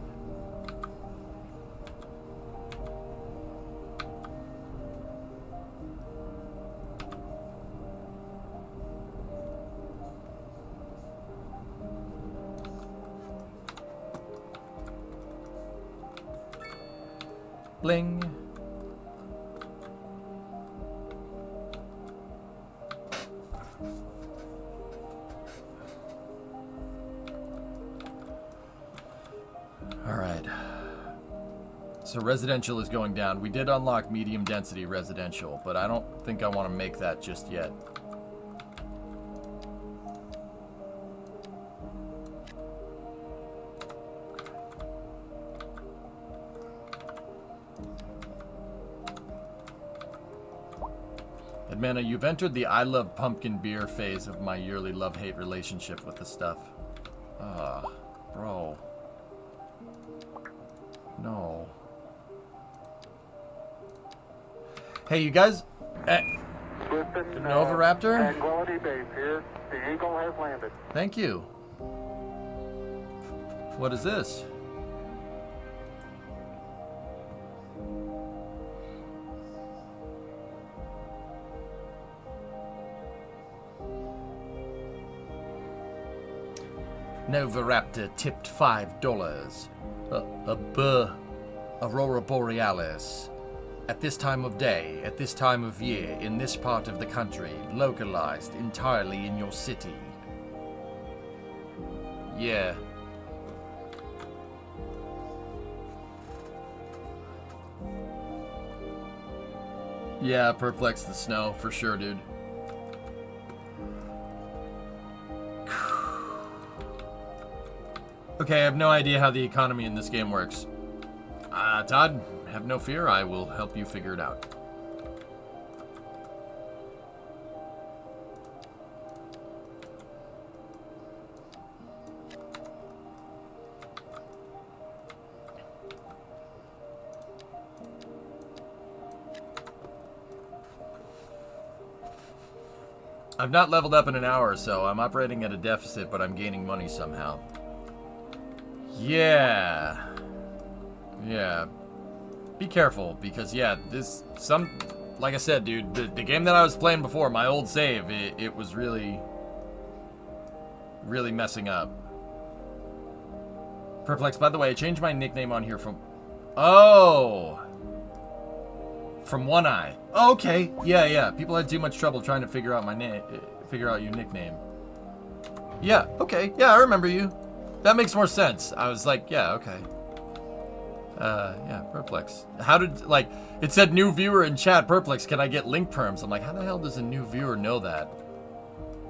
Bling. All right. So residential is going down. We did unlock medium density residential, but I don't think I want to make that just yet. Edmana, you've entered the I love pumpkin beer phase of my yearly love-hate relationship with the stuff. Bro. No. Hey, you guys. Nova Raptor? Tranquility Base here. The Eagle has landed. Thank you. What is this? Nova Raptor tipped $5. Aurora Borealis. at this time of day, at this time of year, in this part of the country, localized entirely in your city. Yeah. Yeah, perplex the snow, for sure, dude. Okay, I have no idea how the economy in this game works. Todd, have no fear, I will help you figure it out. I've not leveled up in an hour or so. I'm operating at a deficit, but I'm gaining money somehow. Yeah. Yeah. Be careful, because, yeah, like I said, dude, the game that I was playing before, my old save, it was really messing up. Perplex, by the way, I changed my nickname on here from... Oh! From One Eye. Oh, okay. Yeah. People had too much trouble trying to figure out my name, figure out your nickname. Yeah, okay. Yeah, I remember you. That makes more sense. I was like, yeah, okay. Yeah, Perplex. How did, like, it said new viewer in chat, Perplex, can I get link perms? I'm like, how the hell does a new viewer know that?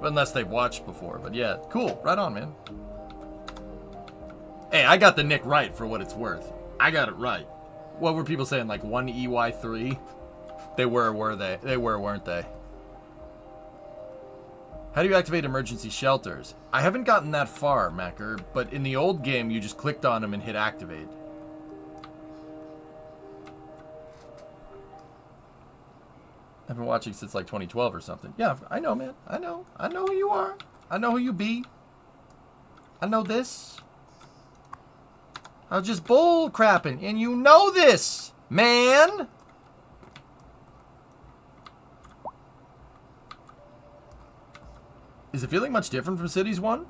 Unless they've watched before, but yeah, cool. Right on, man. Hey, I got the nick right for what it's worth. I got it right. What were people saying, like 1EY3? They were they? They were, weren't they? How do you activate emergency shelters? I haven't gotten that far, Macker, but in the old game, you just clicked on them and hit activate. I've been watching since like 2012 or something. Yeah, I know, man. I know. I know who you are. I know who you be. I know this. I was just bull crapping, and you know this, man. Is it feeling much different from Cities 1?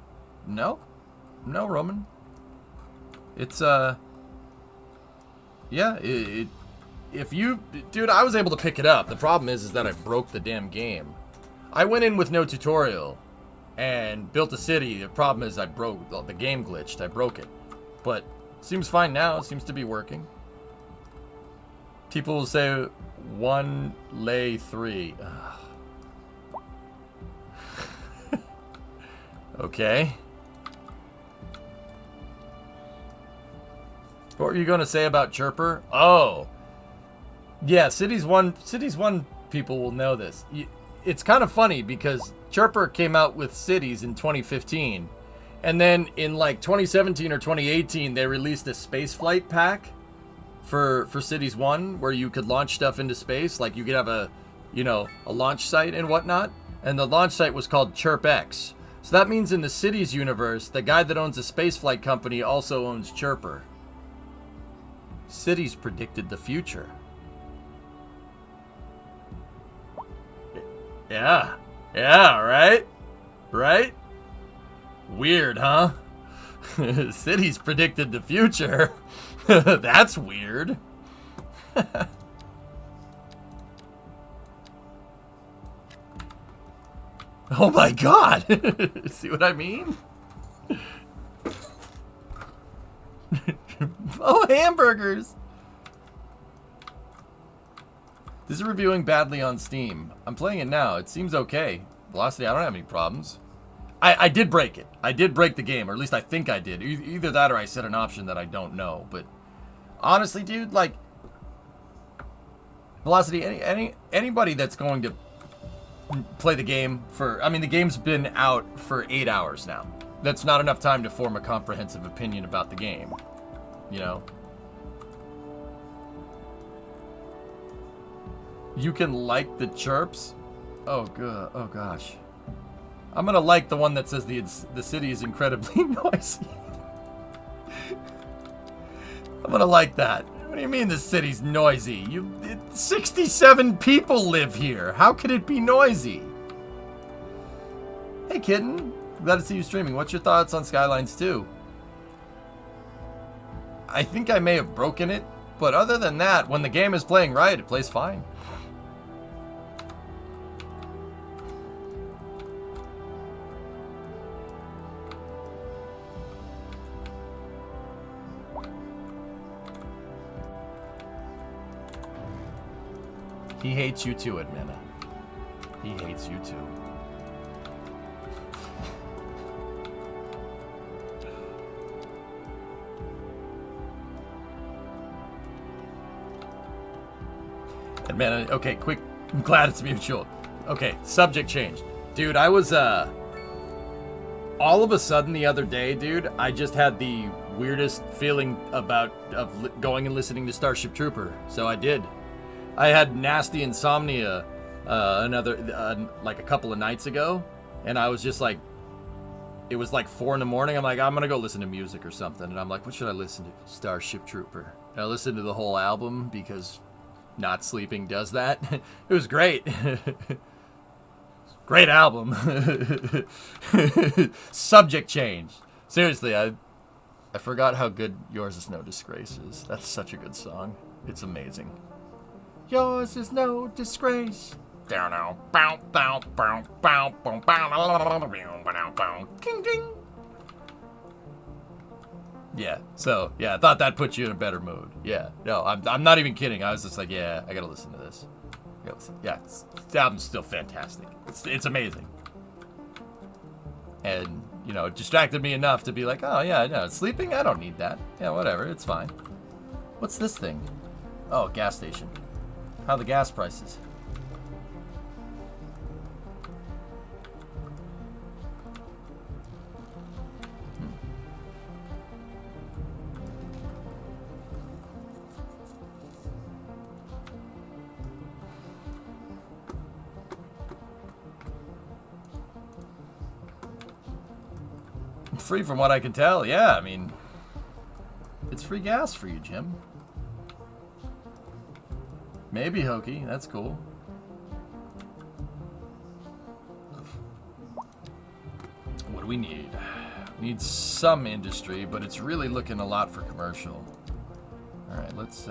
No. No, Roman. It's, yeah, if you... Dude, I was able to pick it up. The problem is that I broke the damn game. I went in with no tutorial and built a city. The problem is I broke... The game glitched. I broke it. But seems fine now. It seems to be working. People will say 1 lay 3. Okay. What were you going to say about Chirper? Oh. Yeah, Cities 1 people will know this. It's kind of funny because Chirper came out with Cities in 2015. And then in like 2017 or 2018, they released a spaceflight pack for Cities 1 where you could launch stuff into space. Like you could have a launch site and whatnot. And the launch site was called ChirpX. So that means in the Cities universe, the guy that owns a spaceflight company also owns Chirper. Cities predicted the future. Yeah, right? Right? Weird, huh? Cities predicted the future. That's weird. Oh my god! See what I mean? Oh, hamburgers! This is reviewing badly on Steam. I'm playing it now. It seems okay. Velocity, I don't have any problems. I did break it. I did break the game, or at least I think I did. Either that or I set an option that I don't know. But honestly, dude, like... Velocity, anybody that's going to play the game for... I mean, the game's been out for 8 hours now. That's not enough time to form a comprehensive opinion about the game. You know? You can like the chirps? Oh, good. Oh, gosh. I'm gonna like the one that says the city is incredibly noisy. I'm gonna like that. What do you mean the city's noisy? 67 people live here. How could it be noisy? Hey, kitten. Glad to see you streaming. What's your thoughts on Skylines II? I think I may have broken it But other than that, when the game is playing right, it plays fine. He hates you too, Admina. He hates you too. Admina, okay, quick. I'm glad it's mutual. Okay, subject change. Dude, I was, all of a sudden the other day, dude, I just had the weirdest feeling of going and listening to Starship Trooper. So I did. I had nasty insomnia like a couple of nights ago, and I was just like, it was like 4 a.m. I'm like, I'm gonna go listen to music or something, and I'm like, what should I listen to? Starship Trooper. And I listened to the whole album because not sleeping does that. It was great. Great album. Subject change. Seriously, I forgot how good Yours Is No Disgrace is. That's such a good song. It's amazing. Yours is no disgrace. Down now. Bow bow bow bow bow bow. Ding ding. Yeah. So yeah, I thought that put you in a better mood. Yeah. No, I'm not even kidding. I was just like, yeah, I gotta listen to this. Yeah, the album's still fantastic. It's amazing. And you know, it distracted me enough to be like, oh yeah, no, sleeping. I don't need that. Yeah, whatever. It's fine. What's this thing? Oh, gas station. How are the gas prices? Free from what I can tell. Yeah, I mean, it's free gas for you, Jim. Maybe Hokey. That's cool. What do we need? We need some industry, but it's really looking a lot for commercial. All right, let's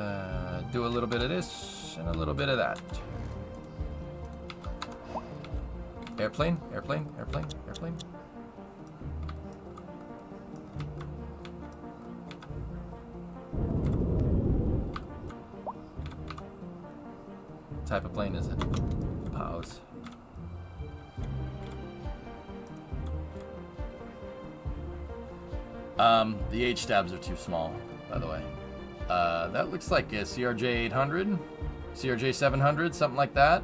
do a little bit of this and a little bit of that. Airplane, airplane, airplane, airplane. What type of plane is it? Pause. The H-stabs are too small, by the way. That looks like a CRJ 800, CRJ 700, something like that.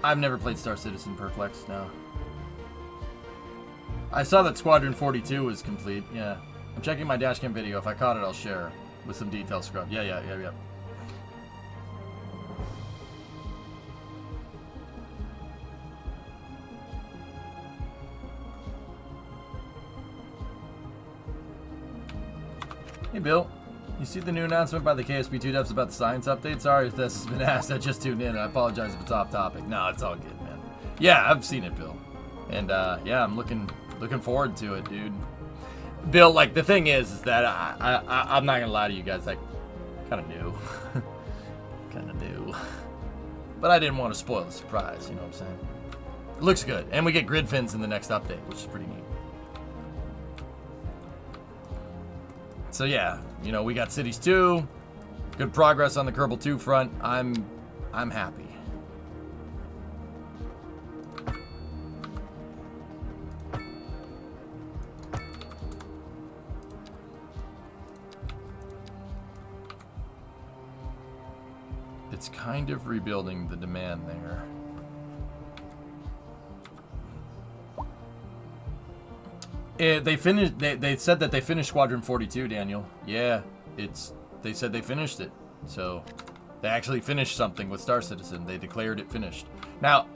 I've never played Star Citizen Perplex, no. I saw that Squadron 42 was complete, yeah. I'm checking my dashcam video. If I caught it, I'll share with some details scrubbed. Yeah. Hey, Bill. You see the new announcement by the KSP2 devs about the science update? Sorry if this has been asked. I just tuned in. I apologize if it's off topic. No, it's all good, man. Yeah, I've seen it, Bill. And, yeah, I'm looking forward to it, dude. Bill, like, the thing is that I'm not gonna lie to you guys, I kind of knew. Kind of knew. But I didn't want to spoil the surprise, you know what I'm saying? It looks good. And we get grid fins in the next update, which is pretty neat. So yeah, you know, we got Cities 2. Good progress on the Kerbal 2 front. I'm happy. It's kind of rebuilding the demand there. They finished. They said that they finished Squadron 42, Daniel. Yeah, they said they finished it. So they actually finished something with Star Citizen. They declared it finished. Now,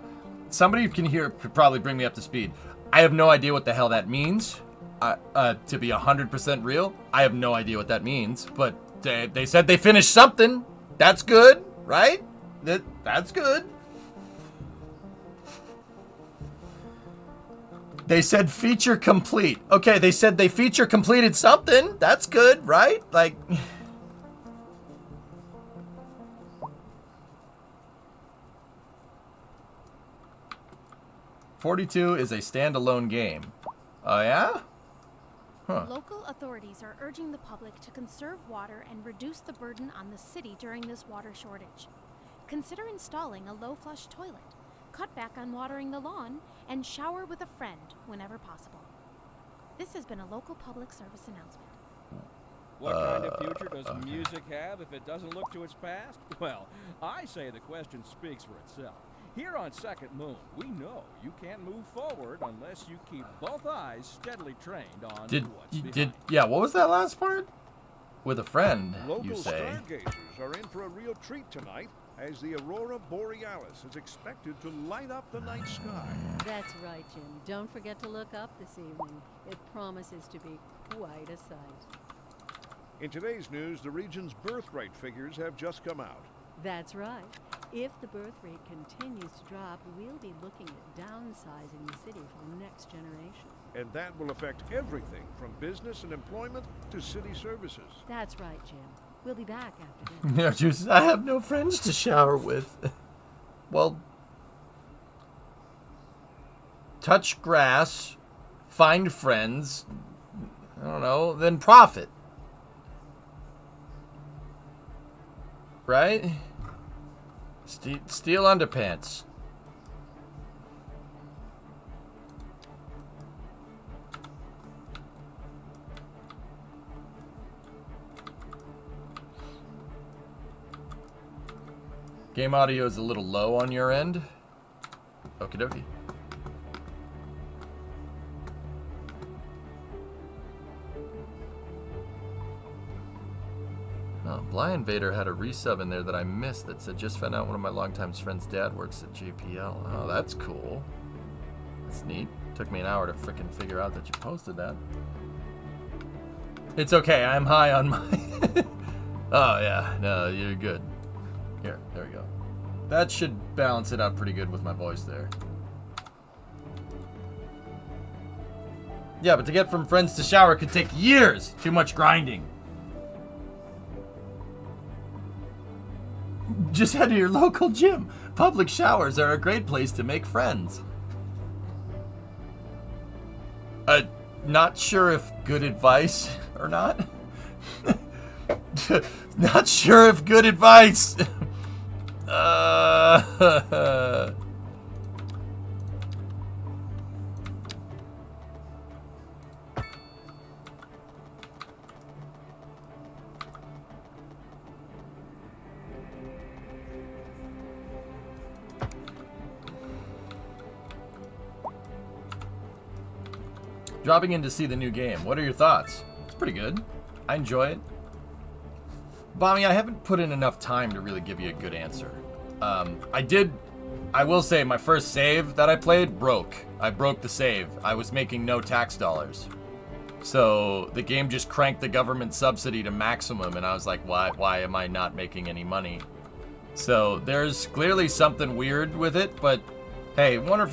somebody who can hear could probably bring me up to speed. I have no idea what the hell that means. To be 100% real, I have no idea what that means. But they said they finished something. That's good, right? That's good. They said feature complete. Okay, they said they feature completed something. That's good, right? Like... 42 is a standalone game. Oh, yeah? Huh. Local authorities are urging the public to conserve water and reduce the burden on the city during this water shortage. Consider installing a low-flush toilet, cut back on watering the lawn, and shower with a friend whenever possible. This has been a local public service announcement. What kind of future does music have if it doesn't look to its past? Well, I say the question speaks for itself. Here on Second Moon, we know you can't move forward unless you keep both eyes steadily trained on what's behind. Yeah, what was that last part? With a friend, Local you say. stargazers are in for a real treat tonight as the aurora borealis is expected to light up the night sky. That's right, Jim. Don't forget to look up this evening. It promises to be quite a sight. In today's news, the region's birth rate figures have just come out. That's right. If the birth rate continues to drop, we'll be looking at downsizing the city for the next generation. And that will affect everything from business and employment to city services. That's right, Jim. We'll be back after this. I have no friends to shower with. Well, touch grass, find friends, I don't know, then profit. Right? Steal underpants. Game audio is a little low on your end. Okie dokie. Oh, Blind Vader had a resub in there that I missed that said, just found out one of my longtime friend's dad works at JPL. Oh, that's cool. That's neat. Took me an hour to frickin' figure out that you posted that. It's okay, I'm high on my... Oh, yeah. No, you're good. Here, there we go. That should balance it out pretty good with my voice there. Yeah, but to get from friends to shower could take years. Too much grinding. Just head to your local gym. Public showers are a great place to make friends. Not sure if good advice or not. Not sure if good advice. Dropping in to see the new game. What are your thoughts? It's pretty good. I enjoy it. Bommy, I haven't put in enough time to really give you a good answer. I will say my first save that I played broke. I broke the save. I was making no tax dollars. So the game just cranked the government subsidy to maximum, and I was like, why am I not making any money? So there's clearly something weird with it, but hey, one or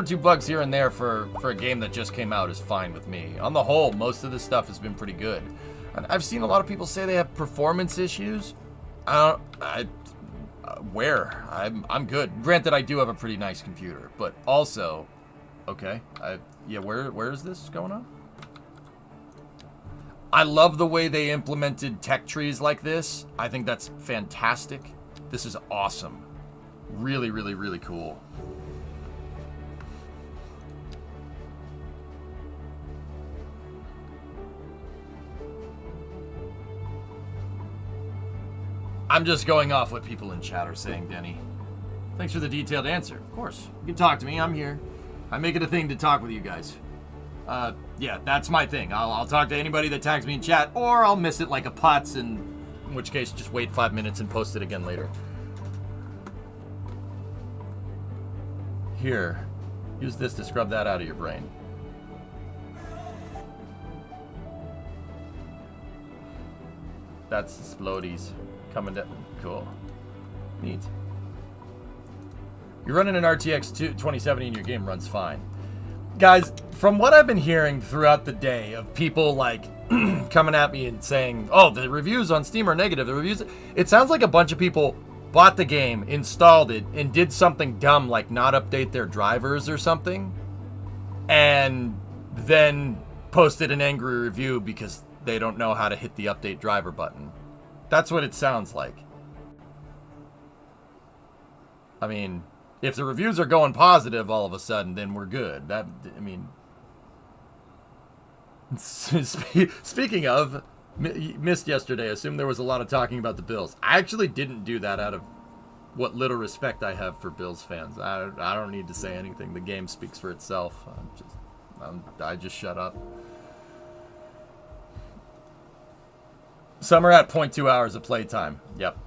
two bugs here and there for a game that just came out is fine with me. On the whole, most of this stuff has been pretty good. And I've seen a lot of people say they have performance issues. Where? I'm good. Granted, I do have a pretty nice computer, but also, okay. Where is this going on? I love the way they implemented tech trees like this. I think that's fantastic. This is awesome. Really, really, really cool. I'm just going off what people in chat are saying, Denny. Thanks for the detailed answer. Of course. You can talk to me. I'm here. I make it a thing to talk with you guys. Yeah, that's my thing. I'll talk to anybody that tags me in chat, or I'll miss it like a putz, in which case just wait 5 minutes and post it again later. Here. Use this to scrub that out of your brain. That's the Splodies. Coming down. Cool. Neat. You're running an RTX 2070 and your game runs fine. Guys, from what I've been hearing throughout the day of people like coming at me and saying, oh, the reviews on Steam are negative, the reviews, it sounds like a bunch of people bought the game, installed it, and did something dumb like not update their drivers or something, and then posted an angry review because they don't know how to hit the update driver button. That's what it sounds like. I mean, if the reviews are going positive all of a sudden, then we're good. That, I mean, speaking of, missed yesterday, assumed there was a lot of talking about the Bills. I actually didn't do that out of what little respect I have for Bills fans. I don't need to say anything. The game speaks for itself. I just shut up. Some are at 0.2 hours of playtime. Yep.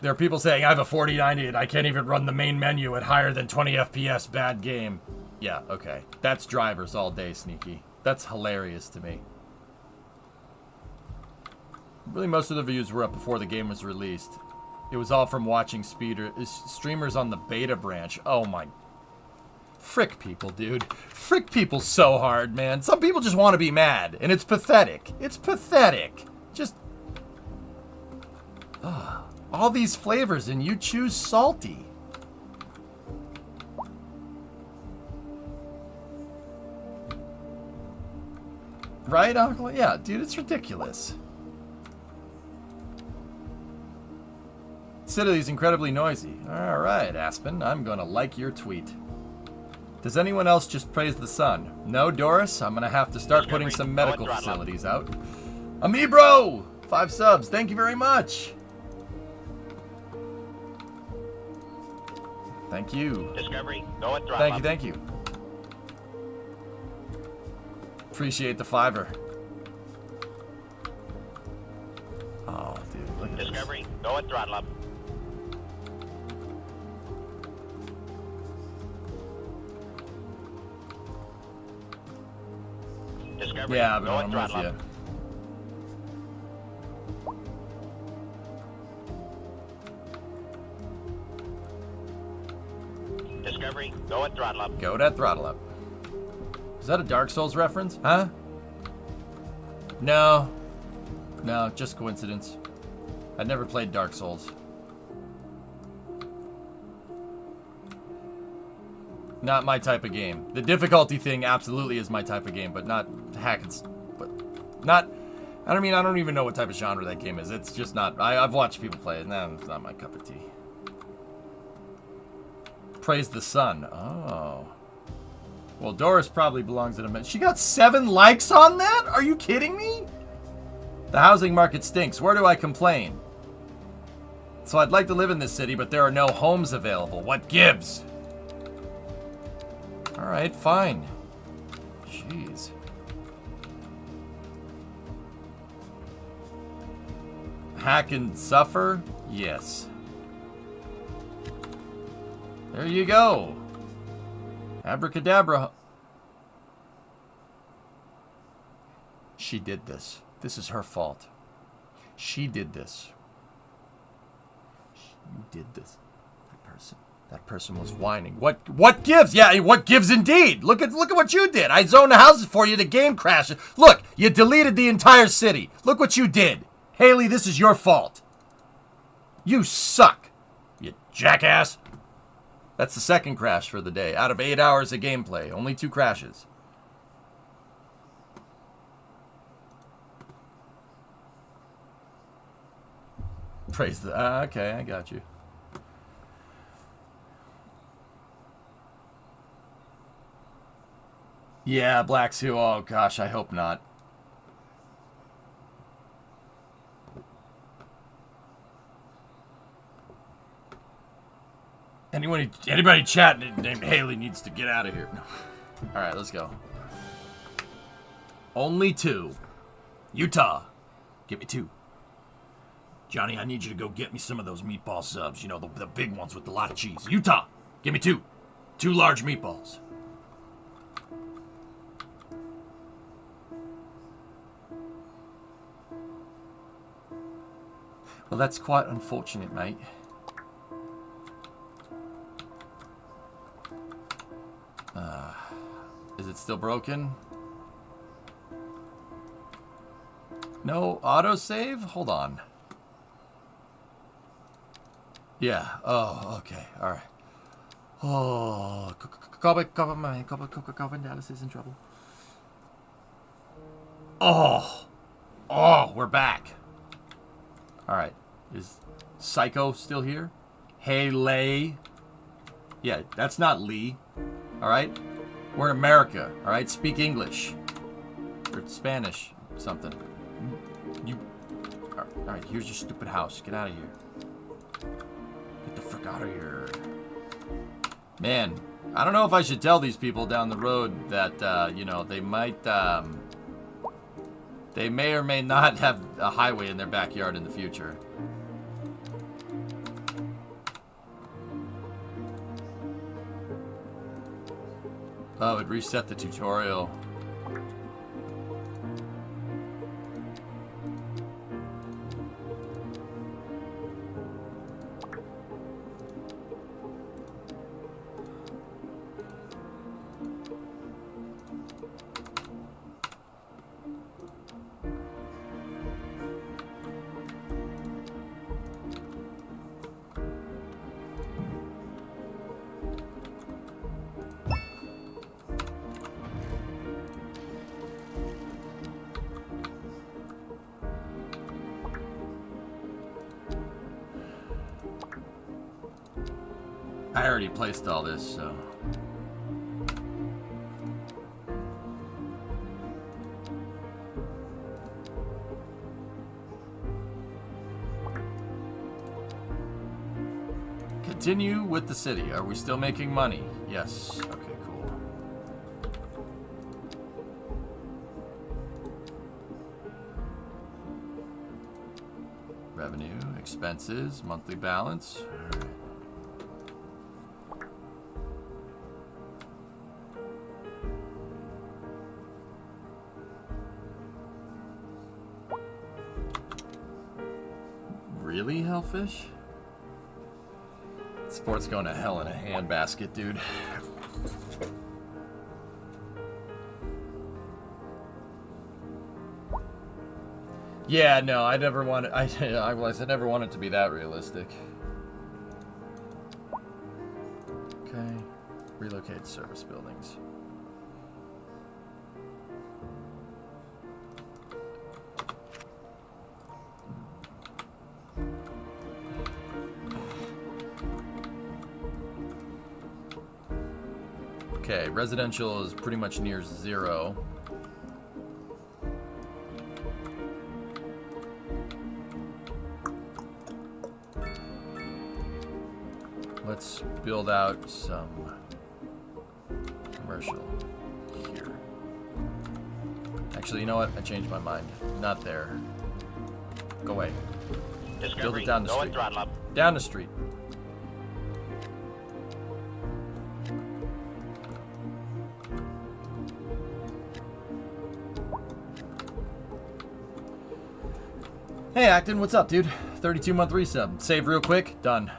There are people saying, I have a 4090 and I can't even run the main menu at higher than 20 FPS. Bad game. Yeah, okay. That's drivers all day, Sneaky. That's hilarious to me. Really, most of the views were up before the game was released. It was all from watching streamers on the beta branch. Oh my... Frick people, dude. Frick people so hard, man. Some people just want to be mad, and it's pathetic. It's pathetic. Just... all these flavors, and you choose salty. Right, Uncle? Yeah, dude, it's ridiculous. City's incredibly noisy. Alright, Aspen, I'm gonna like your tweet. Does anyone else just praise the sun? No, Doris? I'm gonna have to start putting some medical facilities out. Amibro! 5 subs, thank you very much! Thank you. Discovery, go at throttle. Thank you. Appreciate the $5. Oh, dude, look at this. Discovery, go at throttle up. Discovery, Yeah, but go at I'm with throttle you. up. Discovery, go at throttle up. Go that throttle up. Is that a Dark Souls reference? Huh? No. No, just coincidence. I'd never played Dark Souls. Not my type of game. The difficulty thing absolutely is my type of game, but not hack and... But not... I don't even know what type of genre that game is. It's just not... I've watched people play it. Nah, it's not my cup of tea. Praise the sun. Oh. Well, Doris probably belongs in a minute. She got 7 likes on that? Are you kidding me? The housing market stinks. Where do I complain? So I'd like to live in this city, but there are no homes available. What gives? Alright, fine. Jeez. Hack and suffer? Yes. There you go. Abracadabra. She did this. This is her fault. She did this. You did this. That person was whining. What gives? Yeah, what gives indeed? Look at what you did. I zoned the houses for you, the game crashed. Look, you deleted the entire city. Look what you did. Haley, this is your fault. You suck. You jackass. That's the second crash for the day. Out of 8 hours of gameplay, only 2 crashes. Praise the... okay, I got you. Yeah, Black Sue. Oh, gosh, I hope not. Anybody chatting named Haley needs to get out of here. No. All right, let's go. Only 2. Utah. Give me 2. Johnny, I need you to go get me some of those meatball subs. You know, the big ones with a lot of cheese. Utah. Give me 2. 2 large meatballs. Well, that's quite unfortunate, mate. Is it still broken? No autosave? Hold on. Yeah. Oh, okay. All right. Oh, Carbon Dallas is in trouble. Oh, we're back. All right. Is Psycho still here? Hey, Lay. Yeah, that's not Lee. All right. We're in America. All right. Speak English or Spanish, something. You. All right. Here's your stupid house. Get out of here. Get the frick out of here. Man, I don't know if I should tell these people down the road that, you know, they might, they may or may not have a highway in their backyard in the future. Oh, it reset the tutorial. I already placed all this, so. Continue with the city. Are we still making money? Yes. Okay, cool. Revenue, expenses, monthly balance. All right. Really, Hellfish? Sport's going to hell in a handbasket, dude. Yeah, no, I never wanted. I never wanted to be that realistic. Okay, relocate service buildings. Okay, residential is pretty much near zero. Let's build out some commercial here. Actually, you know what? I changed my mind. Not there. Go away. Build it down the street. Down the street. Hey Acton, what's up, dude? 32-month resub. Save real quick. Done.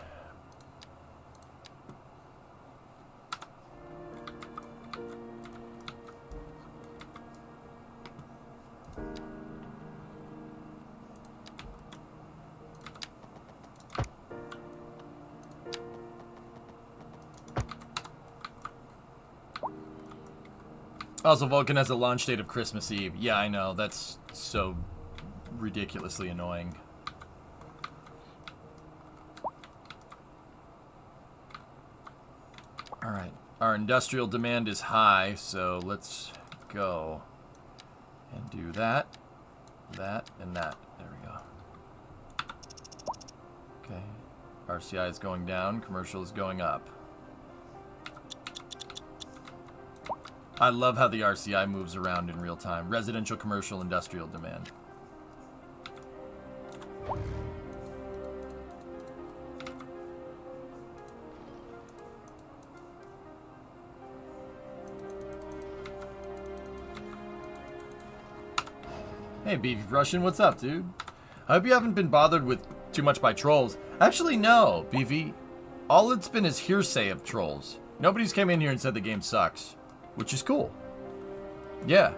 Also, Vulcan has a launch date of Christmas Eve. Yeah, I know. That's so ridiculously annoying. Alright, our industrial demand is high, so let's go and do that, and that. There we go. Okay, RCI is going down, commercial is going up. I love how the RCI moves around in real time. Residential, commercial, industrial demand. Hey, Beefy Russian, what's up, dude? I hope you haven't been bothered with too much by trolls. Actually, no, Beefy. All it's been is hearsay of trolls. Nobody's came in here and said the game sucks, which is cool. Yeah.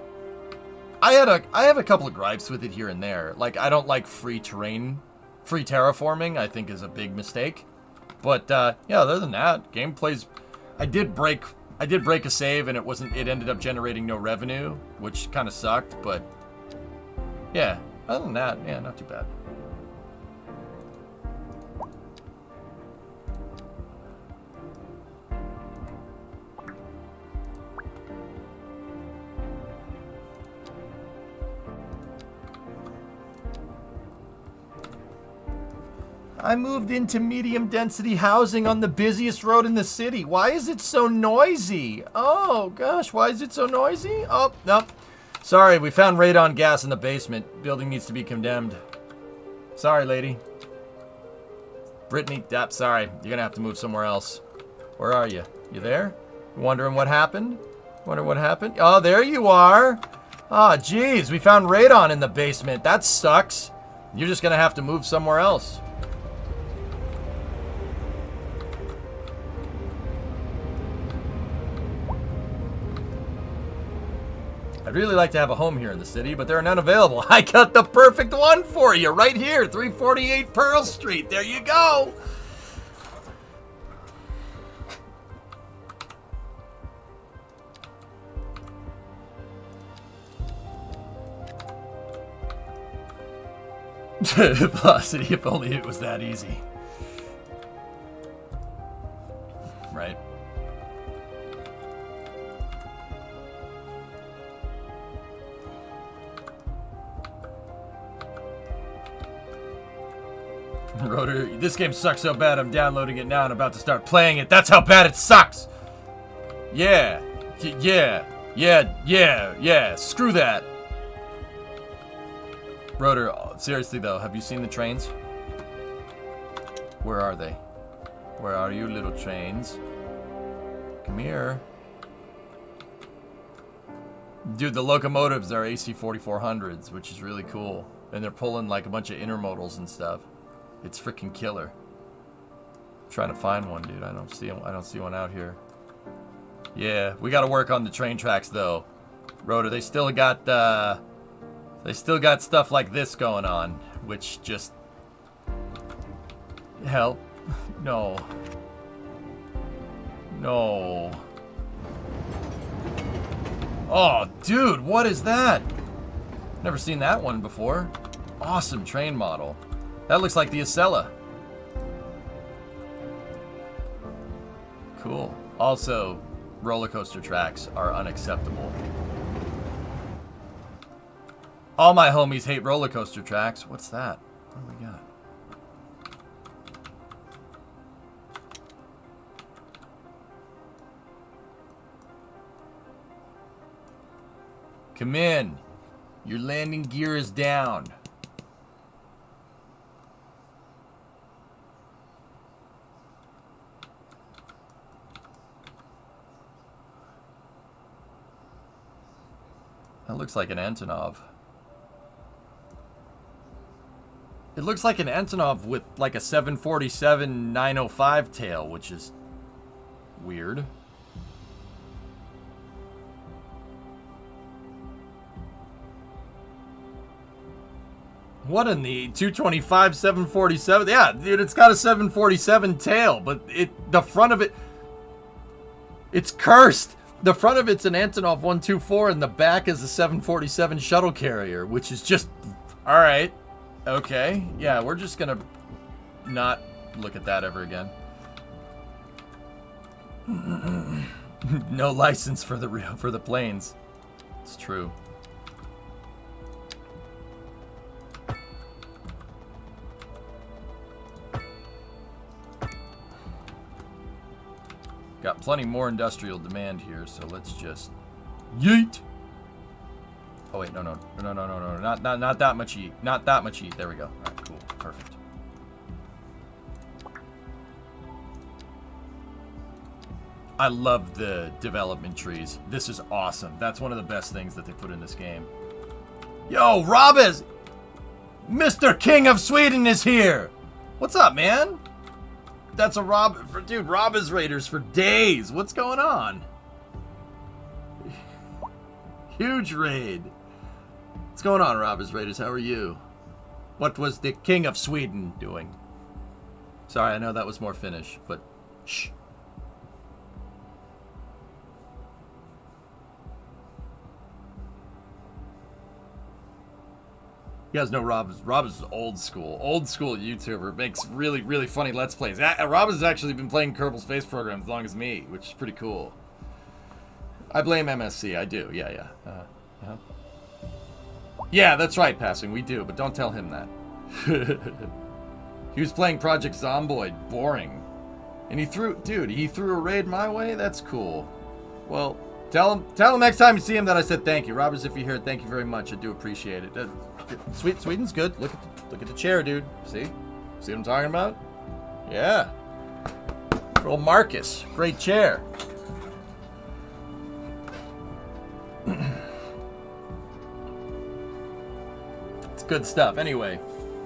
I have a couple of gripes with it here and there. Like, I don't like free terraforming, I think is a big mistake. But yeah, other than that, gameplay's I did break a save and it ended up generating no revenue, which kind of sucked, but yeah, other than that, yeah, not too bad. I moved into medium density housing on the busiest road in the city. Why is it so noisy? Oh gosh, why is it so noisy? Oh, no. Sorry, we found radon gas in the basement. Building needs to be condemned. Sorry, lady. Brittany, sorry. You're gonna have to move somewhere else. Where are you? You there? Wondering what happened? Wondering what happened? Oh, there you are. Oh, geez, we found radon in the basement. That sucks. You're just gonna have to move somewhere else. I'd really like to have a home here in the city, but there are none available. I got the perfect one for you right here, 348 Pearl Street. There you go. Velocity, if only it was that easy. Right. Rotor, this game sucks so bad I'm downloading it now and about to start playing it. That's how bad it sucks! Yeah. Yeah. Screw that. Rotor, seriously though, have you seen the trains? Where are they? Where are you, little trains? Come here. Dude, the locomotives are AC 4400s, which is really cool. And they're pulling like a bunch of intermodals and stuff. It's freaking killer. I'm trying to find one, dude. I don't see one out here. Yeah, we got to work on the train tracks though. Rotor, they still got stuff like this going on, which just help. No. Oh, dude, what is that? Never seen that one before. Awesome train model. That looks like the Acela. Cool. Also, roller coaster tracks are unacceptable. All my homies hate roller coaster tracks. What's that? What do we got? Come in. Your landing gear is down. That looks like an Antonov. It looks like an Antonov with like a 747-905 tail, which is weird. What in the 225 747? Yeah, dude, it's got a 747 tail, but the front of it, it's cursed. The front of it's an Antonov 124, and the back is a 747 shuttle carrier, which is just all right. Okay, yeah, we're just gonna not look at that ever again. No license for the planes. It's true. Got plenty more industrial demand here, so let's just yeet. Oh wait, no, not that much heat. Not that much heat. There we go. All right, cool, perfect. I love the development trees. This is awesome. That's one of the best things that they put in this game. Yo, Mr. King of Sweden is here. What's up, man? That's a dude, Rob is Raiders for days. What's going on? Huge raid. What's going on, Robbers Raiders? How are you? What was the King of Sweden doing? Sorry, I know that was more Finnish, but shh. You guys know Rob is old school YouTuber, makes really, really funny Let's Plays. Rob has actually been playing Kerbal Space Program as long as me, which is pretty cool. I blame MSC, I do, yeah. Yeah, that's right, Passing, we do, but don't tell him that. He was playing Project Zomboid, boring. And he threw a raid my way? That's cool. Well, tell him next time you see him that I said thank you. Robbers, if you hear it, thank you very much, I do appreciate it. Sweden's good. Look at the chair, dude. See what I'm talking about? Yeah. Girl Marcus, great chair. It's good stuff. Anyway,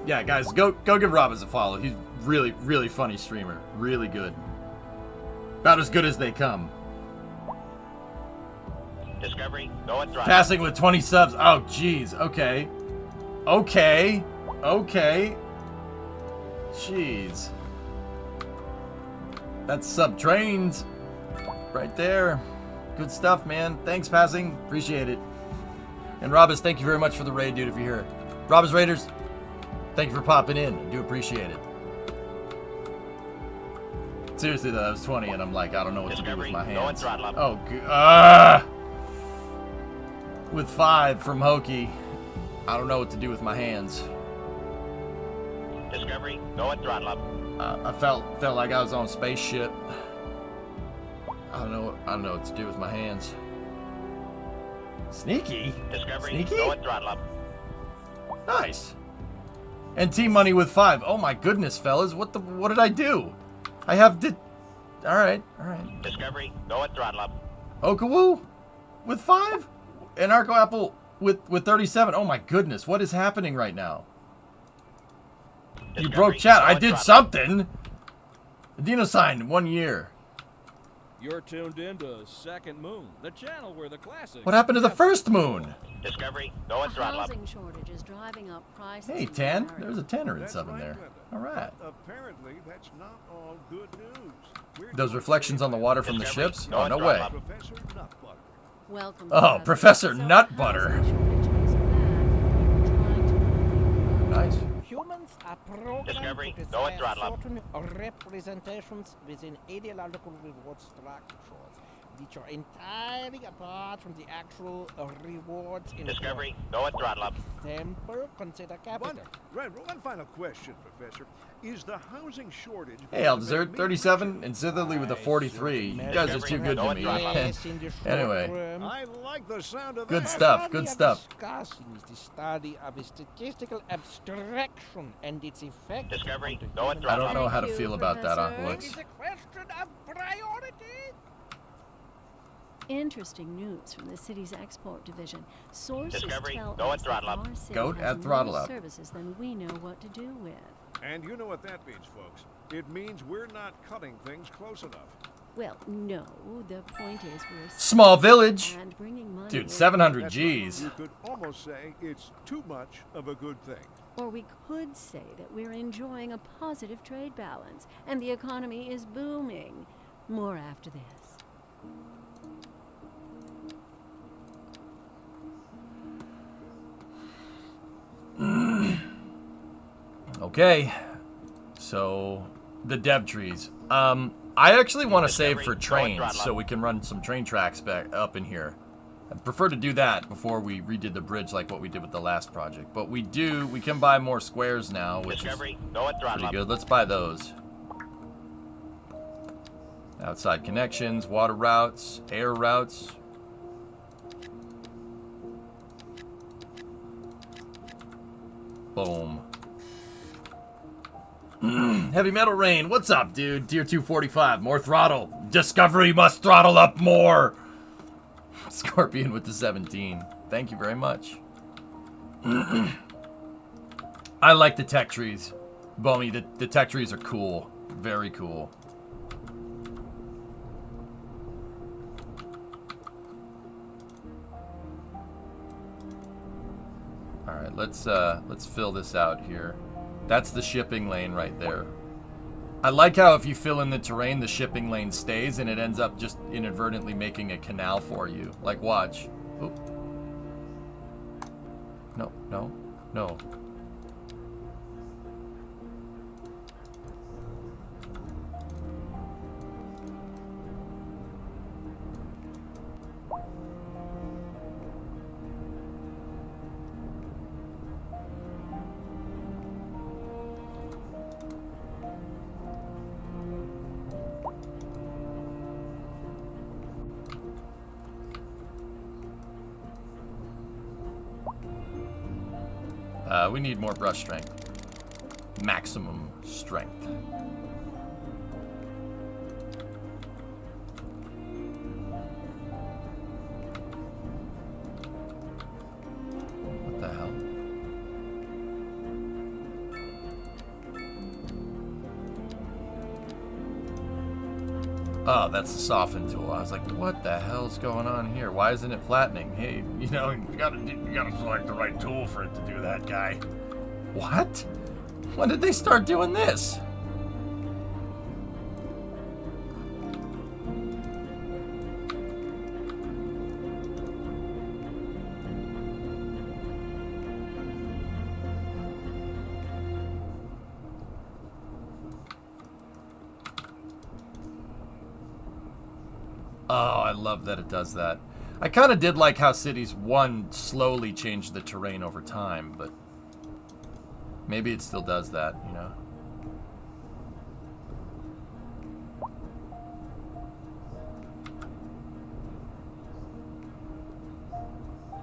yeah, guys, go give Rob a follow. He's really, really funny streamer. Really good. About as good as they come. Discovery, go and throttle. Passing with 20 subs. Oh, jeez. Okay. Jeez. That's sub trains right there. Good stuff, man. Thanks, Passing. Appreciate it. And Robbers, thank you very much for the raid, dude, if you're here. Robbers Raiders, thank you for popping in. I do appreciate it. Seriously, though, that was 20, and I'm like, I don't know what to do with my hands. Oh, with 5 from Hokey, I don't know what to do with my hands. Discovery, go and throttle up. I felt like I was on a spaceship. I don't know what to do with my hands. Sneaky? Discovery, Sneaky? go and throttle up. Nice. And Team Money with 5. Oh my goodness, fellas, what did I do? I have all right. Discovery, go and throttle up. Okawoo with 5? And Arco Apple with 37. Oh my goodness, what is happening right now? You broke chat. I did something. Dino sign 1 year. You're tuned in to Second Moon, the channel where the classic. What happened to the first moon? Discovery, go and throttle up. Housing shortage is driving up prices. Hey, Tan. There's a tenor in sub in there. All right. Apparently, that's not all good news. Those reflections on the water from the ships? Oh, no way. Professor Nutbutter. Welcome. Oh, Professor Nutbutter. Nice. Humans are programmed Discovery, to go and desire throttle up. certain representations within ideological reward structures, which are entirely apart from the actual rewards in Discovery, go and throttle up. Example, consider capital. One final question, Professor. Is the housing shortage... Hey, Aldesert, 37, and Sitherly with a 43. You guys are too good to me. Anyway. I like the sound of Good that. stuff, good stuff. Discussing is the study of a statistical abstraction and its effect. Discovery, go and I throttle don't up. know how to feel about that, It Aqualix. is a question of priority. Interesting news from the city's export division. Sources Discovery, tell go and us that throttle up. our city Goat has and throttle more up. services than we know what to do with. And you know what that means, folks. It means we're not cutting things close enough. Well, no. The point is we're Small village. and bringing money Dude, with- 700 That's G's. right. You could almost say it's too much of a good thing. Or we could say that we're enjoying a positive trade balance and the economy is booming. More after this. Okay. So, the dev trees. I actually want to save for trains so we can run some train tracks back up in here. I'd prefer to do that before we redid the bridge like what we did with the last project. But we can buy more squares now, which is Discovery, go and throttle pretty up. good. Let's buy those. Outside connections, water routes, air routes. Boom. Heavy Metal Rain, what's up, dude? Tier 245, more throttle. Discovery must throttle up more. Scorpion with the 17. Thank you very much. I like the tech trees. Bomi, the tech trees are cool. Very cool. All right, let's fill this out here. That's the shipping lane right there. I like how if you fill in the terrain, the shipping lane stays and it ends up just inadvertently making a canal for you. Like, watch. Oop. No, no, no. We need more brush strength. Maximum strength. What the hell? Oh, that's the soften tool. I was like, what the hell's going on here? Why isn't it flattening? Hey, you know, you gotta select the right tool for it to do that, guy. What? When did they start doing this? Oh, I love that it does that. I kind of did like how Cities 1 slowly changed the terrain over time, but maybe it still does that, you know?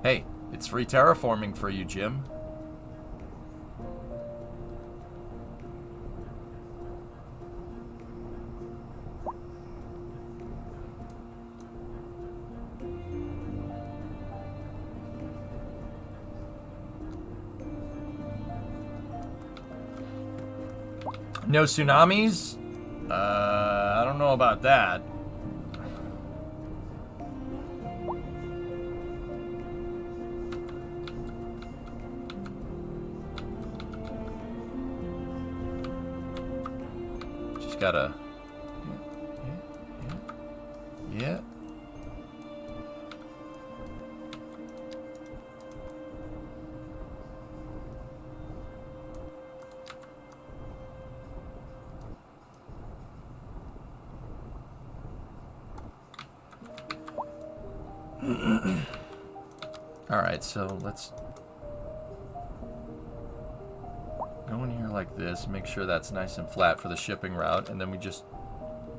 Hey, it's free terraforming for you, Jim. No tsunamis? I don't know about that. Just gotta... Yeah. Alright, so let's go in here like this, make sure that's nice and flat for the shipping route, and then we just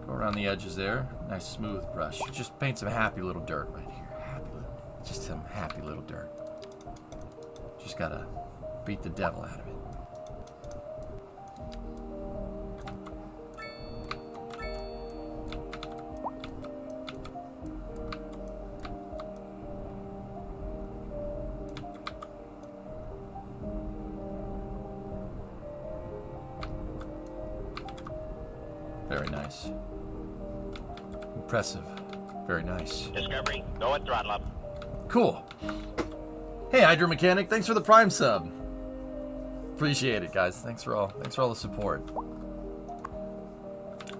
go around the edges there. Nice smooth brush. Just paint some happy little dirt right here. Just some happy little dirt. Just gotta beat the devil out of it. Very nice. Impressive. Very nice. Discovery, go and throttle up. Cool. Hey, Hydro Mechanic, thanks for the Prime sub. Appreciate it, guys. Thanks for all the support.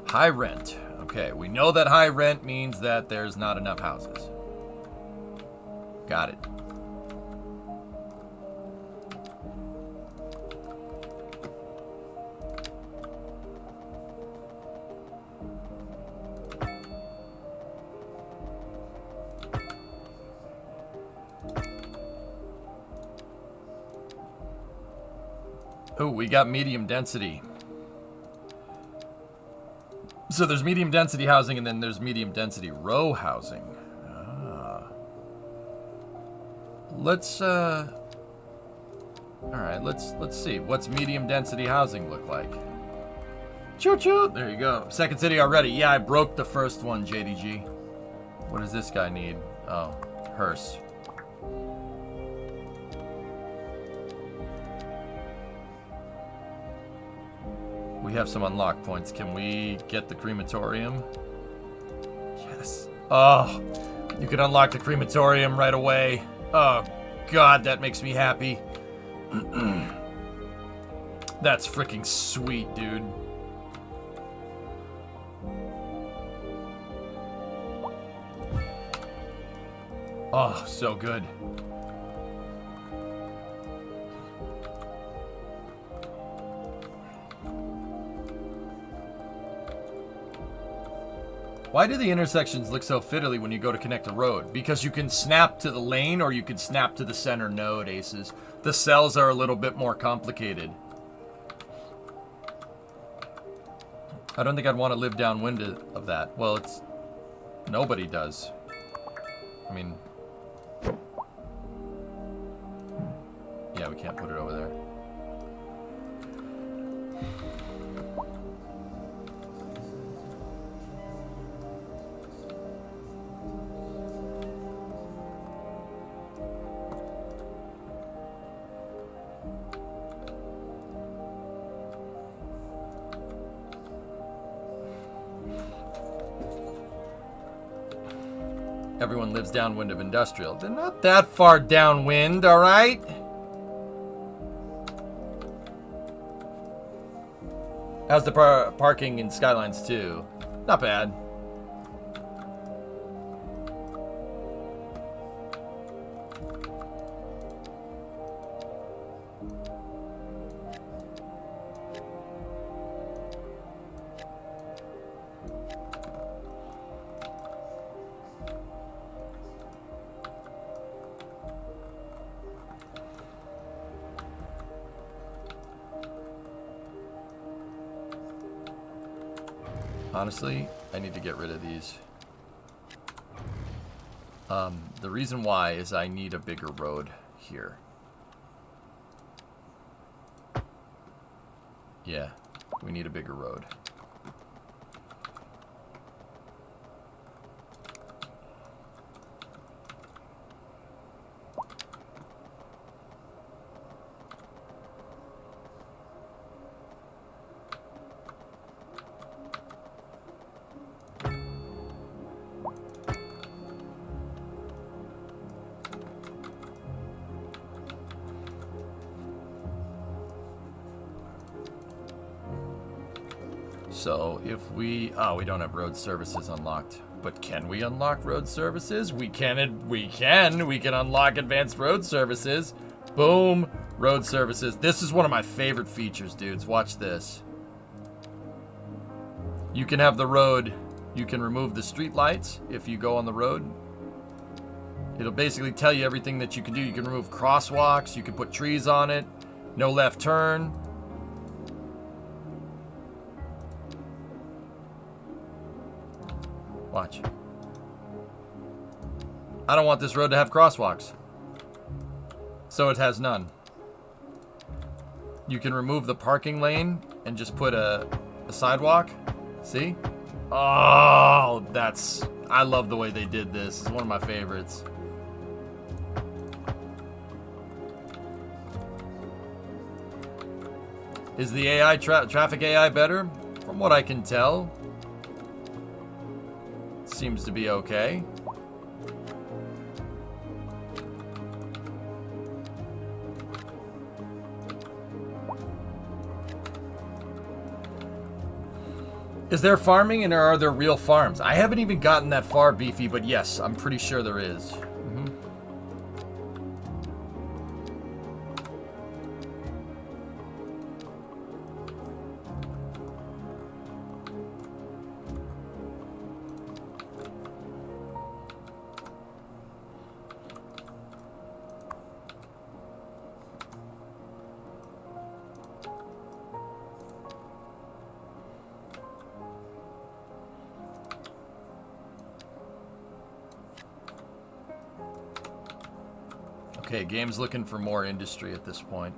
High rent. Okay, we know that high rent means that there's not enough houses. Got it. Oh, we got medium density. So there's medium density housing and then there's medium density row housing. Ah. Let's all right, let's see. What's medium density housing look like? Choo choo. There you go. Second city already. Yeah, I broke the first one, JDG. What does this guy need? Oh, hearse. We have some unlock points. Can we get the crematorium? Yes. Oh, you can unlock the crematorium right away. Oh, God, that makes me happy. That's freaking sweet, dude. Oh, so good. Why do the intersections look so fiddly when you go to connect a road? Because you can snap to the lane or you can snap to the center node, Aces. The cells are a little bit more complicated. I don't think I'd want to live downwind of that. Well, it's... Nobody does. I mean... Yeah, we can't put it over there. Everyone lives downwind of industrial. They're not that far downwind, all right? How's the parking in Skylines II? Not bad. Honestly, I need to get rid of these. The reason why is I need a bigger road here. Yeah, we need a bigger road. So if we, oh, we don't have road services unlocked, but can we unlock road services? We can unlock advanced road services. Boom, road services. This is one of my favorite features, dudes. Watch this. You can have the road, you can remove the street lights if you go on the road. It'll basically tell you everything that you can do. You can remove crosswalks, you can put trees on it, no left turn. Watch. I don't want this road to have crosswalks. So it has none. You can remove the parking lane and just put a sidewalk. See? Oh, that's... I love the way they did this. It's one of my favorites. Is the AI, traffic AI better? From what I can tell, seems to be okay. Is there farming and are there real farms? I haven't even gotten that far, Beefy, but yes, I'm pretty sure there is. Okay, game's looking for more industry at this point.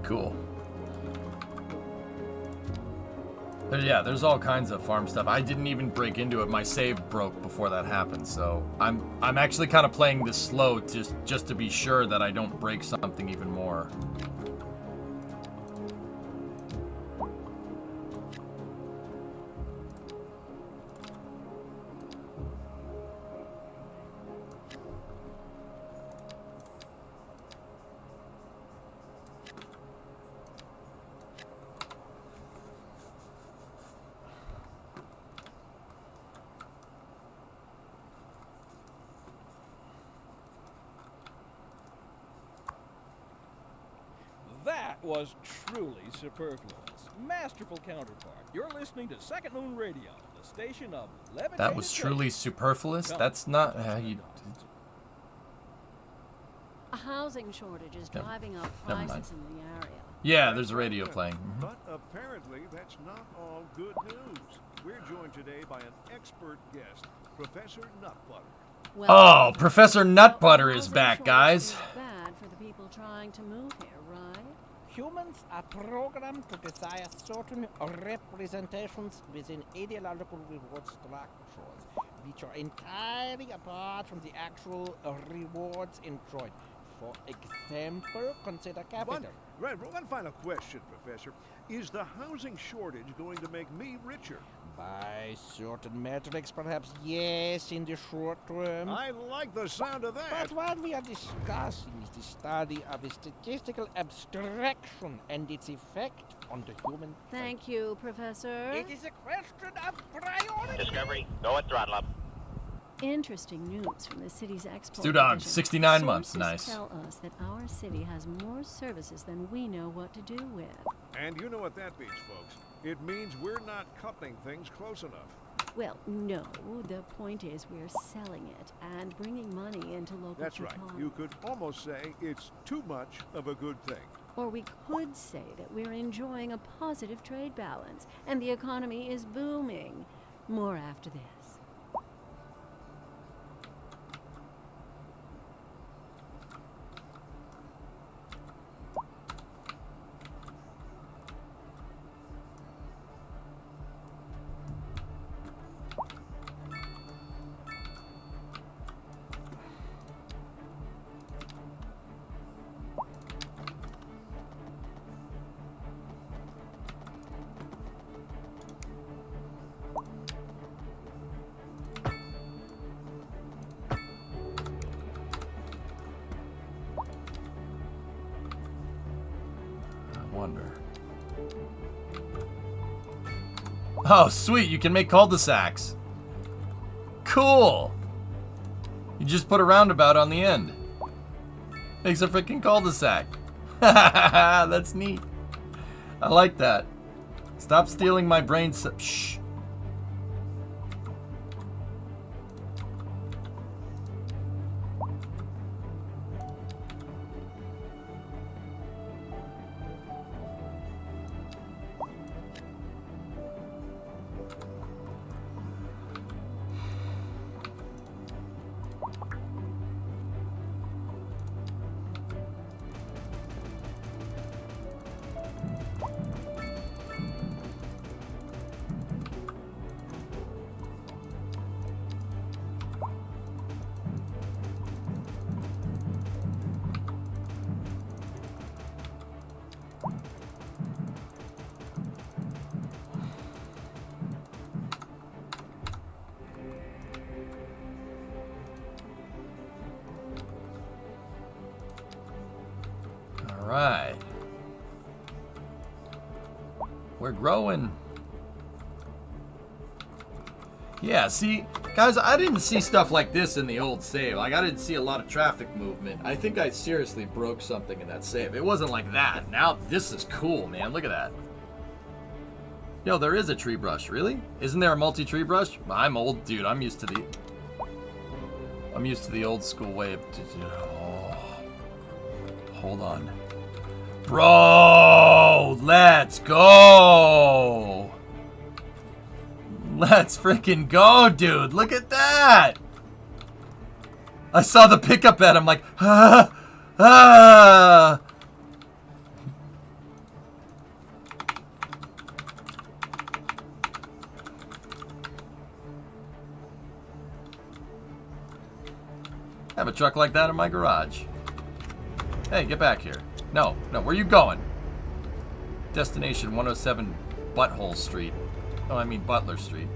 cool. Yeah, there's all kinds of farm stuff. I didn't even break into it. My save broke before that happened, so I'm actually kind of playing this slow just to be sure that I don't break something even more. That was truly superfluous. Masterful counterpart. You're listening to Second Moon Radio, the station of levitated That was truly superfluous? That's not how you... A housing shortage is Never- driving up never mind. prices in the area. Yeah, there's a radio playing. Mhm. But apparently, that's not all good news. We're joined today by an expert guest, Professor Nutbutter. Well, Oh, Professor Nutbutter is housing back, shortage guys. is bad for the people trying to move here, right? Humans are programmed to desire certain representations within ideological reward structures, which are entirely apart from the actual rewards enjoyed. For example, consider capital. One final question, Professor. Is the housing shortage going to make me richer? By certain metrics, perhaps yes, in the short term. I like the sound of that. But what we are discussing is the study of a statistical abstraction and its effect on the human. Thank you, Professor. It is a question of priority. Discovery, go at throttle up. Interesting news from the city's export Stu Dog, division. 69 months, Sources nice. tell us that our city has more services than we know what to do with. And you know what that means, folks. It means we're not coupling things close enough. Well, no. The point is we're selling it and bringing money into local That's right. economy. You could almost say it's too much of a good thing. Or we could say that we're enjoying a positive trade balance and the economy is booming. More after this. Wonder. Oh, sweet. You can make cul-de-sacs. Cool. You just put a roundabout on the end. Makes a freaking cul-de-sac. That's neat. I like that. Stop stealing my brain. Shh. Right. We're growing. Yeah, see, guys, I didn't see stuff like this in the old save. Like, I didn't see a lot of traffic movement. I think I seriously broke something in that save. It wasn't like that. Now, this is cool, man. Look at that. Yo, there is a tree brush. Really? Isn't there a multi-tree brush? I'm old, dude. I'm used to the old school way of... Oh. Hold on. Bro, let's go. Let's freaking go, dude. Look at that. I saw the pickup bed. I'm like, ah, ah. I have a truck like that in my garage. Hey, get back here. No, where are you going? Destination 107 Butthole Street. Oh, I mean Butler Street.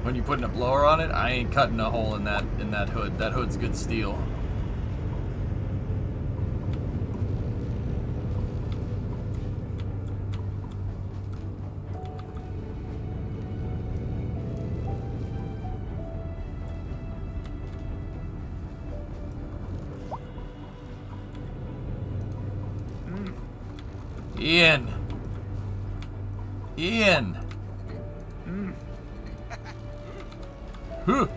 When you putting a blower on it, I ain't cutting a hole in that hood. That hood's good steel. Ian. Huh.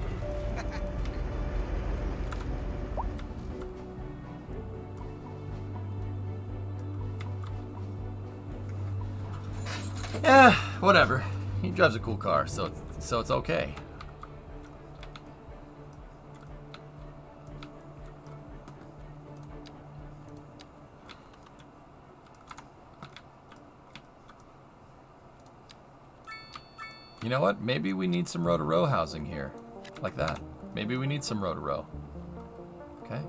Yeah, whatever. He drives a cool car, so it's okay. You know what? Maybe we need some row-to-row housing here. Like that. Maybe we need some row-to-row. Okay.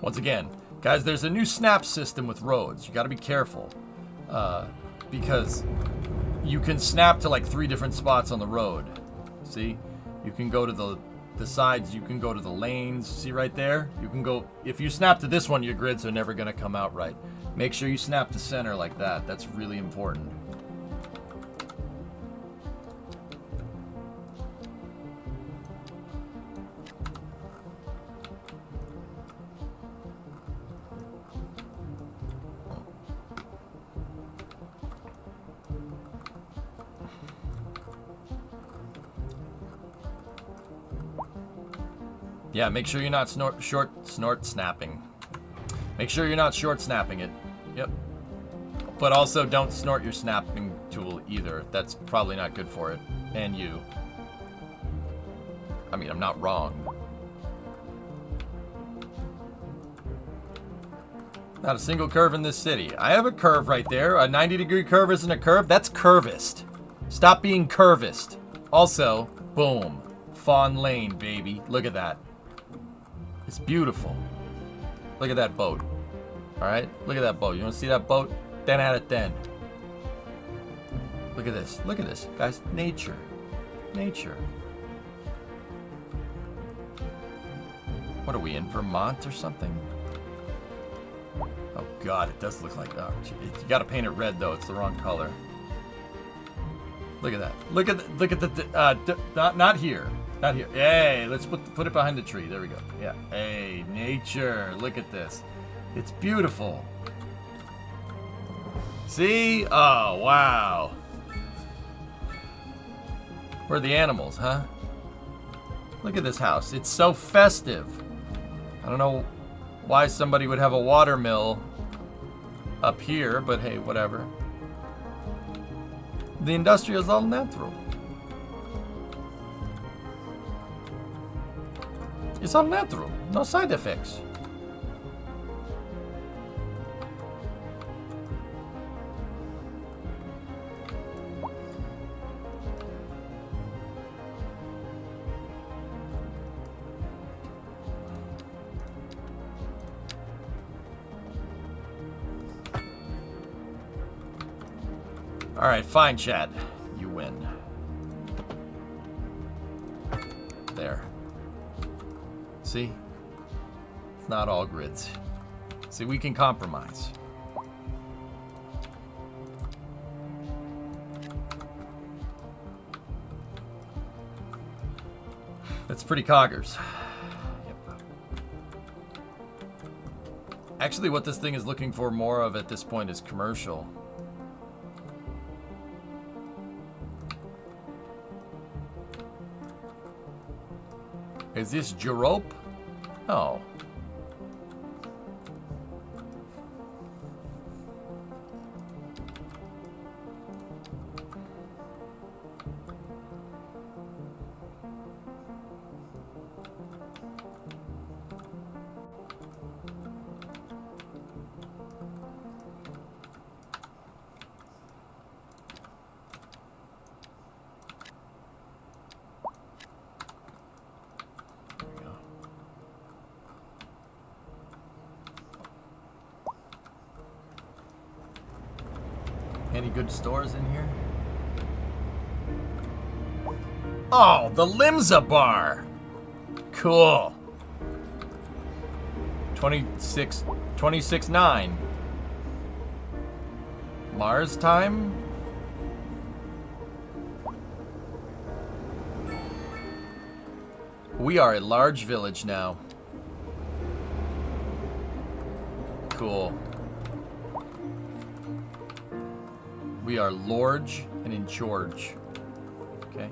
Once again, guys, there's a new snap system with roads. You got to be careful. Because you can snap to like 3 different spots on the road. See? You can go to the sides, you can go to the lanes. See right there? You can go, if you snap to this one, your grids are never going to come out right. Make sure you snap to center like that. That's really important. Yeah, make sure you're not snort snapping. Make sure you're not short snapping it. Yep. But also don't snort your snapping tool either. That's probably not good for it. And you. I mean, I'm not wrong. Not a single curve in this city. I have a curve right there. A 90-degree curve isn't a curve. That's curvist. Stop being curvist. Also, boom. Fawn Lane, baby. Look at that. It's beautiful. Look at that boat. Alright? Look at that boat. You want to see that boat? 10 out of 10. Look at this. Look at this. Guys, nature. Nature. What are we in, Vermont or something? Oh god, it does look like... Oh, you gotta paint it red though. It's the wrong color. Look at that. Look at the... not here. Not here. Hey, let's put it behind the tree. There we go. Yeah. Hey, nature. Look at this. It's beautiful. See? Oh, wow. Where are the animals, huh? Look at this house. It's so festive. I don't know why somebody would have a watermill up here, but hey, whatever. The industrial is all natural. It's all natural. No side effects. Alright, fine, Chad. You win. There. See? It's not all grids. See, we can compromise. That's pretty coggers. Yep. Actually, what this thing is looking for more of at this point is commercial. Is this Jerope? Oh. Any good stores in here? Oh, the Limsa bar. Cool. 26.9. Mars time? We are a large village now. Cool. We are large and in charge. Okay.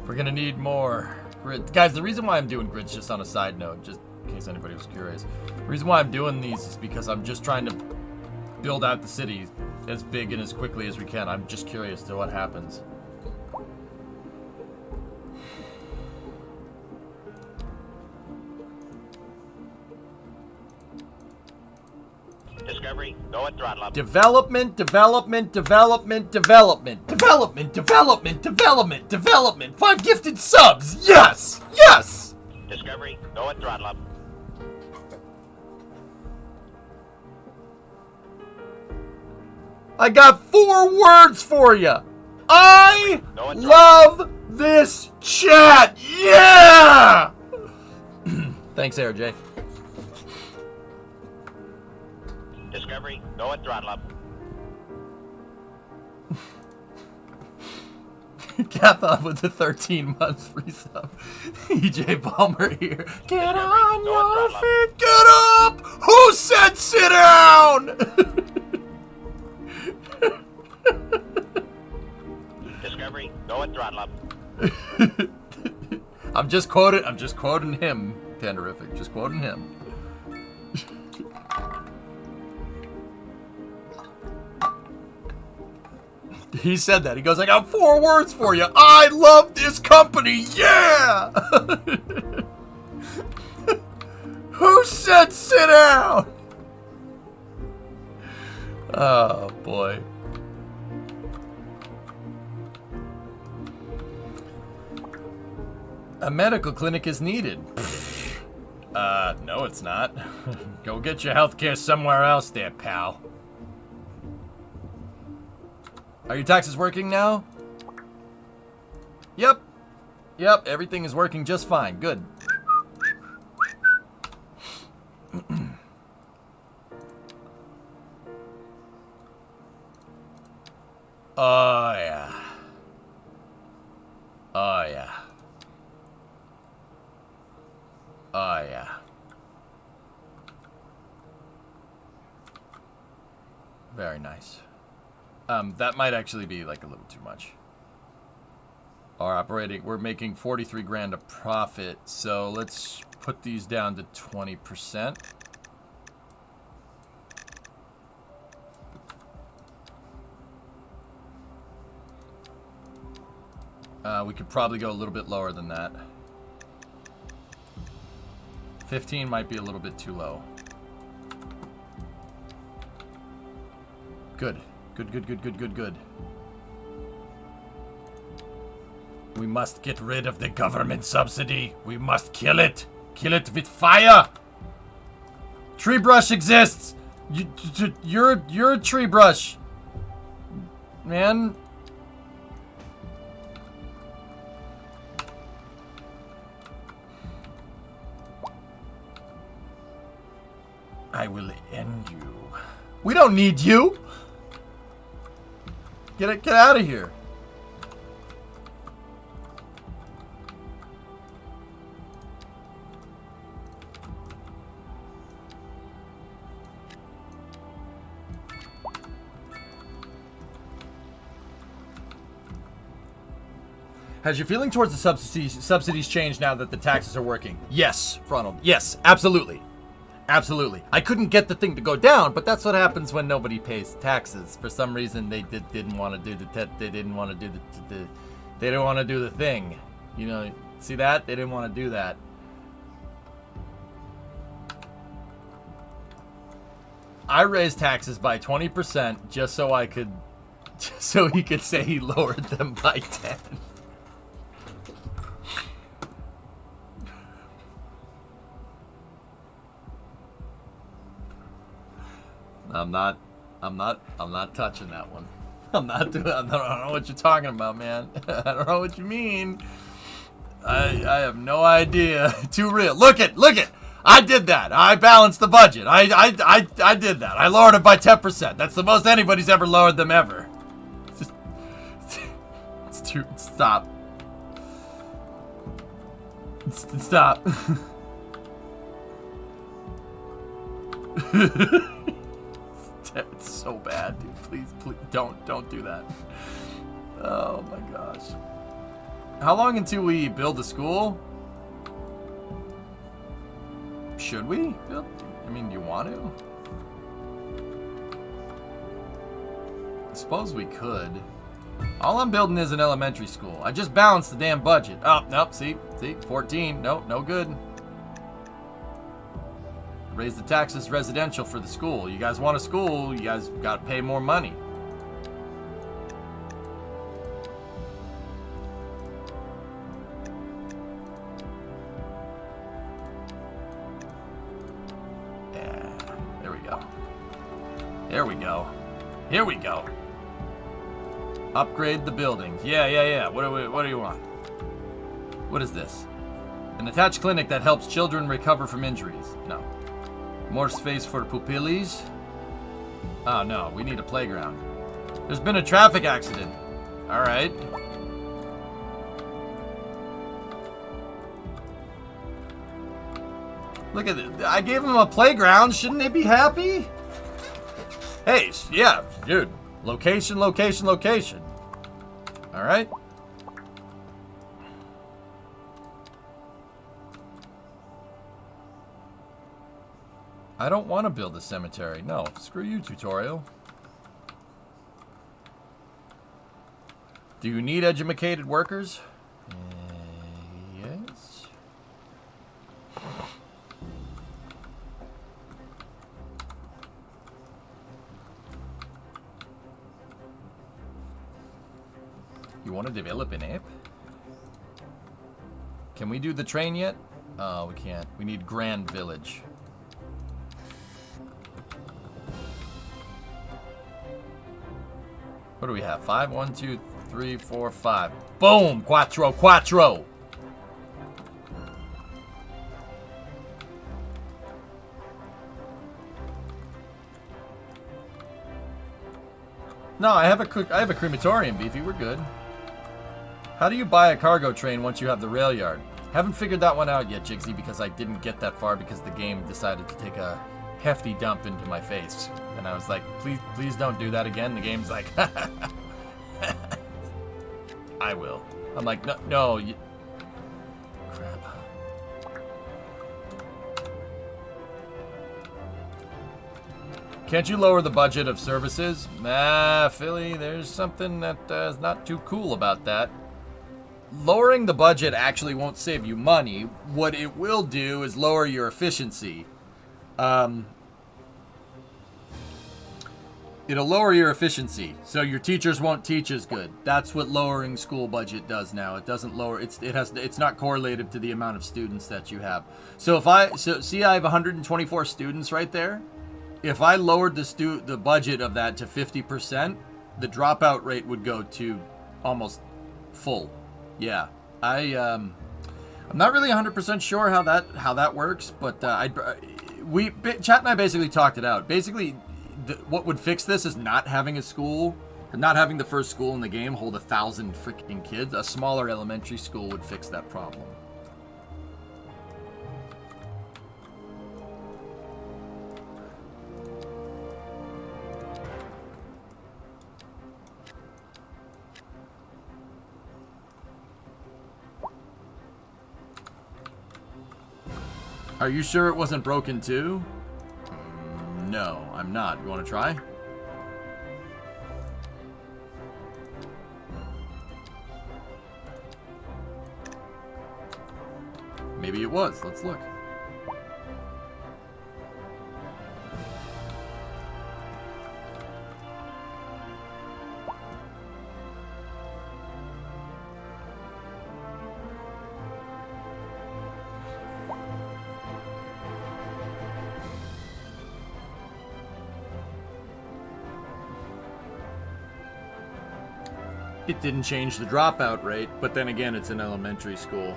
We're gonna need more grid. Guys, the reason why I'm doing grids, just on a side note, just in case anybody was curious, the reason why I'm doing these is because I'm just trying to build out the city as big and as quickly as we can. I'm just curious to what happens. Discovery, go at throttle up. Development, development, development, development, development, development, development, development. 5 gifted subs. Yes! Yes! Discovery, go at throttle up. I got 4 words for you. I love this chat. Yeah! Thanks, ARJ. Discovery, go at throttle up. Kathon with the 13-month resub. EJ Palmer here. Get on your feet. Get up! Who said sit down? Discovery, go at throttle up. I'm just quoting him, Panderific. Just quoting him. He said that. He goes, I got 4 words for you. I love this company. Yeah! Who said sit down? Oh, boy. A medical clinic is needed. No, it's not. Go get your healthcare somewhere else there, pal. Are your taxes working now? Yep. Yep, everything is working just fine. Good. Oh, yeah. Oh, yeah. Oh, yeah. Very nice. That might actually be like a little too much. We're making 43 grand a profit, so let's put these down to 20%. We could probably go a little bit lower than that. 15 might be a little bit too low. Good. Good. We must get rid of the government subsidy. We must kill it. Kill it with fire. Tree brush exists. You're a tree brush. Man. I will end you. We don't need you. Get out of here. Has your feeling towards the subsidies changed now that the taxes are working? Yes, Ronald. Yes, absolutely. Absolutely. I couldn't get the thing to go down, but that's what happens when nobody pays taxes. For some reason, they didn't want to do they didn't want to do they didn't want to do the thing. You know, see that? They didn't want to do that. I raised taxes by 20% just so he could say he lowered them by 10. I'm not touching that one. I don't know what you're talking about, man. I don't know what you mean. I have no idea. Too real. Look it. I did that. I balanced the budget. I did that. I lowered it by 10%. That's the most anybody's ever lowered them ever. It's too. Stop. Stop. It's so bad, dude. Please, don't do that. Oh my gosh. How long until we build a school? Should we build? I mean, do you want to? I suppose we could. All I'm building is an elementary school. I just balanced the damn budget. Oh, nope, see, 14. Nope, no good. Raise the taxes residential for the school. You guys want a school, you guys gotta pay more money. Yeah, there we go. There we go. Here we go. Upgrade the buildings. Yeah. What do you want? What is this? An attached clinic that helps children recover from injuries. No. More space for pupillis? Oh no, we need a playground. There's been a traffic accident. Alright. Look at it. I gave them a playground. Shouldn't they be happy? Hey, yeah, dude. Location. Alright. I don't want to build a cemetery. No, screw you, tutorial. Do you need educated workers? Yes. You want to develop an app? Can we do the train yet? Oh, we can't. We need Grand Village. What do we have? 5? 1, 2, 3, 4, 5. Boom! Quattro. No, I have a crematorium, Beefy. We're good. How do you buy a cargo train once you have the rail yard? Haven't figured that one out yet, Jigsy, because I didn't get that far because the game decided to take a hefty dump into my face. And I was like, please don't do that again. The game's like, I will. I'm like, no. Crap. Can't you lower the budget of services? Nah, Philly, there's something that is not too cool about that. Lowering the budget actually won't save you money. What it will do is lower your efficiency. It'll lower your efficiency, so your teachers won't teach as good. That's what lowering school budget does now. It doesn't lower. It's not correlated to the amount of students that you have. So see, I have 124 students right there. If I lowered the budget of that to 50%, the dropout rate would go to almost full. Yeah, I'm not really 100% sure how that works, but Chat and I basically talked it out. Basically, what would fix this is not having a school, not having the first school in the game hold 1,000 freaking kids. A smaller elementary school would fix that problem. Are you sure it wasn't broken too? No, I'm not. You want to try? Maybe it was. Let's look. It didn't change the dropout rate, but then again, it's an elementary school.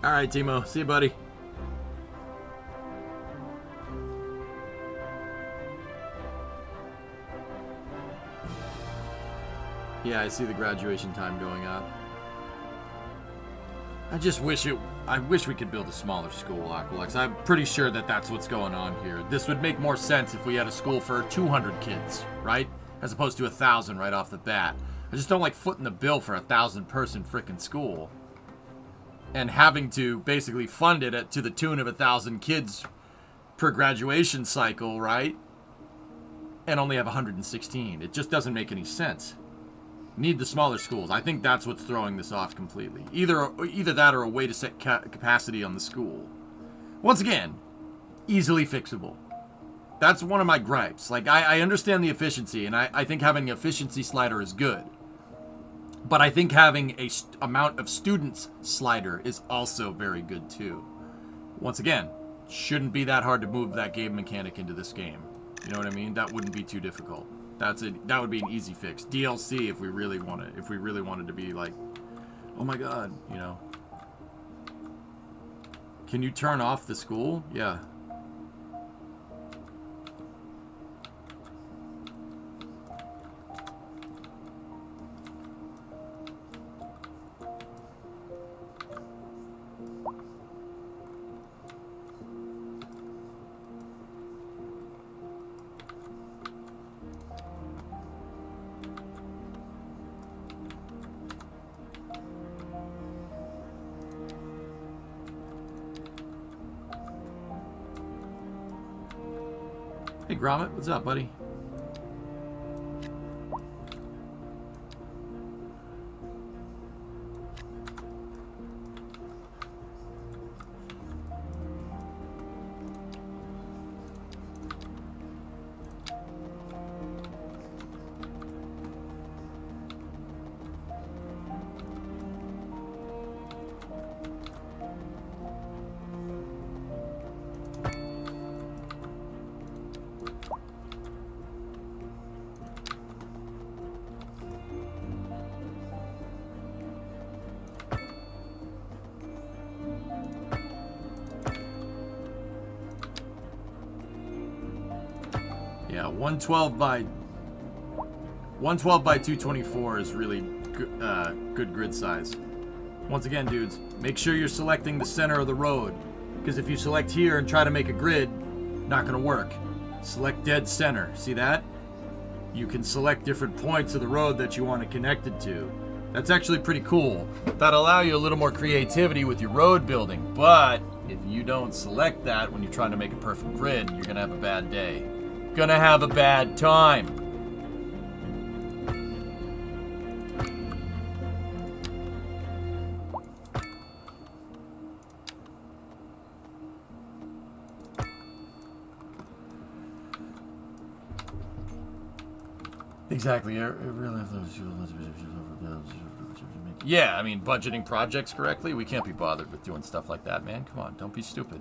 All right, Timo. See you, buddy. Yeah, I see the graduation time going up. I wish we could build a smaller school, Aqualex. I'm pretty sure that that's what's going on here. This would make more sense if we had a school for 200 kids, right? As opposed to 1,000 right off the bat. I just don't like footing the bill for 1,000-person frickin' school. And having to basically fund it to the tune of 1,000 kids per graduation cycle, right? And only have 116. It just doesn't make any sense. Need the smaller schools. I think that's what's throwing this off completely. Either that or a way to set capacity on the school. Once again, easily fixable. That's one of my gripes. Like, I understand the efficiency, and I think having an efficiency slider is good. But I think having a amount of students slider is also very good too. Once again, shouldn't be that hard to move that game mechanic into this game. You know what I mean? That wouldn't be too difficult. That would be an easy fix. DLC if we really wanted to be like, oh my god, you know. Can you turn off the school? Yeah. Hey Gromit, what's up, buddy? Yeah, 112 by 224 is really good grid size. Once again, dudes, make sure you're selecting the center of the road, because if you select here and try to make a grid, not gonna work. Select dead center. See that? You can select different points of the road that you want to connect it to. That's actually pretty cool. That'll allow you a little more creativity with your road building, but if you don't select that when you're trying to make a perfect grid, you're gonna have a bad day. Gonna have a bad time. Exactly. Yeah, I mean, budgeting projects correctly, we can't be bothered with doing stuff like that, man. Come on, don't be stupid.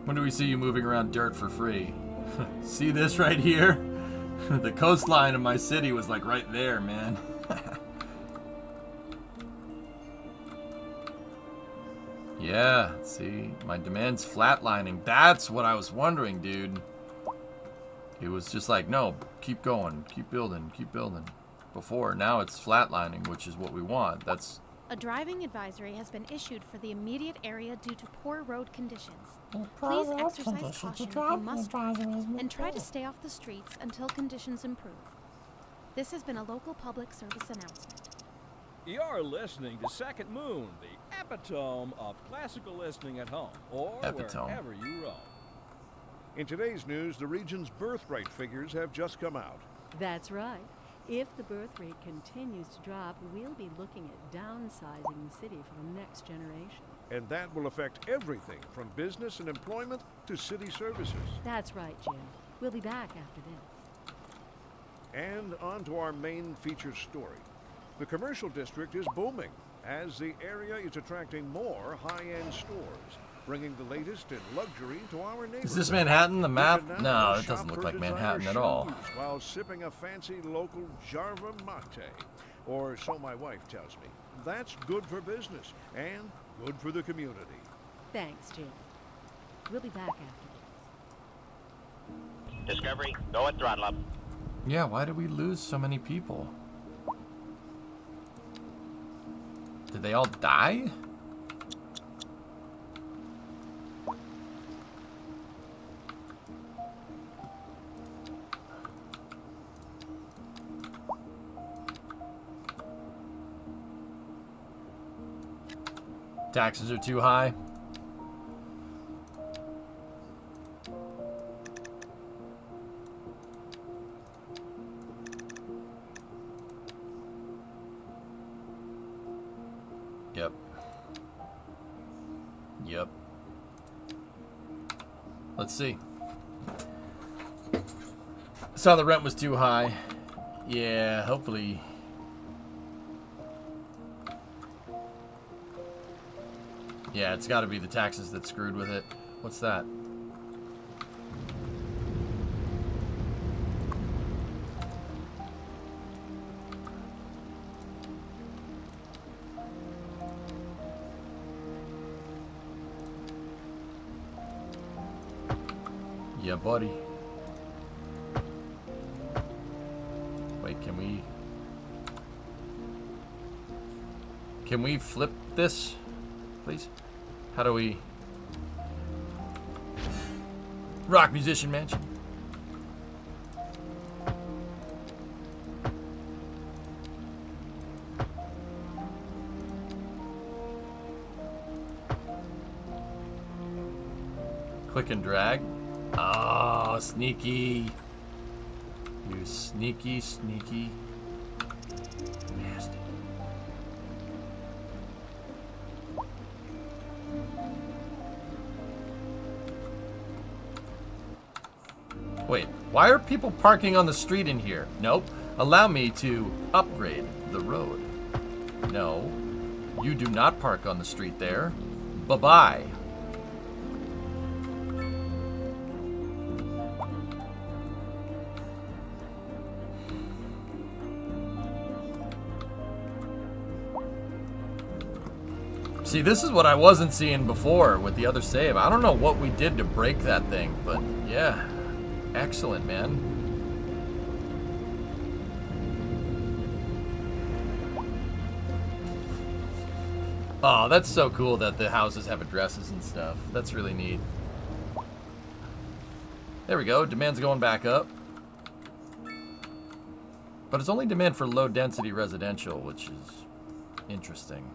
When do we see you moving around dirt for free? See this right here? The coastline of my city was like right there, man. Yeah, see, my demand's flatlining. That's what I was wondering, dude. It was just like, no, keep going, keep building, keep building. Before, now it's flatlining, which is what we want. That's... A driving advisory has been issued for the immediate area due to poor road conditions. Please exercise caution if you must drive and try to stay off the streets until conditions improve. This has been a local public service announcement. You're listening to Second Moon, the epitome of classical listening at home or wherever you roam. In today's news, the region's birth rate figures have just come out. That's right. If the birth rate continues to drop, we'll be looking at downsizing the city for the next generation. And that will affect everything from business and employment to city services. That's right, Jim. We'll be back after this. And on to our main feature story. The commercial district is booming as the area is attracting more high-end stores, bringing the latest in luxury to our neighborhood. Is this Manhattan, the map? No, it doesn't look like Manhattan at all. While sipping a fancy local Jarva mate, or so my wife tells me. That's good for business and good for the community. Thanks, Jim. We'll be back after this. Discovery, go at throttle up. Yeah, why did we lose so many people? Did they all die? Taxes are too high. Yep. Yep. Let's see. Saw the rent was too high. Yeah, hopefully. Yeah, it's got to be the taxes that screwed with it. What's that? Yeah, buddy. Wait, can we flip this, please? How do we... Rock musician mansion. Click and drag. Oh, sneaky. You sneaky, sneaky. Nasty. Wait, why are people parking on the street in here? Nope. Allow me to upgrade the road. No. You do not park on the street there. Bye-bye. See, this is what I wasn't seeing before with the other save. I don't know what we did to break that thing, but yeah. Excellent, man. Oh, that's so cool that the houses have addresses and stuff. That's really neat. There we go. Demand's going back up. But it's only demand for low density residential, which is interesting.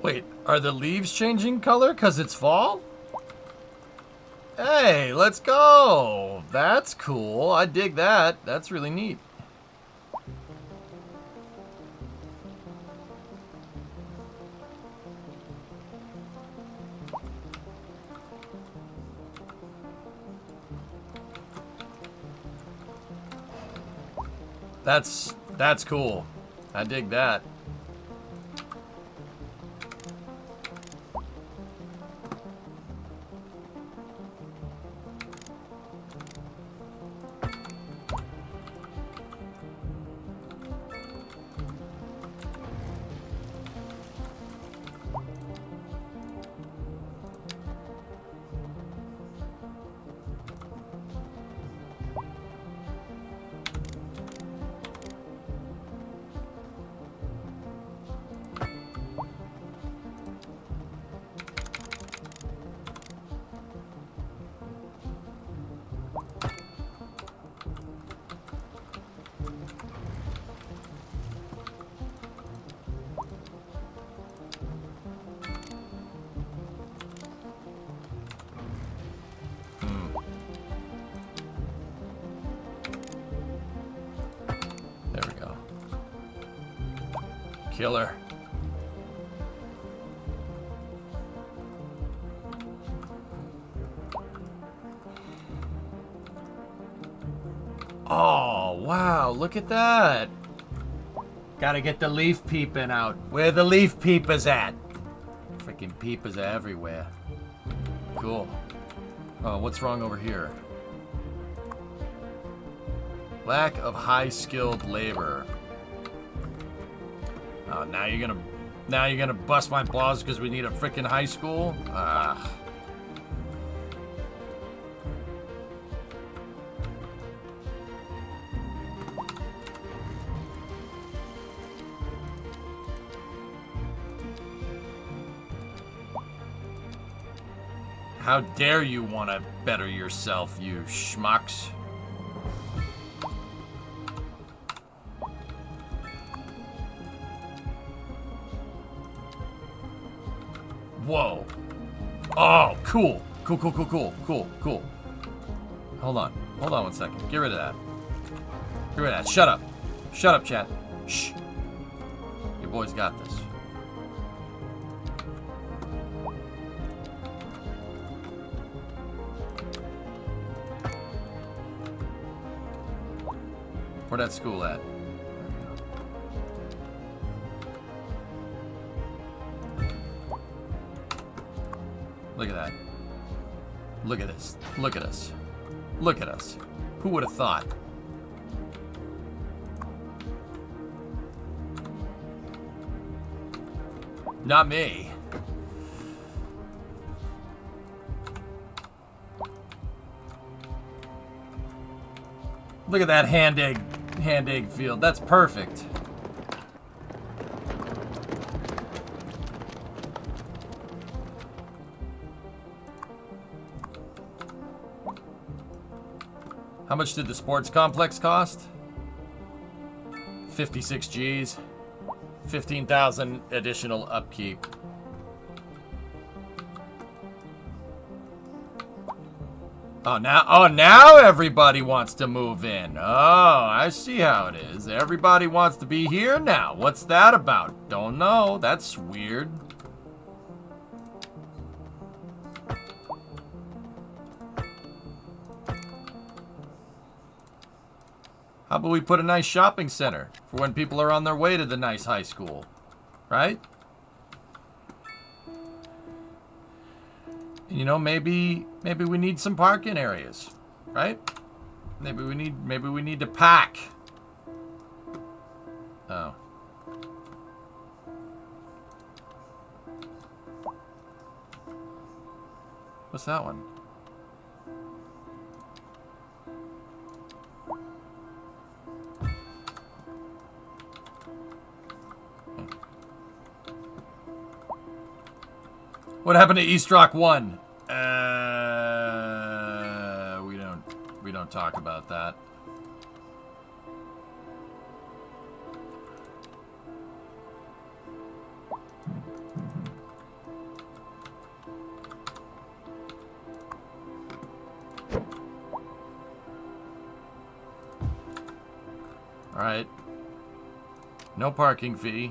Wait, are the leaves changing color because it's fall? Hey, let's go. That's cool. I dig that. That's really neat. That's cool. I dig that. There we go. Killer. Oh, wow, look at that. Gotta get the leaf peeping out. Where the leaf peepers at? Freaking peepers are everywhere. Cool. Oh, what's wrong over here? Lack of high-skilled labor. Oh, now you're gonna bust my balls because we need a freaking high school? Ah. How dare you want to better yourself, you schmucks? Whoa. Oh, cool. Cool. Hold on one second. Get rid of that. Get rid of that. Shut up. Shut up, chat. Shh. Your boy's got this. Where'd that school at? Look at that. Look at this. Look at us. Look at us. Who would have thought? Not me. Look at that hand egg field. That's perfect. How much did the sports complex cost? 56 G's. 15,000 additional upkeep. Oh, now everybody wants to move in. Oh, I see how it is. Everybody wants to be here now. What's that about? Don't know. That's weird. How about we put a nice shopping center for when people are on their way to the nice high school, right? You know, maybe we need some parking areas, right? Maybe we need to pack. Oh. What's that one? What happened to East Rock 1? We don't talk about that. Alright. No parking fee.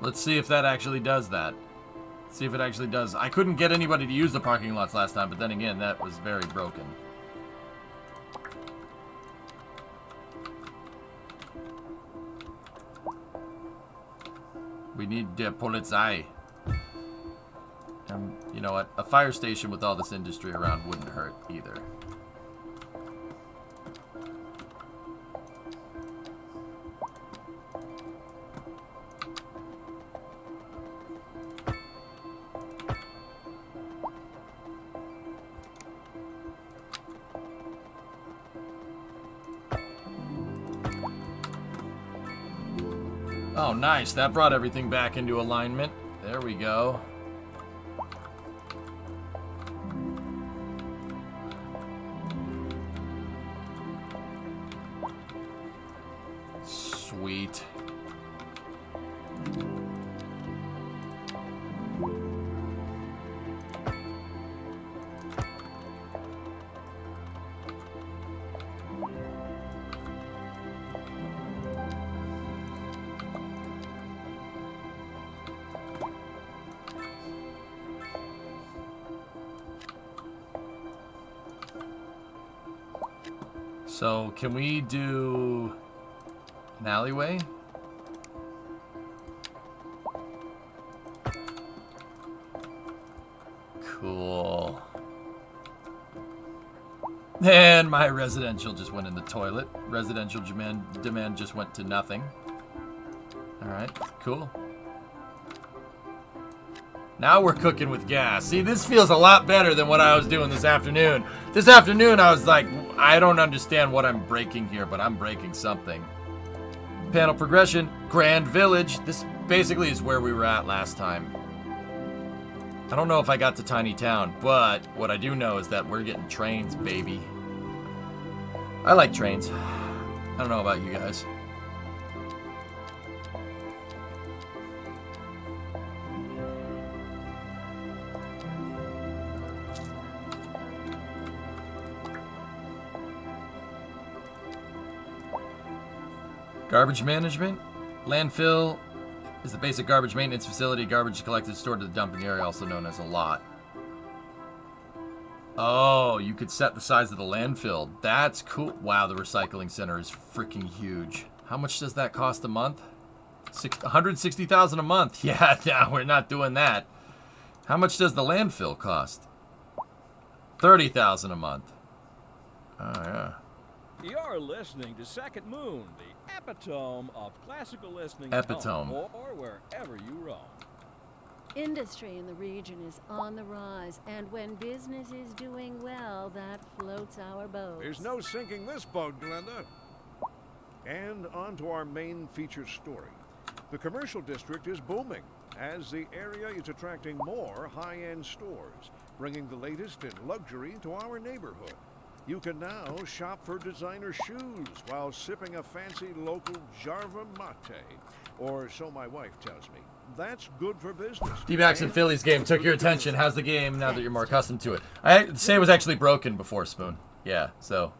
Let's see if that actually does that. See if it actually does. I couldn't get anybody to use the parking lots last time, but then again, that was very broken. We need Polizei. You know what? A fire station with all this industry around wouldn't hurt either. Oh, nice. That brought everything back into alignment. There we go. Sweet. So, can we do an alleyway? Cool. And my residential just went in the toilet. Residential demand just went to nothing. Alright, cool. Now we're cooking with gas. See, this feels a lot better than what I was doing this afternoon. This afternoon, I was like, I don't understand what I'm breaking here, but I'm breaking something. Panel progression, Grand Village. This basically is where we were at last time. I don't know if I got to Tiny Town, but what I do know is that we're getting trains, baby. I like trains. I don't know about you guys. Garbage management. Landfill is the basic garbage maintenance facility. Garbage is collected, stored to the dumping area, also known as a lot. Oh, you could set the size of the landfill. That's cool. Wow, the recycling center is freaking huge. How much does that cost a month? $160,000 a month. Yeah, no, we're not doing that. How much does the landfill cost? $30,000 a month. Oh, yeah. You're listening to Second Moon, the epitome of classical listening Epitome. or wherever you roam. Industry in the region is on the rise, and when business is doing well, that floats our boat. There's no sinking this boat, Glenda. And on to our main feature story. The commercial district is booming, as the area is attracting more high-end stores, bringing the latest in luxury to our neighborhood. You can now shop for designer shoes while sipping a fancy local Jarva mate, or so my wife tells me. That's good for business. D-backs and Phillies game took your attention. How's the game now that you're more accustomed to it? The save was actually broken before, Spoon. Yeah, so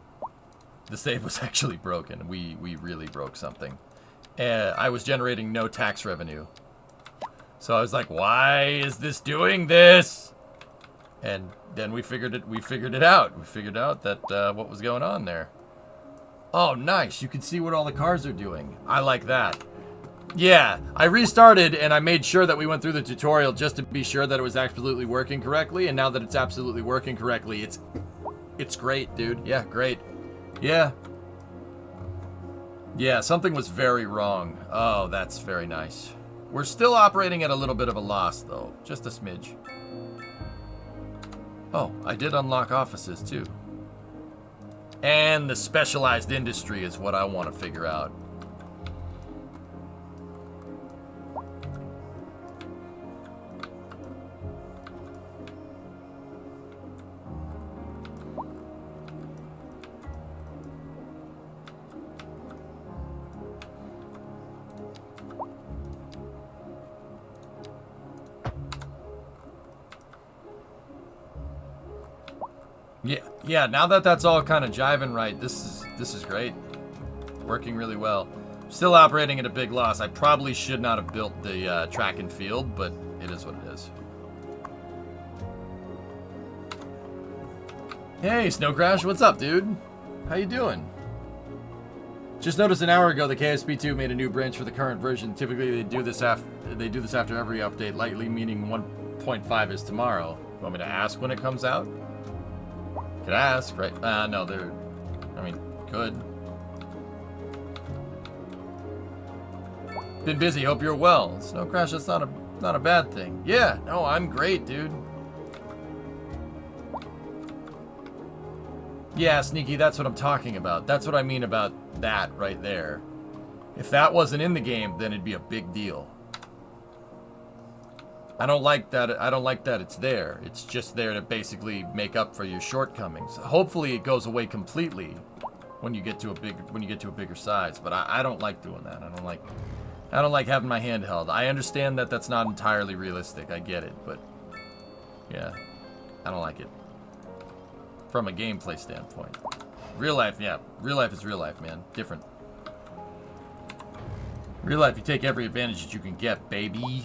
the save was actually broken. We really broke something. I was generating no tax revenue. So I was like, why is this doing this? And then we figured it out. We figured out that what was going on there. Oh, nice. You can see what all the cars are doing. I like that. Yeah, I restarted and I made sure that we went through the tutorial just to be sure that it was absolutely working correctly. And now that it's absolutely working correctly, it's great, dude. Yeah, great. Yeah. Yeah, something was very wrong. Oh, that's very nice. We're still operating at a little bit of a loss, though. Just a smidge. Oh, I did unlock offices, too. And the specialized industry is what I want to figure out. Yeah. Now that that's all kind of jiving right, this is great. Working really well. Still operating at a big loss. I probably should not have built the track and field, but it is what it is. Hey, Snow Crash, what's up, dude? How you doing? Just noticed an hour ago the KSP2 made a new branch for the current version. Typically, they do this after every update, likely meaning 1.5 is tomorrow. You want me to ask when it comes out? Could ask, right? No, could. Been busy. Hope you're well. Snow Crash, that's not a bad thing. Yeah, no, I'm great, dude. Yeah, Sneaky, that's what I'm talking about. That's what I mean about that right there. If that wasn't in the game, then it'd be a big deal. I don't like that it's there. It's just there to basically make up for your shortcomings. Hopefully it goes away completely when you get to a bigger size, but I don't like doing that. I don't like having my hand held. I understand that that's not entirely realistic. I get it, but yeah, I don't like it. From a gameplay standpoint. Real life, yeah. Real life is real life, man. Different. Real life, you take every advantage that you can get, baby.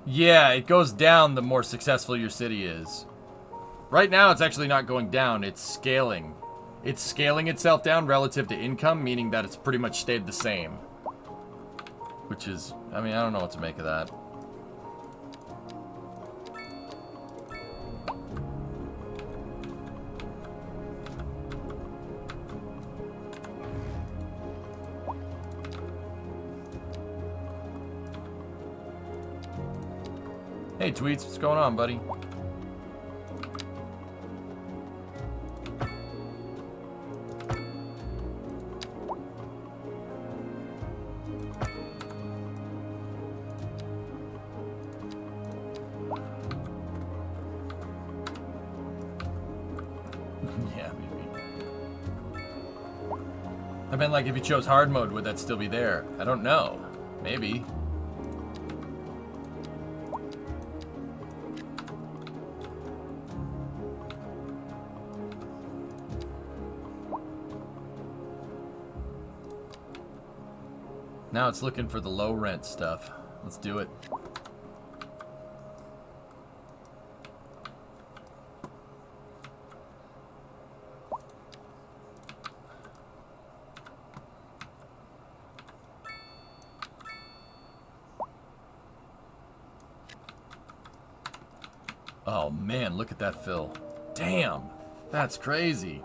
Yeah, it goes down the more successful your city is. Right now, it's actually not going down. It's scaling. It's scaling itself down relative to income, meaning that it's pretty much stayed the same. Which is, I don't know what to make of that. Hey, Tweets, what's going on, buddy? Yeah, maybe. I meant, like, if you chose hard mode, would that still be there? I don't know. Maybe. Now it's looking for the low rent stuff. Let's do it. Oh man, look at that fill. Damn, that's crazy.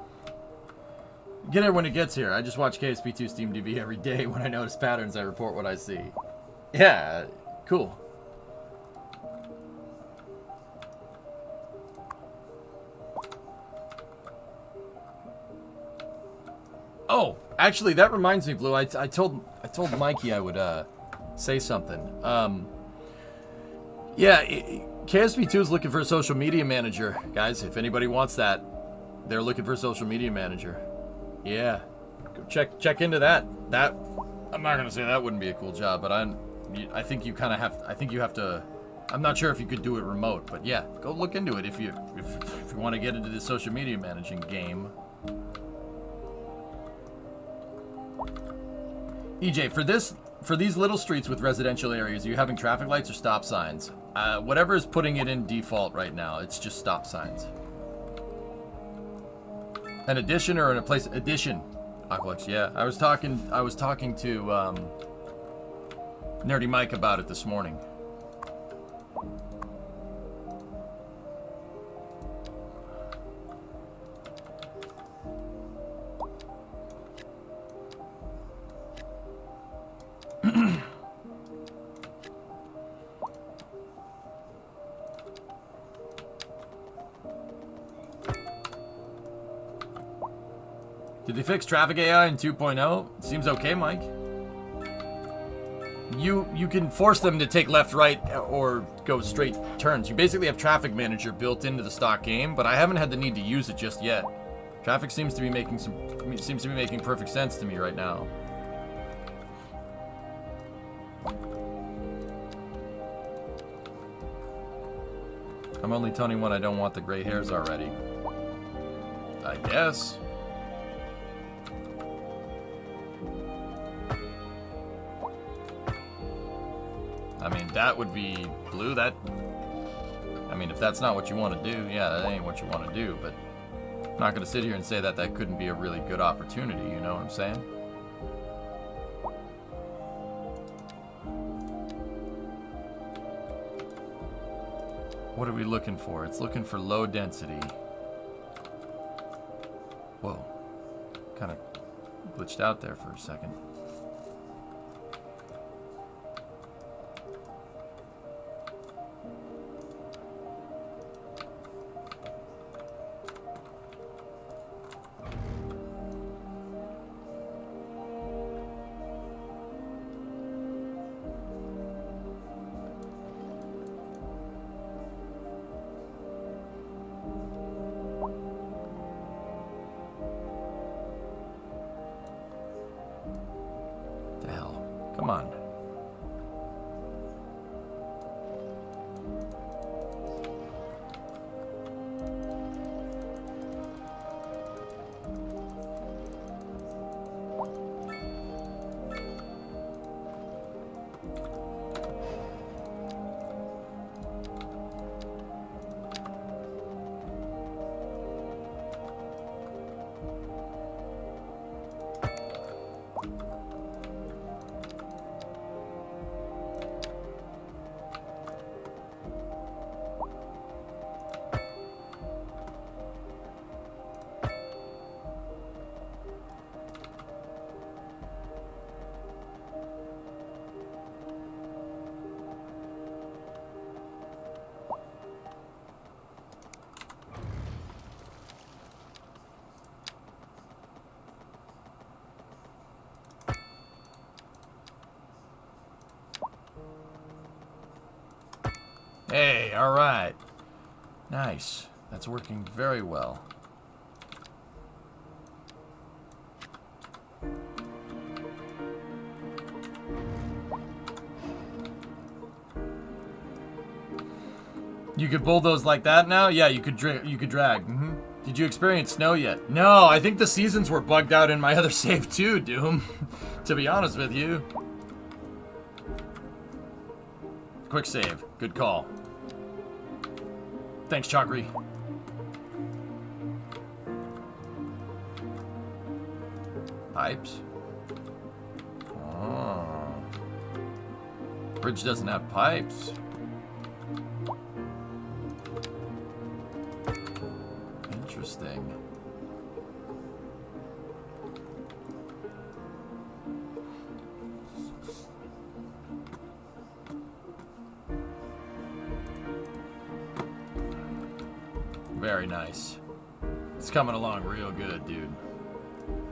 Get it when it gets here. I just watch KSP2 Steam TV every day. When I notice patterns, I report what I see. Yeah, cool. Oh, actually, that reminds me, Blue. I told Mikey I would say something. Yeah, KSP2 is looking for a social media manager, guys. If anybody wants that, they're looking for a social media manager. Yeah, go check into that. That I'm not gonna say that wouldn't be a cool job, but I think you kind of have. I think you have to. I'm not sure if you could do it remote, but yeah, go look into it if you want to get into the social media managing game. EJ, for these little streets with residential areas, are you having traffic lights or stop signs? Whatever is putting it in default right now, it's just stop signs. An addition or in a place? Addition. Aqualex, yeah. I was talking to Nerdy Mike about it this morning. Did they fix traffic AI in 2.0? Seems okay, Mike. You can force them to take left, right, or go straight turns. You basically have Traffic Manager built into the stock game, but I haven't had the need to use it just yet. Traffic seems to be making perfect sense to me right now. I'm only toning when I don't want the gray hairs already. I guess. I mean, that would be blue. That, I mean, if that's not what you want to do, yeah, that ain't what you want to do. But I'm not going to sit here and say that that couldn't be a really good opportunity. You know what I'm saying? What are we looking for? It's looking for low density. Whoa. Kind of glitched out there for a second. The hell? Come on. Hey, all right. Nice. That's working very well. You could bulldoze like that now? Yeah, you could drag. Mm-hmm. Did you experience snow yet? No, I think the seasons were bugged out in my other save too, Doom. To be honest with you. Quick save. Good call. Thanks, Chakri. Pipes? Oh. Bridge doesn't have pipes. Interesting. Very nice. It's coming along real good, dude.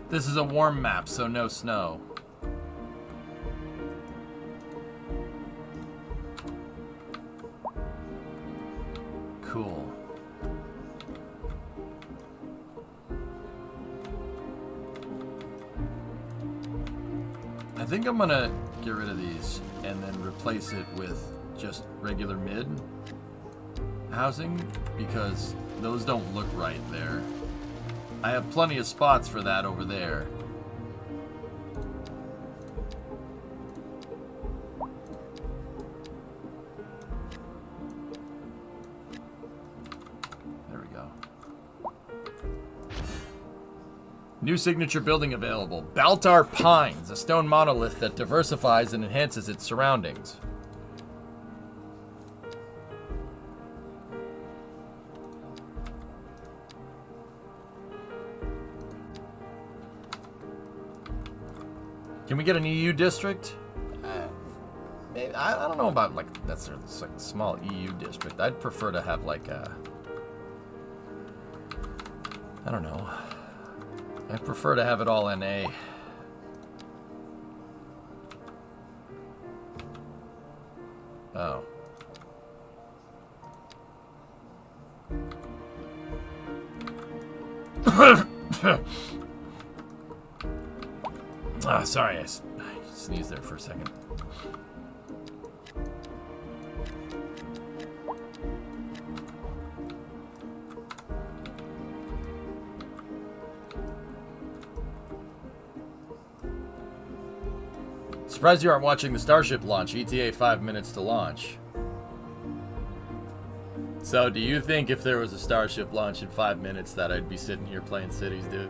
This is a warm map, so no snow. Cool. I think I'm gonna get rid of these and then replace it with just regular mid housing because those don't look right there. I have plenty of spots for that over there. There we go. New signature building available. Baltar Pines, a stone monolith that diversifies and enhances its surroundings. Can we get an EU district? Maybe, I don't know about like that's like a small EU district. I'd prefer to have like a, I don't know. I'd prefer to have it all NA. Oh. Ah, sorry, I sneezed there for a second. Surprised you aren't watching the Starship launch. ETA 5 minutes to launch. So, do you think if there was a Starship launch in 5 minutes that I'd be sitting here playing Cities, dude?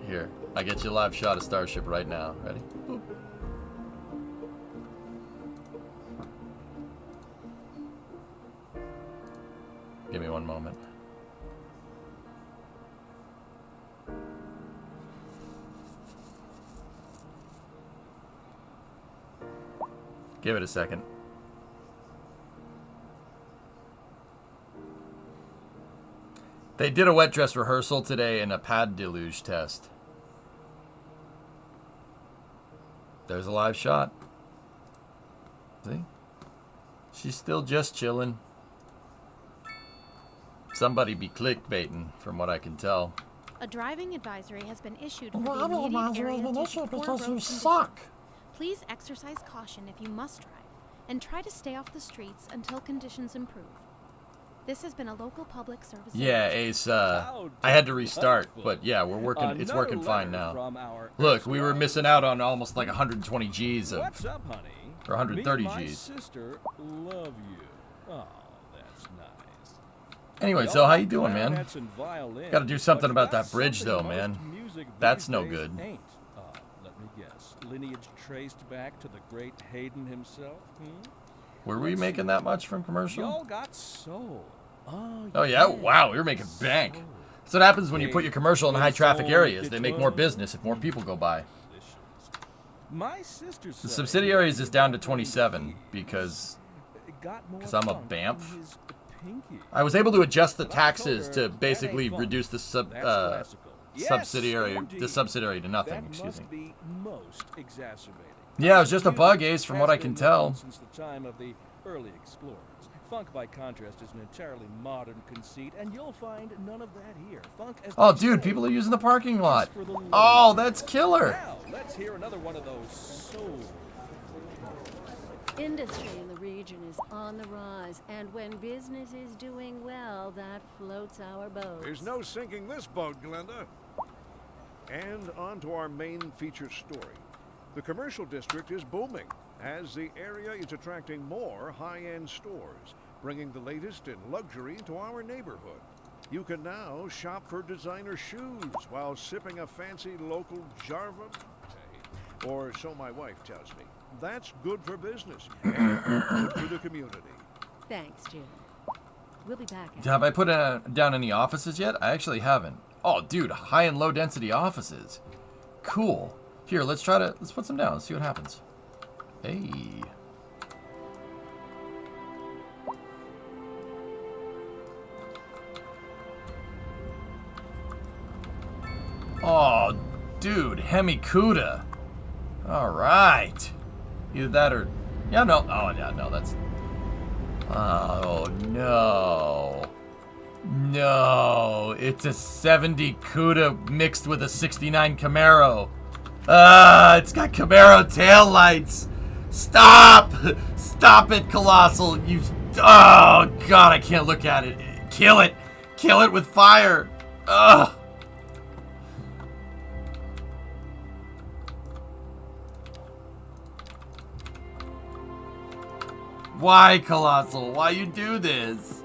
Here, I get you a live shot of Starship right now. Ready? Boop. Give me one moment. Give it a second. They did a wet dress rehearsal today and a pad deluge test. There's a live shot. See? She's still just chilling. Somebody be clickbaiting, from what I can tell. A driving advisory has been issued for Well, the immediate advisory area has been due to issued poor because road you conditions. suck. Please exercise caution if you must drive, and try to stay off the streets until conditions improve. This has been a local public service. Yeah, Ace, I had to restart, but yeah, we're working, it's working fine now. Look, we were missing out on almost like 120 G's of, What's up, honey? or 130 Me and my G's. sister love you. Oh, that's nice. Anyway, so how you doing, man? Gotta do something about that bridge, though, man. That's no good. Ain't. Let me guess. Lineage traced back to the great Hayden himself? Were we making that much from commercial? Y'all got soul. Oh yeah, wow, we were making bank. That's what happens when you put your commercial in high traffic areas. They make more business if more people go by. My sister The subsidiaries is down to 27 because I'm a BAMF. I was able to adjust the taxes to basically reduce the subsidiary to nothing. Excuse me. Yeah, it was just a bug, Ace, from what I can tell. Since the time of the early explorers. Funk, by contrast, is an entirely modern conceit, and you'll find none of that here. Funk, as Oh, dude, people are using the parking lot. Oh, that's killer. Now, let's hear another one of those soul. Industry in the region is on the rise, and when business is doing well, that floats our boat. There's no sinking this boat, Glenda. And on to our main feature story. The commercial district is booming, as the area is attracting more high-end stores, bringing the latest in luxury to our neighborhood. You can now shop for designer shoes while sipping a fancy local Jarva latte. Or so my wife tells me. That's good for business and good for the community. Thanks, Jim. We'll be back. Have I put down any offices yet? I actually haven't. Oh, dude, high and low density offices. Cool. Here, let's put some down. Let's see what happens. Hey. Oh, dude, Hemikuda. All right. Either that or... Yeah, no. Oh, yeah, no, that's... Oh, no. No. It's a 70 Cuda mixed with a 69 Camaro. It's got Camaro taillights. Stop! Stop it, Colossal. You... Oh, God, I can't look at it. Kill it. Kill it with fire. Ugh. Why, Colossal? Why you do this?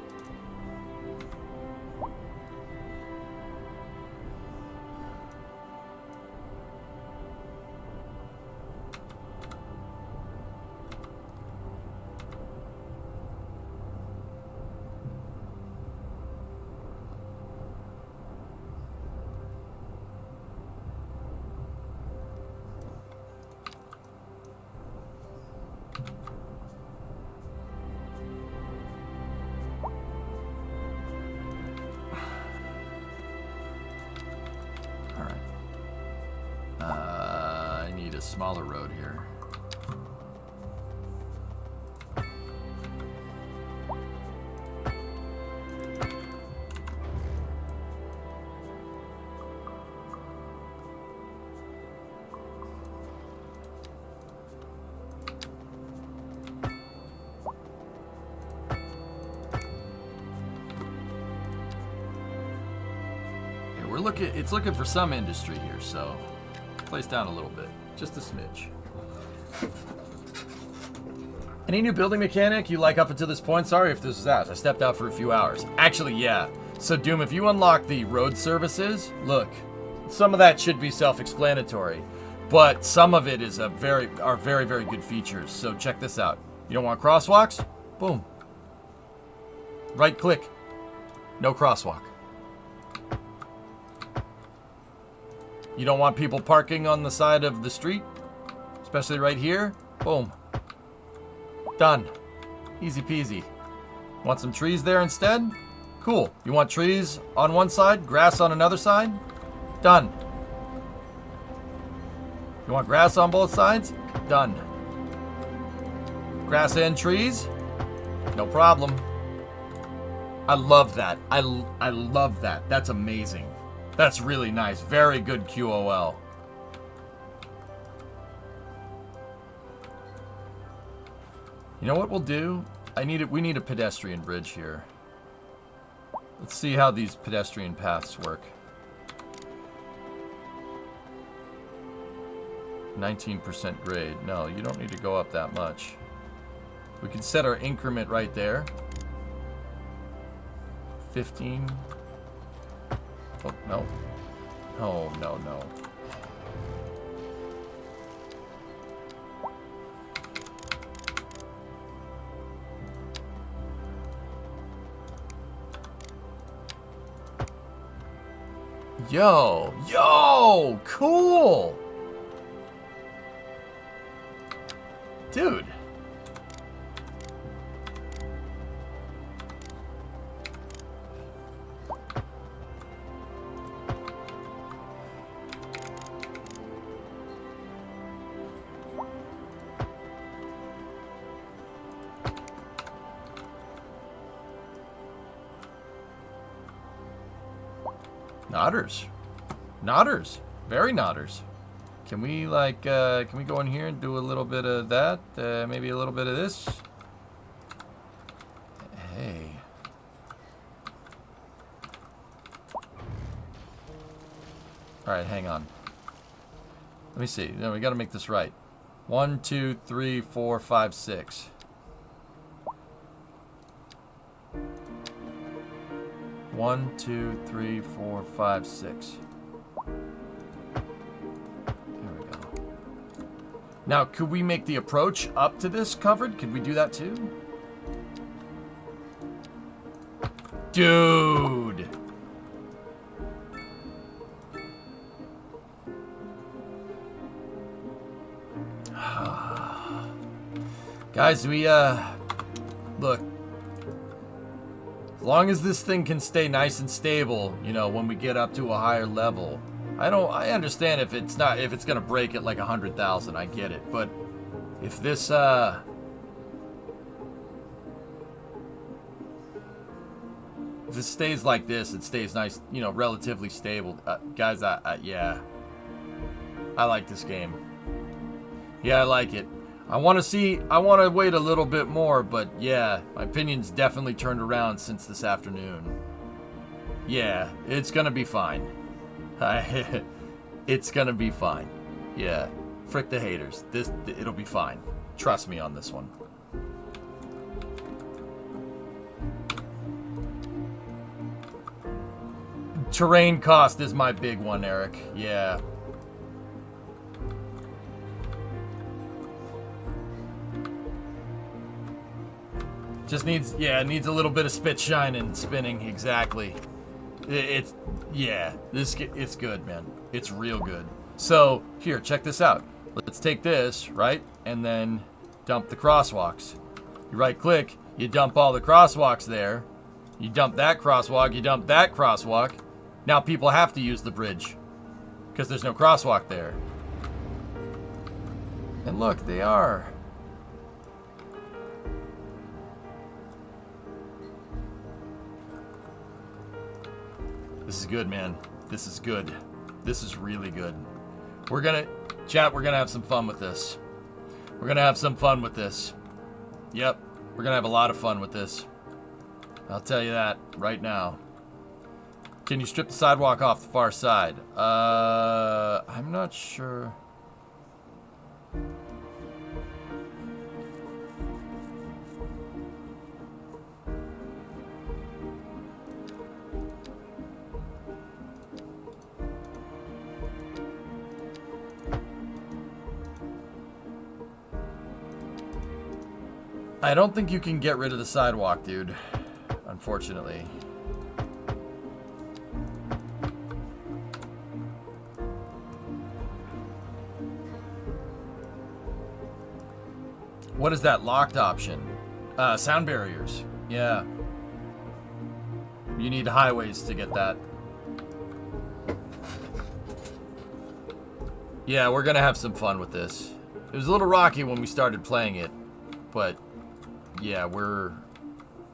I need a smaller road here. we're looking. It's looking for some industry here, so place down a little bit, just a smidge. Any new building mechanic you like up until this point? Sorry if this is out. I stepped out for a few hours. Actually, yeah. So Doom, if you unlock the road services, look, some of that should be self-explanatory, but some of it is very, very good features. So check this out. You don't want crosswalks? Boom. Right click. No crosswalk. You don't want people parking on the side of the street? Especially right here? Boom. Done. Easy peasy. Want some trees there instead? Cool. You want trees on one side, grass on another side? Done. You want grass on both sides? Done. Grass and trees? No problem. I love that. I love that. That's amazing. That's really nice. Very good QOL. You know what we'll do? We need a pedestrian bridge here. Let's see how these pedestrian paths work. 19% grade. No, you don't need to go up that much. We can set our increment right there. 15. Oh, no. Oh, no, no. Yo, cool. Dude. Nodders. Nodders. Very nodders. Can we, like, can we go in here and do a little bit of that? Maybe a little bit of this? Hey. Alright, hang on. Let me see. No, we gotta make this right. 1, 2, 3, 4, 5, 6. One, 2, 3, 4, 5, 6. There we go. Now, could we make the approach up to this covered? Could we do that too? Dude! Guys, we, look. As long as this thing can stay nice and stable, you know, when we get up to a higher level. I understand if it's gonna break at like 100,000, I get it. But if this, if this stays like this, it stays nice, you know, relatively stable. Guys, yeah. I like this game. Yeah, I like it. I want to wait a little bit more, but yeah, my opinion's definitely turned around since this afternoon. Yeah, it's gonna be fine. It's gonna be fine. Yeah, frick the haters. It'll be fine. Trust me on this one. Terrain cost is my big one, Eric. Yeah. Just needs, yeah, it needs a little bit of spit shining, spinning, exactly. It's good, man. It's real good. So, here, check this out. Let's take this, right? And then dump the crosswalks. You right click, you dump all the crosswalks there. You dump that crosswalk, you dump that crosswalk. Now people have to use the bridge because there's no crosswalk there. And look, they are. This is good, man. This is good. This is really good. We're gonna have some fun with this. We're gonna have some fun with this. Yep, we're gonna have a lot of fun with this. I'll tell you that right now. Can you strip the sidewalk off the far side? I'm not sure. I don't think you can get rid of the sidewalk, dude. Unfortunately. What is that locked option? Sound barriers. Yeah. You need highways to get that. Yeah, we're gonna have some fun with this. It was a little rocky when we started playing it, but yeah, we're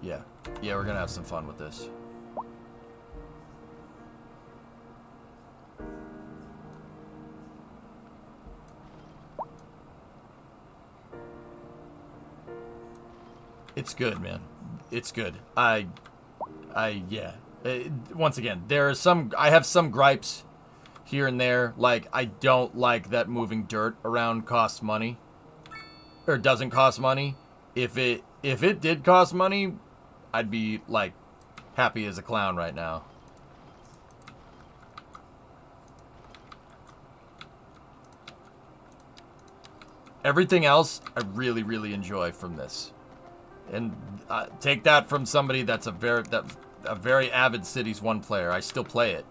gonna have some fun with this. It's good, man. It's good. Yeah. Once again, I have some gripes here and there. Like, I don't like that moving dirt around costs money. Or doesn't cost money. If it did cost money, I'd be, like, happy as a clown right now. Everything else, I really, really enjoy from this. And take that from somebody that's a very avid Cities 1 player. I still play it.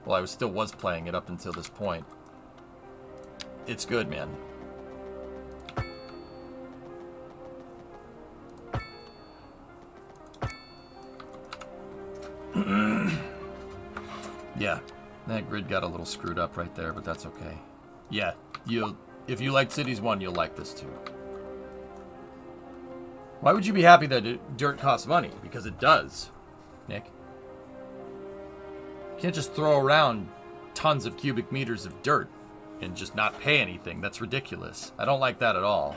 Well, I still was playing it up until this point. It's good, man. Yeah, that grid got a little screwed up right there, but that's okay. Yeah, if you like Cities 1, you'll like this too. Why would you be happy that dirt costs money? Because it does, Nick. You can't just throw around tons of cubic meters of dirt and just not pay anything. That's ridiculous. I don't like that at all.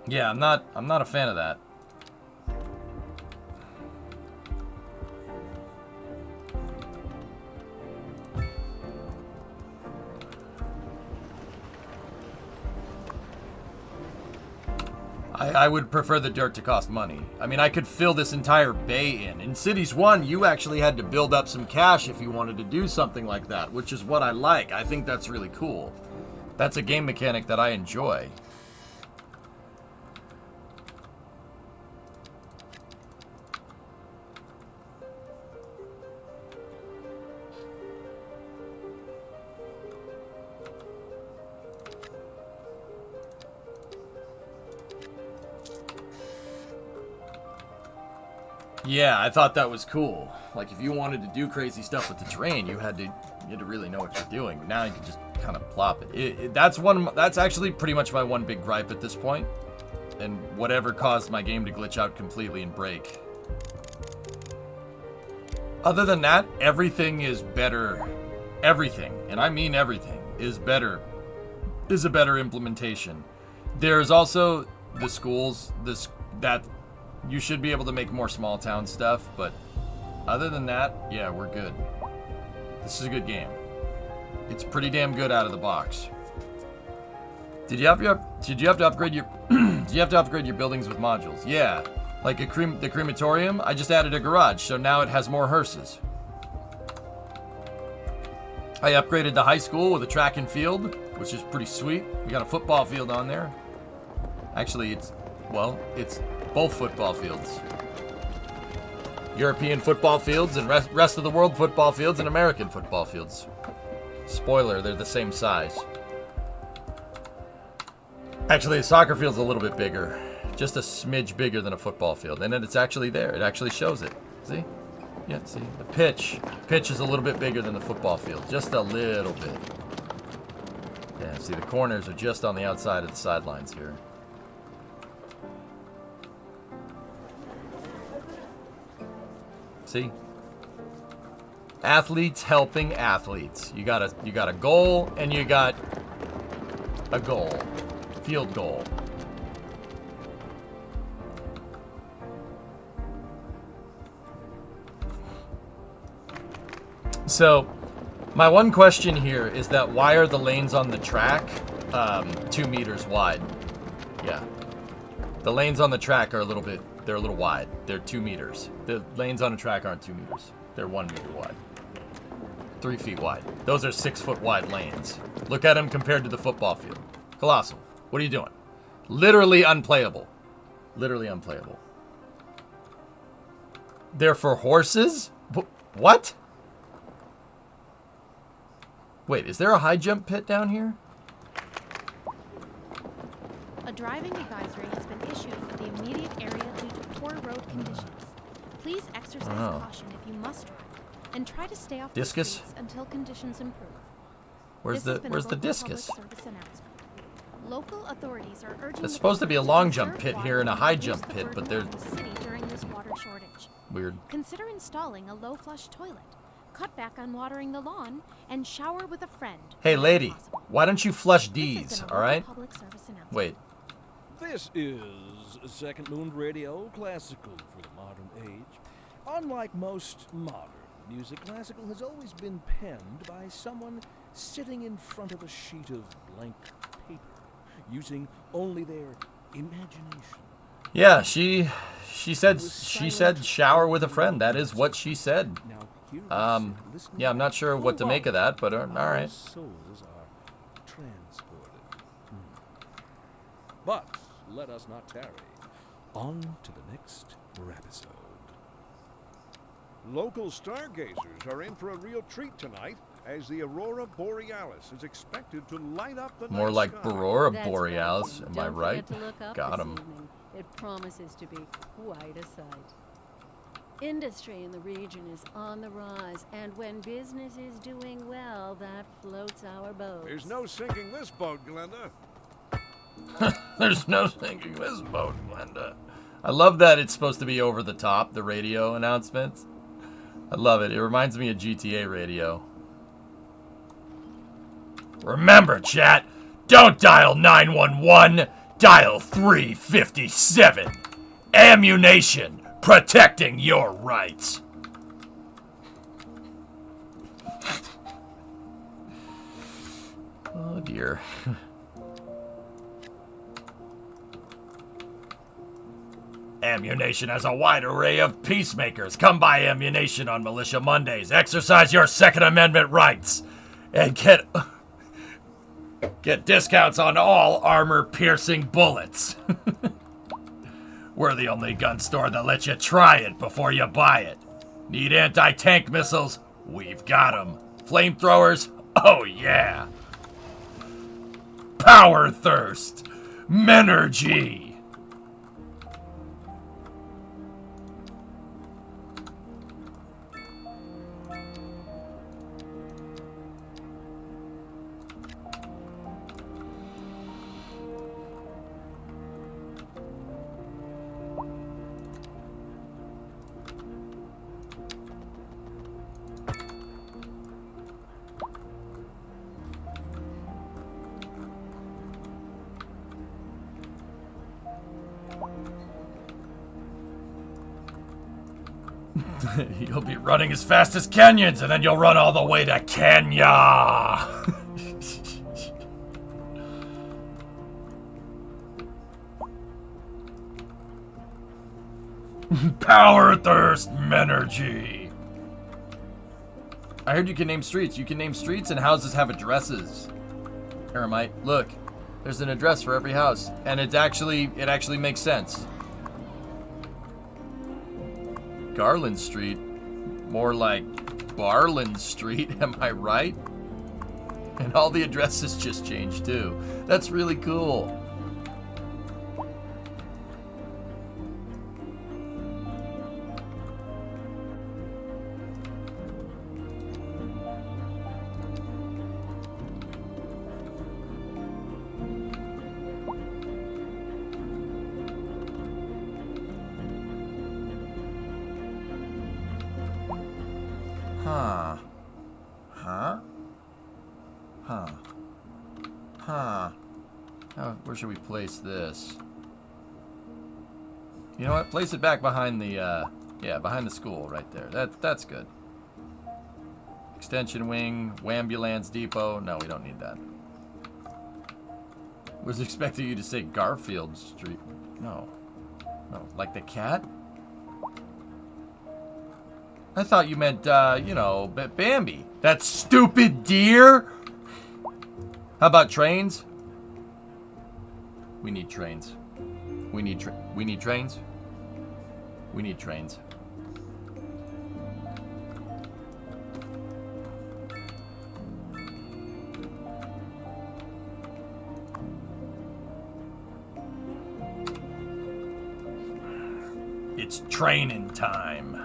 Yeah, I'm not a fan of that. I would prefer the dirt to cost money. I mean, I could fill this entire bay in. In Cities 1, you actually had to build up some cash if you wanted to do something like that, which is what I like. I think that's really cool. That's a game mechanic that I enjoy. Yeah, I thought that was cool. Like, if you wanted to do crazy stuff with the terrain, you had to really know what you're doing. Now you can just kind of plop it. That's actually pretty much my one big gripe at this point, and whatever caused my game to glitch out completely and break. Other than that, everything is better. Everything, and I mean everything, is better. Is a better implementation. There's also the schools. That. You should be able to make more small town stuff, but other than that, yeah, we're good. This is a good game. It's pretty damn good out of the box. Did you have to upgrade your did you have to upgrade your buildings with modules? Yeah. Like the crematorium, I just added a garage, so now it has more hearses. I upgraded the high school with a track and field, which is pretty sweet. We got a football field on there. Actually, it's both football fields. European football fields and rest of the world football fields and American football fields. Spoiler, they're the same size. Actually, the soccer field's a little bit bigger. Just a smidge bigger than a football field. And then it's actually there. It actually shows it. See? Yeah, see? The pitch is a little bit bigger than the football field. Just a little bit. Yeah, see, the corners are just on the outside of the sidelines here. See? Athletes helping athletes. You got a goal and you got a goal. Field goal. So, my one question here is that why are the lanes on the track 2 meters wide? Yeah. The lanes on the track are they're a little wide. They're 2 meters. The lanes on the track aren't 2 meters. They're 1 meter wide. 3 feet wide. Those are 6 foot wide lanes. Look at them compared to the football field. Colossal. What are you doing? Literally unplayable. Literally unplayable. They're for horses? What? Wait, is there a high jump pit down here? A driving advisory has been issued for the immediate area due to poor road conditions. Please exercise caution if you must drive, and try to stay off Discus? the streets until conditions improve. Where's This has been a the local discus? public service announcement. Local authorities are urging There's the supposed to be a public long conserve jump pit water here and a and high reduce jump the pit, but burden they're on the city during this water shortage. weird. Consider installing a low flush toilet. Cut back on watering the lawn and shower with a friend. Hey, whenever lady, possible. why don't you flush This D's, has been a all local right? public service announcement. Wait. This is Second Moon Radio, classical for the modern age. Unlike most modern music, classical has always been penned by someone sitting in front of a sheet of blank paper, using only their imagination. Yeah, she said shower with a friend. That is what she said. Now, here we sit, listening Yeah, I'm not sure what to make of that, but all our right. souls are transported. But let us not tarry. On to the next episode. Local stargazers are in for a real treat tonight as the aurora borealis is expected to light up the More night like sky. Aurora That's Borealis, right. am I Don't right? forget to look up Got this him. evening. It promises to be quite a sight. Industry in the region is on the rise, and when business is doing well, that floats our boat. There's no sinking this boat, Glenda. There's no sinking this boat, Glenda. I love that it's supposed to be over the top, the radio announcements. I love it. It reminds me of GTA radio. Remember, chat, don't dial 911, dial 357. Ammunition, protecting your rights. Oh dear. Ammunition has a wide array of peacemakers. Come buy ammunition on Militia Mondays. Exercise your Second Amendment rights. And get discounts on all armor-piercing bullets. We're the only gun store that lets you try it before you buy it. Need anti-tank missiles? We've got them. Flamethrowers? Oh yeah. Power thirst. Menergy. You'll be running as fast as Kenyans, and then you'll run all the way to Kenya. Power thirst Menergy. I heard you can name streets. You can name streets, and houses have addresses. Eremite, look, there's an address for every house, and it actually makes sense. Garland Street, more like Barland Street, am I right? And all the addresses just changed too. That's really cool. Where should we place this? You know what? Place it back behind the, behind the school right there. That's good. Extension wing, Wambulance depot. No, we don't need that. Was expecting you to say Garfield Street. No. No, like the cat? I thought you meant, you know, Bambi. That stupid deer? How about trains? We need trains. We need trains. We need trains. It's training time.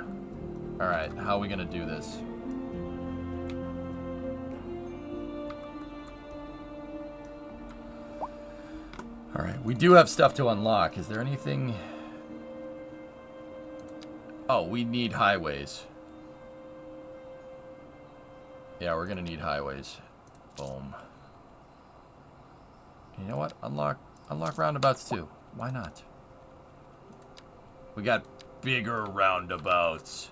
All right, how are we gonna do this? All right, we do have stuff to unlock. Is there anything? Oh, we need highways. Yeah, we're gonna need highways. Boom. You know what? Unlock roundabouts too. Why not? We got bigger roundabouts.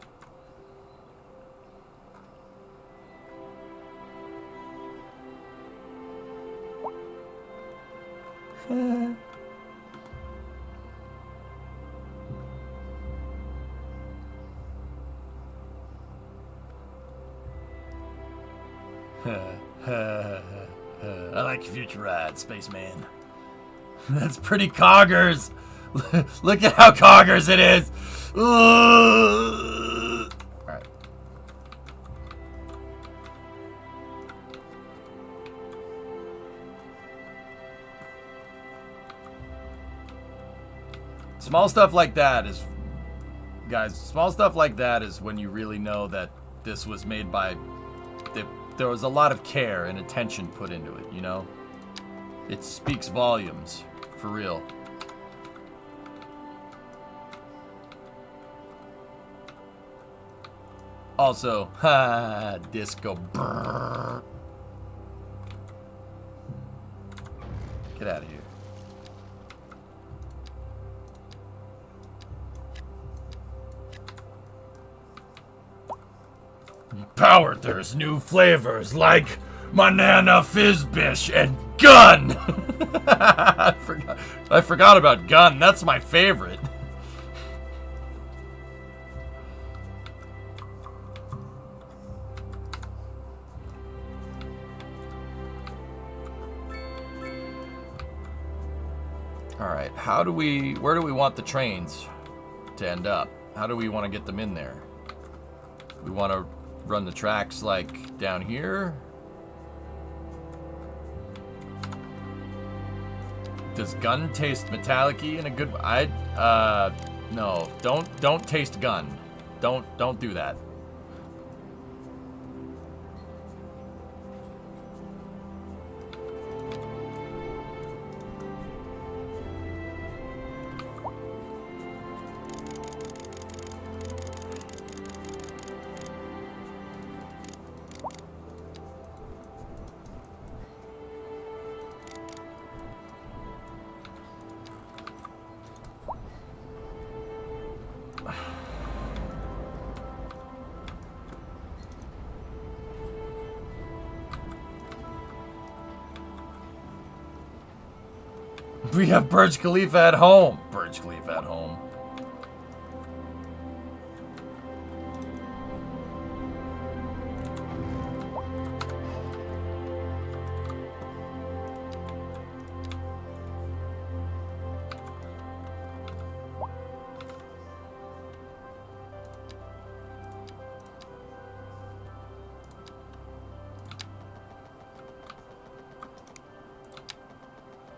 I like future ride, spaceman. That's pretty coggers. Look at how coggers it is. All right. Small stuff like that is, guys, small stuff like that is when you really know that this was made by, there was a lot of care and attention put into it, you know? It speaks volumes, for real. Also, disco. Brrr. Get out of here. Power Thirst new flavors like Banana Fizzbish and Gun. I forgot about Gun. That's my favorite. All right, where do we want the trains to end up? How do we want to get them in there? We want to run the tracks like down here. Does Gun taste metallic-y in a good way? No, don't taste Gun. Don't do that. We have Burj Khalifa at home. Burj Khalifa at home.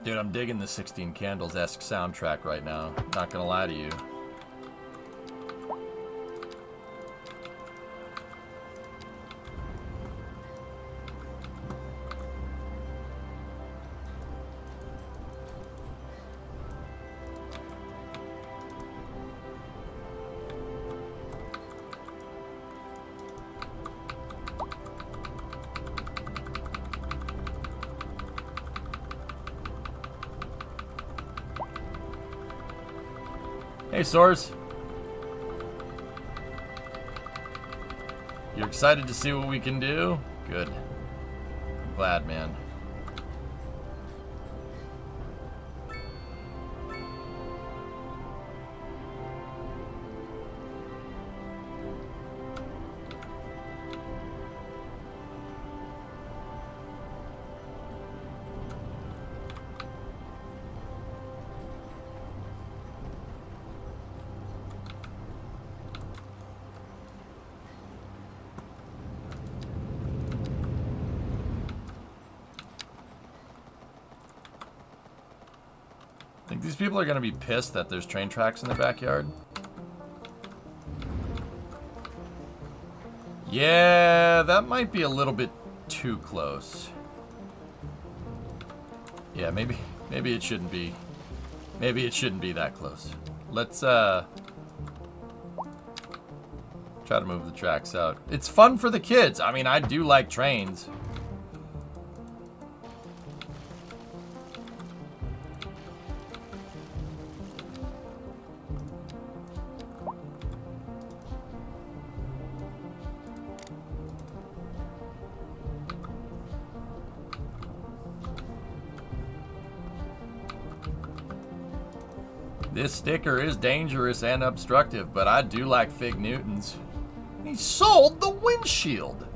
Dude, I'm digging the 16 Candles-esque soundtrack right now. Not gonna lie to you. Hey, Source. You're excited to see what we can do? Good. I'm glad, man. I think these people are going to be pissed that there's train tracks in their backyard. Yeah, that might be a little bit too close. Yeah, maybe it shouldn't be. Maybe it shouldn't be that close. Let's try to move the tracks out. It's fun for the kids. I mean, I do like trains. This sticker is dangerous and obstructive, but I do like Fig Newtons. He sold the windshield.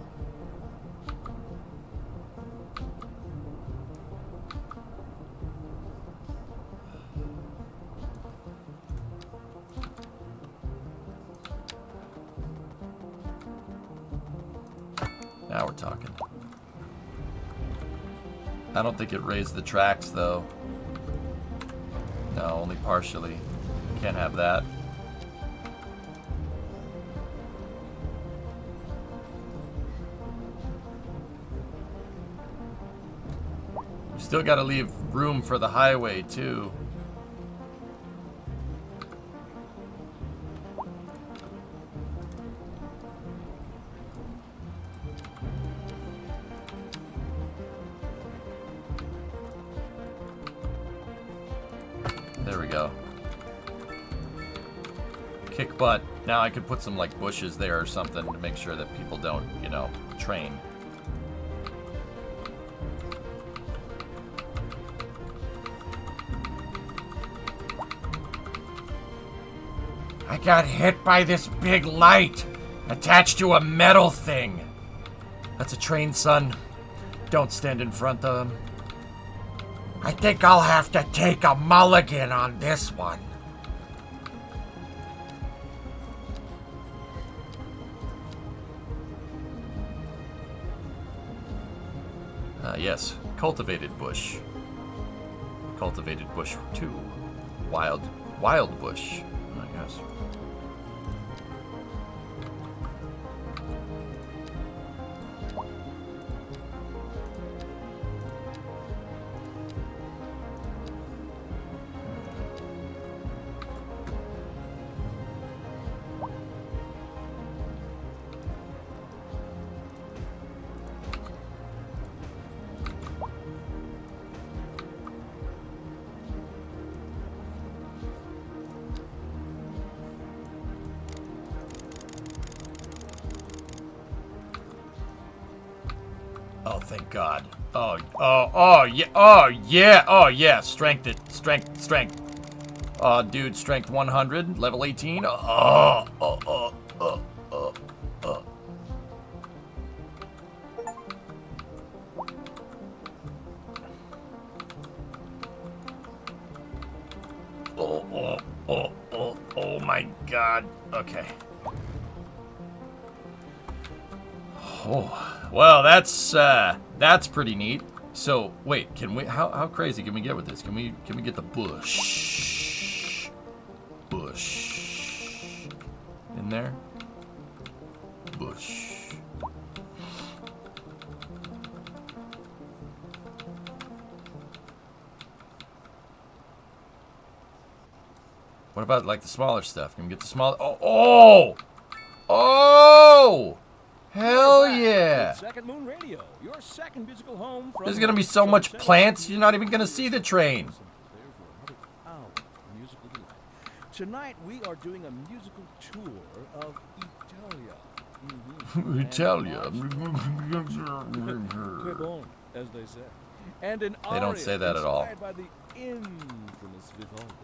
Now we're talking. I don't think it raised the tracks, though. No, only partially. Can't have that. We still got to leave room for the highway, too. There we go. Kick butt. Now I could put some like bushes there or something to make sure that people don't, you know, train. I got hit by this big light attached to a metal thing. That's a train, son. Don't stand in front of them. I think I'll have to take a mulligan on this one. Yes, cultivated bush. Cultivated bush 2. Wild bush, I guess. Oh, thank God. Oh, yeah. Strength. Oh, dude, strength 100, level 18. Oh my God. Okay. Oh, well, that's pretty neat. So, wait, can we? How crazy can we get with this? Can we get the bush in there? Bush. What about like the smaller stuff? Can we get the smaller? Oh! Hell yeah! Second Moon Radio, your second musical home from There's gonna be so much plants, you're not even gonna see the train. Tonight we are doing a musical tour of Italia. Italia. Crib on, as they say. And an They don't aria say that at all. inspired by the infamous Vivaldi.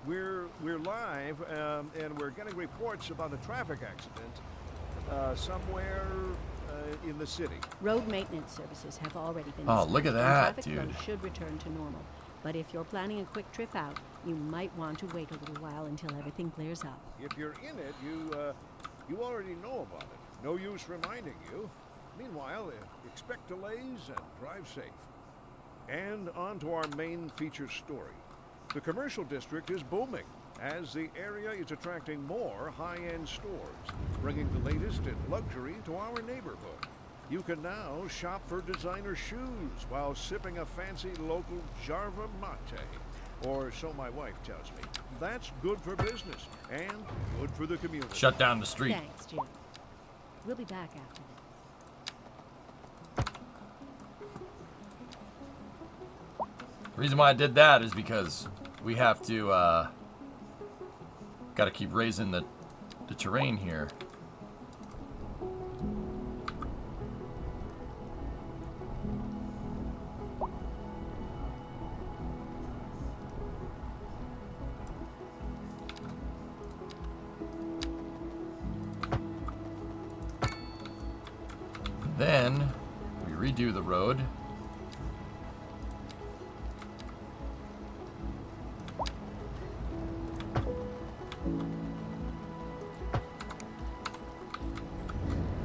We're live, and we're getting reports about a traffic accident somewhere in the city. Road maintenance services have already been Oh, look at dispatched, and that, traffic dude. flow should return to normal. But if you're planning a quick trip out, you might want to wait a little while until everything clears up. If you're in it, you already know about it. No use reminding you. Meanwhile, expect delays and drive safe. And on to our main feature story. The commercial district is booming as the area is attracting more high-end stores, bringing the latest in luxury to our neighborhood. You can now shop for designer shoes while sipping a fancy local Jarva mate. Or so my wife tells me. That's good for business and good for the community. Shut down the street. Thanks, Jim. We'll be back after this. The reason why I did that is because we have to, gotta keep raising the terrain here. Then we redo the road.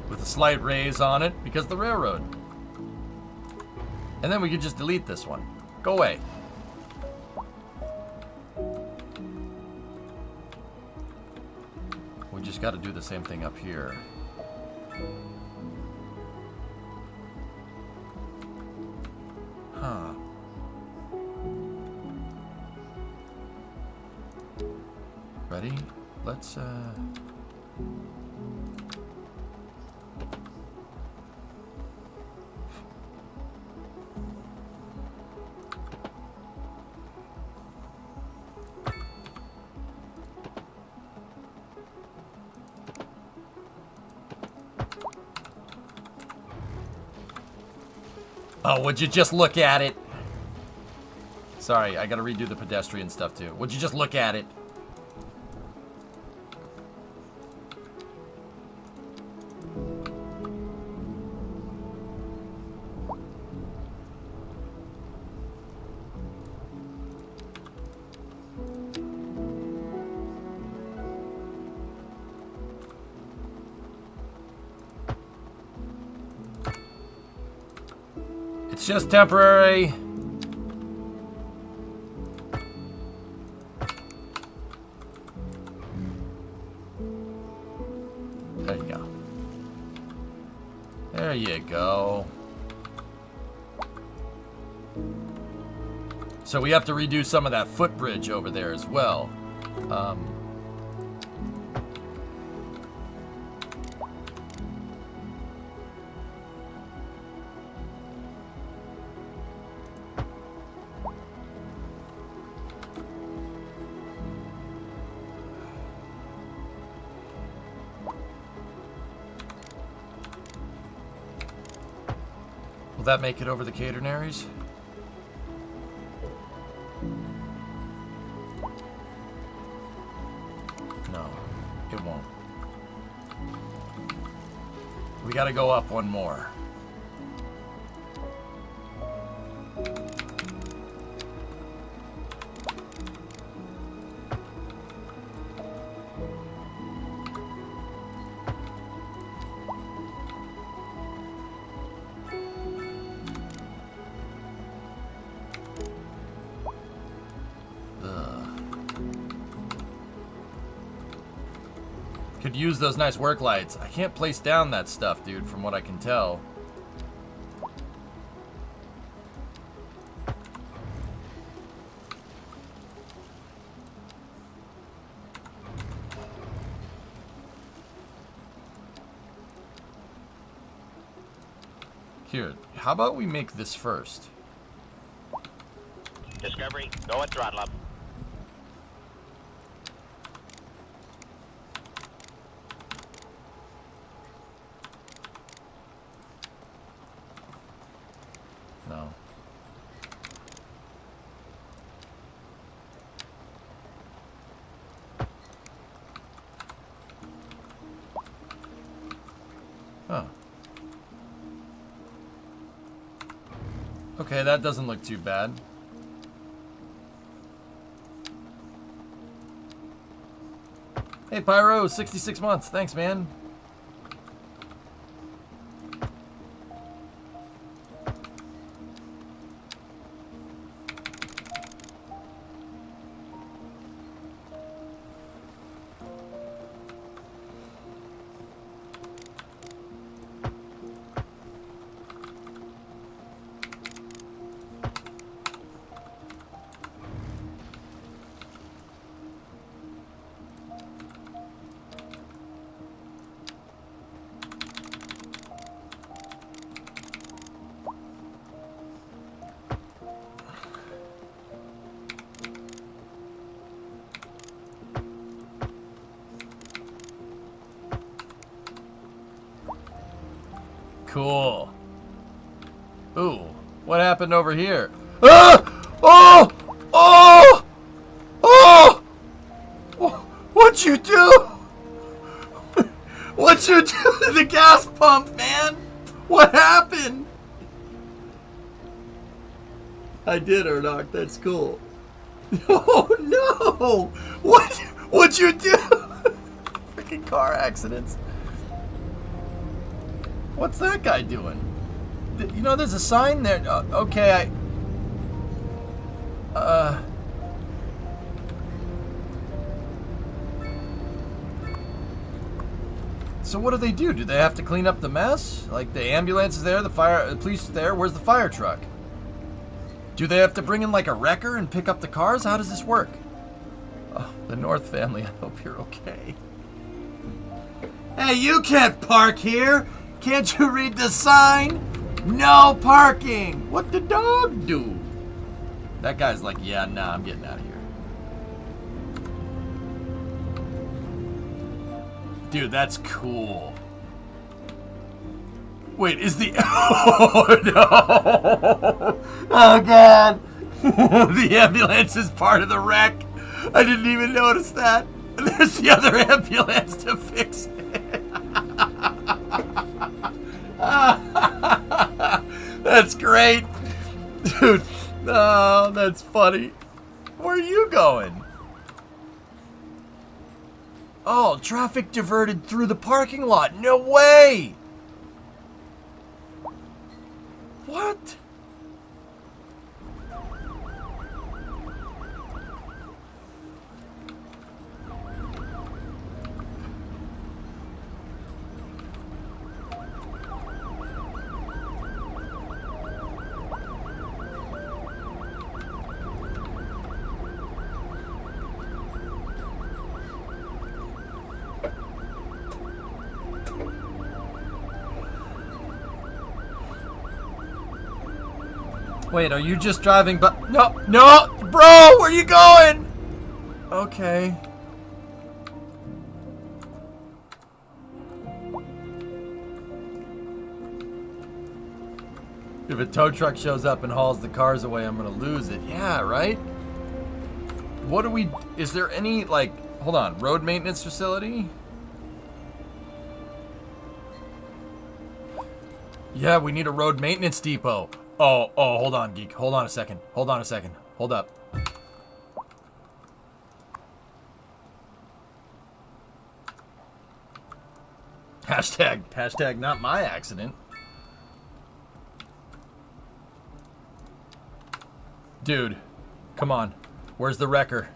With a slight raise on it because of the railroad. And then we could just delete this one. Go away. We just got to do the same thing up here. Huh. Ready? Let's, Oh, would you just look at it? Sorry, I gotta redo the pedestrian stuff too. Would you just look at it? It's just temporary. There you go. There you go. So we have to redo some of that footbridge over there as well. Will that make it over the catenaries? No, it won't. We gotta go up one more. Could use those nice work lights. I can't place down that stuff, dude, from what I can tell. Here, how about we make this first? Discovery, go at throttle up. Okay, that doesn't look too bad. Hey, Pyro, 66 months. Thanks, man. Cool. Ooh, what happened over here? Ah! Oh! Oh! Oh! What'd you do? What'd you do to the gas pump, man? What happened? I did, Erdog. That's cool. Oh no! What'd you do? Freaking car accidents. What's that guy doing? You know, there's a sign there. Okay, So what do they do? Do they have to clean up the mess? Like the ambulance is there, the police is there. Where's the fire truck? Do they have to bring in like a wrecker and pick up the cars? How does this work? Oh, the North family. I hope you're okay. Hey, you can't park here. Can't you read the sign? No parking. What the dog do? That guy's like, yeah, nah, I'm getting out of here. Dude, that's cool. Wait, is the... Oh, no. Oh, God. The ambulance is part of the wreck. I didn't even notice that. And there's the other ambulance to fix it. That's great. Dude, oh, that's funny. Where are you going? Oh, traffic diverted through the parking lot. No way. What? Wait, are you just driving but no, bro, where you going? Okay. If a tow truck shows up and hauls the cars away, I'm gonna lose it. Yeah, right? What do we, is there any, like, hold on, road maintenance facility? Yeah, we need a road maintenance depot. Oh, hold on, Geek. Hold on a second. Hold up. Hashtag not my accident. Dude, come on. Where's the wrecker?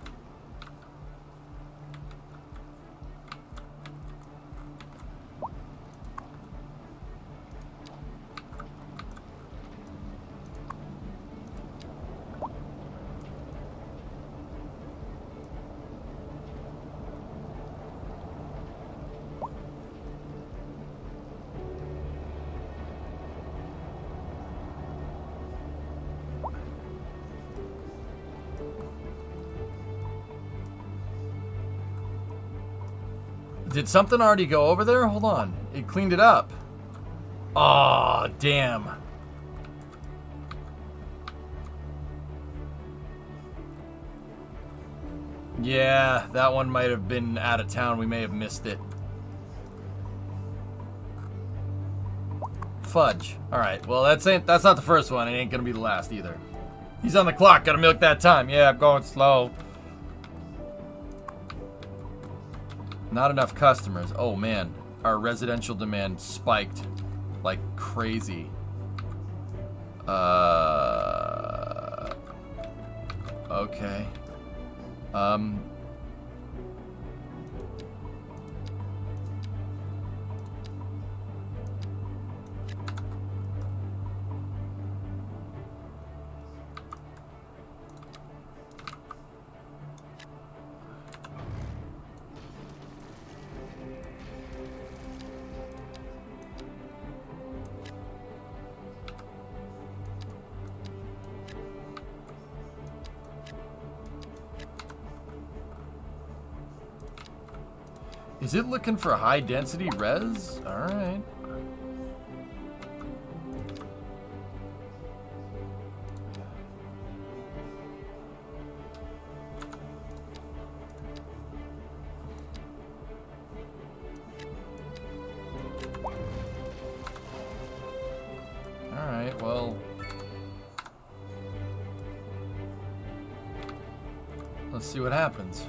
Did something already go over there? Hold on. It cleaned it up. Aw, damn. Yeah, that one might have been out of town. We may have missed it. Fudge. All right. Well, that's not the first one. It ain't gonna be the last either. He's on the clock. Gotta milk that time. Yeah, I'm going slow. Not enough customers. Oh man, our residential demand spiked like crazy. Okay. Is it looking for high density res? All right. All right, well, let's see what happens.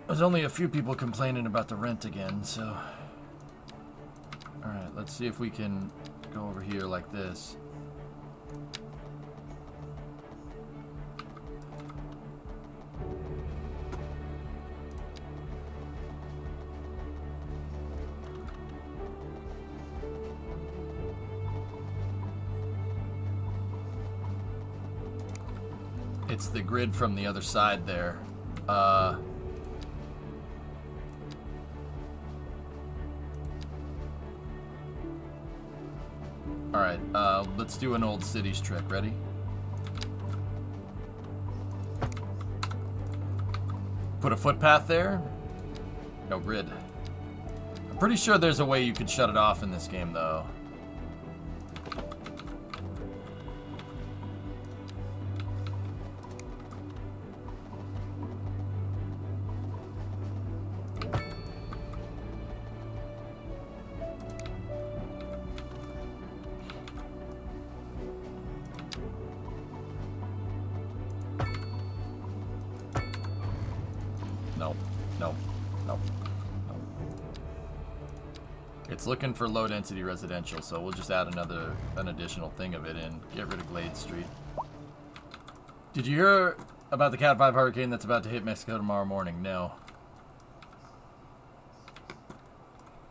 There's only a few people complaining about the rent again, so... Alright, let's see if we can go over here like this. It's the grid from the other side there. Alright, let's do an old cities trick. Ready? Put a footpath there. No grid. I'm pretty sure there's a way you could shut it off in this game, though. It's looking for low density residential, so we'll just add an additional thing of it in. Get rid of Glade Street. Did you hear about the Cat 5 hurricane that's about to hit Mexico tomorrow morning? No.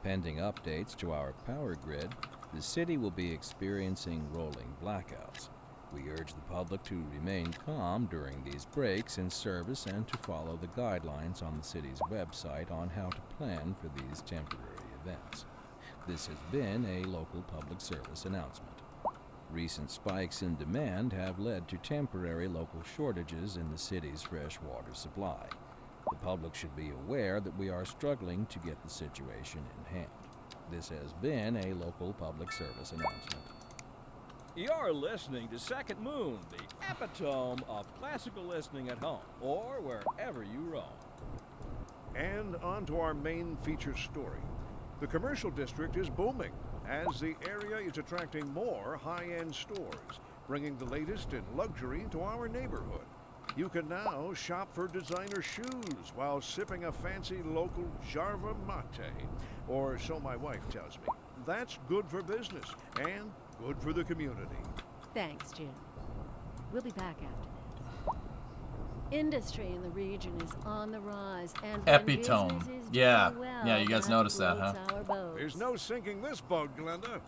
Pending updates to our power grid, the city will be experiencing rolling blackouts. We urge the public to remain calm during these breaks in service and to follow the guidelines on the city's website on how to plan for these temporary events. This has been a local public service announcement. Recent spikes in demand have led to temporary local shortages in the city's fresh water supply. The public should be aware that we are struggling to get the situation in hand. This has been a local public service announcement. You're listening to Second Moon, the epitome of classical listening at home or wherever you roam. And on to our main feature story. The commercial district is booming as the area is attracting more high-end stores, bringing the latest in luxury to our neighborhood. You can now shop for designer shoes while sipping a fancy local Jarva mate, or so my wife tells me. That's good for business and good for the community. Thanks, Jim. We'll be back after this. Industry in the region is on the rise, and when Epitome. businesses Yeah. do well, Yeah, you guys noticed that, huh? floats our boats. There's no sinking this boat, Glenda.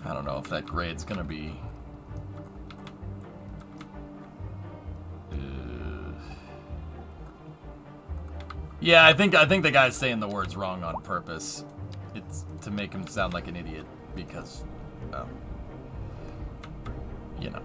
I don't know if that grade's gonna be... Yeah, I think the guy's saying the words wrong on purpose. It's to make him sound like an idiot because, you know.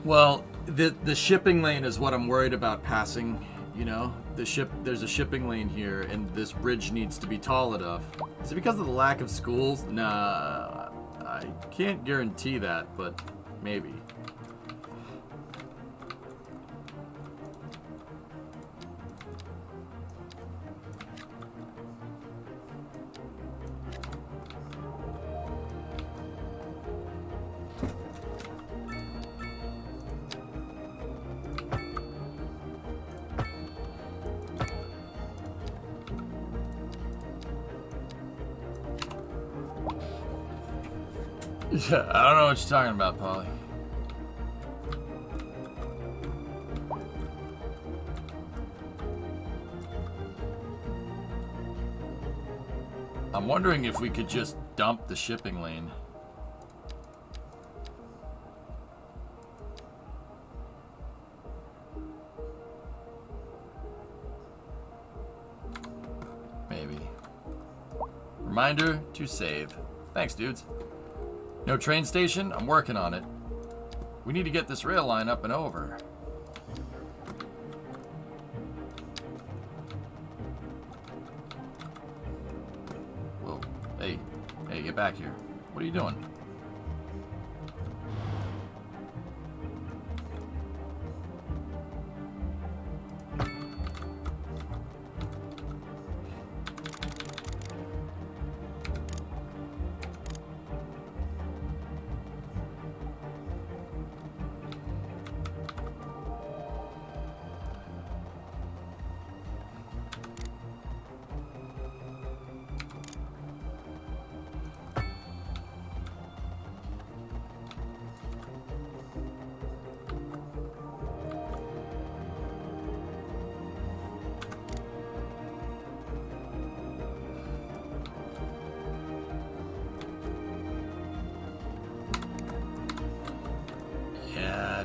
Well, the shipping lane is what I'm worried about passing, you know? There's a shipping lane here, and this bridge needs to be tall enough. Is it because of the lack of schools? Nah, I can't guarantee that, but maybe. Yeah, I don't know what you're talking about, Polly. I'm wondering if we could just dump the shipping lane. Maybe. Reminder to save. Thanks, dudes. No train station? I'm working on it. We need to get this rail line up and over. Whoa. Hey, get back here. What are you doing?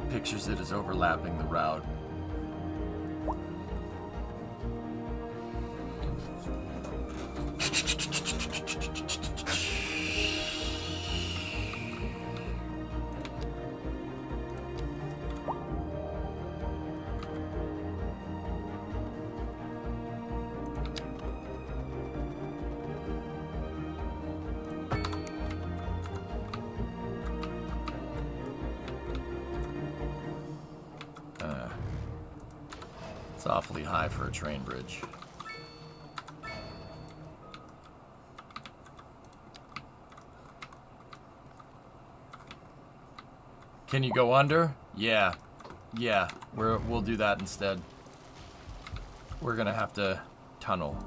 Pictures it as overlapping the route. Awfully high for a train bridge. Can you go under? Yeah. We'll do that instead. We're gonna have to tunnel.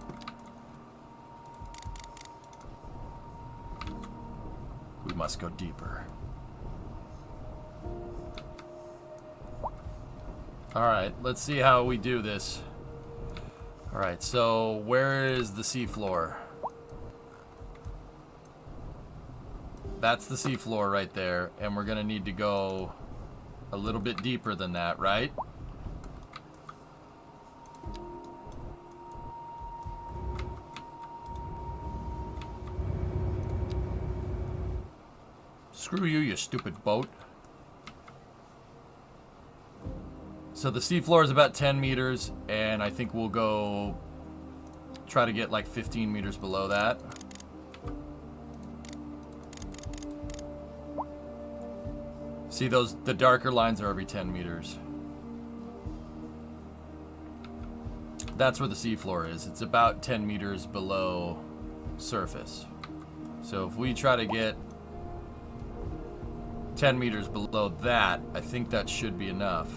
We must go deeper. Alright, let's see how we do this. Alright, so where is the seafloor? That's the seafloor right there, and we're gonna need to go a little bit deeper than that, right? Screw you, you stupid boat. So the seafloor is about 10 meters, and I think we'll go try to get like 15 meters below that. See the darker lines are every 10 meters. That's where the seafloor is. It's about 10 meters below surface. So if we try to get 10 meters below that, I think that should be enough.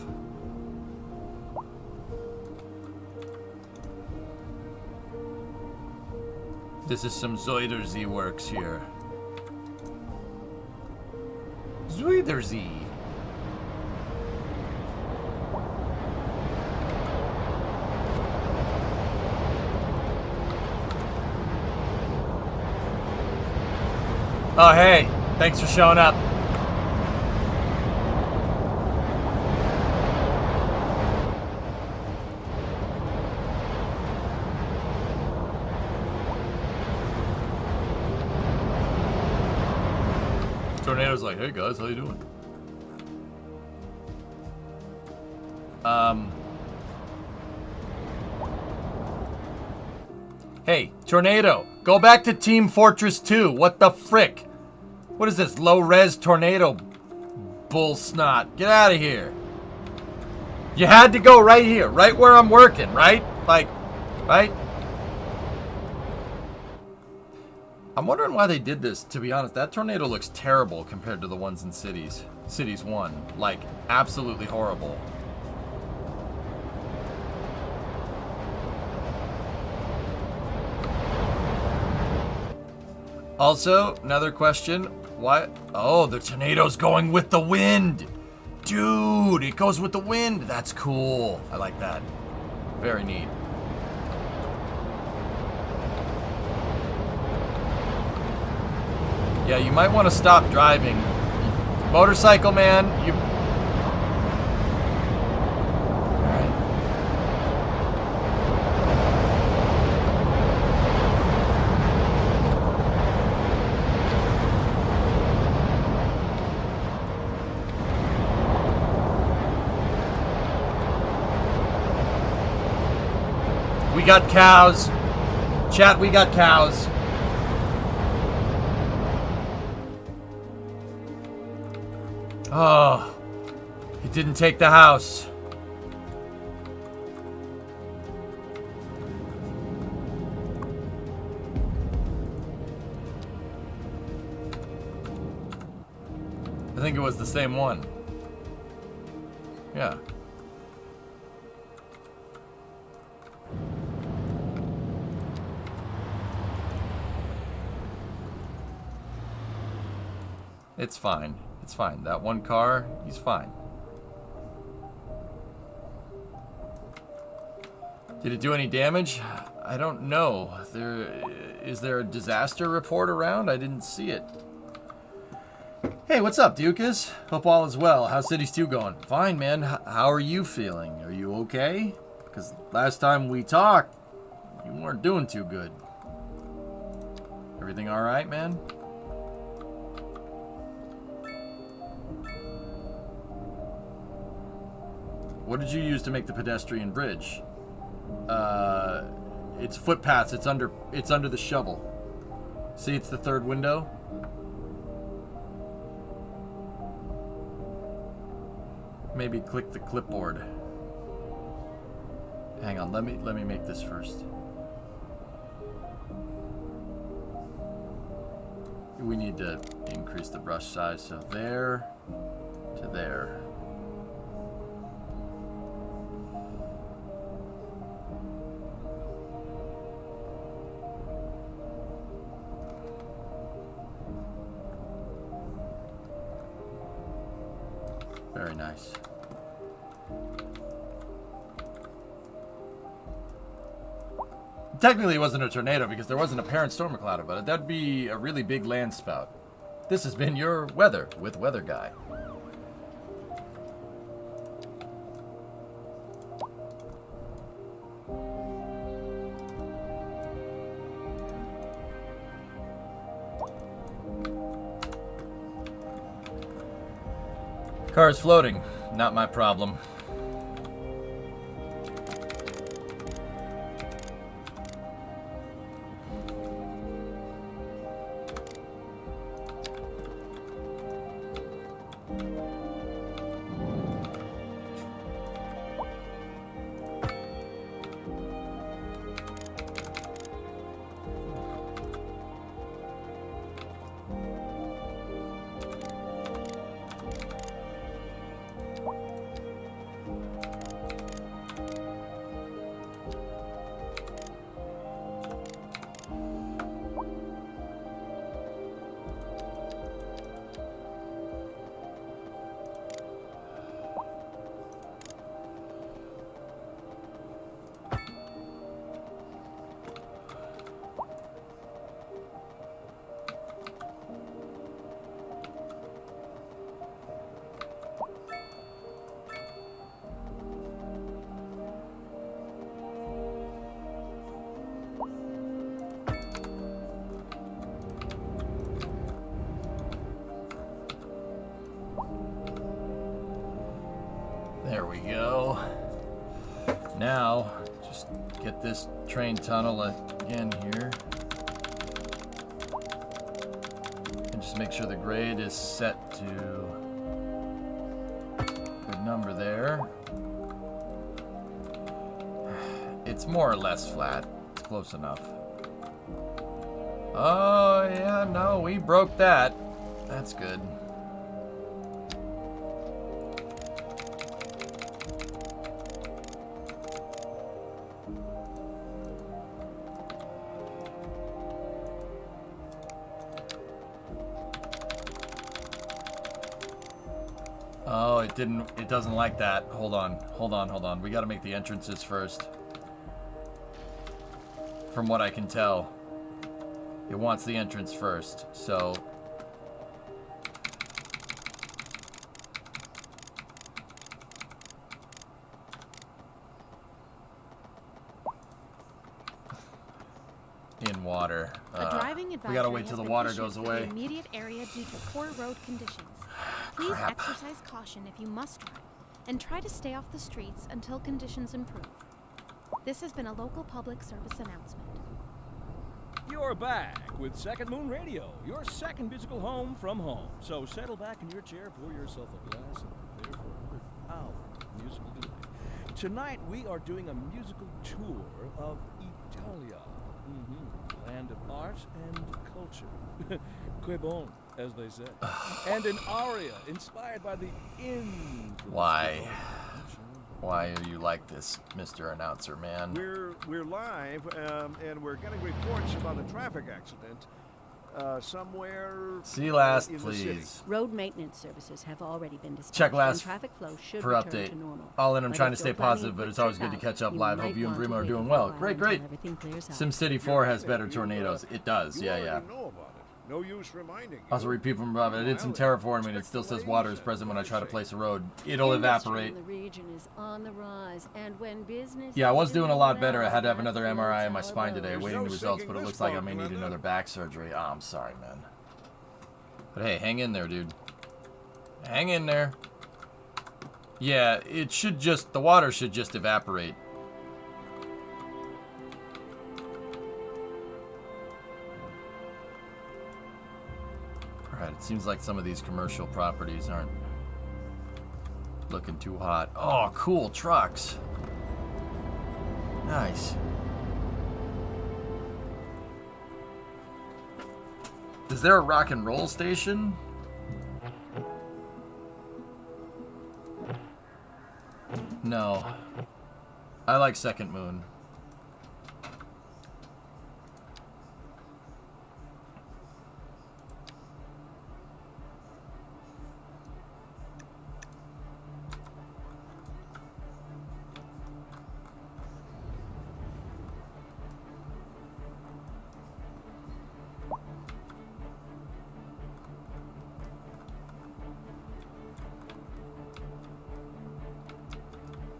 This is some Zoidersee works here. Zoidersee. Oh, hey. Thanks for showing up. Tornado's like, hey guys, how you doing? Hey, Tornado, go back to Team Fortress 2. What the frick? What is this, low-res tornado bull snot? Get out of here. You had to go right here, right where I'm working, right? Like, right? I'm wondering why they did this, to be honest. That tornado looks terrible compared to the ones in Cities. Cities 1. Like, absolutely horrible. Also, another question. Why? Oh, the tornado's going with the wind. Dude, it goes with the wind. That's cool. I like that. Very neat. Yeah, you might want to stop driving. Motorcycle man, you... Alright. We got cows. Chat, we got cows. Oh, he didn't take the house. I think it was the same one. Yeah. It's fine. It's fine. That one car, he's fine. Did it do any damage? I don't know. Is there a disaster report around? I didn't see it. Hey, what's up, Dukas? Hope all is well. How's Cities 2 going? Fine, man. How are you feeling? Are you okay? Because last time we talked, you weren't doing too good. Everything all right, man? What did you use to make the pedestrian bridge? It's footpaths. It's under the shovel. See, it's the third window. Maybe click the clipboard. Hang on, let me make this first. We need to increase the brush size, so there to there. Very nice. Technically, it wasn't a tornado because there wasn't a parent storm cloud about it. That'd be a really big land spout. This has been your weather with Weather Guy. Car is floating. Not my problem. There we go. Now, just get this train tunnel again here. And just make sure the grade is set to good number there. It's more or less flat. It's close enough. Oh, yeah, no, we broke that. That's good. Oh, it doesn't like that. Hold on. We gotta make the entrances first. From what I can tell. It wants the entrance first, so... In water. A driving advisory we gotta wait till has the been water issued goes for away. the immediate area due to poor road conditions. Please Crap. exercise caution if you must drive, and try to stay off the streets until conditions improve. This has been a local public service announcement. You're back with Second Moon Radio, your second musical home from home. So settle back in your chair, pour yourself a glass, and prepare for another hour of musical delight. Tonight we are doing a musical tour of Italia, land of art and culture. Que bon, as they say. And an aria inspired by the Why? Why are you like this, Mr. Announcer Man? We're live, and we're getting reports about a traffic accident somewhere. See last, in the city. please. Road maintenance services have already been dispatched. Check last and traffic flow should for return update. to normal. All in, I'm But trying to if stay you're planning positive, a but it's quick always trip good to out, catch up you live. might Hope you and want to Remo are wait doing a well. while Great, until great. everything clears out. SimCity 4 has better tornadoes. It does, You yeah. already know about it. No use reminding you. Also, repeat from above. I did some terraforming and it still says water is present when I try to place a road. It'll evaporate. Industry in the region is on the rise, and when business Yeah, I was is doing a doing lot better. I well, had to have that's another when MRI it's in my all spine about. today, There's waiting no the results, sinking but it this looks like I boat, may need Glenda. another back surgery. Oh, I'm sorry, man. But hey, hang in there, dude. Hang in there. Yeah, it should just, the water should just evaporate. Alright, it seems like some of these commercial properties aren't looking too hot. Oh, cool trucks. Nice. Is there a rock and roll station? No. I like Second Moon.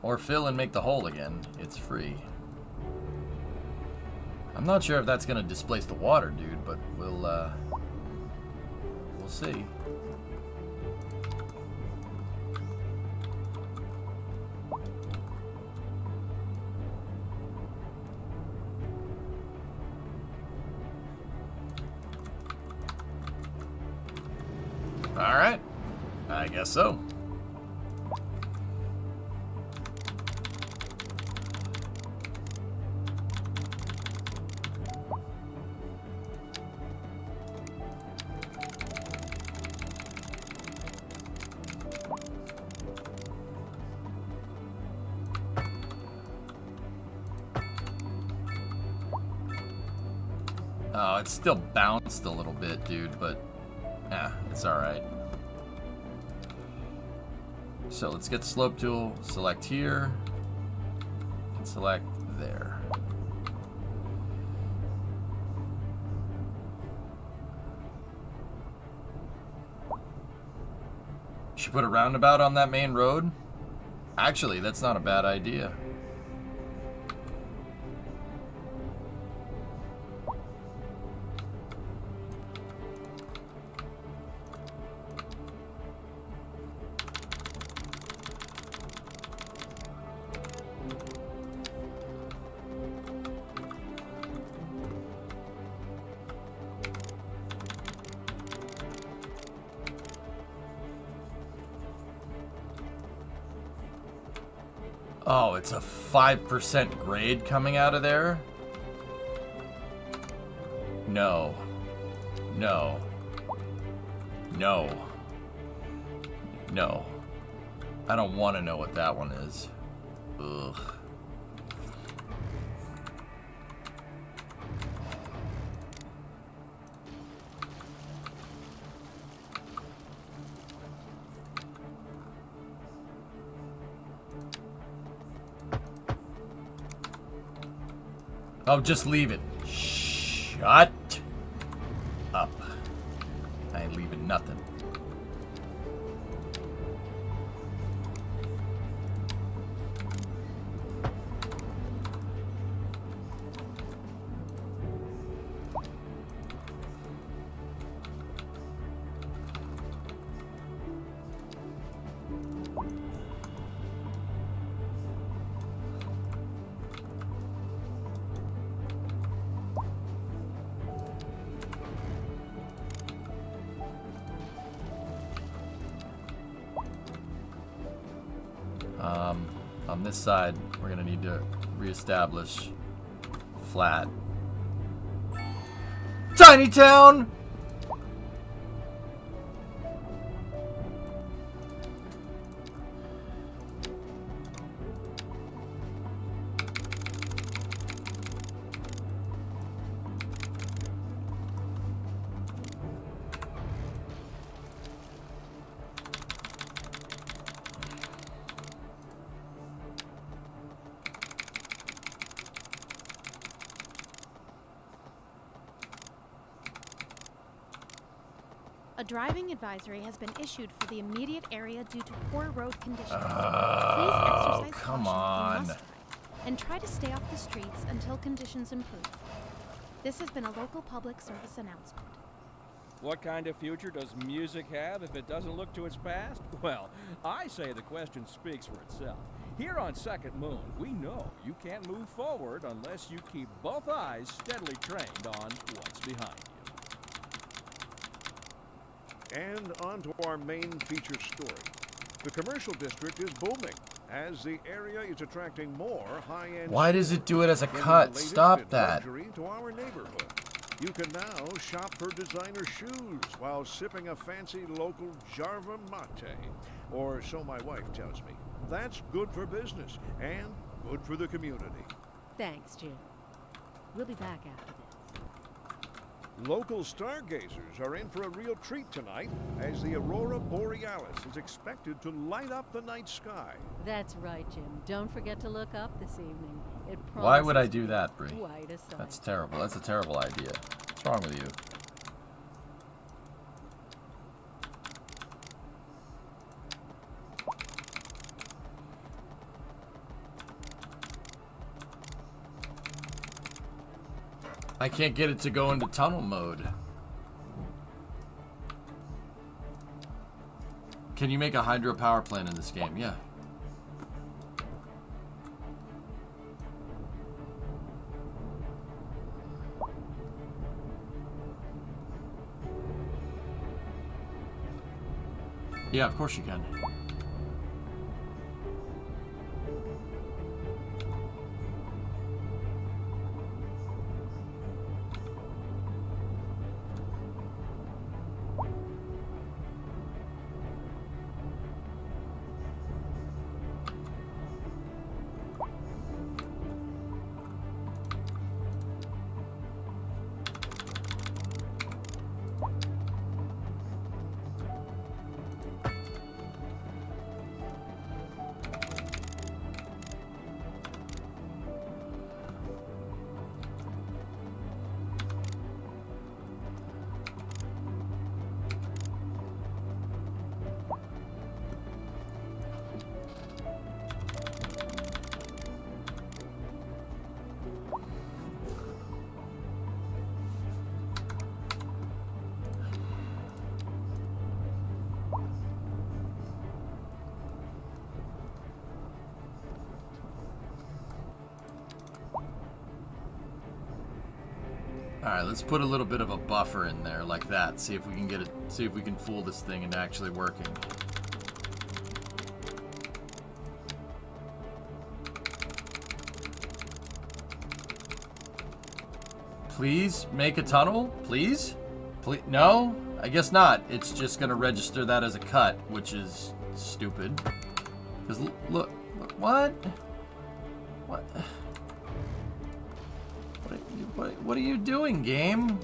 Or fill and make the hole again. It's free. I'm not sure if that's gonna displace the water, dude, but we'll see. All right. I guess so. Oh, it's still bounced a little bit, dude, but yeah, it's alright. So let's get the slope tool, select here, and select there. Should put a roundabout on that main road? Actually, that's not a bad idea. Oh, it's a 5% grade coming out of there? No. No. No. No. I don't want to know what that one is. Ugh. Oh, just leave it. Shut up. I ain't leaving nothing. On this side, we're gonna need to reestablish flat. Tiny town! A driving advisory has been issued for the immediate area due to poor road conditions. Please exercise come caution if you on. must drive, and try to stay off the streets until conditions improve. This has been a local public service announcement. What kind of future does music have if it doesn't look to its past? Well, I say the question speaks for itself. Here on Second Moon, we know you can't move forward unless you keep both eyes steadily trained on what's behind you. And on to our main feature story. The commercial district is booming as the area is attracting more high-end. Why does it do it as a bringing cut? the latest Stop in that. luxury to our neighborhood. You can now shop for designer shoes while sipping a fancy local Jarva mate, or so my wife tells me. That's good for business and good for the community. Thanks, Jim. We'll be back after this. Local stargazers are in for a real treat tonight as the aurora borealis is expected to light up the night sky. That's right, Jim. Don't forget to look up this evening. It Why would I promises do that, Bree? quite a sight. That's terrible. That's a terrible idea. What's wrong with you? I can't get it to go into tunnel mode. Can you make a hydropower plant in this game? Yeah. Yeah, of course you can. Alright, let's put a little bit of a buffer in there like that. See if we can get it, see if we can fool this thing into actually working. Please make a tunnel? Please? Please? No? I guess not. It's just going to register that as a cut, which is stupid. Because look, what? What? What are you doing, game?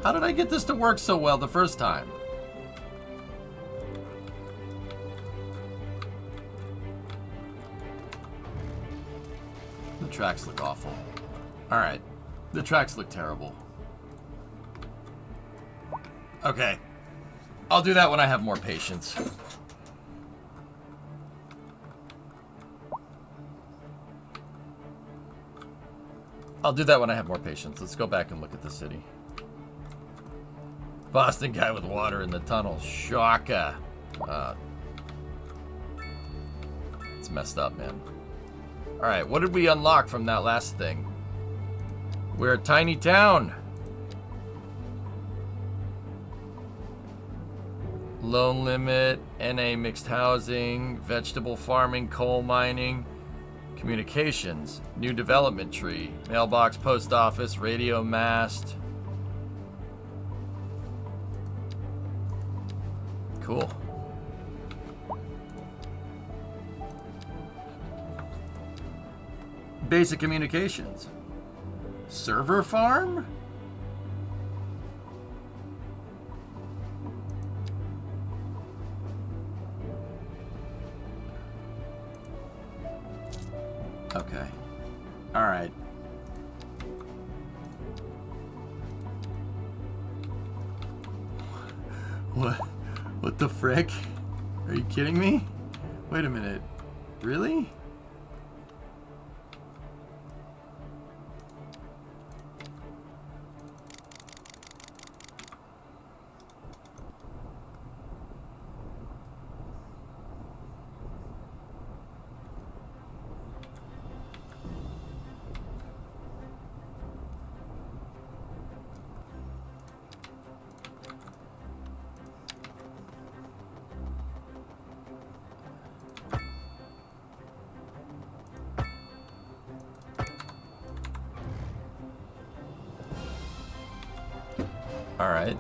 How did I get this to work so well the first time? The tracks look awful. Alright. The tracks look terrible. Okay. I'll do that when I have more patience. I'll do that when I have more patience. Let's go back and look at the city. Boston guy with water in the tunnel. Shaka. It's messed up, man. Alright, what did we unlock from that last thing? We're a tiny town. Loan limit, NA mixed housing, vegetable farming, coal mining, communications, new development tree, mailbox, post office, radio mast. Cool. Basic communications. Server farm? Okay. All right. What the frick? Are you kidding me? Wait a minute. Really? All right.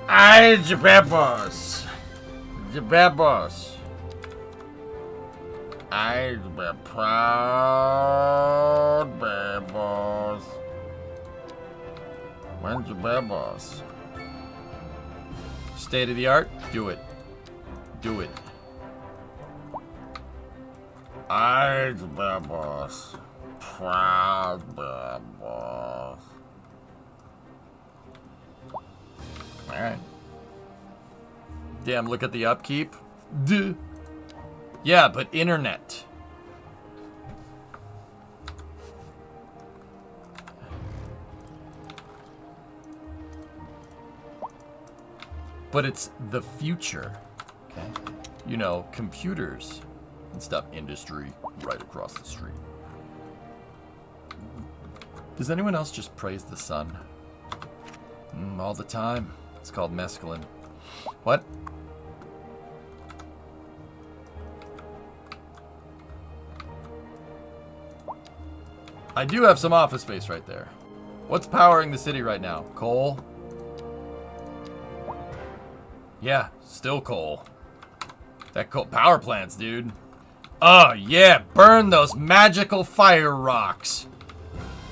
Ay, Jababos. Jababos. I be proud babos. When's Jababos? State of the art? Do it. Do it. I Jababos. Proud babos. Alright. Damn, look at the upkeep. Duh. Yeah, but internet. But it's the future. Okay. You know, computers and stuff. Industry right across the street. Does anyone else just praise the sun? All the time. It's called mescaline. What? I do have some office space right there. What's powering the city right now? Coal? Yeah, still coal. That coal power plants, dude. Oh yeah, burn those magical fire rocks.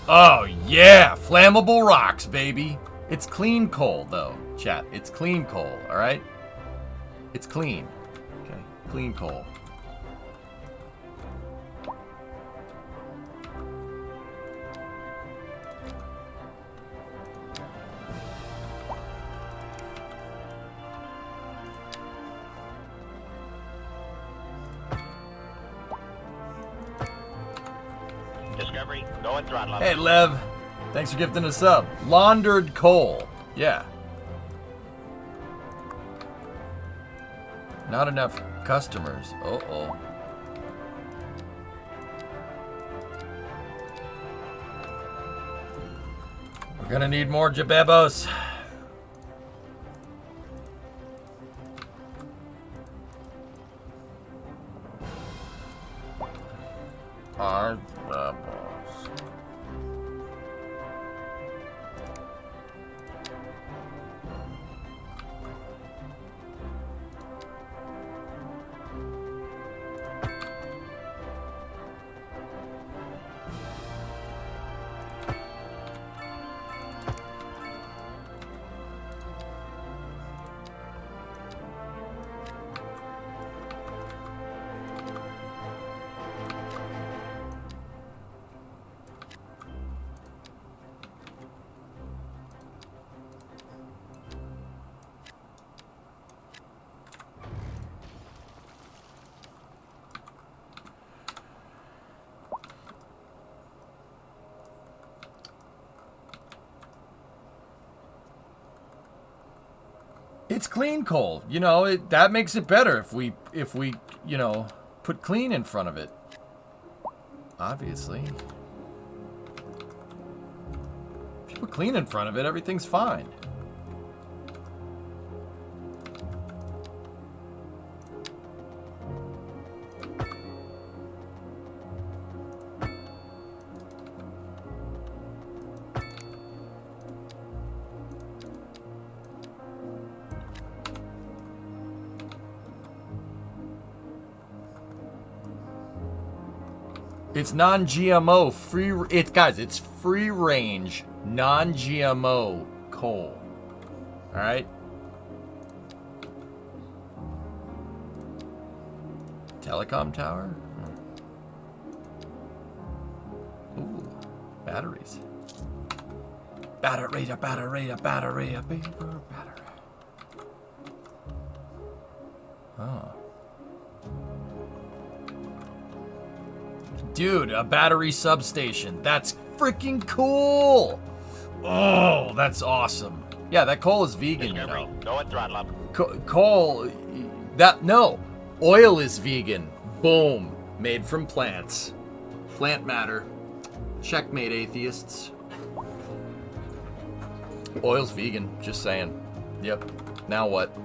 Oh yeah, flammable rocks, baby. It's clean coal, though, chat. It's clean coal, all right? It's clean. Okay, clean coal. Discovery, go and throttle up. Hey, Lev. Thanks for gifting a sub. Laundered coal. Yeah, Not enough customers. Uh-oh. We're gonna need more Jabebos. Our Jabebos. It's clean coal. You know, that makes it better if we, you know, put clean in front of it. Obviously. If you put clean in front of it, everything's fine. It's non-GMO, it's free range, non-GMO coal. All right? Telecom tower? Ooh, batteries. Battery, battery. Oh. Dude, a battery substation. That's freaking cool. Oh, that's awesome. Yeah, that coal is vegan, you know. Go and throttle up. Coal, oil is vegan. Boom. Made from plants. Plant matter. Checkmate, atheists. Oil's vegan, just saying. Yep. Now what?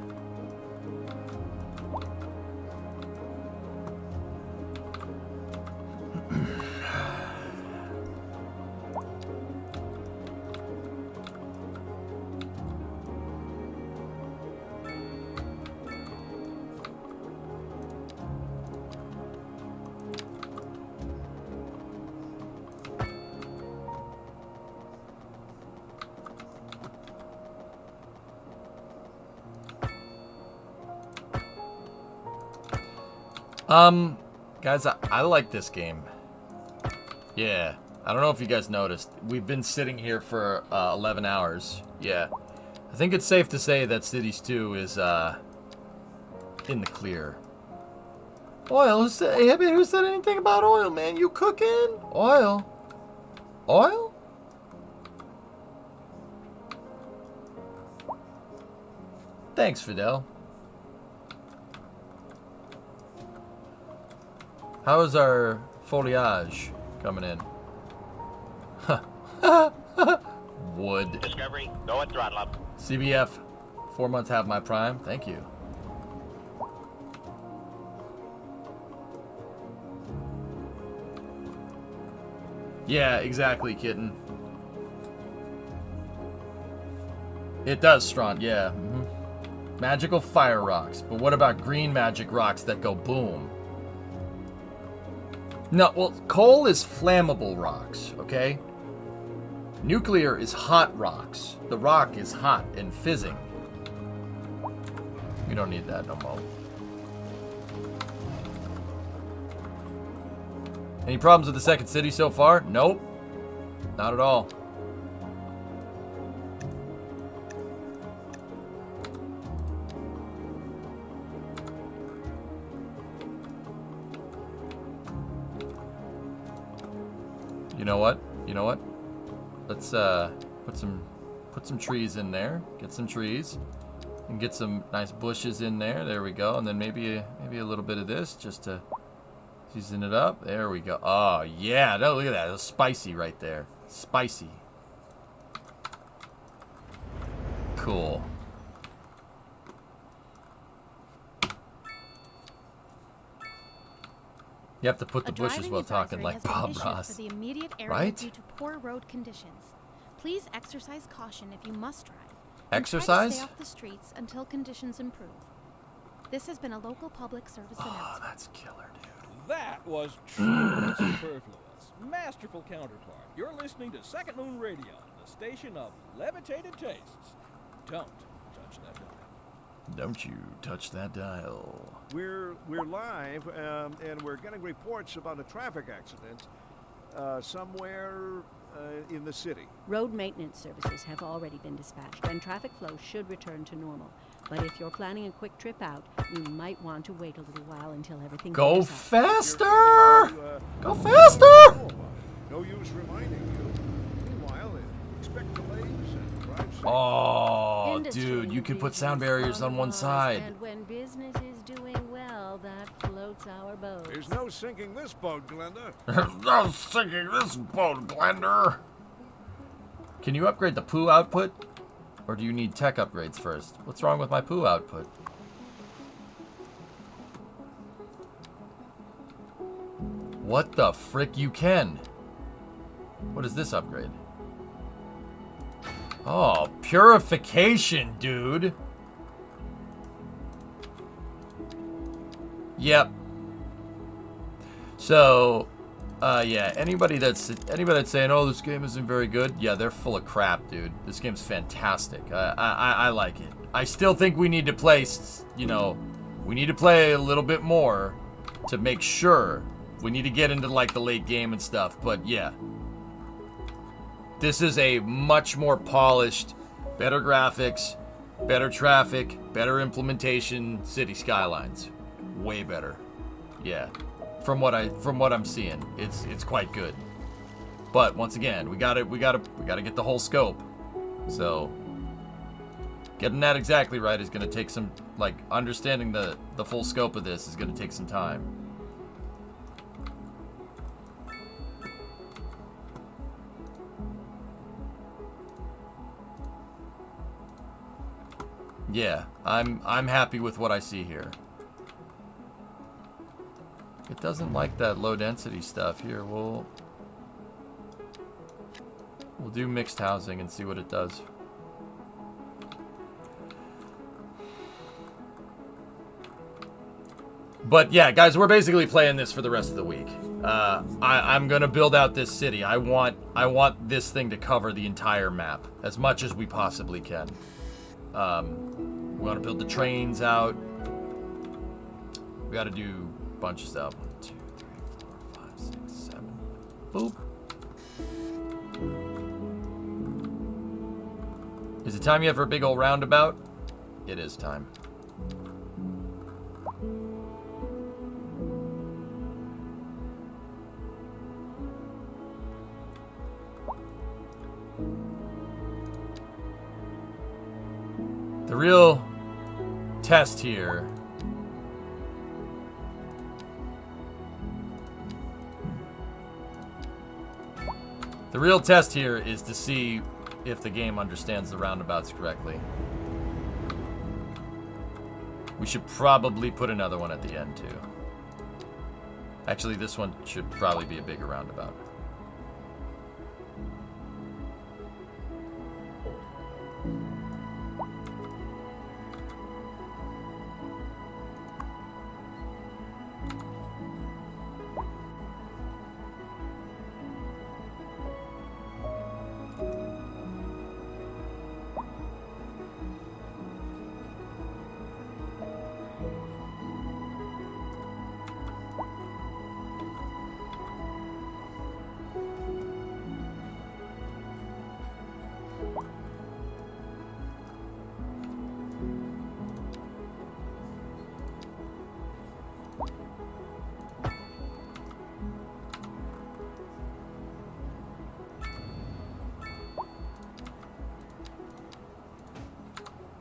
Guys, I like this game. Yeah. I don't know if you guys noticed. We've been sitting here for 11 hours. Yeah. I think it's safe to say that Cities 2 is in the clear. Oil? Who said anything about oil, man? You cooking? Oil? Oil? Thanks, Fidel. How is our foliage coming in? Wood. Discovery, go and throttle up. CBF, 4 months have my prime. Thank you. Yeah, exactly, kitten. It does, Straunt, yeah. Magical fire rocks. But what about green magic rocks that go boom? No, well, coal is flammable rocks, okay? Nuclear is hot rocks. The rock is hot and fizzing. We don't need that no more. Any problems with the second city so far? Nope. Not at all. You know what? You know what? Let's put some trees in there. Get some trees. And get some nice bushes in there. There we go. And then maybe a little bit of this just to season it up. There we go. Oh, yeah. No, look at that. It's spicy right there. Spicy. Cool. You have to put the bushes while talking like Bob Ross. For the immediate area right? Due to poor road conditions. Please exercise caution if you must drive. Exercise? Stay off the streets until conditions improve. This has been a local public service announcement. Oh, that's killer, dude. That was truly superfluous. Masterful counterpart. You're listening to Second Moon Radio, the station of levitated tastes. Don't touch that dial. Don't you touch that dial. We're live, and we're getting reports about a traffic accident somewhere in the city. Road maintenance services have already been dispatched, and traffic flow should return to normal. But if you're planning a quick trip out, you might want to wait a little while until everything Go clears up. faster! Go faster! No use reminding you. Meanwhile, expect delays and drive safe. Oh, Industry dude, you can put business sound barriers on one the side. And when business is doing well, that floats our boat. There's no sinking this boat, Glenda. No sinking this boat, Glender. Can you upgrade the poo output? Or do you need tech upgrades first? What's wrong with my poo output? What the frick, you can? What is this upgrade? Oh, purification, dude. Yep. So, yeah, anybody that's saying, "Oh, this game isn't very good," yeah, they're full of crap, dude. This game's fantastic. I like it. I still think we need to play, we need to play a little bit more to make sure. We need to get into like the late game and stuff, but yeah. This is a much more polished, better graphics, better traffic, better implementation City Skylines. Way better. Yeah. From what I'm seeing, it's quite good. But once again, we gotta get the whole scope. So getting that exactly right is gonna take some, like, understanding the full scope of this is gonna take some time. Yeah, I'm happy with what I see here. It doesn't like that low density stuff here. We'll do mixed housing and see what it does. But yeah, guys, we're basically playing this for the rest of the week. I'm gonna build out this city. I want this thing to cover the entire map as much as we possibly can. We want to build the trains out. We got to do a bunch of stuff. 1, 2, 3, 4, 5, 6, 7. Boop. Is it time yet for a big old roundabout? It is time. The real test here is to see if the game understands the roundabouts correctly. We should probably put another one at the end too. Actually, this one should probably be a bigger roundabout.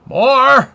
More!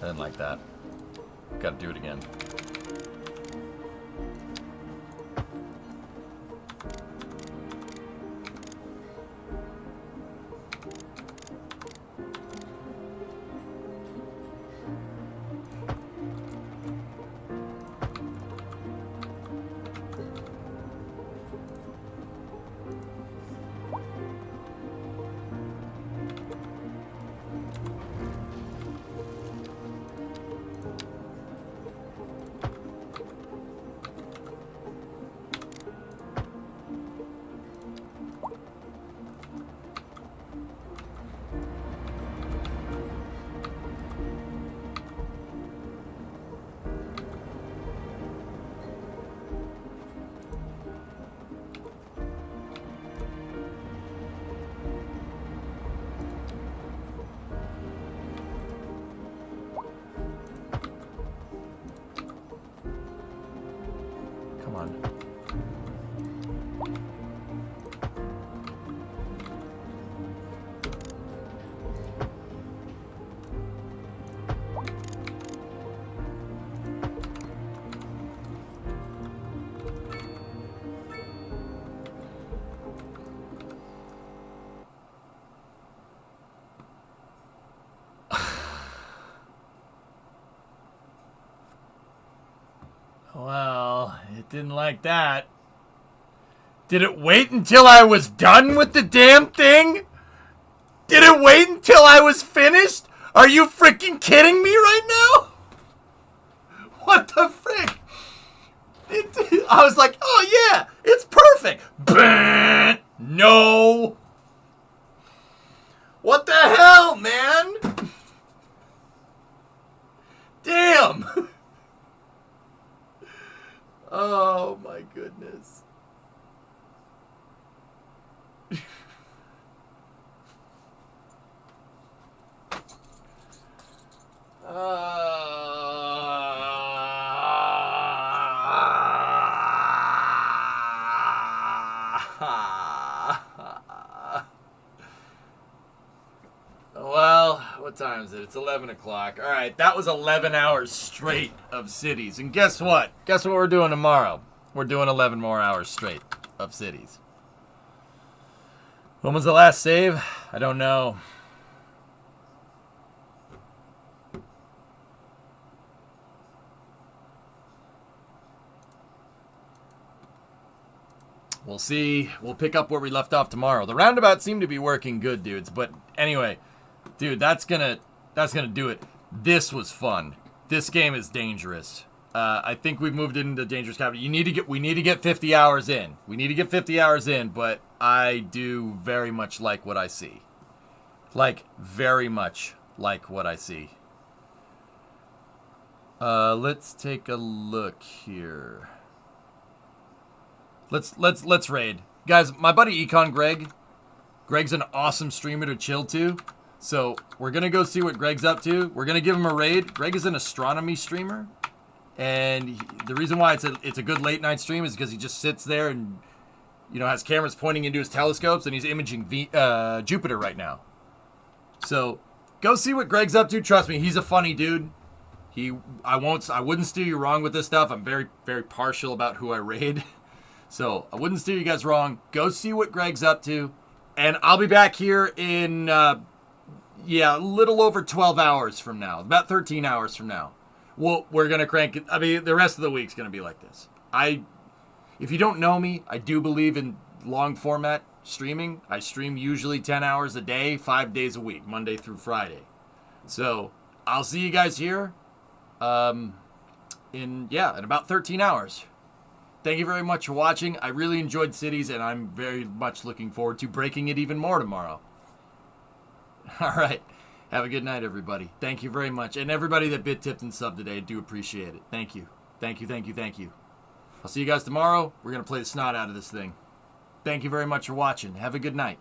I didn't like that. Gotta do it again. Come on. Well, it didn't like that. Did it wait until I was done with the damn thing? Did it wait until I was finished? Are you freaking kidding me right now? What the frick? I was like, oh yeah, it's perfect. No. What the hell, man? Damn. Oh my goodness. Well, what time is it? It's 11 o'clock. All right, that was 11 hours straight of cities. And guess what? Guess what we're doing tomorrow? We're doing 11 more hours straight of cities. When was the last save? I don't know. We'll see. We'll pick up where we left off tomorrow. The roundabout seemed to be working good, dudes. But anyway, dude, that's gonna do it. This was fun. This game is dangerous. I think we've moved into dangerous capital. We need to get 50 hours in. We need to get 50 hours in, but I do very much like what I see. Like, very much like what I see. Let's take a look here. Let's raid. Guys, my buddy Econ Greg's an awesome streamer to chill to. So, we're going to go see what Greg's up to. We're going to give him a raid. Greg is an astronomy streamer. And the reason why it's a good late night stream is because he just sits there and, you know, has cameras pointing into his telescopes and he's imaging Jupiter right now. So, go see what Greg's up to. Trust me, he's a funny dude. I wouldn't steer you wrong with this stuff. I'm very, very partial about who I raid. So, I wouldn't steer you guys wrong. Go see what Greg's up to. And I'll be back here in, a little over 12 hours from now. About 13 hours from now. Well, we're going to crank it. I mean, the rest of the week's going to be like this. If you don't know me, I do believe in long format streaming. I stream usually 10 hours a day, 5 days a week, Monday through Friday. So, I'll see you guys here in about 13 hours. Thank you very much for watching. I really enjoyed Cities, and I'm very much looking forward to breaking it even more tomorrow. All right. Have a good night, everybody. Thank you very much. And everybody that bit tipped and subbed today, I do appreciate it. Thank you. Thank you, thank you, thank you. I'll see you guys tomorrow. We're going to play the snot out of this thing. Thank you very much for watching. Have a good night.